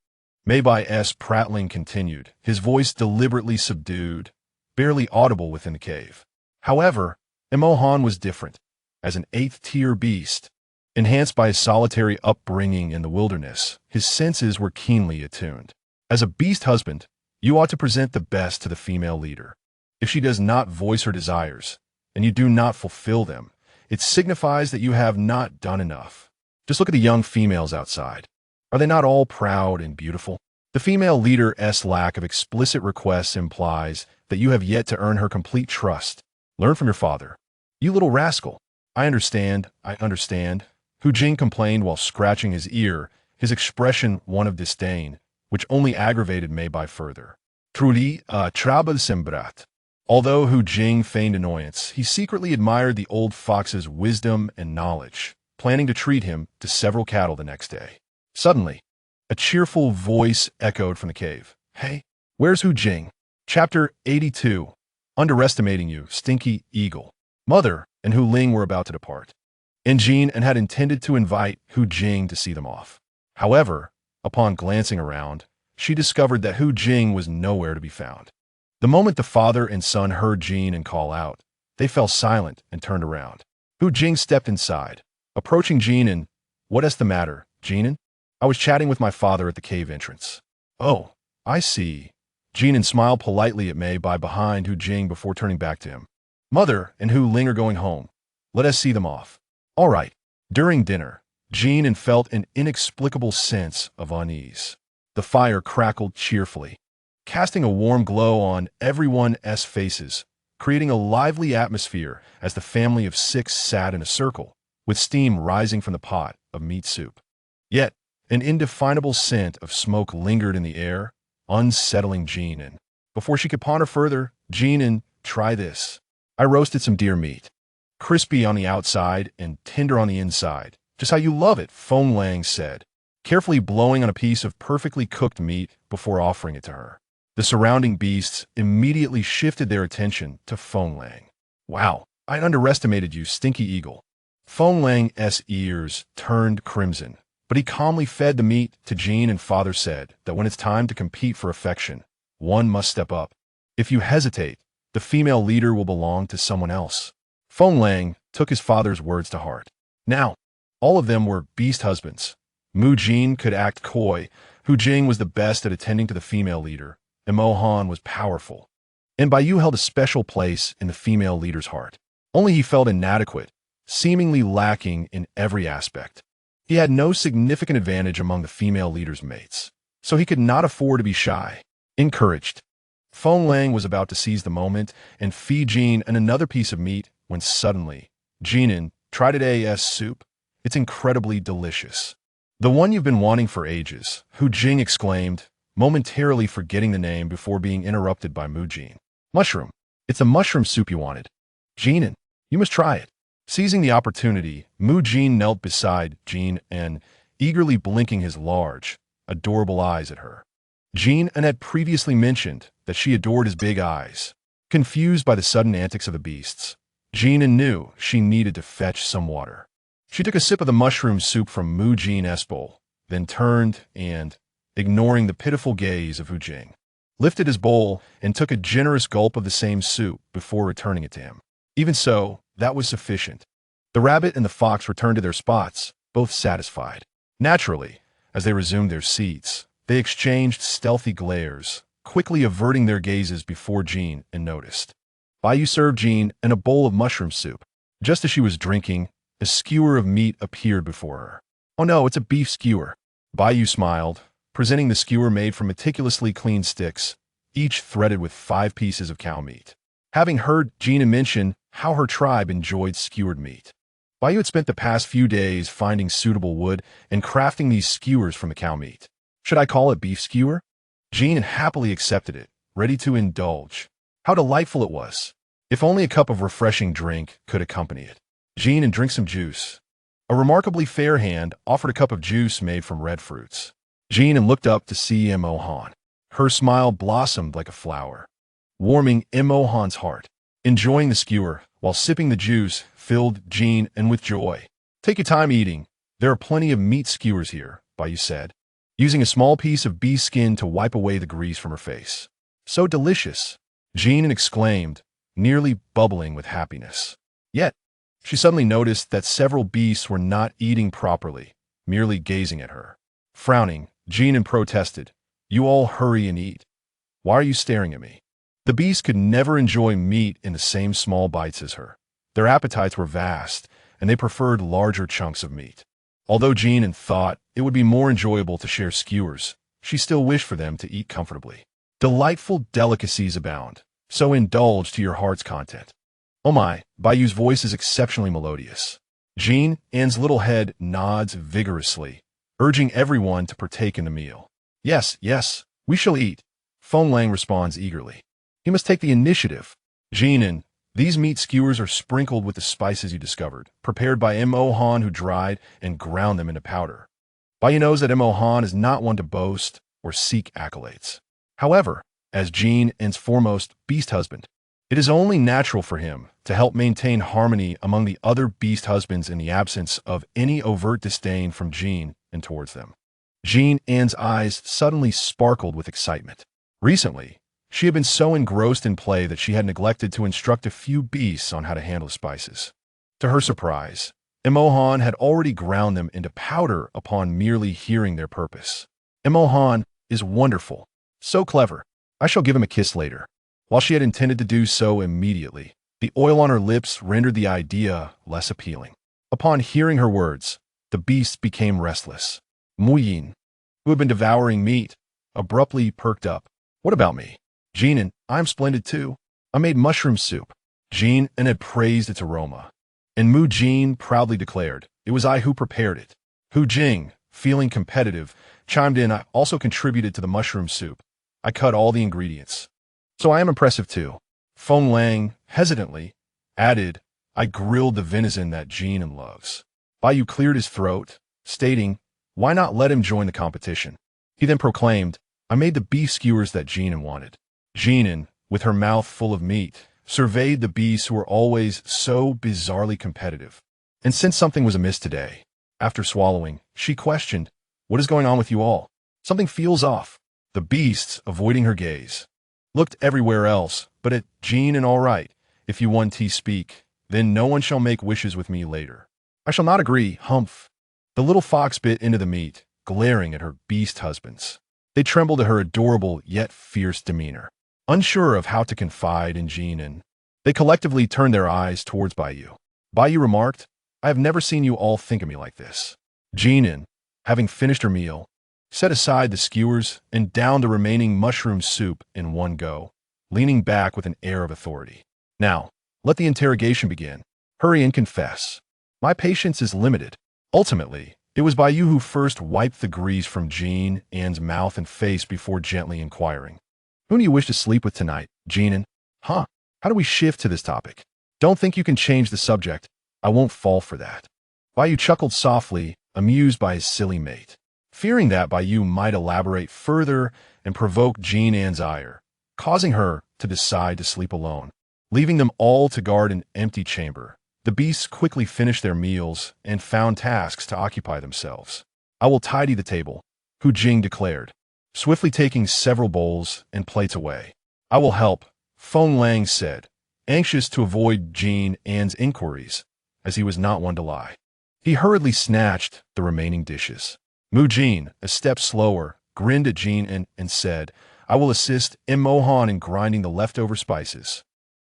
Mei Bai's prattling continued, his voice deliberately subdued, barely audible within the cave. However, Mohan was different. As an eighth-tier beast, enhanced by his solitary upbringing in the wilderness, his senses were keenly attuned. As a beast husband, you ought to present the best to the female leader. If she does not voice her desires, and you do not fulfill them, it signifies that you have not done enough. Just look at the young females outside. Are they not all proud and beautiful? The female leader's lack of explicit requests implies that you have yet to earn her complete trust. Learn from your father. You little rascal. I understand. Hu Jing complained while scratching his ear, his expression one of disdain, which only aggravated Mei Bai further. Truly, sembrat. Although Hu Jing feigned annoyance, he secretly admired the old fox's wisdom and knowledge, planning to treat him to several cattle the next day. Suddenly, a cheerful voice echoed from the cave. Hey, where's Hu Jing? Chapter 82. Underestimating you, stinky eagle. Mother and Hu Ling were about to depart, and Jin An had intended to invite Hu Jing to see them off. However, upon glancing around, she discovered that Hu Jing was nowhere to be found. The moment the father and son heard Jin An call out, they fell silent and turned around. Hu Jing stepped inside, approaching Jin An. What is the matter, Jin An? I was chatting with my father at the cave entrance. Oh, I see. Jin An smiled politely at Mei Bai behind Hu Jing before turning back to him. Mother and Hu Ling are going home. Let us see them off. All right. During dinner, Jin An felt an inexplicable sense of unease. The fire crackled cheerfully, casting a warm glow on everyone's faces, creating a lively atmosphere as the family of six sat in a circle, with steam rising from the pot of meat soup. Yet, an indefinable scent of smoke lingered in the air, unsettling Jin An. Before she could ponder further, Jin An, try this. I roasted some deer meat. Crispy on the outside and tender on the inside. Just how you love it, Feng Lang said, carefully blowing on a piece of perfectly cooked meat before offering it to her. The surrounding beasts immediately shifted their attention to Feng Lang. Wow, I underestimated you, stinky eagle. Feng Lang's ears turned crimson, but he calmly fed the meat to Jin, and father said that when it's time to compete for affection, one must step up. If you hesitate, the female leader will belong to someone else. Feng Lang took his father's words to heart. Now, all of them were beast husbands. Mu Jin could act coy, Hu Jing was the best at attending to the female leader, and Mohan was powerful. And Bai Yu held a special place in the female leader's heart. Only he felt inadequate, seemingly lacking in every aspect. He had no significant advantage among the female leader's mates, so he could not afford to be shy. Encouraged, Feng Lang was about to seize the moment and feed Jin An another piece of meat when suddenly, Jin An, try today's soup. It's incredibly delicious. The one you've been wanting for ages, Hu Jing exclaimed, momentarily forgetting the name before being interrupted by Mu Jin. Mushroom. It's a mushroom soup you wanted. Jin An, you must try it. Seizing the opportunity, Mu Jin knelt beside Jin An, eagerly blinking his large, adorable eyes at her. Jin An had previously mentioned that she adored his big eyes. Confused by the sudden antics of the beasts, Jin An knew she needed to fetch some water. She took a sip of the mushroom soup from Mu Jin's bowl, then turned and, ignoring the pitiful gaze of Hu Jing, lifted his bowl and took a generous gulp of the same soup before returning it to him. Even so, that was sufficient. The rabbit and the fox returned to their spots, both satisfied. Naturally, as they resumed their seats, they exchanged stealthy glares, quickly averting their gazes before Jin An noticed. Baiyu served Jin An a bowl of mushroom soup. Just as she was drinking, a skewer of meat appeared before her. Oh no, it's a beef skewer. Baiyu smiled, presenting the skewer made from meticulously cleaned sticks, each threaded with 5 pieces of cow meat. Having heard Jin An mention how her tribe enjoyed skewered meat, Baiyu had spent the past few days finding suitable wood and crafting these skewers from the cow meat. Should I call it beef skewer? Jin An happily accepted it, ready to indulge. How delightful it was. If only a cup of refreshing drink could accompany it. Jin An, drink some juice. A remarkably fair hand offered a cup of juice made from red fruits. Jin An looked up to see Mo Han. Her smile blossomed like a flower, warming Mo Han's heart. Enjoying the skewer while sipping the juice filled Jin An with joy. Take your time eating. There are plenty of meat skewers here, Baiyu said, using a small piece of beef skin to wipe away the grease from her face. So delicious, Jin An exclaimed, nearly bubbling with happiness. Yet, she suddenly noticed that several beasts were not eating properly, merely gazing at her. Frowning, Jin An protested, "You all hurry and eat. Why are you staring at me?" The beasts could never enjoy meat in the same small bites as her. Their appetites were vast, and they preferred larger chunks of meat. Although Jin An thought it would be more enjoyable to share skewers, she still wished for them to eat comfortably. Delightful delicacies abound, so indulge to your heart's content. Oh my, Baiyu's voice is exceptionally melodious. Jin An's little head nods vigorously, urging everyone to partake in the meal. Yes, yes, we shall eat. Feng Lang responds eagerly. He must take the initiative. Jin An, these meat skewers are sprinkled with the spices you discovered, prepared by Mo Han, who dried and ground them into powder. Baiyu knows that Mo Han is not one to boast or seek accolades. However, as Jin An's foremost beast husband, it is only natural for him to help maintain harmony among the other beast husbands in the absence of any overt disdain from Jin An towards them. Jin An's eyes suddenly sparkled with excitement. Recently, she had been so engrossed in play that she had neglected to instruct a few beasts on how to handle spices. To her surprise, Mo Han had already ground them into powder upon merely hearing their purpose. Mo Han is wonderful, so clever. I shall give him a kiss later. While she had intended to do so immediately, the oil on her lips rendered the idea less appealing. Upon hearing her words, the beasts became restless. Mu Yin, who had been devouring meat, abruptly perked up. What about me? Jin An, I'm splendid too. I made mushroom soup. Jin An had praised its aroma, and Mu Jin proudly declared, it was I who prepared it. Hu Jing, feeling competitive, chimed in, I also contributed to the mushroom soup. I cut all the ingredients. So I am impressive too. Feng Lang, hesitantly, added, I grilled the venison that Jin An loves. Baiyu cleared his throat, stating, why not let him join the competition? He then proclaimed, I made the beef skewers that Jin An wanted. Jin An, with her mouth full of meat, surveyed the beasts who were always so bizarrely competitive. And sensed something was amiss today. After swallowing, she questioned, what is going on with you all? Something feels off. The beasts, avoiding her gaze, looked everywhere else, but at Jin An. All right, if you one tea speak, then no one shall make wishes with me later. I shall not agree, humph. The little fox bit into the meat, glaring at her beast husbands. They trembled at her adorable yet fierce demeanor. Unsure of how to confide in Jin An, they collectively turned their eyes towards Baiyu. Baiyu remarked, I have never seen you all think of me like this. Jin An, having finished her meal, set aside the skewers and downed the remaining mushroom soup in one go, leaning back with an air of authority. Now, let the interrogation begin. Hurry and confess. My patience is limited. Ultimately, it was by you who first wiped the grease from Jin An's mouth and face before gently inquiring. Who do you wish to sleep with tonight, Jin An? Huh? How do we shift to this topic? Don't think you can change the subject. I won't fall for that. Baiyu chuckled softly, amused by his silly mate. Fearing that Baiyu might elaborate further and provoke Jin An's ire, causing her to decide to sleep alone. Leaving them all to guard an empty chamber, the beasts quickly finished their meals and found tasks to occupy themselves. I will tidy the table, Hu Jing declared, swiftly taking several bowls and plates away. I will help, Feng Lang said, anxious to avoid Jin An's inquiries, as he was not one to lie. He hurriedly snatched the remaining dishes. Mu Jin, a step slower, grinned at Jin An and said, I will assist Mohan in grinding the leftover spices.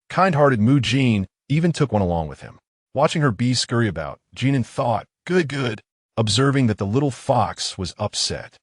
Kind-hearted Mu Jin even took one along with him. Watching her bees scurry about, Jin An thought, good, observing that the little fox was upset.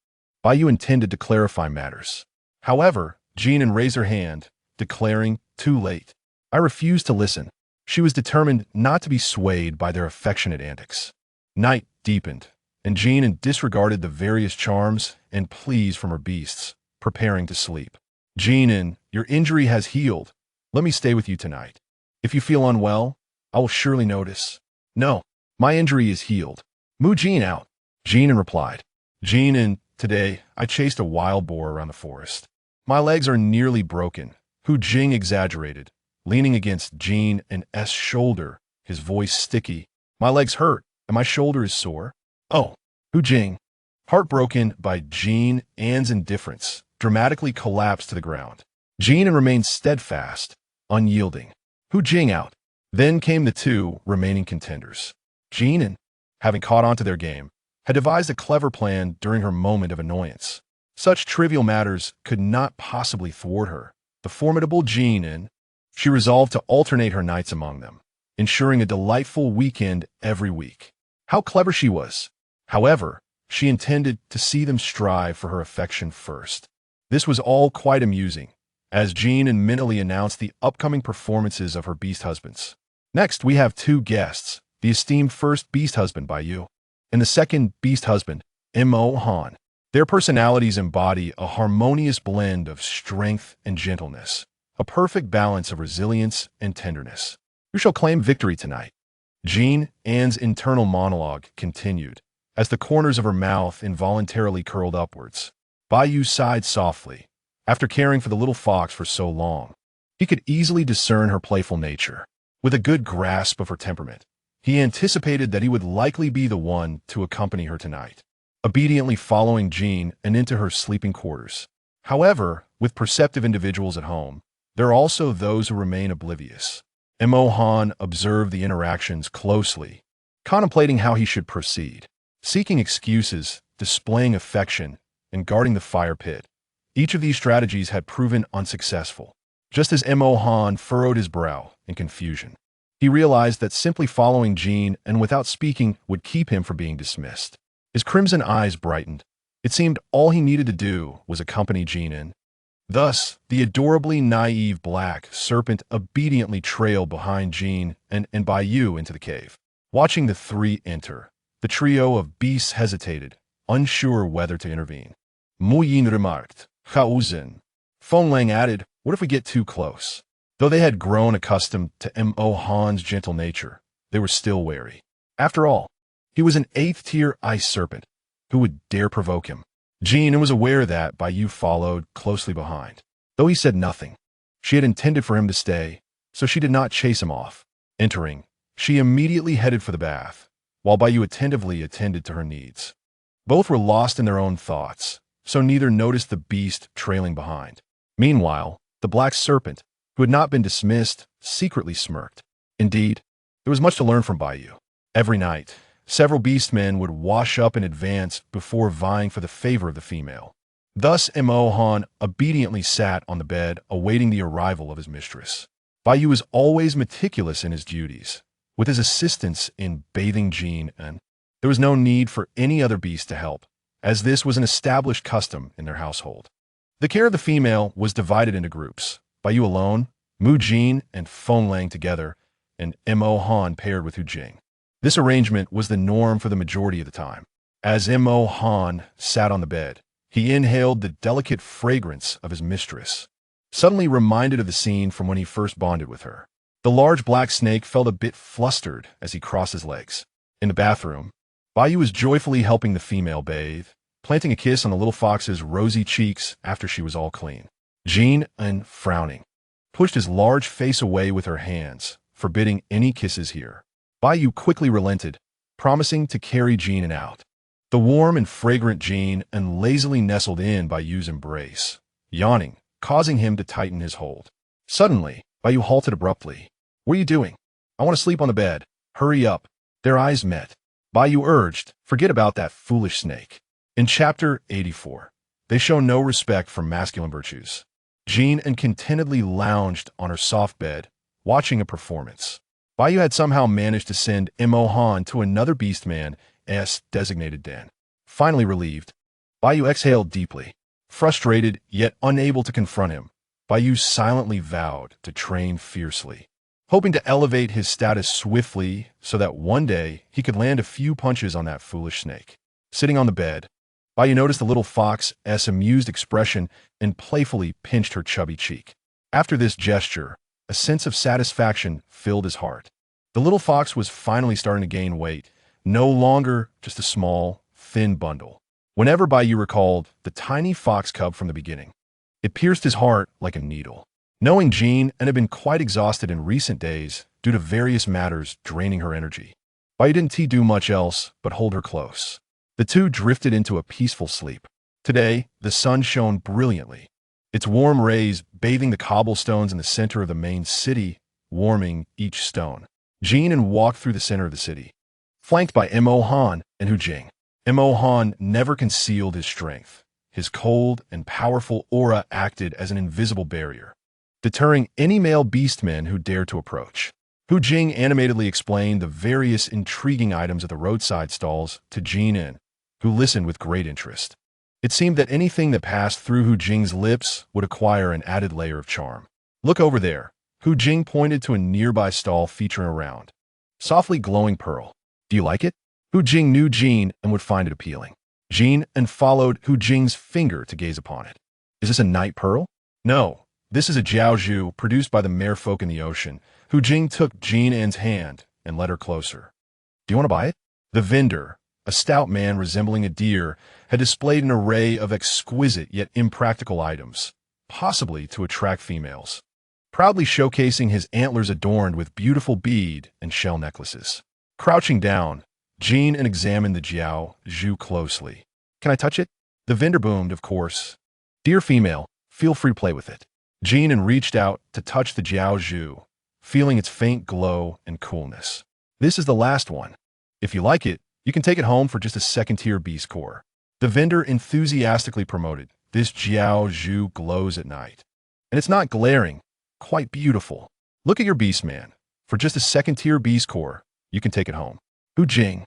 Baiyu intended to clarify matters. However, Jin An raised her hand, declaring, too late. I refused to listen. She was determined not to be swayed by their affectionate antics. Night deepened, and Jin An disregarded the various charms and pleas from her beasts, preparing to sleep. Jin An, your injury has healed. Let me stay with you tonight. If you feel unwell, I will surely notice. No, my injury is healed. Mu Jin out. Jin An replied. Jin An, today I chased a wild boar around the forest. My legs are nearly broken. Hu Jing exaggerated, leaning against Jin An's shoulder, his voice sticky. My legs hurt, and my shoulder is sore. Oh, Hu Jing, heartbroken by Jin An's indifference, dramatically collapsed to the ground. Jin An remained steadfast, unyielding. Hu Jing out. Then came the two remaining contenders. Jin An, having caught on to their game, had devised a clever plan during her moment of annoyance. Such trivial matters could not possibly thwart her. The formidable Jin An, she resolved to alternate her nights among them, ensuring a delightful weekend every week. How clever she was! However, she intended to see them strive for her affection first. This was all quite amusing, as Jin An mentally announced the upcoming performances of her beast husbands. Next, we have two guests, the esteemed first beast husband Baiyu, and the second beast husband, Mohan. Their personalities embody a harmonious blend of strength and gentleness, a perfect balance of resilience and tenderness. Who shall claim victory tonight? Jin An's internal monologue continued, as the corners of her mouth involuntarily curled upwards. Baiyu sighed softly. After caring for the little fox for so long, he could easily discern her playful nature. With a good grasp of her temperament, he anticipated that he would likely be the one to accompany her tonight, obediently following Jin An into her sleeping quarters. However, with perceptive individuals at home, there are also those who remain oblivious. Mohan observed the interactions closely, contemplating how he should proceed. Seeking excuses, displaying affection, and guarding the fire pit. Each of these strategies had proven unsuccessful. Just as Mohan furrowed his brow in confusion, he realized that simply following Jin An without speaking would keep him from being dismissed. His crimson eyes brightened. It seemed all he needed to do was accompany Jin An. Thus, the adorably naive black serpent obediently trailed behind Jin An and Baiyu into the cave. Watching the three enter, the trio of beasts hesitated, unsure whether to intervene. Mu Yin remarked, howls. Feng Lang added, what if we get too close? Though they had grown accustomed to Mohan's gentle nature, they were still wary. After all, he was an 8th-tier ice serpent. Who would dare provoke him? Jin An was aware that Baiyu followed closely behind. Though he said nothing, she had intended for him to stay, so she did not chase him off. Entering, she immediately headed for the bath, while Baiyu attentively attended to her needs. Both were lost in their own thoughts, so neither noticed the beast trailing behind. Meanwhile, the black serpent, who had not been dismissed, secretly smirked. Indeed, there was much to learn from Baiyu. Every night, several beastmen would wash up in advance before vying for the favor of the female. Thus, Mohan obediently sat on the bed, awaiting the arrival of his mistress. Baiyu was always meticulous in his duties, with his assistance in bathing Jin An. There was no need for any other beast to help, as this was an established custom in their household. The care of the female was divided into groups, Bai Yu alone, Mu Jin and Feng Lang together, and Mo Han paired with Hu Jing. This arrangement was the norm for the majority of the time. As Mo Han sat on the bed, he inhaled the delicate fragrance of his mistress, suddenly reminded of the scene from when he first bonded with her. The large black snake felt a bit flustered as he crossed his legs. In the bathroom, Bai Yu was joyfully helping the female bathe, planting a kiss on the little fox's rosy cheeks after she was all clean. Jin An, frowning, pushed his large face away with her hands, forbidding any kisses here. Bai Yu quickly relented, promising to carry Jin An out. The warm and fragrant Jin An lazily nestled in Bai Yu's embrace, yawning, causing him to tighten his hold. Suddenly, Bai Yu halted abruptly. "What are you doing? I want to sleep on the bed. Hurry up." Their eyes met. Bai Yu urged, "Forget about that foolish snake." In Chapter 84, they show no respect for masculine virtues. Jin An contentedly lounged on her soft bed, watching a performance. Bai Yu had somehow managed to send Mo Han to another beastman's designated den. Finally relieved, Bai Yu exhaled deeply. Frustrated, yet unable to confront him, Bai Yu silently vowed to train fiercely, hoping to elevate his status swiftly so that one day he could land a few punches on that foolish snake. Sitting on the bed, Bai Yu noticed the little fox's amused expression and playfully pinched her chubby cheek. After this gesture, a sense of satisfaction filled his heart. The little fox was finally starting to gain weight, no longer just a small, thin bundle. Whenever Bai Yu recalled the tiny fox cub from the beginning, it pierced his heart like a needle. Knowing Jin An had been quite exhausted in recent days due to various matters draining her energy, Bai Yu didn't do much else but hold her close. The two drifted into a peaceful sleep. Today, the sun shone brilliantly, its warm rays bathing the cobblestones in the center of the main city, warming each stone. Jin An walked through the center of the city, flanked by Mo Han and Hu Jing. Mo Han never concealed his strength. His cold and powerful aura acted as an invisible barrier, deterring any male beastmen who dared to approach. Hu Jing animatedly explained the various intriguing items at the roadside stalls to Jin An, who listened with great interest. It seemed that anything that passed through Hu Jing's lips would acquire an added layer of charm. "Look over there." Hu Jing pointed to a nearby stall featuring a round, softly glowing pearl. "Do you like it?" Hu Jing knew Jin An would find it appealing. Jin An followed Hu Jing's finger to gaze upon it. "Is this a night pearl?" "No, this is a jiaozhu produced by the merfolk in the ocean." Hu Jing took Jin An's hand and led her closer. "Do you want to buy it?" The vendor, a stout man resembling a deer, had displayed an array of exquisite yet impractical items, possibly to attract females, proudly showcasing his antlers adorned with beautiful bead and shell necklaces. Crouching down, Jin An examined the jiaozhu closely. "Can I touch it?" The vendor boomed, "Of course. Dear female, feel free to play with it." Jin An reached out to touch the jiaozhu, feeling its faint glow and coolness. "This is the last one. If you like it, you can take it home for just a second-tier beast core." The vendor enthusiastically promoted, "This jiaozhu glows at night. And it's not glaring, quite beautiful. Look at your beastman. For just a second-tier beast core, you can take it home." Hu Jing,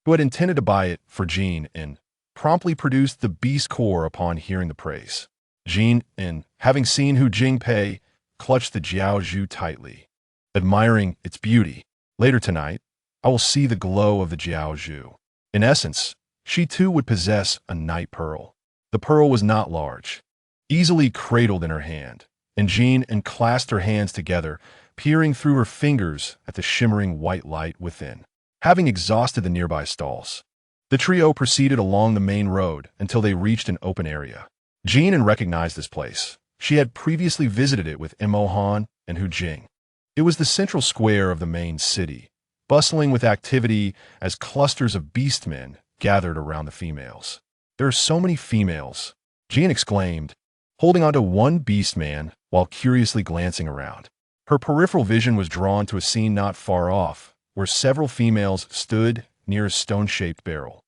who had intended to buy it for Jin An, promptly produced the beast core upon hearing the praise. Jin An, having seen Hu Jing pay, clutched the jiaozhu tightly, admiring its beauty. "Later tonight, I will see the glow of the jiaozhu." In essence, she too would possess a night pearl. The pearl was not large, easily cradled in her hand, and Jin An clasped her hands together, peering through her fingers at the shimmering white light within. Having exhausted the nearby stalls, the trio proceeded along the main road until they reached an open area. Jin An recognized this place. She had previously visited it with Mo Han and Hu Jing. It was the central square of the main city, bustling with activity as clusters of beastmen gathered around the females. "There are so many females," Jin exclaimed, holding onto one beastman while curiously glancing around. Her peripheral vision was drawn to a scene not far off, where several females stood near a stone-shaped barrel,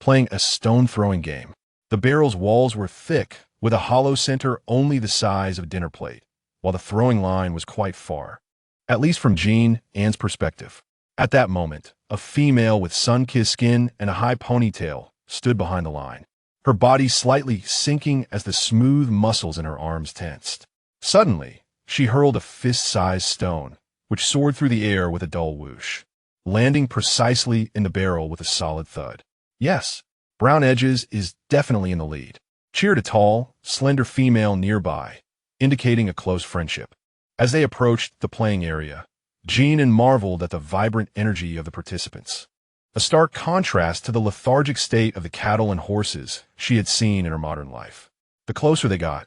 playing a stone-throwing game. The barrel's walls were thick, with a hollow center only the size of a dinner plate, while the throwing line was quite far, at least from Jin An's perspective. At that moment, a female with sun-kissed skin and a high ponytail stood behind the line, her body slightly sinking as the smooth muscles in her arms tensed. Suddenly, she hurled a fist-sized stone, which soared through the air with a dull whoosh, landing precisely in the barrel with a solid thud. Yes, Brown Edges is definitely in the lead, cheered a tall, slender female nearby, indicating a close friendship. As they approached the playing area, Jin An marveled at the vibrant energy of the participants, a stark contrast to the lethargic state of the cattle and horses she had seen in her modern life. The closer they got,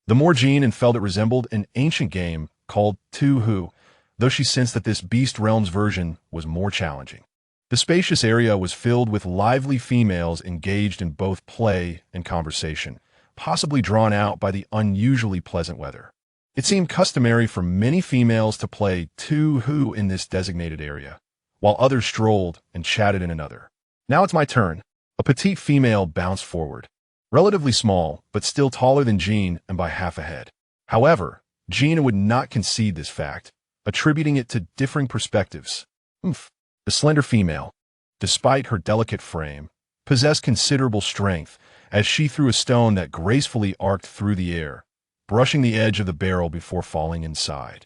the more Jin An felt it resembled an ancient game called Tu Hu, though she sensed that this Beast Realms version was more challenging. The spacious area was filled with lively females engaged in both play and conversation, possibly drawn out by the unusually pleasant weather. It seemed customary for many females to play Tu Hu in this designated area, while others strolled and chatted in another. Now it's my turn. A petite female bounced forward, relatively small, but still taller than Jin and by half a head. However, Jin would not concede this fact, attributing it to differing perspectives. The slender female, despite her delicate frame, possessed considerable strength as she threw a stone that gracefully arced through the air, brushing the edge of the barrel before falling inside,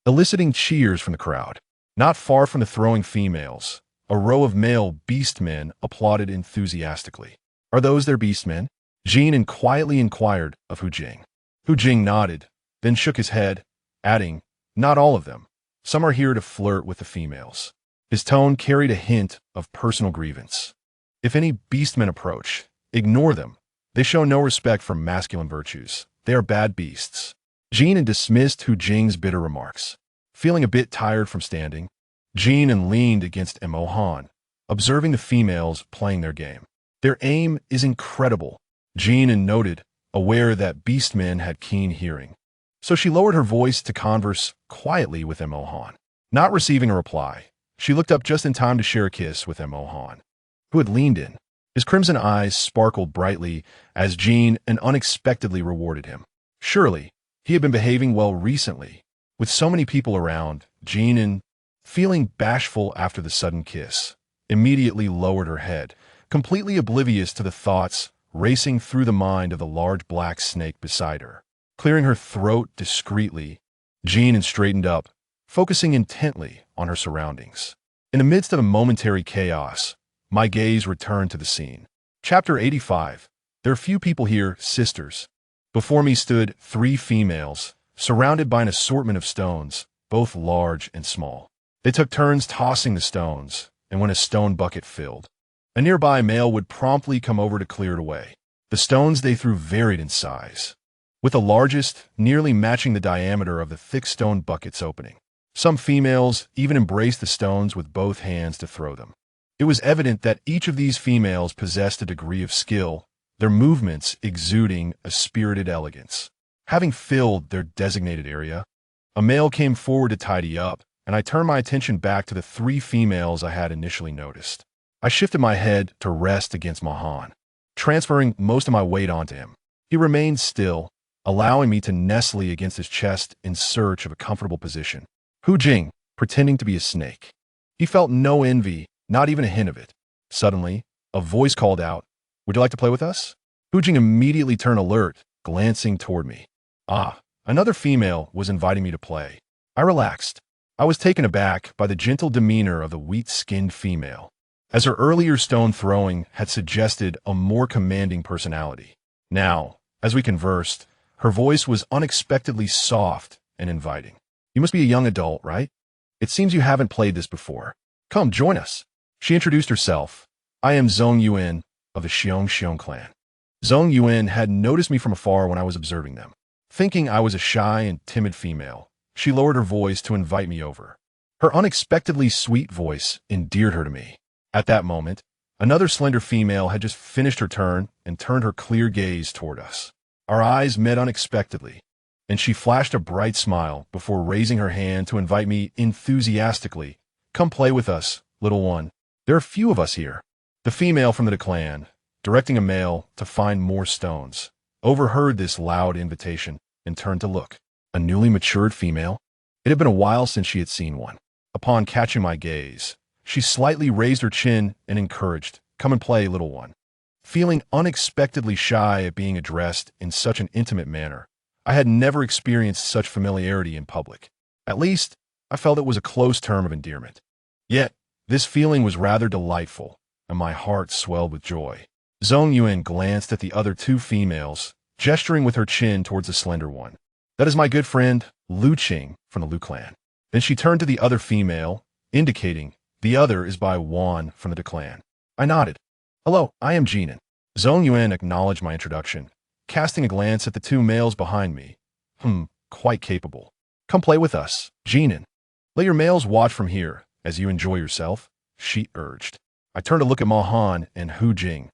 eliciting cheers from the crowd. Not far from the throwing females, a row of male beastmen applauded enthusiastically. Are those their beastmen? Jin An quietly inquired of Hu Jing. Hu Jing nodded, then shook his head, adding, not all of them. Some are here to flirt with the females. His tone carried a hint of personal grievance. If any beastmen approach, ignore them. They show no respect for masculine virtues. They are bad beasts. Jin An dismissed Hu Jing's bitter remarks. Feeling a bit tired from standing, Jin An leaned against Mo Han, observing the females playing their game. Their aim is incredible, Jin An noted, aware that beastmen had keen hearing. So she lowered her voice to converse quietly with Mo Han. Not receiving a reply, she looked up just in time to share a kiss with Mo Han, who had leaned in. His crimson eyes sparkled brightly as Jin An unexpectedly rewarded him. Surely, he had been behaving well recently. With so many people around, Jin An, feeling bashful after the sudden kiss, immediately lowered her head, completely oblivious to the thoughts racing through the mind of the large black snake beside her. Clearing her throat discreetly, Jin An straightened up, focusing intently on her surroundings. In the midst of a momentary chaos, my gaze returned to the scene. Chapter 85. There are few people here, sisters. Before me stood 3 females, surrounded by an assortment of stones, both large and small. They took turns tossing the stones, and when a stone bucket filled, a nearby male would promptly come over to clear it away. The stones they threw varied in size, with the largest nearly matching the diameter of the thick stone bucket's opening. Some females even embraced the stones with both hands to throw them. It was evident that each of these females possessed a degree of skill, their movements exuding a spirited elegance. Having filled their designated area, a male came forward to tidy up, and I turned my attention back to the 3 females I had initially noticed. I shifted my head to rest against Mahan, transferring most of my weight onto him. He remained still, allowing me to nestle against his chest in search of a comfortable position. Hu Jing, pretending to be a snake. He felt no envy, not even a hint of it. Suddenly, a voice called out, "Would you like to play with us?" Hu Jing immediately turned alert, glancing toward me. Another female was inviting me to play. I relaxed. I was taken aback by the gentle demeanor of the wheat-skinned female, as her earlier stone throwing had suggested a more commanding personality. Now, as we conversed, her voice was unexpectedly soft and inviting. "You must be a young adult, right? It seems you haven't played this before. Come, join us." She introduced herself. "I am Zhong Yuan of the Xiong clan." Zhong Yuan had noticed me from afar when I was observing them. Thinking I was a shy and timid female, she lowered her voice to invite me over. Her unexpectedly sweet voice endeared her to me. At that moment, another slender female had just finished her turn and turned her clear gaze toward us. Our eyes met unexpectedly, and she flashed a bright smile before raising her hand to invite me enthusiastically. "Come play with us, little one. There are few of us here." The female from the clan, directing a male to find more stones, overheard this loud invitation and turned to look. A newly matured female? It had been a while since she had seen one. Upon catching my gaze, She slightly raised her chin and encouraged, "Come and play, little one." Feeling unexpectedly shy at being addressed in such an intimate manner, I had never experienced such familiarity in public. At least, I felt it was a close term of endearment. Yet, this feeling was rather delightful, and my heart swelled with joy. Zhong Yuan glanced at the other two females, gesturing with her chin towards the slender one. "That is my good friend, Lu Qing, from the Lu clan." Then she turned to the other female, indicating, "The other is by Wan from the De clan." I nodded. "Hello, I am Jin An." Zhong Yuan acknowledged my introduction, casting a glance at the two males behind me. Quite capable. "Come play with us, Jin An. Let your males watch from here, as you enjoy yourself," she urged. I turned to look at Ma Han and Hu Jing.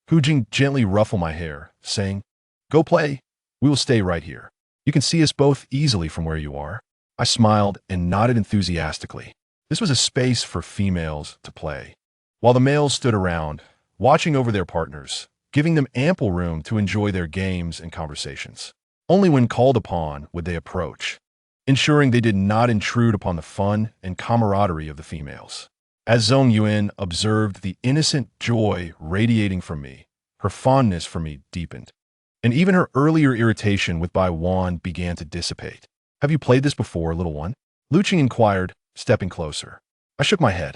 Hu Jing gently ruffled my hair, saying, "Go play. We will stay right here. You can see us both easily from where you are." I smiled and nodded enthusiastically. This was a space for females to play, while the males stood around, watching over their partners, giving them ample room to enjoy their games and conversations. Only when called upon would they approach, ensuring they did not intrude upon the fun and camaraderie of the females. As Zhong Yuan observed the innocent joy radiating from me, her fondness for me deepened, and even her earlier irritation with Bai Wan began to dissipate. "Have you played this before, little one?" Lu Qing inquired, stepping closer. I shook my head.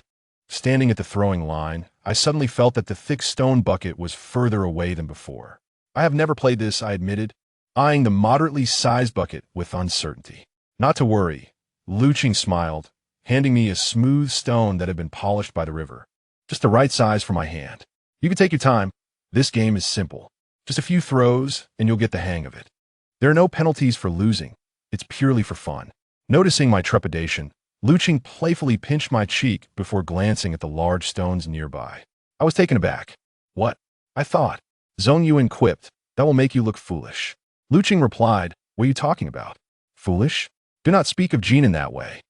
Standing at the throwing line, I suddenly felt that the thick stone bucket was further away than before. "I have never played this," I admitted, eyeing the moderately sized bucket with uncertainty. "Not to worry," Lu Qing smiled, handing me a smooth stone that had been polished by the river. "Just the right size for my hand. You can take your time. This game is simple. Just a few throws, and you'll get the hang of it. There are no penalties for losing. It's purely for fun." Noticing my trepidation, Lu Qing playfully pinched my cheek before glancing at the large stones nearby. I was taken aback. "What?" I thought. Zhong Yuan quipped, "That will make you look foolish." Lu Qing replied, "What are you talking about? Foolish? Do not speak of Jin in that way."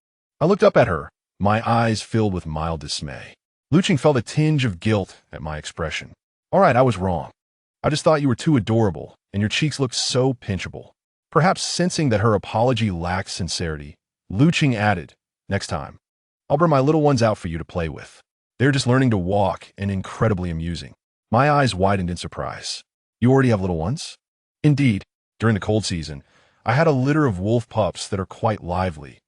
I looked up at her, my eyes filled with mild dismay. Lu Qing felt a tinge of guilt at my expression. "All right, I was wrong. I just thought you were too adorable, and your cheeks looked so pinchable." Perhaps sensing that her apology lacked sincerity, Lu Qing added, "Next time, I'll bring my little ones out for you to play with. They're just learning to walk and incredibly amusing." My eyes widened in surprise. "You already have little ones?" "Indeed. During the cold season, I had a litter of wolf pups that are quite lively,"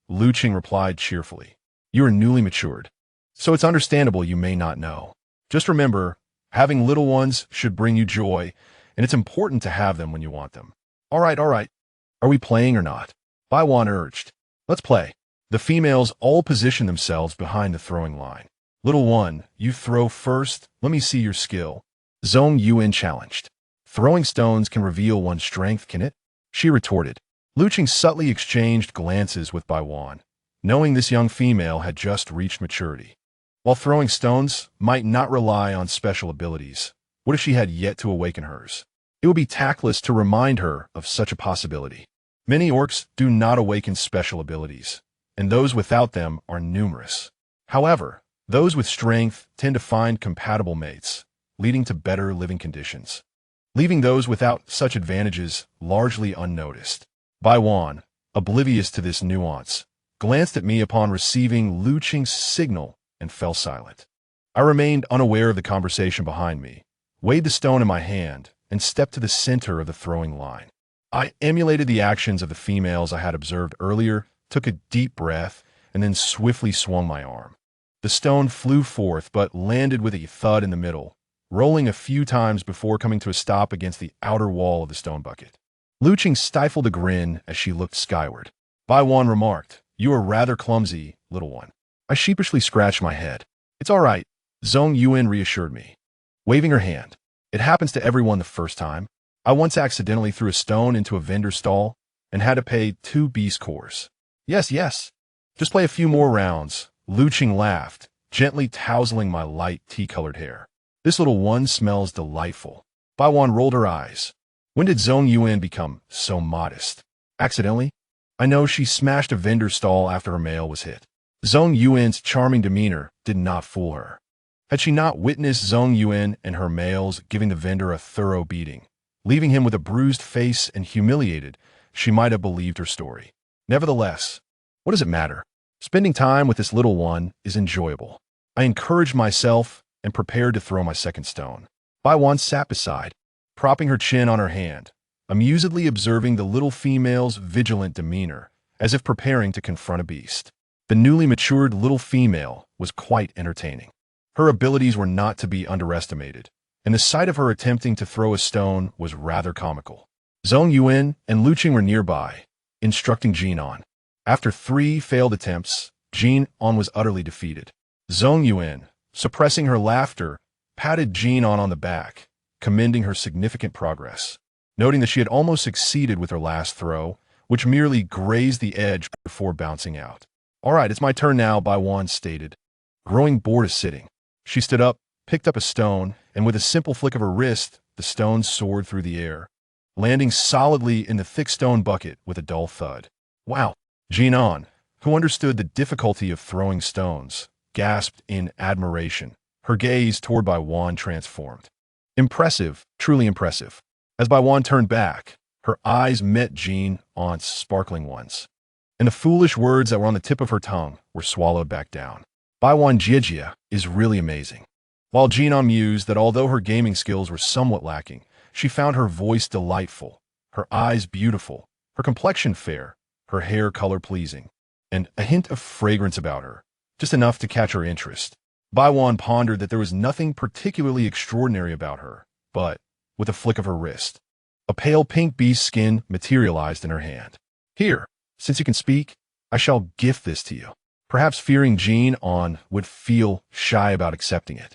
Lu Qing replied cheerfully. "You are newly matured, so it's understandable you may not know. Just remember, having little ones should bring you joy, and it's important to have them when you want them." All right. Are we playing or not?" Bai Wan urged. "Let's play." The females all positioned themselves behind the throwing line. "Little one, you throw first. Let me see your skill," Zhong Yuan challenged. "Throwing stones can reveal one's strength, can it?" she retorted. Lu Qing subtly exchanged glances with Bai Wan, knowing this young female had just reached maturity. While throwing stones might not rely on special abilities, what if she had yet to awaken hers? It would be tactless to remind her of such a possibility. Many orcs do not awaken special abilities, and those without them are numerous. However, those with strength tend to find compatible mates, leading to better living conditions, leaving those without such advantages largely unnoticed. Bai Wan, oblivious to this nuance, glanced at me upon receiving Lu Qing's signal and fell silent. I remained unaware of the conversation behind me, weighed the stone in my hand, and stepped to the center of the throwing line. I emulated the actions of the females I had observed earlier, took a deep breath, and then swiftly swung my arm. The stone flew forth but landed with a thud in the middle, rolling a few times before coming to a stop against the outer wall of the stone bucket. Lu Qing stifled a grin as she looked skyward. Bai Wan remarked, "You are rather clumsy, little one." I sheepishly scratched my head. "It's all right," Zhong Yuan reassured me, waving her hand. "It happens to everyone the first time. I once accidentally threw a stone into a vendor stall and had to pay 2 beast cores." Yes. Just play a few more rounds," Lu Qing laughed, gently tousling my light tea-colored hair. "This little one smells delightful." Bai Wan rolled her eyes. When did Zhong Yuan become so modest? Accidentally? I know she smashed a vendor stall after her mail was hit. Zhong Yuan's charming demeanor did not fool her. Had she not witnessed Zhong Yuan and her males giving the vendor a thorough beating, leaving him with a bruised face and humiliated, she might have believed her story. Nevertheless, what does it matter? Spending time with this little one is enjoyable. I encouraged myself and prepared to throw my second stone. Bai Wan sat beside, propping her chin on her hand, amusedly observing the little female's vigilant demeanor, as if preparing to confront a beast. The newly matured little female was quite entertaining. Her abilities were not to be underestimated, and the sight of her attempting to throw a stone was rather comical. Zhong Yuan and Lu Qing were nearby, instructing Jin An. After 3 failed attempts, Jin An was utterly defeated. Zhong Yuan, suppressing her laughter, patted Jin An on the back, commending her significant progress. Noting that she had almost succeeded with her last throw, which merely grazed the edge before bouncing out. "All right, it's my turn now," Bai Wan stated. Growing bored of sitting, she stood up, picked up a stone, and with a simple flick of her wrist, the stone soared through the air, landing solidly in the thick stone bucket with a dull thud. "Wow!" Jin An, who understood the difficulty of throwing stones, gasped in admiration, her gaze toward Bai Wan transformed. "Impressive, truly impressive." As Bai Wan turned back, her eyes met Jin An's sparkling ones, and the foolish words that were on the tip of her tongue were swallowed back down. "Bai Wan Jiejie is really amazing." While Jin An mused that although her gaming skills were somewhat lacking, she found her voice delightful, her eyes beautiful, her complexion fair, her hair color pleasing, and a hint of fragrance about her, just enough to catch her interest. Bai Wan pondered that there was nothing particularly extraordinary about her, but, with a flick of her wrist, a pale pink beast skin materialized in her hand. "Here, since you can speak, I shall gift this to you." Perhaps fearing Jin An would feel shy about accepting it,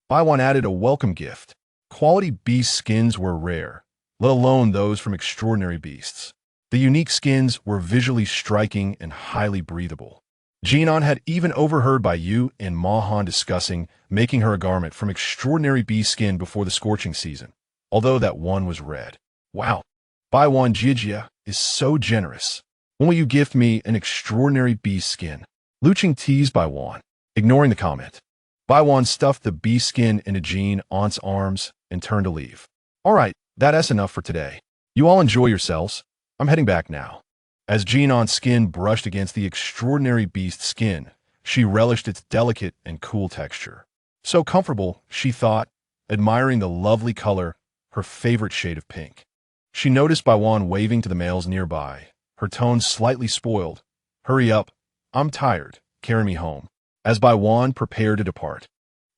Bai Wan added a welcome gift. Quality beast skins were rare, let alone those from extraordinary beasts. The unique skins were visually striking and highly breathable. Jin An had even overheard Bai Yu and Ma Han discussing making her a garment from extraordinary beast skin before the scorching season, although that one was red. "Wow, Bai Wan Jiejie is so generous. When will you gift me an extraordinary beast skin?" Lu Qing teased Bai Wan, ignoring the comment. Bai Wan stuffed the beast skin into Jin An's arms and turned to leave. "All right, that's enough for today. You all enjoy yourselves. I'm heading back now." As Jin An's skin brushed against the extraordinary beast skin, she relished its delicate and cool texture. So comfortable, she thought, admiring the lovely color, her favorite shade of pink. She noticed Bai Wan waving to the males nearby, her tone slightly spoiled. "Hurry up. I'm tired. Carry me home." As Bai Wan prepared to depart,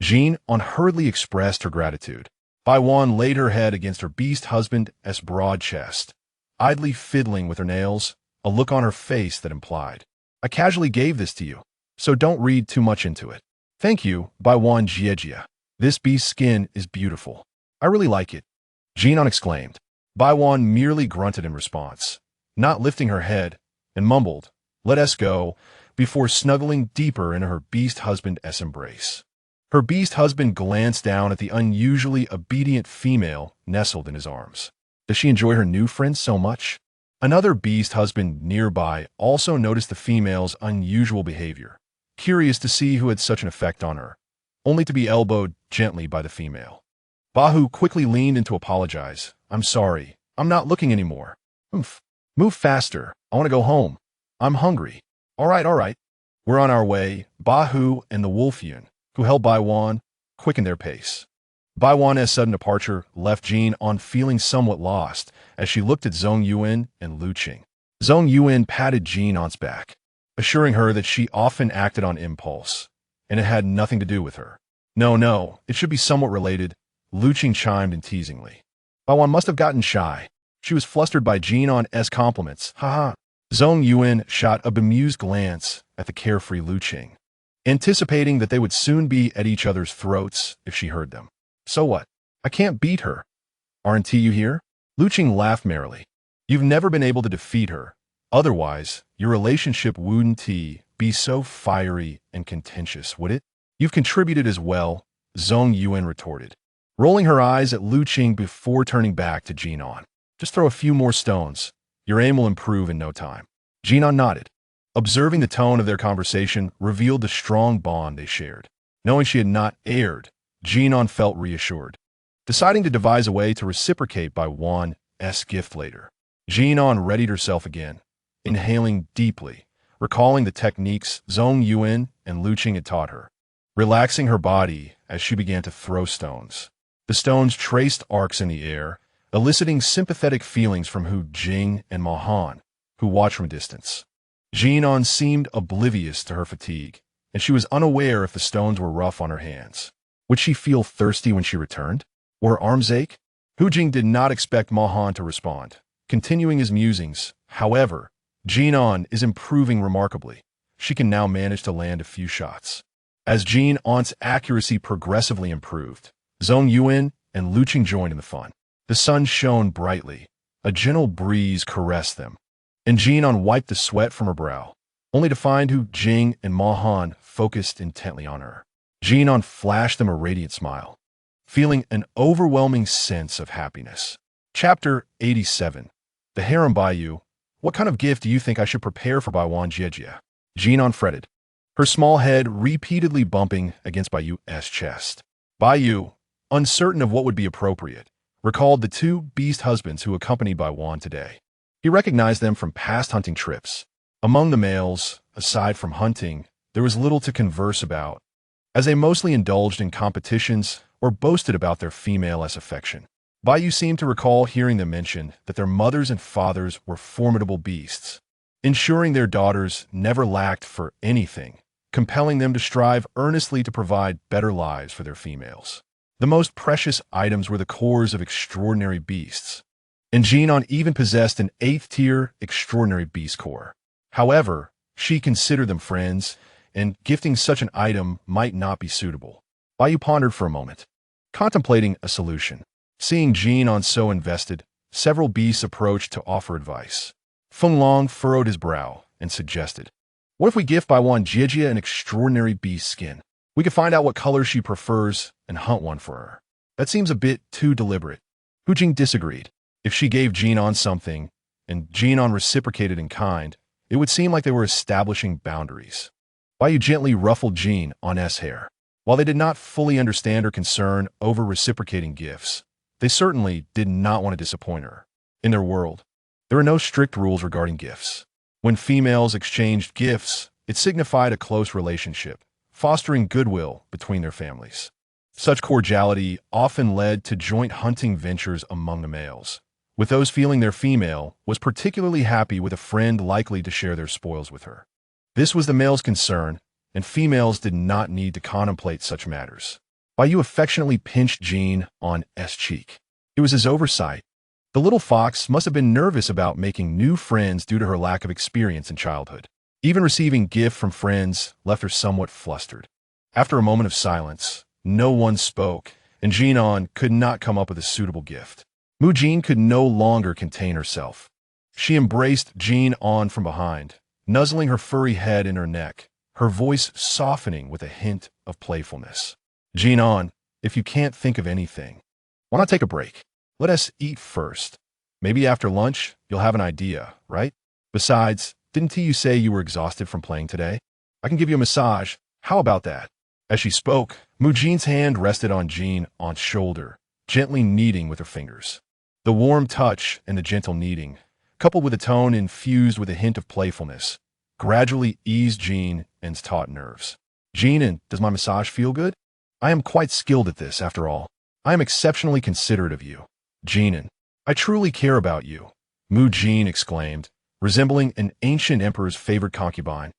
Jin An hurriedly expressed her gratitude. Bai Wan laid her head against her beast husband's broad chest, idly fiddling with her nails, a look on her face that implied, "I casually gave this to you, so don't read too much into it." "Thank you, Bai Wan Jiejie. This beast skin is beautiful. I really like it," Jin An exclaimed. Bai Wan merely grunted in response, not lifting her head, and mumbled, "Let us go," before snuggling deeper into her beast husband's embrace. Her beast husband glanced down at the unusually obedient female nestled in his arms. Does she enjoy her new friend so much? Another beast husband nearby also noticed the female's unusual behavior, curious to see who had such an effect on her, only to be elbowed gently by the female. Bahu quickly leaned in to apologize. "I'm sorry. I'm not looking anymore." "Oomph. Move faster. I want to go home. I'm hungry." All right. We're on our way." Bahu and the Wolfian, who held Bai Wan, quickened their pace. Bai Wan's sudden departure left Jin An feeling somewhat lost as she looked at Zhong Yuan and Lu Qing. Zhong Yuan patted Jin An's back, assuring her that she often acted on impulse, and it had nothing to do with her. No, it should be somewhat related," Lu Qing chimed in teasingly. Bai Wan must have gotten shy. She was flustered by Jin An's compliments. "Haha." Zhong Yuan shot a bemused glance at the carefree Lu Qing, anticipating that they would soon be at each other's throats if she heard them. "So what? I can't beat her. Aren't you here?" Lu Qing laughed merrily. "You've never been able to defeat her. Otherwise, your relationship wouldn't be so fiery and contentious, would it?" "You've contributed as well," Zhong Yuan retorted, rolling her eyes at Lu Qing before turning back to Jin An. "Just throw a few more stones. Your aim will improve in no time." Jin An nodded. Observing the tone of their conversation revealed the strong bond they shared. Knowing she had not erred, Jin An felt reassured. Deciding to devise a way to reciprocate Bai Wan's gift later, Jin An readied herself again, inhaling deeply, recalling the techniques Zhong Yuan and Lu Qing had taught her. relaxing her body as she began to throw stones. The stones traced arcs in the air, eliciting sympathetic feelings from Jin and Mahan, who watched from a distance. Jin An seemed oblivious to her fatigue, and she was unaware if the stones were rough on her hands. Would she feel thirsty when she returned? Or her arms ache? Jin did not expect Mahan to respond. Continuing his musings, however, Jin An is improving remarkably. She can now manage to land a few shots. As Jin An's accuracy progressively improved, Zhong Yuan and Lu Qing joined in the fun. The sun shone brightly. A gentle breeze caressed them, and Jin An wiped the sweat from her brow, only to find Jing and Mahan focused intently on her. Jin An flashed them a radiant smile, feeling an overwhelming sense of happiness. Chapter 87. The Harem Baiyu. What kind of gift do you think I should prepare for Baiwan Jiejie? Jin An fretted, her small head repeatedly bumping against Baiyu's chest. Baiyu, uncertain of what would be appropriate, recalled the two beast husbands who accompanied Baiwan today. He recognized them from past hunting trips. Among the males, aside from hunting, there was little to converse about, as they mostly indulged in competitions or boasted about their female-less affection. Baiyu seemed to recall hearing them mention that their mothers and fathers were formidable beasts, ensuring their daughters never lacked for anything, compelling them to strive earnestly to provide better lives for their females. The most precious items were the cores of extraordinary beasts, and Jin An even possessed an 8th-tier extraordinary beast core. However, she considered them friends, and gifting such an item might not be suitable. Baiyu pondered for a moment, contemplating a solution. Seeing Jin An so invested, several beasts approached to offer advice. Feng Long furrowed his brow and suggested, "What if we gift Baiwan Jiejie an extraordinary beast skin? We could find out what color she prefers and hunt one for her." That seems a bit too deliberate. Jing disagreed. If she gave Jin An something, and Jin An reciprocated in kind, it would seem like they were establishing boundaries. Baiyu gently ruffled Jin An's hair. While they did not fully understand her concern over reciprocating gifts, they certainly did not want to disappoint her. In their world, there are no strict rules regarding gifts. When females exchanged gifts, it signified a close relationship, fostering goodwill between their families. Such cordiality often led to joint hunting ventures among the males, with those feeling their female was particularly happy with a friend likely to share their spoils with her. This was the male's concern, and females did not need to contemplate such matters. Baiyu affectionately pinched Jin An's cheek. It was his oversight. The little fox must have been nervous about making new friends due to her lack of experience in childhood. Even receiving gifts from friends left her somewhat flustered. After a moment of silence, no one spoke, and Jin An could not come up with a suitable gift. Jin could no longer contain herself. She embraced Jin An from behind, nuzzling her furry head in her neck, her voice softening with a hint of playfulness. "Jin An, if you can't think of anything, why not take a break? Let us eat first. Maybe after lunch, you'll have an idea, right? Besides, didn't you say you were exhausted from playing today? I can give you a massage. How about that?" As she spoke, Jin's hand rested on Jin An's shoulder, gently kneading with her fingers. The warm touch and the gentle kneading, coupled with a tone infused with a hint of playfulness, gradually eased Jin An's taut nerves. "Jin An, does my massage feel good? I am quite skilled at this, after all. I am exceptionally considerate of you. Jin An, I truly care about you," Jin exclaimed, resembling an ancient emperor's favorite concubine,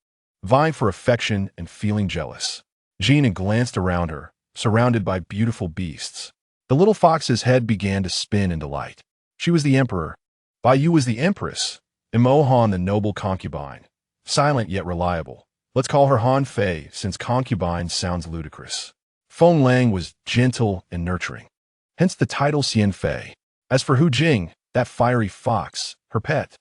vying for affection and feeling jealous. Jin An glanced around her, surrounded by beautiful beasts. The little fox's head began to spin in delight. She was the emperor. Baiyu was the empress, and Mohan the noble concubine, silent yet reliable. Let's call her Han Fei, since concubine sounds ludicrous. Feng Lang was gentle and nurturing, hence the title Xian Fei. As for Jing, that fiery fox, her pet,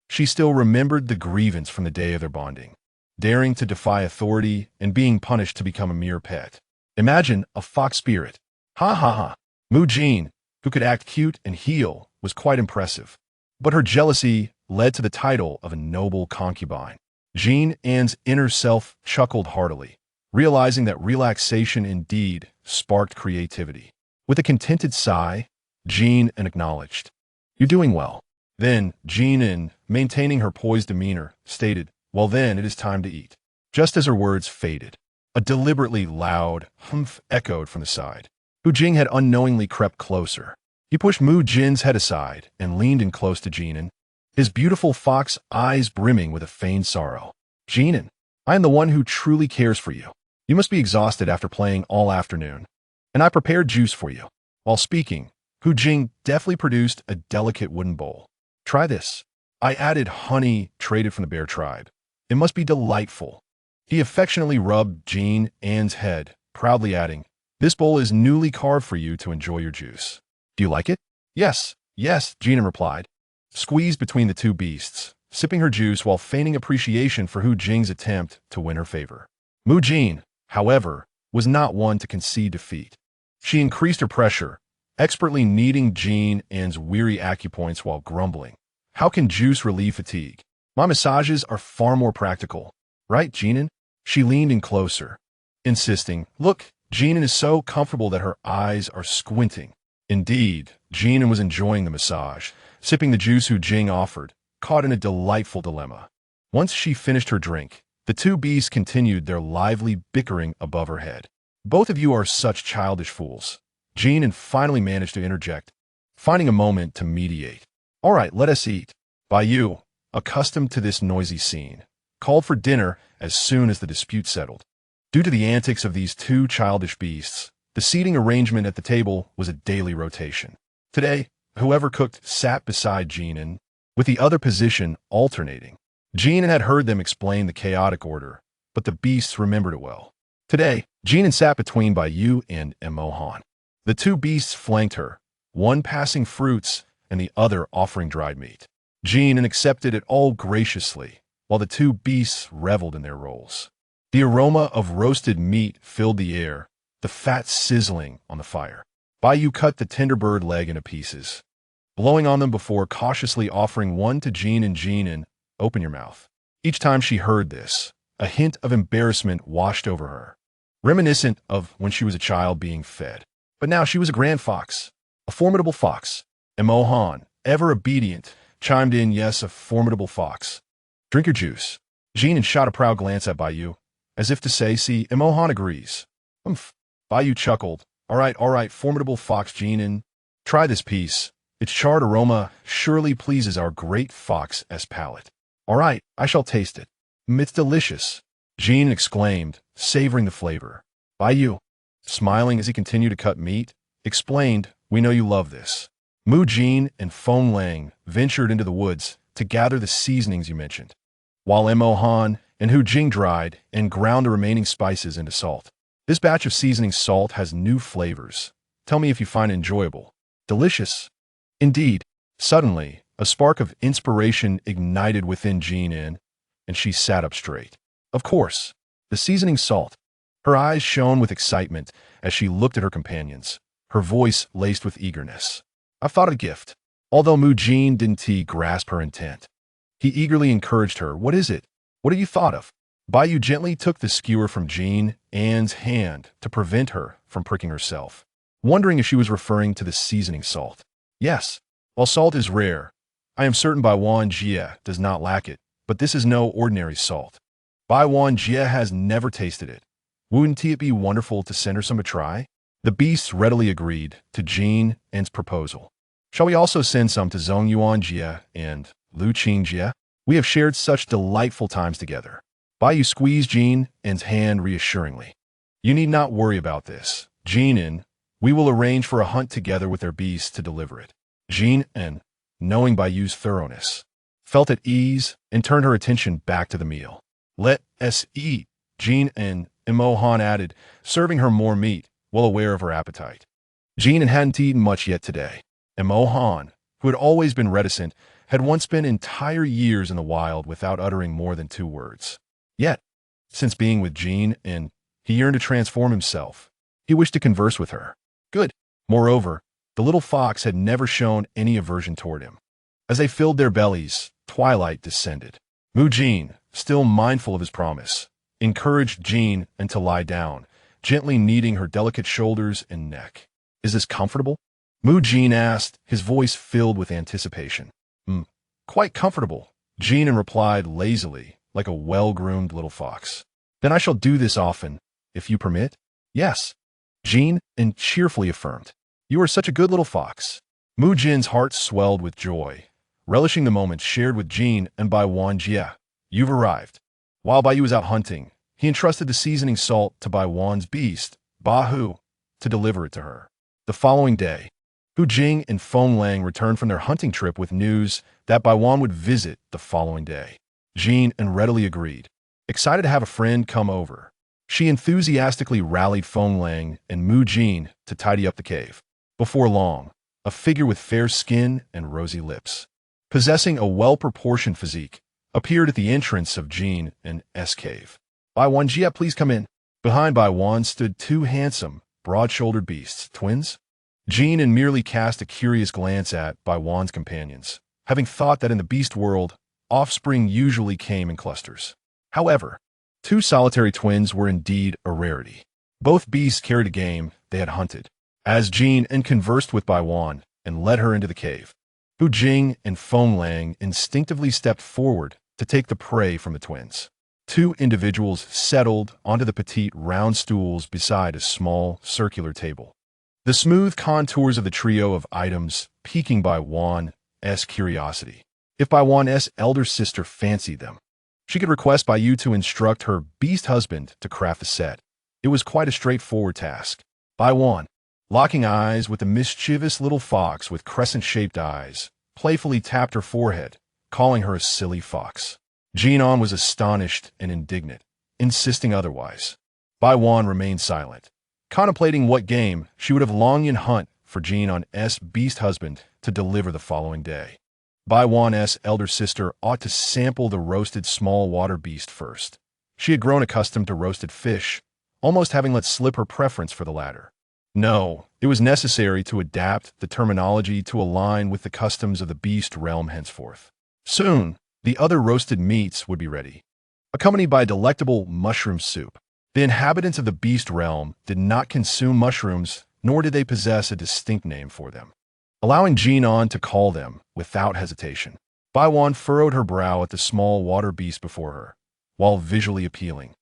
she still remembered the grievance from the day of their bonding, daring to defy authority and being punished to become a mere pet. Imagine a fox spirit. Ha ha ha. Jin, who could act cute and heal, was quite impressive, but her jealousy led to the title of a noble concubine. Jin An's inner self chuckled heartily, realizing that relaxation indeed sparked creativity. With a contented sigh, Jin An acknowledged, "You're doing well." Then Jin An, maintaining her poised demeanor, stated, "Well then, it is time to eat." Just as her words faded, A deliberately loud humph echoed from the side. Hu Jing had unknowingly crept closer. He pushed Mu Jin's head aside and leaned in close to Jin An, his beautiful fox eyes brimming with a feigned sorrow. Jin An, I am the one who truly cares for you. You must be exhausted after playing all afternoon, and I prepared juice for you. While speaking, Hu Jing deftly produced a delicate wooden bowl. Try this. I added honey traded from the bear tribe. It must be delightful. He affectionately rubbed Jin An's head, proudly adding, This bowl is newly carved for you to enjoy your juice. Do you like it? Yes, yes, Jin An replied, squeezed between the two beasts, sipping her juice while feigning appreciation for Hu Jing's attempt to win her favor. Mu Jin, however, was not one to concede defeat. She increased her pressure, expertly kneading Jin An's weary acupoints while grumbling. How can juice relieve fatigue? My massages are far more practical. Right, Jin An? She leaned in closer, insisting, Look, Jin An is so comfortable that her eyes are squinting. Indeed, Jin An was enjoying the massage, sipping the juice Hu Jing offered, caught in a delightful dilemma. Once she finished her drink, the two beasts continued their lively bickering above her head. Both of you are such childish fools. Jin An finally managed to interject, finding a moment to mediate. All right, let us eat. Bai Yu, accustomed to this noisy scene, called for dinner as soon as the dispute settled. Due to the antics of these two childish beasts, the seating arrangement at the table was a daily rotation. Today, whoever cooked sat beside Jin An, with the other position alternating. Jin An had heard them explain the chaotic order, but the beasts remembered it well. Today, Jin An sat between Bai Yu and Mohan. The two beasts flanked her, one passing fruits and the other offering dried meat. Jin An accepted it all graciously, while the two beasts reveled in their roles. The aroma of roasted meat filled the air, the fat sizzling on the fire. Bai Yu cut the tender bird leg into pieces, blowing on them before cautiously offering one to Jin An. Jin An, open your mouth. Each time she heard this, a hint of embarrassment washed over her, reminiscent of when she was a child being fed. But now she was a grand fox, a formidable fox. And Mohan, ever obedient, chimed in, yes, a formidable fox. Drink your juice. Jin An shot a proud glance at Bai Yu, as if to say, see, and Mohan agrees. Bai Yu chuckled. All right, formidable fox Jin An. Try this piece. Its charred aroma surely pleases our great fox's palate. All right, I shall taste it. It's delicious, Jin An exclaimed, savoring the flavor. Bai Yu, smiling as he continued to cut meat, explained, we know you love this. Mu Jin and Feng Lang ventured into the woods to gather the seasonings you mentioned, while Mohan and Hu Jing dried and ground the remaining spices into salt. This batch of seasoning salt has new flavors. Tell me if you find it enjoyable. Delicious. Indeed. Suddenly, a spark of inspiration ignited within Jin An, and she sat up straight. Of course, the seasoning salt. Her eyes shone with excitement as she looked at her companions, her voice laced with eagerness. I've thought of a gift. Although Mu Jin didn't grasp her intent, he eagerly encouraged her. What is it? What have you thought of? Bai Yu gently took the skewer from Jin An's hand to prevent her from pricking herself, wondering if she was referring to the seasoning salt. Yes, while salt is rare, I am certain Bai Wan Jie does not lack it, but this is no ordinary salt. Bai Wan Jie has never tasted it. Wouldn't it be wonderful to send her some to try? The beasts readily agreed to Jin An's proposal. Shall we also send some to Zhong Yuan Jie and Lu Qing Jie? We have shared such delightful times together. Bai Yu squeezed Jin An's hand reassuringly. You need not worry about this, Jin An. We will arrange for a hunt together with their beasts to deliver it. Jin An, knowing Bai Yu's thoroughness, felt at ease and turned her attention back to the meal. Let us eat, Jin An, Mohan added, serving her more meat, well aware of her appetite. Jin An hadn't eaten much yet today, and Mohan, who had always been reticent, had once spent entire years in the wild without uttering more than 2 words. Yet, since being with Jin An, he yearned to transform himself. He wished to converse with her. Good. Moreover, the little fox had never shown any aversion toward him. As they filled their bellies, twilight descended. Mu Jin, still mindful of his promise, encouraged Jin An to lie down, gently kneading her delicate shoulders and neck. Is this comfortable? Mu Jin asked, his voice filled with anticipation. Quite comfortable, Jin An replied lazily, like a well-groomed little fox. Then I shall do this often. if you permit? Yes. Jin An cheerfully affirmed. You are such a good little fox. Mu Jin's heart swelled with joy, relishing the moment shared with Jin and Bai Wan Jia. You've arrived. While Bai Yu was out hunting, he entrusted the seasoning salt to Bai Wan's beast, Ba Hu, to deliver it to her. The following day, Hu Jing and Feng Lang returned from their hunting trip with news that Bai Wan would visit the following day. Jin An readily agreed, excited to have a friend come over. She enthusiastically rallied Feng Lang and Mu Jin to tidy up the cave. Before long, a figure with fair skin and rosy lips, possessing a well-proportioned physique, appeared at the entrance of Jin An's cave. Bai Wan Jia, please come in. Behind Bai Wan stood two handsome, broad-shouldered beasts, twins. Jin An merely cast a curious glance at Bai Wan's companions, having thought that in the beast world, offspring usually came in clusters. However, two solitary twins were indeed a rarity. Both beasts carried a game they had hunted. As Jin An conversed with Bai Wan and led her into the cave, Hu Jing and Feng Lang instinctively stepped forward to take the prey from the twins. Two individuals settled onto the petite round stools beside a small circular table. The smooth contours of the trio of items piquing Bai Wan's curiosity. If Bai Wan's elder sister fancied them, she could request Bai Yu to instruct her beast husband to craft the set. It was quite a straightforward task. Bai Wan, locking eyes with the mischievous little fox with crescent-shaped eyes, playfully tapped her forehead, calling her a silly fox. Jin An was astonished and indignant, insisting otherwise. Bai Wan remained silent, contemplating what game she would have longed in hunt for Jin An's beast husband to deliver the following day. Bai Wan's elder sister ought to sample the roasted small water beast first. She had grown accustomed to roasted fish, almost having let slip her preference for the latter. No, it was necessary to adapt the terminology to align with the customs of the beast realm henceforth. Soon, the other roasted meats would be ready, accompanied by delectable mushroom soup. The inhabitants of the beast realm did not consume mushrooms, nor did they possess a distinct name for them. Allowing Jin An to call them without hesitation, Bai Wan furrowed her brow at the small water beast before her, while visually appealing.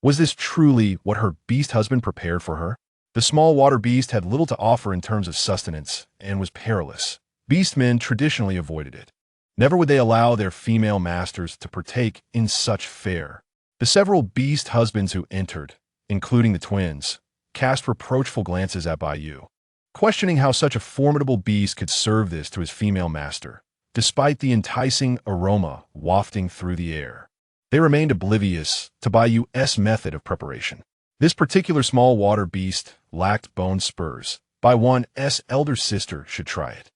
Was this truly what her beast husband prepared for her? The small water beast had little to offer in terms of sustenance and was perilous. Beastmen traditionally avoided it. Never would they allow their female masters to partake in such fare. The several beast husbands who entered, including the twins, cast reproachful glances at Bai Yu, questioning how such a formidable beast could serve this to his female master, despite the enticing aroma wafting through the air. They remained oblivious to Bai Yu's method of preparation. This particular small water beast lacked bone spurs. Bai Wan's elder sister should try it.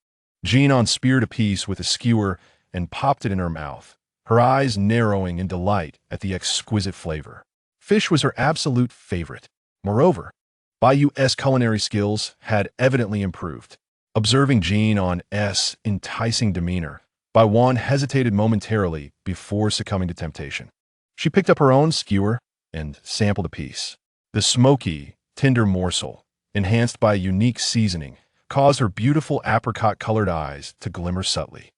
Jin An speared a piece with a skewer and popped it in her mouth, her eyes narrowing in delight at the exquisite flavor. Fish was her absolute favorite. Moreover, Bai Yu's culinary skills had evidently improved. Observing Jin An's enticing demeanor, Bai Wan hesitated momentarily before succumbing to temptation. She picked up her own skewer and sampled a piece. The smoky, tender morsel, enhanced by a unique seasoning, caused her beautiful apricot-colored eyes to glimmer subtly.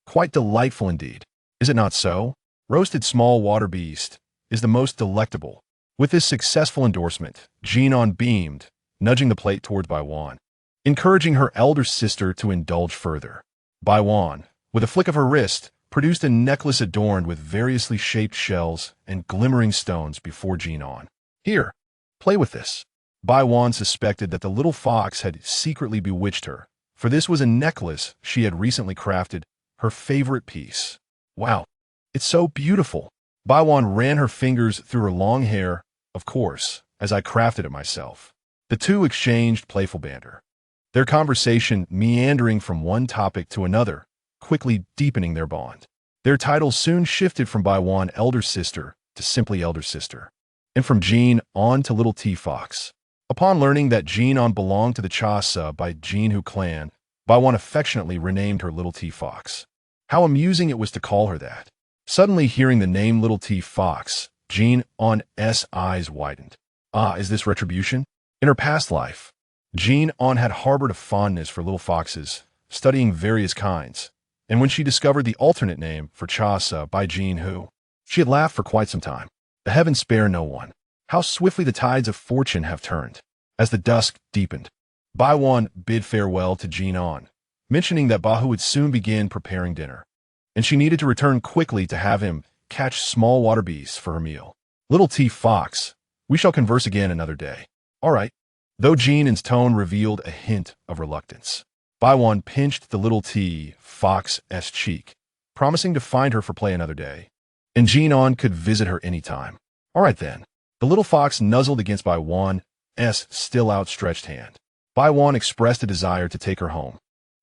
Quite delightful indeed. Is it not so? Roasted small water beast is the most delectable. With this successful endorsement, Jin An beamed, nudging the plate towards Bai Wan, encouraging her elder sister to indulge further. Bai Wan, with a flick of her wrist, produced a necklace adorned with variously shaped shells and glimmering stones before Jin An. Here, play with this. Bai Wan suspected that the little fox had secretly bewitched her, for this was a necklace she had recently crafted, her favorite piece. Wow, it's so beautiful. Bai Wan ran her fingers through her long hair, of course, as I crafted it myself. The two exchanged playful banter, their conversation meandering from one topic to another, quickly deepening their bond. Their titles soon shifted from Bai Wan elder sister to simply elder sister, and from Jin An to Little T Fox. Upon learning that Jin An belonged to the Cha by Jin Hu clan, Bai Wan affectionately renamed her Little T Fox. How amusing it was to call her that. Suddenly hearing the name Little T Fox, Jin An's eyes widened. Ah, is this retribution? In her past life, Jin An had harbored a fondness for little foxes, studying various kinds, and when she discovered the alternate name for Cha by Jin Hu, she had laughed for quite some time. The heavens spare no one. How swiftly the tides of fortune have turned. As the dusk deepened, Baiwan bid farewell to Jin An, mentioning that Bahu would soon begin preparing dinner, and she needed to return quickly to have him catch small water beasts for her meal. Little T Fox, we shall converse again another day. All right. Though Jin An's tone revealed a hint of reluctance, Baiwan pinched the little T Fox's cheek, promising to find her for play another day, and Jin An could visit her anytime. All right then. The little fox nuzzled against Baiwan's still outstretched hand. Baiwan expressed a desire to take her home,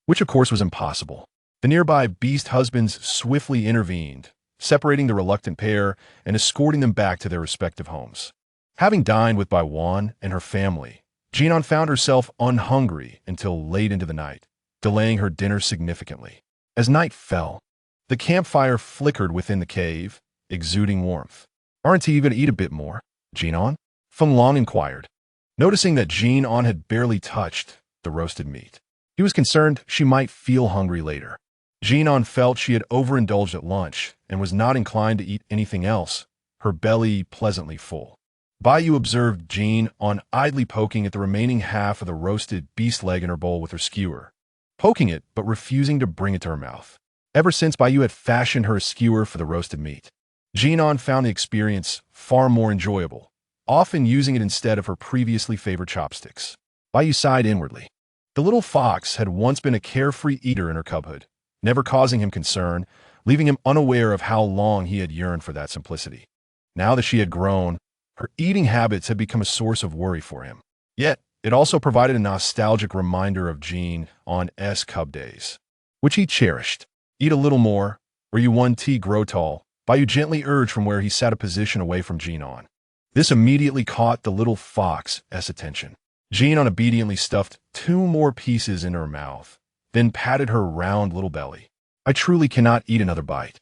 which of course was impossible. The nearby beast husbands swiftly intervened, separating the reluctant pair and escorting them back to their respective homes. Having dined with Baiwan and her family, Jin An found herself unhungry until late into the night, delaying her dinner significantly. As night fell, the campfire flickered within the cave, exuding warmth. Aren't you going to eat a bit more, Jin An? Feng Long inquired, noticing that Jin An had barely touched the roasted meat. He was concerned she might feel hungry later. Jin An felt she had overindulged at lunch and was not inclined to eat anything else, her belly pleasantly full. Bayu observed Jin An idly poking at the remaining half of the roasted beast leg in her bowl with her skewer, poking it but refusing to bring it to her mouth. Ever since Bayu had fashioned her a skewer for the roasted meat, Jin An found the experience far more enjoyable, often using it instead of her previously favored chopsticks. Bayu sighed inwardly. The little fox had once been a carefree eater in her cubhood, never causing him concern, leaving him unaware of how long he had yearned for that simplicity. Now that she had grown, her eating habits had become a source of worry for him. Yet, it also provided a nostalgic reminder of Jin An's cub days, which he cherished. Eat a little more, or you one tea grow tall, Bayu gently urged from where he sat a position away from Jin An. This immediately caught the little fox's attention. Jin An obediently stuffed 2 more pieces into her mouth, then patted her round little belly. I truly cannot eat another bite.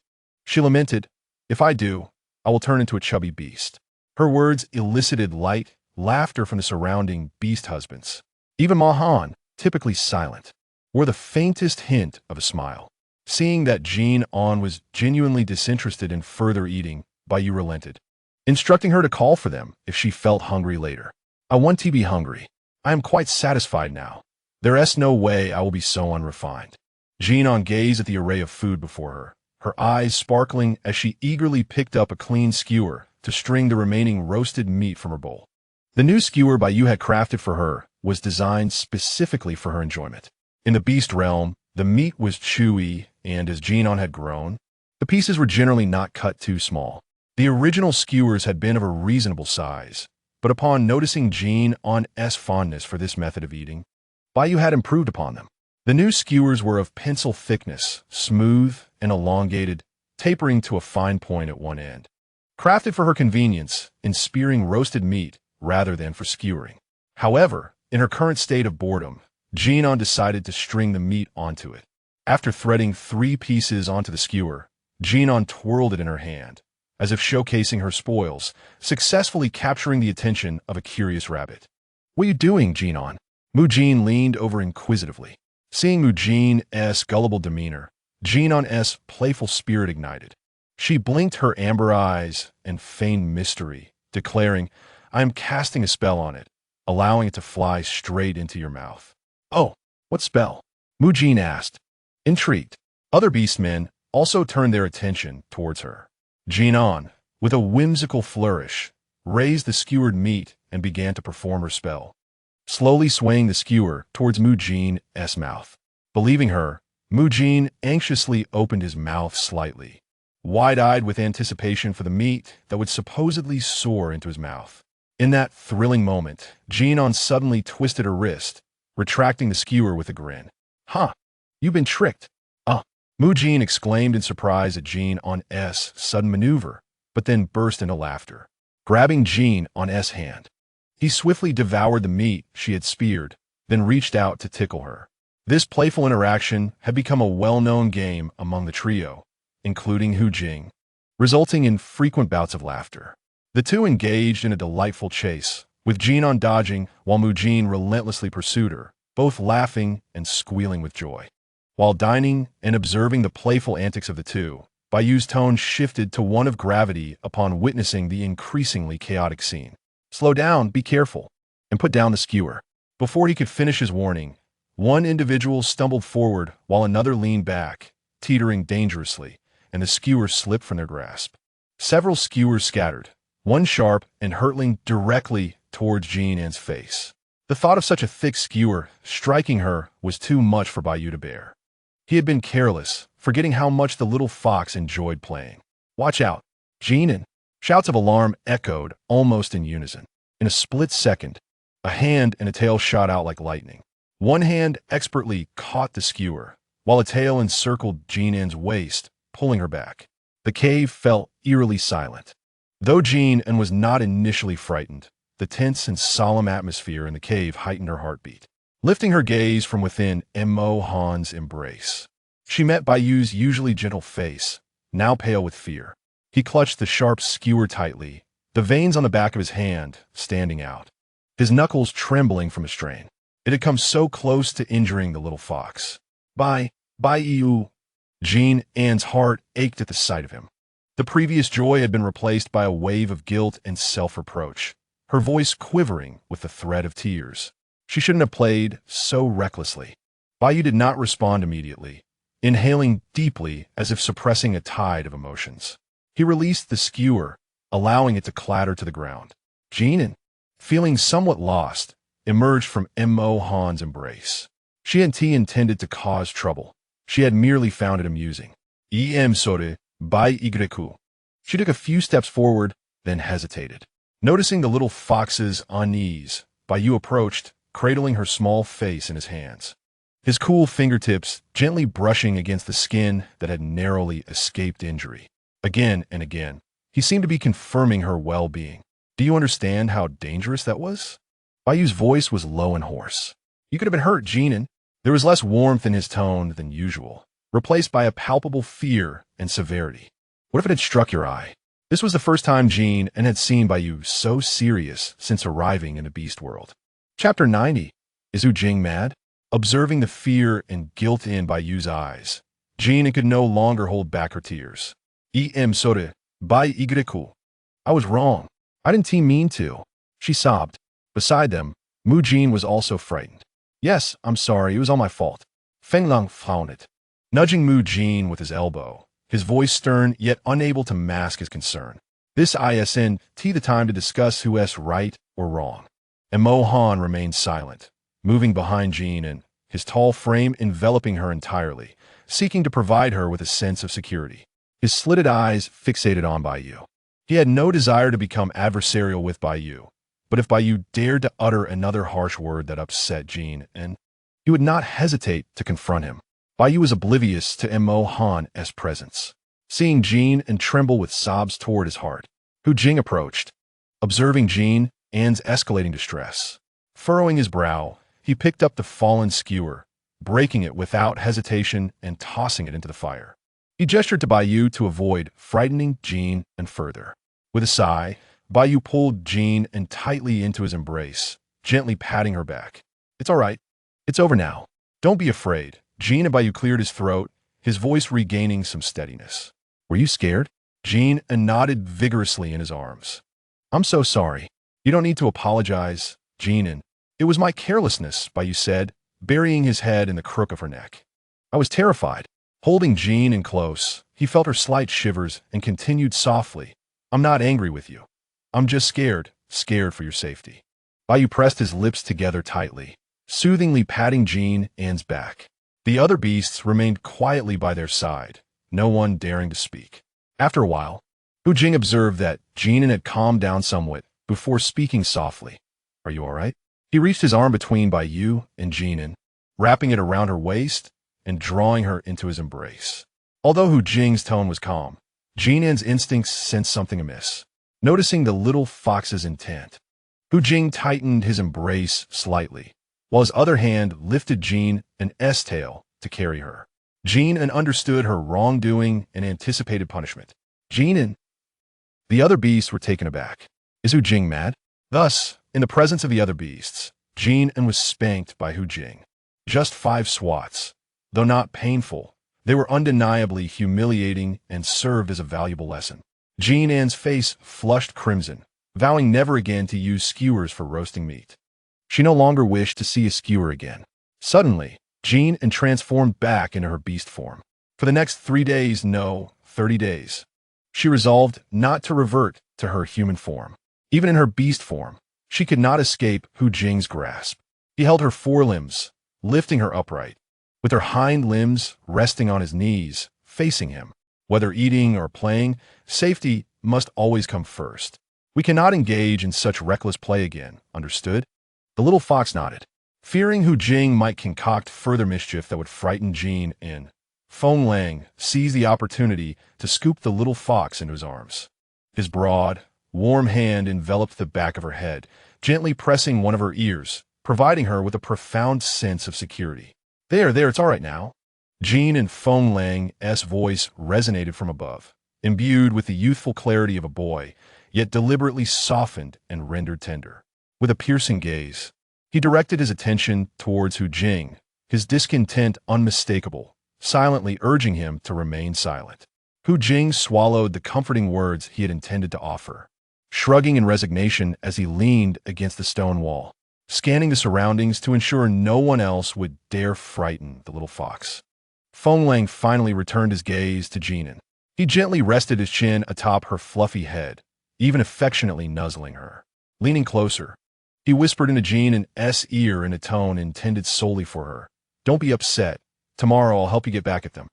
She lamented, if I do, I will turn into a chubby beast. Her words elicited light laughter from the surrounding beast husbands. Even Mahan, typically silent, wore the faintest hint of a smile. Seeing that Jin An was genuinely disinterested in further eating, Bayu relented, instructing her to call for them if she felt hungry later. I want to be hungry. I am quite satisfied now. There's no way I will be so unrefined. Jin An gazed at the array of food before her, her eyes sparkling as she eagerly picked up a clean skewer to string the remaining roasted meat from her bowl. The new skewer Bayu had crafted for her was designed specifically for her enjoyment. In the beast realm, the meat was chewy, and as Jin An had grown, the pieces were generally not cut too small. The original skewers had been of a reasonable size, but upon noticing Jin An's fondness for this method of eating, Bayu had improved upon them. The new skewers were of pencil thickness, smooth and elongated, tapering to a fine point at one end. Crafted for her convenience in spearing roasted meat rather than for skewering. However, in her current state of boredom, Jin An decided to string the meat onto it. After threading 3 pieces onto the skewer, Jin An twirled it in her hand, as if showcasing her spoils, successfully capturing the attention of a curious rabbit. What are you doing, Jin An? Mu Jin leaned over inquisitively. Seeing Mu Jin's gullible demeanor, Jin An's playful spirit ignited. She blinked her amber eyes and feigned mystery, declaring, I am casting a spell on it, allowing it to fly straight into your mouth. Oh, what spell? Mu Jin asked, intrigued. Other beastmen also turned their attention towards her. Jin An, with a whimsical flourish, raised the skewered meat and began to perform her spell, slowly swaying the skewer towards Mu Jin's mouth. Believing her, Mu Jin anxiously opened his mouth slightly, wide-eyed with anticipation for the meat that would supposedly soar into his mouth. In that thrilling moment, Jin An suddenly twisted her wrist, retracting the skewer with a grin. Huh, you've been tricked. Mu Jin exclaimed in surprise at Jin An's sudden maneuver, but then burst into laughter. Grabbing Jin An's hand, he swiftly devoured the meat she had speared, then reached out to tickle her. This playful interaction had become a well-known game among the trio, including Hu Jing, resulting in frequent bouts of laughter. The two engaged in a delightful chase, with Jin An dodging while Mu Jin relentlessly pursued her, both laughing and squealing with joy. While dining and observing the playful antics of the two, Bayu's tone shifted to one of gravity upon witnessing the increasingly chaotic scene. Slow down, be careful, and put down the skewer. Before he could finish his warning, one individual stumbled forward while another leaned back, teetering dangerously, and the skewer slipped from their grasp. Several skewers scattered, one sharp and hurtling directly towards Jin An's face. The thought of such a thick skewer striking her was too much for Bai Yu to bear. He had been careless, forgetting how much the little fox enjoyed playing. Watch out, Jin An! Shouts of alarm echoed almost in unison. In a split second, a hand and a tail shot out like lightning. One hand expertly caught the skewer, while a tail encircled Jin An's waist, pulling her back. The cave fell eerily silent. Though Jin An was not initially frightened, the tense and solemn atmosphere in the cave heightened her heartbeat. Lifting her gaze from within Mo Han's embrace, she met Bai Yu's usually gentle face, now pale with fear. He clutched the sharp skewer tightly, the veins on the back of his hand standing out, his knuckles trembling from a strain. It had come so close to injuring the little fox. Bai Yu! Jin An's heart ached at the sight of him. The previous joy had been replaced by a wave of guilt and self-reproach, her voice quivering with the threat of tears. She shouldn't have played so recklessly. Bai Yu did not respond immediately, inhaling deeply as if suppressing a tide of emotions. He released the skewer, allowing it to clatter to the ground. Jin An, feeling somewhat lost, emerged from Mo Han's embrace. She hadn't intended to cause trouble. She had merely found it amusing. Sore, Bai Igreku. She took a few steps forward, then hesitated. Noticing the little fox's unease, Bai Yu approached, cradling her small face in his hands. His cool fingertips gently brushing against the skin that had narrowly escaped injury. Again and again, he seemed to be confirming her well-being. Do you understand how dangerous that was? Bai Yu's voice was low and hoarse. You could have been hurt, Jin An. There was less warmth in his tone than usual, replaced by a palpable fear and severity. What if it had struck your eye? This was the first time Jin An had seen Bai Yu so serious since arriving in the beast world. Chapter 90. Is Hu Jing mad? Observing the fear and guilt in Bai Yu's eyes, Jin An could no longer hold back her tears. Sore, Bai Igreku. I was wrong. I didn't mean to. She sobbed. Beside them, Mu Jin was also frightened. Yes, I'm sorry, it was all my fault. Feng Lang frowned, nudging Mu Jin with his elbow, his voice stern yet unable to mask his concern. This isn't the time to discuss who's right or wrong. And Mo Han remained silent, moving behind Jin An, his tall frame enveloping her entirely, seeking to provide her with a sense of security. His slitted eyes fixated on Bai Yu. He had no desire to become adversarial with Bai Yu, but if Bai Yu dared to utter another harsh word that upset Jin An, he would not hesitate to confront him. Bai Yu was oblivious to Mo Han's presence, seeing Jin An tremble with sobs toward his heart. Hu Jing approached, observing Jin An's escalating distress. Furrowing his brow, he picked up the fallen skewer, breaking it without hesitation and tossing it into the fire. He gestured to Bai Yu to avoid frightening Jin An further. With a sigh, Bai Yu pulled Jin An tightly into his embrace, gently patting her back. It's all right. It's over now. Don't be afraid. Jin An Bai Yu cleared his throat, his voice regaining some steadiness. Were you scared? Jin An nodded vigorously in his arms. I'm so sorry. You don't need to apologize, Jin An. It was my carelessness, Bai Yu said, burying his head in the crook of her neck. I was terrified. Holding Jin An close, he felt her slight shivers and continued softly. I'm not angry with you. I'm just scared for your safety. Bai Yu pressed his lips together tightly, soothingly patting Jin An's back. The other beasts remained quietly by their side, no one daring to speak. After a while, Hu Jing observed that Jin An had calmed down somewhat before speaking softly. Are you all right? He reached his arm between Bai Yu and Jin An, wrapping it around her waist and drawing her into his embrace. Although Hu Jing's tone was calm, Jin An's instincts sensed something amiss. Noticing the little fox's intent, Hu Jing tightened his embrace slightly, while his other hand lifted Jin An's tail to carry her. Jin An understood her wrongdoing and anticipated punishment. Jin An. The other beasts were taken aback. Is Hu Jing mad? Thus, in the presence of the other beasts, Jin An was spanked by Hu Jing. Just 5 swats. Though not painful, they were undeniably humiliating and served as a valuable lesson. Jin An's face flushed crimson, vowing never again to use skewers for roasting meat. She no longer wished to see a skewer again. Suddenly, Jin An transformed back into her beast form. For the next 3 days, no, 30 days, she resolved not to revert to her human form. Even in her beast form, she could not escape Hu Jing's grasp. He held her forelimbs, lifting her upright, with her hind limbs resting on his knees, facing him. Whether eating or playing, safety must always come first. We cannot engage in such reckless play again, understood? The little fox nodded. Fearing Hu Jing might concoct further mischief that would frighten Jin An, Feng Lang seized the opportunity to scoop the little fox into his arms. His broad, warm hand enveloped the back of her head, gently pressing one of her ears, providing her with a profound sense of security. There, it's all right now. Jin and Feng Lang's voice resonated from above, imbued with the youthful clarity of a boy, yet deliberately softened and rendered tender. With a piercing gaze, he directed his attention towards Hu Jing, his discontent unmistakable, silently urging him to remain silent. Hu Jing swallowed the comforting words he had intended to offer, shrugging in resignation as he leaned against the stone wall, scanning the surroundings to ensure no one else would dare frighten the little fox. Feng Lang finally returned his gaze to Jin An. He gently rested his chin atop her fluffy head, even affectionately nuzzling her. Leaning closer, he whispered into Jin An's ear in a tone intended solely for her. Don't be upset. Tomorrow I'll help you get back at them.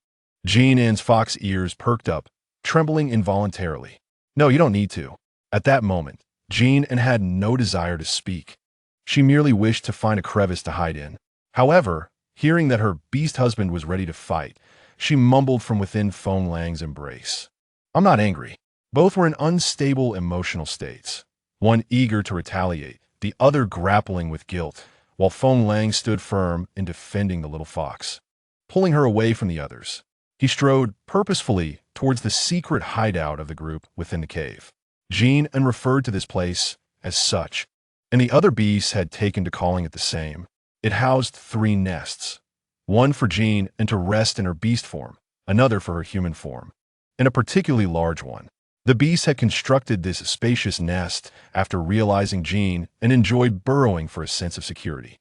Jin An's fox ears perked up, trembling involuntarily. No, you don't need to. At that moment, Jin An had no desire to speak. She merely wished to find a crevice to hide in. However, hearing that her beast husband was ready to fight, she mumbled from within Feng Lang's embrace. I'm not angry. Both were in unstable emotional states, one eager to retaliate, the other grappling with guilt, while Feng Lang stood firm in defending the little fox. Pulling her away from the others, he strode purposefully towards the secret hideout of the group within the cave. Jin An referred to this place as such, and the other beasts had taken to calling it the same. It housed 3 nests, one for Jin An to rest in her beast form, another for her human form, and a particularly large one. The beasts had constructed this spacious nest after realizing Jin An enjoyed burrowing for a sense of security,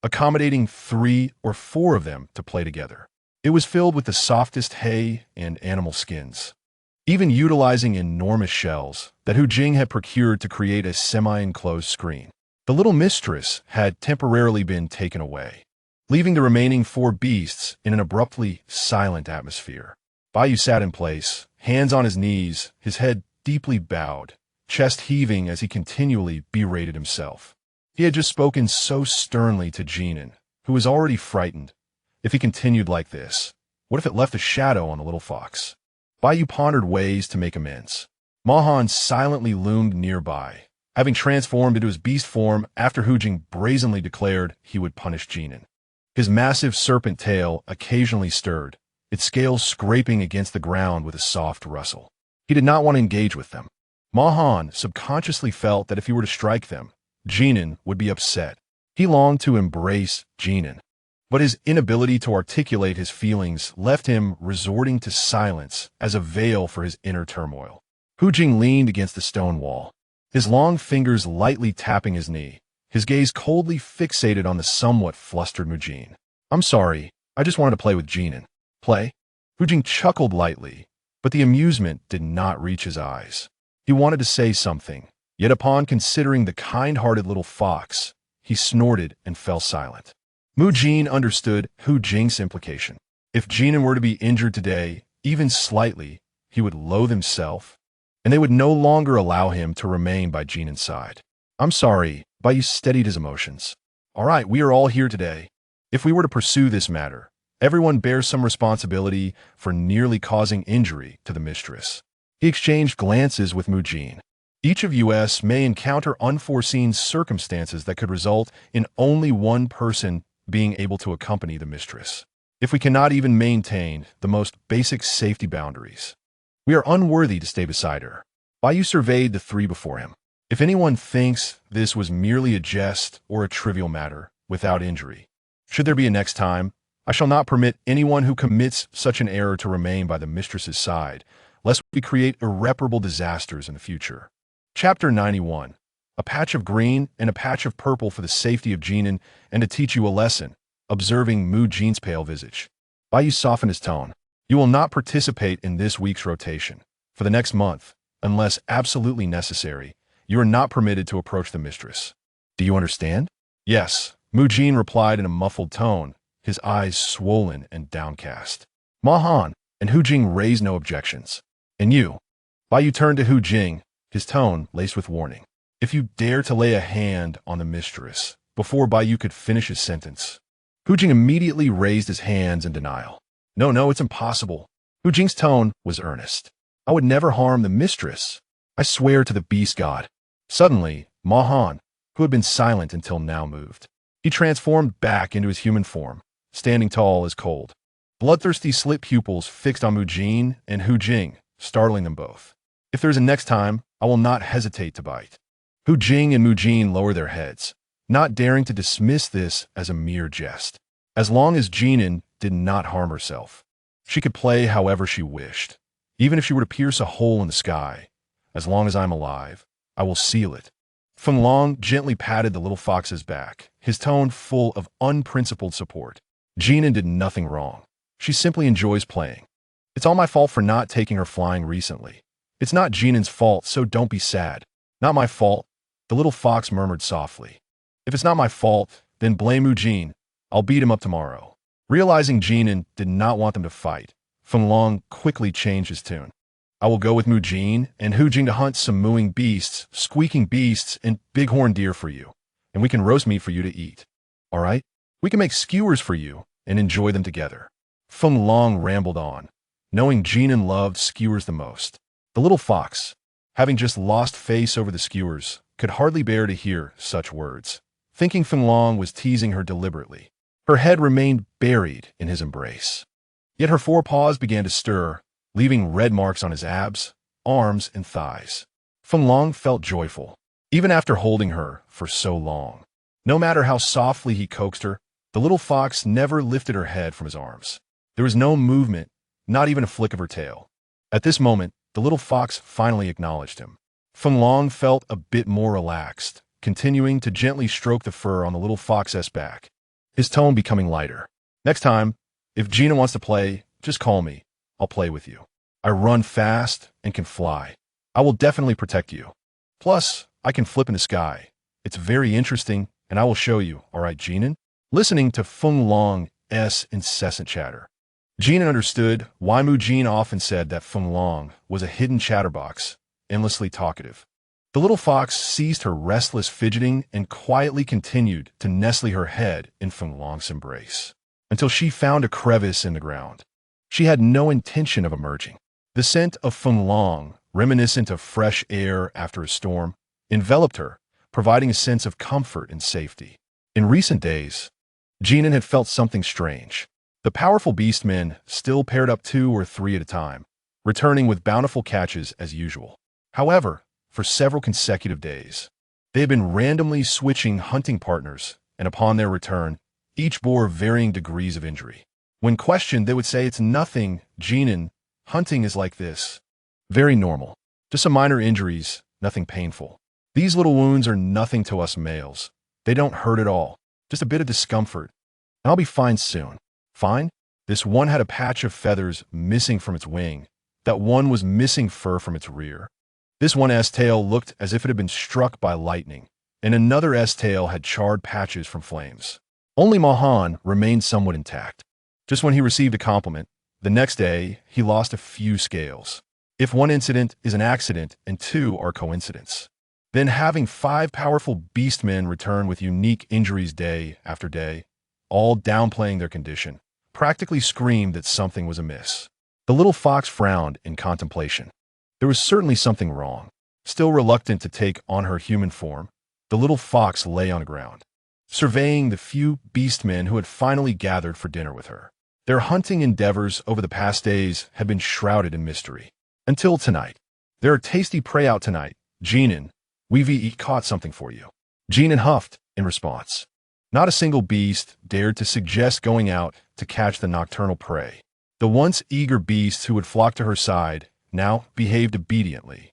accommodating 3 or 4 of them to play together. It was filled with the softest hay and animal skins, even utilizing enormous shells that Hu Jing had procured to create a semi-enclosed screen. The little mistress had temporarily been taken away, leaving the remaining 4 beasts in an abruptly silent atmosphere. Bayou sat in place, hands on his knees, his head deeply bowed, chest heaving as he continually berated himself. He had just spoken so sternly to Jin An, who was already frightened. If he continued like this, what if it left a shadow on the little fox? Bayou pondered ways to make amends. Mahan silently loomed nearby, having transformed into his beast form after Hu Jing brazenly declared he would punish Jin An. His massive serpent tail occasionally stirred, its scales scraping against the ground with a soft rustle. He did not want to engage with them. Mahan subconsciously felt that if he were to strike them, Jin An would be upset. He longed to embrace Jin An, but his inability to articulate his feelings left him resorting to silence as a veil for his inner turmoil. Hu Jing leaned against the stone wall, his long fingers lightly tapping his knee, his gaze coldly fixated on the somewhat flustered Mujin. I'm sorry, I just wanted to play with Jin An. Play? Hu Jing chuckled lightly, but the amusement did not reach his eyes. He wanted to say something, yet upon considering the kind-hearted little fox, he snorted and fell silent. Mujin understood Hu Jing's implication. If Jin An were to be injured today, even slightly, he would loathe himself, and they would no longer allow him to remain by Jin An's side. I'm sorry, Bayou steadied his emotions. All right, we are all here today. If we were to pursue this matter, everyone bears some responsibility for nearly causing injury to the mistress. He exchanged glances with Mujin. Each of us may encounter unforeseen circumstances that could result in only one person being able to accompany the mistress. If we cannot even maintain the most basic safety boundaries, we are unworthy to stay beside her. Bayou surveyed the 3 before him. If anyone thinks this was merely a jest or a trivial matter without injury, should there be a next time, I shall not permit anyone who commits such an error to remain by the mistress's side, lest we create irreparable disasters in the future. Chapter 91. A patch of green and a patch of purple for the safety of Jin An and to teach you a lesson. Observing Mu Jin's pale visage. By you soften his tone. You will not participate in this week's rotation. For the next month, unless absolutely necessary, you are not permitted to approach the mistress. Do you understand? Yes, Mu Jin replied in a muffled tone, his eyes swollen and downcast. Ma Han and Hu Jing raised no objections. And you? Bai Yu turned to Hu Jing, his tone laced with warning. If you dare to lay a hand on the mistress, before Bai Yu could finish his sentence. Hu Jing immediately raised his hands in denial. No, it's impossible. Hu Jing's tone was earnest. I would never harm the mistress. I swear to the beast god. Suddenly, Ma Han, who had been silent until now, moved. He transformed back into his human form, standing tall as cold. Bloodthirsty slit pupils fixed on Mu Jin and Hu Jing, startling them both. If there is a next time, I will not hesitate to bite. Hu Jing and Mu Jin lower their heads, not daring to dismiss this as a mere jest. As long as Jin An did not harm herself, she could play however she wished. Even if she were to pierce a hole in the sky, as long as I'm alive, I will seal it. Feng Long gently patted the little fox's back, his tone full of unprincipled support. Jin An did nothing wrong. She simply enjoys playing. It's all my fault for not taking her flying recently. It's not Jin An's fault, so don't be sad. Not my fault, the little fox murmured softly. If it's not my fault, then blame Mu Jin. I'll beat him up tomorrow. Realizing Jin An did not want them to fight, Feng Long quickly changed his tune. I will go with Mu Jin and Hu Jing to hunt some mooing beasts, squeaking beasts, and bighorn deer for you, and we can roast meat for you to eat. All right? We can make skewers for you and enjoy them together. Feng Long rambled on, knowing Jin An loved skewers the most. The little fox, having just lost face over the skewers, could hardly bear to hear such words. Thinking Feng Long was teasing her deliberately, her head remained buried in his embrace. Yet her forepaws began to stir, leaving red marks on his abs, arms, and thighs. Feng Long felt joyful, even after holding her for so long. No matter how softly he coaxed her, the little fox never lifted her head from his arms. There was no movement, not even a flick of her tail. At this moment, the little fox finally acknowledged him. Feng Long felt a bit more relaxed, continuing to gently stroke the fur on the little fox's back, his tone becoming lighter. Next time, if Jin An wants to play, just call me. I'll play with you. I run fast and can fly. I will definitely protect you. Plus, I can flip in the sky. It's very interesting, and I will show you, all right, Jin An? Listening to Feng Long's incessant chatter, Jin An understood why Mu Jin often said that Feng Long was a hidden chatterbox, endlessly talkative. The little fox ceased her restless fidgeting and quietly continued to nestle her head in Feng Long's embrace, until she found a crevice in the ground. She had no intention of emerging. The scent of Feng Long, reminiscent of fresh air after a storm, enveloped her, providing a sense of comfort and safety. In recent days, Jin An had felt something strange. The powerful beastmen still paired up 2 or 3 at a time, returning with bountiful catches as usual. However, for several consecutive days, they had been randomly switching hunting partners, and upon their return, each bore varying degrees of injury. When questioned, they would say, "It's nothing, Jin An. Hunting is like this. Very normal. Just some minor injuries, nothing painful. These little wounds are nothing to us males. They don't hurt at all. Just a bit of discomfort. And I'll be fine soon." Fine? This one had a patch of feathers missing from its wing. That one was missing fur from its rear. This one's tail looked as if it had been struck by lightning, and another's tail had charred patches from flames. Only Mahan remained somewhat intact. Just when he received a compliment, the next day he lost a few scales. If one incident is an accident and 2 are coincidence, then having 5 powerful beastmen return with unique injuries day after day, all downplaying their condition, practically screamed that something was amiss. The little fox frowned in contemplation. There was certainly something wrong. Still reluctant to take on her human form, the little fox lay on the ground, surveying the few beastmen who had finally gathered for dinner with her. Their hunting endeavors over the past days had been shrouded in mystery. Until tonight. There are tasty prey out tonight, Jin An. We've caught something for you. Jin An huffed in response. Not a single beast dared to suggest going out to catch the nocturnal prey. The once eager beasts who would flock to her side now behaved obediently.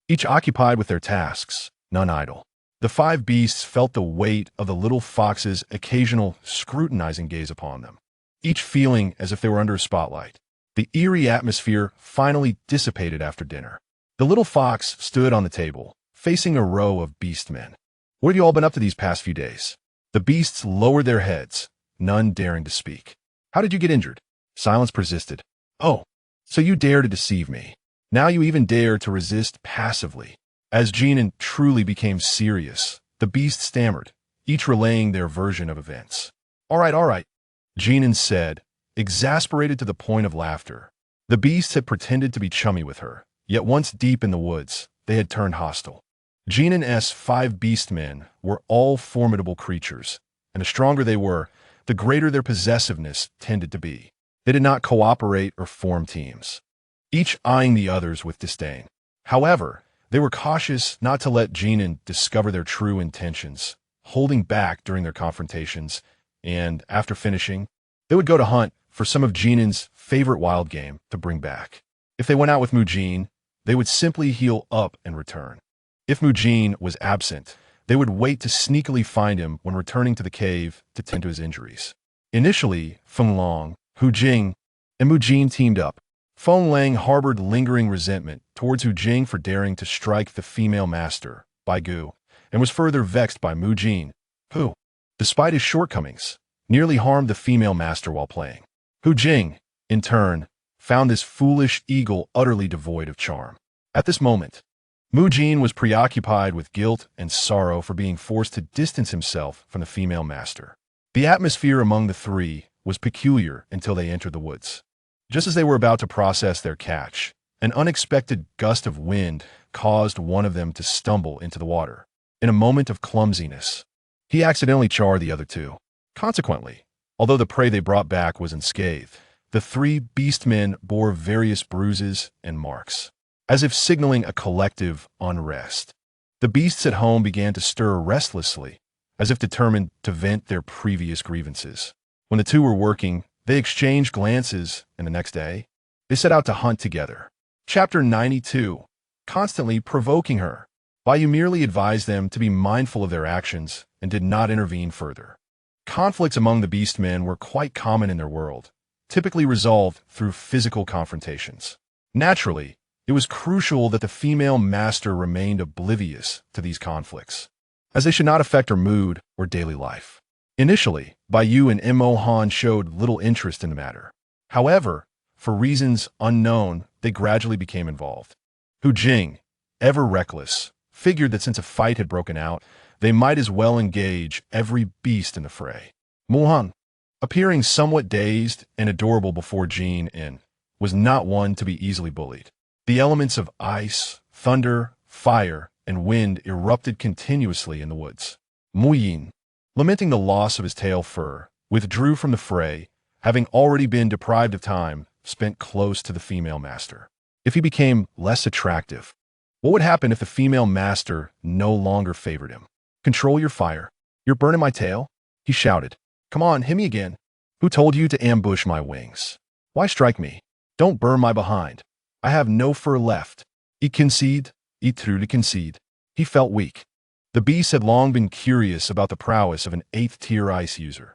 each occupied with their tasks, none idle. The five beasts felt the weight of the little fox's occasional scrutinizing gaze upon them, each feeling as if they were under a spotlight. The eerie atmosphere finally dissipated after dinner. The little fox stood on the table, facing a row of beastmen. "What have you all been up to these past few days?" The beasts lowered their heads, none daring to speak. "How did you get injured?" Silence persisted. "Oh, so you dare to deceive me. Now you even dare to resist passively." As Jin An truly became serious, the beasts stammered, each relaying their version of events. All right, Jin An said, exasperated to the point of laughter. The beasts had pretended to be chummy with her, yet once deep in the woods, they had turned hostile. Jin An's five beastmen were all formidable creatures, and the stronger they were, the greater their possessiveness tended to be. They did not cooperate or form teams, each eyeing the others with disdain. However, they were cautious not to let Jin An discover their true intentions, holding back during their confrontations, and after finishing, they would go to hunt for some of Jin An's favorite wild game to bring back. If they went out with Mujin, they would simply heal up and return. If Mujin was absent, they would wait to sneakily find him when returning to the cave to tend to his injuries. Initially, Feng Long, Hu Jing, and Mujin teamed up. Feng Lang harbored lingering resentment towards Hu Jing for daring to strike the female master, Bai Gu, and was further vexed by Mujin, who, despite his shortcomings, nearly harmed the female master while playing. Hu Jing, in turn, found this foolish eagle utterly devoid of charm. At this moment, Mujin was preoccupied with guilt and sorrow for being forced to distance himself from the female master. The atmosphere among the three was peculiar until they entered the woods. Just as they were about to process their catch, an unexpected gust of wind caused one of them to stumble into the water. In a moment of clumsiness, he accidentally charred the other two. Consequently, although the prey they brought back was unscathed, the three beastmen bore various bruises and marks, as if signaling a collective unrest. The beasts at home began to stir restlessly, as if determined to vent their previous grievances. When the two were working, they exchanged glances, and the next day, they set out to hunt together. Chapter 92. Constantly provoking her. Bai Yu merely advised them to be mindful of their actions and did not intervene further. Conflicts among the beastmen were quite common in their world, typically resolved through physical confrontations. Naturally, it was crucial that the female master remained oblivious to these conflicts, as they should not affect her mood or daily life. Initially, Bai Yu and Mo Han showed little interest in the matter. However, for reasons unknown, they gradually became involved. Hu Jing, ever reckless, figured that since a fight had broken out, they might as well engage every beast in the fray. Mo Han, appearing somewhat dazed and adorable before Jin An, was not one to be easily bullied. The elements of ice, thunder, fire, and wind erupted continuously in the woods. Mu Yin, lamenting the loss of his tail fur, withdrew from the fray, having already been deprived of time spent close to the female master. If he became less attractive, what would happen if the female master no longer favored him? "Control your fire. You're burning my tail," he shouted. "Come on, hit me again. Who told you to ambush my wings? Why strike me? Don't burn my behind. I have no fur left." He conceded, he truly conceded. He felt weak. The beasts had long been curious about the prowess of an 8th-tier ice user.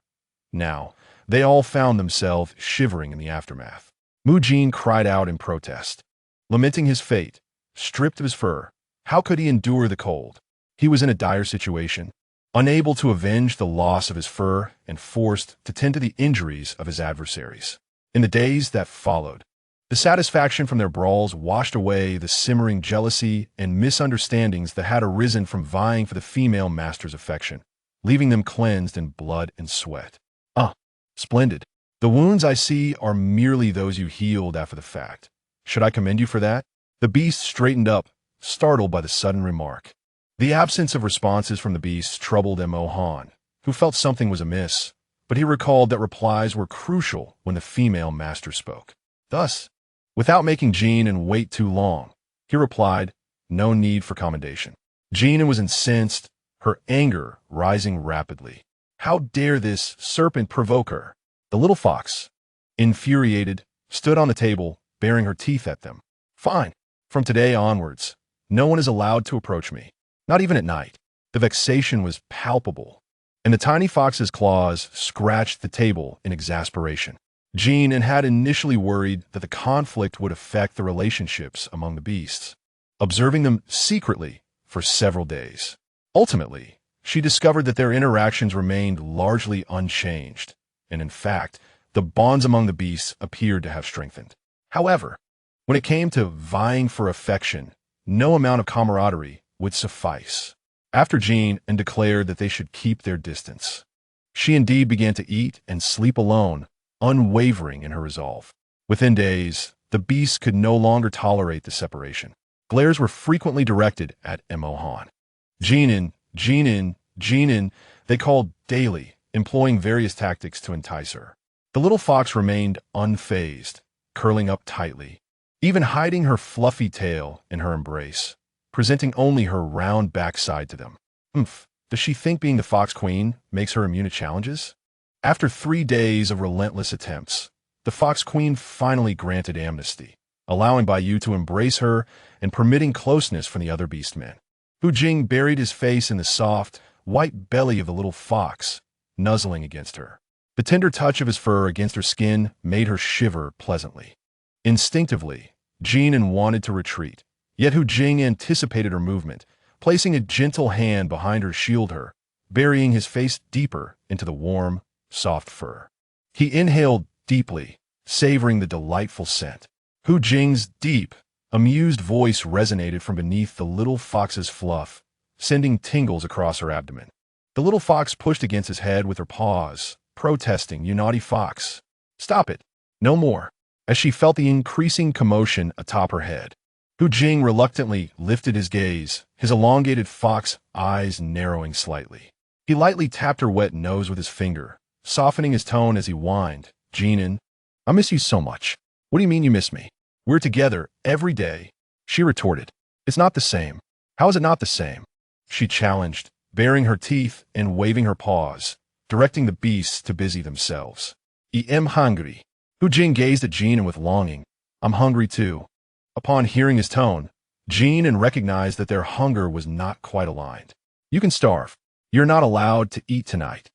Now, they all found themselves shivering in the aftermath. Mujin cried out in protest, lamenting his fate, stripped of his fur. How could he endure the cold? He was in a dire situation, unable to avenge the loss of his fur and forced to tend to the injuries of his adversaries. In the days that followed, the satisfaction from their brawls washed away the simmering jealousy and misunderstandings that had arisen from vying for the female master's affection, leaving them cleansed in blood and sweat. Splendid. The wounds I see are merely those you healed after the fact. Should I commend you for that? The beast straightened up, startled by the sudden remark. The absence of responses from the beasts troubled Mo Han, who felt something was amiss, but he recalled that replies were crucial when the female master spoke. Thus, without making Jin An wait too long, he replied, "No need for commendation." Jin An was incensed, her anger rising rapidly. How dare this serpent provoke her? The little fox, infuriated, stood on the table, baring her teeth at them. "Fine. From today onwards, No one is allowed to approach me, not even at night. The vexation was palpable, and the tiny fox's claws scratched the table in exasperation. Jin An had initially worried that the conflict would affect the relationships among the beasts, observing them secretly for several days. Ultimately, she discovered that their interactions remained largely unchanged, and in fact, the bonds among the beasts appeared to have strengthened. However, when it came to vying for affection, no amount of camaraderie would suffice. After Jin An declared that they should keep their distance, she indeed began to eat and sleep alone, unwavering in her resolve. Within days, the beasts could no longer tolerate the separation. Glares were frequently directed at Emohan. Jin An, they called daily, employing various tactics to entice her. The little fox remained unfazed, curling up tightly, even hiding her fluffy tail in her embrace, presenting only her round backside to them. Does she think being the fox queen makes her immune to challenges? After 3 days of relentless attempts, the fox queen finally granted amnesty, allowing Baiyu to embrace her and permitting closeness from the other beastmen. Hu Jing buried his face in the soft, white belly of the little fox, nuzzling against her. The tender touch of his fur against her skin made her shiver pleasantly. Instinctively, Jin An wanted to retreat, yet Hu Jing anticipated her movement, placing a gentle hand behind her to shield her, burying his face deeper into the warm, soft fur. He inhaled deeply, savoring the delightful scent. Hu Jing's deep, amused voice resonated from beneath the little fox's fluff, sending tingles across her abdomen. The little fox pushed against his head with her paws, protesting, "You naughty fox. Stop it. No more," as she felt the increasing commotion atop her head. Hu Jing reluctantly lifted his gaze, his elongated fox eyes narrowing slightly. He lightly tapped her wet nose with his finger, softening his tone as he whined, "Jin An, I miss you so much." "What do you mean you miss me? We're together every day," she retorted. "It's not the same." "How is it not the same?" she challenged, baring her teeth and waving her paws, directing the beasts to busy themselves. "I am hungry." Hu Jing gazed at Jin An with longing. "I'm hungry too." Upon hearing his tone, Jin An recognized that their hunger was not quite aligned. "You can starve. You're not allowed to eat tonight."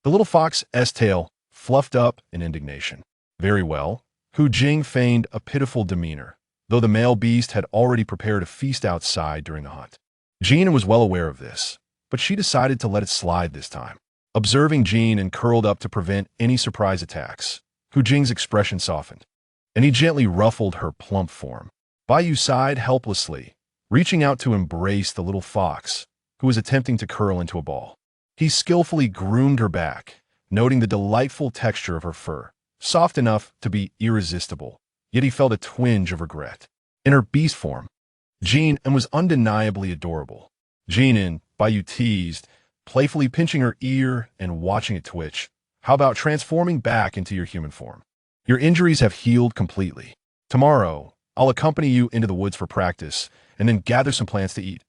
The little fox's tail fluffed up in indignation. "Very well." Hu Jing feigned a pitiful demeanor, though the male beast had already prepared a feast outside during the hunt. Jin An was well aware of this, but she decided to let it slide this time. Observing Jin An curled up to prevent any surprise attacks, Hu Jing's expression softened, and he gently ruffled her plump form. Baiyu sighed helplessly, reaching out to embrace the little fox, who was attempting to curl into a ball. He skillfully groomed her back, noting the delightful texture of her fur, soft enough to be irresistible, yet he felt a twinge of regret. In her beast form, Jin An was undeniably adorable. "Jin An," Baiyu teased, playfully pinching her ear and watching it twitch. "How about transforming back into your human form? Your injuries have healed completely. Tomorrow, I'll accompany you into the woods for practice, and then gather some plants to eat.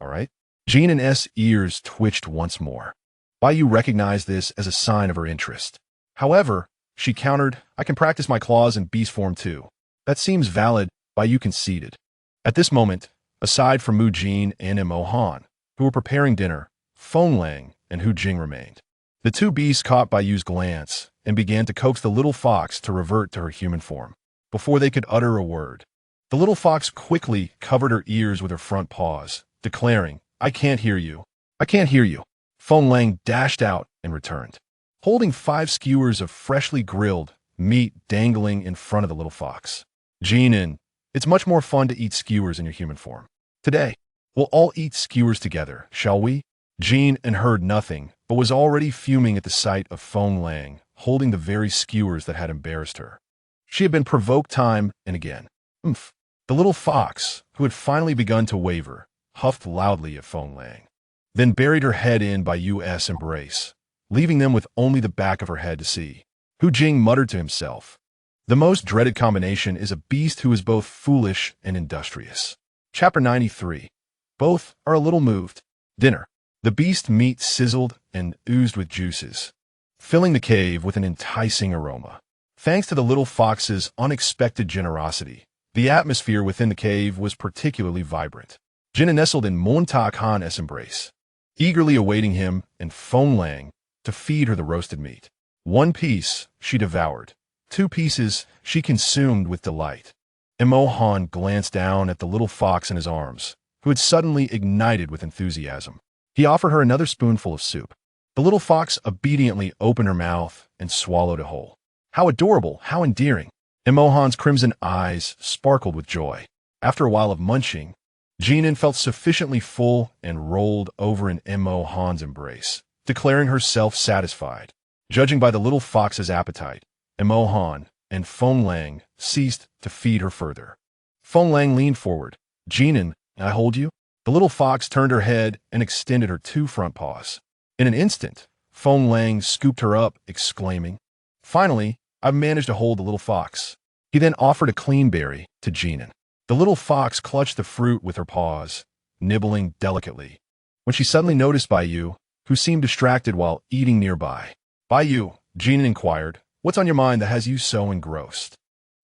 All right?" Jin An's ears twitched once more. Baiyu recognized this as a sign of her interest. However, she countered, "I can practice my claws in beast form too." "That seems valid," Baiyu conceded. At this moment, aside from Mu Jin and Emohan, who were preparing dinner, Feng Lang and Hu Jing remained. The two beasts caught Baiyu's glance and began to coax the little fox to revert to her human form. Before they could utter a word, the little fox quickly covered her ears with her front paws, declaring, "I can't hear you. I can't hear you." Feng Lang dashed out and returned, holding 5 skewers of freshly grilled meat dangling in front of the little fox. "Jin An, it's much more fun to eat skewers in your human form. Today, we'll all eat skewers together, shall we?" Jin An heard nothing, but was already fuming at the sight of Feng Lang holding the very skewers that had embarrassed her. She had been provoked time and again. The little fox, who had finally begun to waver, huffed loudly at Feng Lang, then buried her head in Baiyu's embrace, leaving them with only the back of her head to see. Hu Jing muttered to himself, "The most dreaded combination is a beast who is both foolish and industrious." Chapter 93. Both are a little moved. Dinner. The beast meat sizzled and oozed with juices, filling the cave with an enticing aroma. Thanks to the little fox's unexpected generosity, the atmosphere within the cave was particularly vibrant. Jin An nestled in Monta Khan's embrace, eagerly awaiting him and Feng Lang to feed her the roasted meat. One piece she devoured. 2 pieces she consumed with delight. Mo Han glanced down at the little fox in his arms, who had suddenly ignited with enthusiasm. He offered her another spoonful of soup. The little fox obediently opened her mouth and swallowed it whole. How adorable, how endearing. Mo Han's crimson eyes sparkled with joy. After a while of munching, Jin An felt sufficiently full and rolled over in Mo Han's embrace, declaring herself satisfied. Judging by the little fox's appetite, Mo Han and Feng Lang ceased to feed her further. Feng Lang leaned forward. Jin An, I hold you? The little fox turned her head and extended her 2 front paws. In an instant, Feng Lang scooped her up, exclaiming, Finally, I've managed to hold the little fox. He then offered a clean berry to Jin An. The little fox clutched the fruit with her paws, nibbling delicately, when she suddenly noticed Bai Yu, who seemed distracted while eating nearby. Bai Yu, Jin An inquired, what's on your mind that has you so engrossed?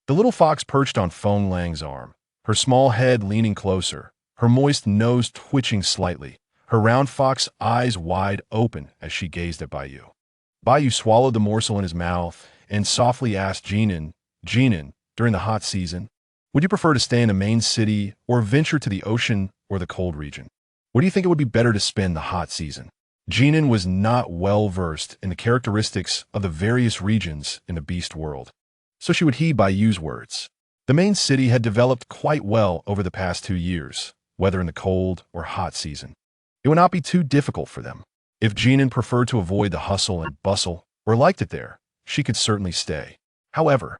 The little fox perched on Feng Lang's arm, her small head leaning closer, her moist nose twitching slightly, her round fox eyes wide open as she gazed at Bai Yu. Bai Yu swallowed the morsel in his mouth and softly asked Jin An, during the hot season, would you prefer to stay in the main city or venture to the ocean or the cold region? Where do you think it would be better to spend the hot season? Jin An was not well versed in the characteristics of the various regions in the beast world, so she would heed Bai Yu's words. The main city had developed quite well over the past 2 years, whether in the cold or hot season. It would not be too difficult for them. If Jin An preferred to avoid the hustle and bustle or liked it there, she could certainly stay. However,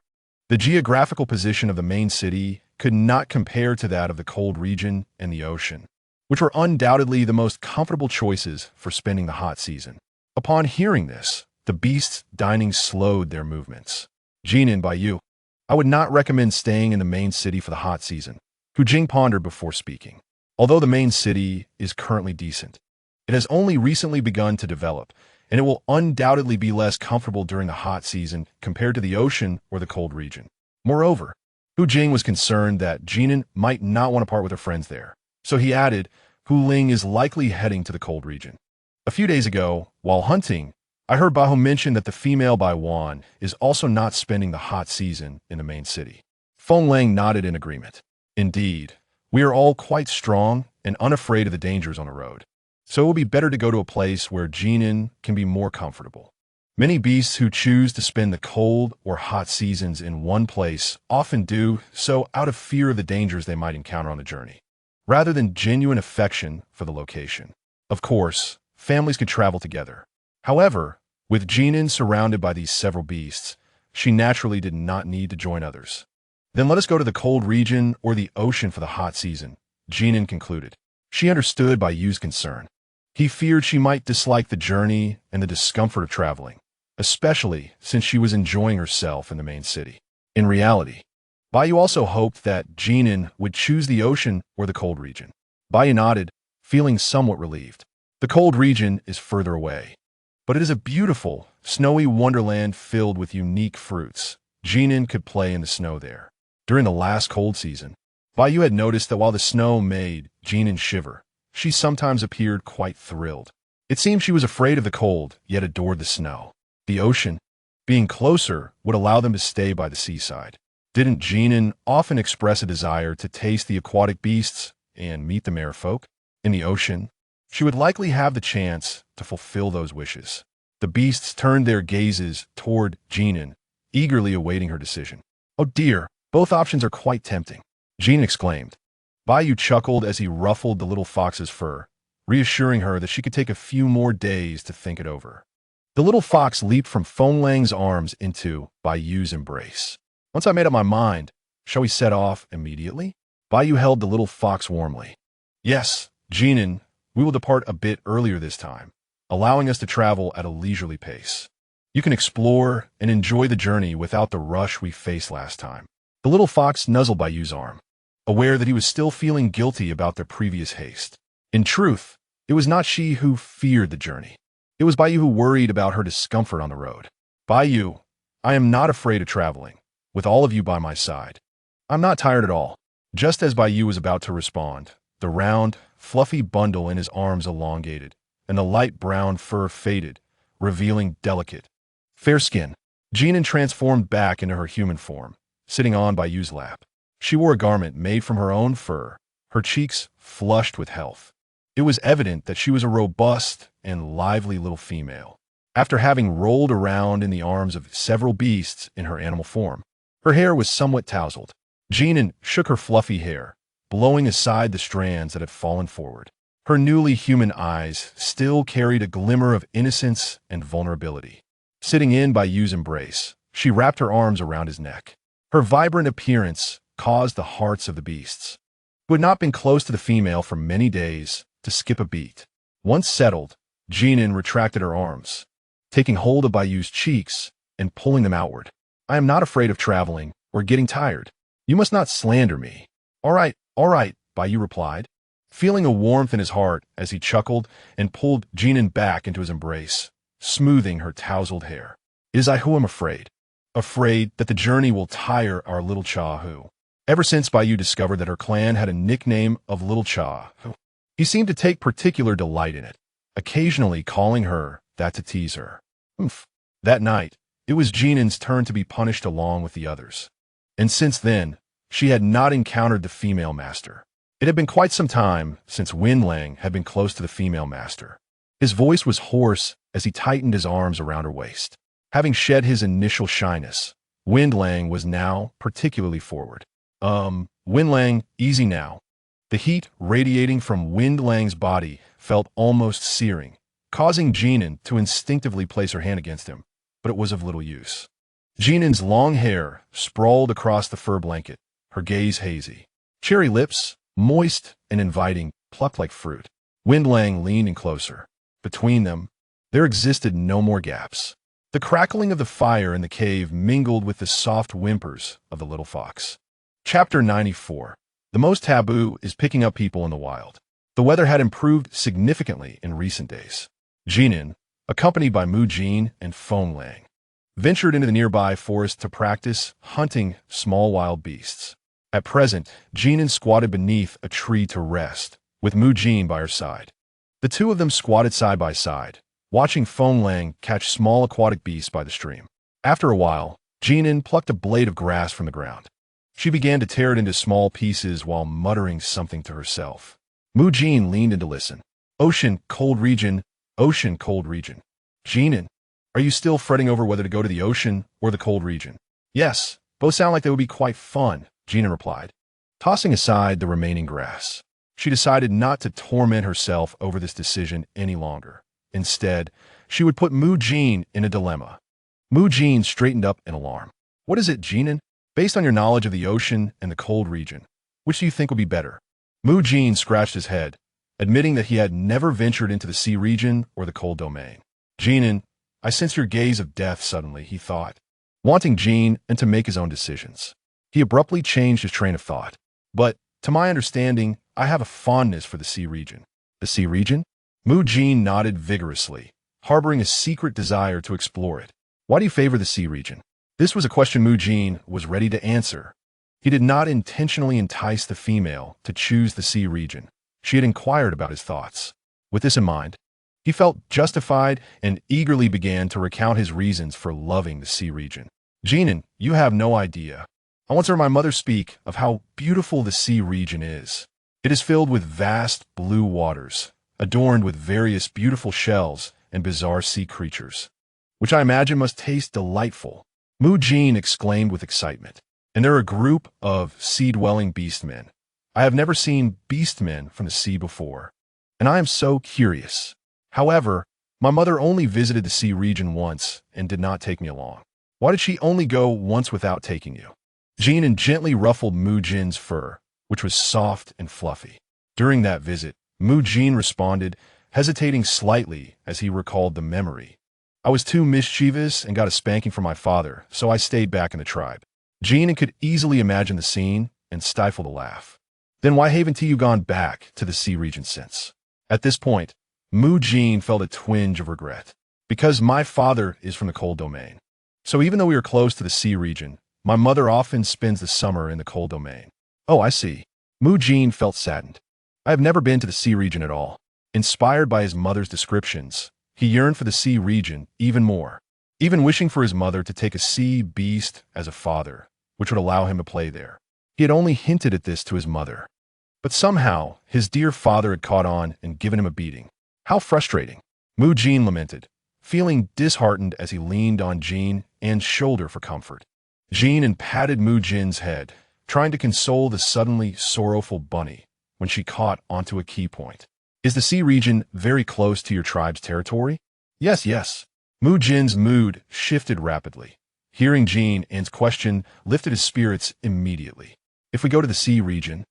the geographical position of the main city could not compare to that of the cold region and the ocean, which were undoubtedly the most comfortable choices for spending the hot season. Upon hearing this, the beasts dining slowed their movements. Jin An, Bai Yu, I would not recommend staying in the main city for the hot season. Hu Jing pondered before speaking. Although the main city is currently decent, it has only recently begun to develop, and it will undoubtedly be less comfortable during the hot season compared to the ocean or the cold region. Moreover, Hu Jing was concerned that Jin An might not want to part with her friends there, so he added, Hu Ling is likely heading to the cold region. A few days ago, while hunting, I heard Bahu mention that the female Bai Wan is also not spending the hot season in the main city. Feng Lang nodded in agreement. Indeed, we are all quite strong and unafraid of the dangers on the road, so it will be better to go to a place where Jin An can be more comfortable. Many beasts who choose to spend the cold or hot seasons in one place often do so out of fear of the dangers they might encounter on the journey, rather than genuine affection for the location. Of course, families could travel together. However, with Jin An surrounded by these several beasts, she naturally did not need to join others. Then let us go to the cold region or the ocean for the hot season, Jin An concluded. She understood Bai Yu's concern. He feared she might dislike the journey and the discomfort of traveling, especially since she was enjoying herself in the main city. In reality, Bai Yu also hoped that Jin An would choose the ocean or the cold region. Bai Yu nodded, feeling somewhat relieved. The cold region is further away, but it is a beautiful, snowy wonderland filled with unique fruits. Jin An could play in the snow there. During the last cold season, Bai Yu had noticed that while the snow made Jin An shiver, she sometimes appeared quite thrilled. It seemed she was afraid of the cold, yet adored the snow. The ocean, being closer, would allow them to stay by the seaside. Didn't Jin An often express a desire to taste the aquatic beasts and meet the merfolk? In the ocean, she would likely have the chance to fulfill those wishes. The beasts turned their gazes toward Jin An, eagerly awaiting her decision. Oh dear, both options are quite tempting, Jin exclaimed. Bai Yu chuckled as he ruffled the little fox's fur, reassuring her that she could take a few more days to think it over. The little fox leaped from Feng Lang's arms into Bai Yu's embrace. Once I made up my mind, shall we set off immediately? Bai Yu held the little fox warmly. Yes, Jin An, we will depart a bit earlier this time, allowing us to travel at a leisurely pace. You can explore and enjoy the journey without the rush we faced last time. The little fox nuzzled Bai Yu's arm, aware that he was still feeling guilty about their previous haste. In truth, it was not she who feared the journey. It was Bai Yu who worried about her discomfort on the road. Bai Yu, I am not afraid of traveling, with all of you by my side. I'm not tired at all. Just as Bai Yu was about to respond, The round, fluffy bundle in his arms elongated, and the light brown fur faded, revealing delicate, fair skin. Jin An transformed back into her human form, sitting on Bayu's lap. She wore a garment made from her own fur, her cheeks flushed with health. It was evident that she was a robust and lively little female. After having rolled around in the arms of several beasts in her animal form, her hair was somewhat tousled. Jin An shook her fluffy hair, blowing aside the strands that had fallen forward. Her newly human eyes still carried a glimmer of innocence and vulnerability. Sitting in Bayu's embrace, she wrapped her arms around his neck. Her vibrant appearance caused the hearts of the beasts, who had not been close to the female for many days, to skip a beat. Once settled, Jin An retracted her arms, taking hold of Bayu's cheeks and pulling them outward. I am not afraid of traveling or getting tired. You must not slander me. All right, Bayu replied, feeling a warmth in his heart as he chuckled and pulled Jin An back into his embrace, smoothing her tousled hair. It is I who am afraid. Afraid that the journey will tire our little Cha who. Ever since Bayu discovered that her clan had a nickname of Little Cha, he seemed to take particular delight in it, occasionally calling her that to tease her. That night, it was Jin An's turn to be punished along with the others. And since then, she had not encountered the female master. It had been quite some time since Windlang had been close to the female master. His voice was hoarse as he tightened his arms around her waist. Having shed his initial shyness, Windlang was now particularly forward. Windlang, easy now. The heat radiating from Windlang's body felt almost searing, causing Jin An to instinctively place her hand against him, but it was of little use. Jin An's long hair sprawled across the fur blanket, her gaze hazy. Cherry lips, moist and inviting, plucked like fruit. Windlang leaned in closer. Between them, there existed no more gaps. The crackling of the fire in the cave mingled with the soft whimpers of the little fox. Chapter 94. The most taboo is picking up people in the wild. The weather had improved significantly in recent days. Jin An, accompanied by Mu Jin and Feng Lang, ventured into the nearby forest to practice hunting small wild beasts. At present, Jin An squatted beneath a tree to rest, with Mu Jin by her side. The two of them squatted side by side, watching Feng Lang catch small aquatic beasts by the stream. After a while, Jin An plucked a blade of grass from the ground. She began to tear it into small pieces while muttering something to herself. Mu Jin leaned in to listen. Ocean, cold region, ocean, cold region. Jin An, are you still fretting over whether to go to the ocean or the cold region? Yes, both sound like they would be quite fun, Jin An replied, tossing aside the remaining grass. She decided not to torment herself over this decision any longer. Instead, she would put Mu Jin in a dilemma. Mu Jin straightened up in alarm. What is it, Jin An? Based on your knowledge of the ocean and the cold region, which do you think would be better? Mu Jin scratched his head, admitting that he had never ventured into the sea region or the cold domain. Jin An, I sense your gaze of death suddenly, he thought, wanting Jin An to make his own decisions. He abruptly changed his train of thought. But, to my understanding, I have a fondness for the sea region. The sea region? Mu Jin nodded vigorously, harboring a secret desire to explore it. Why do you favor the sea region? This was a question Mu Jin was ready to answer. He did not intentionally entice the female to choose the sea region. She had inquired about his thoughts. With this in mind, he felt justified and eagerly began to recount his reasons for loving the sea region. Jin An, you have no idea. I once heard my mother speak of how beautiful the sea region is. It is filled with vast blue waters, adorned with various beautiful shells and bizarre sea creatures, which I imagine must taste delightful. Mu Jin exclaimed with excitement. And there are a group of sea-dwelling beastmen. I have never seen beastmen from the sea before, and I am so curious. However, my mother only visited the sea region once and did not take me along. Why did she only go once without taking you? Jin An gently ruffled Mu Jin's fur, which was soft and fluffy. During that visit, Mu Jin responded, hesitating slightly as he recalled the memory. I was too mischievous and got a spanking from my father, so I stayed back in the tribe. Jin An could easily imagine the scene and stifled a laugh. Then why haven't you gone back to the sea region since? At this point, Mu Jin felt a twinge of regret. Because my father is from the cold domain. So even though we are close to the sea region, my mother often spends the summer in the cold domain. Oh, I see. Mu Jin felt saddened. I have never been to the sea region at all. Inspired by his mother's descriptions, he yearned for the sea region even more, even wishing for his mother to take a sea beast as a father, which would allow him to play there. He had only hinted at this to his mother. But somehow, his dear father had caught on and given him a beating. How frustrating. Jin lamented, feeling disheartened as he leaned on Jin An's shoulder for comfort. Jin An patted Jin's head, trying to console the suddenly sorrowful bunny when she caught onto a key point. Is the sea region very close to your tribe's territory? Yes, yes. Jin's mood shifted rapidly. Hearing Jin An's question lifted his spirits immediately. If we go to the sea region,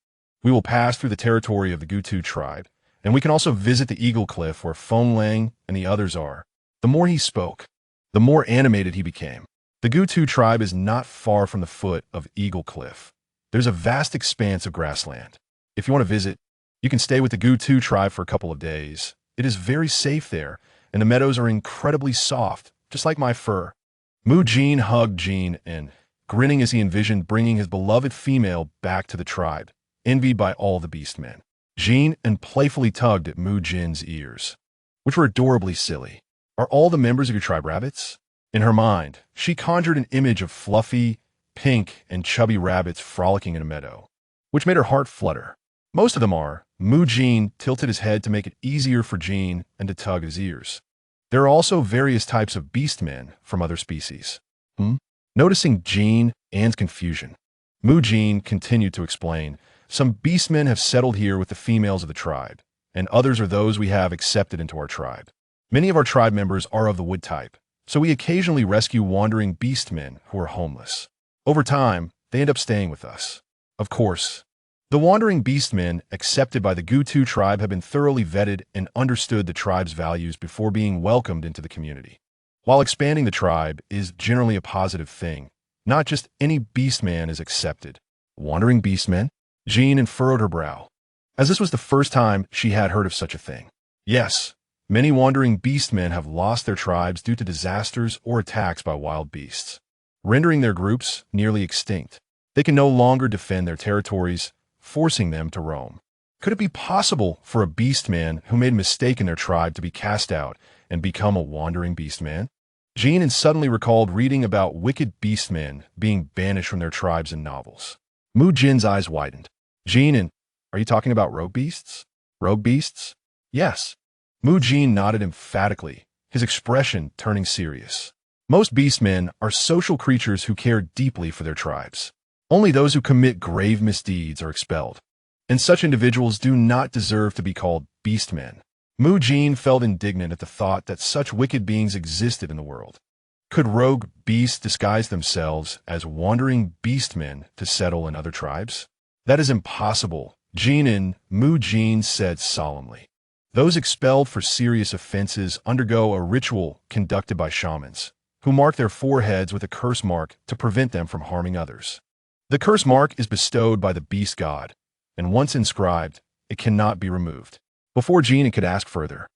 we will pass through the territory of the Gutu tribe, and we can also visit the Eagle Cliff where Fenglang and the others are. The more he spoke, the more animated he became. The Gutu tribe is not far from the foot of Eagle Cliff. There's a vast expanse of grassland. If you want to visit, you can stay with the Gutu tribe for a couple of days. It is very safe there, and the meadows are incredibly soft, just like my fur. Jin hugged Jin An, grinning as he envisioned bringing his beloved female back to the tribe, envied by all the beastmen. Jin An playfully tugged at Jin's ears, which were adorably silly. Are all the members of your tribe rabbits? In her mind, she conjured an image of fluffy, pink, and chubby rabbits frolicking in a meadow, which made her heart flutter. Most of them are. Jin tilted his head to make it easier for Jin and to tug his ears. There are also various types of beastmen from other species. Noticing Jin An's confusion, Jin continued to explain, some beastmen have settled here with the females of the tribe, and others are those we have accepted into our tribe. Many of our tribe members are of the wood type, so we occasionally rescue wandering beastmen who are homeless. Over time, they end up staying with us. Of course, the wandering beastmen accepted by the Gutu tribe have been thoroughly vetted and understood the tribe's values before being welcomed into the community. While expanding the tribe is generally a positive thing, not just any beastman is accepted. Wandering beastmen? Jin An furrowed her brow, as this was the first time she had heard of such a thing. Yes, many wandering beastmen have lost their tribes due to disasters or attacks by wild beasts, rendering their groups nearly extinct. They can no longer defend their territories, forcing them to roam. Could it be possible for a beastman who made a mistake in their tribe to be cast out and become a wandering beastman? Jin An suddenly recalled reading about wicked beastmen being banished from their tribes in novels. Jin's eyes widened. Jin An, are you talking about rogue beasts? Rogue beasts? Yes. Jin nodded emphatically, his expression turning serious. Most beastmen are social creatures who care deeply for their tribes. Only those who commit grave misdeeds are expelled, and such individuals do not deserve to be called beastmen. Jin felt indignant at the thought that such wicked beings existed in the world. Could rogue beasts disguise themselves as wandering beastmen to settle in other tribes? That is impossible, Jin An, Jin said solemnly. Those expelled for serious offenses undergo a ritual conducted by shamans, who mark their foreheads with a curse mark to prevent them from harming others. The curse mark is bestowed by the beast god, and once inscribed, it cannot be removed. Before Jin An could ask further,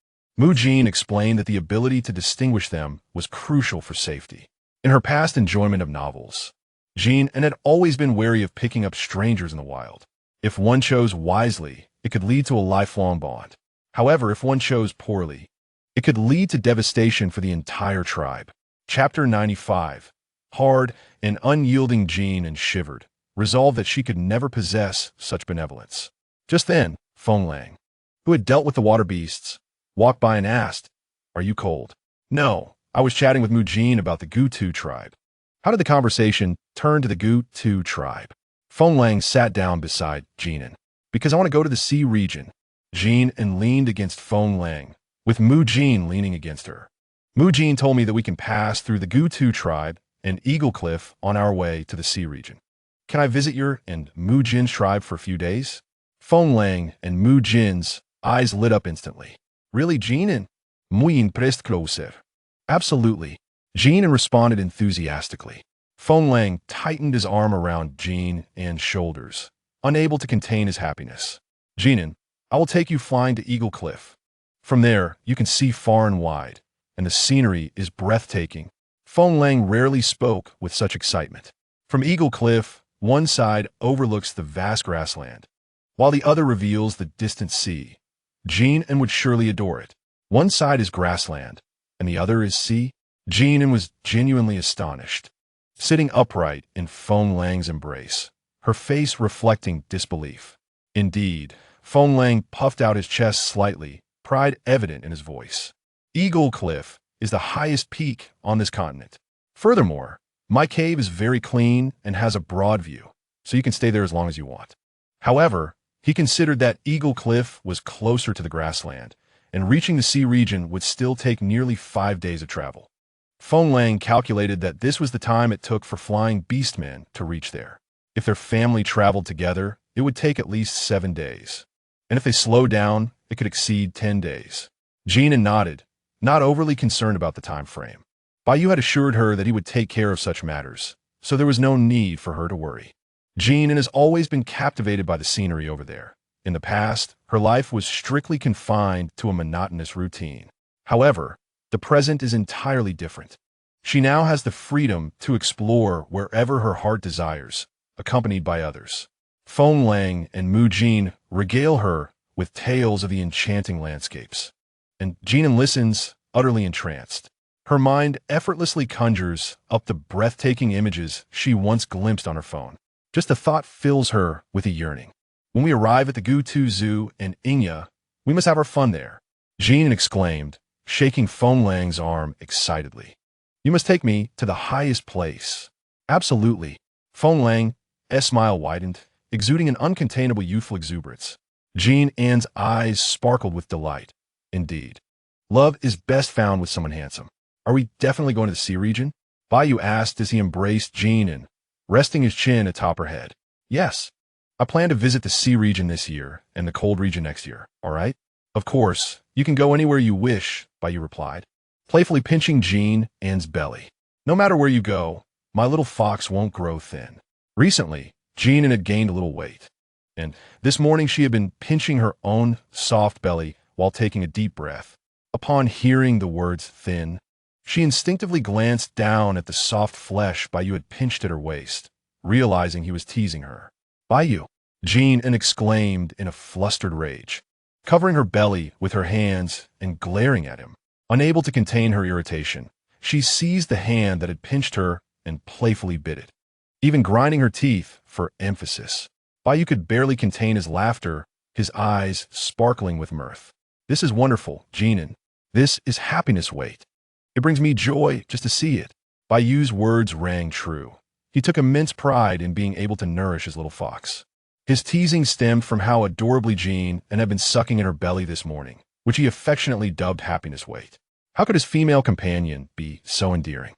Jin explained that the ability to distinguish them was crucial for safety. In her past enjoyment of novels, Jin An had always been wary of picking up strangers in the wild. If one chose wisely, it could lead to a lifelong bond. However, if one chose poorly, it could lead to devastation for the entire tribe. Chapter 95. Hard and unyielding Jin An shivered, resolved that she could never possess such benevolence. Just then, Fenglang, who had dealt with the water beasts, walked by and asked, "Are you cold?" "No, I was chatting with Jin about the Gutu tribe." How did the conversation turn to the Gutu tribe? Fenglang sat down beside Jin An. "Because I want to go to the sea region." Jin An leaned against Fenglang, with Jin leaning against her. Jin told me that we can pass through the Gutu tribe and Eagle Cliff on our way to the sea region. Can I visit your and Jin's tribe for a few days? Fenglang and Jin's eyes lit up instantly. Really, Jin An? Muy impressed closer. Absolutely. Jin An responded enthusiastically. Fenglang tightened his arm around Jin An's shoulders, unable to contain his happiness. Jin An, I will take you flying to Eagle Cliff. From there, you can see far and wide, and the scenery is breathtaking. Fenglang rarely spoke with such excitement. From Eagle Cliff, one side overlooks the vast grassland, while the other reveals the distant sea. Jin An would surely adore it. One side is grassland, and the other is sea. Jin An was genuinely astonished, sitting upright in Feng Lang's embrace, her face reflecting disbelief. Indeed, Feng Lang puffed out his chest slightly, pride evident in his voice. Eagle Cliff is the highest peak on this continent. Furthermore, my cave is very clean and has a broad view, so you can stay there as long as you want. However, he considered that Eagle Cliff was closer to the grassland, and reaching the sea region would still take nearly 5 days of travel. Feng Lang calculated that this was the time it took for flying beastmen to reach there. If their family traveled together, it would take at least 7 days. And if they slowed down, it could exceed 10 days. Jin An nodded, not overly concerned about the time frame. Baiyu had assured her that he would take care of such matters, so there was no need for her to worry. Jin An has always been captivated by the scenery over there. In the past, her life was strictly confined to a monotonous routine. However, the present is entirely different. She now has the freedom to explore wherever her heart desires, accompanied by others. Feng Lang and Mu Jin regale her with tales of the enchanting landscapes, and Jin An listens, utterly entranced. Her mind effortlessly conjures up the breathtaking images she once glimpsed on her phone. Just the thought fills her with a yearning. When we arrive at the Gutu Zoo in Ingya, we must have our fun there, Jin An exclaimed, shaking Feng Lang's arm excitedly. You must take me to the highest place. Absolutely. Feng Lang's smile widened, exuding an uncontainable youthful exuberance. Jin An's eyes sparkled with delight. Indeed. Love is best found with someone handsome. Are we definitely going to the sea region? Baiyu asked as he embraced Jin An, resting his chin atop her head. Yes. I plan to visit the sea region this year and the cold region next year, all right? Of course, you can go anywhere you wish, Baiyu replied, playfully pinching Jin An's belly. No matter where you go, my little fox won't grow thin. Recently, Jin An had gained a little weight, and this morning she had been pinching her own soft belly while taking a deep breath. Upon hearing the words thin, she instinctively glanced down at the soft flesh Baiyu had pinched at her waist, realizing he was teasing her. Baiyu, Jin An exclaimed in a flustered rage, covering her belly with her hands and glaring at him. Unable to contain her irritation, she seized the hand that had pinched her and playfully bit it, even grinding her teeth for emphasis. Baiyu could barely contain his laughter, his eyes sparkling with mirth. This is wonderful, Jin An. This is happiness weight. It brings me joy just to see it. Baiyu's words rang true. He took immense pride in being able to nourish his little fox. His teasing stemmed from how adorably Jin An had been sucking in her belly this morning, which he affectionately dubbed happiness weight. How could his female companion be so endearing?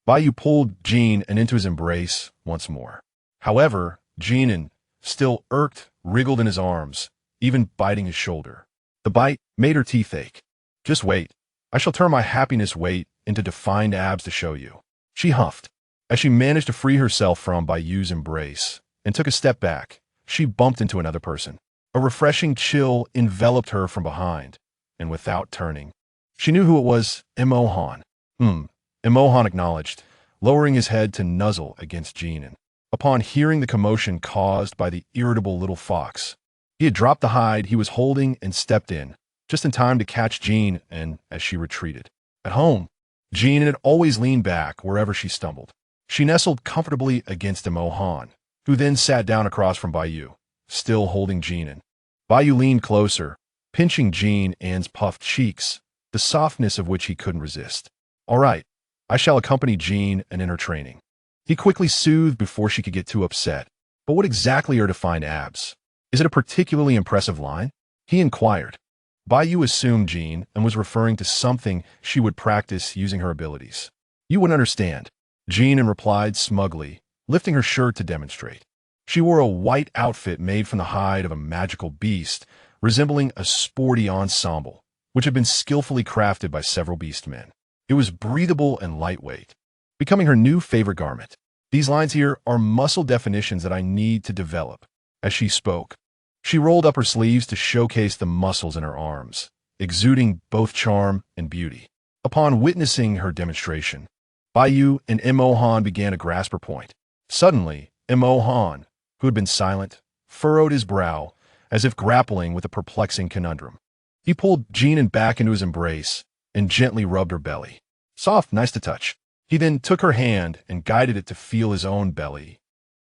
Baiyu pulled Jin An into his embrace once more. However, Jin An, still irked, wriggled in his arms, even biting his shoulder. The bite made her teeth ache. Just wait. I shall turn my happiness weight into defined abs to show you. She huffed. As she managed to free herself from Baiyu's embrace and took a step back, she bumped into another person. A refreshing chill enveloped her from behind, and without turning, she knew who it was. Imohan. Imohan acknowledged, lowering his head to nuzzle against Jin An. Upon hearing the commotion caused by the irritable little fox, he had dropped the hide he was holding and stepped in, just in time to catch Jin An as she retreated. At home, Jin An had always leaned back wherever she stumbled. She nestled comfortably against Imohan, who then sat down across from Baiyu, still holding Jin An. Baiyu leaned closer, pinching Jin An's puffed cheeks, the softness of which he couldn't resist. All right, I shall accompany Jin An in her training. He quickly soothed before she could get too upset. But what exactly are defined abs? Is it a particularly impressive line? He inquired. Baiyu assumed Jin An was referring to something she would practice using her abilities. You wouldn't understand, Jin An replied smugly, lifting her shirt to demonstrate. She wore a white outfit made from the hide of a magical beast, resembling a sporty ensemble, which had been skillfully crafted by several beastmen. It was breathable and lightweight, becoming her new favorite garment. These lines here are muscle definitions that I need to develop. As she spoke, she rolled up her sleeves to showcase the muscles in her arms, exuding both charm and beauty. Upon witnessing her demonstration, Baiyu and Imohan began to grasp her point. Suddenly, Imohan, who had been silent, furrowed his brow, as if grappling with a perplexing conundrum. He pulled Jin An back into his embrace and gently rubbed her belly. Soft, nice to touch. He then took her hand and guided it to feel his own belly.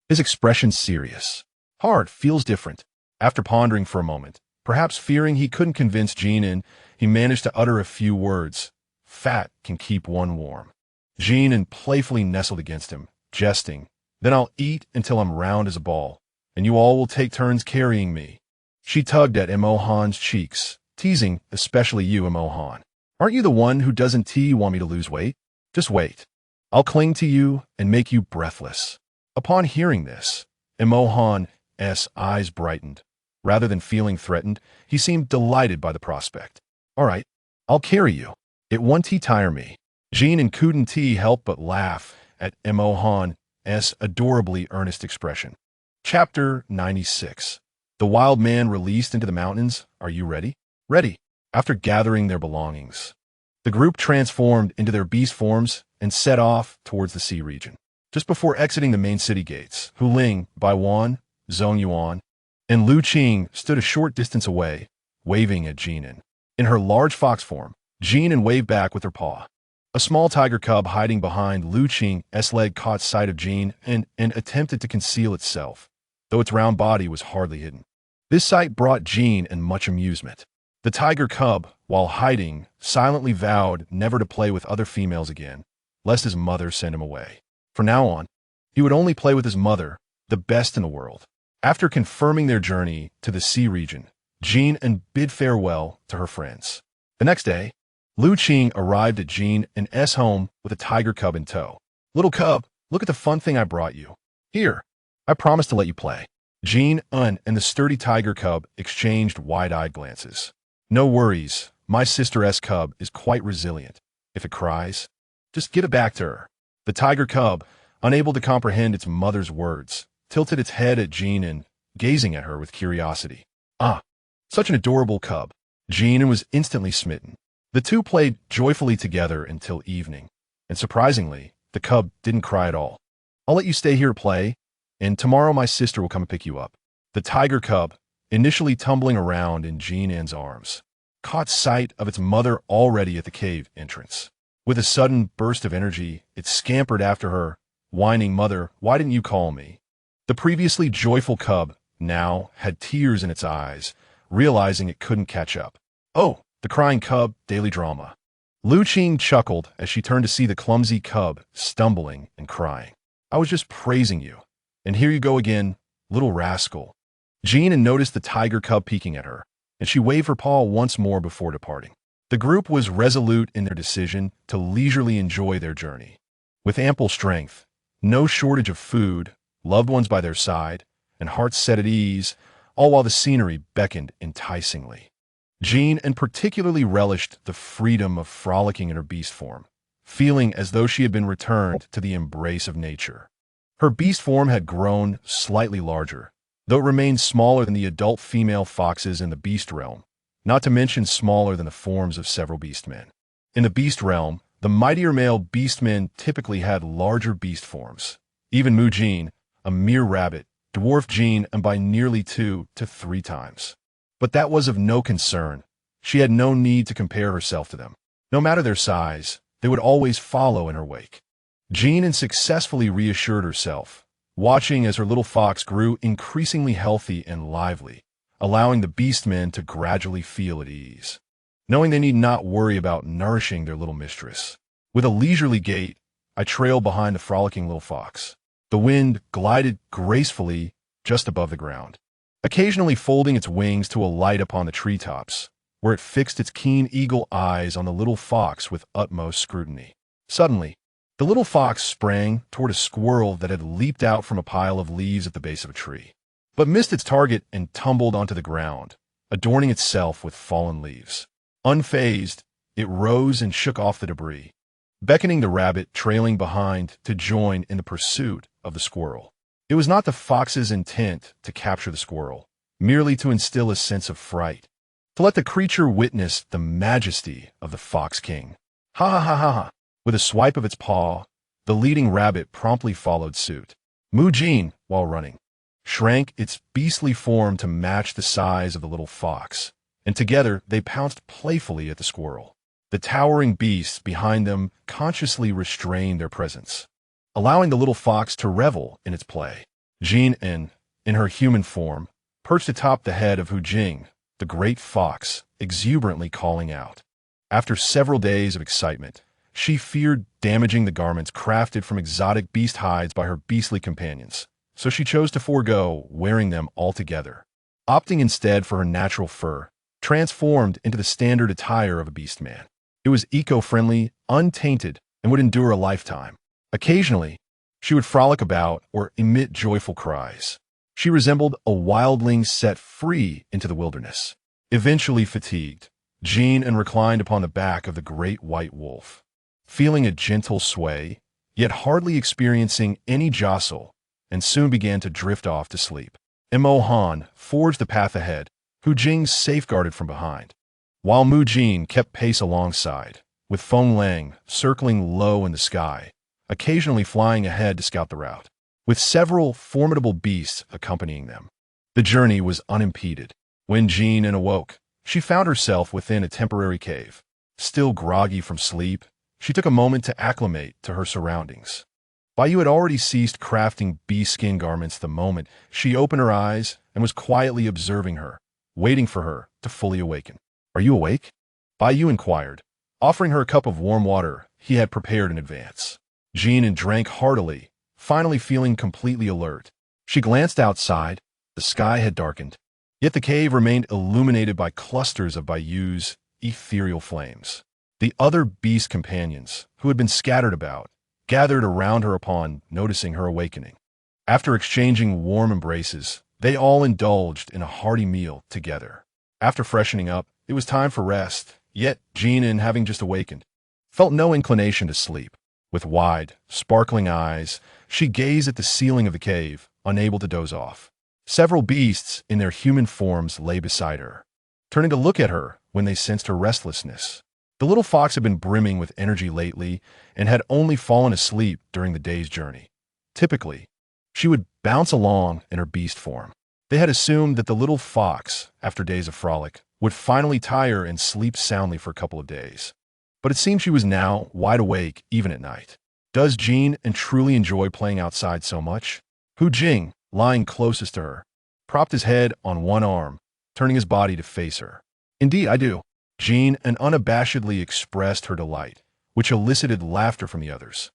His expression serious. Hard, feels different. After pondering for a moment, perhaps fearing he couldn't convince Jin An, he managed to utter a few words. Fat can keep one warm. Jin An playfully nestled against him, jesting. Then I'll eat until I'm round as a ball, and you all will take turns carrying me. She tugged at Imohan's cheeks, teasing, especially you, Imohan. Aren't you the one who doesn't want me to lose weight? Just wait. I'll cling to you and make you breathless. Upon hearing this, Imohan's eyes brightened. Rather than feeling threatened, he seemed delighted by the prospect. All right, I'll carry you. It won't tire me. Jin An couldn't help but laugh at Imohan's adorably earnest expression. Chapter 96. The wild man released into the mountains. Are you ready? Ready. After gathering their belongings, the group transformed into their beast forms and set off towards the sea region. Just before exiting the main city gates, Hu Ling, Bai Wan, Zhong Yuan, and Lu Qing stood a short distance away, waving at Jin An. In her large fox form, Jin An waved back with her paw. A small tiger cub hiding behind Lu Qing's leg caught sight of Jin An and attempted to conceal itself, though its round body was hardly hidden. This sight brought Jin An much amusement. The tiger cub, while hiding, silently vowed never to play with other females again, lest his mother send him away. From now on, he would only play with his mother, the best in the world. After confirming their journey to the sea region, Jin An bid farewell to her friends. The next day, Lu Qing arrived at Jin An's home with a tiger cub in tow. Little cub, look at the fun thing I brought you. Here, I promise to let you play. Jin An and the sturdy tiger cub exchanged wide-eyed glances. No worries, my sister's cub is quite resilient. If it cries, just give it back to her. The tiger cub, unable to comprehend its mother's words, tilted its head at Jin An, gazing at her with curiosity. Ah, such an adorable cub. Jin An was instantly smitten. The two played joyfully together until evening, and surprisingly, the cub didn't cry at all. I'll let you stay here to play, and tomorrow my sister will come and pick you up. The tiger cub, initially tumbling around in Jin An's arms, caught sight of its mother already at the cave entrance. With a sudden burst of energy, it scampered after her, whining, "Mother, why didn't you call me?" The previously joyful cub now had tears in its eyes, realizing it couldn't catch up. Oh, the crying cub, daily drama. Lu Qing chuckled as she turned to see the clumsy cub stumbling and crying. I was just praising you. And here you go again, little rascal. Jin An noticed the tiger cub peeking at her, and she waved her paw once more before departing. The group was resolute in their decision to leisurely enjoy their journey. With ample strength, no shortage of food, loved ones by their side, and hearts set at ease, all while the scenery beckoned enticingly. Jin An particularly relished the freedom of frolicking in her beast form, feeling as though she had been returned to the embrace of nature. Her beast form had grown slightly larger, though it remained smaller than the adult female foxes in the beast realm, not to mention smaller than the forms of several beastmen. In the beast realm, the mightier male beastmen typically had larger beast forms. Even Mu Jin, a mere rabbit, dwarfed Jin An by nearly 2 to 3 times. But that was of no concern. She had no need to compare herself to them. No matter their size, they would always follow in her wake. Jin An successfully reassured herself, watching as her little fox grew increasingly healthy and lively, allowing the beastmen to gradually feel at ease, knowing they need not worry about nourishing their little mistress. With a leisurely gait, I trailed behind the frolicking little fox. The wind glided gracefully just above the ground, occasionally folding its wings to alight upon the treetops, where it fixed its keen eagle eyes on the little fox with utmost scrutiny. Suddenly, the little fox sprang toward a squirrel that had leaped out from a pile of leaves at the base of a tree, but missed its target and tumbled onto the ground, adorning itself with fallen leaves. Unfazed, it rose and shook off the debris, beckoning the rabbit trailing behind to join in the pursuit of the squirrel. It was not the fox's intent to capture the squirrel, merely to instill a sense of fright, to let the creature witness the majesty of the fox king. Ha ha ha ha ha! With a swipe of its paw, the leading rabbit promptly followed suit. Mu Jin, while running, shrank its beastly form to match the size of the little fox, and together they pounced playfully at the squirrel. The towering beasts behind them consciously restrained their presence, allowing the little fox to revel in its play. Jin An, in her human form, perched atop the head of Hu Jing, the great fox, exuberantly calling out. After several days of excitement, she feared damaging the garments crafted from exotic beast hides by her beastly companions, so she chose to forego wearing them altogether, opting instead for her natural fur, transformed into the standard attire of a beast man. It was eco-friendly, untainted, and would endure a lifetime. Occasionally, she would frolic about or emit joyful cries. She resembled a wildling set free into the wilderness. Eventually fatigued, Jin An reclined upon the back of the great white wolf, feeling a gentle sway, yet hardly experiencing any jostle, and soon began to drift off to sleep. Mo Han forged the path ahead, Hu Jing safeguarded from behind, while Mu Jin kept pace alongside, with Feng Lang circling low in the sky, occasionally flying ahead to scout the route, with several formidable beasts accompanying them. The journey was unimpeded. When Jin An awoke, she found herself within a temporary cave. Still groggy from sleep, she took a moment to acclimate to her surroundings. Baiyu had already ceased crafting beast skin garments the moment she opened her eyes and was quietly observing her, waiting for her to fully awaken. "Are you awake?" Baiyu inquired, offering her a cup of warm water he had prepared in advance. Jin An drank heartily, finally feeling completely alert. She glanced outside. The sky had darkened, yet the cave remained illuminated by clusters of Baiyu's ethereal flames. The other beast companions, who had been scattered about, gathered around her upon noticing her awakening. After exchanging warm embraces, they all indulged in a hearty meal together. After freshening up, it was time for rest, yet Jin An, having just awakened, felt no inclination to sleep. With wide, sparkling eyes, she gazed at the ceiling of the cave, unable to doze off. Several beasts in their human forms lay beside her, turning to look at her when they sensed her restlessness. The little fox had been brimming with energy lately and had only fallen asleep during the day's journey. Typically, she would bounce along in her beast form. They had assumed that the little fox, after days of frolic, would finally tire and sleep soundly for a couple of days. But it seemed she was now wide awake even at night. Does Jin An truly enjoy playing outside so much? Hu Jing, lying closest to her, propped his head on one arm, turning his body to face her. "Indeed, I do." Jin An unabashedly expressed her delight, which elicited laughter from the others.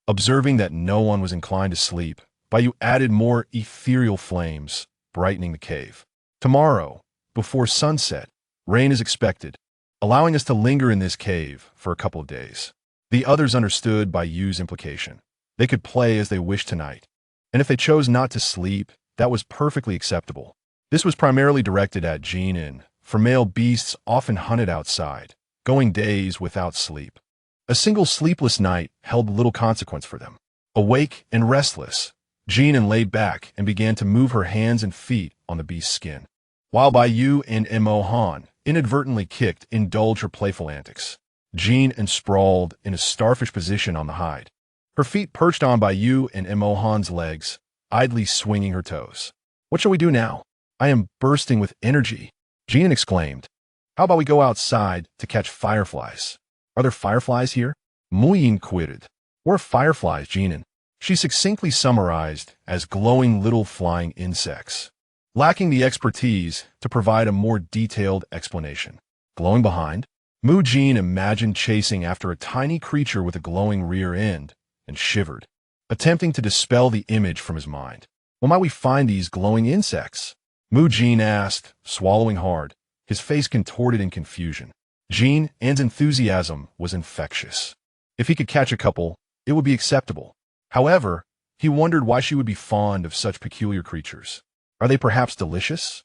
Observing that no one was inclined to sleep, Baiyu added more ethereal flames, brightening the cave. "Tomorrow, before sunset, rain is expected, allowing us to linger in this cave for a couple of days." The others understood Baiyu's implication. They could play as they wished tonight, and if they chose not to sleep, that was perfectly acceptable. This was primarily directed at Jin An, for male beasts often hunted outside, going days without sleep. A single sleepless night held little consequence for them. Awake and restless, Jin An laid back and began to move her hands and feet on the beast's skin, while Baiyu and Mo Han inadvertently indulged her playful antics. Jin An sprawled in a starfish position on the hide, her feet perched on Baiyu and Mo Han's legs, idly swinging her toes. "What shall we do now? I am bursting with energy," Jin An exclaimed. "How about we go outside to catch fireflies?" "Are there fireflies here?" Mu Yin queried. "What are fireflies, Jin An?" She succinctly summarized as glowing little flying insects, lacking the expertise to provide a more detailed explanation. Glowing behind, Mu Jin imagined chasing after a tiny creature with a glowing rear end and shivered, attempting to dispel the image from his mind. "Where might we find these glowing insects?" Mu Jin asked, swallowing hard, his face contorted in confusion. Jin An's enthusiasm was infectious. If he could catch a couple, it would be acceptable. However, he wondered why she would be fond of such peculiar creatures. Are they perhaps delicious?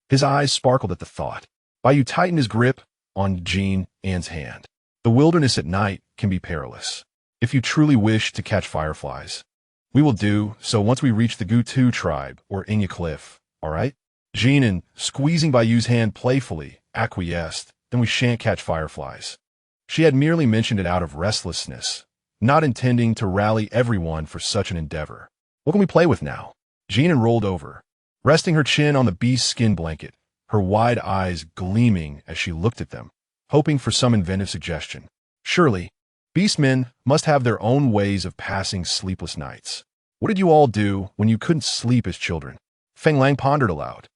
His eyes sparkled at the thought. Baiyu tightened his grip on Jin An's hand. "The wilderness at night can be perilous. If you truly wish to catch fireflies, we will do so once we reach the Gutu tribe or Inya Cliff, all right?" Jin An, squeezing Baiyu's hand playfully, acquiesced. "Then we shan't catch fireflies." She had merely mentioned it out of restlessness, not intending to rally everyone for such an endeavor. "What can we play with now?" Jin An rolled over, resting her chin on the beast's skin blanket, her wide eyes gleaming as she looked at them, hoping for some inventive suggestion. Surely, beastmen must have their own ways of passing sleepless nights. What did you all do when you couldn't sleep as children? Feng Lang pondered aloud.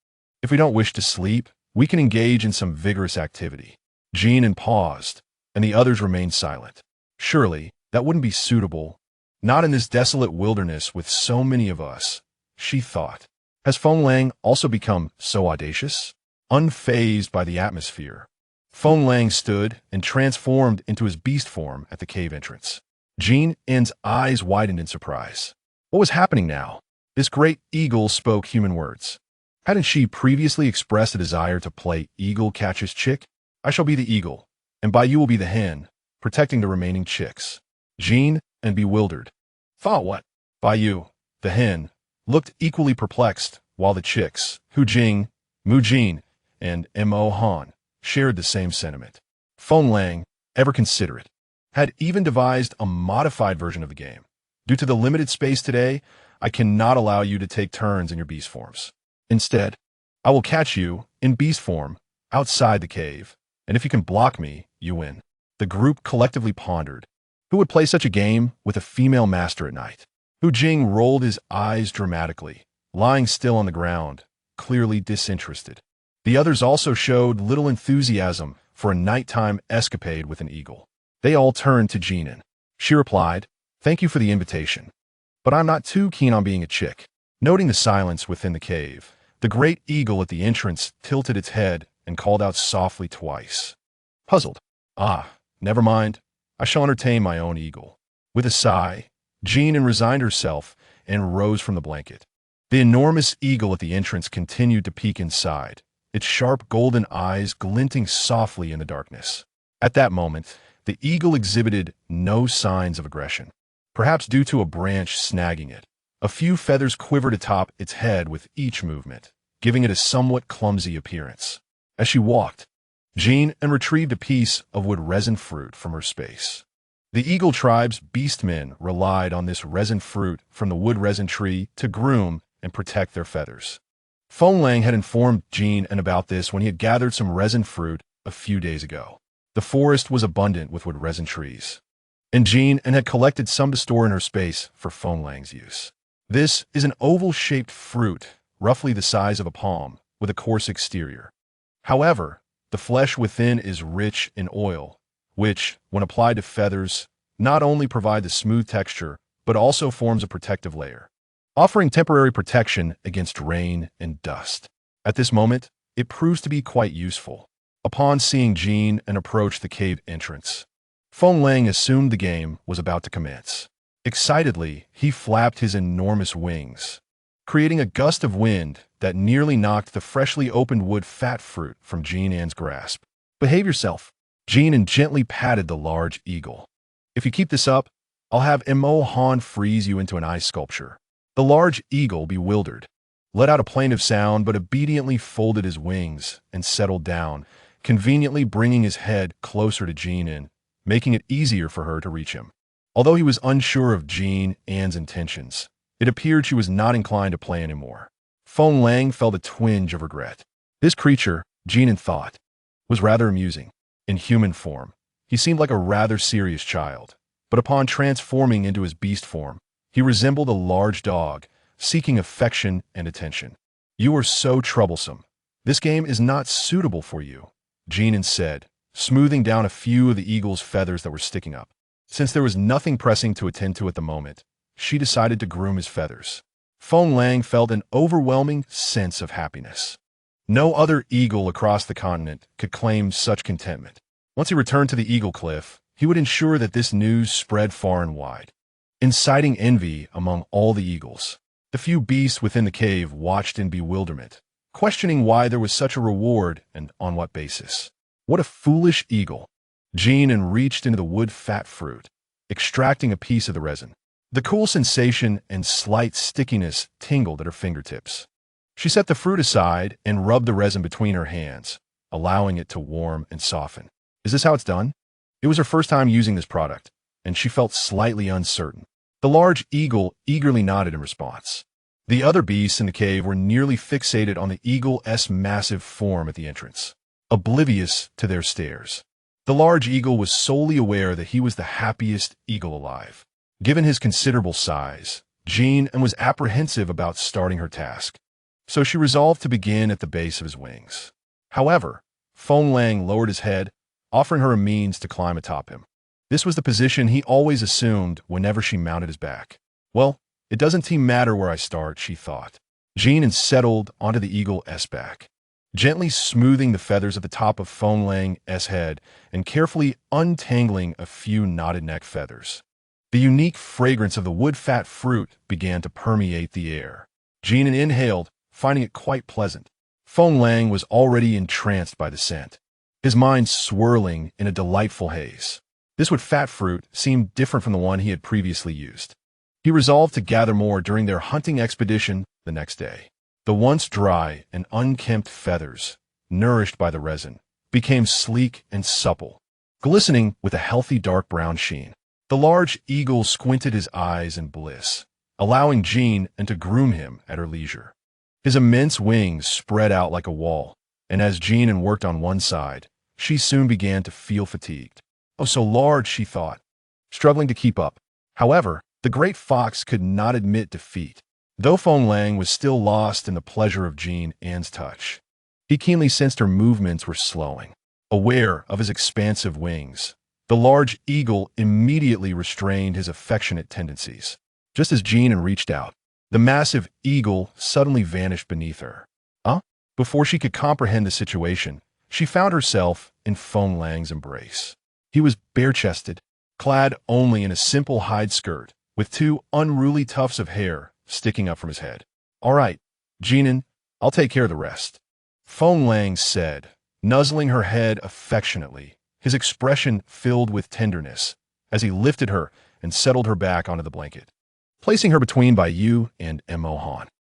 If we don't wish to sleep, we can engage in some vigorous activity. Jin An paused, and the others remained silent. Surely, that wouldn't be suitable. Not in this desolate wilderness with so many of us, she thought. Has Feng Lang also become so audacious? Unfazed by the atmosphere, Feng Lang stood and transformed into his beast form at the cave entrance. Jin An's eyes widened in surprise. What was happening now? This great eagle spoke human words. Hadn't she previously expressed a desire to play eagle catches chick? I shall be the eagle, and by you will be the hen, protecting the remaining chicks. Jin An, bewildered, thought what? By you, the hen, looked equally perplexed, while the chicks, Hu Jing, Mu Jin, and Mo Han, shared the same sentiment. Feng Lang, ever considerate, had even devised a modified version of the game. Due to the limited space today, I cannot allow you to take turns in your beast forms. Instead, I will catch you, in beast form, outside the cave, and if you can block me, you win. The group collectively pondered. Who would play such a game with a female master at night? Hu Jing rolled his eyes dramatically, lying still on the ground, clearly disinterested. The others also showed little enthusiasm for a nighttime escapade with an eagle. They all turned to Jin An. She replied, "Thank you for the invitation, but I'm not too keen on being a chick." Noting the silence within the cave, the great eagle at the entrance tilted its head and called out softly twice. Puzzled, never mind. I shall entertain my own eagle. With a sigh, Jin An resigned herself and rose from the blanket. The enormous eagle at the entrance continued to peek inside, its sharp golden eyes glinting softly in the darkness. At that moment, the eagle exhibited no signs of aggression, perhaps due to a branch snagging it. A few feathers quivered atop its head with each movement, giving it a somewhat clumsy appearance. As she walked, Jin An retrieved a piece of wood resin fruit from her space. The Eagle tribe's beastmen relied on this resin fruit from the wood resin tree to groom and protect their feathers. Feng Lang had informed Jin An about this when he had gathered some resin fruit a few days ago. The forest was abundant with wood resin trees, and Jin An had collected some to store in her space for Feng Lang's use. This is an oval-shaped fruit, roughly the size of a palm, with a coarse exterior. However, the flesh within is rich in oil, which, when applied to feathers, not only provide the smooth texture, but also forms a protective layer, offering temporary protection against rain and dust. At this moment, it proves to be quite useful. Upon seeing Jin An approach the cave entrance, Feng Lang assumed the game was about to commence. Excitedly, he flapped his enormous wings, creating a gust of wind that nearly knocked the freshly opened wood fat fruit from Jin An's grasp. Behave yourself. Jin An gently patted the large eagle. If you keep this up, I'll have Mo Han freeze you into an ice sculpture. The large eagle, bewildered, let out a plaintive sound but obediently folded his wings and settled down, conveniently bringing his head closer to Jin An, making it easier for her to reach him. Although he was unsure of Jin An's intentions, it appeared she was not inclined to play anymore. Feng Lang felt a twinge of regret. This creature, Jin An thought, was rather amusing. In human form, he seemed like a rather serious child, but upon transforming into his beast form, he resembled a large dog, seeking affection and attention. You are so troublesome. This game is not suitable for you, Jin An said, smoothing down a few of the eagle's feathers that were sticking up. Since there was nothing pressing to attend to at the moment, she decided to groom his feathers. Feng Lang felt an overwhelming sense of happiness. No other eagle across the continent could claim such contentment. Once he returned to the Eagle Cliff, he would ensure that this news spread far and wide, inciting envy among all the eagles. The few beasts within the cave watched in bewilderment, questioning why there was such a reward and on what basis. What a foolish eagle! Jin An reached into the wood fat fruit, extracting a piece of the resin. The cool sensation and slight stickiness tingled at her fingertips. She set the fruit aside and rubbed the resin between her hands, allowing it to warm and soften. Is this how it's done? It was her first time using this product, and she felt slightly uncertain. The large eagle eagerly nodded in response. The other beasts in the cave were nearly fixated on the eagle's massive form at the entrance, oblivious to their stares. The large eagle was solely aware that he was the happiest eagle alive. Given his considerable size, Jin An was apprehensive about starting her task, so she resolved to begin at the base of his wings. However, Feng Lang lowered his head, offering her a means to climb atop him. This was the position he always assumed whenever she mounted his back. Well, it doesn't matter where I start, she thought. Jin An settled onto the eagle's back, gently smoothing the feathers at the top of Feng Lang's head and carefully untangling a few knotted neck feathers. The unique fragrance of the wood-fat fruit began to permeate the air. Jin An inhaled, finding it quite pleasant. Feng Lang was already entranced by the scent, his mind swirling in a delightful haze. This wood-fat fruit seemed different from the one he had previously used. He resolved to gather more during their hunting expedition the next day. The once dry and unkempt feathers, nourished by the resin, became sleek and supple, glistening with a healthy dark brown sheen. The large eagle squinted his eyes in bliss, allowing Jin An to groom him at her leisure. His immense wings spread out like a wall, and as Jin An worked on one side, she soon began to feel fatigued. Oh, so large, she thought, struggling to keep up. However, the great fox could not admit defeat. Though Feng Lang was still lost in the pleasure of Jin An's touch, he keenly sensed her movements were slowing. Aware of his expansive wings, the large eagle immediately restrained his affectionate tendencies. Just as Jin An reached out, the massive eagle suddenly vanished beneath her. Before she could comprehend the situation, she found herself in Feng Lang's embrace. He was bare-chested, clad only in a simple hide skirt, with two unruly tufts of hair sticking up from his head. All right, Jin An, I'll take care of the rest, Feng Lang said, nuzzling her head affectionately, his expression filled with tenderness, as he lifted her and settled her back onto the blanket, placing her between Bai Yu and Mohan.